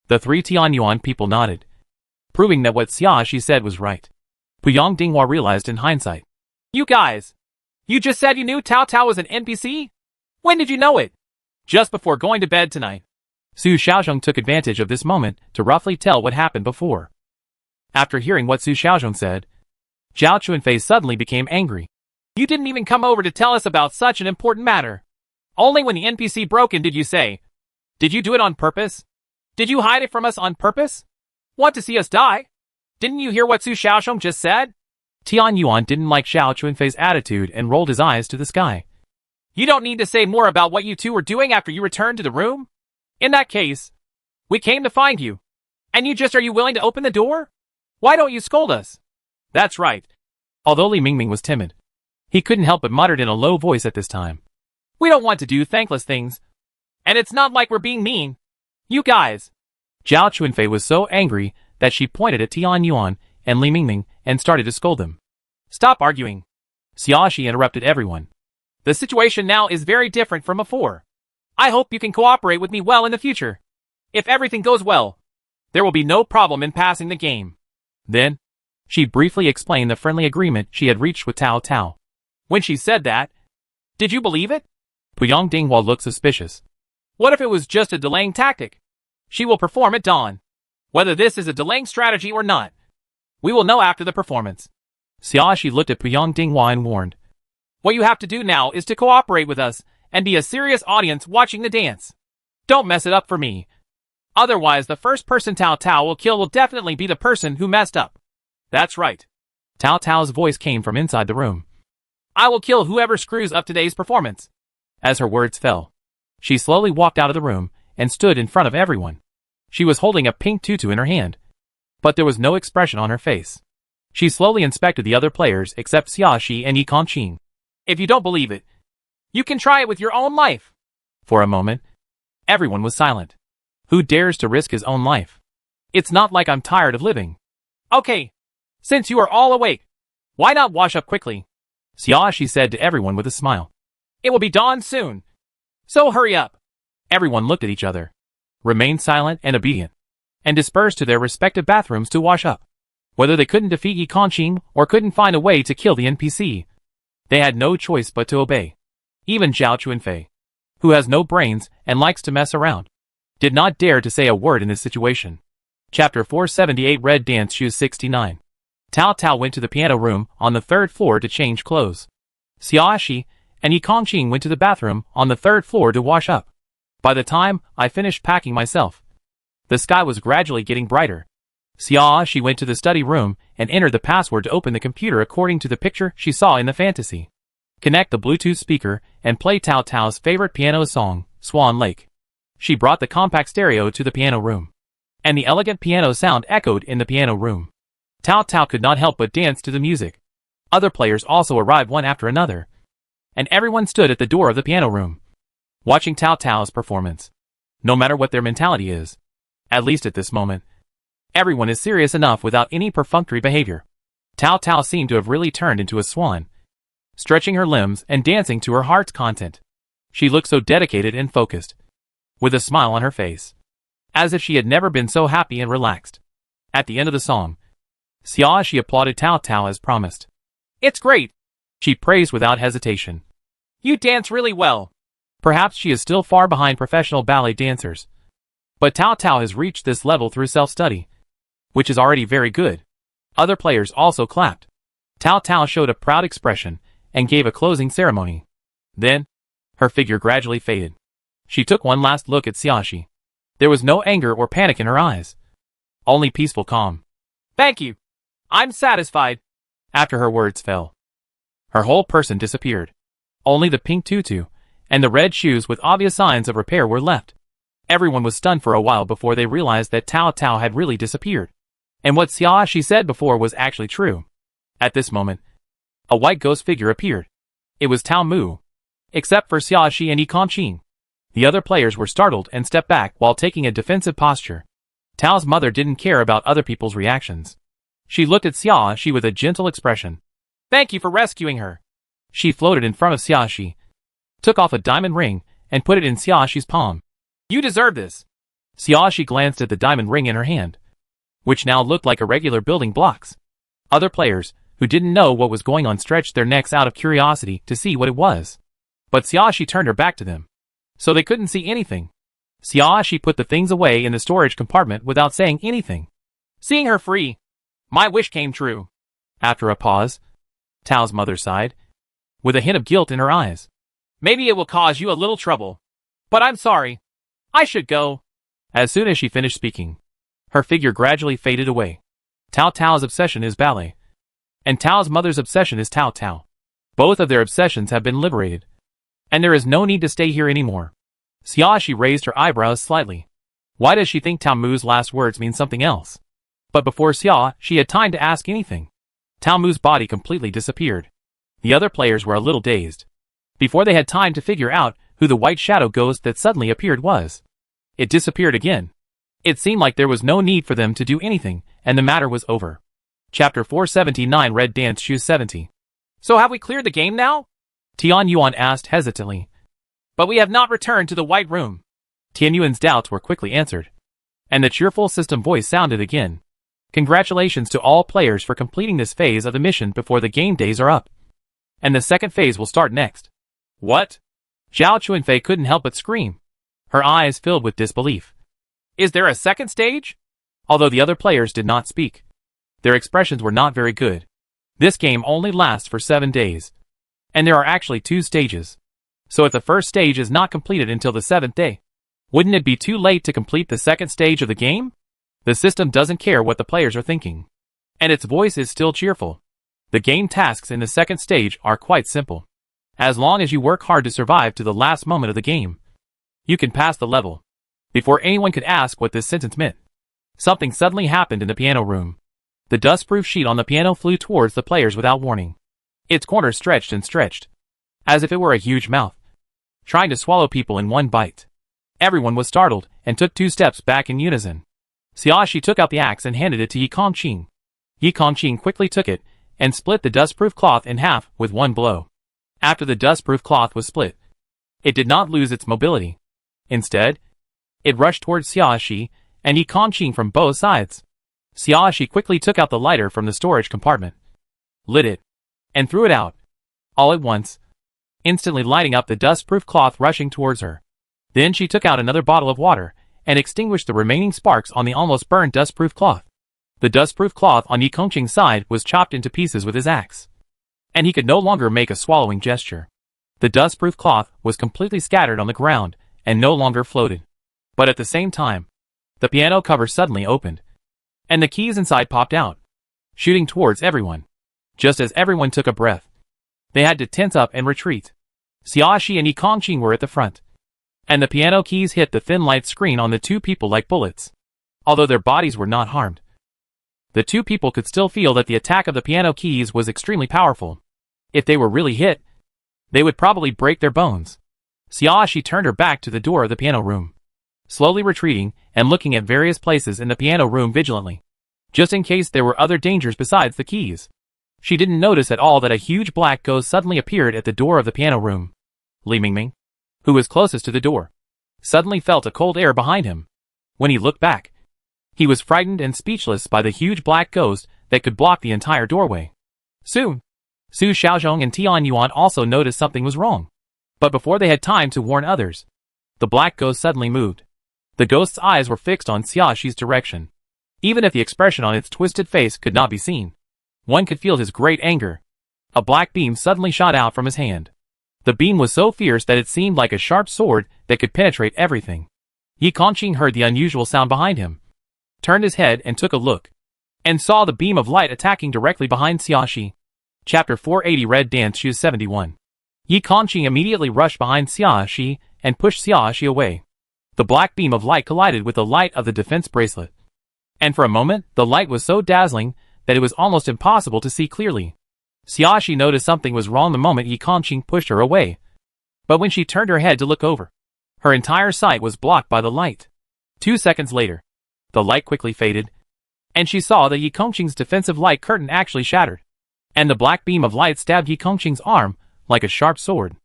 The 3 Tian Yuan people nodded, proving that what Xiaoxi said was right. Puyang Dinghua realized in hindsight. You guys, you just said you knew Cao Cao was an NPC? When did you know it? Just before going to bed tonight. Su Xiaozhong took advantage of this moment to roughly tell what happened before. After hearing what Su Xiaozhong said, Zhao Chunfei suddenly became angry. You didn't even come over to tell us about such an important matter. Only when the NPC broke in did you say. Did you do it on purpose? Did you hide it from us on purpose? Want to see us die? Didn't you hear what Su Xiaozhong just said? Tian Yuan didn't like Zhao Chunfei's attitude and rolled his eyes to the sky. You don't need to say more about what you two were doing after you returned to the room? In that case, we came to find you. And are you willing to open the door? Why don't you scold us? That's right. Although Li Mingming was timid, he couldn't help but muttered in a low voice at this time. We don't want to do thankless things. And it's not like we're being mean. You guys. Zhao Chunfei was so angry that she pointed at Tian Yuan and Li Mingming and started to scold them. Stop arguing. Xiaoxi interrupted everyone. The situation now is very different from before. I hope you can cooperate with me well in the future. If everything goes well, there will be no problem in passing the game. Then, she briefly explained the friendly agreement she had reached with Cao Cao. When she said that, did you believe it? Puyang Dinghua looked suspicious. What if it was just a delaying tactic? She will perform at dawn. Whether this is a delaying strategy or not, we will know after the performance. Xiaoxi looked at Puyang Dinghua and warned. What you have to do now is to cooperate with us and be a serious audience watching the dance. Don't mess it up for me. Otherwise, the first person Tao Tao will kill will definitely be the person who messed up. That's right. Tao Tao's voice came from inside the room. I will kill whoever screws up today's performance. As her words fell, she slowly walked out of the room and stood in front of everyone. She was holding a pink tutu in her hand, but there was no expression on her face. She slowly inspected the other players except Xiaoxi and Yi Kongqing. If you don't believe it, you can try it with your own life. For a moment, everyone was silent. Who dares to risk his own life? It's not like I'm tired of living. Okay, since you are all awake, why not wash up quickly? Xiaoxi said to everyone with a smile. It will be dawn soon, so hurry up. Everyone looked at each other, remained silent and obedient, and dispersed to their respective bathrooms to wash up. Whether they couldn't defeat Yi Kongqing or couldn't find a way to kill the NPC, they had no choice but to obey. Even Zhao Chuanfei, who has no brains and likes to mess around, did not dare to say a word in this situation. Chapter 478 Red Dance Shoes 69. Tao Tao went to the piano room on the 3rd floor to change clothes. Xiaoxi and Yi Kongqing went to the bathroom on the 3rd floor to wash up. By the time I finished packing myself, the sky was gradually getting brighter. Xiaoxi went to the study room and entered the password to open the computer according to the picture she saw in the fantasy. Connect the Bluetooth speaker and play Tao Tao's favorite piano song, Swan Lake. She brought the compact stereo to the piano room, and the elegant piano sound echoed in the piano room. Tao Tao could not help but dance to the music. Other players also arrived one after another, and everyone stood at the door of the piano room, watching Tao Tao's performance. No matter what their mentality is, at least at this moment, everyone is serious enough without any perfunctory behavior. Tao Tao seemed to have really turned into a swan, stretching her limbs and dancing to her heart's content. She looked so dedicated and focused, with a smile on her face, as if she had never been so happy and relaxed. At the end of the song, Xiaoxi applauded Tao Tao as promised. It's great, she praised without hesitation. You dance really well. Perhaps she is still far behind professional ballet dancers, but Tao Tao has reached this level through self-study, which is already very good. Other players also clapped. Tao Tao showed a proud expression and gave a closing ceremony. Then, her figure gradually faded. She took one last look at Xiaoxi. There was no anger or panic in her eyes, only peaceful calm. Thank you. I'm satisfied. After her words fell, her whole person disappeared. Only the pink tutu and the red shoes with obvious signs of repair were left. Everyone was stunned for a while before they realized that Tao Tao had really disappeared, and what Xiaoxi said before was actually true. At this moment, a white ghost figure appeared. It was Tao Mu. Except for Xiaoxi and Yi Kongqing, the other players were startled and stepped back while taking a defensive posture. Tao's mother didn't care about other people's reactions. She looked at Xiaoxi with a gentle expression. Thank you for rescuing her. She floated in front of Xiaoxi, took off a diamond ring, and put it in Xiaoxi's palm. You deserve this. Xiaoxi glanced at the diamond ring in her hand, which now looked like irregular building blocks. Other players, who didn't know what was going on, stretched their necks out of curiosity to see what it was. But Xiaoxi turned her back to them, so they couldn't see anything. Xiaoxi put the things away in the storage compartment without saying anything. Seeing her free, my wish came true. After a pause, Tao's mother sighed, with a hint of guilt in her eyes. Maybe it will cause you a little trouble, but I'm sorry. I should go. As soon as she finished speaking, her figure gradually faded away. Tao Tao's obsession is ballet, and Tao's mother's obsession is Tao Tao. Both of their obsessions have been liberated, and there is no need to stay here anymore. Xiaoxi raised her eyebrows slightly. Why does she think Tao Mu's last words mean something else? But before Xiaoxi had time to ask anything, Tao Mu's body completely disappeared. The other players were a little dazed. Before they had time to figure out who the white shadow ghost that suddenly appeared was, it disappeared again. It seemed like there was no need for them to do anything, and the matter was over. Chapter 479 Red Dance Shoes 70. So have we cleared the game now? Tian Yuan asked hesitantly. But we have not returned to the White Room. Tian Yuan's doubts were quickly answered, and the cheerful system voice sounded again. Congratulations to all players for completing this phase of the mission before the game days are up, and the second phase will start next. What? Zhao Chuanfei couldn't help but scream. Her eyes filled with disbelief. Is there a second stage? Although the other players did not speak, their expressions were not very good. This game only lasts for 7 days. And there are actually 2 stages. So if the first stage is not completed until the 7th day, wouldn't it be too late to complete the second stage of the game? The system doesn't care what the players are thinking. And its voice is still cheerful. The game tasks in the second stage are quite simple. As long as you work hard to survive to the last moment of the game, you can pass the level. Before anyone could ask what this sentence meant, something suddenly happened in the piano room. The dust-proof sheet on the piano flew towards the players without warning. Its corners stretched and stretched, as if it were a huge mouth, trying to swallow people in one bite. Everyone was startled and took 2 steps back in unison. Xiaoxi took out the axe and handed it to Yi Kongqing. Yi Kongqing quickly took it and split the dust-proof cloth in half with one blow. After the dust-proof cloth was split, it did not lose its mobility. Instead, it rushed towards Xiaoxi and Yi Kongqing from both sides. Xiaoxi quickly took out the lighter from the storage compartment, lit it, and threw it out, all at once, instantly lighting up the dust-proof cloth rushing towards her. Then she took out another bottle of water and extinguished the remaining sparks on the almost burned dust-proof cloth. The dust-proof cloth on Yi Kongqing's side was chopped into pieces with his axe, and he could no longer make a swallowing gesture. The dust-proof cloth was completely scattered on the ground and no longer floated. But at the same time, the piano cover suddenly opened, and the keys inside popped out, shooting towards everyone. Just as everyone took a breath, they had to tense up and retreat. Xiaoxi and Yi Kongqing were at the front, and the piano keys hit the thin light screen on the 2 people like bullets. Although their bodies were not harmed, the 2 people could still feel that the attack of the piano keys was extremely powerful. If they were really hit, they would probably break their bones. Xiaoxi turned her back to the door of the piano room, slowly retreating and looking at various places in the piano room vigilantly, just in case there were other dangers besides the keys. She didn't notice at all that a huge black ghost suddenly appeared at the door of the piano room. Li Mingming, who was closest to the door, suddenly felt a cold air behind him. When he looked back, he was frightened and speechless by the huge black ghost that could block the entire doorway. Soon, Su Xiaozhong and Tian Yuan also noticed something was wrong. But before they had time to warn others, the black ghost suddenly moved. The ghost's eyes were fixed on Xiaoxi's direction. Even if the expression on its twisted face could not be seen, one could feel his great anger. A black beam suddenly shot out from his hand. The beam was so fierce that it seemed like a sharp sword that could penetrate everything. Yi Kongqing heard the unusual sound behind him, turned his head and took a look, and saw the beam of light attacking directly behind Xiaoxi. Chapter 480 Red Dance Shoes 71. Yi Kongqing immediately rushed behind Xiaoxi and pushed Xiaoxi away. The black beam of light collided with the light of the defense bracelet, and for a moment the light was so dazzling that it was almost impossible to see clearly. Xiaoxi noticed something was wrong the moment Yi Kongqing pushed her away, but when she turned her head to look over, her entire sight was blocked by the light. 2 seconds later, the light quickly faded, and she saw that Yi Kongqing's defensive light curtain actually shattered, and the black beam of light stabbed Yi Kongqing's arm like a sharp sword.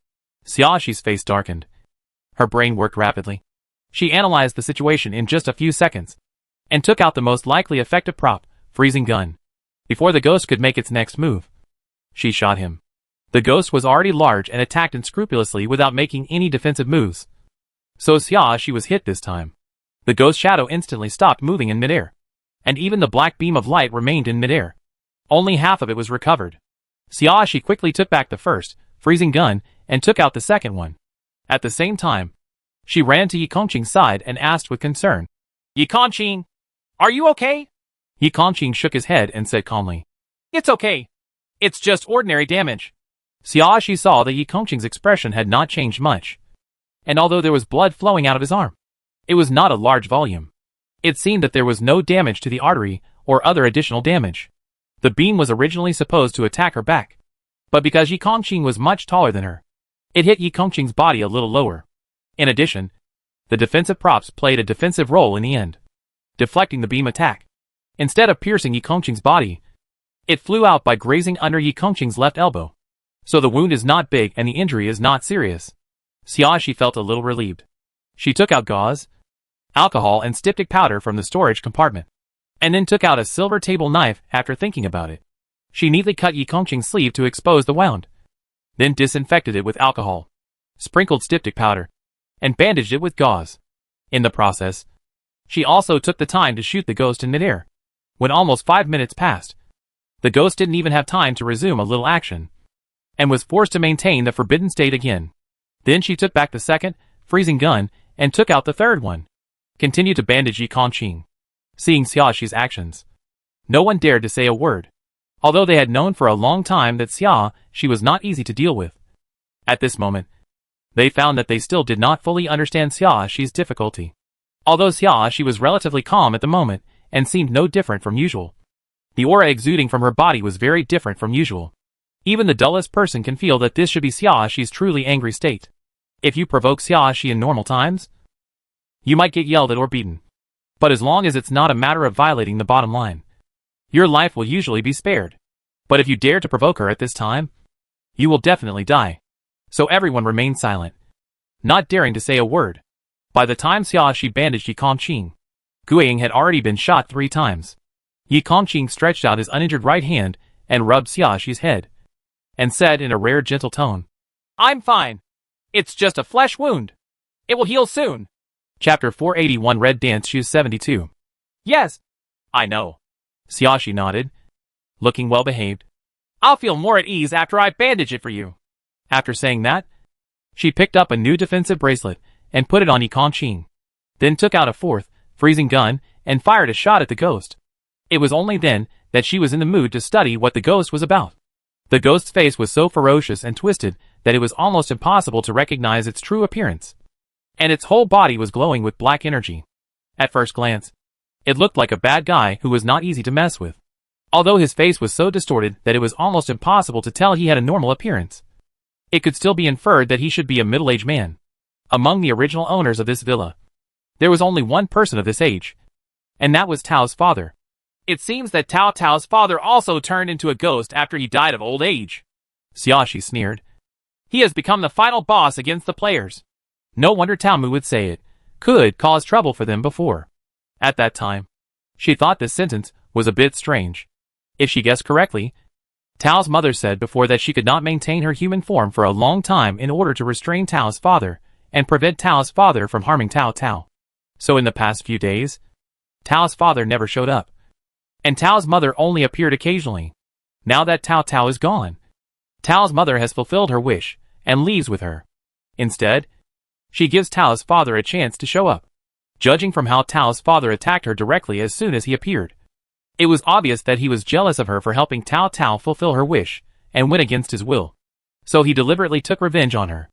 Xiaoxi's face darkened. Her brain worked rapidly. She analyzed the situation in just a few seconds, and took out the most likely effective prop, freezing gun. Before the ghost could make its next move, she shot him. The ghost was already large and attacked unscrupulously without making any defensive moves. So Xiaoxi was hit this time. The ghost shadow instantly stopped moving in midair, and even the black beam of light remained in midair. Only half of it was recovered. Xiaoxi quickly took back the first, freezing gun, and took out the second one. At the same time, she ran to Yi Kongqing's side and asked with concern, Yi Kongqing, are you okay? Yi Kongqing shook his head and said calmly, It's okay. It's just ordinary damage. Xiaoxi saw that Yi Kongqing's expression had not changed much, and although there was blood flowing out of his arm, it was not a large volume. It seemed that there was no damage to the artery or other additional damage. The beam was originally supposed to attack her back, but because Yi Kongqing was much taller than her, it hit Yi Kongqing's body a little lower. In addition, the defensive props played a defensive role in the end, deflecting the beam attack. Instead of piercing Yi Kongqing's body, it flew out by grazing under Yi Kongqing's left elbow. So the wound is not big and the injury is not serious. Xiaoxi felt a little relieved. She took out gauze, alcohol and styptic powder from the storage compartment, and then took out a silver table knife after thinking about it. She neatly cut Yi Kongqing's sleeve to expose the wound, then disinfected it with alcohol, sprinkled styptic powder, and bandaged it with gauze. In the process, she also took the time to shoot the ghost in midair. When almost 5 minutes passed, the ghost didn't even have time to resume a little action, and was forced to maintain the forbidden state again. Then she took back the second, freezing gun, and took out the third one. Continued to bandage Yi Kongqing. Seeing Xiaoxi's actions, no one dared to say a word, although they had known for a long time that Xiaoxi was not easy to deal with. At this moment, they found that they still did not fully understand Xiaoxi's difficulty. Although Xiaoxi was relatively calm at the moment, and seemed no different from usual, the aura exuding from her body was very different from usual. Even the dullest person can feel that this should be Xiaoxi's truly angry state. If you provoke Xiaoxi in normal times, you might get yelled at or beaten. But as long as it's not a matter of violating the bottom line, your life will usually be spared. But if you dare to provoke her at this time, you will definitely die. So everyone remained silent, not daring to say a word. By the time Xiaoxi bandaged Yi Kongqing, Guiying had already been shot 3 times. Yi Kongqing stretched out his uninjured right hand and rubbed Xiaoxi's head, and said in a rare gentle tone, "I'm fine. It's just a flesh wound. It will heal soon." Chapter 481 Red Dance Shoes 72. "Yes, I know." Xiaoxi nodded, looking well behaved. "I'll feel more at ease after I bandage it for you." After saying that, she picked up a new defensive bracelet and put it on Yi Kongqing, then took out a 4th, freezing gun and fired a shot at the ghost. It was only then that she was in the mood to study what the ghost was about. The ghost's face was so ferocious and twisted that it was almost impossible to recognize its true appearance, and its whole body was glowing with black energy. At first glance, it looked like a bad guy who was not easy to mess with, although his face was so distorted that it was almost impossible to tell he had a normal appearance. It could still be inferred that he should be a middle-aged man. Among the original owners of this villa, there was only one person of this age, and that was Tao's father. It seems that Tao's father also turned into a ghost after he died of old age. Xiaoxi sneered. He has become the final boss against the players. No wonder Taomu would say it could cause trouble for them before. At that time, she thought this sentence was a bit strange. If she guessed correctly, Tao's mother said before that she could not maintain her human form for a long time in order to restrain Tao's father and prevent Tao's father from harming Tao. So in the past few days, Tao's father never showed up, and Tao's mother only appeared occasionally. Now that Tao is gone, Tao's mother has fulfilled her wish and leaves with her. Instead, she gives Tao's father a chance to show up. Judging from how Tao's father attacked her directly as soon as he appeared, it was obvious that he was jealous of her for helping Tao fulfill her wish and went against his will. So he deliberately took revenge on her.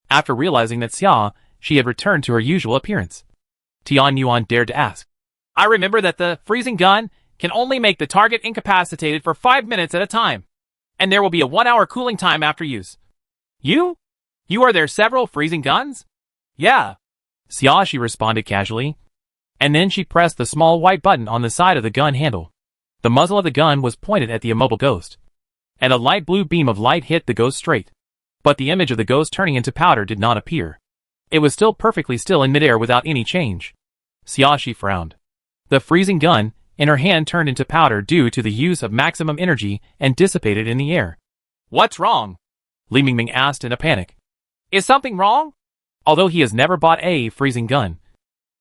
After realizing that she had returned to her usual appearance, Tian Yuan dared to ask, "I remember that the freezing gun can only make the target incapacitated for 5 minutes at a time, and there will be a 1-hour cooling time after use. You are there several freezing guns?" "Yeah," Xiaoxi responded casually, and then she pressed the small white button on the side of the gun handle. The muzzle of the gun was pointed at the immobile ghost, and a light blue beam of light hit the ghost straight. But the image of the ghost turning into powder did not appear. It was still perfectly still in midair without any change. Xiaoxi frowned. The freezing gun in her hand turned into powder due to the use of maximum energy and dissipated in the air. "What's wrong?" Li Mingming asked in a panic. "Is something wrong?" Although he has never bought a freezing gun,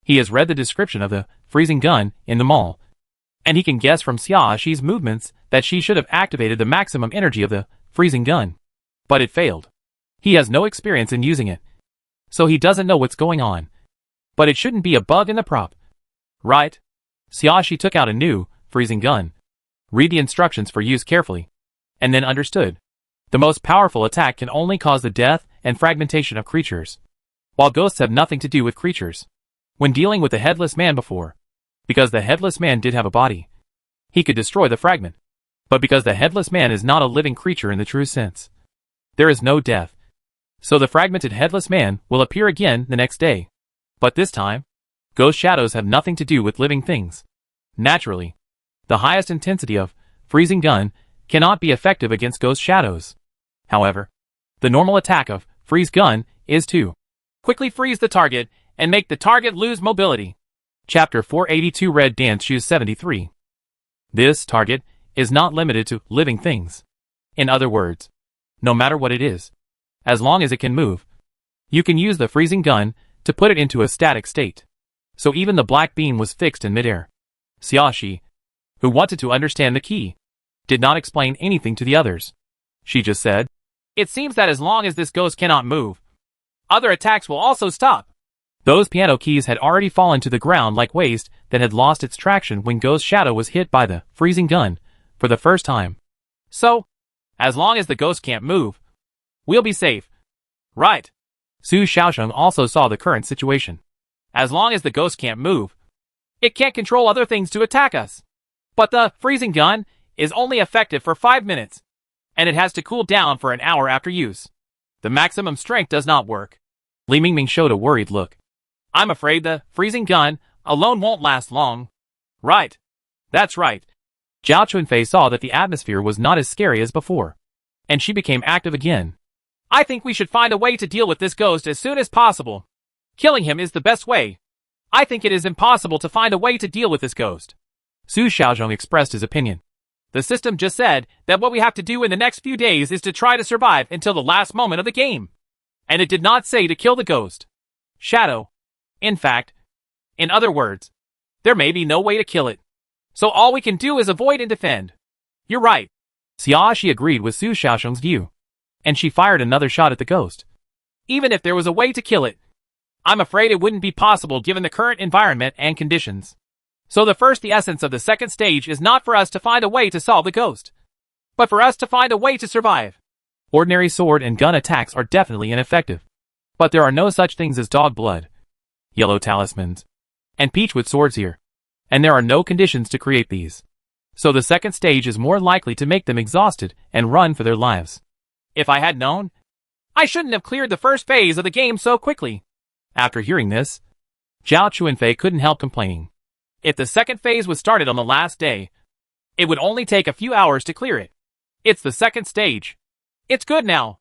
he has read the description of the freezing gun in the mall, and he can guess from Xiaoxi's movements that she should have activated the maximum energy of the freezing gun. But it failed. He has no experience in using it, so he doesn't know what's going on. But it shouldn't be a bug in the prop, right? Xiaoxi took out a new freezing gun, read the instructions for use carefully, and then understood. The most powerful attack can only cause the death and fragmentation of creatures, while ghosts have nothing to do with creatures. When dealing with the headless man before, because the headless man did have a body, he could destroy the fragment. But because the headless man is not a living creature in the true sense, there is no death. So the fragmented headless man will appear again the next day. But this time, ghost shadows have nothing to do with living things. Naturally, the highest intensity of freezing gun cannot be effective against ghost shadows. However, the normal attack of freeze gun is to quickly freeze the target and make the target lose mobility. Chapter 482 Red Dance Shoes 73. This target is not limited to living things. In other words, no matter what it is, as long as it can move, you can use the freezing gun to put it into a static state. So even the black beam was fixed in midair. Xiaoxi, who wanted to understand the key, did not explain anything to the others. She just said, "It seems that as long as this ghost cannot move, other attacks will also stop." Those piano keys had already fallen to the ground like waste that had lost its traction when Ghost Shadow was hit by the freezing gun for the first time. So, as long as the ghost can't move, we'll be safe. Right. Su Xiaosheng also saw the current situation. As long as the ghost can't move, it can't control other things to attack us. But the freezing gun is only effective for 5 minutes, and it has to cool down for an hour after use. The maximum strength does not work. Li Mingming showed a worried look. I'm afraid the freezing gun alone won't last long. Right. That's right. Zhao Chunfei saw that the atmosphere was not as scary as before, and she became active again. I think we should find a way to deal with this ghost as soon as possible. Killing him is the best way. I think it is impossible to find a way to deal with this ghost. Su Xiaozhong expressed his opinion. The system just said that what we have to do in the next few days is to try to survive until the last moment of the game. And it did not say to kill the ghost. Shadow. In fact, in other words, there may be no way to kill it. So all we can do is avoid and defend. You're right. Xiaoxi agreed with Su Xiaosheng's view, and she fired another shot at the ghost. Even if there was a way to kill it, I'm afraid it wouldn't be possible given the current environment and conditions. So the essence of the second stage is not for us to find a way to solve the ghost, but for us to find a way to survive. Ordinary sword and gun attacks are definitely ineffective, but there are no such things as dog blood, yellow talismans, and peachwood swords here, and there are no conditions to create these. So the second stage is more likely to make them exhausted and run for their lives. If I had known, I shouldn't have cleared the first phase of the game so quickly. After hearing this, Zhao Chunfei couldn't help complaining. If the second phase was started on the last day, it would only take a few hours to clear it. It's the second stage. It's good now.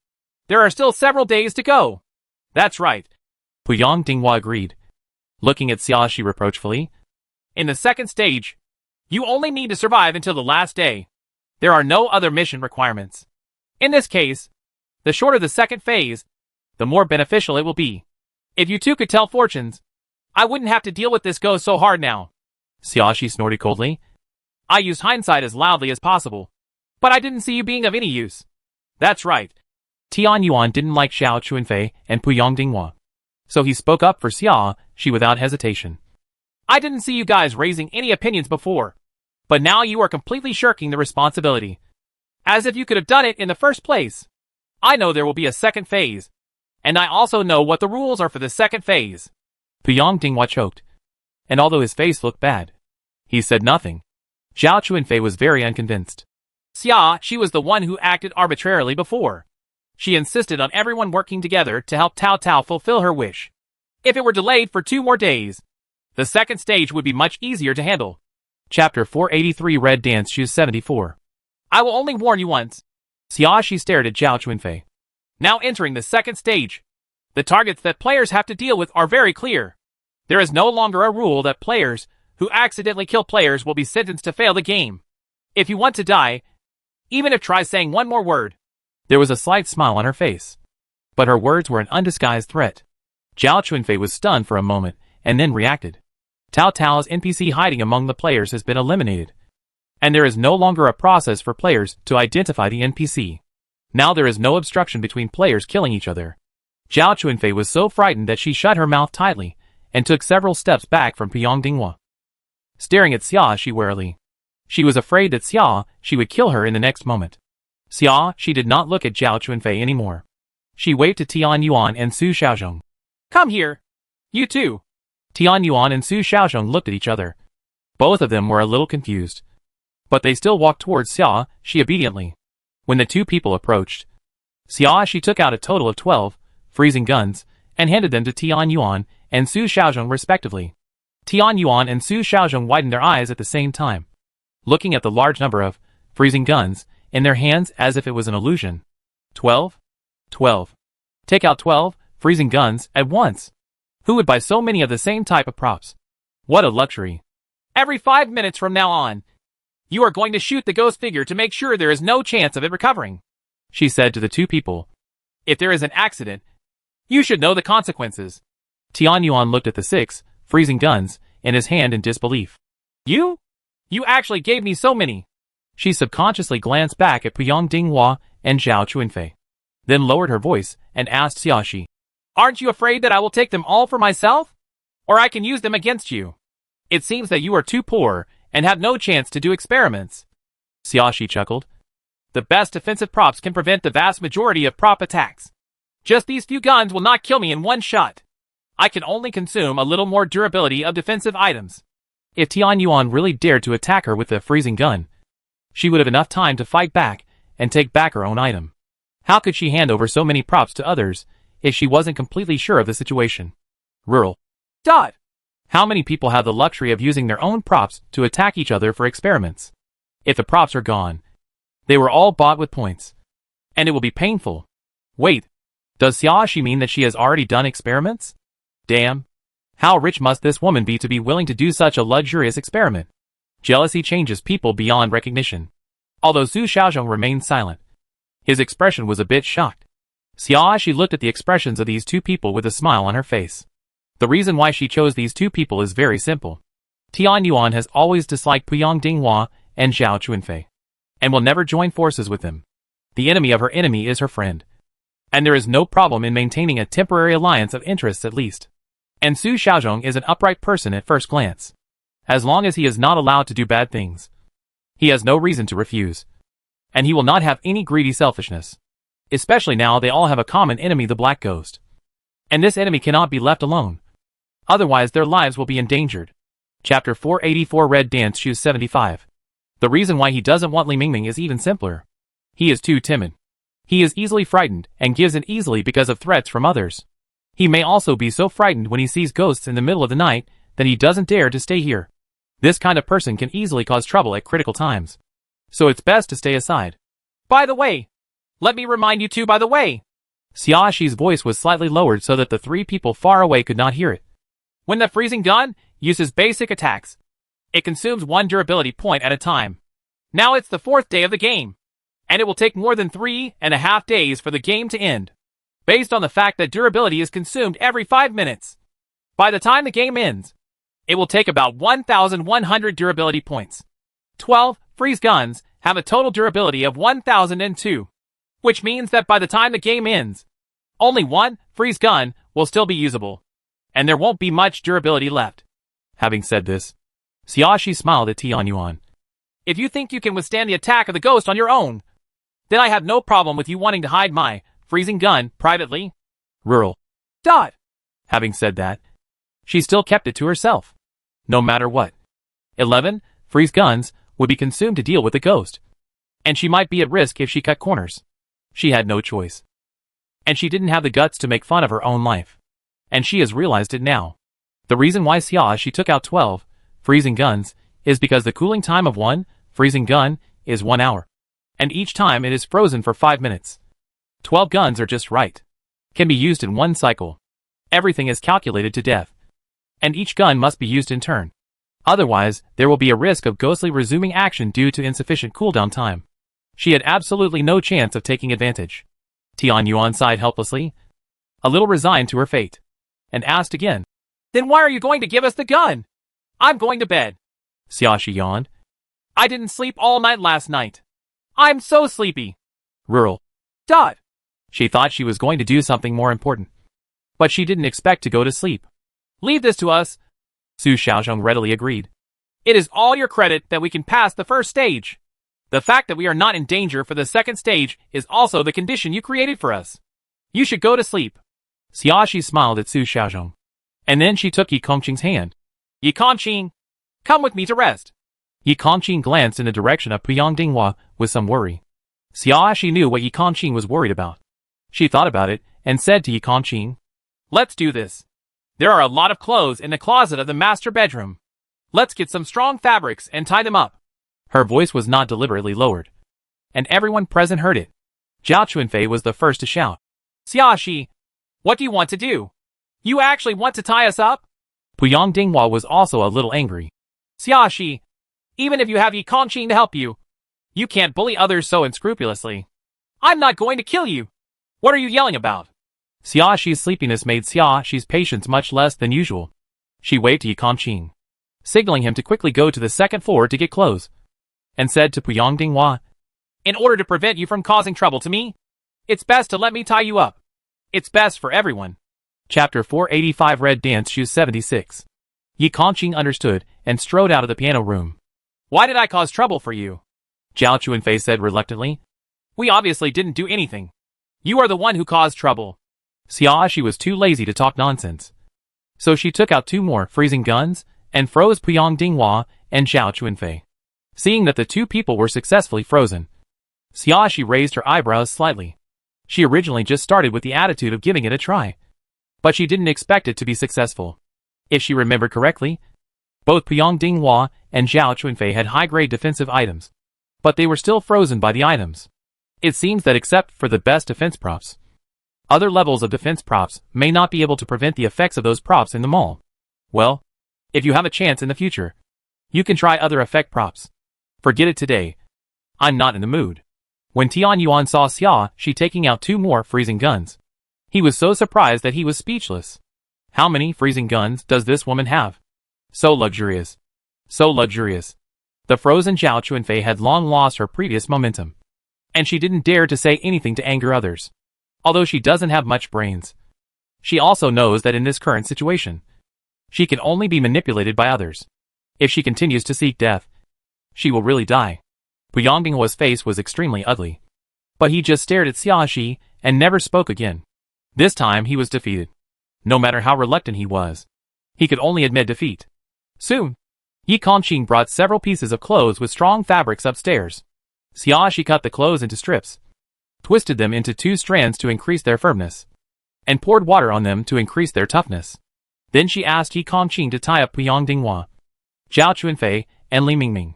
There are still several days to go. That's right. Puyang Dinghua agreed, looking at Xiaoxi reproachfully. In the second stage, you only need to survive until the last day. There are no other mission requirements. In this case, the shorter the second phase, the more beneficial it will be. If you two could tell fortunes, I wouldn't have to deal with this ghost so hard now. Xiaoxi snorted coldly. I used hindsight as loudly as possible, but I didn't see you being of any use. That's right. Tian Yuan didn't like Zhao Chunfei and Puyang Dinghua, so he spoke up for Xiaoxi without hesitation. I didn't see you guys raising any opinions before, but now you are completely shirking the responsibility. As if you could have done it in the first place. I know there will be a second phase, and I also know what the rules are for the second phase. Puyang Dinghua choked, and although his face looked bad, he said nothing. Zhao Chunfei was very unconvinced. She was the one who acted arbitrarily before. She insisted on everyone working together to help Tao Tao fulfill her wish. If it were delayed for 2 more days, the second stage would be much easier to handle. Chapter 483 Red Dance Shoes 74. I will only warn you once. Xiaoxi stared at Zhao Chunfei. Now entering the second stage, the targets that players have to deal with are very clear. There is no longer a rule that players who accidentally kill players will be sentenced to fail the game. If you want to die, even if try saying one more word. There was a slight smile on her face, but her words were an undisguised threat. Zhao Chunfei was stunned for a moment, and then reacted. Tao Tao's NPC hiding among the players has been eliminated, and there is no longer a process for players to identify the NPC. Now there is no obstruction between players killing each other. Zhao Chunfei was so frightened that she shut her mouth tightly, and took several steps back from Puyang Dinghua, staring at Xiaoxi warily. She was afraid that Xiaoxi would kill her in the next moment. Xiaoxi did not look at Zhao Chunfei anymore. She waved to Tian Yuan and Su Xiaozhong. Come here. You too. Tian Yuan and Su Xiaozhong looked at each other. Both of them were a little confused, but they still walked towards Xiaoxi obediently. When the two people approached, Xiaoxi took out a total of 12 freezing guns and handed them to Tian Yuan and Su Xiaozhong respectively. Tian Yuan and Su Xiaozhong widened their eyes at the same time, looking at the large number of freezing guns in their hands as if it was an illusion. 12? 12. Take out 12 freezing guns at once. Who would buy so many of the same type of props? What a luxury. Every 5 minutes from now on, you are going to shoot the ghost figure to make sure there is no chance of it recovering, she said to the two people. If there is an accident, you should know the consequences. Tian Yuan looked at the 6 freezing guns in his hand in disbelief. You? You actually gave me so many. She subconsciously glanced back at Puyang Dinghua and Zhao Chuanfei, then lowered her voice and asked Xiaoxi, Aren't you afraid that I will take them all for myself? Or I can use them against you? It seems that you are too poor and have no chance to do experiments. Xiaoxi chuckled. The best defensive props can prevent the vast majority of prop attacks. Just these few guns will not kill me in one shot. I can only consume a little more durability of defensive items. If Tian Yuan really dared to attack her with the freezing gun, she would have enough time to fight back and take back her own item. How could she hand over so many props to others if she wasn't completely sure of the situation? Rural. Dot. How many people have the luxury of using their own props to attack each other for experiments? If the props are gone, they were all bought with points. And it will be painful. Wait, does Xiaoxi mean that she has already done experiments? Damn. How rich must this woman be to be willing to do such a luxurious experiment? Jealousy changes people beyond recognition. Although Su Xiaozhong remained silent, his expression was a bit shocked. Xiaoxi looked at the expressions of these two people with a smile on her face. The reason why she chose these two people is very simple. Tian Yuan has always disliked Puyang Dinghua and Zhao Chuanfei, and will never join forces with them. The enemy of her enemy is her friend. And there is no problem in maintaining a temporary alliance of interests at least. And Su Xiaozhong is an upright person at first glance. As long as he is not allowed to do bad things, he has no reason to refuse. And he will not have any greedy selfishness. Especially now they all have a common enemy, the Black Ghost. And this enemy cannot be left alone. Otherwise their lives will be endangered. Chapter 484 Red Dance Shoes 75. The reason why he doesn't want Li Mingming is even simpler. He is too timid. He is easily frightened and gives in easily because of threats from others. He may also be so frightened when he sees ghosts in the middle of the night that he doesn't dare to stay here. This kind of person can easily cause trouble at critical times. So it's best to stay aside. By the way, let me remind you too, by the way. Xiaoxi's voice was slightly lowered so that the three people far away could not hear it. When the freezing gun uses basic attacks, it consumes one durability point at a time. Now it's the 4th day of the game, and it will take more than 3.5 days for the game to end, based on the fact that durability is consumed every 5 minutes. By the time the game ends, it will take about 1,100 durability points. 12 freeze guns have a total durability of 1,002, which means that by the time the game ends, only one freeze gun will still be usable, and there won't be much durability left. Having said this, Xiaoxi smiled at Tian Yuan. If you think you can withstand the attack of the ghost on your own, then I have no problem with you wanting to hide my freezing gun privately. Rural. Dot. Having said that, she still kept it to herself. No matter what. 11 freeze guns would be consumed to deal with the ghost. And she might be at risk if she cut corners. She had no choice. And she didn't have the guts to make fun of her own life. And she has realized it now. The reason why Xiaoxi took out 12 freezing guns is because the cooling time of one freezing gun is 1 hour. And each time it is frozen for 5 minutes. 12 guns are just right. Can be used in one cycle. Everything is calculated to death. And each gun must be used in turn. Otherwise, there will be a risk of ghostly resuming action due to insufficient cooldown time. She had absolutely no chance of taking advantage. Tian Yuan sighed helplessly, a little resigned to her fate, and asked again, Then why are you going to give us the gun? I'm going to bed. Xiaoxi yawned. I didn't sleep all night last night. I'm so sleepy. Rural. Dot. She thought she was going to do something more important. But she didn't expect to go to sleep. Leave this to us. Su Xiaozhong readily agreed. It is all your credit that we can pass the first stage. The fact that we are not in danger for the second stage is also the condition you created for us. You should go to sleep. Xiaoxi smiled at Su Xiaozhong. And then she took Yi Kongqing's hand. Yi Kongqing, come with me to rest. Yi Kongqing glanced in the direction of Puyang Dinghua with some worry. Xiaoxi knew what Yi Kongqing was worried about. She thought about it and said to Yi Kongqing, Let's do this. There are a lot of clothes in the closet of the master bedroom. Let's get some strong fabrics and tie them up. Her voice was not deliberately lowered, and everyone present heard it. Zhao Chuanfei was the first to shout. Xiaoxi, what do you want to do? You actually want to tie us up? Puyang Dinghua was also a little angry. Xiaoxi, even if you have Yi Kongqing to help you, you can't bully others so unscrupulously. I'm not going to kill you. What are you yelling about? Xiaoxi's sleepiness made Xiaoxi's patience much less than usual. She waved to Yi Kongqing, signaling him to quickly go to the second floor to get clothes, and said to Puyang Dinghua, In order to prevent you from causing trouble to me, it's best to let me tie you up. It's best for everyone. Chapter 485 Red Dance Shoes 76. Yi Kongqing understood and strode out of the piano room. Why did I cause trouble for you? Zhao Chuanfei said reluctantly. We obviously didn't do anything. You are the one who caused trouble. Xiaoxi was too lazy to talk nonsense. So she took out 2 more freezing guns and froze Puyang Dinghua and Zhao Chuanfei. Seeing that the 2 people were successfully frozen, Xiaoxi raised her eyebrows slightly. She originally just started with the attitude of giving it a try, but she didn't expect it to be successful. If she remembered correctly, both Puyang Dinghua and Zhao Chuanfei had high-grade defensive items, but they were still frozen by the items. It seems that except for the best defense props, other levels of defense props may not be able to prevent the effects of those props in the mall. Well, if you have a chance in the future, you can try other effect props. Forget it today. I'm not in the mood. When Tian Yuan saw Xiaoxi taking out 2 more freezing guns, he was so surprised that he was speechless. How many freezing guns does this woman have? So luxurious. So luxurious. The frozen Zhao Chuanfei had long lost her previous momentum, and she didn't dare to say anything to anger others. Although she doesn't have much brains, she also knows that in this current situation, she can only be manipulated by others. If she continues to seek death, she will really die. Puyang Dinghua's face was extremely ugly, but he just stared at Xiaoxi and never spoke again. This time he was defeated. No matter how reluctant he was, he could only admit defeat. Soon, Yi Kongqing brought several pieces of clothes with strong fabrics upstairs. Xiaoxi cut the clothes into strips, twisted them into 2 strands to increase their firmness, and poured water on them to increase their toughness. Then she asked Yi Kongqing to tie up Puyang Dinghua, Zhao Chuanfei, and Li Mingming.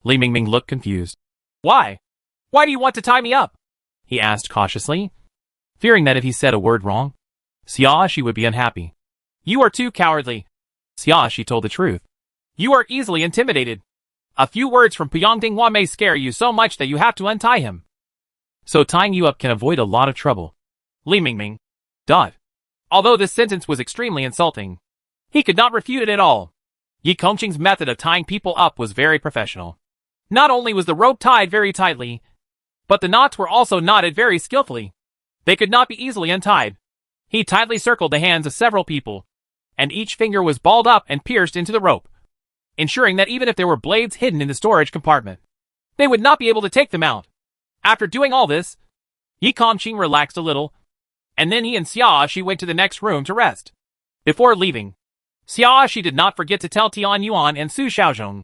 Li Mingming looked confused. Why? Why do you want to tie me up? He asked cautiously, fearing that if he said a word wrong, Xiaoxi would be unhappy. You are too cowardly. Xiaoxi told the truth. You are easily intimidated. A few words from Puyang Dinghua may scare you so much that you have to untie him. So tying you up can avoid a lot of trouble. Li Mingming. Dot. Although this sentence was extremely insulting, he could not refute it at all. Yi Kongqing's method of tying people up was very professional. Not only was the rope tied very tightly, but the knots were also knotted very skillfully. They could not be easily untied. He tightly circled the hands of several people, and each finger was balled up and pierced into the rope, ensuring that even if there were blades hidden in the storage compartment, they would not be able to take them out. After doing all this, Yi Kongqing relaxed a little, and then he and Xiaoxi went to the next room to rest. Before leaving, Xiaoxi did not forget to tell Tian Yuan and Su Xiaozhong,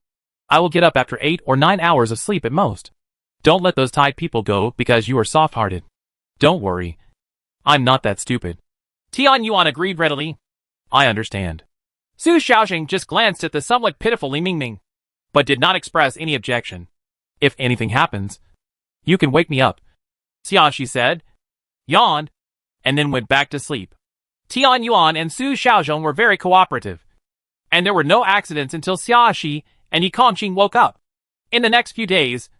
I will get up after 8 or 9 hours of sleep at most. Don't let those tied people go because you are soft-hearted. Don't worry. I'm not that stupid. Tian Yuan agreed readily. I understand. Su Xiaozhong just glanced at the somewhat pitiful Li Mingming, but did not express any objection. If anything happens, you can wake me up, Xiaoxi said, yawned, and then went back to sleep. Tian Yuan and Su Xiaozhong were very cooperative, and there were no accidents until Xiaoxi and Yi Kongqing woke up. In the next few days,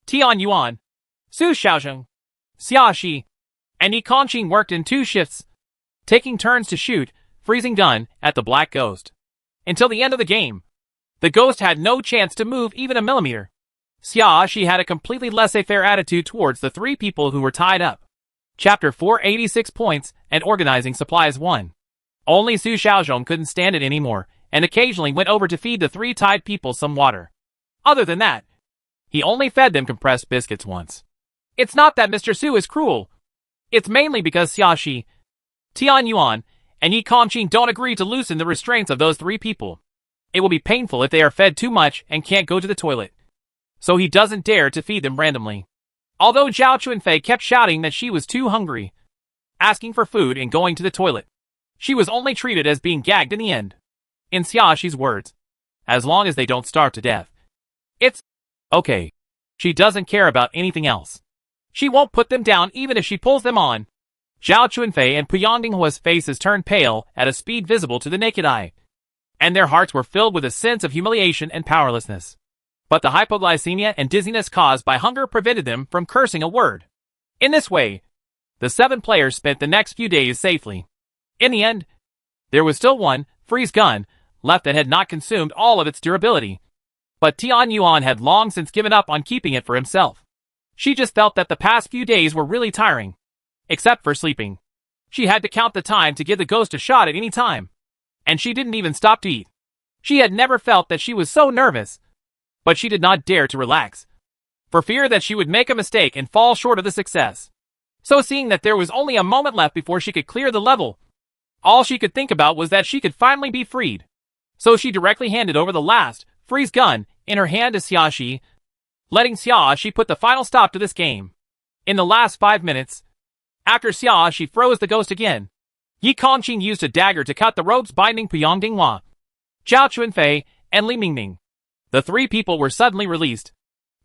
Tian Yuan, Su Xiaozhong, Xiaoxi, and Yi Kongqing worked in 2 shifts, taking turns to shoot freezing gun at the Black Ghost. Until the end of the game, the ghost had no chance to move even a millimeter. Xiaoxi had a completely laissez-faire attitude towards the 3 people who were tied up. Chapter 486 Points and Organizing Supplies 1. Only Su Xiaozhong couldn't stand it anymore, and occasionally went over to feed the 3 tied people some water. Other than that, he only fed them compressed biscuits once. It's not that Mr. Su is cruel. It's mainly because Xiaoxi, Tian Yuan, and Yi Kongqing don't agree to loosen the restraints of those 3 people. It will be painful if they are fed too much and can't go to the toilet. So he doesn't dare to feed them randomly. Although Zhao Chuanfei kept shouting that she was too hungry, asking for food and going to the toilet, she was only treated as being gagged in the end. In Xiaoxi's words, as long as they don't starve to death, it's okay. She doesn't care about anything else. She won't put them down even if she pulls them on. Zhao Chuanfei and Puyang Dinghua's faces turned pale at a speed visible to the naked eye, and their hearts were filled with a sense of humiliation and powerlessness. But the hypoglycemia and dizziness caused by hunger prevented them from cursing a word. In this way, The 7 players spent the next few days safely. In the end, there was still one, freeze gun, left that had not consumed all of its durability. But Tian Yuan had long since given up on keeping it for himself. She just felt that the past few days were really tiring. Except for sleeping. She had to count the time to give the ghost a shot at any time. And she didn't even stop to eat. She had never felt that she was so nervous. But she did not dare to relax, for fear that she would make a mistake and fall short of the success. So seeing that there was only a moment left before she could clear the level, all she could think about was that she could finally be freed. So she directly handed over the last, freeze gun, in her hand to Xiaoxi, letting Xiaoxi put the final stop to this game. In the last 5 minutes, after Xiaoxi froze the ghost again, Yi Kongqing used a dagger to cut the ropes binding Puyang Dinghua, Zhao Chunfei, and Li Mingming. The 3 people were suddenly released.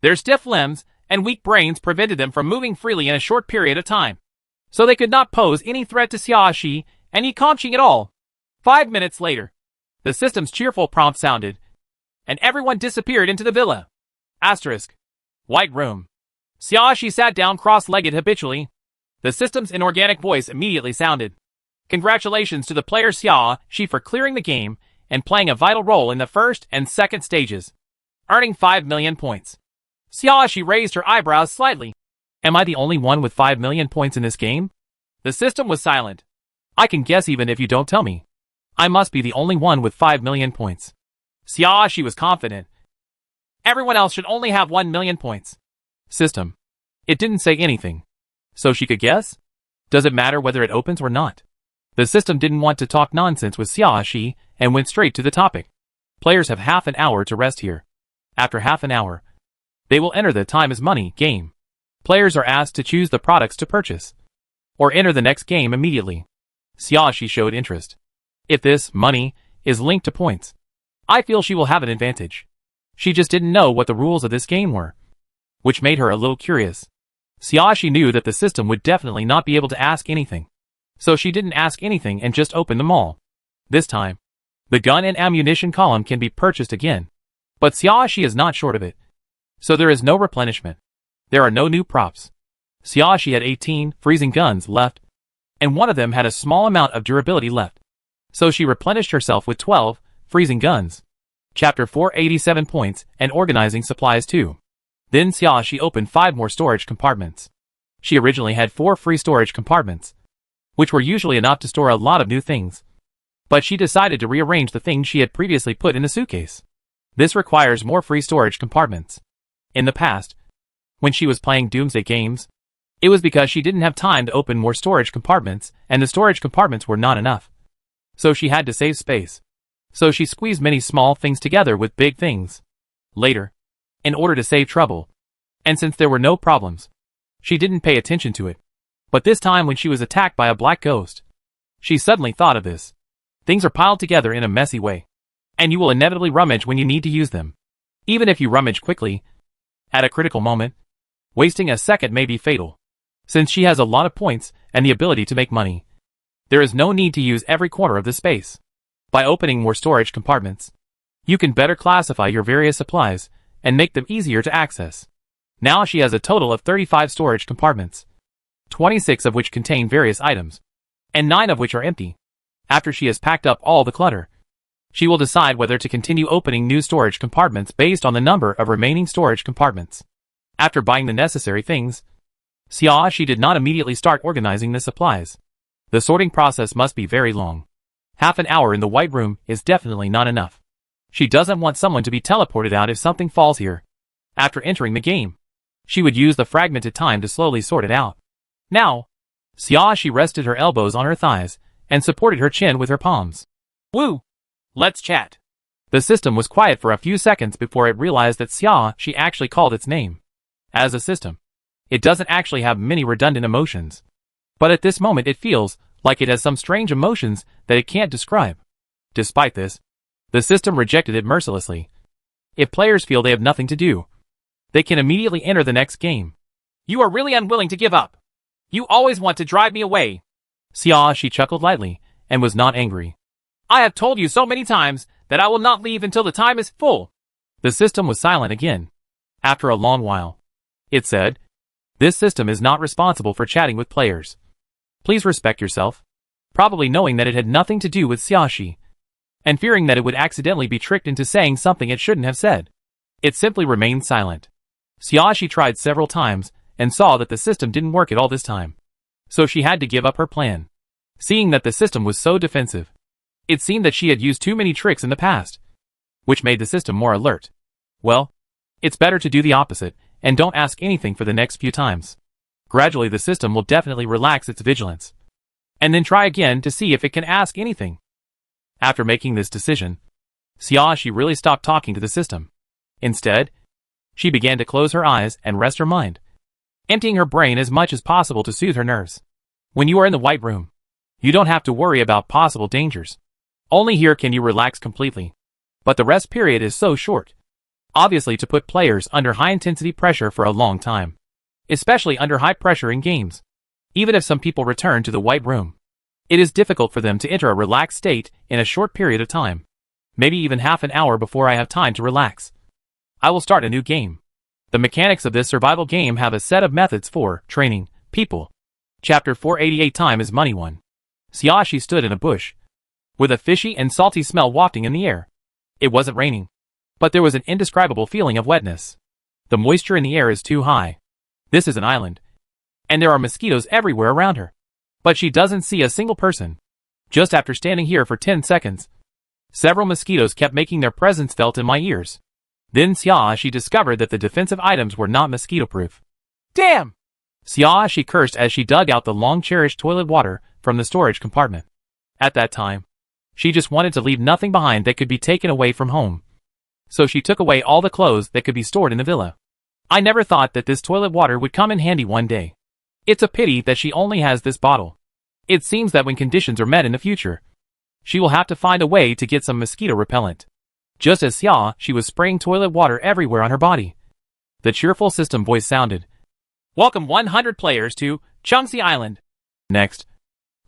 Their stiff limbs and weak brains prevented them from moving freely in a short period of time, so they could not pose any threat to Xiaoxi and Yi Kongqing at all. 5 minutes later, the system's cheerful prompt sounded, and everyone disappeared into the villa. Asterisk. White room. Xiaoxi sat down cross-legged habitually. The system's inorganic voice immediately sounded. Congratulations to the player Xiaoxi for clearing the game and playing a vital role in the first and second stages, earning 5 million points. Xiaoxi raised her eyebrows slightly. Am I the only one with 5 million points in this game? The system was silent. I can guess even if you don't tell me. I must be the only one with 5 million points. Xiaoxi was confident. Everyone else should only have 1 million points. System. It didn't say anything. So she could guess? Does it matter whether it opens or not? The system didn't want to talk nonsense with Xiaoxi and went straight to the topic. Players have half an hour to rest here. After half an hour, they will enter the time is money game. Players are asked to choose the products to purchase, or enter the next game immediately. Xiaoxi showed interest. If this money is linked to points, I feel she will have an advantage. She just didn't know what the rules of this game were, which made her a little curious. Xiaoxi knew that the system would definitely not be able to ask anything, so she didn't ask anything and just opened them all. This time, the gun and ammunition column can be purchased again, but Xiaoxi is not short of it, so there is no replenishment. There are no new props. Xiaoxi had 18 freezing guns left, and one of them had a small amount of durability left, so she replenished herself with 12 freezing guns. Chapter 487 points and organizing supplies too. Then Xiaoxi opened 5 more storage compartments. She originally had 4 free storage compartments, which were usually enough to store a lot of new things. But she decided to rearrange the things she had previously put in the suitcase. This requires more free storage compartments. In the past, when she was playing Doomsday games, it was because she didn't have time to open more storage compartments, and the storage compartments were not enough. So she had to save space. So she squeezed many small things together with big things. Later, in order to save trouble, and since there were no problems, she didn't pay attention to it. But this time when she was attacked by a black ghost, she suddenly thought of this. Things are piled together in a messy way, and you will inevitably rummage when you need to use them. Even if you rummage quickly, at a critical moment, wasting a second may be fatal. Since she has a lot of points and the ability to make money, there is no need to use every corner of the space. By opening more storage compartments, you can better classify your various supplies and make them easier to access. Now she has a total of 35 storage compartments, 26 of which contain various items, and 9 of which are empty. After she has packed up all the clutter, she will decide whether to continue opening new storage compartments based on the number of remaining storage compartments. After buying the necessary things, Xiaoxi did not immediately start organizing the supplies. The sorting process must be very long. Half an hour in the white room is definitely not enough. She doesn't want someone to be teleported out if something falls here. After entering the game, she would use the fragmented time to slowly sort it out. Now, Xiaoxi rested her elbows on her thighs and supported her chin with her palms. Woo! Let's chat. The system was quiet for a few seconds before it realized that Xiaoxi actually called its name. As a system, it doesn't actually have many redundant emotions. But at this moment it feels like it has some strange emotions that it can't describe. Despite this, the system rejected it mercilessly. If players feel they have nothing to do, they can immediately enter the next game. You are really unwilling to give up. You always want to drive me away. Xiaoxi chuckled lightly and was not angry. I have told you so many times that I will not leave until the time is full. The system was silent again. After a long while, it said, "This system is not responsible for chatting with players. Please respect yourself. Probably knowing that it had nothing to do with Xiaoxi, and fearing that it would accidentally be tricked into saying something it shouldn't have said, it simply remained silent. Xiaoxi tried several times, and saw that the system didn't work at all this time. So she had to give up her plan. Seeing that the system was so defensive, it seemed that she had used too many tricks in the past, which made the system more alert. Well, it's better to do the opposite, and don't ask anything for the next few times. Gradually the system will definitely relax its vigilance, and then try again to see if it can ask anything. After making this decision, Xiaoxi really stopped talking to the system. Instead, she began to close her eyes and rest her mind, emptying her brain as much as possible to soothe her nerves. When you are in the White Room, you don't have to worry about possible dangers. Only here can you relax completely. But the rest period is so short, obviously to put players under high-intensity pressure for a long time, especially under high pressure in games. Even if some people return to the White Room, it is difficult for them to enter a relaxed state in a short period of time. Maybe even half an hour before I have time to relax. I will start a new game. The mechanics of this survival game have a set of methods for training people. Chapter 488 Time is Money 1. Xiaoxi stood in a bush, with a fishy and salty smell wafting in the air. It wasn't raining, but there was an indescribable feeling of wetness. The moisture in the air is too high. This is an island, and there are mosquitoes everywhere around her. But she doesn't see a single person. Just after standing here for 10 seconds, several mosquitoes kept making their presence felt in my ears. Then Xiaoxi discovered that the defensive items were not mosquito-proof. Damn! Xiaoxi cursed as she dug out the long-cherished toilet water from the storage compartment. At that time, she just wanted to leave nothing behind that could be taken away from home. So she took away all the clothes that could be stored in the villa. I never thought that this toilet water would come in handy one day. It's a pity that she only has this bottle. It seems that when conditions are met in the future, she will have to find a way to get some mosquito repellent. Just as Xiaoxi was spraying toilet water everywhere on her body, the cheerful system voice sounded. Welcome 100 players to Changxi Island. Next,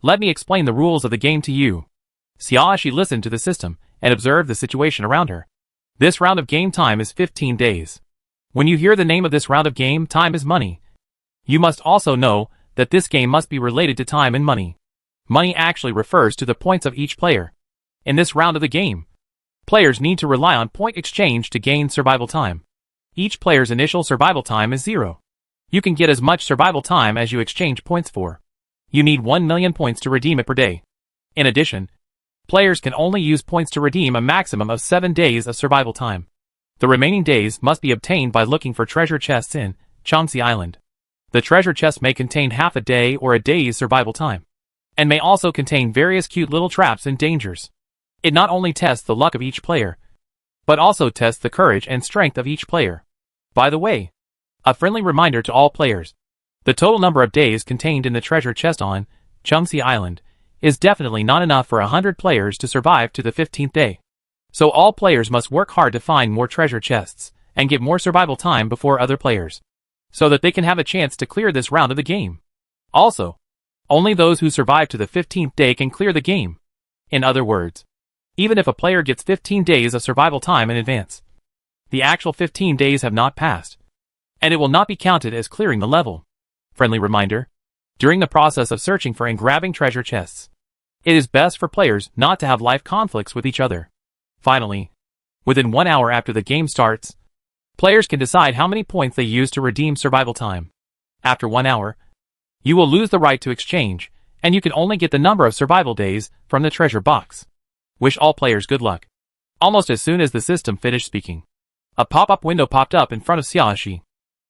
let me explain the rules of the game to you. Xiaoxi listened to the system and observed the situation around her. This round of game time is 15 days. When you hear the name of this round of game, time is money. You must also know that this game must be related to time and money. Money actually refers to the points of each player. In this round of the game, players need to rely on point exchange to gain survival time. Each player's initial survival time is 0. You can get as much survival time as you exchange points for. You need 1 million points to redeem it per day. In addition, players can only use points to redeem a maximum of 7 days of survival time. The remaining days must be obtained by looking for treasure chests in Changxi Island. The treasure chest may contain half a day or a day's survival time, and may also contain various cute little traps and dangers. It not only tests the luck of each player, but also tests the courage and strength of each player. By the way, a friendly reminder to all players. The total number of days contained in the treasure chest on Changxi Island is definitely not enough for 100 players to survive to the 15th day. So all players must work hard to find more treasure chests and get more survival time before other players, so that they can have a chance to clear this round of the game. Also, only those who survive to the 15th day can clear the game. In other words, even if a player gets 15 days of survival time in advance, the actual 15 days have not passed, and it will not be counted as clearing the level. Friendly reminder: during the process of searching for and grabbing treasure chests, it is best for players not to have life conflicts with each other. Finally, within 1 hour after the game starts, players can decide how many points they use to redeem survival time. After 1 hour, you will lose the right to exchange, and you can only get the number of survival days from the treasure box. Wish all players good luck. Almost as soon as the system finished speaking, a pop-up window popped up in front of Xiaoxi.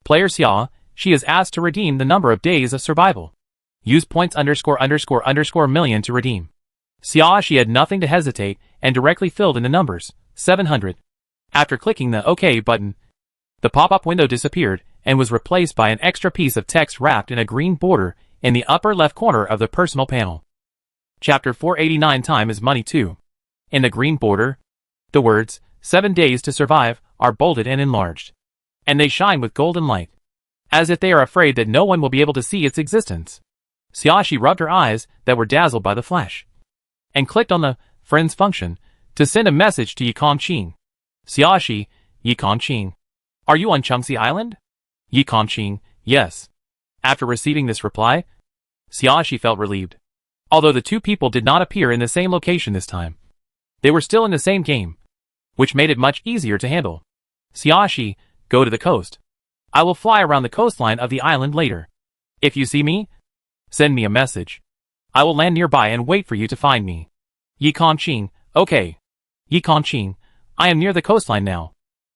Player Xia, she is asked to redeem the number of days of survival. Use points ___ million to redeem. Xiaoxi had nothing to hesitate and directly filled in the numbers, 700. After clicking the OK button, the pop-up window disappeared and was replaced by an extra piece of text wrapped in a green border in the upper left corner of the personal panel. Chapter 489 Time is Money 2. In the green border, the words, 7 days to survive, are bolded and enlarged, and they shine with golden light, as if they are afraid that no one will be able to see its existence. Xiaoxi rubbed her eyes that were dazzled by the flash, and clicked on the Friends function to send a message to Yikonqing. Xiaoxi, Yikonqing, are you on Changxi Island? Yikonqing, yes. After receiving this reply, Xiaoxi felt relieved. Although the two people did not appear in the same location this time, they were still in the same game, which made it much easier to handle. Xiaoxi, go to the coast. I will fly around the coastline of the island later. If you see me, send me a message. I will land nearby and wait for you to find me. Yi Kongqing, okay. Yi Kongqing, I am near the coastline now.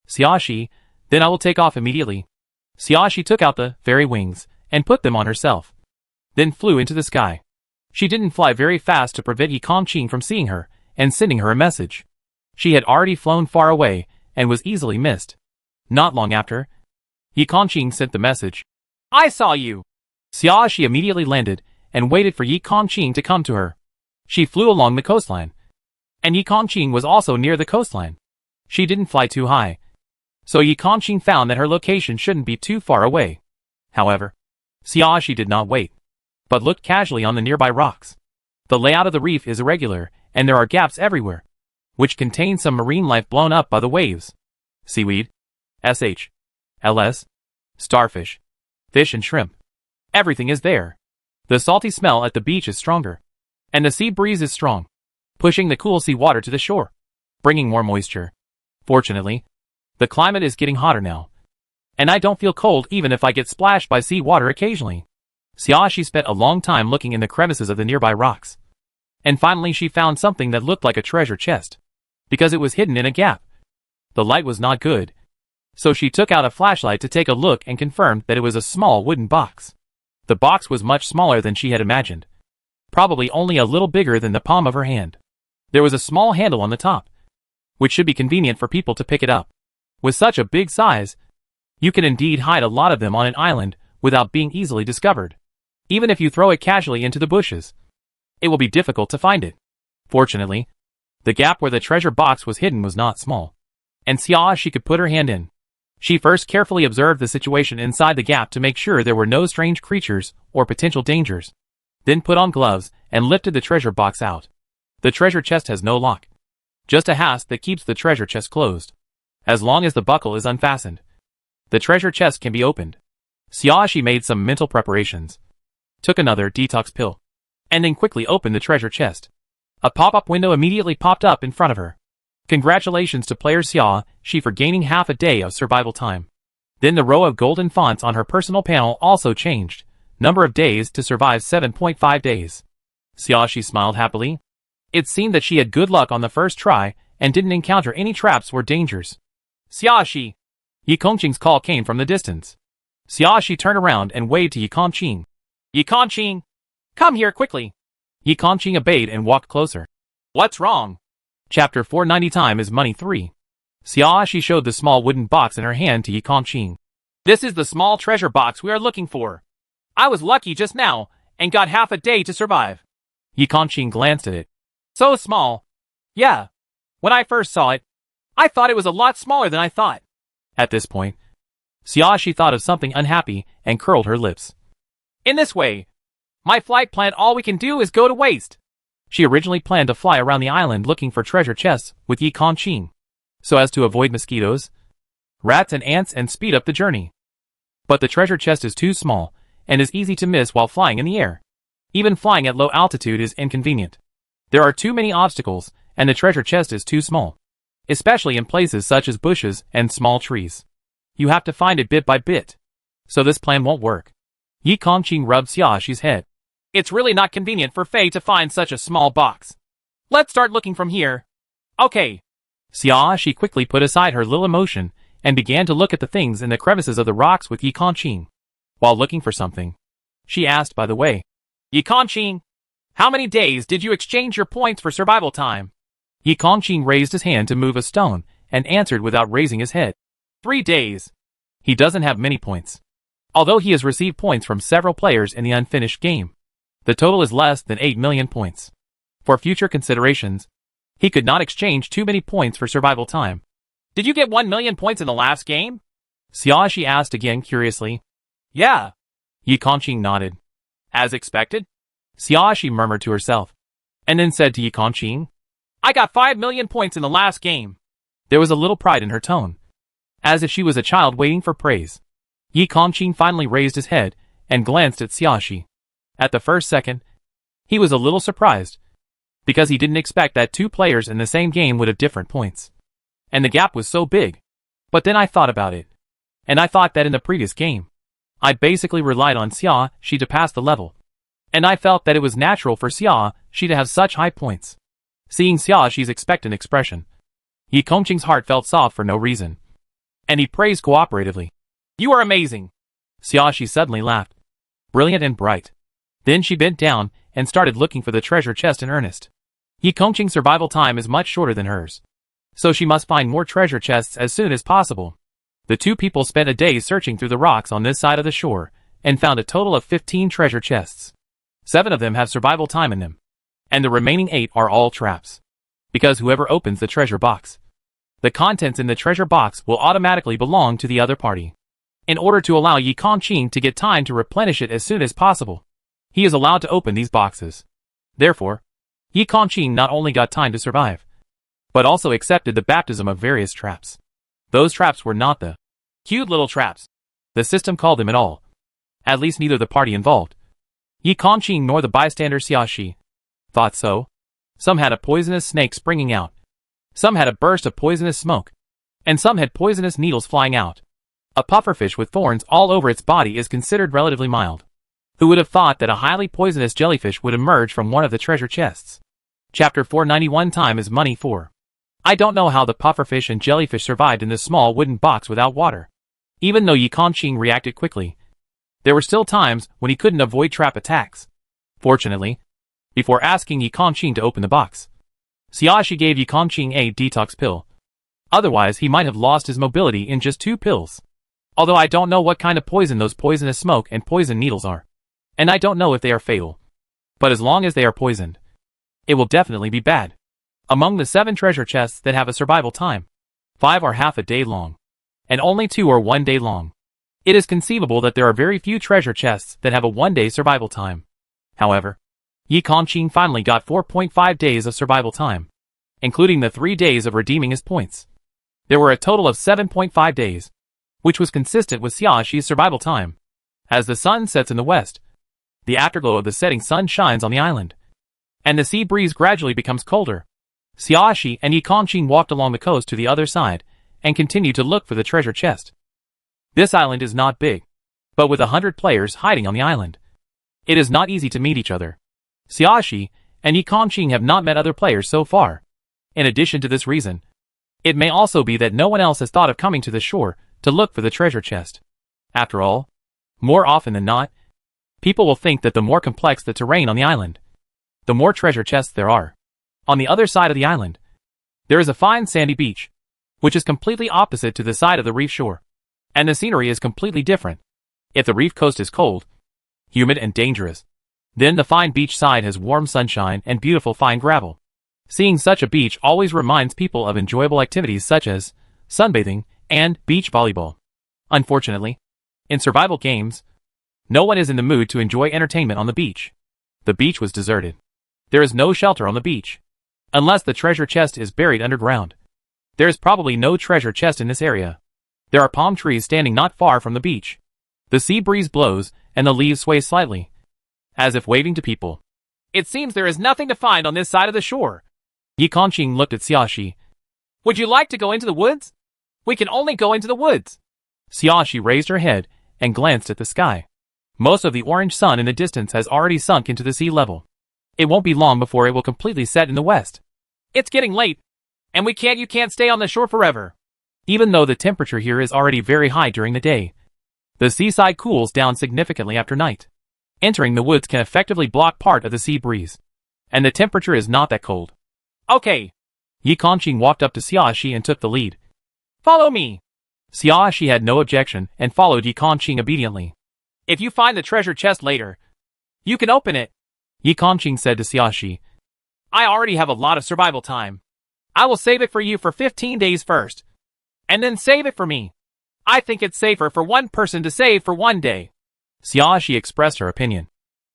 Xiaoxi, then I will take off immediately. Xiaoxi took out the fairy wings and put them on herself, then flew into the sky. She didn't fly very fast to prevent Yi Kongqing from seeing her and sending her a message. She had already flown far away and was easily missed. Not long after, Yi Kongqing sent the message. I saw you. Xiaoxi immediately landed and waited for Yi Kongqing to come to her. She flew along the coastline, and Yi Kongqing was also near the coastline. She didn't fly too high, so Yi Kongqing found that her location shouldn't be too far away. However, Xiaoxi did not wait, but looked casually on the nearby rocks. The layout of the reef is irregular, and there are gaps everywhere, which contain some marine life blown up by the waves. Seaweed, LS, starfish, fish and shrimp. Everything is there. The salty smell at the beach is stronger, and the sea breeze is strong, pushing the cool sea water to the shore, bringing more moisture. Fortunately, the climate is getting hotter now, and I don't feel cold even if I get splashed by sea water occasionally. Xiaoxi spent a long time looking in the crevices of the nearby rocks, and finally she found something that looked like a treasure chest, because it was hidden in a gap. The light was not good, so she took out a flashlight to take a look and confirmed that it was a small wooden box. The box was much smaller than she had imagined, probably only a little bigger than the palm of her hand. There was a small handle on the top, which should be convenient for people to pick it up. With such a big size, you can indeed hide a lot of them on an island without being easily discovered. Even if you throw it casually into the bushes, it will be difficult to find it. Fortunately, the gap where the treasure box was hidden was not small, and Xiaoxi could put her hand in. She first carefully observed the situation inside the gap to make sure there were no strange creatures or potential dangers, then put on gloves and lifted the treasure box out. The treasure chest has no lock, just a hasp that keeps the treasure chest closed. As long as the buckle is unfastened, the treasure chest can be opened. Xiaoxi made some mental preparations, took another detox pill, and then quickly opened the treasure chest. A pop-up window immediately popped up in front of her. Congratulations to player Xiaoxi for gaining half a day of survival time. Then the row of golden fonts on her personal panel also changed. Number of days to survive 7.5 days. Xiaoxi smiled happily. It seemed that she had good luck on the first try and didn't encounter any traps or dangers. Xiaoxi! Yi Kongqing's call came from the distance. Xiaoxi turned around and waved to Yi Kongqing. Yi Kongqing! Come here quickly! Yi Kongqing obeyed and walked closer. What's wrong? Chapter 490 Time is Money 3. Xiaoxi showed the small wooden box in her hand to Yi Kongqing. This is the small treasure box we are looking for. I was lucky just now and got half a day to survive. Yi Kongqing glanced at it. So small. Yeah. When I first saw it, I thought it was a lot smaller than I thought. At this point, Xiaoxi thought of something unhappy and curled her lips. In this way, my flight plan all we can do is go to waste. She originally planned to fly around the island looking for treasure chests with Yi Kongqing, so as to avoid mosquitoes, rats and ants and speed up the journey. But the treasure chest is too small and is easy to miss while flying in the air. Even flying at low altitude is inconvenient. There are too many obstacles and the treasure chest is too small, especially in places such as bushes and small trees. You have to find it bit by bit, so this plan won't work. Yi Kongqing rubbed Xiaoxi's head. It's really not convenient for Fei to find such a small box. Let's start looking from here. Okay. Xiaoxi quickly put aside her little emotion and began to look at the things in the crevices of the rocks with Yi Kongqing. While looking for something, she asked by the way, Yi Kongqing, how many days did you exchange your points for survival time? Yi Kongqing raised his hand to move a stone and answered without raising his head. 3 days. He doesn't have many points, although he has received points from several players in the unfinished game. The total is less than 8 million points. For future considerations, he could not exchange too many points for survival time. Did you get 1 million points in the last game? Xiaoxi asked again curiously. Yeah. Yi Kongqing nodded. As expected? Xiaoxi murmured to herself, and then said to Yi Kongqing, I got 5 million points in the last game. There was a little pride in her tone, as if she was a child waiting for praise. Yi Kongqing finally raised his head and glanced at Xiaoxi. At the first second, he was a little surprised, because he didn't expect that two players in the same game would have different points. And the gap was so big. But then I thought about it. And I thought that in the previous game, I basically relied on Xia to pass the level. And I felt that it was natural for Xia to have such high points. Seeing Xia's expectant expression, Yi Kongqing's heart felt soft for no reason. And he praised cooperatively. "You are amazing!" Xia suddenly laughed. Brilliant and bright. Then she bent down and started looking for the treasure chest in earnest. Yi Kongqing's survival time is much shorter than hers, so she must find more treasure chests as soon as possible. The two people spent a day searching through the rocks on this side of the shore, and found a total of 15 treasure chests. 7 of them have survival time in them, and the remaining 8 are all traps. Because whoever opens the treasure box, the contents in the treasure box will automatically belong to the other party. In order to allow Yi Kongqing to get time to replenish it as soon as possible, he is allowed to open these boxes. Therefore, Yi Kongqing not only got time to survive, but also accepted the baptism of various traps. Those traps were not the cute little traps the system called them at all. At least neither the party involved, Yi Kongqing nor the bystander Xiaxi, thought so. Some had a poisonous snake springing out. Some had a burst of poisonous smoke. And some had poisonous needles flying out. A pufferfish with thorns all over its body is considered relatively mild. Who would have thought that a highly poisonous jellyfish would emerge from one of the treasure chests? Chapter 491 Time is Money 4. I don't know how the pufferfish and jellyfish survived in this small wooden box without water. Even though Yi Kongqing reacted quickly, there were still times when he couldn't avoid trap attacks. Fortunately, before asking Yi Kongqing to open the box, Xiaxi gave Yi Kongqing a detox pill. Otherwise he might have lost his mobility in just 2 pills. Although I don't know what kind of poison those poisonous smoke and poison needles are. And I don't know if they are fatal. But as long as they are poisoned, it will definitely be bad. Among the 7 treasure chests that have a survival time, 5 are half a day long, and only 2 are 1 day long. It is conceivable that there are very few treasure chests that have a 1-day survival time. However, Yi Kongqing finally got 4.5 days of survival time, including the 3 days of redeeming his points. There were a total of 7.5 days, which was consistent with Xiaxi's survival time. As the sun sets in the west, the afterglow of the setting sun shines on the island, and the sea breeze gradually becomes colder. Xiaxi and Yi Kongqing walked along the coast to the other side, and continued to look for the treasure chest. This island is not big, but with 100 players hiding on the island, it is not easy to meet each other. Xiaxi and Yi Kongqing have not met other players so far. In addition to this reason, it may also be that no one else has thought of coming to the shore to look for the treasure chest. After all, more often than not, people will think that the more complex the terrain on the island, the more treasure chests there are. On the other side of the island, there is a fine sandy beach, which is completely opposite to the side of the reef shore. And the scenery is completely different. If the reef coast is cold, humid and dangerous, then the fine beach side has warm sunshine and beautiful fine gravel. Seeing such a beach always reminds people of enjoyable activities such as sunbathing and beach volleyball. Unfortunately, in survival games, no one is in the mood to enjoy entertainment on the beach. The beach was deserted. There is no shelter on the beach, unless the treasure chest is buried underground. There is probably no treasure chest in this area. There are palm trees standing not far from the beach. The sea breeze blows, and the leaves sway slightly, as if waving to people. It seems there is nothing to find on this side of the shore. Yi Kongqing looked at Xiaxi. Would you like to go into the woods? We can only go into the woods. Xiaxi raised her head and glanced at the sky. Most of the orange sun in the distance has already sunk into the sea level. It won't be long before it will completely set in the west. It's getting late, and you can't stay on the shore forever. Even though the temperature here is already very high during the day, the seaside cools down significantly after night. Entering the woods can effectively block part of the sea breeze, and the temperature is not that cold. Okay. Yi Kongqing walked up to Xiaxi and took the lead. Follow me. Xiaxi had no objection and followed Yi Kongqing obediently. If you find the treasure chest later, you can open it. Yi Kongqing said to Xiaxi. I already have a lot of survival time. I will save it for you for 15 days first, and then save it for me. I think it's safer for one person to save for 1 day. Xiaxi expressed her opinion.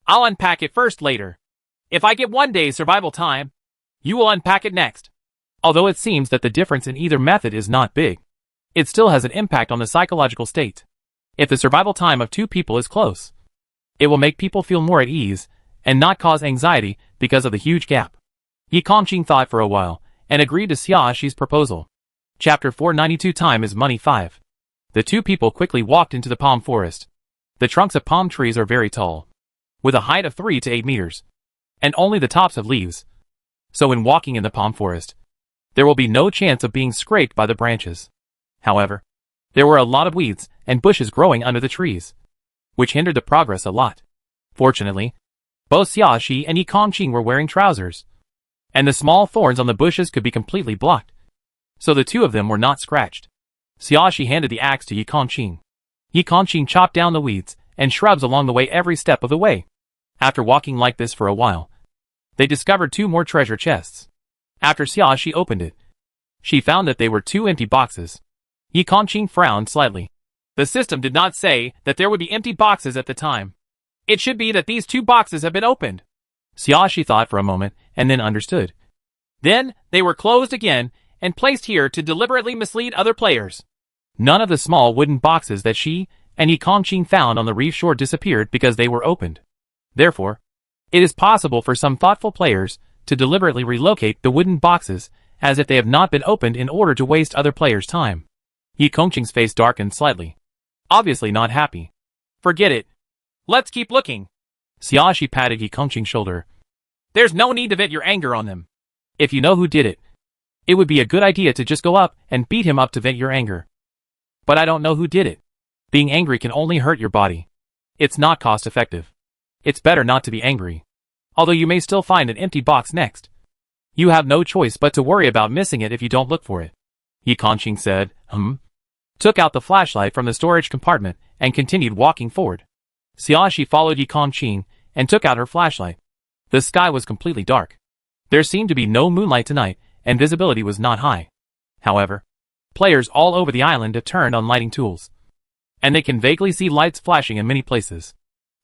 I'll unpack it first later. If I get 1 day's survival time, you will unpack it next. Although it seems that the difference in either method is not big, it still has an impact on the psychological state. If the survival time of 2 people is close, It will make people feel more at ease, and not cause anxiety because of the huge gap. Yi Kongqing thought for a while, and agreed to Xiaoxi's proposal. Chapter 492 Time is Money 5. The two people quickly walked into the palm forest. The trunks of palm trees are very tall, with a height of 3 to 8 meters, and only the tops have leaves. So when walking in the palm forest, there will be no chance of being scraped by the branches. However, there were a lot of weeds and bushes growing under the trees, which hindered the progress a lot. Fortunately, both Xiaoxi and Yi Kongqing were wearing trousers, and the small thorns on the bushes could be completely blocked, so the two of them were not scratched. Xiaoxi handed the axe to Yi Kongqing. Yi Kongqing chopped down the weeds and shrubs along the way every step of the way. After walking like this for a while, they discovered 2 more treasure chests. After Xiaoxi opened it, she found that they were 2 empty boxes. Yi Kongqing frowned slightly. The system did not say that there would be empty boxes at the time. It should be that these 2 boxes have been opened. Xiaoxi thought for a moment and then understood. Then they were closed again and placed here to deliberately mislead other players. None of the small wooden boxes that she and Yi Kongqing found on the reef shore disappeared because they were opened. Therefore, it is possible for some thoughtful players to deliberately relocate the wooden boxes as if they have not been opened in order to waste other players' time. Yi Kongqing's face darkened slightly, obviously not happy. Forget it. Let's keep looking. Xiaoxi patted Yi Kongqing's shoulder. There's no need to vent your anger on them. If you know who did it, it would be a good idea to just go up and beat him up to vent your anger. But I don't know who did it. Being angry can only hurt your body. It's not cost effective. It's better not to be angry. Although you may still find an empty box next. You have no choice but to worry about missing it if you don't look for it. Yi Kongqing said, took out the flashlight from the storage compartment and continued walking forward. Xiaoxi followed Yi Kongqing and took out her flashlight. The sky was completely dark. There seemed to be no moonlight tonight, and visibility was not high. However, players all over the island have turned on lighting tools, and they can vaguely see lights flashing in many places.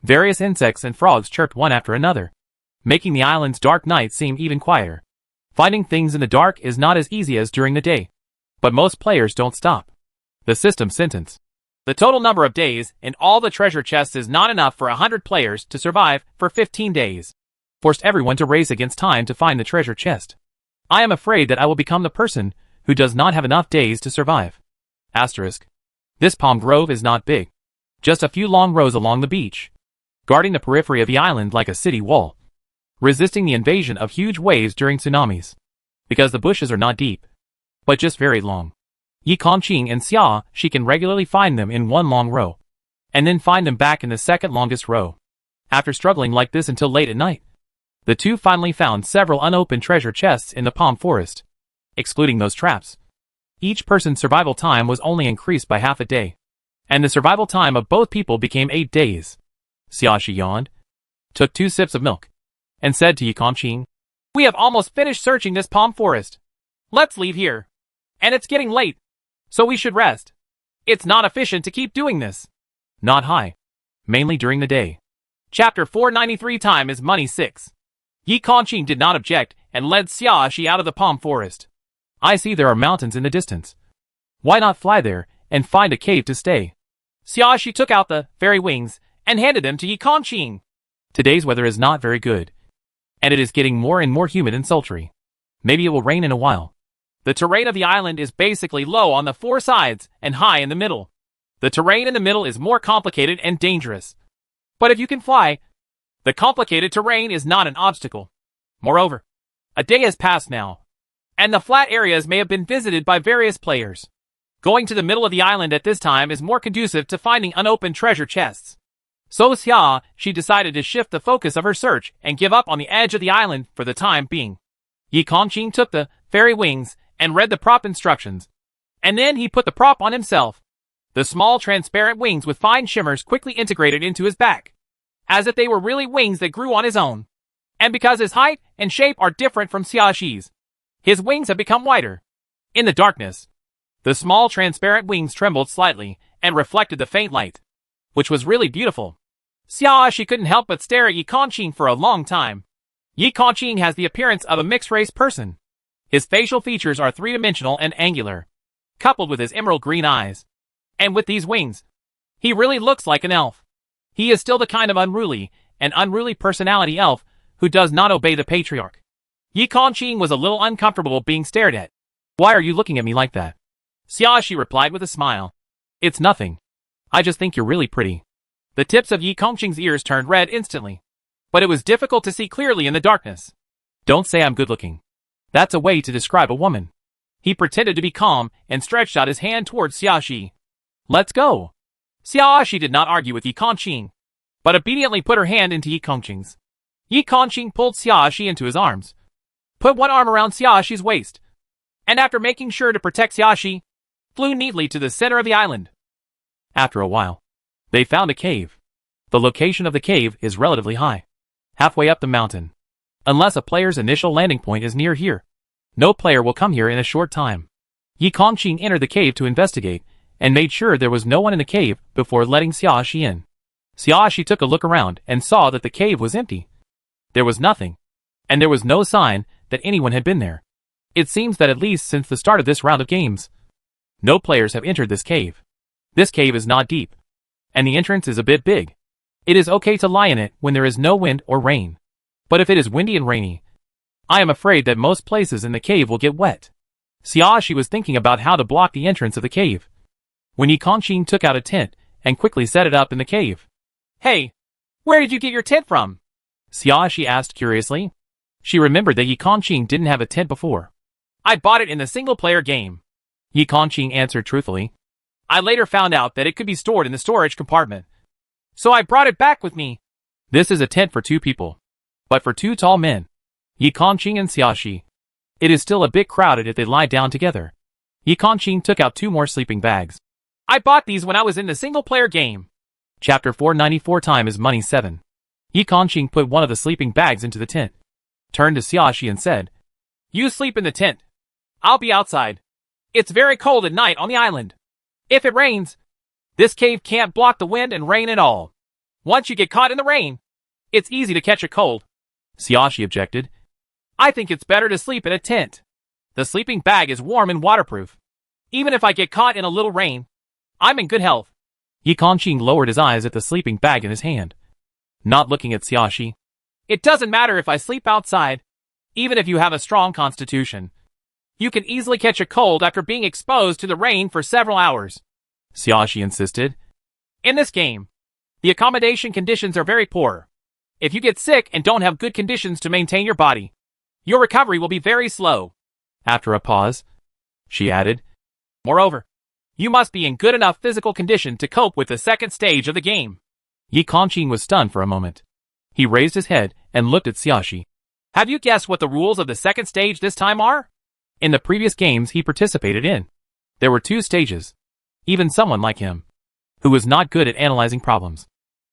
Various insects and frogs chirped one after another, making the island's dark night seem even quieter. Finding things in the dark is not as easy as during the day, but most players don't stop. The system sentence. The total number of days in all the treasure chests is not enough for 100 players to survive for 15 days. Forced everyone to race against time to find the treasure chest. I am afraid that I will become the person who does not have enough days to survive. Asterisk. This palm grove is not big. Just a few long rows along the beach, guarding the periphery of the island like a city wall, resisting the invasion of huge waves during tsunamis. Because the bushes are not deep, but just very long. Yi Kongqing and Xiaoxi can regularly find them in one long row, and then find them back in the second longest row. After struggling like this until late at night, the two finally found several unopened treasure chests in the palm forest. Excluding those traps, each person's survival time was only increased by half a day, and the survival time of both people became 8 days. Xiaoxi yawned, took 2 sips of milk, and said to Yi Kongqing, "We have almost finished searching this palm forest. Let's leave here. And it's getting late, so we should rest. It's not efficient to keep doing this." Not high. Mainly during the day. Chapter 493 Time is Money 6. Yi Kongqing did not object and led Xiaoxi out of the palm forest. I see there are mountains in the distance. Why not fly there and find a cave to stay? Xiaoxi took out the fairy wings and handed them to Yi Kongqing. Today's weather is not very good, and it is getting more and more humid and sultry. Maybe it will rain in a while. The terrain of the island is basically low on the 4 sides and high in the middle. The terrain in the middle is more complicated and dangerous. But if you can fly, the complicated terrain is not an obstacle. Moreover, a day has passed now, and the flat areas may have been visited by various players. Going to the middle of the island at this time is more conducive to finding unopened treasure chests. So Xiaoxi decided to shift the focus of her search and give up on the edge of the island for the time being. Yi Kongqing took the fairy wings and read the prop instructions, and then he put the prop on himself. The small transparent wings with fine shimmers quickly integrated into his back, as if they were really wings that grew on his own. And because his height and shape are different from Xiaoxi's, his wings have become wider. In the darkness, the small transparent wings trembled slightly and reflected the faint light, which was really beautiful. Xiaoxi couldn't help but stare at Yi Kongqing for a long time. Yi Kongqing has the appearance of a mixed-race person. His facial features are 3-dimensional and angular, coupled with his emerald green eyes. And with these wings, he really looks like an elf. He is still the kind of unruly personality elf who does not obey the patriarch. Yi Kongqing was a little uncomfortable being stared at. Why are you looking at me like that? Xiaoxi replied with a smile. It's nothing. I just think you're really pretty. The tips of Yi Kongqing's ears turned red instantly. But it was difficult to see clearly in the darkness. Don't say I'm good looking. That's a way to describe a woman. He pretended to be calm and stretched out his hand towards Xiaoxi. Let's go. Xiaoxi did not argue with Yi Kongqing, but obediently put her hand into Yi Kongqing's. Yi Kongqing pulled Xiaoxi into his arms, put one arm around Xiaoxi's waist, and after making sure to protect Xiaoxi, flew neatly to the center of the island. After a while, they found a cave. The location of the cave is relatively high, halfway up the mountain. Unless a player's initial landing point is near here, no player will come here in a short time. Yi Kongqing entered the cave to investigate, and made sure there was no one in the cave before letting Xiaoxi in. Xiaoxi took a look around and saw that the cave was empty. There was nothing, and there was no sign that anyone had been there. It seems that at least since the start of this round of games, no players have entered this cave. This cave is not deep, and the entrance is a bit big. It is okay to lie in it when there is no wind or rain. But if it is windy and rainy, I am afraid that most places in the cave will get wet. Xiaoxi was thinking about how to block the entrance of the cave, when Yi Kongqing took out a tent and quickly set it up in the cave. Hey, where did you get your tent from? Xiaoxi asked curiously. She remembered that Yi Kongqing didn't have a tent before. I bought it in the single-player game. Yi Kongqing answered truthfully. I later found out that it could be stored in the storage compartment, so I brought it back with me. This is a tent for 2 people, but for 2 tall men, Yi Kongqing and Xiaoxi. It is still a bit crowded if they lie down together. Yi Kongqing took out 2 more sleeping bags. I bought these when I was in the single-player game. Chapter 494 Time is Money 7. Yi Kongqing put one of the sleeping bags into the tent, turned to Xiaoxi and said, You sleep in the tent. I'll be outside. It's very cold at night on the island. If it rains, this cave can't block the wind and rain at all. Once you get caught in the rain, it's easy to catch a cold. Xiaoxi objected. I think it's better to sleep in a tent. The sleeping bag is warm and waterproof. Even if I get caught in a little rain, I'm in good health. Yi Kongqing lowered his eyes at the sleeping bag in his hand, not looking at Xiaoxi. It doesn't matter if I sleep outside, even if you have a strong constitution. You can easily catch a cold after being exposed to the rain for several hours. Xiaoxi insisted. In this game, the accommodation conditions are very poor. If you get sick and don't have good conditions to maintain your body, your recovery will be very slow. After a pause, she added, Moreover, you must be in good enough physical condition to cope with the second stage of the game. Yi Kongqing was stunned for a moment. He raised his head and looked at Xiaoxi. Have you guessed what the rules of the second stage this time are? In the previous games he participated in, there were 2 stages. Even someone like him, who was not good at analyzing problems,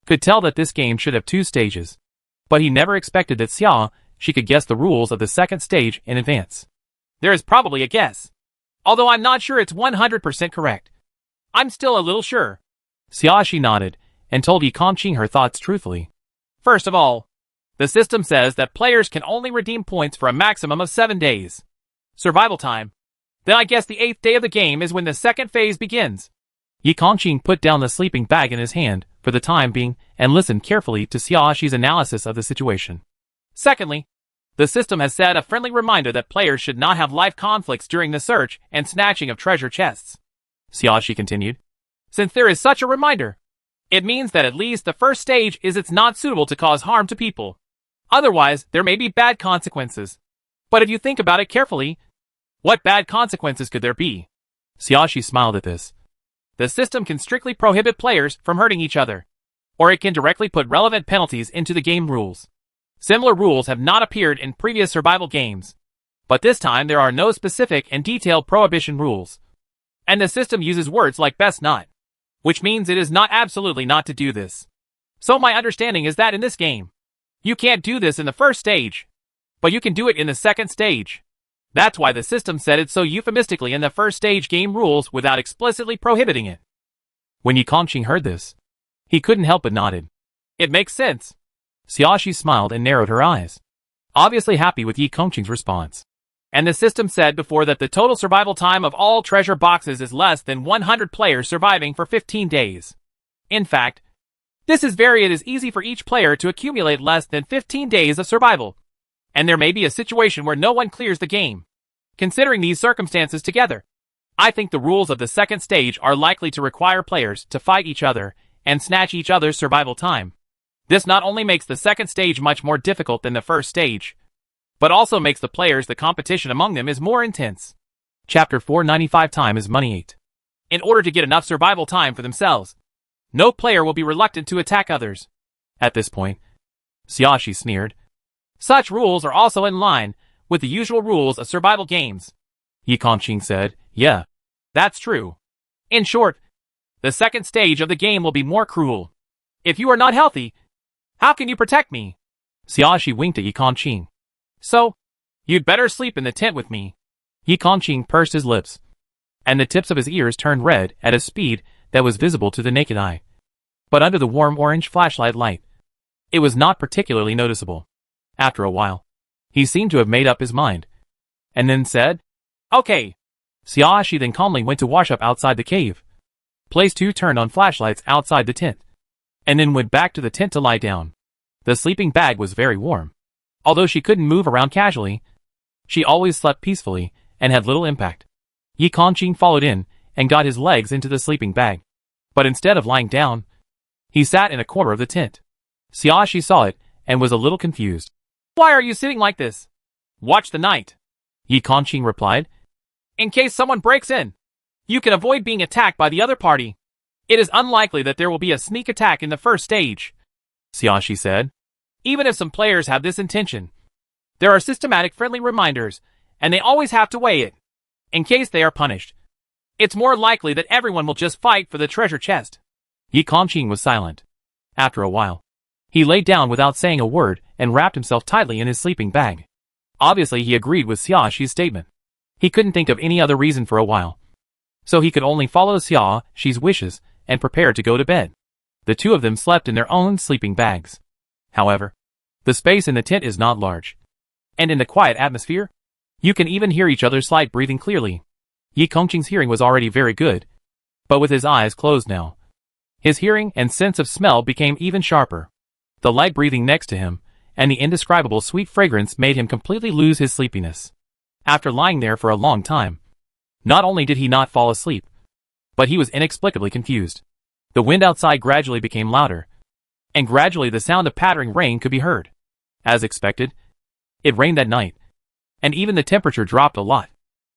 could tell that this game should have 2 stages. But he never expected that Xiaoxi could guess the rules of the second stage in advance. There is probably a guess, although I'm not sure it's 100% correct. I'm still a little sure. Xiaoxi nodded and told Yi Kongqing her thoughts truthfully. First of all, the system says that players can only redeem points for a maximum of 7 days. Survival time. Then I guess the 8th day of the game is when the second phase begins. Yi Kongqing put down the sleeping bag in his hand for the time being and listened carefully to Xiaoxi's analysis of the situation. Secondly, the system has set a friendly reminder that players should not have life conflicts during the search and snatching of treasure chests. Xiaoxi continued. Since there is such a reminder, it means that at least the first stage is it's not suitable to cause harm to people. Otherwise, there may be bad consequences. But if you think about it carefully, what bad consequences could there be? Xiaoxi smiled at this. The system can strictly prohibit players from hurting each other, or it can directly put relevant penalties into the game rules. Similar rules have not appeared in previous survival games, but this time there are no specific and detailed prohibition rules. And the system uses words like best not, which means it is not absolutely not to do this. So my understanding is that in this game, you can't do this in the first stage, but you can do it in the second stage. That's why the system said it so euphemistically in the first stage game rules without explicitly prohibiting it. When Yi Kongqing heard this, he couldn't help but nodded. It makes sense. Xiaoxi smiled and narrowed her eyes, obviously happy with Yi Kongqing's response. And the system said before that the total survival time of all treasure boxes is less than 100 players surviving for 15 days. In fact, This is very it is easy for each player to accumulate less than 15 days of survival. And there may be a situation where no one clears the game. Considering these circumstances together, I think the rules of the second stage are likely to require players to fight each other and snatch each other's survival time. This not only makes the second stage much more difficult than the first stage, but also makes the players the competition among them is more intense. Chapter 495 Time is Money 8. In order to get enough survival time for themselves, no player will be reluctant to attack others. At this point, Xiaoxi sneered. Such rules are also in line with the usual rules of survival games. Yi Kongqing said, yeah, that's true. In short, the second stage of the game will be more cruel. If you are not healthy, how can you protect me? Xiaoxi winked at Yi Kongqing. So, you'd better sleep in the tent with me. Yi Kongqing pursed his lips, and the tips of his ears turned red at a speed that was visible to the naked eye. But under the warm orange flashlight light, it was not particularly noticeable. After a while, he seemed to have made up his mind, and then said, okay. Xiaoxi then calmly went to wash up outside the cave, placed 2 turned on flashlights outside the tent, and then went back to the tent to lie down. The sleeping bag was very warm. Although she couldn't move around casually, she always slept peacefully and had little impact. Yi Kongqing followed in and got his legs into the sleeping bag. But instead of lying down, he sat in a corner of the tent. Xiaoxi saw it and was a little confused. Why are you sitting like this? Watch the night, Yi Kongqing replied. In case someone breaks in, you can avoid being attacked by the other party. It is unlikely that there will be a sneak attack in the first stage, Xiaoxi said. Even if some players have this intention, there are systematic friendly reminders, and they always have to weigh it, in case they are punished. It's more likely that everyone will just fight for the treasure chest. Yi Kongqing was silent. After a while, he lay down without saying a word and wrapped himself tightly in his sleeping bag. Obviously he agreed with Xiaoxi's statement. He couldn't think of any other reason for a while, so he could only follow Xiaoxi's wishes and prepare to go to bed. The two of them slept in their own sleeping bags. However, the space in the tent is not large, and in the quiet atmosphere, you can even hear each other's slight breathing clearly. Yi Kongqing's hearing was already very good, but with his eyes closed now, his hearing and sense of smell became even sharper. The light breathing next to him, and the indescribable sweet fragrance made him completely lose his sleepiness. After lying there for a long time, not only did he not fall asleep, but he was inexplicably confused. The wind outside gradually became louder, and gradually the sound of pattering rain could be heard. As expected, it rained that night, and even the temperature dropped a lot.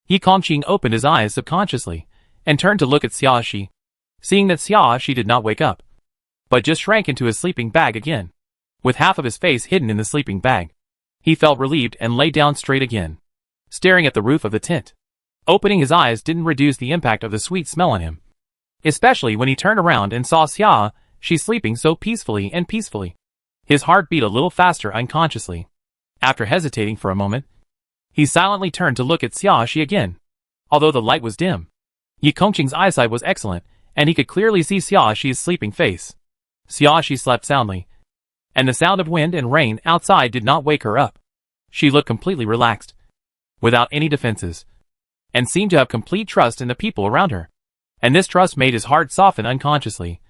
Yi Kongqing opened his eyes subconsciously, and turned to look at Xiaoxi, seeing that Xiaoxi did not wake up, but just shrank into his sleeping bag again. With half of his face hidden in the sleeping bag, he felt relieved and lay down straight again, staring at the roof of the tent. Opening his eyes didn't reduce the impact of the sweet smell on him, especially when he turned around and saw Xiaoxi sleeping so peacefully and peacefully. His heart beat a little faster unconsciously. After hesitating for a moment, he silently turned to look at Xiaoxi again. Although the light was dim, Yi Kongqing's eyesight was excellent, and he could clearly see Xiaoxi's sleeping face. Xiaoxi slept soundly, and the sound of wind and rain outside did not wake her up. She looked completely relaxed, without any defenses, and seemed to have complete trust in the people around her. And this trust made his heart soften unconsciously,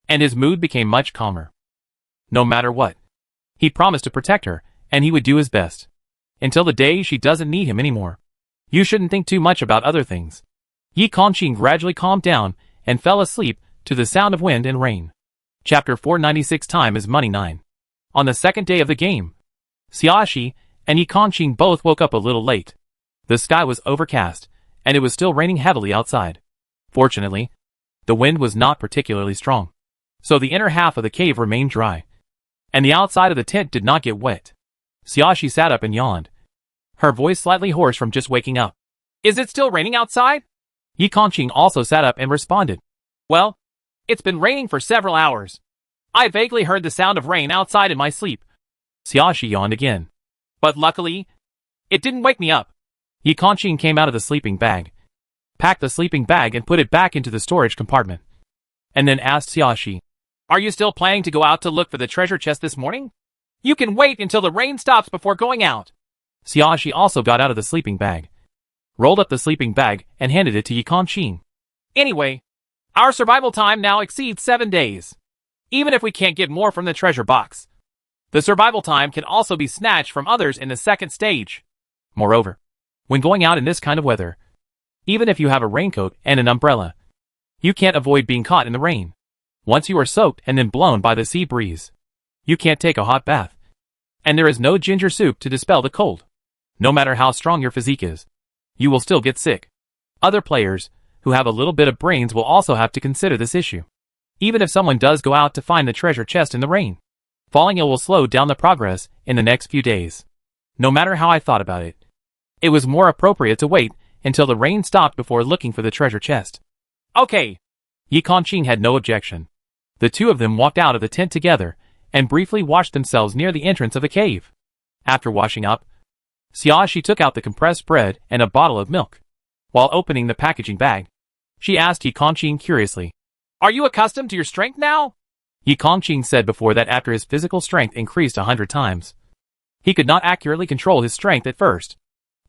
and his mood became much calmer. No matter what, he promised to protect her, and he would do his best, until the day she doesn't need him anymore. You shouldn't think too much about other things. Yi Kongqing gradually calmed down and fell asleep to the sound of wind and rain. Chapter 496 Time is Money 9. On the second day of the game, Xiaoxi and Yi Kongqing both woke up a little late. The sky was overcast, and it was still raining heavily outside. Fortunately, the wind was not particularly strong, so the inner half of the cave remained dry, and the outside of the tent did not get wet. Xiaoxi sat up and yawned, her voice slightly hoarse from just waking up. Is it still raining outside? Yi Kongqing also sat up and responded. Well, it's been raining for several hours. I vaguely heard the sound of rain outside in my sleep. Xiaoxi yawned again. But luckily, it didn't wake me up. Yi Kongqing came out of the sleeping bag, packed the sleeping bag and put it back into the storage compartment, and then asked Xiaoxi, Are you still planning to go out to look for the treasure chest this morning? You can wait until the rain stops before going out. Xiaoxi also got out of the sleeping bag, rolled up the sleeping bag and handed it to Yi Kongqing. Anyway, our survival time now exceeds 7 days. even if we can't get more from the treasure box. The survival time can also be snatched from others in the second stage. Moreover, when going out in this kind of weather, even if you have a raincoat and an umbrella, you can't avoid being caught in the rain. Once you are soaked and then blown by the sea breeze, you can't take a hot bath. And there is no ginger soup to dispel the cold. No matter how strong your physique is, you will still get sick. Other players, who have a little bit of brains, will also have to consider this issue. Even if someone does go out to find the treasure chest in the rain, falling ill will slow down the progress in the next few days. No matter how I thought about it, it was more appropriate to wait until the rain stopped before looking for the treasure chest. Okay. Yi Kongqing had no objection. The two of them walked out of the tent together and briefly washed themselves near the entrance of the cave. After washing up, Xiaoxi took out the compressed bread and a bottle of milk. While opening the packaging bag, she asked Yi Kongqing curiously, "Are you accustomed to your strength now?" Yi Kongqing said before that after his physical strength increased 100 times, he could not accurately control his strength at first.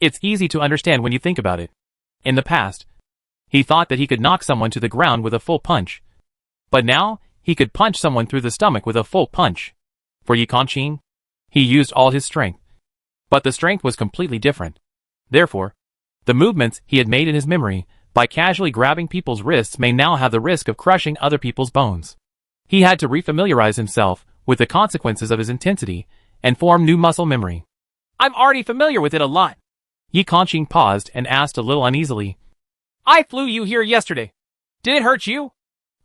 It's easy to understand when you think about it. In the past, he thought that he could knock someone to the ground with a full punch. But now, he could punch someone through the stomach with a full punch. For Yi Kongqing, he used all his strength. But the strength was completely different. Therefore, the movements he had made in his memory, by casually grabbing people's wrists, may now have the risk of crushing other people's bones. He had to refamiliarize himself with the consequences of his intensity and form new muscle memory. "I'm already familiar with it a lot." Yi Kongqing paused and asked a little uneasily, "I flew you here yesterday. Did it hurt you?"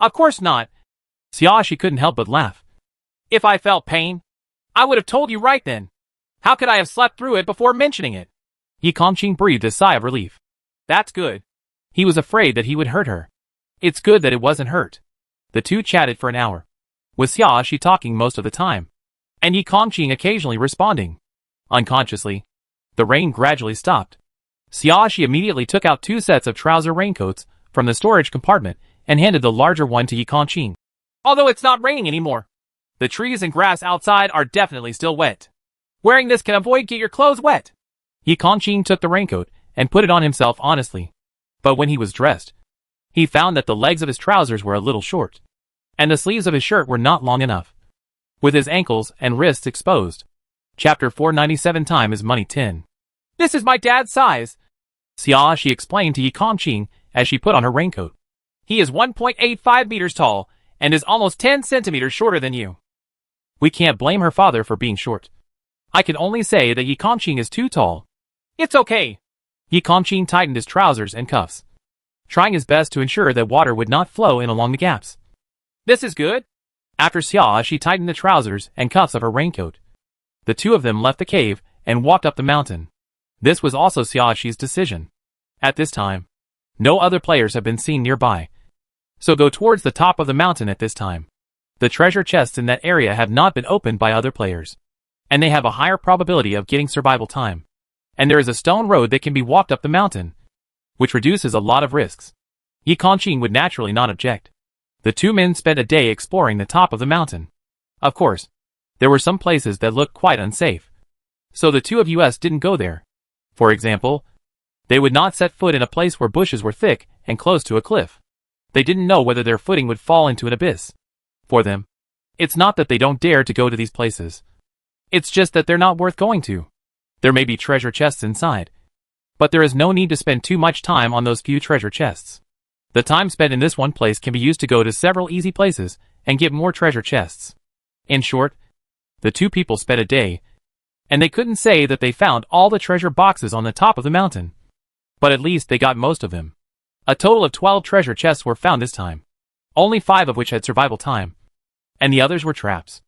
"Of course not." Xiaoxi couldn't help but laugh. "If I felt pain, I would have told you right then. How could I have slept through it before mentioning it?" Yi Kongqing breathed a sigh of relief. "That's good." He was afraid that he would hurt her. It's good that it wasn't hurt. The two chatted for an hour, with Xiaoxi talking most of the time, and Yi Kongqing occasionally responding. Unconsciously, the rain gradually stopped. Xiaoxi immediately took out 2 sets of trouser raincoats from the storage compartment and handed the larger one to Yi Kongqing. "Although it's not raining anymore, the trees and grass outside are definitely still wet. Wearing this can avoid get your clothes wet." Yi Kongqing took the raincoat and put it on himself honestly. But when he was dressed, he found that the legs of his trousers were a little short, and the sleeves of his shirt were not long enough, with his ankles and wrists exposed. Chapter 497 Time is Money 10. "This is my dad's size," Xiaoxi explained to Yi Kongqing as she put on her raincoat. "He is 1.85 meters tall and is almost 10 centimeters shorter than you." We can't blame her father for being short. I can only say that Yi Kongqing is too tall. "It's okay." Yi Kongqing tightened his trousers and cuffs, trying his best to ensure that water would not flow in along the gaps. "This is good." After Xiaoxi tightened the trousers and cuffs of her raincoat, the two of them left the cave and walked up the mountain. This was also Xiaoxi's decision. At this time, no other players have been seen nearby, so go towards the top of the mountain at this time. The treasure chests in that area have not been opened by other players, and they have a higher probability of getting survival time. And there is a stone road that can be walked up the mountain, which reduces a lot of risks. Yi Kongqing would naturally not object. The two men spent a day exploring the top of the mountain. Of course, there were some places that looked quite unsafe, so the two of us didn't go there. For example, they would not set foot in a place where bushes were thick and close to a cliff. They didn't know whether their footing would fall into an abyss. For them, it's not that they don't dare to go to these places. It's just that they're not worth going to. There may be treasure chests inside, but there is no need to spend too much time on those few treasure chests. The time spent in this one place can be used to go to several easy places and get more treasure chests. In short, the two people spent a day, and they couldn't say that they found all the treasure boxes on the top of the mountain. But at least they got most of them. A total of 12 treasure chests were found this time, only 5 of which had survival time, and the others were traps.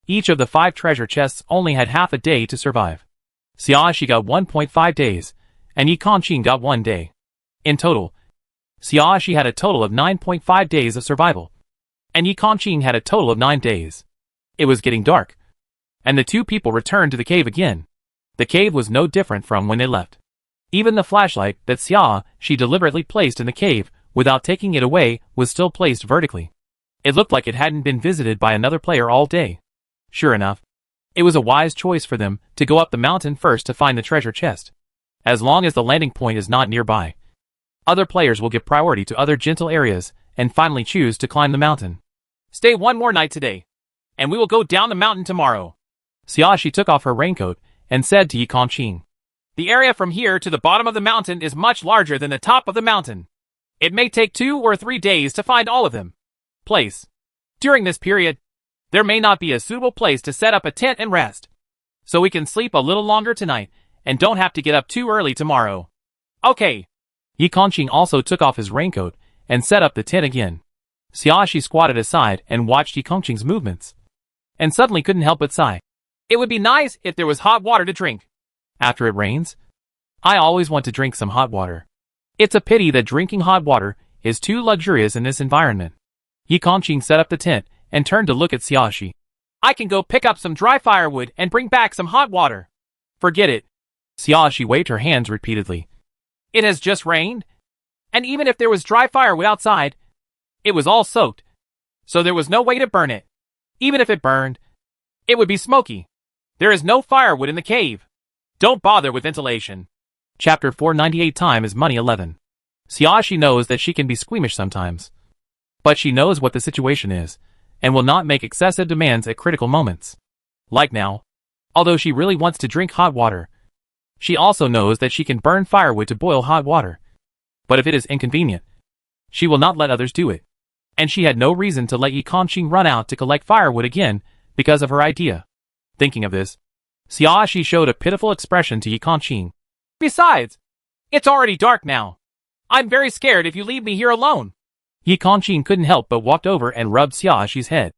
Each of the 5 treasure chests only had half a day to survive. Xiaoxi got 1.5 days, and Yi Kongqing got 1 day. In total, Xiaoxi had a total of 9.5 days of survival, and Yi Kongqing had a total of 9 days. It was getting dark, and the two people returned to the cave again. The cave was no different from when they left. Even the flashlight that Xiaoxi deliberately placed in the cave without taking it away was still placed vertically. It looked like it hadn't been visited by another player all day. Sure enough, it was a wise choice for them to go up the mountain first to find the treasure chest. As long as the landing point is not nearby, other players will give priority to other gentle areas and finally choose to climb the mountain. Stay one more night today, and we will go down the mountain tomorrow. Xiaoxi took off her raincoat and said to Yi Kongqing. The area from here to the bottom of the mountain is much larger than the top of the mountain. It may take 2 or 3 days to find all of them. Place. During this period, there may not be a suitable place to set up a tent and rest. So we can sleep a little longer tonight and don't have to get up too early tomorrow. Okay. Yi Kongqing also took off his raincoat and set up the tent again. Xiaoxi squatted aside and watched Yi Kongqing's movements, and suddenly couldn't help but sigh. It would be nice if there was hot water to drink. After it rains, I always want to drink some hot water. It's a pity that drinking hot water is too luxurious in this environment. Yi Kongqing set up the tent and turned to look at Xiaoxi. I can go pick up some dry firewood and bring back some hot water. Forget it. Xiaoxi waved her hands repeatedly. It has just rained, and even if there was dry firewood outside, it was all soaked, so there was no way to burn it. Even if it burned, it would be smoky. There is no firewood in the cave. Don't bother with ventilation. Chapter 498 Time is Money 11. Xiaoxi knows that she can be squeamish sometimes, but she knows what the situation is, and will not make excessive demands at critical moments. Like now, although she really wants to drink hot water, she also knows that she can burn firewood to boil hot water. But if it is inconvenient, she will not let others do it. And she had no reason to let Yi Kongqing run out to collect firewood again because of her idea. Thinking of this, Xiaoxi showed a pitiful expression to Yi Kongqing. Besides, it's already dark now. I'm very scared if you leave me here alone. Yi Kongqing couldn't help but walked over and rubbed Xiaoxi's head.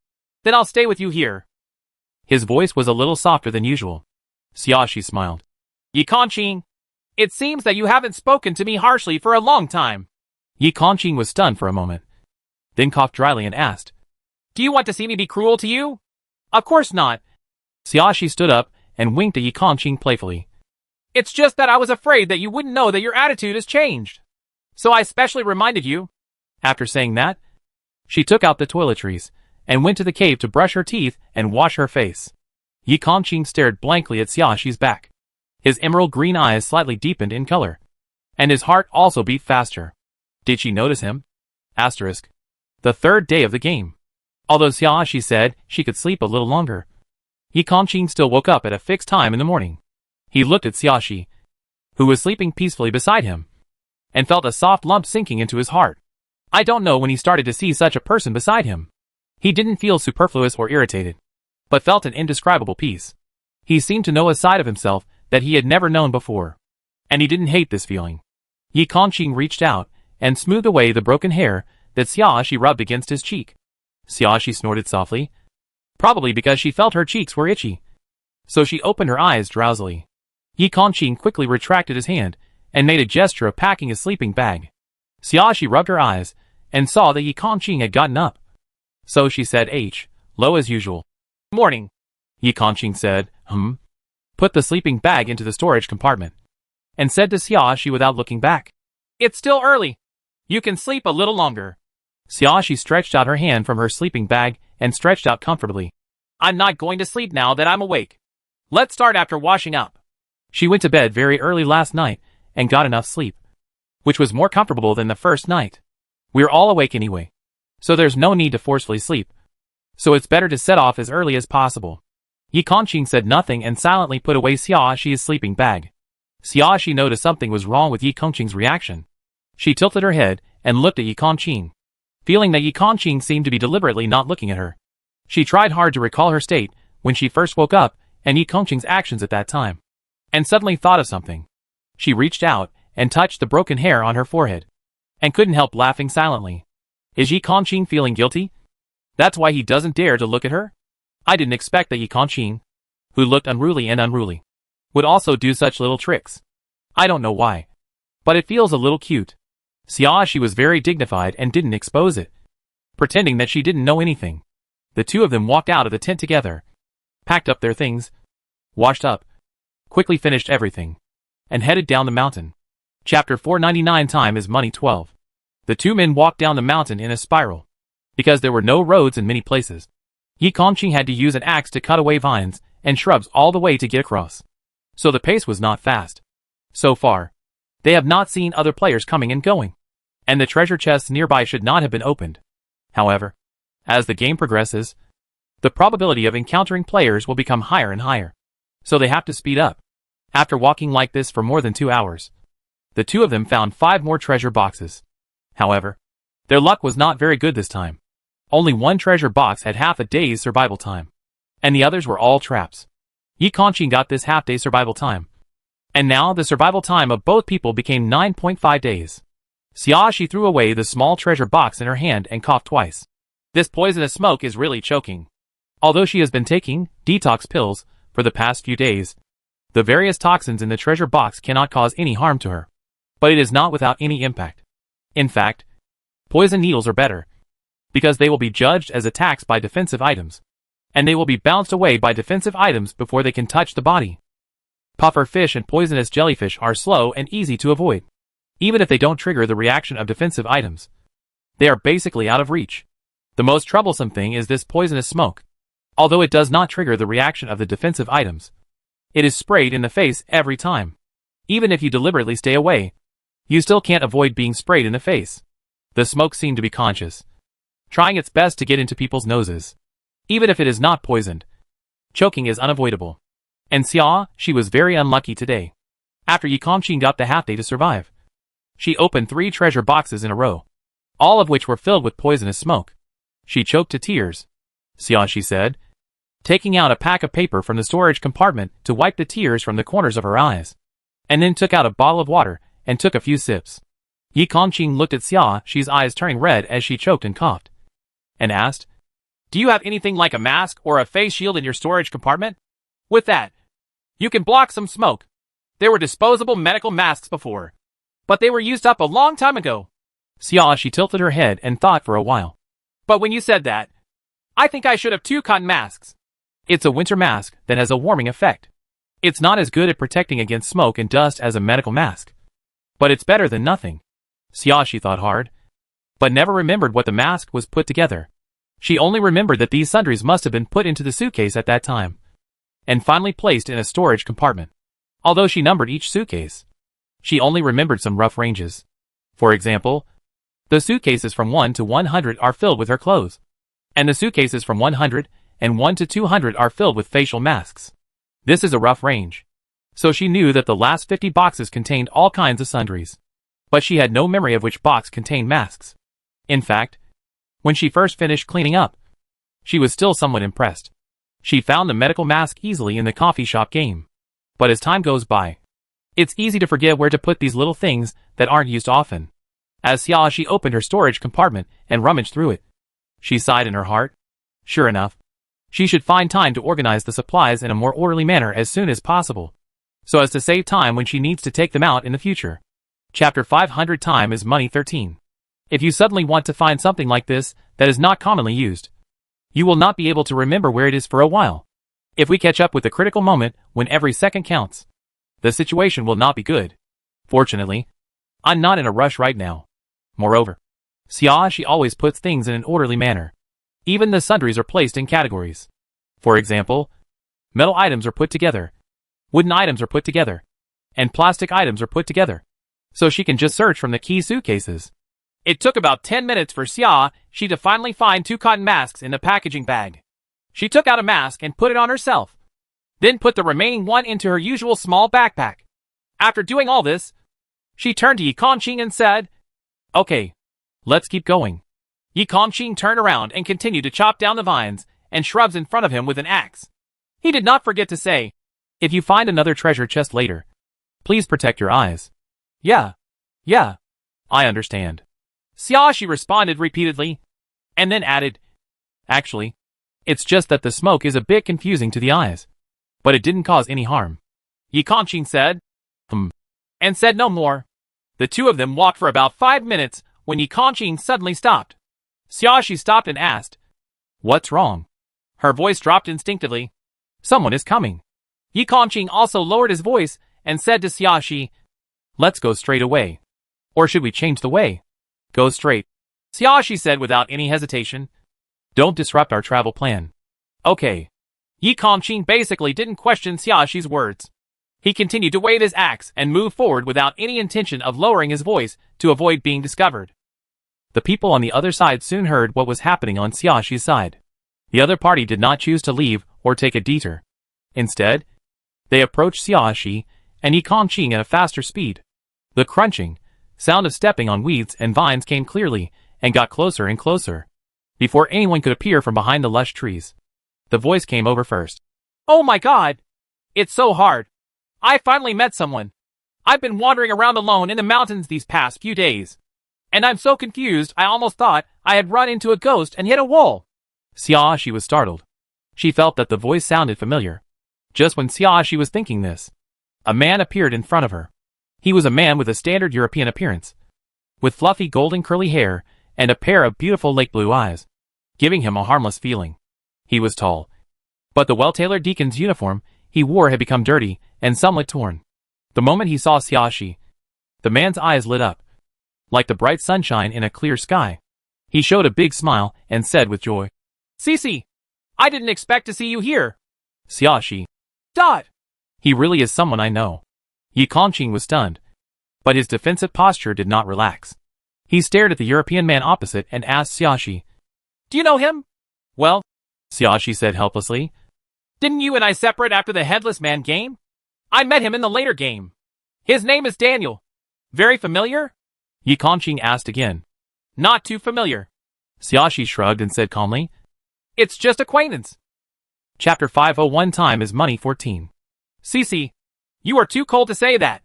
Then I'll stay with you here. His voice was a little softer than usual. Xiaoxi smiled. Yi Kongqing, it seems that you haven't spoken to me harshly for a long time. Yi Kongqing was stunned for a moment, then coughed dryly and asked, Do you want to see me be cruel to you? Of course not. Xiaoxi stood up and winked at Yi Kongqing playfully. It's just that I was afraid that you wouldn't know that your attitude has changed. So I specially reminded you. After saying that, she took out the toiletries and went to the cave to brush her teeth and wash her face. Yi Kongqing stared blankly at Xiaoxi's back. His emerald green eyes slightly deepened in color, and his heart also beat faster. Did she notice him? Asterisk. The third day of the game. Although Xiaoxi said she could sleep a little longer, Yi Kongqing still woke up at a fixed time in the morning. He looked at Xiaoxi, who was sleeping peacefully beside him, and felt a soft lump sinking into his heart. I don't know when he started to see such a person beside him. He didn't feel superfluous or irritated, but felt an indescribable peace. He seemed to know a side of himself that he had never known before, and he didn't hate this feeling. Yi Kongqing reached out and smoothed away the broken hair that Xiaoxi rubbed against his cheek. Xiaoxi snorted softly, probably because she felt her cheeks were itchy. So she opened her eyes drowsily. Yi Kongqing quickly retracted his hand and made a gesture of packing his sleeping bag. Xiaoxi rubbed her eyes and saw that Yi Kongqing had gotten up. So she said low as usual. Morning. Yi Kongqing said, put the sleeping bag into the storage compartment, and said to Xiaoxi without looking back. It's still early. You can sleep a little longer. Xiaoxi stretched out her hand from her sleeping bag and stretched out comfortably. I'm not going to sleep now that I'm awake. Let's start after washing up. She went to bed very early last night and got enough sleep, which was more comfortable than the first night. We're all awake anyway, so there's no need to forcefully sleep. So it's better to set off as early as possible. Yi Kongqing said nothing and silently put away Xiaoxi's sleeping bag. Xiaoxi noticed something was wrong with Yi Kongqing's reaction. She tilted her head and looked at Yi Kongqing, feeling that Yi Kongqing seemed to be deliberately not looking at her. She tried hard to recall her state when she first woke up and Yi Kongqing's actions at that time, and suddenly thought of something. She reached out and touched the broken hair on her forehead, and couldn't help laughing silently. Is Yi Kongqing feeling guilty? That's why he doesn't dare to look at her? I didn't expect that Yi Kongqing, who looked unruly, would also do such little tricks. I don't know why, but it feels a little cute. Xiaoxi was very dignified and didn't expose it, pretending that she didn't know anything. The two of them walked out of the tent together, packed up their things, washed up, quickly finished everything, and headed down the mountain. Chapter 499 Time is Money 12. The two men walked down the mountain in a spiral, because there were no roads in many places. Yi Kongqing had to use an axe to cut away vines and shrubs all the way to get across, so the pace was not fast. So far, they have not seen other players coming and going, and the treasure chests nearby should not have been opened. However, As the game progresses, the probability of encountering players will become higher and higher. So they have to speed up. After walking like this for more than 2 hours, the two of them found 5 more treasure boxes. However, their luck was not very good this time. Only one treasure box had half a day's survival time, and the others were all traps. Yi Kongqing got this half-day survival time, and now the survival time of both people became 9.5 days. She threw away the small treasure box in her hand and coughed twice. This poisonous smoke is really choking. Although she has been taking detox pills for the past few days, the various toxins in the treasure box cannot cause any harm to her. But it is not without any impact. In fact, poison needles are better, because they will be judged as attacks by defensive items, and they will be bounced away by defensive items before they can touch the body. Puffer fish and poisonous jellyfish are slow and easy to avoid. Even if they don't trigger the reaction of defensive items, they are basically out of reach. The most troublesome thing is this poisonous smoke. Although it does not trigger the reaction of the defensive items, it is sprayed in the face every time. Even if you deliberately stay away, you still can't avoid being sprayed in the face. The smoke seemed to be conscious, trying its best to get into people's noses. Even if it is not poisoned, choking is unavoidable. And she was very unlucky today. After Yi Kongqing got the half-day to survive, she opened 3 treasure boxes in a row, all of which were filled with poisonous smoke. She choked to tears. She said, taking out a pack of paper from the storage compartment to wipe the tears from the corners of her eyes, and then took out a bottle of water and took a few sips. Yi Kongqing looked at she's eyes turning red as she choked and coughed, and asked, "Do you have anything like a mask or a face shield in your storage compartment? With that, you can block some smoke. There were disposable medical masks before, but they were used up a long time ago." She tilted her head and thought for a while. "But when you said that, I think I should have 2 cotton masks. It's a winter mask that has a warming effect. It's not as good at protecting against smoke and dust as a medical mask, but it's better than nothing." She thought hard, but never remembered what the mask was put together. She only remembered that these sundries must have been put into the suitcase at that time, and finally placed in a storage compartment. Although she numbered each suitcase, she only remembered some rough ranges. For example, the suitcases from 1 to 100 are filled with her clothes, and the suitcases from 101 to 200 are filled with facial masks. This is a rough range. So she knew that the last 50 boxes contained all kinds of sundries, but she had no memory of which box contained masks. In fact, when she first finished cleaning up, she was still somewhat impressed. She found the medical mask easily in the coffee shop game. But as time goes by, it's easy to forget where to put these little things that aren't used often. As she opened her storage compartment and rummaged through it, she sighed in her heart. Sure enough, she should find time to organize the supplies in a more orderly manner as soon as possible, so as to save time when she needs to take them out in the future. Chapter 500 Time is Money 13. If you suddenly want to find something like this that is not commonly used, you will not be able to remember where it is for a while. If we catch up with the critical moment when every second counts, the situation will not be good. Fortunately, I'm not in a rush right now. Moreover, she always puts things in an orderly manner. Even the sundries are placed in categories. For example, metal items are put together, wooden items are put together, and plastic items are put together, so she can just search from the key suitcases. It took about 10 minutes for she to finally find 2 cotton masks in the packaging bag. She took out a mask and put it on herself, then put the remaining one into her usual small backpack. After doing all this, she turned to Yi Kongqing and said, "Okay, let's keep going." Yi Kongqing turned around and continued to chop down the vines and shrubs in front of him with an axe. He did not forget to say, "If you find another treasure chest later, please protect your eyes." Yeah, I understand." She responded repeatedly, and then added, "Actually, it's just that the smoke is a bit confusing to the eyes, but it didn't cause any harm." Yi Kongqing said, and said no more. The two of them walked for about 5 minutes when Yi Kongqing suddenly stopped. She stopped and asked, "What's wrong?" Her voice dropped instinctively. "Someone is coming." Yi Kongqing also lowered his voice and said to Xiaoxi, "Let's go straight away. Or should we change the way?" "Go straight," Xiaoxi said without any hesitation. "Don't disrupt our travel plan." "Okay." Yi Kongqing basically didn't question Xiaoxi's words. He continued to wave his axe and move forward without any intention of lowering his voice to avoid being discovered. The people on the other side soon heard what was happening on Xiaoxi's side. The other party did not choose to leave or take a detour. Instead, they approached Xiaoxi and Yi Kongqing at a faster speed. The crunching sound of stepping on weeds and vines came clearly and got closer and closer. Before anyone could appear from behind the lush trees, the voice came over first. Oh my god! It's so hard. I finally met someone. I've been wandering around alone in the mountains these past few days. And I'm so confused I almost thought I had run into a ghost and hit a wall. Xiaoxi was startled. She felt that the voice sounded familiar. Just when Xiaoxi was thinking this, a man appeared in front of her. He was a man with a standard European appearance, with fluffy golden curly hair and a pair of beautiful lake blue eyes, giving him a harmless feeling. He was tall, but the well-tailored deacon's uniform he wore had become dirty and somewhat torn. The moment he saw Xiaoxi, the man's eyes lit up, like the bright sunshine in a clear sky. He showed a big smile and said with joy, Cici, I didn't expect to see you here. Xiaoxi, Dot. He really is someone I know. Yi Kongqing was stunned, but his defensive posture did not relax. He stared at the European man opposite and asked Xiaoxi, Do you know him? Well, Xiaoxi said helplessly. Didn't you and I separate after the Headless Man game? I met him in the later game. His name is Daniel. Very familiar? Yi Kongqing asked again. Not too familiar. Xiaoxi shrugged and said calmly, It's just acquaintance. Chapter 501 Time is Money 14. Cici, you are too cold to say that.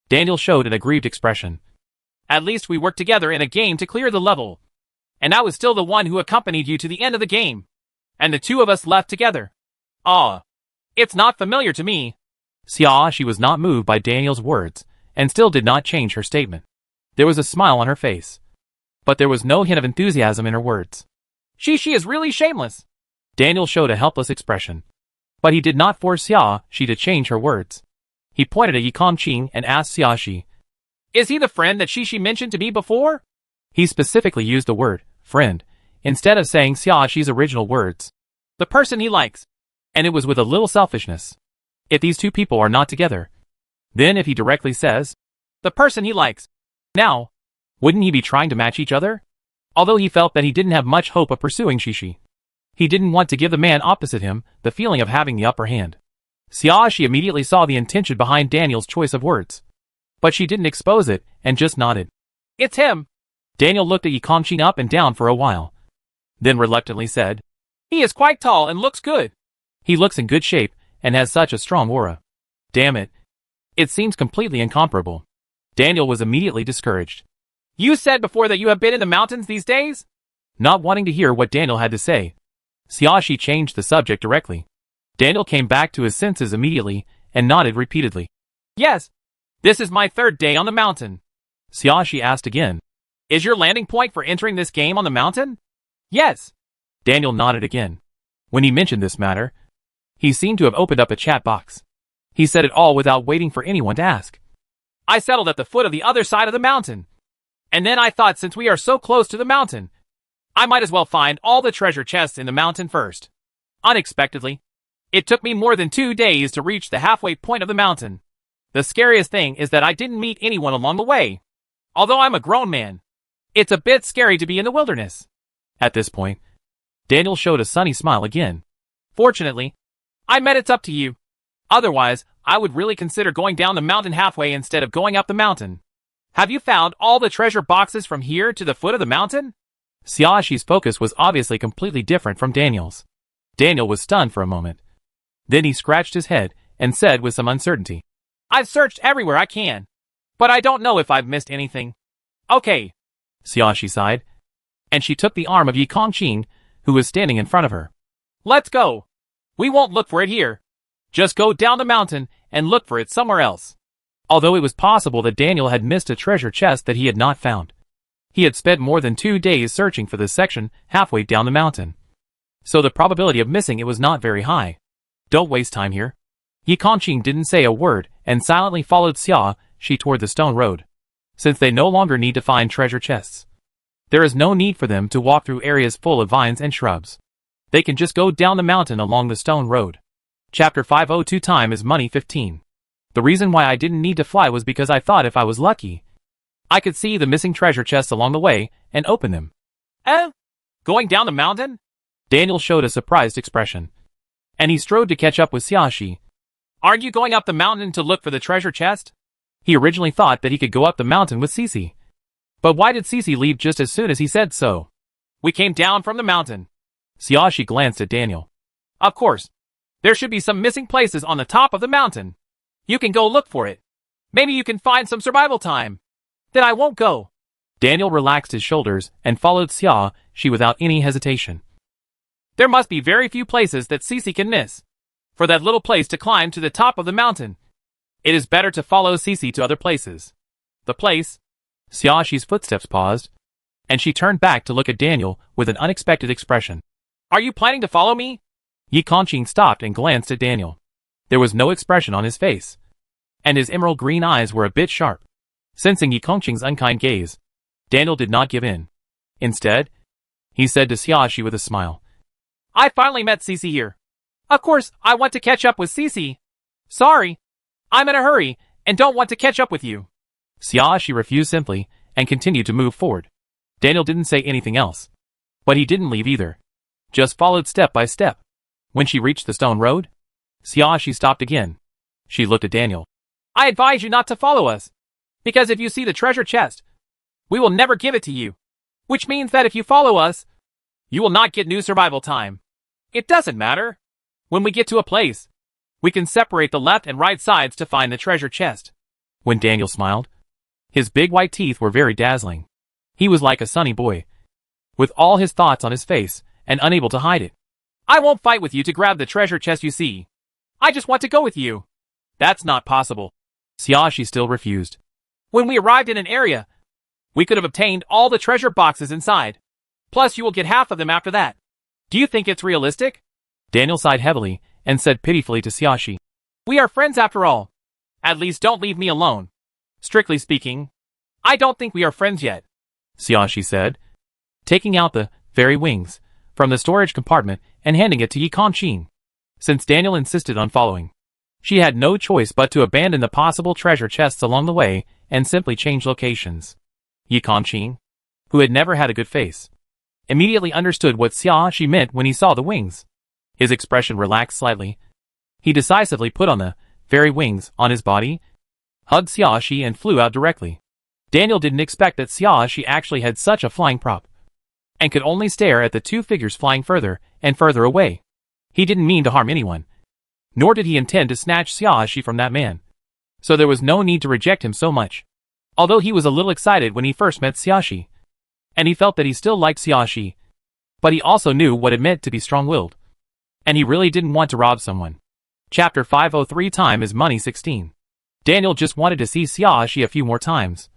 Daniel showed an aggrieved expression. At least we worked together in a game to clear the level. And I was still the one who accompanied you to the end of the game. And the two of us left together. It's not familiar to me. Xiaoxi was not moved by Daniel's words, and still did not change her statement. There was a smile on her face, but there was no hint of enthusiasm in her words. She is really shameless. Daniel showed a helpless expression, but he did not force Xiaoxi to change her words. He pointed at Yi Kongqing and asked Xiaoxi, Is he the friend that she mentioned to me before? He specifically used the word, friend, instead of saying Xiaoxi's original words. The person he likes. And it was with a little selfishness. If these two people are not together, then if he directly says, the person he likes. Now, wouldn't he be trying to match each other? Although he felt that he didn't have much hope of pursuing Shishi. He didn't want to give the man opposite him the feeling of having the upper hand. Xiaoxi immediately saw the intention behind Daniel's choice of words. But she didn't expose it and just nodded. It's him. Daniel looked at Yi Kongqing up and down for a while. Then reluctantly said, He is quite tall and looks good. He looks in good shape and has such a strong aura. Damn it. It seems completely incomparable. Daniel was immediately discouraged. You said before that you have been in the mountains these days? Not wanting to hear what Daniel had to say, Xiaoxi changed the subject directly. Daniel came back to his senses immediately and nodded repeatedly. Yes. This is my third day on the mountain. Xiaoxi asked again. Is your landing point for entering this game on the mountain? Yes. Daniel nodded again. When he mentioned this matter, he seemed to have opened up a chat box. He said it all without waiting for anyone to ask. I settled at the foot of the other side of the mountain. And then I thought since we are so close to the mountain, I might as well find all the treasure chests in the mountain first. Unexpectedly, it took me more than 2 days to reach the halfway point of the mountain. The scariest thing is that I didn't meet anyone along the way. Although I'm a grown man, it's a bit scary to be in the wilderness. At this point, Daniel showed a sunny smile again. Fortunately, I met it's up to you. Otherwise, I would really consider going down the mountain halfway instead of going up the mountain. Have you found all the treasure boxes from here to the foot of the mountain? Xiaoxi's focus was obviously completely different from Daniel's. Daniel was stunned for a moment. Then he scratched his head and said with some uncertainty, I've searched everywhere I can, but I don't know if I've missed anything. Okay. Xiaoxi sighed, and she took the arm of Yi Kongqing, who was standing in front of her. Let's go. We won't look for it here. Just go down the mountain and look for it somewhere else. Although it was possible that Daniel had missed a treasure chest that he had not found. He had spent more than 2 days searching for this section halfway down the mountain. So the probability of missing it was not very high. Don't waste time here. Yi Kongqing didn't say a word and silently followed Xiaoxi toward the stone road. Since they no longer need to find treasure chests, there is no need for them to walk through areas full of vines and shrubs. They can just go down the mountain along the stone road. Chapter 502 Time is Money 15. The reason why I didn't need to fly was because I thought if I was lucky, I could see the missing treasure chests along the way and open them. Eh? Going down the mountain? Daniel showed a surprised expression, and he strode to catch up with Xiaoxi. Aren't you going up the mountain to look for the treasure chest? He originally thought that he could go up the mountain with Cici. But why did Cici leave just as soon as he said so? We came down from the mountain. Xiaoxi glanced at Daniel. Of course. There should be some missing places on the top of the mountain. You can go look for it. Maybe you can find some survival time. Then I won't go. Daniel relaxed his shoulders and followed Xiaoxi without any hesitation. There must be very few places that Cici can miss. For that little place to climb to the top of the mountain, it is better to follow Cici to other places. The place. Xiaoxi's footsteps paused, and she turned back to look at Daniel with an unexpected expression. Are you planning to follow me? Yi Kongqing stopped and glanced at Daniel. There was no expression on his face, and his emerald green eyes were a bit sharp. Sensing Yi Kongqing's unkind gaze, Daniel did not give in. Instead, he said to Xiaoxi with a smile, I finally met Cici here. Of course, I want to catch up with Cici. Sorry. I'm in a hurry, and don't want to catch up with you. Xiaoxi refused simply, and continued to move forward. Daniel didn't say anything else. But he didn't leave either. Just followed step by step. When she reached the stone road, Xiaoxi stopped again. She looked at Daniel. I advise you not to follow us. Because if you see the treasure chest, we will never give it to you. Which means that if you follow us, you will not get new survival time. It doesn't matter. When we get to a place, we can separate the left and right sides to find the treasure chest. When Daniel smiled, his big white teeth were very dazzling. He was like a sunny boy, with all his thoughts on his face and unable to hide it. I won't fight with you to grab the treasure chest you see. I just want to go with you. That's not possible. Xiaoxi still refused. When we arrived in an area, we could have obtained all the treasure boxes inside. Plus you will get half of them after that. Do you think it's realistic? Daniel sighed heavily and said pitifully to Xiaoxi. We are friends after all. At least don't leave me alone. Strictly speaking, I don't think we are friends yet, Xiaoxi said, taking out the fairy wings from the storage compartment and handing it to Yi Kongqing. Since Daniel insisted on following, she had no choice but to abandon the possible treasure chests along the way and simply change locations. Yi Kongqing, who had never had a good face, immediately understood what Xiaoxi meant when he saw the wings. His expression relaxed slightly. He decisively put on the fairy wings on his body, hugged Xiaoxi and flew out directly. Daniel didn't expect that Xiaoxi actually had such a flying prop, and could only stare at the two figures flying further and further away. He didn't mean to harm anyone, nor did he intend to snatch Xiaoxi from that man, so there was no need to reject him so much. Although he was a little excited when he first met Xiaoxi, and he felt that he still liked Xiaoxi, but he also knew what it meant to be strong-willed, and he really didn't want to rob someone. Chapter 503 Time is Money 16. Daniel just wanted to see Xiaoxi a few more times,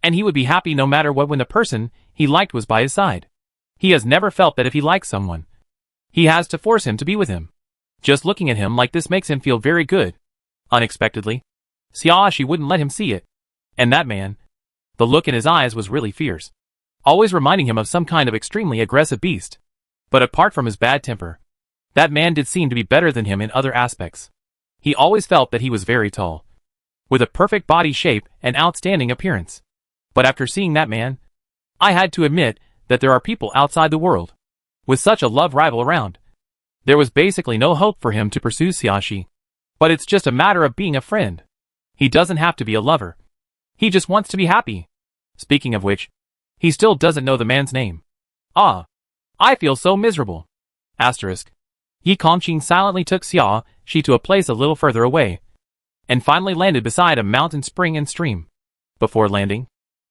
and he would be happy no matter what when the person he liked was by his side. He has never felt that if he likes someone, he has to force him to be with him. Just looking at him like this makes him feel very good. Unexpectedly, Xiaoxi wouldn't let him see it. And that man, the look in his eyes was really fierce, always reminding him of some kind of extremely aggressive beast. But apart from his bad temper, that man did seem to be better than him in other aspects. He always felt that he was very tall, with a perfect body shape and outstanding appearance. But after seeing that man, I had to admit that there are people outside the world with such a love rival around. There was basically no hope for him to pursue Xiaoxi. But it's just a matter of being a friend. He doesn't have to be a lover. He just wants to be happy. Speaking of which, he still doesn't know the man's name. Ah, I feel so miserable. Asterisk. Yi Kongqing silently took Xiaoxi to a place a little further away, and finally landed beside a mountain spring and stream. Before landing,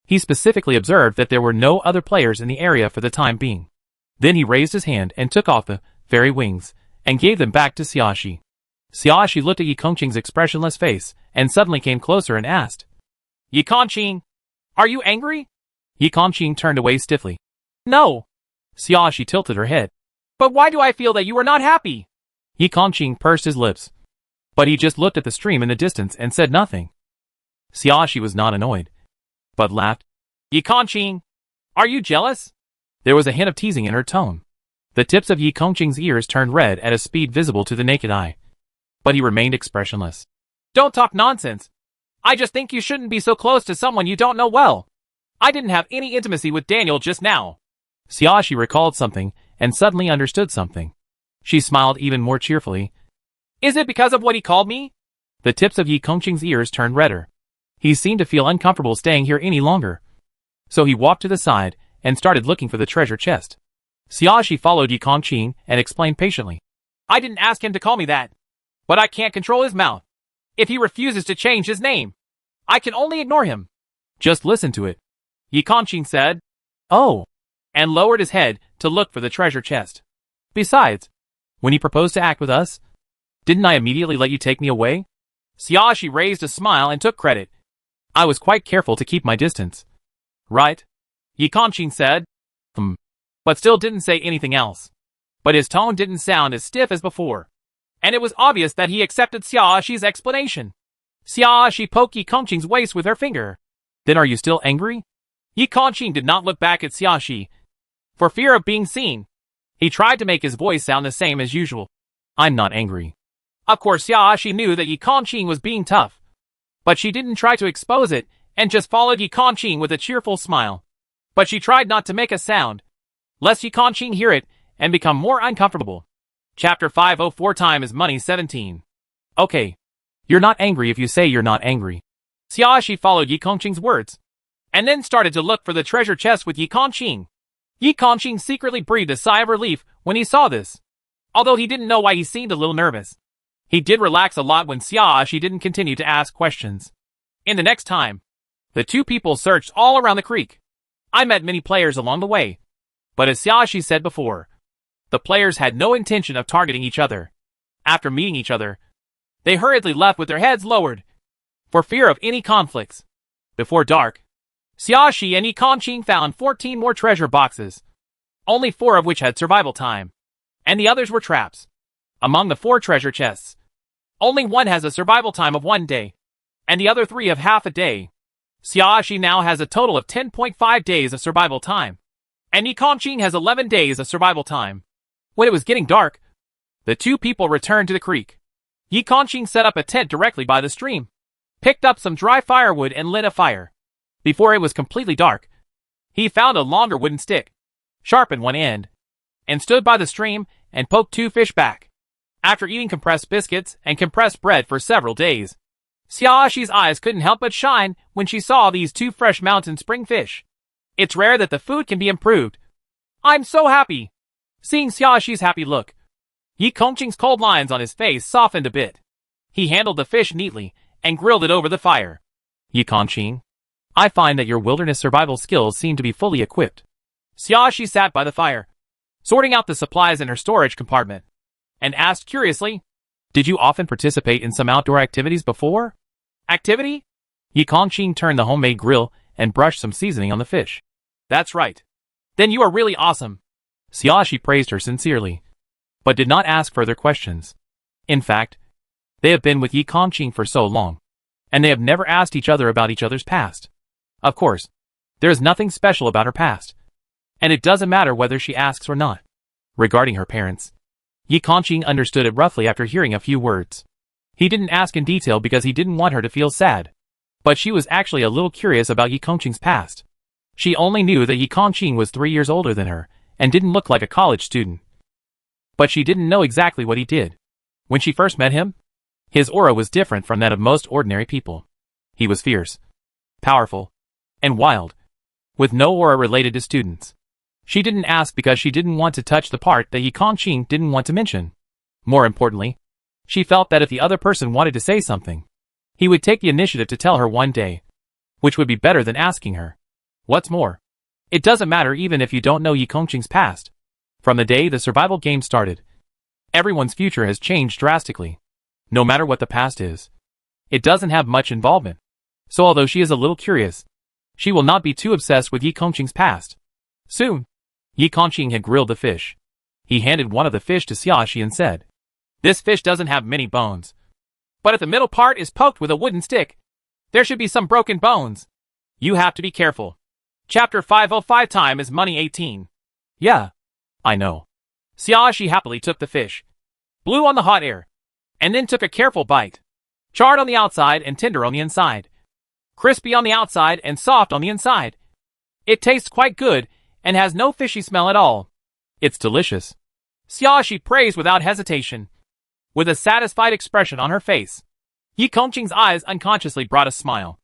he specifically observed that there were no other players in the area for the time being. Then he raised his hand and took off the fairy wings, and gave them back to Xiaoxi. Xiaoxi looked at Yi Kongqing's expressionless face, and suddenly came closer and asked, Yi Kongqing, are you angry? Yi Kongqing turned away stiffly. No. Xiaoxi tilted her head. But why do I feel that you are not happy? Yi Kongqing pursed his lips, but he just looked at the stream in the distance and said nothing. Xiaoxi was not annoyed, but laughed. Yi Kongqing, are you jealous? There was a hint of teasing in her tone. The tips of Yi Kongqing's ears turned red at a speed visible to the naked eye, but he remained expressionless. Don't talk nonsense. I just think you shouldn't be so close to someone you don't know well. I didn't have any intimacy with Daniel just now. Xiaoxi recalled something and suddenly understood something. She smiled even more cheerfully. Is it because of what he called me? The tips of Yi Kongqing's ears turned redder. He seemed to feel uncomfortable staying here any longer. So he walked to the side and started looking for the treasure chest. Xiaoxi followed Yi Kongqing and explained patiently. I didn't ask him to call me that. But I can't control his mouth. If he refuses to change his name, I can only ignore him. Just listen to it. Yi Kongqing said. Oh. And lowered his head to look for the treasure chest. Besides, when he proposed to act with us, didn't I immediately let you take me away? Xiaoxi raised a smile and took credit. I was quite careful to keep my distance. Right? Yi Kongqing said. But still didn't say anything else. But his tone didn't sound as stiff as before. And it was obvious that he accepted Xiaoxi's explanation. Xiaoxi poked Yi Kongqing's waist with her finger. Then are you still angry? Yi Kongqing did not look back at Xiaoxi. For fear of being seen, he tried to make his voice sound the same as usual. I'm not angry. Of course Xiaoxi knew that Yi Kongqing was being tough. But she didn't try to expose it, and just followed Yi Kongqing with a cheerful smile. But she tried not to make a sound, lest Yi Kongqing hear it and become more uncomfortable. Chapter 504 Time is Money 17. Okay. You're not angry if you say you're not angry. Xiaoxi followed Yi Kongqing's words, and then started to look for the treasure chest with Yi Kongqing. Yi Kongqing secretly breathed a sigh of relief when he saw this. Although he didn't know why he seemed a little nervous. He did relax a lot when Xiaoxi didn't continue to ask questions. In the next time, the two people searched all around the creek. I met many players along the way. But as Xiaoxi said before, the players had no intention of targeting each other. After meeting each other, they hurriedly left with their heads lowered, for fear of any conflicts. Before dark, Xiaoxi and Yi Kongqing found 14 more treasure boxes, only 4 of which had survival time, and the others were traps. Among the 4 treasure chests, only 1 has a survival time of 1 day, and the other 3 have half a day. Xiaoxi now has a total of 10.5 days of survival time, and Yi Kongqing has 11 days of survival time. When it was getting dark, the two people returned to the creek. Yi Kongqing set up a tent directly by the stream, picked up some dry firewood and lit a fire. Before it was completely dark, he found a longer wooden stick, sharpened one end, and stood by the stream and poked 2 fish back. After eating compressed biscuits and compressed bread for several days, Xiaoxi's eyes couldn't help but shine when she saw these 2 fresh mountain spring fish. It's rare that the food can be improved. I'm so happy. Seeing Xiaoxi's happy look, Yi Kongqing's cold lines on his face softened a bit. He handled the fish neatly and grilled it over the fire. Yi Kongqing, I find that your wilderness survival skills seem to be fully equipped. Xiaoxi sat by the fire, sorting out the supplies in her storage compartment, and asked curiously, Did you often participate in some outdoor activities before? Activity? Yi Kongqing turned the homemade grill and brushed some seasoning on the fish. That's right. Then you are really awesome. Xiaoxi praised her sincerely, but did not ask further questions. In fact, they have been with Yi Kongqing for so long, and they have never asked each other about each other's past. Of course, there is nothing special about her past, and it doesn't matter whether she asks or not. Regarding her parents, Yi Kongqing understood it roughly after hearing a few words. He didn't ask in detail because he didn't want her to feel sad, but she was actually a little curious about Yi Kongqing's past. She only knew that Yi Kongqing was 3 years older than her, and didn't look like a college student. But she didn't know exactly what he did. When she first met him, his aura was different from that of most ordinary people. He was fierce, powerful, and wild, with no aura related to students. She didn't ask because she didn't want to touch the part that Yi Kongqing didn't want to mention. More importantly, she felt that if the other person wanted to say something, he would take the initiative to tell her one day, which would be better than asking her. What's more, it doesn't matter even if you don't know Yi Kongqing's past. From the day the survival game started, everyone's future has changed drastically. No matter what the past is, it doesn't have much involvement. So although she is a little curious, she will not be too obsessed with Yi Kongqing's past. Soon, Yi Kongqing had grilled the fish. He handed one of the fish to Xiaoxi and said, This fish doesn't have many bones, but if the middle part is poked with a wooden stick, there should be some broken bones. You have to be careful. Chapter 505 Time is Money 18. Yeah, I know. Xiaoxi happily took the fish, blew on the hot air, and then took a careful bite. Charred on the outside and tender on the inside. Crispy on the outside and soft on the inside. It tastes quite good and has no fishy smell at all. It's delicious. Xiaoxi praised without hesitation, with a satisfied expression on her face. Yi Kongqing's eyes unconsciously brought a smile.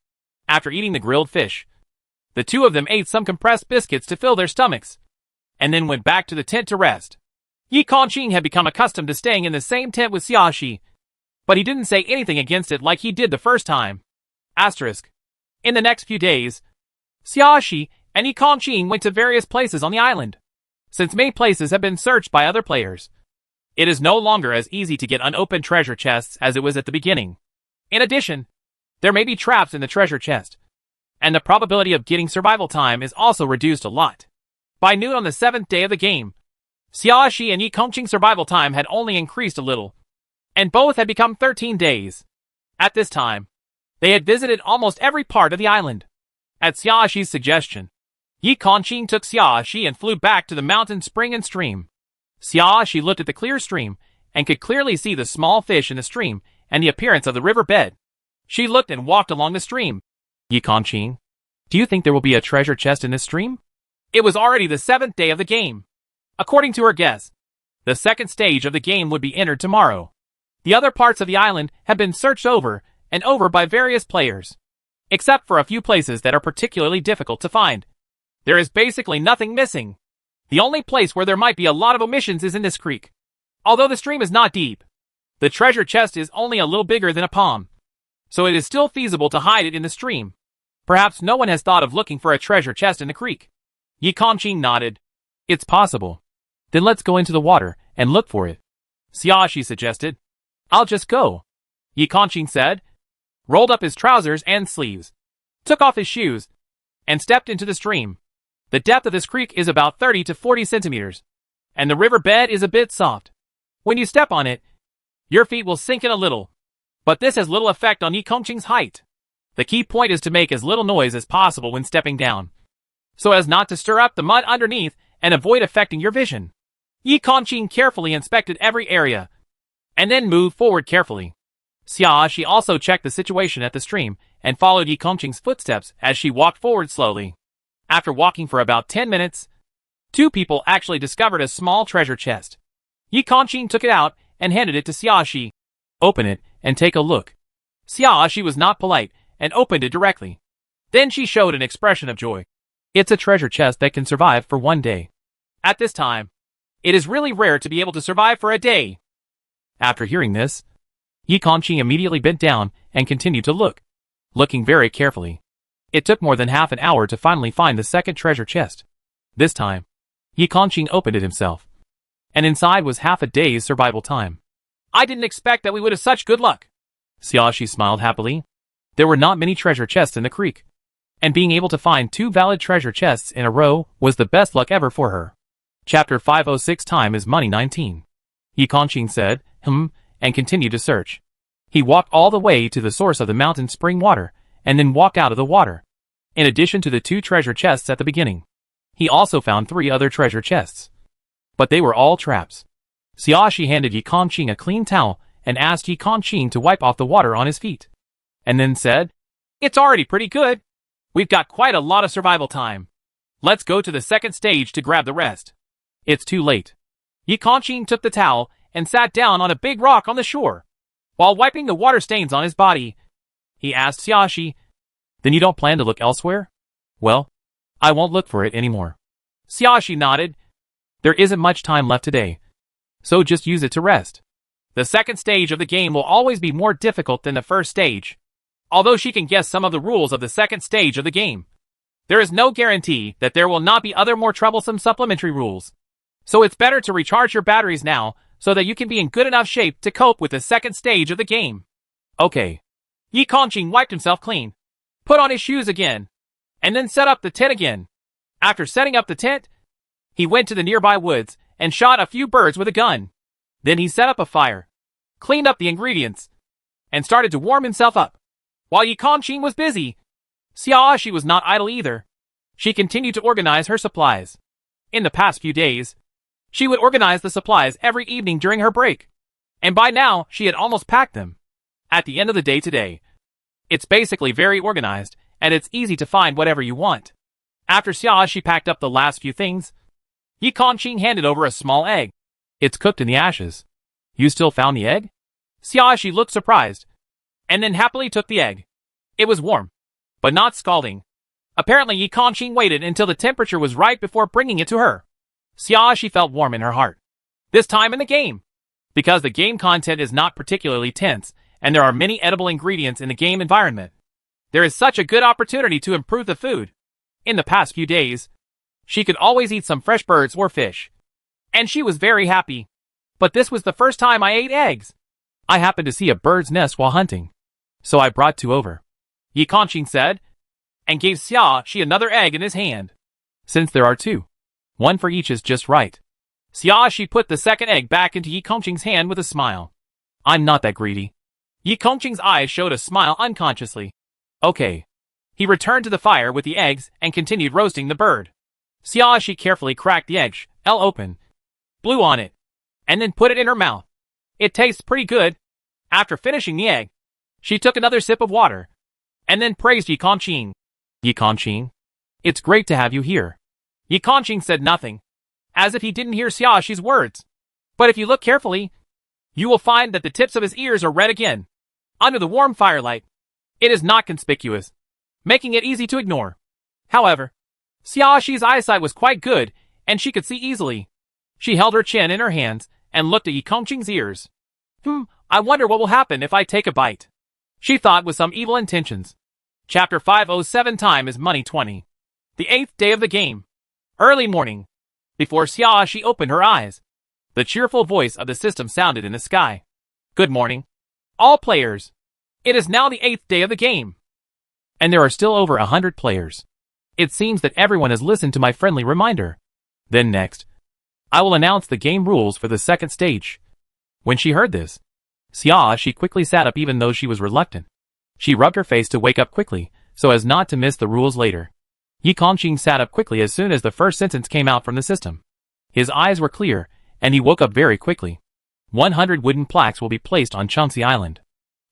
After eating the grilled fish, the two of them ate some compressed biscuits to fill their stomachs, and then went back to the tent to rest. Yi Kongqing had become accustomed to staying in the same tent with Xiaoxi, but he didn't say anything against it like he did the first time. In the next few days, Xiaoxi and Yi Kongqing went to various places on the island. Since many places have been searched by other players, it is no longer as easy to get unopened treasure chests as it was at the beginning. In addition, there may be traps in the treasure chest, and the probability of getting survival time is also reduced a lot. By noon on the 7th day of the game, Xiaoxi and Yi Kongqing's survival time had only increased a little, and both had become 13 days. At this time, they had visited almost every part of the island. At Xiaoxi's suggestion, Yi Kongqing took Xiaoxi and flew back to the mountain spring and stream. Xiaoxi looked at the clear stream and could clearly see the small fish in the stream and the appearance of the river bed. She looked and walked along the stream. Yi Kongqing, do you think there will be a treasure chest in this stream? It was already the 7th day of the game. According to her guess, the second stage of the game would be entered tomorrow. The other parts of the island have been searched over and over by various players, except for a few places that are particularly difficult to find. There is basically nothing missing. The only place where there might be a lot of omissions is in this creek. Although the stream is not deep, the treasure chest is only a little bigger than a palm, so it is still feasible to hide it in the stream. Perhaps no one has thought of looking for a treasure chest in the creek. Yi Kongqing nodded. It's possible. Then let's go into the water and look for it. Xiaoxi suggested. I'll just go, Yi Kongqing said, rolled up his trousers and sleeves, took off his shoes, and stepped into the stream. The depth of this creek is about 30 to 40 centimeters, and the river bed is a bit soft. When you step on it, your feet will sink in a little, but this has little effect on Yi Kongqing's height. The key point is to make as little noise as possible when stepping down, so as not to stir up the mud underneath and avoid affecting your vision. Yi Kongqing carefully inspected every area, and then moved forward carefully. Xiaoxi also checked the situation at the stream and followed Yi Kongqing's footsteps as she walked forward slowly. After walking for about 10 minutes, two people actually discovered a small treasure chest. Yi Kongqing took it out and handed it to Xiaoxi. Open it and take a look. Xiaoxi was not polite and opened it directly. Then she showed an expression of joy. It's a treasure chest that can survive for 1 day. At this time, it is really rare to be able to survive for a day. After hearing this, Yi Kongqing immediately bent down and continued to look, looking very carefully. It took more than half an hour to finally find the second treasure chest. This time, Yi Kongqing opened it himself, and inside was half a day's survival time. I didn't expect that we would have such good luck. Xiaoxi smiled happily. There were not many treasure chests in the creek, and being able to find 2 valid treasure chests in a row was the best luck ever for her. Chapter 506 Time is Money 19. Yi Kongqing said, and continued to search. He walked all the way to the source of the mountain spring water, and then walked out of the water. In addition to the 2 treasure chests at the beginning, he also found 3 other treasure chests. But they were all traps. Xiaoxi handed Yi Kongqing a clean towel and asked Yi Kongqing to wipe off the water on his feet, and then said, It's already pretty good. We've got quite a lot of survival time. Let's go to the second stage to grab the rest. It's too late. Yi Kongqing took the towel and sat down on a big rock on the shore. While wiping the water stains on his body, he asked Xiaoxi, Then you don't plan to look elsewhere? Well, I won't look for it anymore. Xiaoxi nodded. There isn't much time left today, so just use it to rest. The second stage of the game will always be more difficult than the first stage. Although she can guess some of the rules of the second stage of the game, there is no guarantee that there will not be other more troublesome supplementary rules. So it's better to recharge your batteries now so that you can be in good enough shape to cope with the second stage of the game. Okay. Yi Kongqing wiped himself clean, put on his shoes again, and then set up the tent again. After setting up the tent, he went to the nearby woods and shot a few birds with a gun. Then he set up a fire, cleaned up the ingredients, and started to warm himself up. While Yi Kongqing was busy, Xiaoxi was not idle either. She continued to organize her supplies. In the past few days, she would organize the supplies every evening during her break, and by now she had almost packed them. At the end of the day today, it's basically very organized, and it's easy to find whatever you want. After Xiaoxi packed up the last few things, Yi Kongqing handed over a small egg. It's cooked in the ashes. You still found the egg? Xiaoxi looked surprised, and then happily took the egg. It was warm, but not scalding. Apparently Yi Kongqing waited until the temperature was right before bringing it to her. Xiaoxi felt warm in her heart. This time in the game. Because the game content is not particularly tense, and there are many edible ingredients in the game environment, there is such a good opportunity to improve the food. In the past few days, she could always eat some fresh birds or fish, and she was very happy. But this was the first time I ate eggs. I happened to see a bird's nest while hunting, so I brought 2 over, Yi Kongqing said, and gave Xiaoxi another egg in his hand. Since there are 2, 1 for each is just right. Xiaoxi put the second egg back into Yi Kongqing's hand with a smile. I'm not that greedy. Yi Kongqing's eyes showed a smile unconsciously. Okay. He returned to the fire with the eggs and continued roasting the bird. Xiaoxi carefully cracked the egg shell open, blew on it, and then put it in her mouth. It tastes pretty good. After finishing the egg, she took another sip of water, and then praised Yi Kongqing. Yi Kongqing, it's great to have you here. Yi Kongqing said nothing, as if he didn't hear Xiaoxi's words. But if you look carefully, you will find that the tips of his ears are red again. Under the warm firelight, it is not conspicuous, making it easy to ignore. However, Xiaoxi's eyesight was quite good, and she could see easily. She held her chin in her hands and looked at Yi Kongqing's ears. I wonder what will happen if I take a bite, she thought with some evil intentions. Chapter 507 Time is Money 20. The 8th day of the game. Early morning. Before Xiaoxi opened her eyes, the cheerful voice of the system sounded in the sky. Good morning, all players. It is now the 8th day of the game, and there are still over 100 players. It seems that everyone has listened to my friendly reminder. Then next, I will announce the game rules for the second stage. When she heard this, Xiaoxi quickly sat up even though she was reluctant. She rubbed her face to wake up quickly, so as not to miss the rules later. Yi Kongqing sat up quickly as soon as the first sentence came out from the system. His eyes were clear, and he woke up very quickly. 100 wooden plaques will be placed on Changxi Island.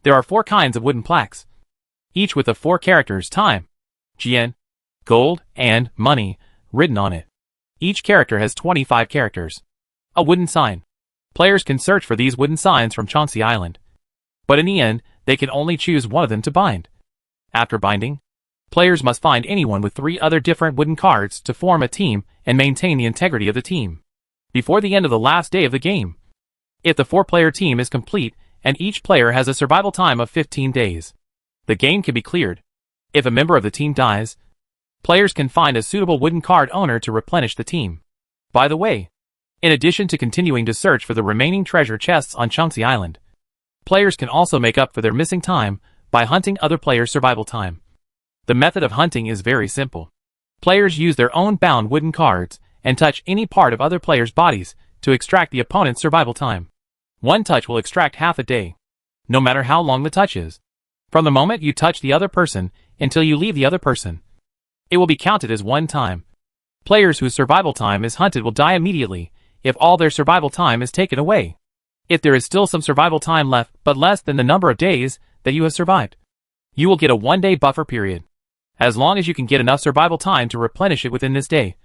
There are 4 kinds of wooden plaques, each with the 4 characters time, jian, gold, and money written on it. Each character has 25 characters. A wooden sign. Players can search for these wooden signs from Changxi Island, but in the end, they can only choose one of them to bind. After binding, players must find anyone with 3 other different wooden cards to form a team and maintain the integrity of the team before the end of the last day of the game. If the 4-player team is complete and each player has a survival time of 15 days, the game can be cleared. If a member of the team dies, players can find a suitable wooden card owner to replenish the team. By the way, in addition to continuing to search for the remaining treasure chests on Changxi Island, players can also make up for their missing time by hunting other players' survival time. The method of hunting is very simple. Players use their own bound wooden cards and touch any part of other players' bodies to extract the opponent's survival time. One touch will extract half a day, no matter how long the touch is. From the moment you touch the other person until you leave the other person, it will be counted as 1 time. Players whose survival time is hunted will die immediately if all their survival time is taken away. If there is still some survival time left but less than the number of days that you have survived, you will get a 1-day buffer period. As long as you can get enough survival time to replenish it within this day,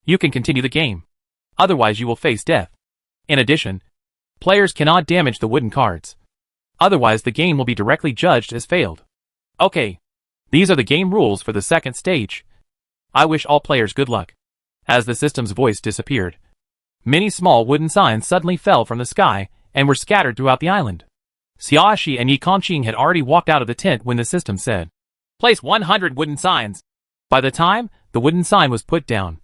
you can continue the game. Otherwise you will face death. In addition, players cannot damage the wooden cards. Otherwise the game will be directly judged as failed. Okay, these are the game rules for the second stage. I wish all players good luck. As the system's voice disappeared, many small wooden signs suddenly fell from the sky and were scattered throughout the island. Xiaoxi and Yi Kongqing had already walked out of the tent when the system said, "Place 100 wooden signs." By the time the wooden sign was put down,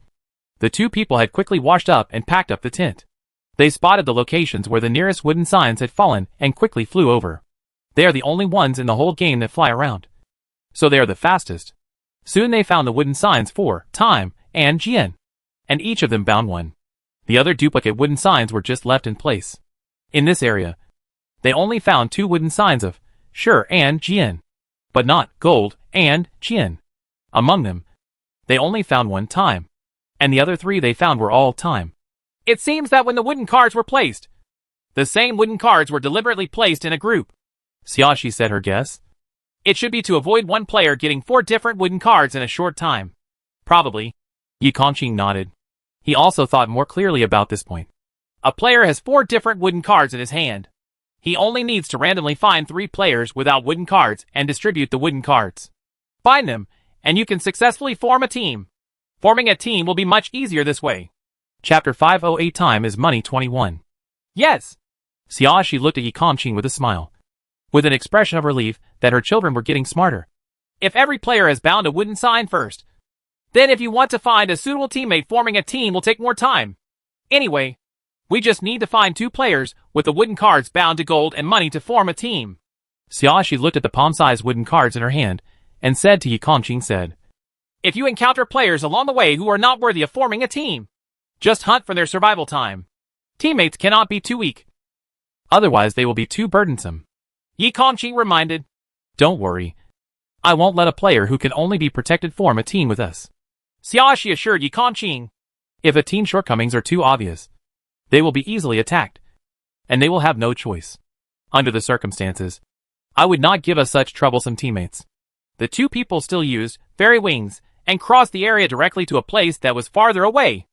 the 2 people had quickly washed up and packed up the tent. They spotted the locations where the nearest wooden signs had fallen and quickly flew over. They are the only ones in the whole game that fly around, so they are the fastest. Soon they found the wooden signs for time and jian, and each of them bound 1. The other duplicate wooden signs were just left in place. In this area, they only found 2 wooden signs of sure and jian, but not gold and jian. Among them, they only found 1 time, and the other 3 they found were all time. It seems that when the wooden cards were placed, the same wooden cards were deliberately placed in a group. Xiaoxi said her guess. It should be to avoid one player getting 4 different wooden cards in a short time. Probably. Yi Kongqing nodded. He also thought more clearly about this point. A player has 4 different wooden cards in his hand. He only needs to randomly find 3 players without wooden cards and distribute the wooden cards. Find them, and you can successfully form a team. Forming a team will be much easier this way. Chapter 508 Time is Money 21. Yes. Xiaoxi looked at Yi Kongqing with a smile, with an expression of relief that her children were getting smarter. If every player has bound a wooden sign first, then if you want to find a suitable teammate, forming a team will take more time. Anyway, we just need to find 2 players with the wooden cards bound to gold and money to form a team. Xiaoxi looked at the palm-sized wooden cards in her hand and said to Yi Kongqing, If you encounter players along the way who are not worthy of forming a team, just hunt for their survival time. Teammates cannot be too weak. Otherwise they will be too burdensome. Yi Kongqing reminded. Don't worry. I won't let a player who can only be protected form a team with us. Xiaoxi assured Yi Kongqing. If a team's shortcomings are too obvious, they will be easily attacked, and they will have no choice. Under the circumstances, I would not give us such troublesome teammates. The 2 people still used fairy wings and crossed the area directly to a place that was farther away.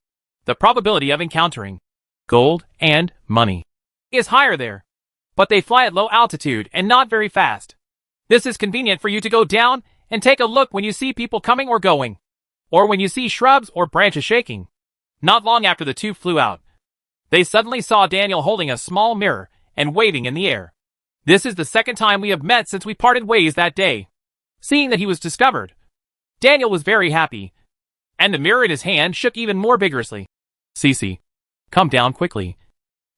The probability of encountering gold and money is higher there, but they fly at low altitude and not very fast. This is convenient for you to go down and take a look when you see people coming or going, or when you see shrubs or branches shaking. Not long after the 2 flew out, they suddenly saw Daniel holding a small mirror and waving in the air. This is the 2nd time we have met since we parted ways that day. Seeing that he was discovered, Daniel was very happy, and the mirror in his hand shook even more vigorously. Cici, come down quickly.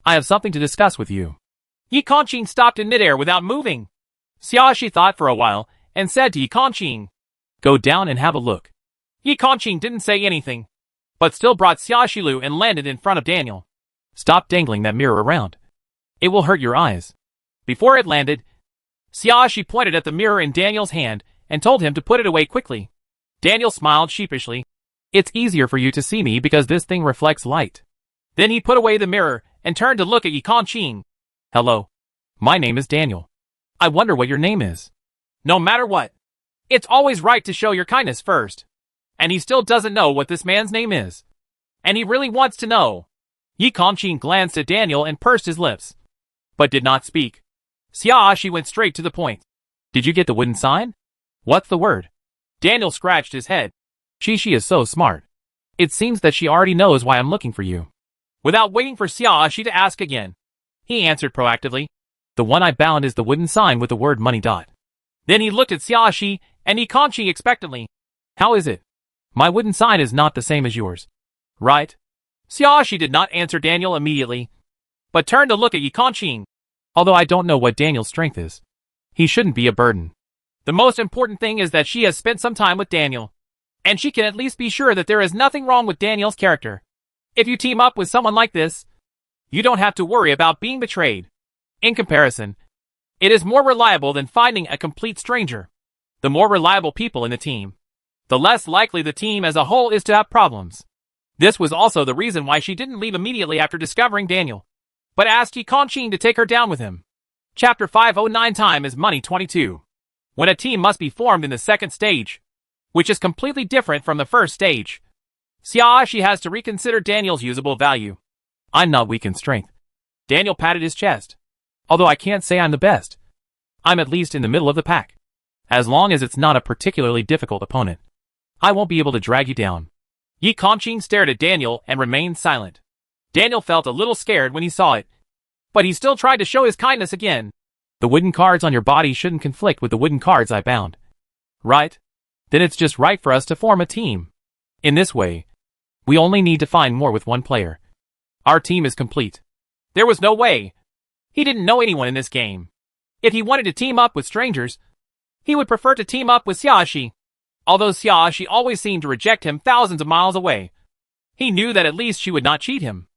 I have something to discuss with you. Yi Kongqing stopped in midair without moving. Xiaoxi thought for a while and said to Yi Kongqing, Go down and have a look. Yi Kongqing didn't say anything, but still brought Xiaoxi Lu and landed in front of Daniel. Stop dangling that mirror around. It will hurt your eyes. Before it landed, Xiaoxi pointed at the mirror in Daniel's hand and told him to put it away quickly. Daniel smiled sheepishly. It's easier for you to see me because this thing reflects light. Then he put away the mirror and turned to look at Yi Kongqing. Hello. My name is Daniel. I wonder what your name is. No matter what, it's always right to show your kindness first. And he still doesn't know what this man's name is. And he really wants to know. Yi Kongqing glanced at Daniel and pursed his lips, but did not speak. Xiaoxi went straight to the point. Did you get the wooden sign? What's the word? Daniel scratched his head. She is so smart. It seems that she already knows why I'm looking for you. Without waiting for Xiaoxi to ask again, he answered proactively. The one I bound is the wooden sign with the word money. Then he looked at Xiaoxi and Yi Kongqing expectantly. How is it? My wooden sign is not the same as yours. Right? Xiaoxi did not answer Daniel immediately, but turned to look at Yi Kongqing. Although I don't know what Daniel's strength is, he shouldn't be a burden. The most important thing is that she has spent some time with Daniel, and she can at least be sure that there is nothing wrong with Daniel's character. If you team up with someone like this, you don't have to worry about being betrayed. In comparison, it is more reliable than finding a complete stranger. The more reliable people in the team, the less likely the team as a whole is to have problems. This was also the reason why she didn't leave immediately after discovering Daniel, but asked Yi Kongqing to take her down with him. Chapter 509 Time is Money 22. When a team must be formed in the 2nd stage, which is completely different from the 1st stage, Xiaoxi has to reconsider Daniel's usable value. I'm not weak in strength. Daniel patted his chest. Although I can't say I'm the best, I'm at least in the middle of the pack. As long as it's not a particularly difficult opponent, I won't be able to drag you down. Yi Kongqing stared at Daniel and remained silent. Daniel felt a little scared when he saw it, but he still tried to show his kindness again. The wooden cards on your body shouldn't conflict with the wooden cards I bound. Right? Then it's just right for us to form a team. In this way, we only need to find more with one player. Our team is complete. There was no way. He didn't know anyone in this game. If he wanted to team up with strangers, he would prefer to team up with Xiaoxi. Although Xiaoxi always seemed to reject him thousands of miles away, he knew that at least she would not cheat him.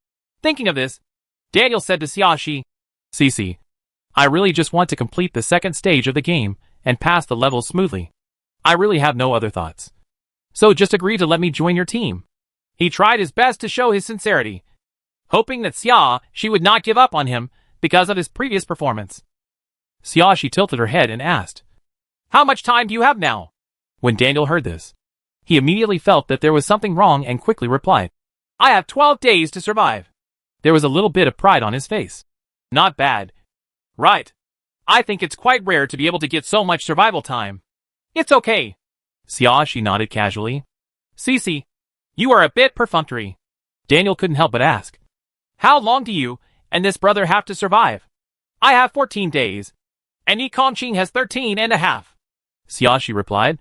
Thinking of this, Daniel said to Xiaoxi, Cici, I really just want to complete the 2nd stage of the game and pass the levels smoothly. I really have no other thoughts. So just agree to let me join your team. He tried his best to show his sincerity, hoping that Xiaoxi would not give up on him because of his previous performance. Xiaoxi tilted her head and asked, How much time do you have now? When Daniel heard this, He immediately felt that there was something wrong and quickly replied. I have 12 days to survive. There was a little bit of pride on his face. Not bad. Right. I think it's quite rare to be able to get so much survival time. It's okay. Xiaoshi nodded casually. Cece, you are a bit perfunctory. Daniel couldn't help but ask. How long do you and this brother have to survive? I have 14 days. And Yi Kongqing has 13 and a half. Xiaoshi replied.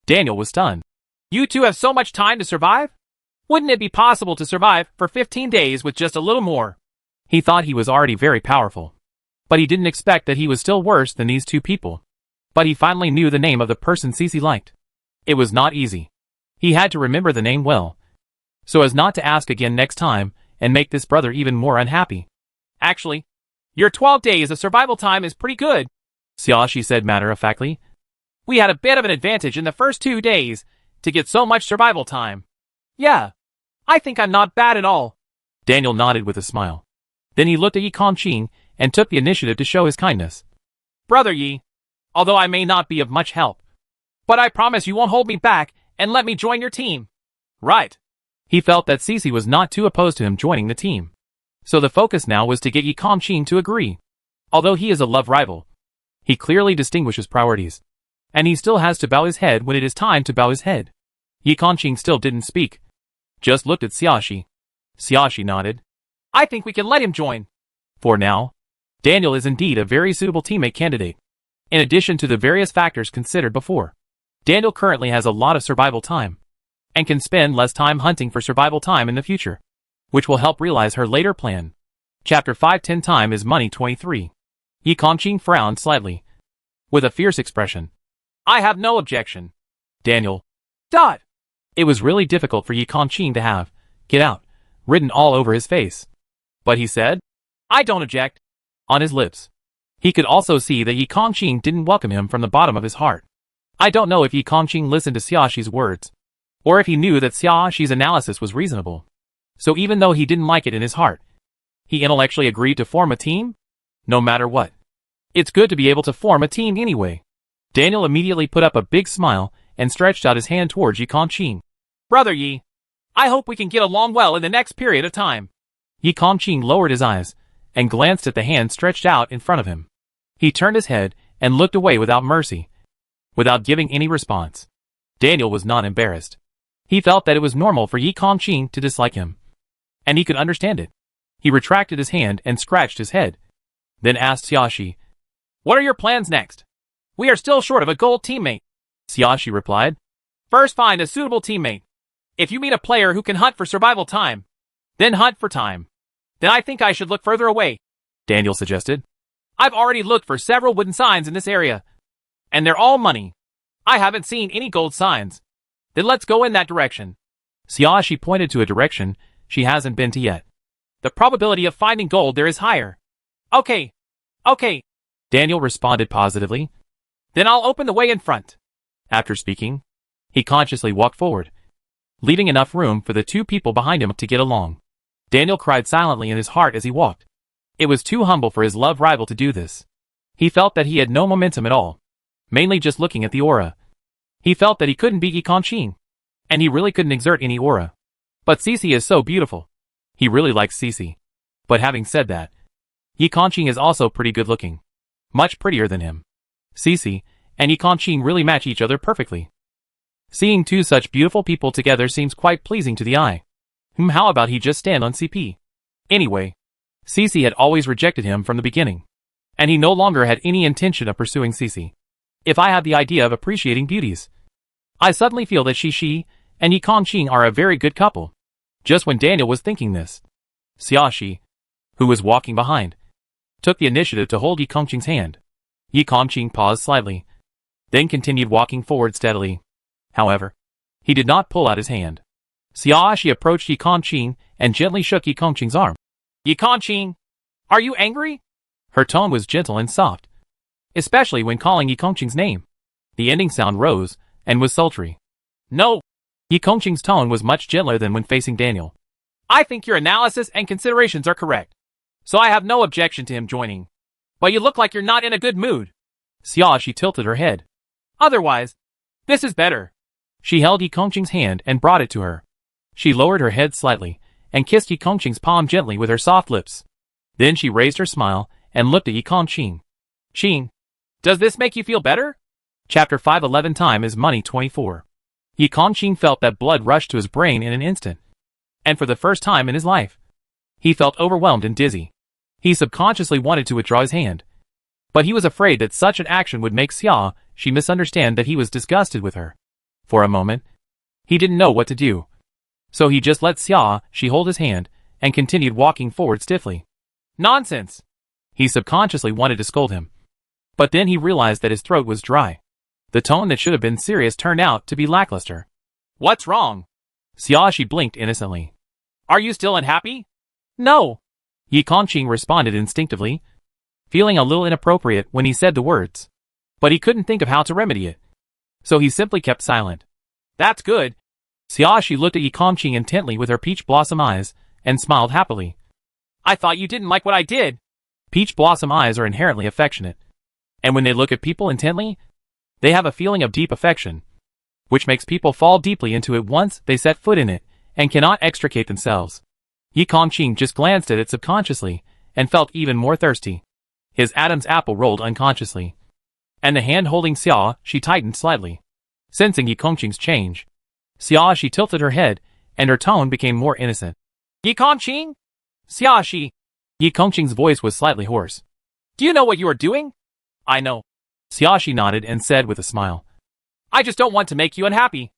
Daniel was stunned. You two have so much time to survive? Wouldn't it be possible to survive for 15 days with just a little more? He thought he was already very powerful. But he didn't expect that he was still worse than these two people. But he finally knew the name of the person Cece liked. It was not easy. He had to remember the name well, so as not to ask again next time and make this brother even more unhappy. Actually, your 12 days of survival time is pretty good, Xiaoshi said matter-of-factly. We had a bit of an advantage in the first 2 days to get so much survival time. Yeah, I think I'm not bad at all. Daniel nodded with a smile. Then he looked at Yi Kongqing and took the initiative to show his kindness. Brother Yi, although I may not be of much help, but I promise you won't hold me back and let me join your team. Right. He felt that Cece was not too opposed to him joining the team. So the focus now was to get Yi Kongqing to agree. Although he is a love rival, he clearly distinguishes priorities. And he still has to bow his head when it is time to bow his head. Yi Kongqing still didn't speak. Just looked at Xiaoshi. Xiaoshi nodded. I think we can let him join. For now, Daniel is indeed a very suitable teammate candidate. In addition to the various factors considered before, Daniel currently has a lot of survival time, and can spend less time hunting for survival time in the future, which will help realize her later plan. Chapter 5:10 Time is Money 23. Yi Kongqing frowned slightly, with a fierce expression. I have no objection. Daniel. Dot. It was really difficult for Yi Kongqing to have, get out, written all over his face. But he said, I don't object. On his lips. He could also see that Yi Kongqing didn't welcome him from the bottom of his heart. I don't know if Yi Kongqing listened to Xiaoshi's words, or if he knew that Xiaoshi's analysis was reasonable. So even though he didn't like it in his heart, he intellectually agreed to form a team? No matter what. It's good to be able to form a team anyway. Daniel immediately put up a big smile and stretched out his hand towards Yi Kongqing. Brother Yi, I hope we can get along well in the next period of time. Yi Kongqing lowered his eyes and glanced at the hand stretched out in front of him. He turned his head and looked away without mercy, without giving any response. Daniel was not embarrassed. He felt that it was normal for Yi Kongqing to dislike him, and he could understand it. He retracted his hand and scratched his head, then asked Xiaoshi, What are your plans next? We are still short of a gold teammate. Xiaoshi replied. First find a suitable teammate. If you meet a player who can hunt for survival time, then hunt for time. Then I think I should look further away, Daniel suggested. I've already looked for several wooden signs in this area, and they're all money. I haven't seen any gold signs. Then let's go in that direction. Xiaoshi pointed to a direction she hasn't been to yet. The probability of finding gold there is higher. Okay. Daniel responded positively. Then I'll open the way in front. After speaking, he consciously walked forward, leaving enough room for the two people behind him to get along. Daniel cried silently in his heart as he walked. It was too humble for his love rival to do this. He felt that he had no momentum at all, mainly just looking at the aura. He felt that he couldn't beat Yi Kongqing, and he really couldn't exert any aura. But Cece is so beautiful. He really likes Cece. But having said that, Yi Kongqing is also pretty good looking. Much prettier than him. Cece and Yi Kongqing really match each other perfectly. Seeing two such beautiful people together seems quite pleasing to the eye. How about he just stand on CP? Anyway, Cece had always rejected him from the beginning, and he no longer had any intention of pursuing Cece. If I have the idea of appreciating beauties, I suddenly feel that she and Yi Kongqing are a very good couple. Just when Daniel was thinking this, Xiaoshi, who was walking behind, took the initiative to hold Yi Kongqing's hand. Yi Kongqing paused slightly, then continued walking forward steadily. However, he did not pull out his hand. Xiaoshi approached Yi Kongqing and gently shook Yi Kongqing's arm. Yi Kongqing, are you angry? Her tone was gentle and soft, especially when calling Yi Kongqing's name. The ending sound rose and was sultry. No. Yi Kongqing's tone was much gentler than when facing Daniel. I think your analysis and considerations are correct, so I have no objection to him joining. But you look like you're not in a good mood. Xiaoshi tilted her head. Otherwise, this is better. She held Yi Kongqing's hand and brought it to her. She lowered her head slightly and kissed Yi Kongqing's palm gently with her soft lips. Then she raised her smile and looked at Yi Kongqing. Qing, does this make you feel better? Chapter 511 Time is Money 24. Yi Kongqing felt that blood rush to his brain in an instant. And for the first time in his life, he felt overwhelmed and dizzy. He subconsciously wanted to withdraw his hand. But he was afraid that such an action would make Xia misunderstand that he was disgusted with her. For a moment, he didn't know what to do. So he just let Xia hold his hand and continued walking forward stiffly. Nonsense! He subconsciously wanted to scold him. But then he realized that his throat was dry. The tone that should have been serious turned out to be lackluster. What's wrong? Xia blinked innocently. Are you still unhappy? No! Yi Kongqing responded instinctively, feeling a little inappropriate when he said the words. But he couldn't think of how to remedy it. So he simply kept silent. That's good. Xia looked at Yi Kongqing intently with her peach blossom eyes and smiled happily. I thought you didn't like what I did. Peach blossom eyes are inherently affectionate. And when they look at people intently, they have a feeling of deep affection, which makes people fall deeply into it once they set foot in it and cannot extricate themselves. Yi Kongqing just glanced at it subconsciously and felt even more thirsty. His Adam's apple rolled unconsciously. And the hand holding Xia tightened slightly. Sensing Yi Kongqing's change, Xia tilted her head and her tone became more innocent. Yi Kongqing? Xia. Yi Kongqing's voice was slightly hoarse. Do you know what you are doing? I know. Xia nodded and said with a smile. I just don't want to make you unhappy.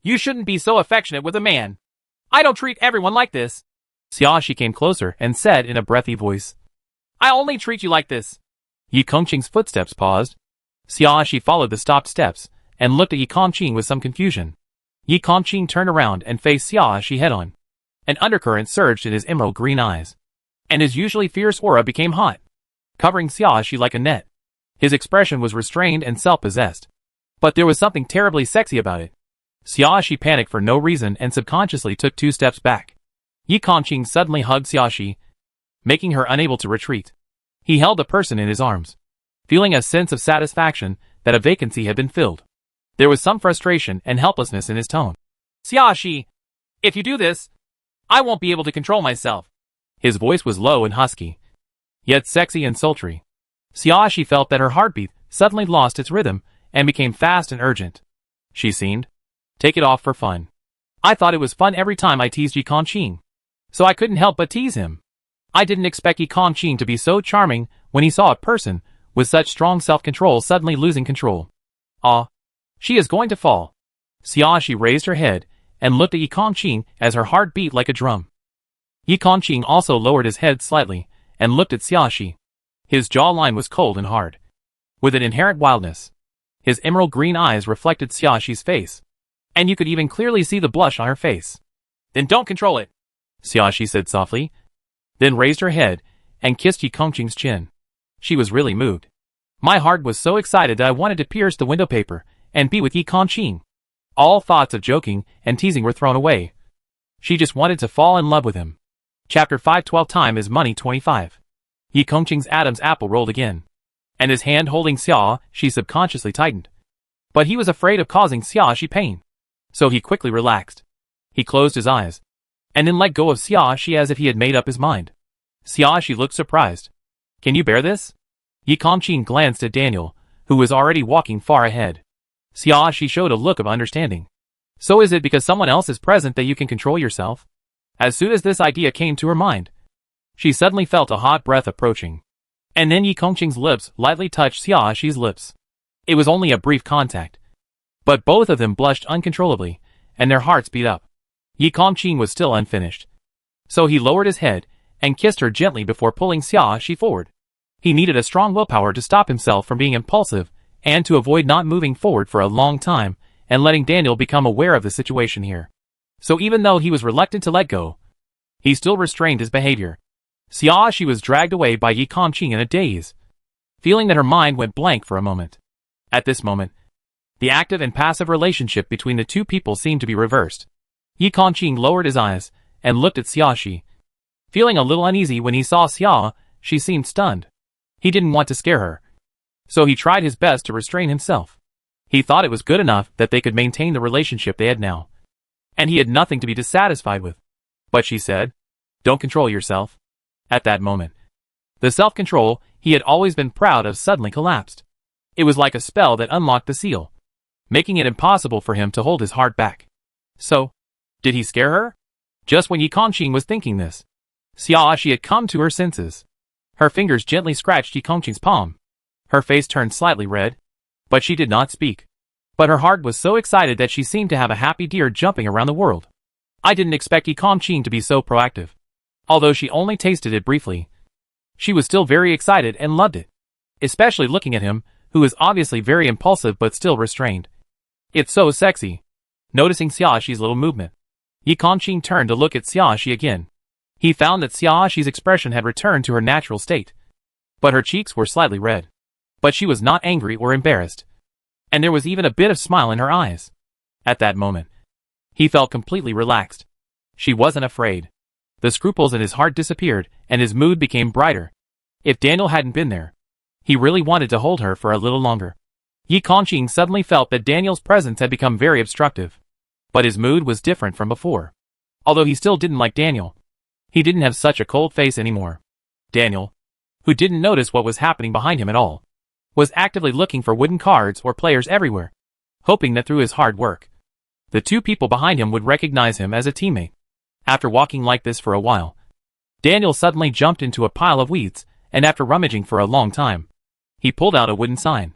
You shouldn't be so affectionate with a man. I don't treat everyone like this. Xia came closer and said in a breathy voice. I only treat you like this. Yi Kongqing's footsteps paused. Xia followed the stopped steps and looked at Yi Kongqing with some confusion. Yi Kongqing turned around and faced Xia head-on. An undercurrent surged in his emerald green eyes. And his usually fierce aura became hot, covering Xia like a net. His expression was restrained and self-possessed. But there was something terribly sexy about it. Xia panicked for no reason and subconsciously took 2 steps back. Yi Kongqing suddenly hugged Xia, making her unable to retreat. He held the person in his arms, feeling a sense of satisfaction that a vacancy had been filled. There was some frustration and helplessness in his tone. Xia, if you do this, I won't be able to control myself. His voice was low and husky, yet sexy and sultry. Xia felt that her heartbeat suddenly lost its rhythm and became fast and urgent. She seemed. Take it off for fun. I thought it was fun every time I teased Yi Kongqing. So I couldn't help but tease him. I didn't expect Yi Kongqing to be so charming when he saw a person with such strong self-control suddenly losing control. She is going to fall. Xia raised her head and looked at Yi Kongqing as her heart beat like a drum. Yi Kongqing also lowered his head slightly and looked at Xia. His jawline was cold and hard, with an inherent wildness. His emerald green eyes reflected Xia's face, and you could even clearly see the blush on her face. Then don't control it, Xia said softly, then raised her head and kissed Yi Kongqing's chin. She was really moved. My heart was so excited that I wanted to pierce the window paper and be with Yi Kongqing. All thoughts of joking and teasing were thrown away. She just wanted to fall in love with him. Chapter 512 Time is Money 25. Yi Kongqing's Adam's apple rolled again, and his hand holding Xia subconsciously tightened. But he was afraid of causing Xia pain, so he quickly relaxed. He closed his eyes, and then let go of Xia as if he had made up his mind. Xia looked surprised. Can you bear this? Yi Kongqing glanced at Daniel, who was already walking far ahead. Xia showed a look of understanding. So is it because someone else is present that you can control yourself? As soon as this idea came to her mind, she suddenly felt a hot breath approaching. And then Yi Kongqing's lips lightly touched Xia's lips. It was only a brief contact, but both of them blushed uncontrollably, and their hearts beat up. Yi Kongqing was still unfinished, so he lowered his head and kissed her gently before pulling Xia forward. He needed a strong willpower to stop himself from being impulsive and to avoid not moving forward for a long time and letting Daniel become aware of the situation here. So even though he was reluctant to let go, he still restrained his behavior. Xia was dragged away by Yi Kongqing in a daze, feeling that her mind went blank for a moment. At this moment, the active and passive relationship between the two people seemed to be reversed. Yi Kongqing lowered his eyes and looked at Xia. Feeling a little uneasy when he saw Xia, she seemed stunned. He didn't want to scare her, so he tried his best to restrain himself. He thought it was good enough that they could maintain the relationship they had now. And he had nothing to be dissatisfied with. But she said, "Don't control yourself." At that moment, the self-control he had always been proud of suddenly collapsed. It was like a spell that unlocked the seal, making it impossible for him to hold his heart back. So, did he scare her? Just when Yi Kongqing was thinking this, Xiaoxi had come to her senses. Her fingers gently scratched Yi Kongqing's palm. Her face turned slightly red, but she did not speak. But her heart was so excited that she seemed to have a happy deer jumping around the world. I didn't expect Yi Kongqing to be so proactive. Although she only tasted it briefly, she was still very excited and loved it. Especially looking at him, who was obviously very impulsive but still restrained. "It's so sexy." Noticing Xiaoxi's little movement, Yi Kongqing turned to look at Xiaoxi again. He found that Xiaoxi's expression had returned to her natural state. But her cheeks were slightly red. But she was not angry or embarrassed. And there was even a bit of smile in her eyes. At that moment, he felt completely relaxed. She wasn't afraid. The scruples in his heart disappeared, and his mood became brighter. If Daniel hadn't been there, he really wanted to hold her for a little longer. Yi Kongqing suddenly felt that Daniel's presence had become very obstructive. But his mood was different from before. Although he still didn't like Daniel, he didn't have such a cold face anymore. Daniel, who didn't notice what was happening behind him at all, was actively looking for wooden cards or players everywhere, hoping that through his hard work, the two people behind him would recognize him as a teammate. After walking like this for a while, Daniel suddenly jumped into a pile of weeds, and after rummaging for a long time, he pulled out a wooden sign.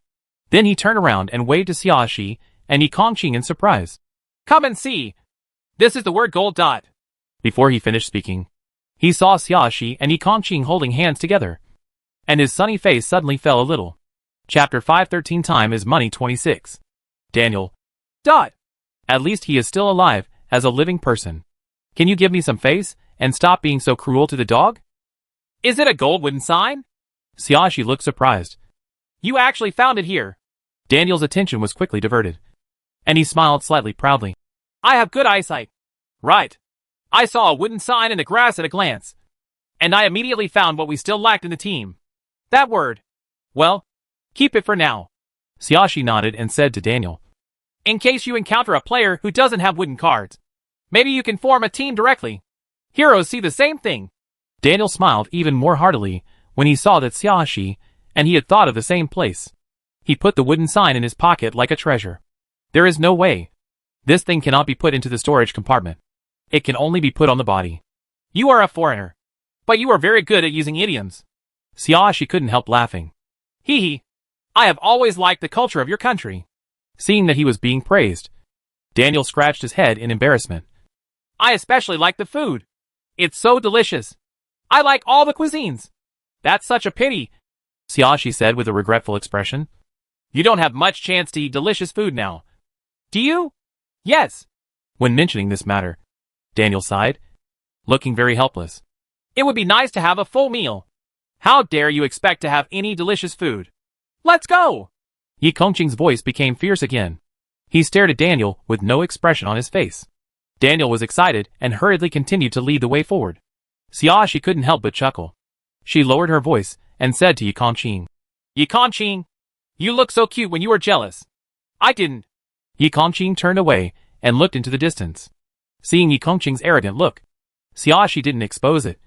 Then he turned around and waved to Xiaoxi and Yi Kongqing in surprise. "Come and see! This is the word gold dot." Before he finished speaking, he saw Xiaoxi and Yi Kongqing holding hands together, and his sunny face suddenly fell a little. Chapter 513 Time is Money 26. Daniel. Dot. At least he is still alive, as a living person. Can you give me some face, and stop being so cruel to the dog? Is it a gold wooden sign? Xiaoxi looked surprised. You actually found it here. Daniel's attention was quickly diverted, and he smiled slightly proudly. I have good eyesight. Right. I saw a wooden sign in the grass at a glance, and I immediately found what we still lacked in the team. That word. Well, keep it for now. Xiaoxi nodded and said to Daniel, in case you encounter a player who doesn't have wooden cards, maybe you can form a team directly. Heroes see the same thing. Daniel smiled even more heartily when he saw that Xiaoxi and he had thought of the same place. He put the wooden sign in his pocket like a treasure. There is no way. This thing cannot be put into the storage compartment. It can only be put on the body. You are a foreigner, but you are very good at using idioms. Xiaoxi couldn't help laughing. Hee hee. I have always liked the culture of your country. Seeing that he was being praised, Daniel scratched his head in embarrassment. I especially like the food. It's so delicious. I like all the cuisines. That's such a pity, Xiaoxi said with a regretful expression. You don't have much chance to eat delicious food now. Do you? Yes. When mentioning this matter, Daniel sighed, looking very helpless. It would be nice to have a full meal. How dare you expect to have any delicious food? Let's go! Yi Kongqing's voice became fierce again. He stared at Daniel with no expression on his face. Daniel was excited and hurriedly continued to lead the way forward. Xiaoxi couldn't help but chuckle. She lowered her voice and said to Yi Kongqing, Yi Kongqing, you look so cute when you were jealous. I didn't. Yi Kongqing turned away and looked into the distance. Seeing Yi Kongqing's arrogant look, Xiaoxi didn't expose it,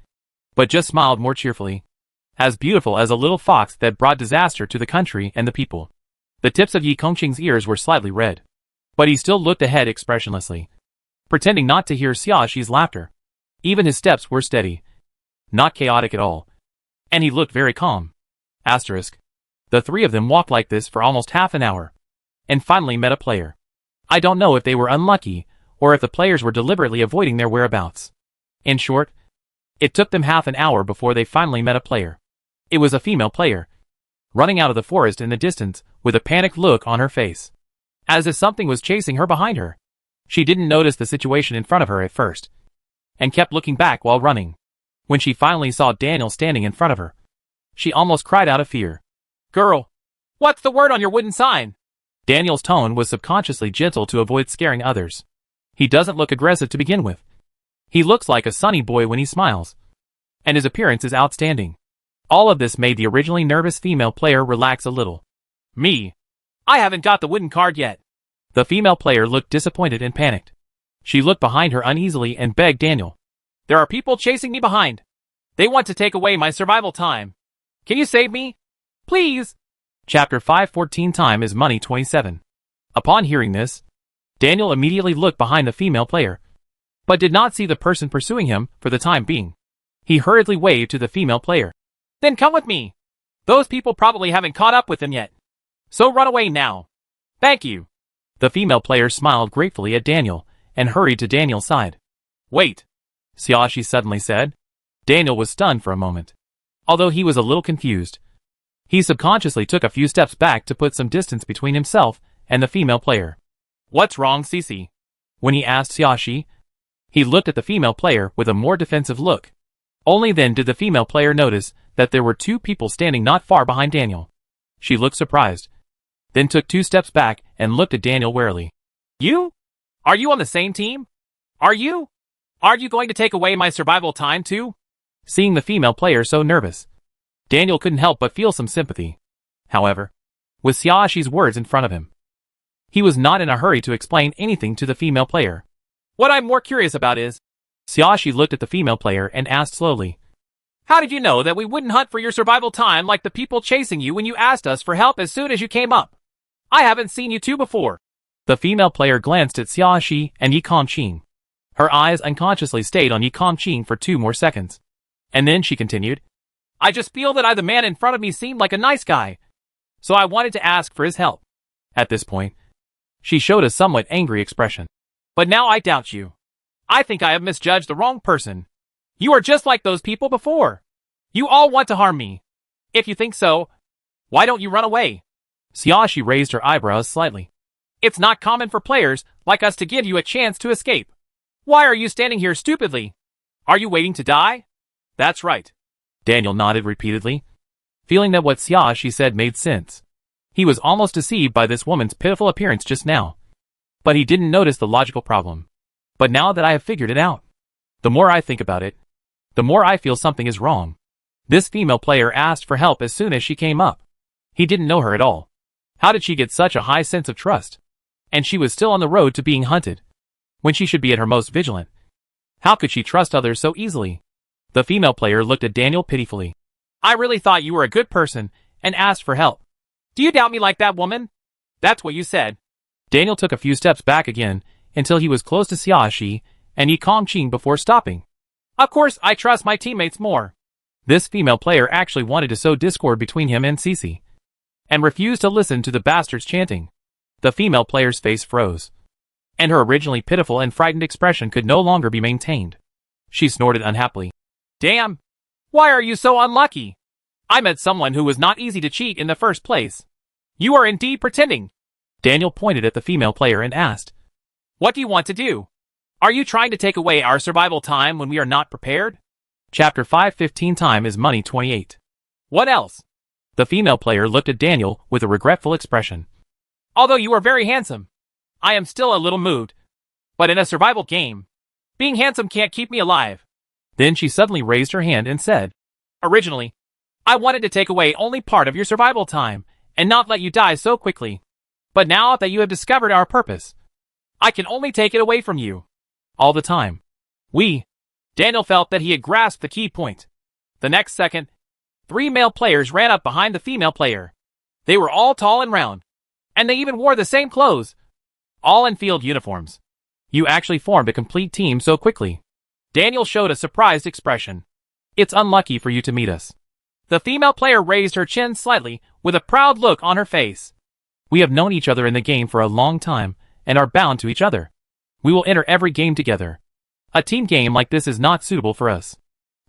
but just smiled more cheerfully. As beautiful as a little fox that brought disaster to the country and the people. The tips of Yi Kongqing's ears were slightly red, but he still looked ahead expressionlessly, pretending not to hear Xiaoxi's laughter. Even his steps were steady, not chaotic at all, and he looked very calm. Asterisk. The three of them walked like this for almost half an hour, and finally met a player. I don't know if they were unlucky, or if the players were deliberately avoiding their whereabouts. In short, it took them half an hour before they finally met a player. It was a female player, running out of the forest in the distance with a panicked look on her face, as if something was chasing her behind her. She didn't notice the situation in front of her at first, and kept looking back while running. When she finally saw Daniel standing in front of her, she almost cried out of fear. Girl, what's the word on your wooden sign? Daniel's tone was subconsciously gentle to avoid scaring others. He doesn't look aggressive to begin with. He looks like a sunny boy when he smiles, and his appearance is outstanding. All of this made the originally nervous female player relax a little. Me. I haven't got the wooden card yet. The female player looked disappointed and panicked. She looked behind her uneasily and begged Daniel. There are people chasing me behind. They want to take away my survival time. Can you save me? Please. Chapter 5:14 Time is Money 27. Upon hearing this, Daniel immediately looked behind the female player, but did not see the person pursuing him for the time being. He hurriedly waved to the female player. Then come with me. Those people probably haven't caught up with him yet. So run away now. Thank you. The female player smiled gratefully at Daniel and hurried to Daniel's side. Wait, Xiaoxi suddenly said. Daniel was stunned for a moment. Although he was a little confused, he subconsciously took a few steps back to put some distance between himself and the female player. What's wrong, Cici? When he asked Xiaoxi, he looked at the female player with a more defensive look. Only then did the female player notice that there were two people standing not far behind Daniel. She looked surprised, then took 2 steps back and looked at Daniel warily. You? Are you on the same team? Are you? Are you going to take away my survival time too? Seeing the female player so nervous, Daniel couldn't help but feel some sympathy. However, with Xiaoxi's words in front of him, he was not in a hurry to explain anything to the female player. What I'm more curious about is, Xiaoxi looked at the female player and asked slowly, how did you know that we wouldn't hunt for your survival time like the people chasing you when you asked us for help as soon as you came up? I haven't seen you two before. The female player glanced at Xiaoxi and Yi Kongqing. Her eyes unconsciously stayed on Yi Kongqing for 2 more seconds. And then she continued, I just feel that the man in front of me seemed like a nice guy. So I wanted to ask for his help. At this point, she showed a somewhat angry expression. But now I doubt you. I think I have misjudged the wrong person. You are just like those people before. You all want to harm me. If you think so, why don't you run away? Xiaoxi raised her eyebrows slightly. It's not common for players like us to give you a chance to escape. Why are you standing here stupidly? Are you waiting to die? That's right. Daniel nodded repeatedly, feeling that what Xiaoxi said made sense. He was almost deceived by this woman's pitiful appearance just now. But he didn't notice the logical problem. But now that I have figured it out, the more I think about it, the more I feel something is wrong. This female player asked for help as soon as she came up. He didn't know her at all. How did she get such a high sense of trust? And she was still on the road to being hunted, when she should be at her most vigilant. How could she trust others so easily? The female player looked at Daniel pitifully. I really thought you were a good person and asked for help. Do you doubt me like that, woman? That's what you said. Daniel took a few steps back again until he was close to Xiaoxi and Yi Kongqing before stopping. Of course, I trust my teammates more. This female player actually wanted to sow discord between him and Cici, and refused to listen to the bastards chanting. The female player's face froze, and her originally pitiful and frightened expression could no longer be maintained. She snorted unhappily. Damn! Why are you so unlucky? I met someone who was not easy to cheat in the first place. You are indeed pretending. Daniel pointed at the female player and asked, What do you want to do? Are you trying to take away our survival time when we are not prepared? Chapter 5:15 Time is Money 28. What else? The female player looked at Daniel with a regretful expression. Although you are very handsome, I am still a little moved. But in a survival game, being handsome can't keep me alive. Then she suddenly raised her hand and said, Originally, I wanted to take away only part of your survival time and not let you die so quickly. But now that you have discovered our purpose, I can only take it away from you. All the time. Daniel felt that he had grasped the key point. The next second, 3 male players ran up behind the female player. They were all tall and round, and they even wore the same clothes, all in field uniforms. You actually formed a complete team so quickly. Daniel showed a surprised expression. It's unlucky for you to meet us. The female player raised her chin slightly with a proud look on her face. We have known each other in the game for a long time and are bound to each other. We will enter every game together. A team game like this is not suitable for us.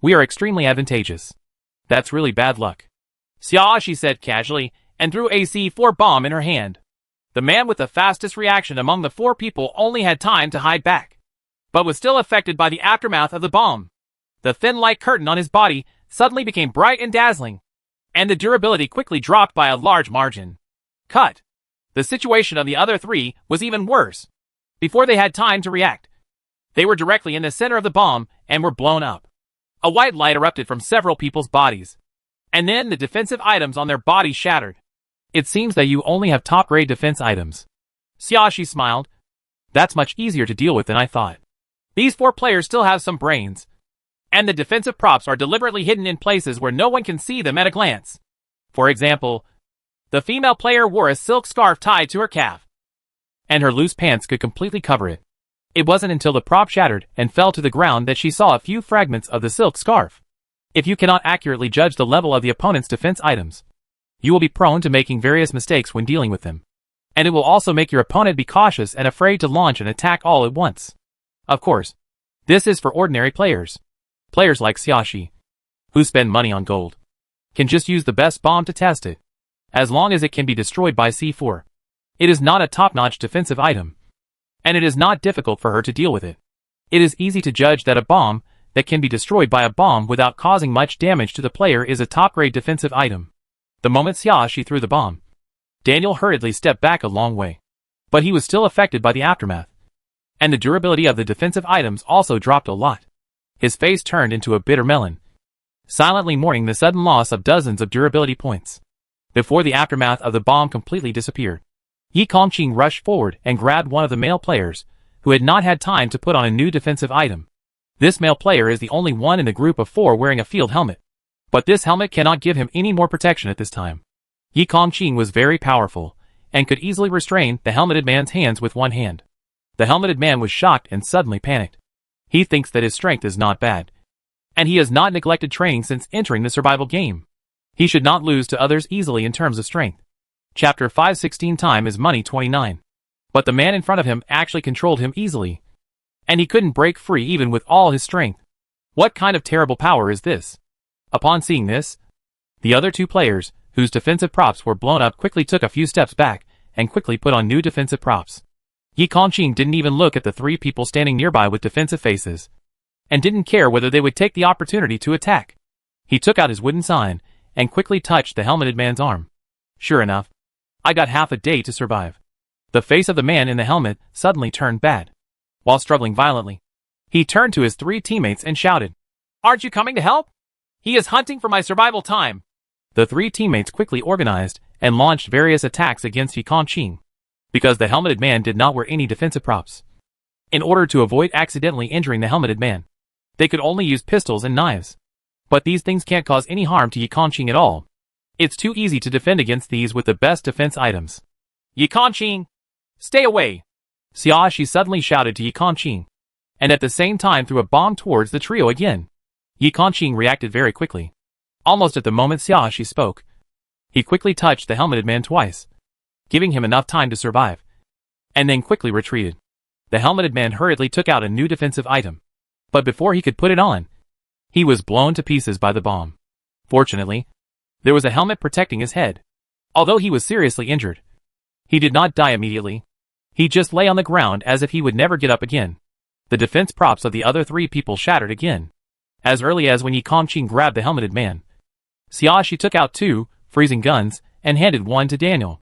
We are extremely advantageous. That's really bad luck. Xiaoxi said casually and threw a C4 bomb in her hand. The man with the fastest reaction among the 4 people only had time to hide back, but was still affected by the aftermath of the bomb. The thin light curtain on his body suddenly became bright and dazzling, and the durability quickly dropped by a large margin. Cut. The situation of the other 3 was even worse. Before they had time to react, they were directly in the center of the bomb and were blown up. A white light erupted from several people's bodies, and then the defensive items on their bodies shattered. It seems that you only have top-grade defense items. Xiaoxi smiled. That's much easier to deal with than I thought. These 4 players still have some brains. And the defensive props are deliberately hidden in places where no one can see them at a glance. For example, the female player wore a silk scarf tied to her calf, and her loose pants could completely cover it. It wasn't until the prop shattered and fell to the ground that she saw a few fragments of the silk scarf. If you cannot accurately judge the level of the opponent's defense items, you will be prone to making various mistakes when dealing with them. And it will also make your opponent be cautious and afraid to launch an attack all at once. Of course, this is for ordinary players. Players like Xiaoxi, who spend money on gold, can just use the best bomb to test it, as long as it can be destroyed by C4. It is not a top-notch defensive item, and it is not difficult for her to deal with it. It is easy to judge that a bomb that can be destroyed by a bomb without causing much damage to the player is a top-grade defensive item. The moment Xiaoxi threw the bomb, Daniel hurriedly stepped back a long way. But he was still affected by the aftermath, and the durability of the defensive items also dropped a lot. His face turned into a bitter melon, silently mourning the sudden loss of dozens of durability points. Before the aftermath of the bomb completely disappeared, Yi Kongqing rushed forward and grabbed one of the male players, who had not had time to put on a new defensive item. This male player is the only one in the group of 4 wearing a field helmet, but this helmet cannot give him any more protection at this time. Yi Kongqing was very powerful, and could easily restrain the helmeted man's hands with one hand. The helmeted man was shocked and suddenly panicked. He thinks that his strength is not bad, and he has not neglected training since entering the survival game. He should not lose to others easily in terms of strength. Chapter 5:16 Time is money 29. But the man in front of him actually controlled him easily, and he couldn't break free even with all his strength. What kind of terrible power is this? Upon seeing this, the other 2 players, whose defensive props were blown up, quickly took a few steps back and quickly put on new defensive props. Yi Kongqing didn't even look at the 3 people standing nearby with defensive faces, and didn't care whether they would take the opportunity to attack. He took out his wooden sign and quickly touched the helmeted man's arm. Sure enough, I got half a day to survive. The face of the man in the helmet suddenly turned bad. While struggling violently, he turned to his 3 teammates and shouted, "Aren't you coming to help? He is hunting for my survival time." The 3 teammates quickly organized and launched various attacks against Yi Kongqing, because the helmeted man did not wear any defensive props. In order to avoid accidentally injuring the helmeted man, they could only use pistols and knives. But these things can't cause any harm to Yi Kongqing at all. It's too easy to defend against these with the best defense items. "Yi Kongqing, stay away!" Xiaoxi suddenly shouted to Yi Kongqing, and at the same time threw a bomb towards the trio again. Yi Kongqing reacted very quickly. Almost at the moment Xiaoxi spoke, he quickly touched the helmeted man twice, giving him enough time to survive, and then quickly retreated. The helmeted man hurriedly took out a new defensive item, but before he could put it on, he was blown to pieces by the bomb. Fortunately, there was a helmet protecting his head. Although he was seriously injured, he did not die immediately. He just lay on the ground as if he would never get up again. The defense props of the other 3 people shattered again, as early as when Yi Kongqing grabbed the helmeted man. Xiaoxi took out 2 freezing guns and handed one to Daniel.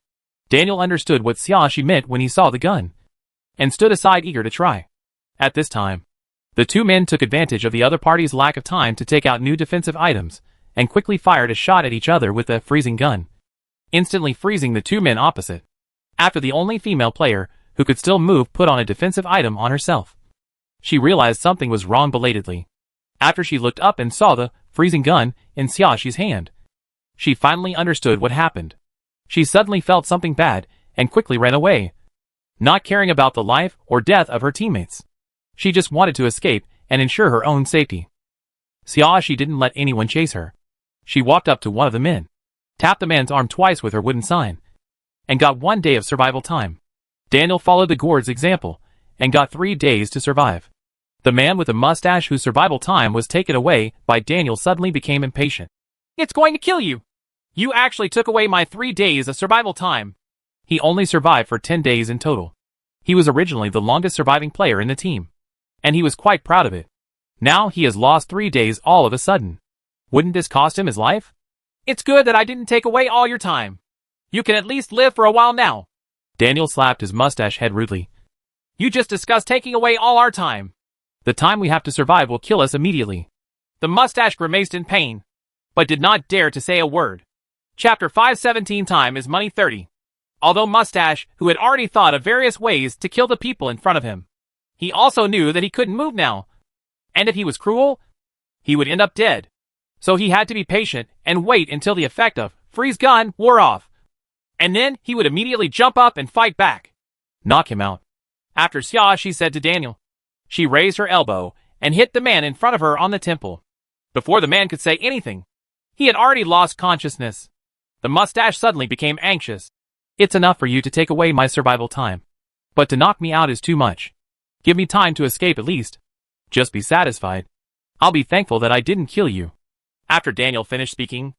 Daniel understood what Xiaoxi meant when he saw the gun, and stood aside eager to try. At this time, the 2 men took advantage of the other party's lack of time to take out new defensive items, and quickly fired a shot at each other with the freezing gun, instantly freezing the 2 men opposite. After the only female player who could still move put on a defensive item on herself, she realized something was wrong belatedly. After she looked up and saw the freezing gun in Xiaoxi's hand, she finally understood what happened. She suddenly felt something bad and quickly ran away, not caring about the life or death of her teammates. She just wanted to escape and ensure her own safety. Xiaoxi didn't let anyone chase her. She walked up to one of the men, tapped the man's arm twice with her wooden sign, and got 1 day of survival time. Daniel followed the gourd's example and got 3 days to survive. The man with the mustache whose survival time was taken away by Daniel suddenly became impatient. "It's going to kill you! You actually took away my 3 days of survival time." He only survived for 10 days in total. He was originally the longest surviving player in the team, and he was quite proud of it. Now he has lost 3 days all of a sudden. Wouldn't this cost him his life? "It's good that I didn't take away all your time. You can at least live for a while now." Daniel slapped his mustache head rudely. "You just discussed taking away all our time. The time we have to survive will kill us immediately." The mustache grimaced in pain, but did not dare to say a word. Chapter 517 Time is Money 30. Although Mustache, who had already thought of various ways to kill the people in front of him, he also knew that he couldn't move now. And if he was cruel, he would end up dead. So he had to be patient and wait until the effect of Freeze gun wore off. And then he would immediately jump up and fight back. Knock him out. After Xia, she said to Daniel. She raised her elbow and hit the man in front of her on the temple. Before the man could say anything, he had already lost consciousness. The mustache suddenly became anxious. It's enough for you to take away my survival time. But to knock me out is too much. Give me time to escape at least. Just be satisfied. I'll be thankful that I didn't kill you. After Daniel finished speaking,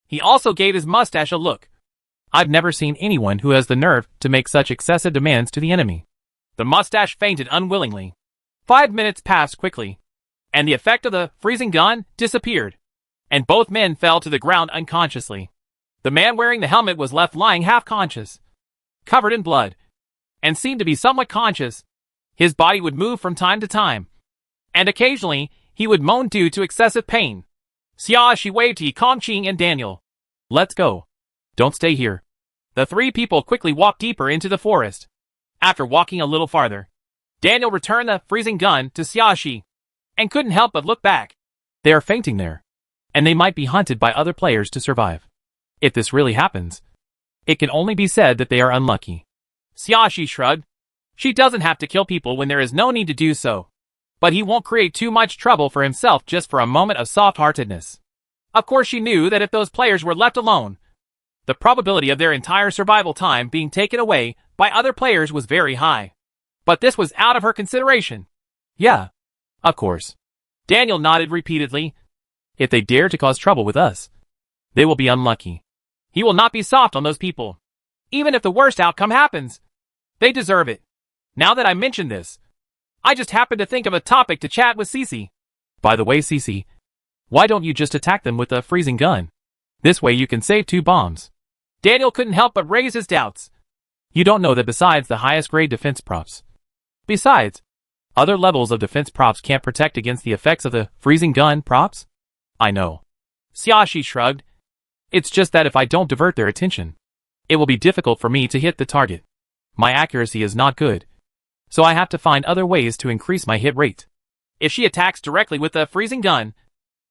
he also gave his mustache a look. I've never seen anyone who has the nerve to make such excessive demands to the enemy. The mustache fainted unwillingly. 5 minutes passed quickly, and the effect of the freezing gun disappeared, and both men fell to the ground unconsciously. The man wearing the helmet was left lying half-conscious, covered in blood, and seemed to be somewhat conscious. His body would move from time to time, and occasionally he would moan due to excessive pain. Xia, she waved to Kongqing and Daniel. Let's go. Don't stay here. The three people quickly walked deeper into the forest. After walking a little farther, Daniel returned the freezing gun to Xiaoxi, and couldn't help but look back. They are fainting there, and they might be hunted by other players to survive. If this really happens, it can only be said that they are unlucky. Xiaoxi shrugged. She doesn't have to kill people when there is no need to do so. But he won't create too much trouble for himself just for a moment of soft-heartedness. Of course she knew that if those players were left alone, the probability of their entire survival time being taken away by other players was very high. But this was out of her consideration. Yeah, of course. Daniel nodded repeatedly. If they dare to cause trouble with us, they will be unlucky. He will not be soft on those people. Even if the worst outcome happens, they deserve it. Now that I mention this, I just happened to think of a topic to chat with Cece. By the way, Cece, why don't you just attack them with a freezing gun? This way you can save 2 bombs. Daniel couldn't help but raise his doubts. You don't know that besides the highest grade defense props, other levels of defense props can't protect against the effects of the freezing gun props? I know. Xiaoxi shrugged. It's just that if I don't divert their attention, it will be difficult for me to hit the target. My accuracy is not good, so I have to find other ways to increase my hit rate. If she attacks directly with the freezing gun,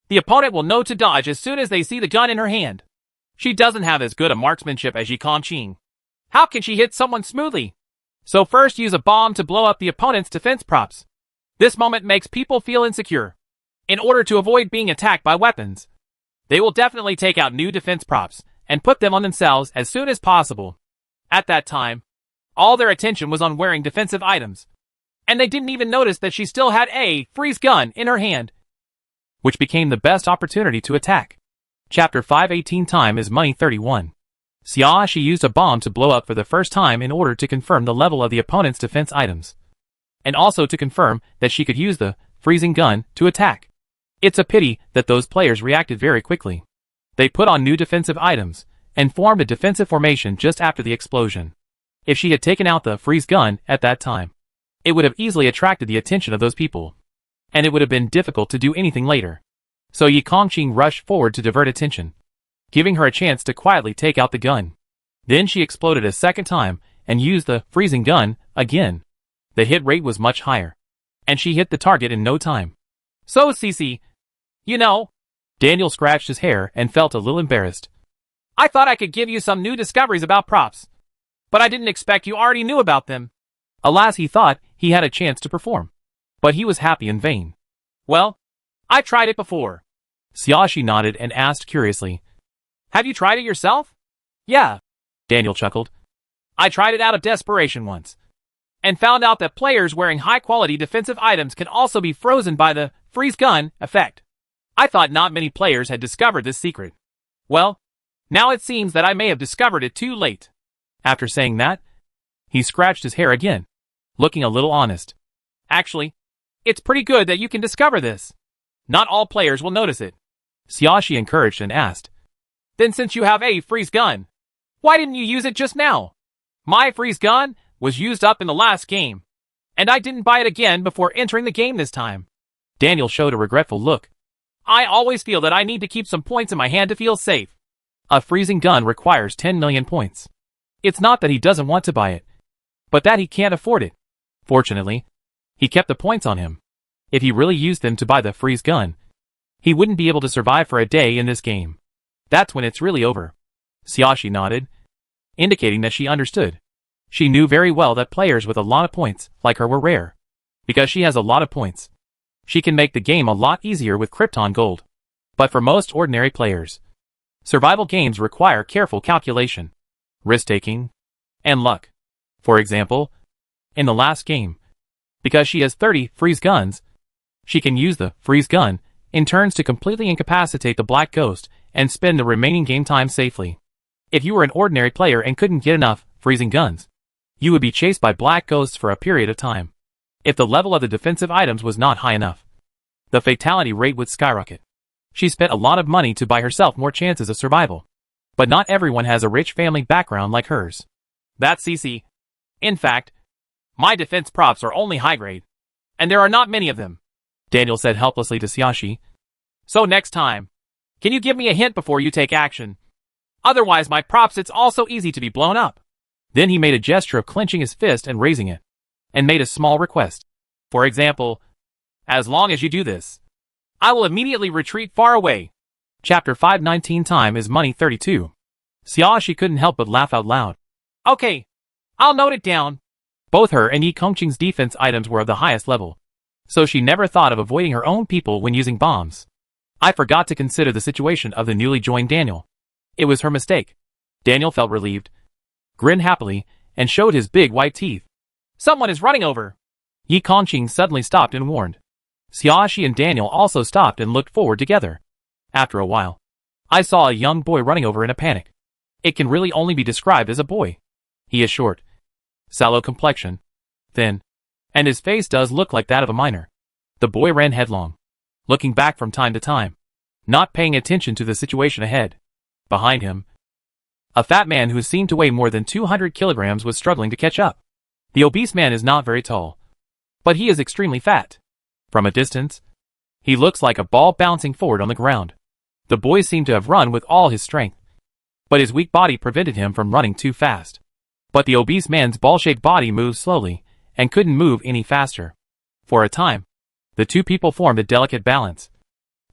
the opponent will know to dodge as soon as they see the gun in her hand. She doesn't have as good a marksmanship as Yi Kongqing. How can she hit someone smoothly? So first use a bomb to blow up the opponent's defense props. This moment makes people feel insecure. In order to avoid being attacked by weapons, they will definitely take out new defense props and put them on themselves as soon as possible. At that time, all their attention was on wearing defensive items, and they didn't even notice that she still had a freeze gun in her hand, which became the best opportunity to attack. Chapter 518 Time is Money 31. Xiaoxi used a bomb to blow up for the first time in order to confirm the level of the opponent's defense items, and also to confirm that she could use the freezing gun to attack. It's a pity that those players reacted very quickly. They put on new defensive items, and formed a defensive formation just after the explosion. If she had taken out the freeze gun at that time, it would have easily attracted the attention of those people, and it would have been difficult to do anything later. So Yi Kongqing rushed forward to divert attention, giving her a chance to quietly take out the gun. Then she exploded a second time, and used the freezing gun again. The hit rate was much higher, and she hit the target in no time. So Cece, you know, Daniel scratched his hair and felt a little embarrassed. I thought I could give you some new discoveries about props, but I didn't expect you already knew about them. Alas, he thought he had a chance to perform, but he was happy in vain. Well, I tried it before. Xiaoxi nodded and asked curiously. Have you tried it yourself? Yeah, Daniel chuckled. I tried it out of desperation once, and found out that players wearing high-quality defensive items can also be frozen by the freeze gun effect. I thought not many players had discovered this secret. Well, now it seems that I may have discovered it too late. After saying that, he scratched his hair again, looking a little honest. Actually, it's pretty good that you can discover this. Not all players will notice it. Xiaoxi encouraged and asked. Then since you have a freeze gun, why didn't you use it just now? My freeze gun was used up in the last game, and I didn't buy it again before entering the game this time. Daniel showed a regretful look. I always feel that I need to keep some points in my hand to feel safe. A freezing gun requires 10 million points. It's not that he doesn't want to buy it, but that he can't afford it. Fortunately, he kept the points on him. If he really used them to buy the freeze gun, he wouldn't be able to survive for a day in this game. That's when it's really over. Xiaoxi nodded, indicating that she understood. She knew very well that players with a lot of points, like her, were rare. Because she has a lot of points, she can make the game a lot easier with Krypton Gold. But for most ordinary players, survival games require careful calculation, risk-taking, and luck. For example, in the last game, because she has 30 freeze guns, she can use the freeze gun in turns to completely incapacitate the Black Ghost and spend the remaining game time safely. If you were an ordinary player and couldn't get enough freezing guns, you would be chased by Black Ghosts for a period of time. If the level of the defensive items was not high enough, the fatality rate would skyrocket. She spent a lot of money to buy herself more chances of survival. But not everyone has a rich family background like hers. That's CC. In fact, my defense props are only high grade, and there are not many of them, Daniel said helplessly to Xiaoxi. So next time, can you give me a hint before you take action? Otherwise my props, it's also easy to be blown up. Then he made a gesture of clenching his fist and raising it, and made a small request. For example, as long as you do this, I will immediately retreat far away. Chapter 519 Time is Money 32. Xiaoxi couldn't help but laugh out loud. Okay, I'll note it down. Both her and Yi Kongqing's defense items were of the highest level, so she never thought of avoiding her own people when using bombs. I forgot to consider the situation of the newly joined Daniel. It was her mistake. Daniel felt relieved, grinned happily, and showed his big white teeth. Someone is running over. Yi Kongqing suddenly stopped and warned. Xiaoxi and Daniel also stopped and looked forward together. After a while, I saw a young boy running over in a panic. It can really only be described as a boy. He is short, sallow complexion, thin, and his face does look like that of a miner. The boy ran headlong, looking back from time to time, not paying attention to the situation ahead. Behind him, a fat man who seemed to weigh more than 200 kilograms was struggling to catch up. The obese man is not very tall, but he is extremely fat. From a distance, he looks like a ball bouncing forward on the ground. The boy seemed to have run with all his strength, but his weak body prevented him from running too fast. But the obese man's ball-shaped body moved slowly, and couldn't move any faster. For a time, the two people formed a delicate balance,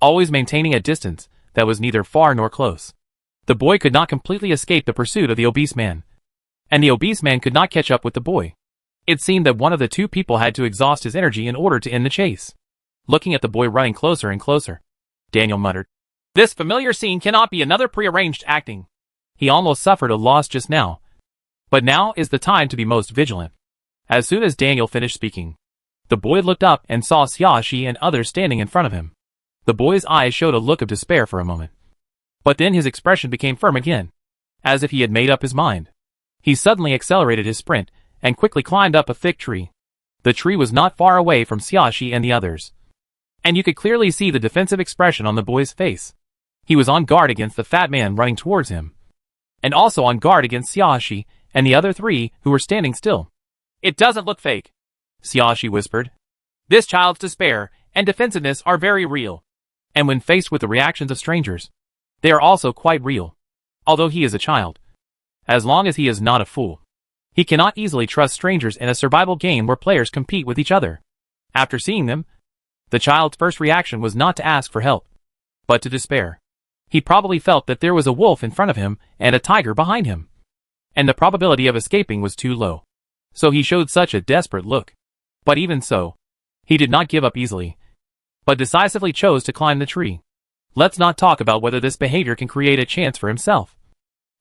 always maintaining a distance that was neither far nor close. The boy could not completely escape the pursuit of the obese man, and the obese man could not catch up with the boy. It seemed that one of the two people had to exhaust his energy in order to end the chase. Looking at the boy running closer and closer, Daniel muttered, "This familiar scene cannot be another prearranged acting." He almost suffered a loss just now, but now is the time to be most vigilant. As soon as Daniel finished speaking, the boy looked up and saw Xiaoxi and others standing in front of him. The boy's eyes showed a look of despair for a moment, but then his expression became firm again, as if he had made up his mind. He suddenly accelerated his sprint and quickly climbed up a thick tree. The tree was not far away from Xiaoxi and the others, and you could clearly see the defensive expression on the boy's face. He was on guard against the fat man running towards him, and also on guard against Xiaoxi and the other three who were standing still. "It doesn't look fake," Xiaoxi whispered. "This child's despair and defensiveness are very real, and when faced with the reactions of strangers, they are also quite real. Although he is a child, as long as he is not a fool, he cannot easily trust strangers in a survival game where players compete with each other." After seeing them, the child's first reaction was not to ask for help, but to despair. He probably felt that there was a wolf in front of him and a tiger behind him, and the probability of escaping was too low. So he showed such a desperate look. But even so, he did not give up easily, but decisively chose to climb the tree. Let's not talk about whether this behavior can create a chance for himself,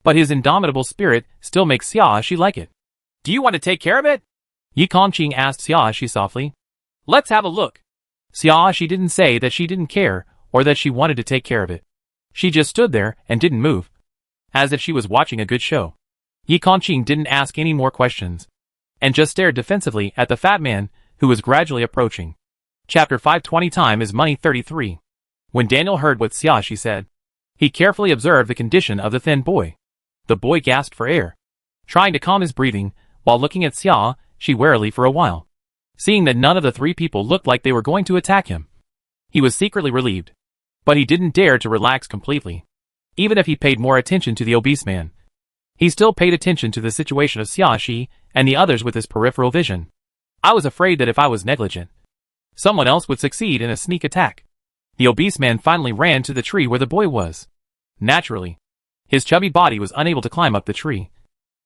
but his indomitable spirit still makes Xiaoxi like it. "Do you want to take care of it?" Yi Kongqing asked Xiaoxi softly. "Let's have a look." Xiaoxi didn't say that she didn't care or that she wanted to take care of it. She just stood there and didn't move, as if she was watching a good show. Yi Kongqing didn't ask any more questions, and just stared defensively at the fat man who was gradually approaching. Chapter 520 Time is Money 33. When Daniel heard what Xiaoxi said, he carefully observed the condition of the thin boy. The boy gasped for air, trying to calm his breathing while looking at Xiaoxi warily for a while. Seeing that none of the three people looked like they were going to attack him, he was secretly relieved, but he didn't dare to relax completely. Even if he paid more attention to the obese man, he still paid attention to the situation of Xiaoxi and the others with his peripheral vision. I was afraid that if I was negligent, someone else would succeed in a sneak attack. The obese man finally ran to the tree where the boy was. Naturally, his chubby body was unable to climb up the tree,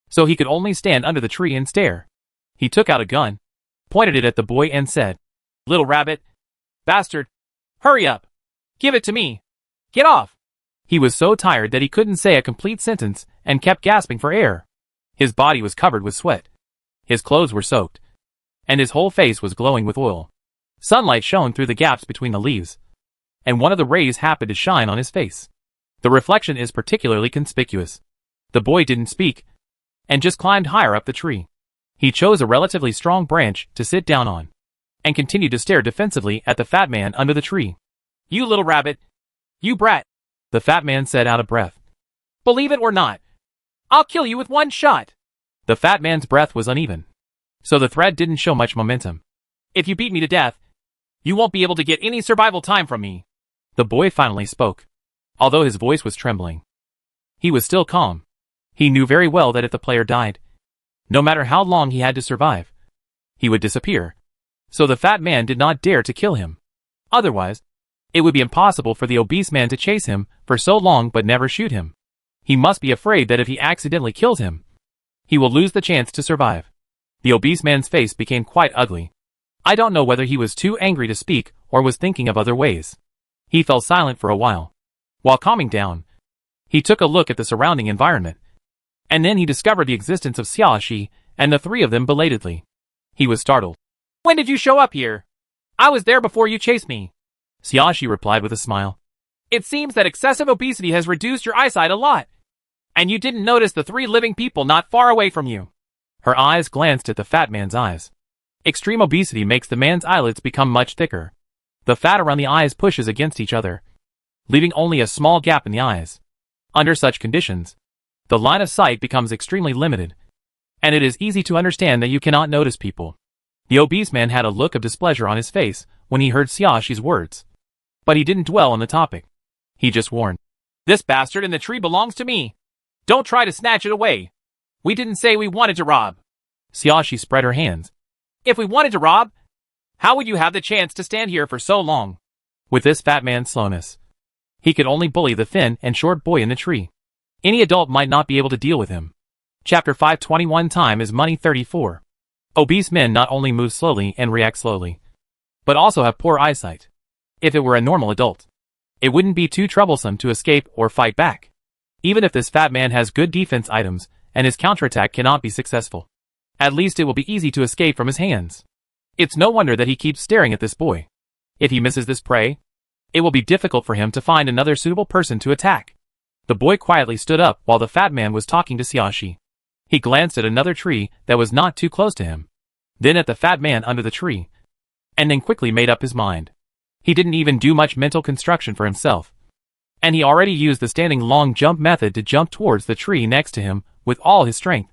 so he could only stand under the tree and stare. He took out a gun, pointed it at the boy and said, "Little rabbit, bastard, hurry up, give it to me, get off." He was so tired that he couldn't say a complete sentence and kept gasping for air. His body was covered with sweat. His clothes were soaked, and his whole face was glowing with oil. Sunlight shone through the gaps between the leaves, and one of the rays happened to shine on his face. The reflection is particularly conspicuous. The boy didn't speak, and just climbed higher up the tree. He chose a relatively strong branch to sit down on, and continued to stare defensively at the fat man under the tree. "You little rabbit! You brat!" the fat man said out of breath. "Believe it or not, I'll kill you with one shot." The fat man's breath was uneven, so the thread didn't show much momentum. "If you beat me to death, you won't be able to get any survival time from me." The boy finally spoke. Although his voice was trembling, he was still calm. He knew very well that if the player died, no matter how long he had to survive, he would disappear. So the fat man did not dare to kill him. Otherwise, it would be impossible for the obese man to chase him for so long but never shoot him. He must be afraid that if he accidentally kills him, he will lose the chance to survive. The obese man's face became quite ugly. I don't know whether he was too angry to speak or was thinking of other ways. He fell silent for a while. While calming down, he took a look at the surrounding environment, and then he discovered the existence of Xiaoxi and the three of them belatedly. He was startled. "When did you show up here? I was there before you chased me." Xiaoxi replied with a smile. "It seems that excessive obesity has reduced your eyesight a lot, and you didn't notice the three living people not far away from you." Her eyes glanced at the fat man's eyes. Extreme obesity makes the man's eyelids become much thicker. The fat around the eyes pushes against each other, leaving only a small gap in the eyes. Under such conditions, the line of sight becomes extremely limited, and it is easy to understand that you cannot notice people. The obese man had a look of displeasure on his face when he heard Xiaoxi's words, but he didn't dwell on the topic. He just warned, "This bastard in the tree belongs to me. Don't try to snatch it away. We didn't say we wanted to rob." Xiaoxi spread her hands. "If we wanted to rob, how would you have the chance to stand here for so long?" With this fat man's slowness, he could only bully the thin and short boy in the tree. Any adult might not be able to deal with him. Chapter 521 Time is Money 34. Obese men not only move slowly and react slowly, but also have poor eyesight. If it were a normal adult, it wouldn't be too troublesome to escape or fight back. Even if this fat man has good defense items and his counterattack cannot be successful, at least it will be easy to escape from his hands. It's no wonder that he keeps staring at this boy. If he misses this prey, it will be difficult for him to find another suitable person to attack. The boy quietly stood up while the fat man was talking to Xiaoxi. He glanced at another tree that was not too close to him, then at the fat man under the tree, and then quickly made up his mind. He didn't even do much mental construction for himself, and he already used the standing long jump method to jump towards the tree next to him with all his strength.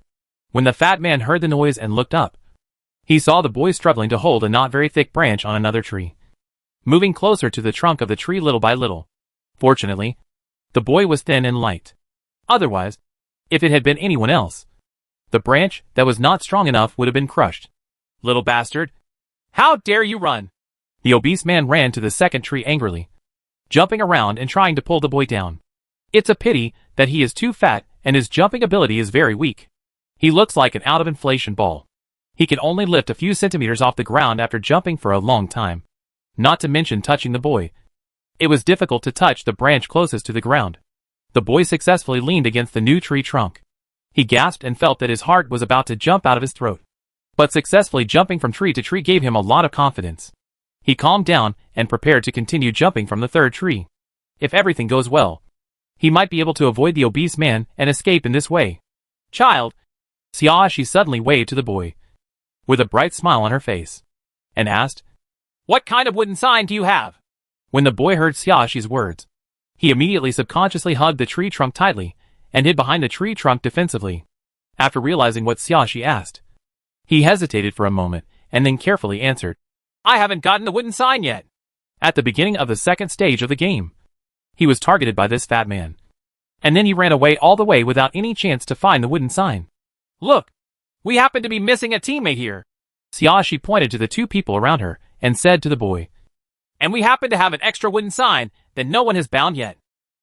When the fat man heard the noise and looked up, he saw the boy struggling to hold a not very thick branch on another tree, moving closer to the trunk of the tree little by little. Fortunately, the boy was thin and light. Otherwise, if it had been anyone else, the branch that was not strong enough would have been crushed. "Little bastard! How dare you run!" The obese man ran to the second tree angrily, jumping around and trying to pull the boy down. It's a pity that he is too fat and his jumping ability is very weak. He looks like an out-of-inflation ball. He can only lift a few centimeters off the ground after jumping for a long time. Not to mention touching the boy. It was difficult to touch the branch closest to the ground. The boy successfully leaned against the new tree trunk. He gasped and felt that his heart was about to jump out of his throat. But successfully jumping from tree to tree gave him a lot of confidence. He calmed down and prepared to continue jumping from the third tree. If everything goes well, he might be able to avoid the obese man and escape in this way. "Child," Xiaoxi suddenly waved to the boy, with a bright smile on her face, and asked, "What kind of wooden sign do you have?" When the boy heard Xiaoxi's words, he immediately subconsciously hugged the tree trunk tightly and hid behind the tree trunk defensively. After realizing what Xiaoxi asked, he hesitated for a moment and then carefully answered, "I haven't gotten the wooden sign yet." At the beginning of the second stage of the game, he was targeted by this fat man. And then he ran away all the way without any chance to find the wooden sign. Look! We happen to be missing a teammate here. Xiaoshi pointed to the two people around her and said to the boy. And we happen to have an extra wooden sign that no one has bound yet.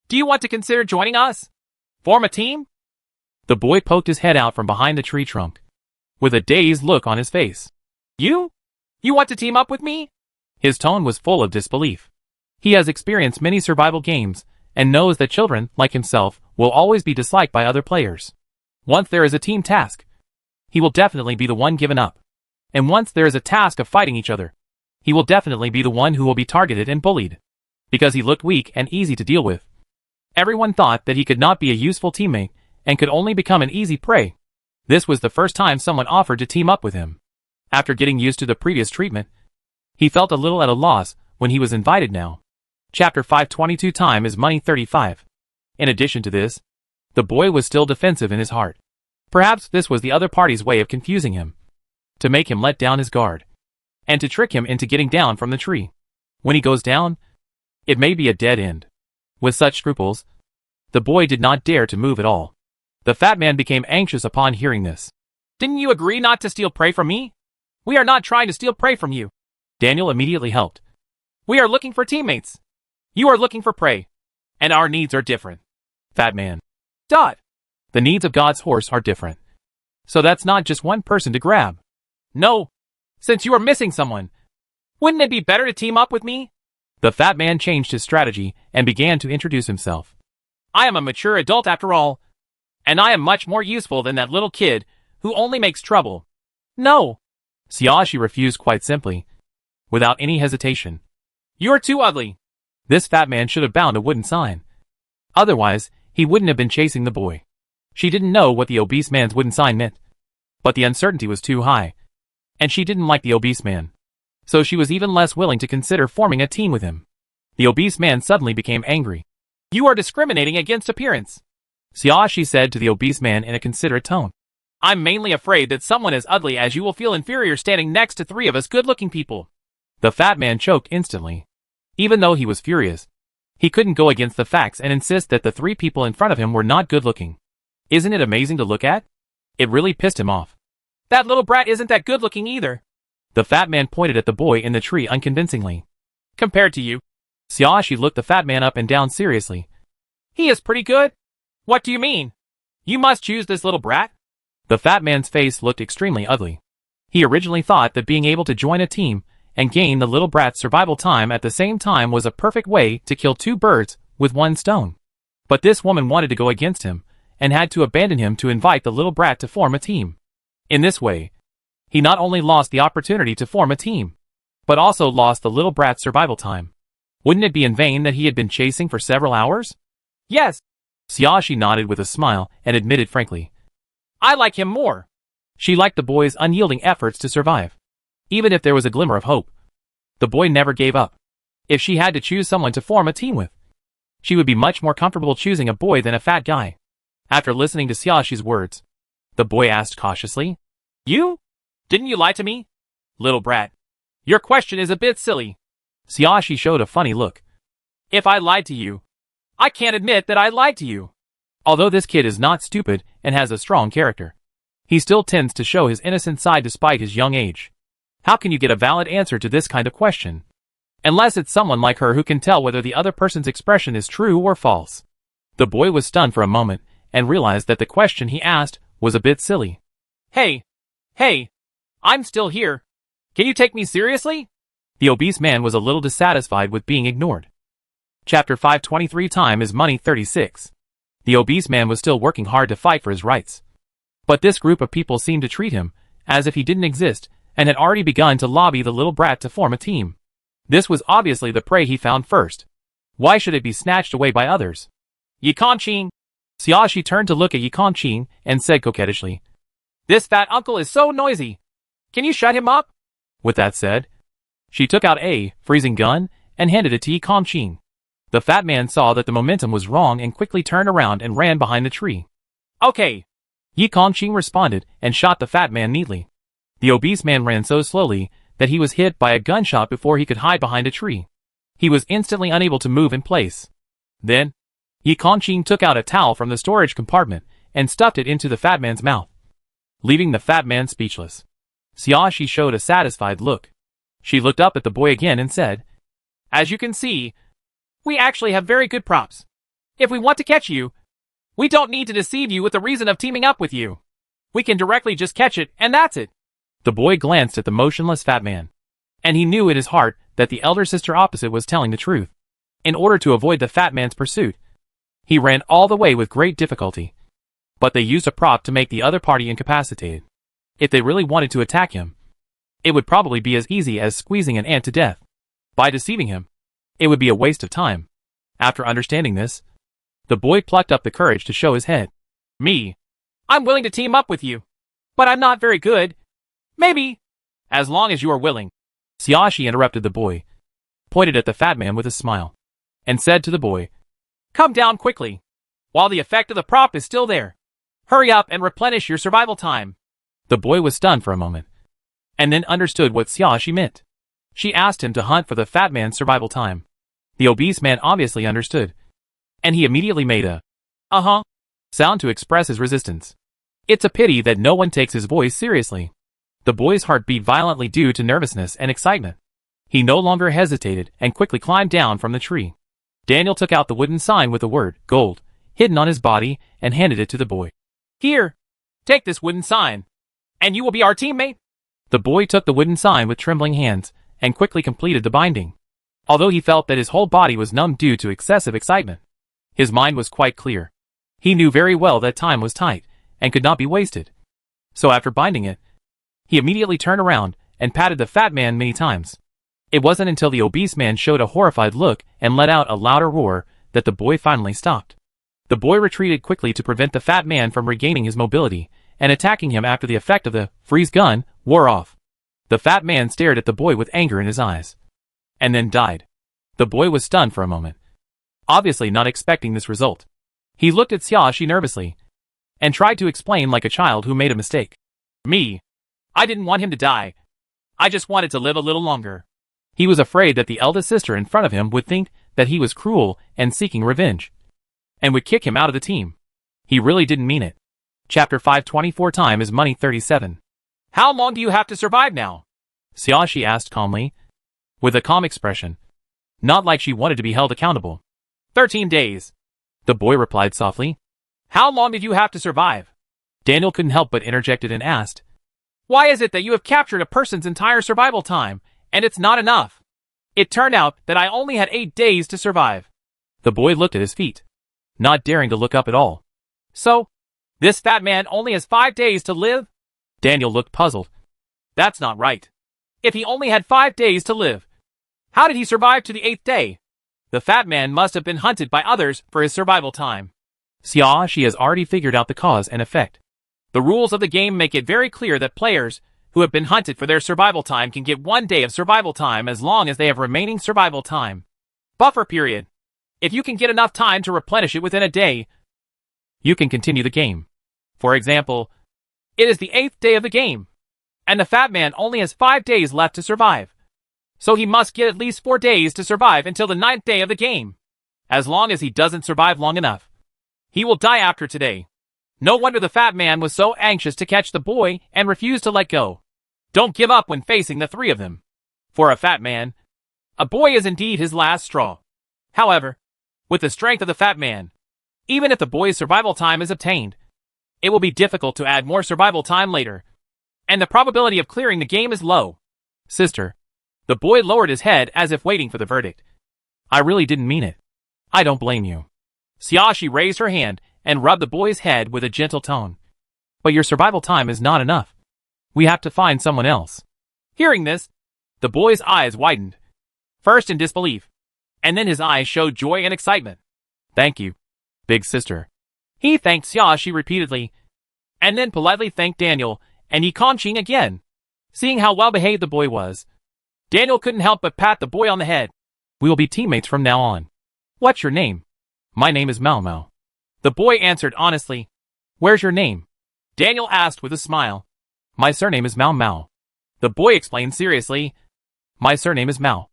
Do you want to consider joining us? Form a team? The boy poked his head out from behind the tree trunk, with a dazed look on his face. You? You want to team up with me? His tone was full of disbelief. He has experienced many survival games and knows that children, like himself, will always be disliked by other players. Once there is a team task, he will definitely be the one given up. And once there is a task of fighting each other, he will definitely be the one who will be targeted and bullied. Because he looked weak and easy to deal with. Everyone thought that he could not be a useful teammate and could only become an easy prey. This was the first time someone offered to team up with him. After getting used to the previous treatment, he felt a little at a loss when he was invited now. Chapter 522 Time is Money 35. In addition to this, the boy was still defensive in his heart. Perhaps this was the other party's way of confusing him, to make him let down his guard, and to trick him into getting down from the tree. When he goes down, it may be a dead end. With such scruples, the boy did not dare to move at all. The fat man became anxious upon hearing this. Didn't you agree not to steal prey from me? We are not trying to steal prey from you. Daniel immediately helped. We are looking for teammates. You are looking for prey. And our needs are different. Fat man. Dot. The needs of God's horse are different. So that's not just one person to grab. No. Since you are missing someone, wouldn't it be better to team up with me? The fat man changed his strategy and began to introduce himself. I am a mature adult after all, and I am much more useful than that little kid who only makes trouble. No. Xiaoshi refused quite simply, without any hesitation. You're too ugly. This fat man should have bound a wooden sign. Otherwise, he wouldn't have been chasing the boy. She didn't know what the obese man's wooden sign meant. But the uncertainty was too high. And she didn't like the obese man. So she was even less willing to consider forming a team with him. The obese man suddenly became angry. You are discriminating against appearance, Xiaoshi said to the obese man in a considerate tone. I'm mainly afraid that someone as ugly as you will feel inferior standing next to three of us good-looking people. The fat man choked instantly. Even though he was furious, he couldn't go against the facts and insist that the three people in front of him were not good-looking. Isn't it amazing to look at? It really pissed him off. That little brat isn't that good-looking either. The fat man pointed at the boy in the tree unconvincingly. Compared to you. Xiaoshi looked the fat man up and down seriously. He is pretty good. What do you mean? You must choose this little brat? The fat man's face looked extremely ugly. He originally thought that being able to join a team and gain the little brat's survival time at the same time was a perfect way to kill two birds with one stone. But this woman wanted to go against him and had to abandon him to invite the little brat to form a team. In this way, he not only lost the opportunity to form a team, but also lost the little brat's survival time. Wouldn't it be in vain that he had been chasing for several hours? Yes. Xiaoshi nodded with a smile and admitted frankly. I like him more. She liked the boy's unyielding efforts to survive. Even if there was a glimmer of hope, the boy never gave up. If she had to choose someone to form a team with, she would be much more comfortable choosing a boy than a fat guy. After listening to Xiaoshi's words, the boy asked cautiously, You? Didn't you lie to me? Little brat. Your question is a bit silly. Xiaoshi showed a funny look. If I lied to you, I can't admit that I lied to you. Although this kid is not stupid and has a strong character, he still tends to show his innocent side despite his young age. How can you get a valid answer to this kind of question? Unless it's someone like her who can tell whether the other person's expression is true or false. The boy was stunned for a moment and realized that the question he asked was a bit silly. Hey, I'm still here. Can you take me seriously? The obese man was a little dissatisfied with being ignored. Chapter 523 Time is Money 36. The obese man was still working hard to fight for his rights. But this group of people seemed to treat him as if he didn't exist and had already begun to lobby the little brat to form a team. This was obviously the prey he found first. Why should it be snatched away by others? Yikanqing. Xiaoshi turned to look at Yikanqing and said coquettishly, This fat uncle is so noisy. Can you shut him up? With that said, she took out a freezing gun and handed it to Yikanqing. The fat man saw that the momentum was wrong and quickly turned around and ran behind the tree. Okay. Yikanqing responded and shot the fat man neatly. The obese man ran so slowly that he was hit by a gunshot before he could hide behind a tree. He was instantly unable to move in place. Then, Yi Kongqing took out a towel from the storage compartment and stuffed it into the fat man's mouth, leaving the fat man speechless. Xiaoxi showed a satisfied look. She looked up at the boy again and said, "As you can see, we actually have very good props. If we want to catch you, we don't need to deceive you with the reason of teaming up with you. We can directly just catch it, and that's it." The boy glanced at the motionless fat man, and he knew in his heart that the elder sister opposite was telling the truth. In order to avoid the fat man's pursuit, he ran all the way with great difficulty. But they used a prop to make the other party incapacitated. If they really wanted to attack him, it would probably be as easy as squeezing an ant to death. By deceiving him, it would be a waste of time. After understanding this, the boy plucked up the courage to show his head. I'm willing to team up with you, but I'm not very good. Maybe, as long as you are willing." Xiaoxi interrupted the boy, pointed at the fat man with a smile, and said to the boy, "Come down quickly, while the effect of the prop is still there. Hurry up and replenish your survival time." The boy was stunned for a moment, and then understood what Xiaoxi meant. She asked him to hunt for the fat man's survival time. The obese man obviously understood, and he immediately made a "uh-huh" sound to express his resistance. It's a pity that no one takes his voice seriously. The boy's heart beat violently due to nervousness and excitement. He no longer hesitated and quickly climbed down from the tree. Daniel took out the wooden sign with the word "gold" hidden on his body and handed it to the boy. "Here, take this wooden sign, and you will be our teammate." The boy took the wooden sign with trembling hands and quickly completed the binding. Although he felt that his whole body was numb due to excessive excitement, his mind was quite clear. He knew very well that time was tight and could not be wasted. So after binding it, he immediately turned around and patted the fat man many times. It wasn't until the obese man showed a horrified look and let out a louder roar that the boy finally stopped. The boy retreated quickly to prevent the fat man from regaining his mobility and attacking him after the effect of the freeze gun wore off. The fat man stared at the boy with anger in his eyes, and then died. The boy was stunned for a moment, obviously not expecting this result. He looked at Xiaoxi nervously, and tried to explain like a child who made a mistake. I didn't want him to die. I just wanted to live a little longer." He was afraid that the eldest sister in front of him would think that he was cruel and seeking revenge, and would kick him out of the team. He really didn't mean it. Chapter 524 Time is Money 37. "How long do you have to survive now?" Xiaoxi asked calmly, with a calm expression, not like she wanted to be held accountable. 13 days. The boy replied softly. "How long did you have to survive?" Daniel couldn't help but interjected and asked, "Why is it that you have captured a person's entire survival time, and it's not enough? It turned out that I only had 8 days to survive." The boy looked at his feet, not daring to look up at all. "So, this fat man only has 5 days to live?" Daniel looked puzzled. "That's not right. If he only had 5 days to live, how did he survive to the 8th day? The fat man must have been hunted by others for his survival time." Xiaoxi has already figured out the cause and effect. "The rules of the game make it very clear that players who have been hunted for their survival time can get 1 day of survival time as long as they have remaining survival time. Buffer period. If you can get enough time to replenish it within a day, you can continue the game. For example, it is the 8th day of the game, and the fat man only has 5 days left to survive. So he must get at least 4 days to survive until the 9th day of the game. As long as he doesn't survive long enough, he will die after today." No wonder the fat man was so anxious to catch the boy and refused to let go. Don't give up when facing the 3 of them. For a fat man, a boy is indeed his last straw. However, with the strength of the fat man, even if the boy's survival time is obtained, it will be difficult to add more survival time later, and the probability of clearing the game is low. "Sister." The boy lowered his head as if waiting for the verdict. "I really didn't mean it. I don't blame you." Xiaoxi raised her hand and rubbed the boy's head with a gentle tone. "But your survival time is not enough. We have to find someone else." Hearing this, the boy's eyes widened, first in disbelief, and then his eyes showed joy and excitement. "Thank you, big sister." He thanked Xiaoxi repeatedly, and then politely thanked Daniel and Yi Kongqing again. Seeing how well-behaved the boy was, Daniel couldn't help but pat the boy on the head. "We will be teammates from now on. What's your name?" "My name is Mao Mao." The boy answered honestly. "Where's your name?" Daniel asked with a smile. "My surname is Mao Mao." The boy explained seriously. "My surname is Mao,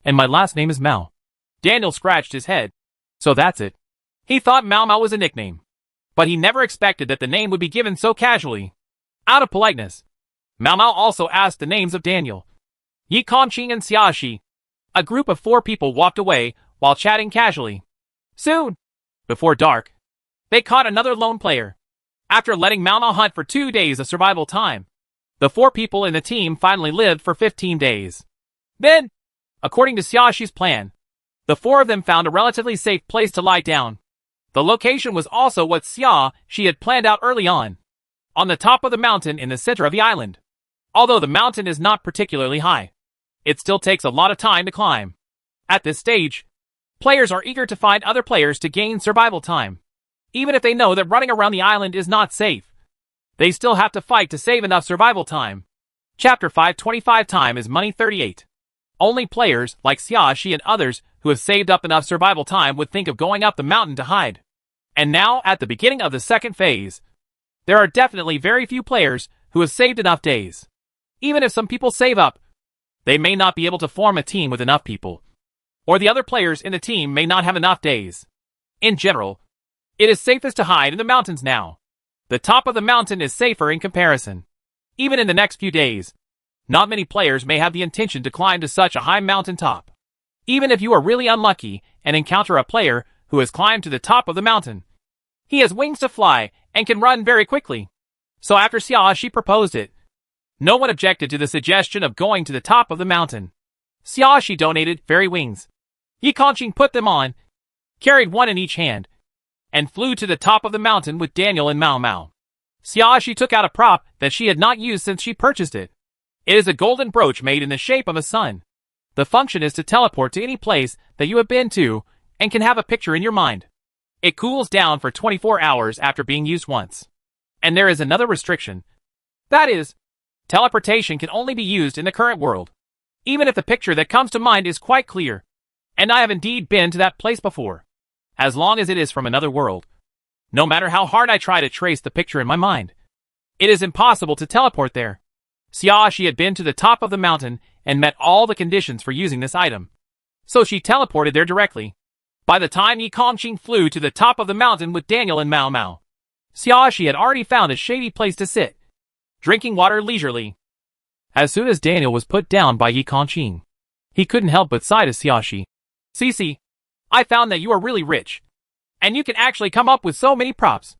and my last name is Mao." Daniel scratched his head. "So that's it. He thought Mau Mau was a nickname, but he never expected that the name would be given so casually. Out of politeness, Mau Mau also asked the names of Daniel, Yi Kongqing and Xiaoxi. A group of 4 people walked away while chatting casually. Soon, before dark, they caught another lone player. After letting Mau Mau hunt for 2 days of survival time, the 4 people in the team finally lived for 15 days. Then, according to Xiaoxi's plan, the 4 of them found a relatively safe place to lie down. The location was also what Xiaoxi had planned out early on the top of the mountain in the center of the island. Although the mountain is not particularly high, it still takes a lot of time to climb. At this stage, players are eager to find other players to gain survival time. Even if they know that running around the island is not safe, they still have to fight to save enough survival time. Chapter 525 Time is Money 38. Only players like Xiaoxi and others who have saved up enough survival time would think of going up the mountain to hide. And now, at the beginning of the second phase, there are definitely very few players who have saved enough days. Even if some people save up, they may not be able to form a team with enough people, or the other players in the team may not have enough days. In general, it is safest to hide in the mountains now. The top of the mountain is safer in comparison. Even in the next few days, not many players may have the intention to climb to such a high mountain top. Even if you are really unlucky and encounter a player who has climbed to the top of the mountain, he has wings to fly and can run very quickly. So after Xiaoxi proposed it, no one objected to the suggestion of going to the top of the mountain. Xiaoxi donated fairy wings. Yi Kongqing put them on, carried one in each hand, and flew to the top of the mountain with Daniel and Mau Mau. Xiaoxi took out a prop that she had not used since she purchased it. It is a golden brooch made in the shape of a sun. The function is to teleport to any place that you have been to and can have a picture in your mind. It cools down for 24 hours after being used once. And there is another restriction. That is, teleportation can only be used in the current world, even if the picture that comes to mind is quite clear. And I have indeed been to that place before, as long as it is from another world. No matter how hard I try to trace the picture in my mind, it is impossible to teleport there. Xiaoxi had been to the top of the mountain and met all the conditions for using this item, so she teleported there directly. By the time Yi Kongqing flew to the top of the mountain with Daniel and Mau Mau, Xiaoxi had already found a shady place to sit, drinking water leisurely. As soon as Daniel was put down by Yi Kongqing, he couldn't help but sigh to Xiaoxi. Cici, I found that you are really rich, and you can actually come up with so many props.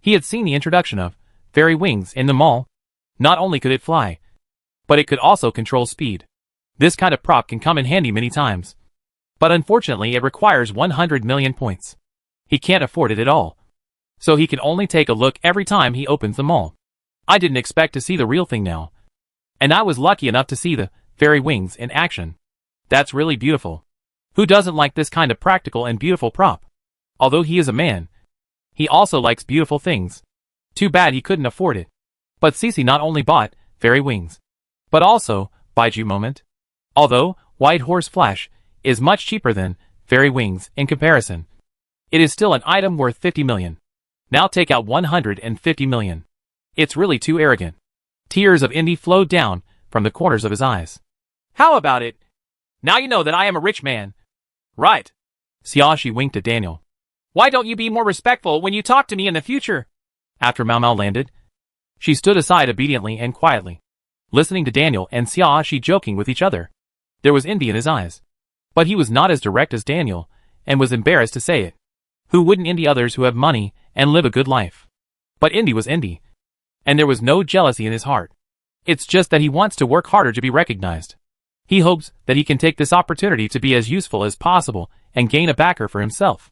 He had seen the introduction of fairy wings in the mall. Not only could it fly, but it could also control speed. This kind of prop can come in handy many times. But unfortunately it requires 100 million points. He can't afford it at all. So he can only take a look every time he opens the mall. I didn't expect to see the real thing now. And I was lucky enough to see the fairy wings in action. That's really beautiful. Who doesn't like this kind of practical and beautiful prop? Although he is a man, he also likes beautiful things. Too bad he couldn't afford it. But Cici not only bought fairy wings, but also Baiju Moment. Although White Horse Flash is much cheaper than fairy wings in comparison, it is still an item worth 50 million. Now take out 150 million. It's really too arrogant. Tears of envy flowed down from the corners of his eyes. How about it? Now you know that I am a rich man. Right. Xiaoxi winked at Daniel. Why don't you be more respectful when you talk to me in the future? After Mau Mau landed, she stood aside obediently and quietly, listening to Daniel and Xiaoxi joking with each other. There was envy in his eyes. But he was not as direct as Daniel, and was embarrassed to say it. Who wouldn't envy others who have money and live a good life? But envy was envy. And there was no jealousy in his heart. It's just that he wants to work harder to be recognized. He hopes that he can take this opportunity to be as useful as possible and gain a backer for himself.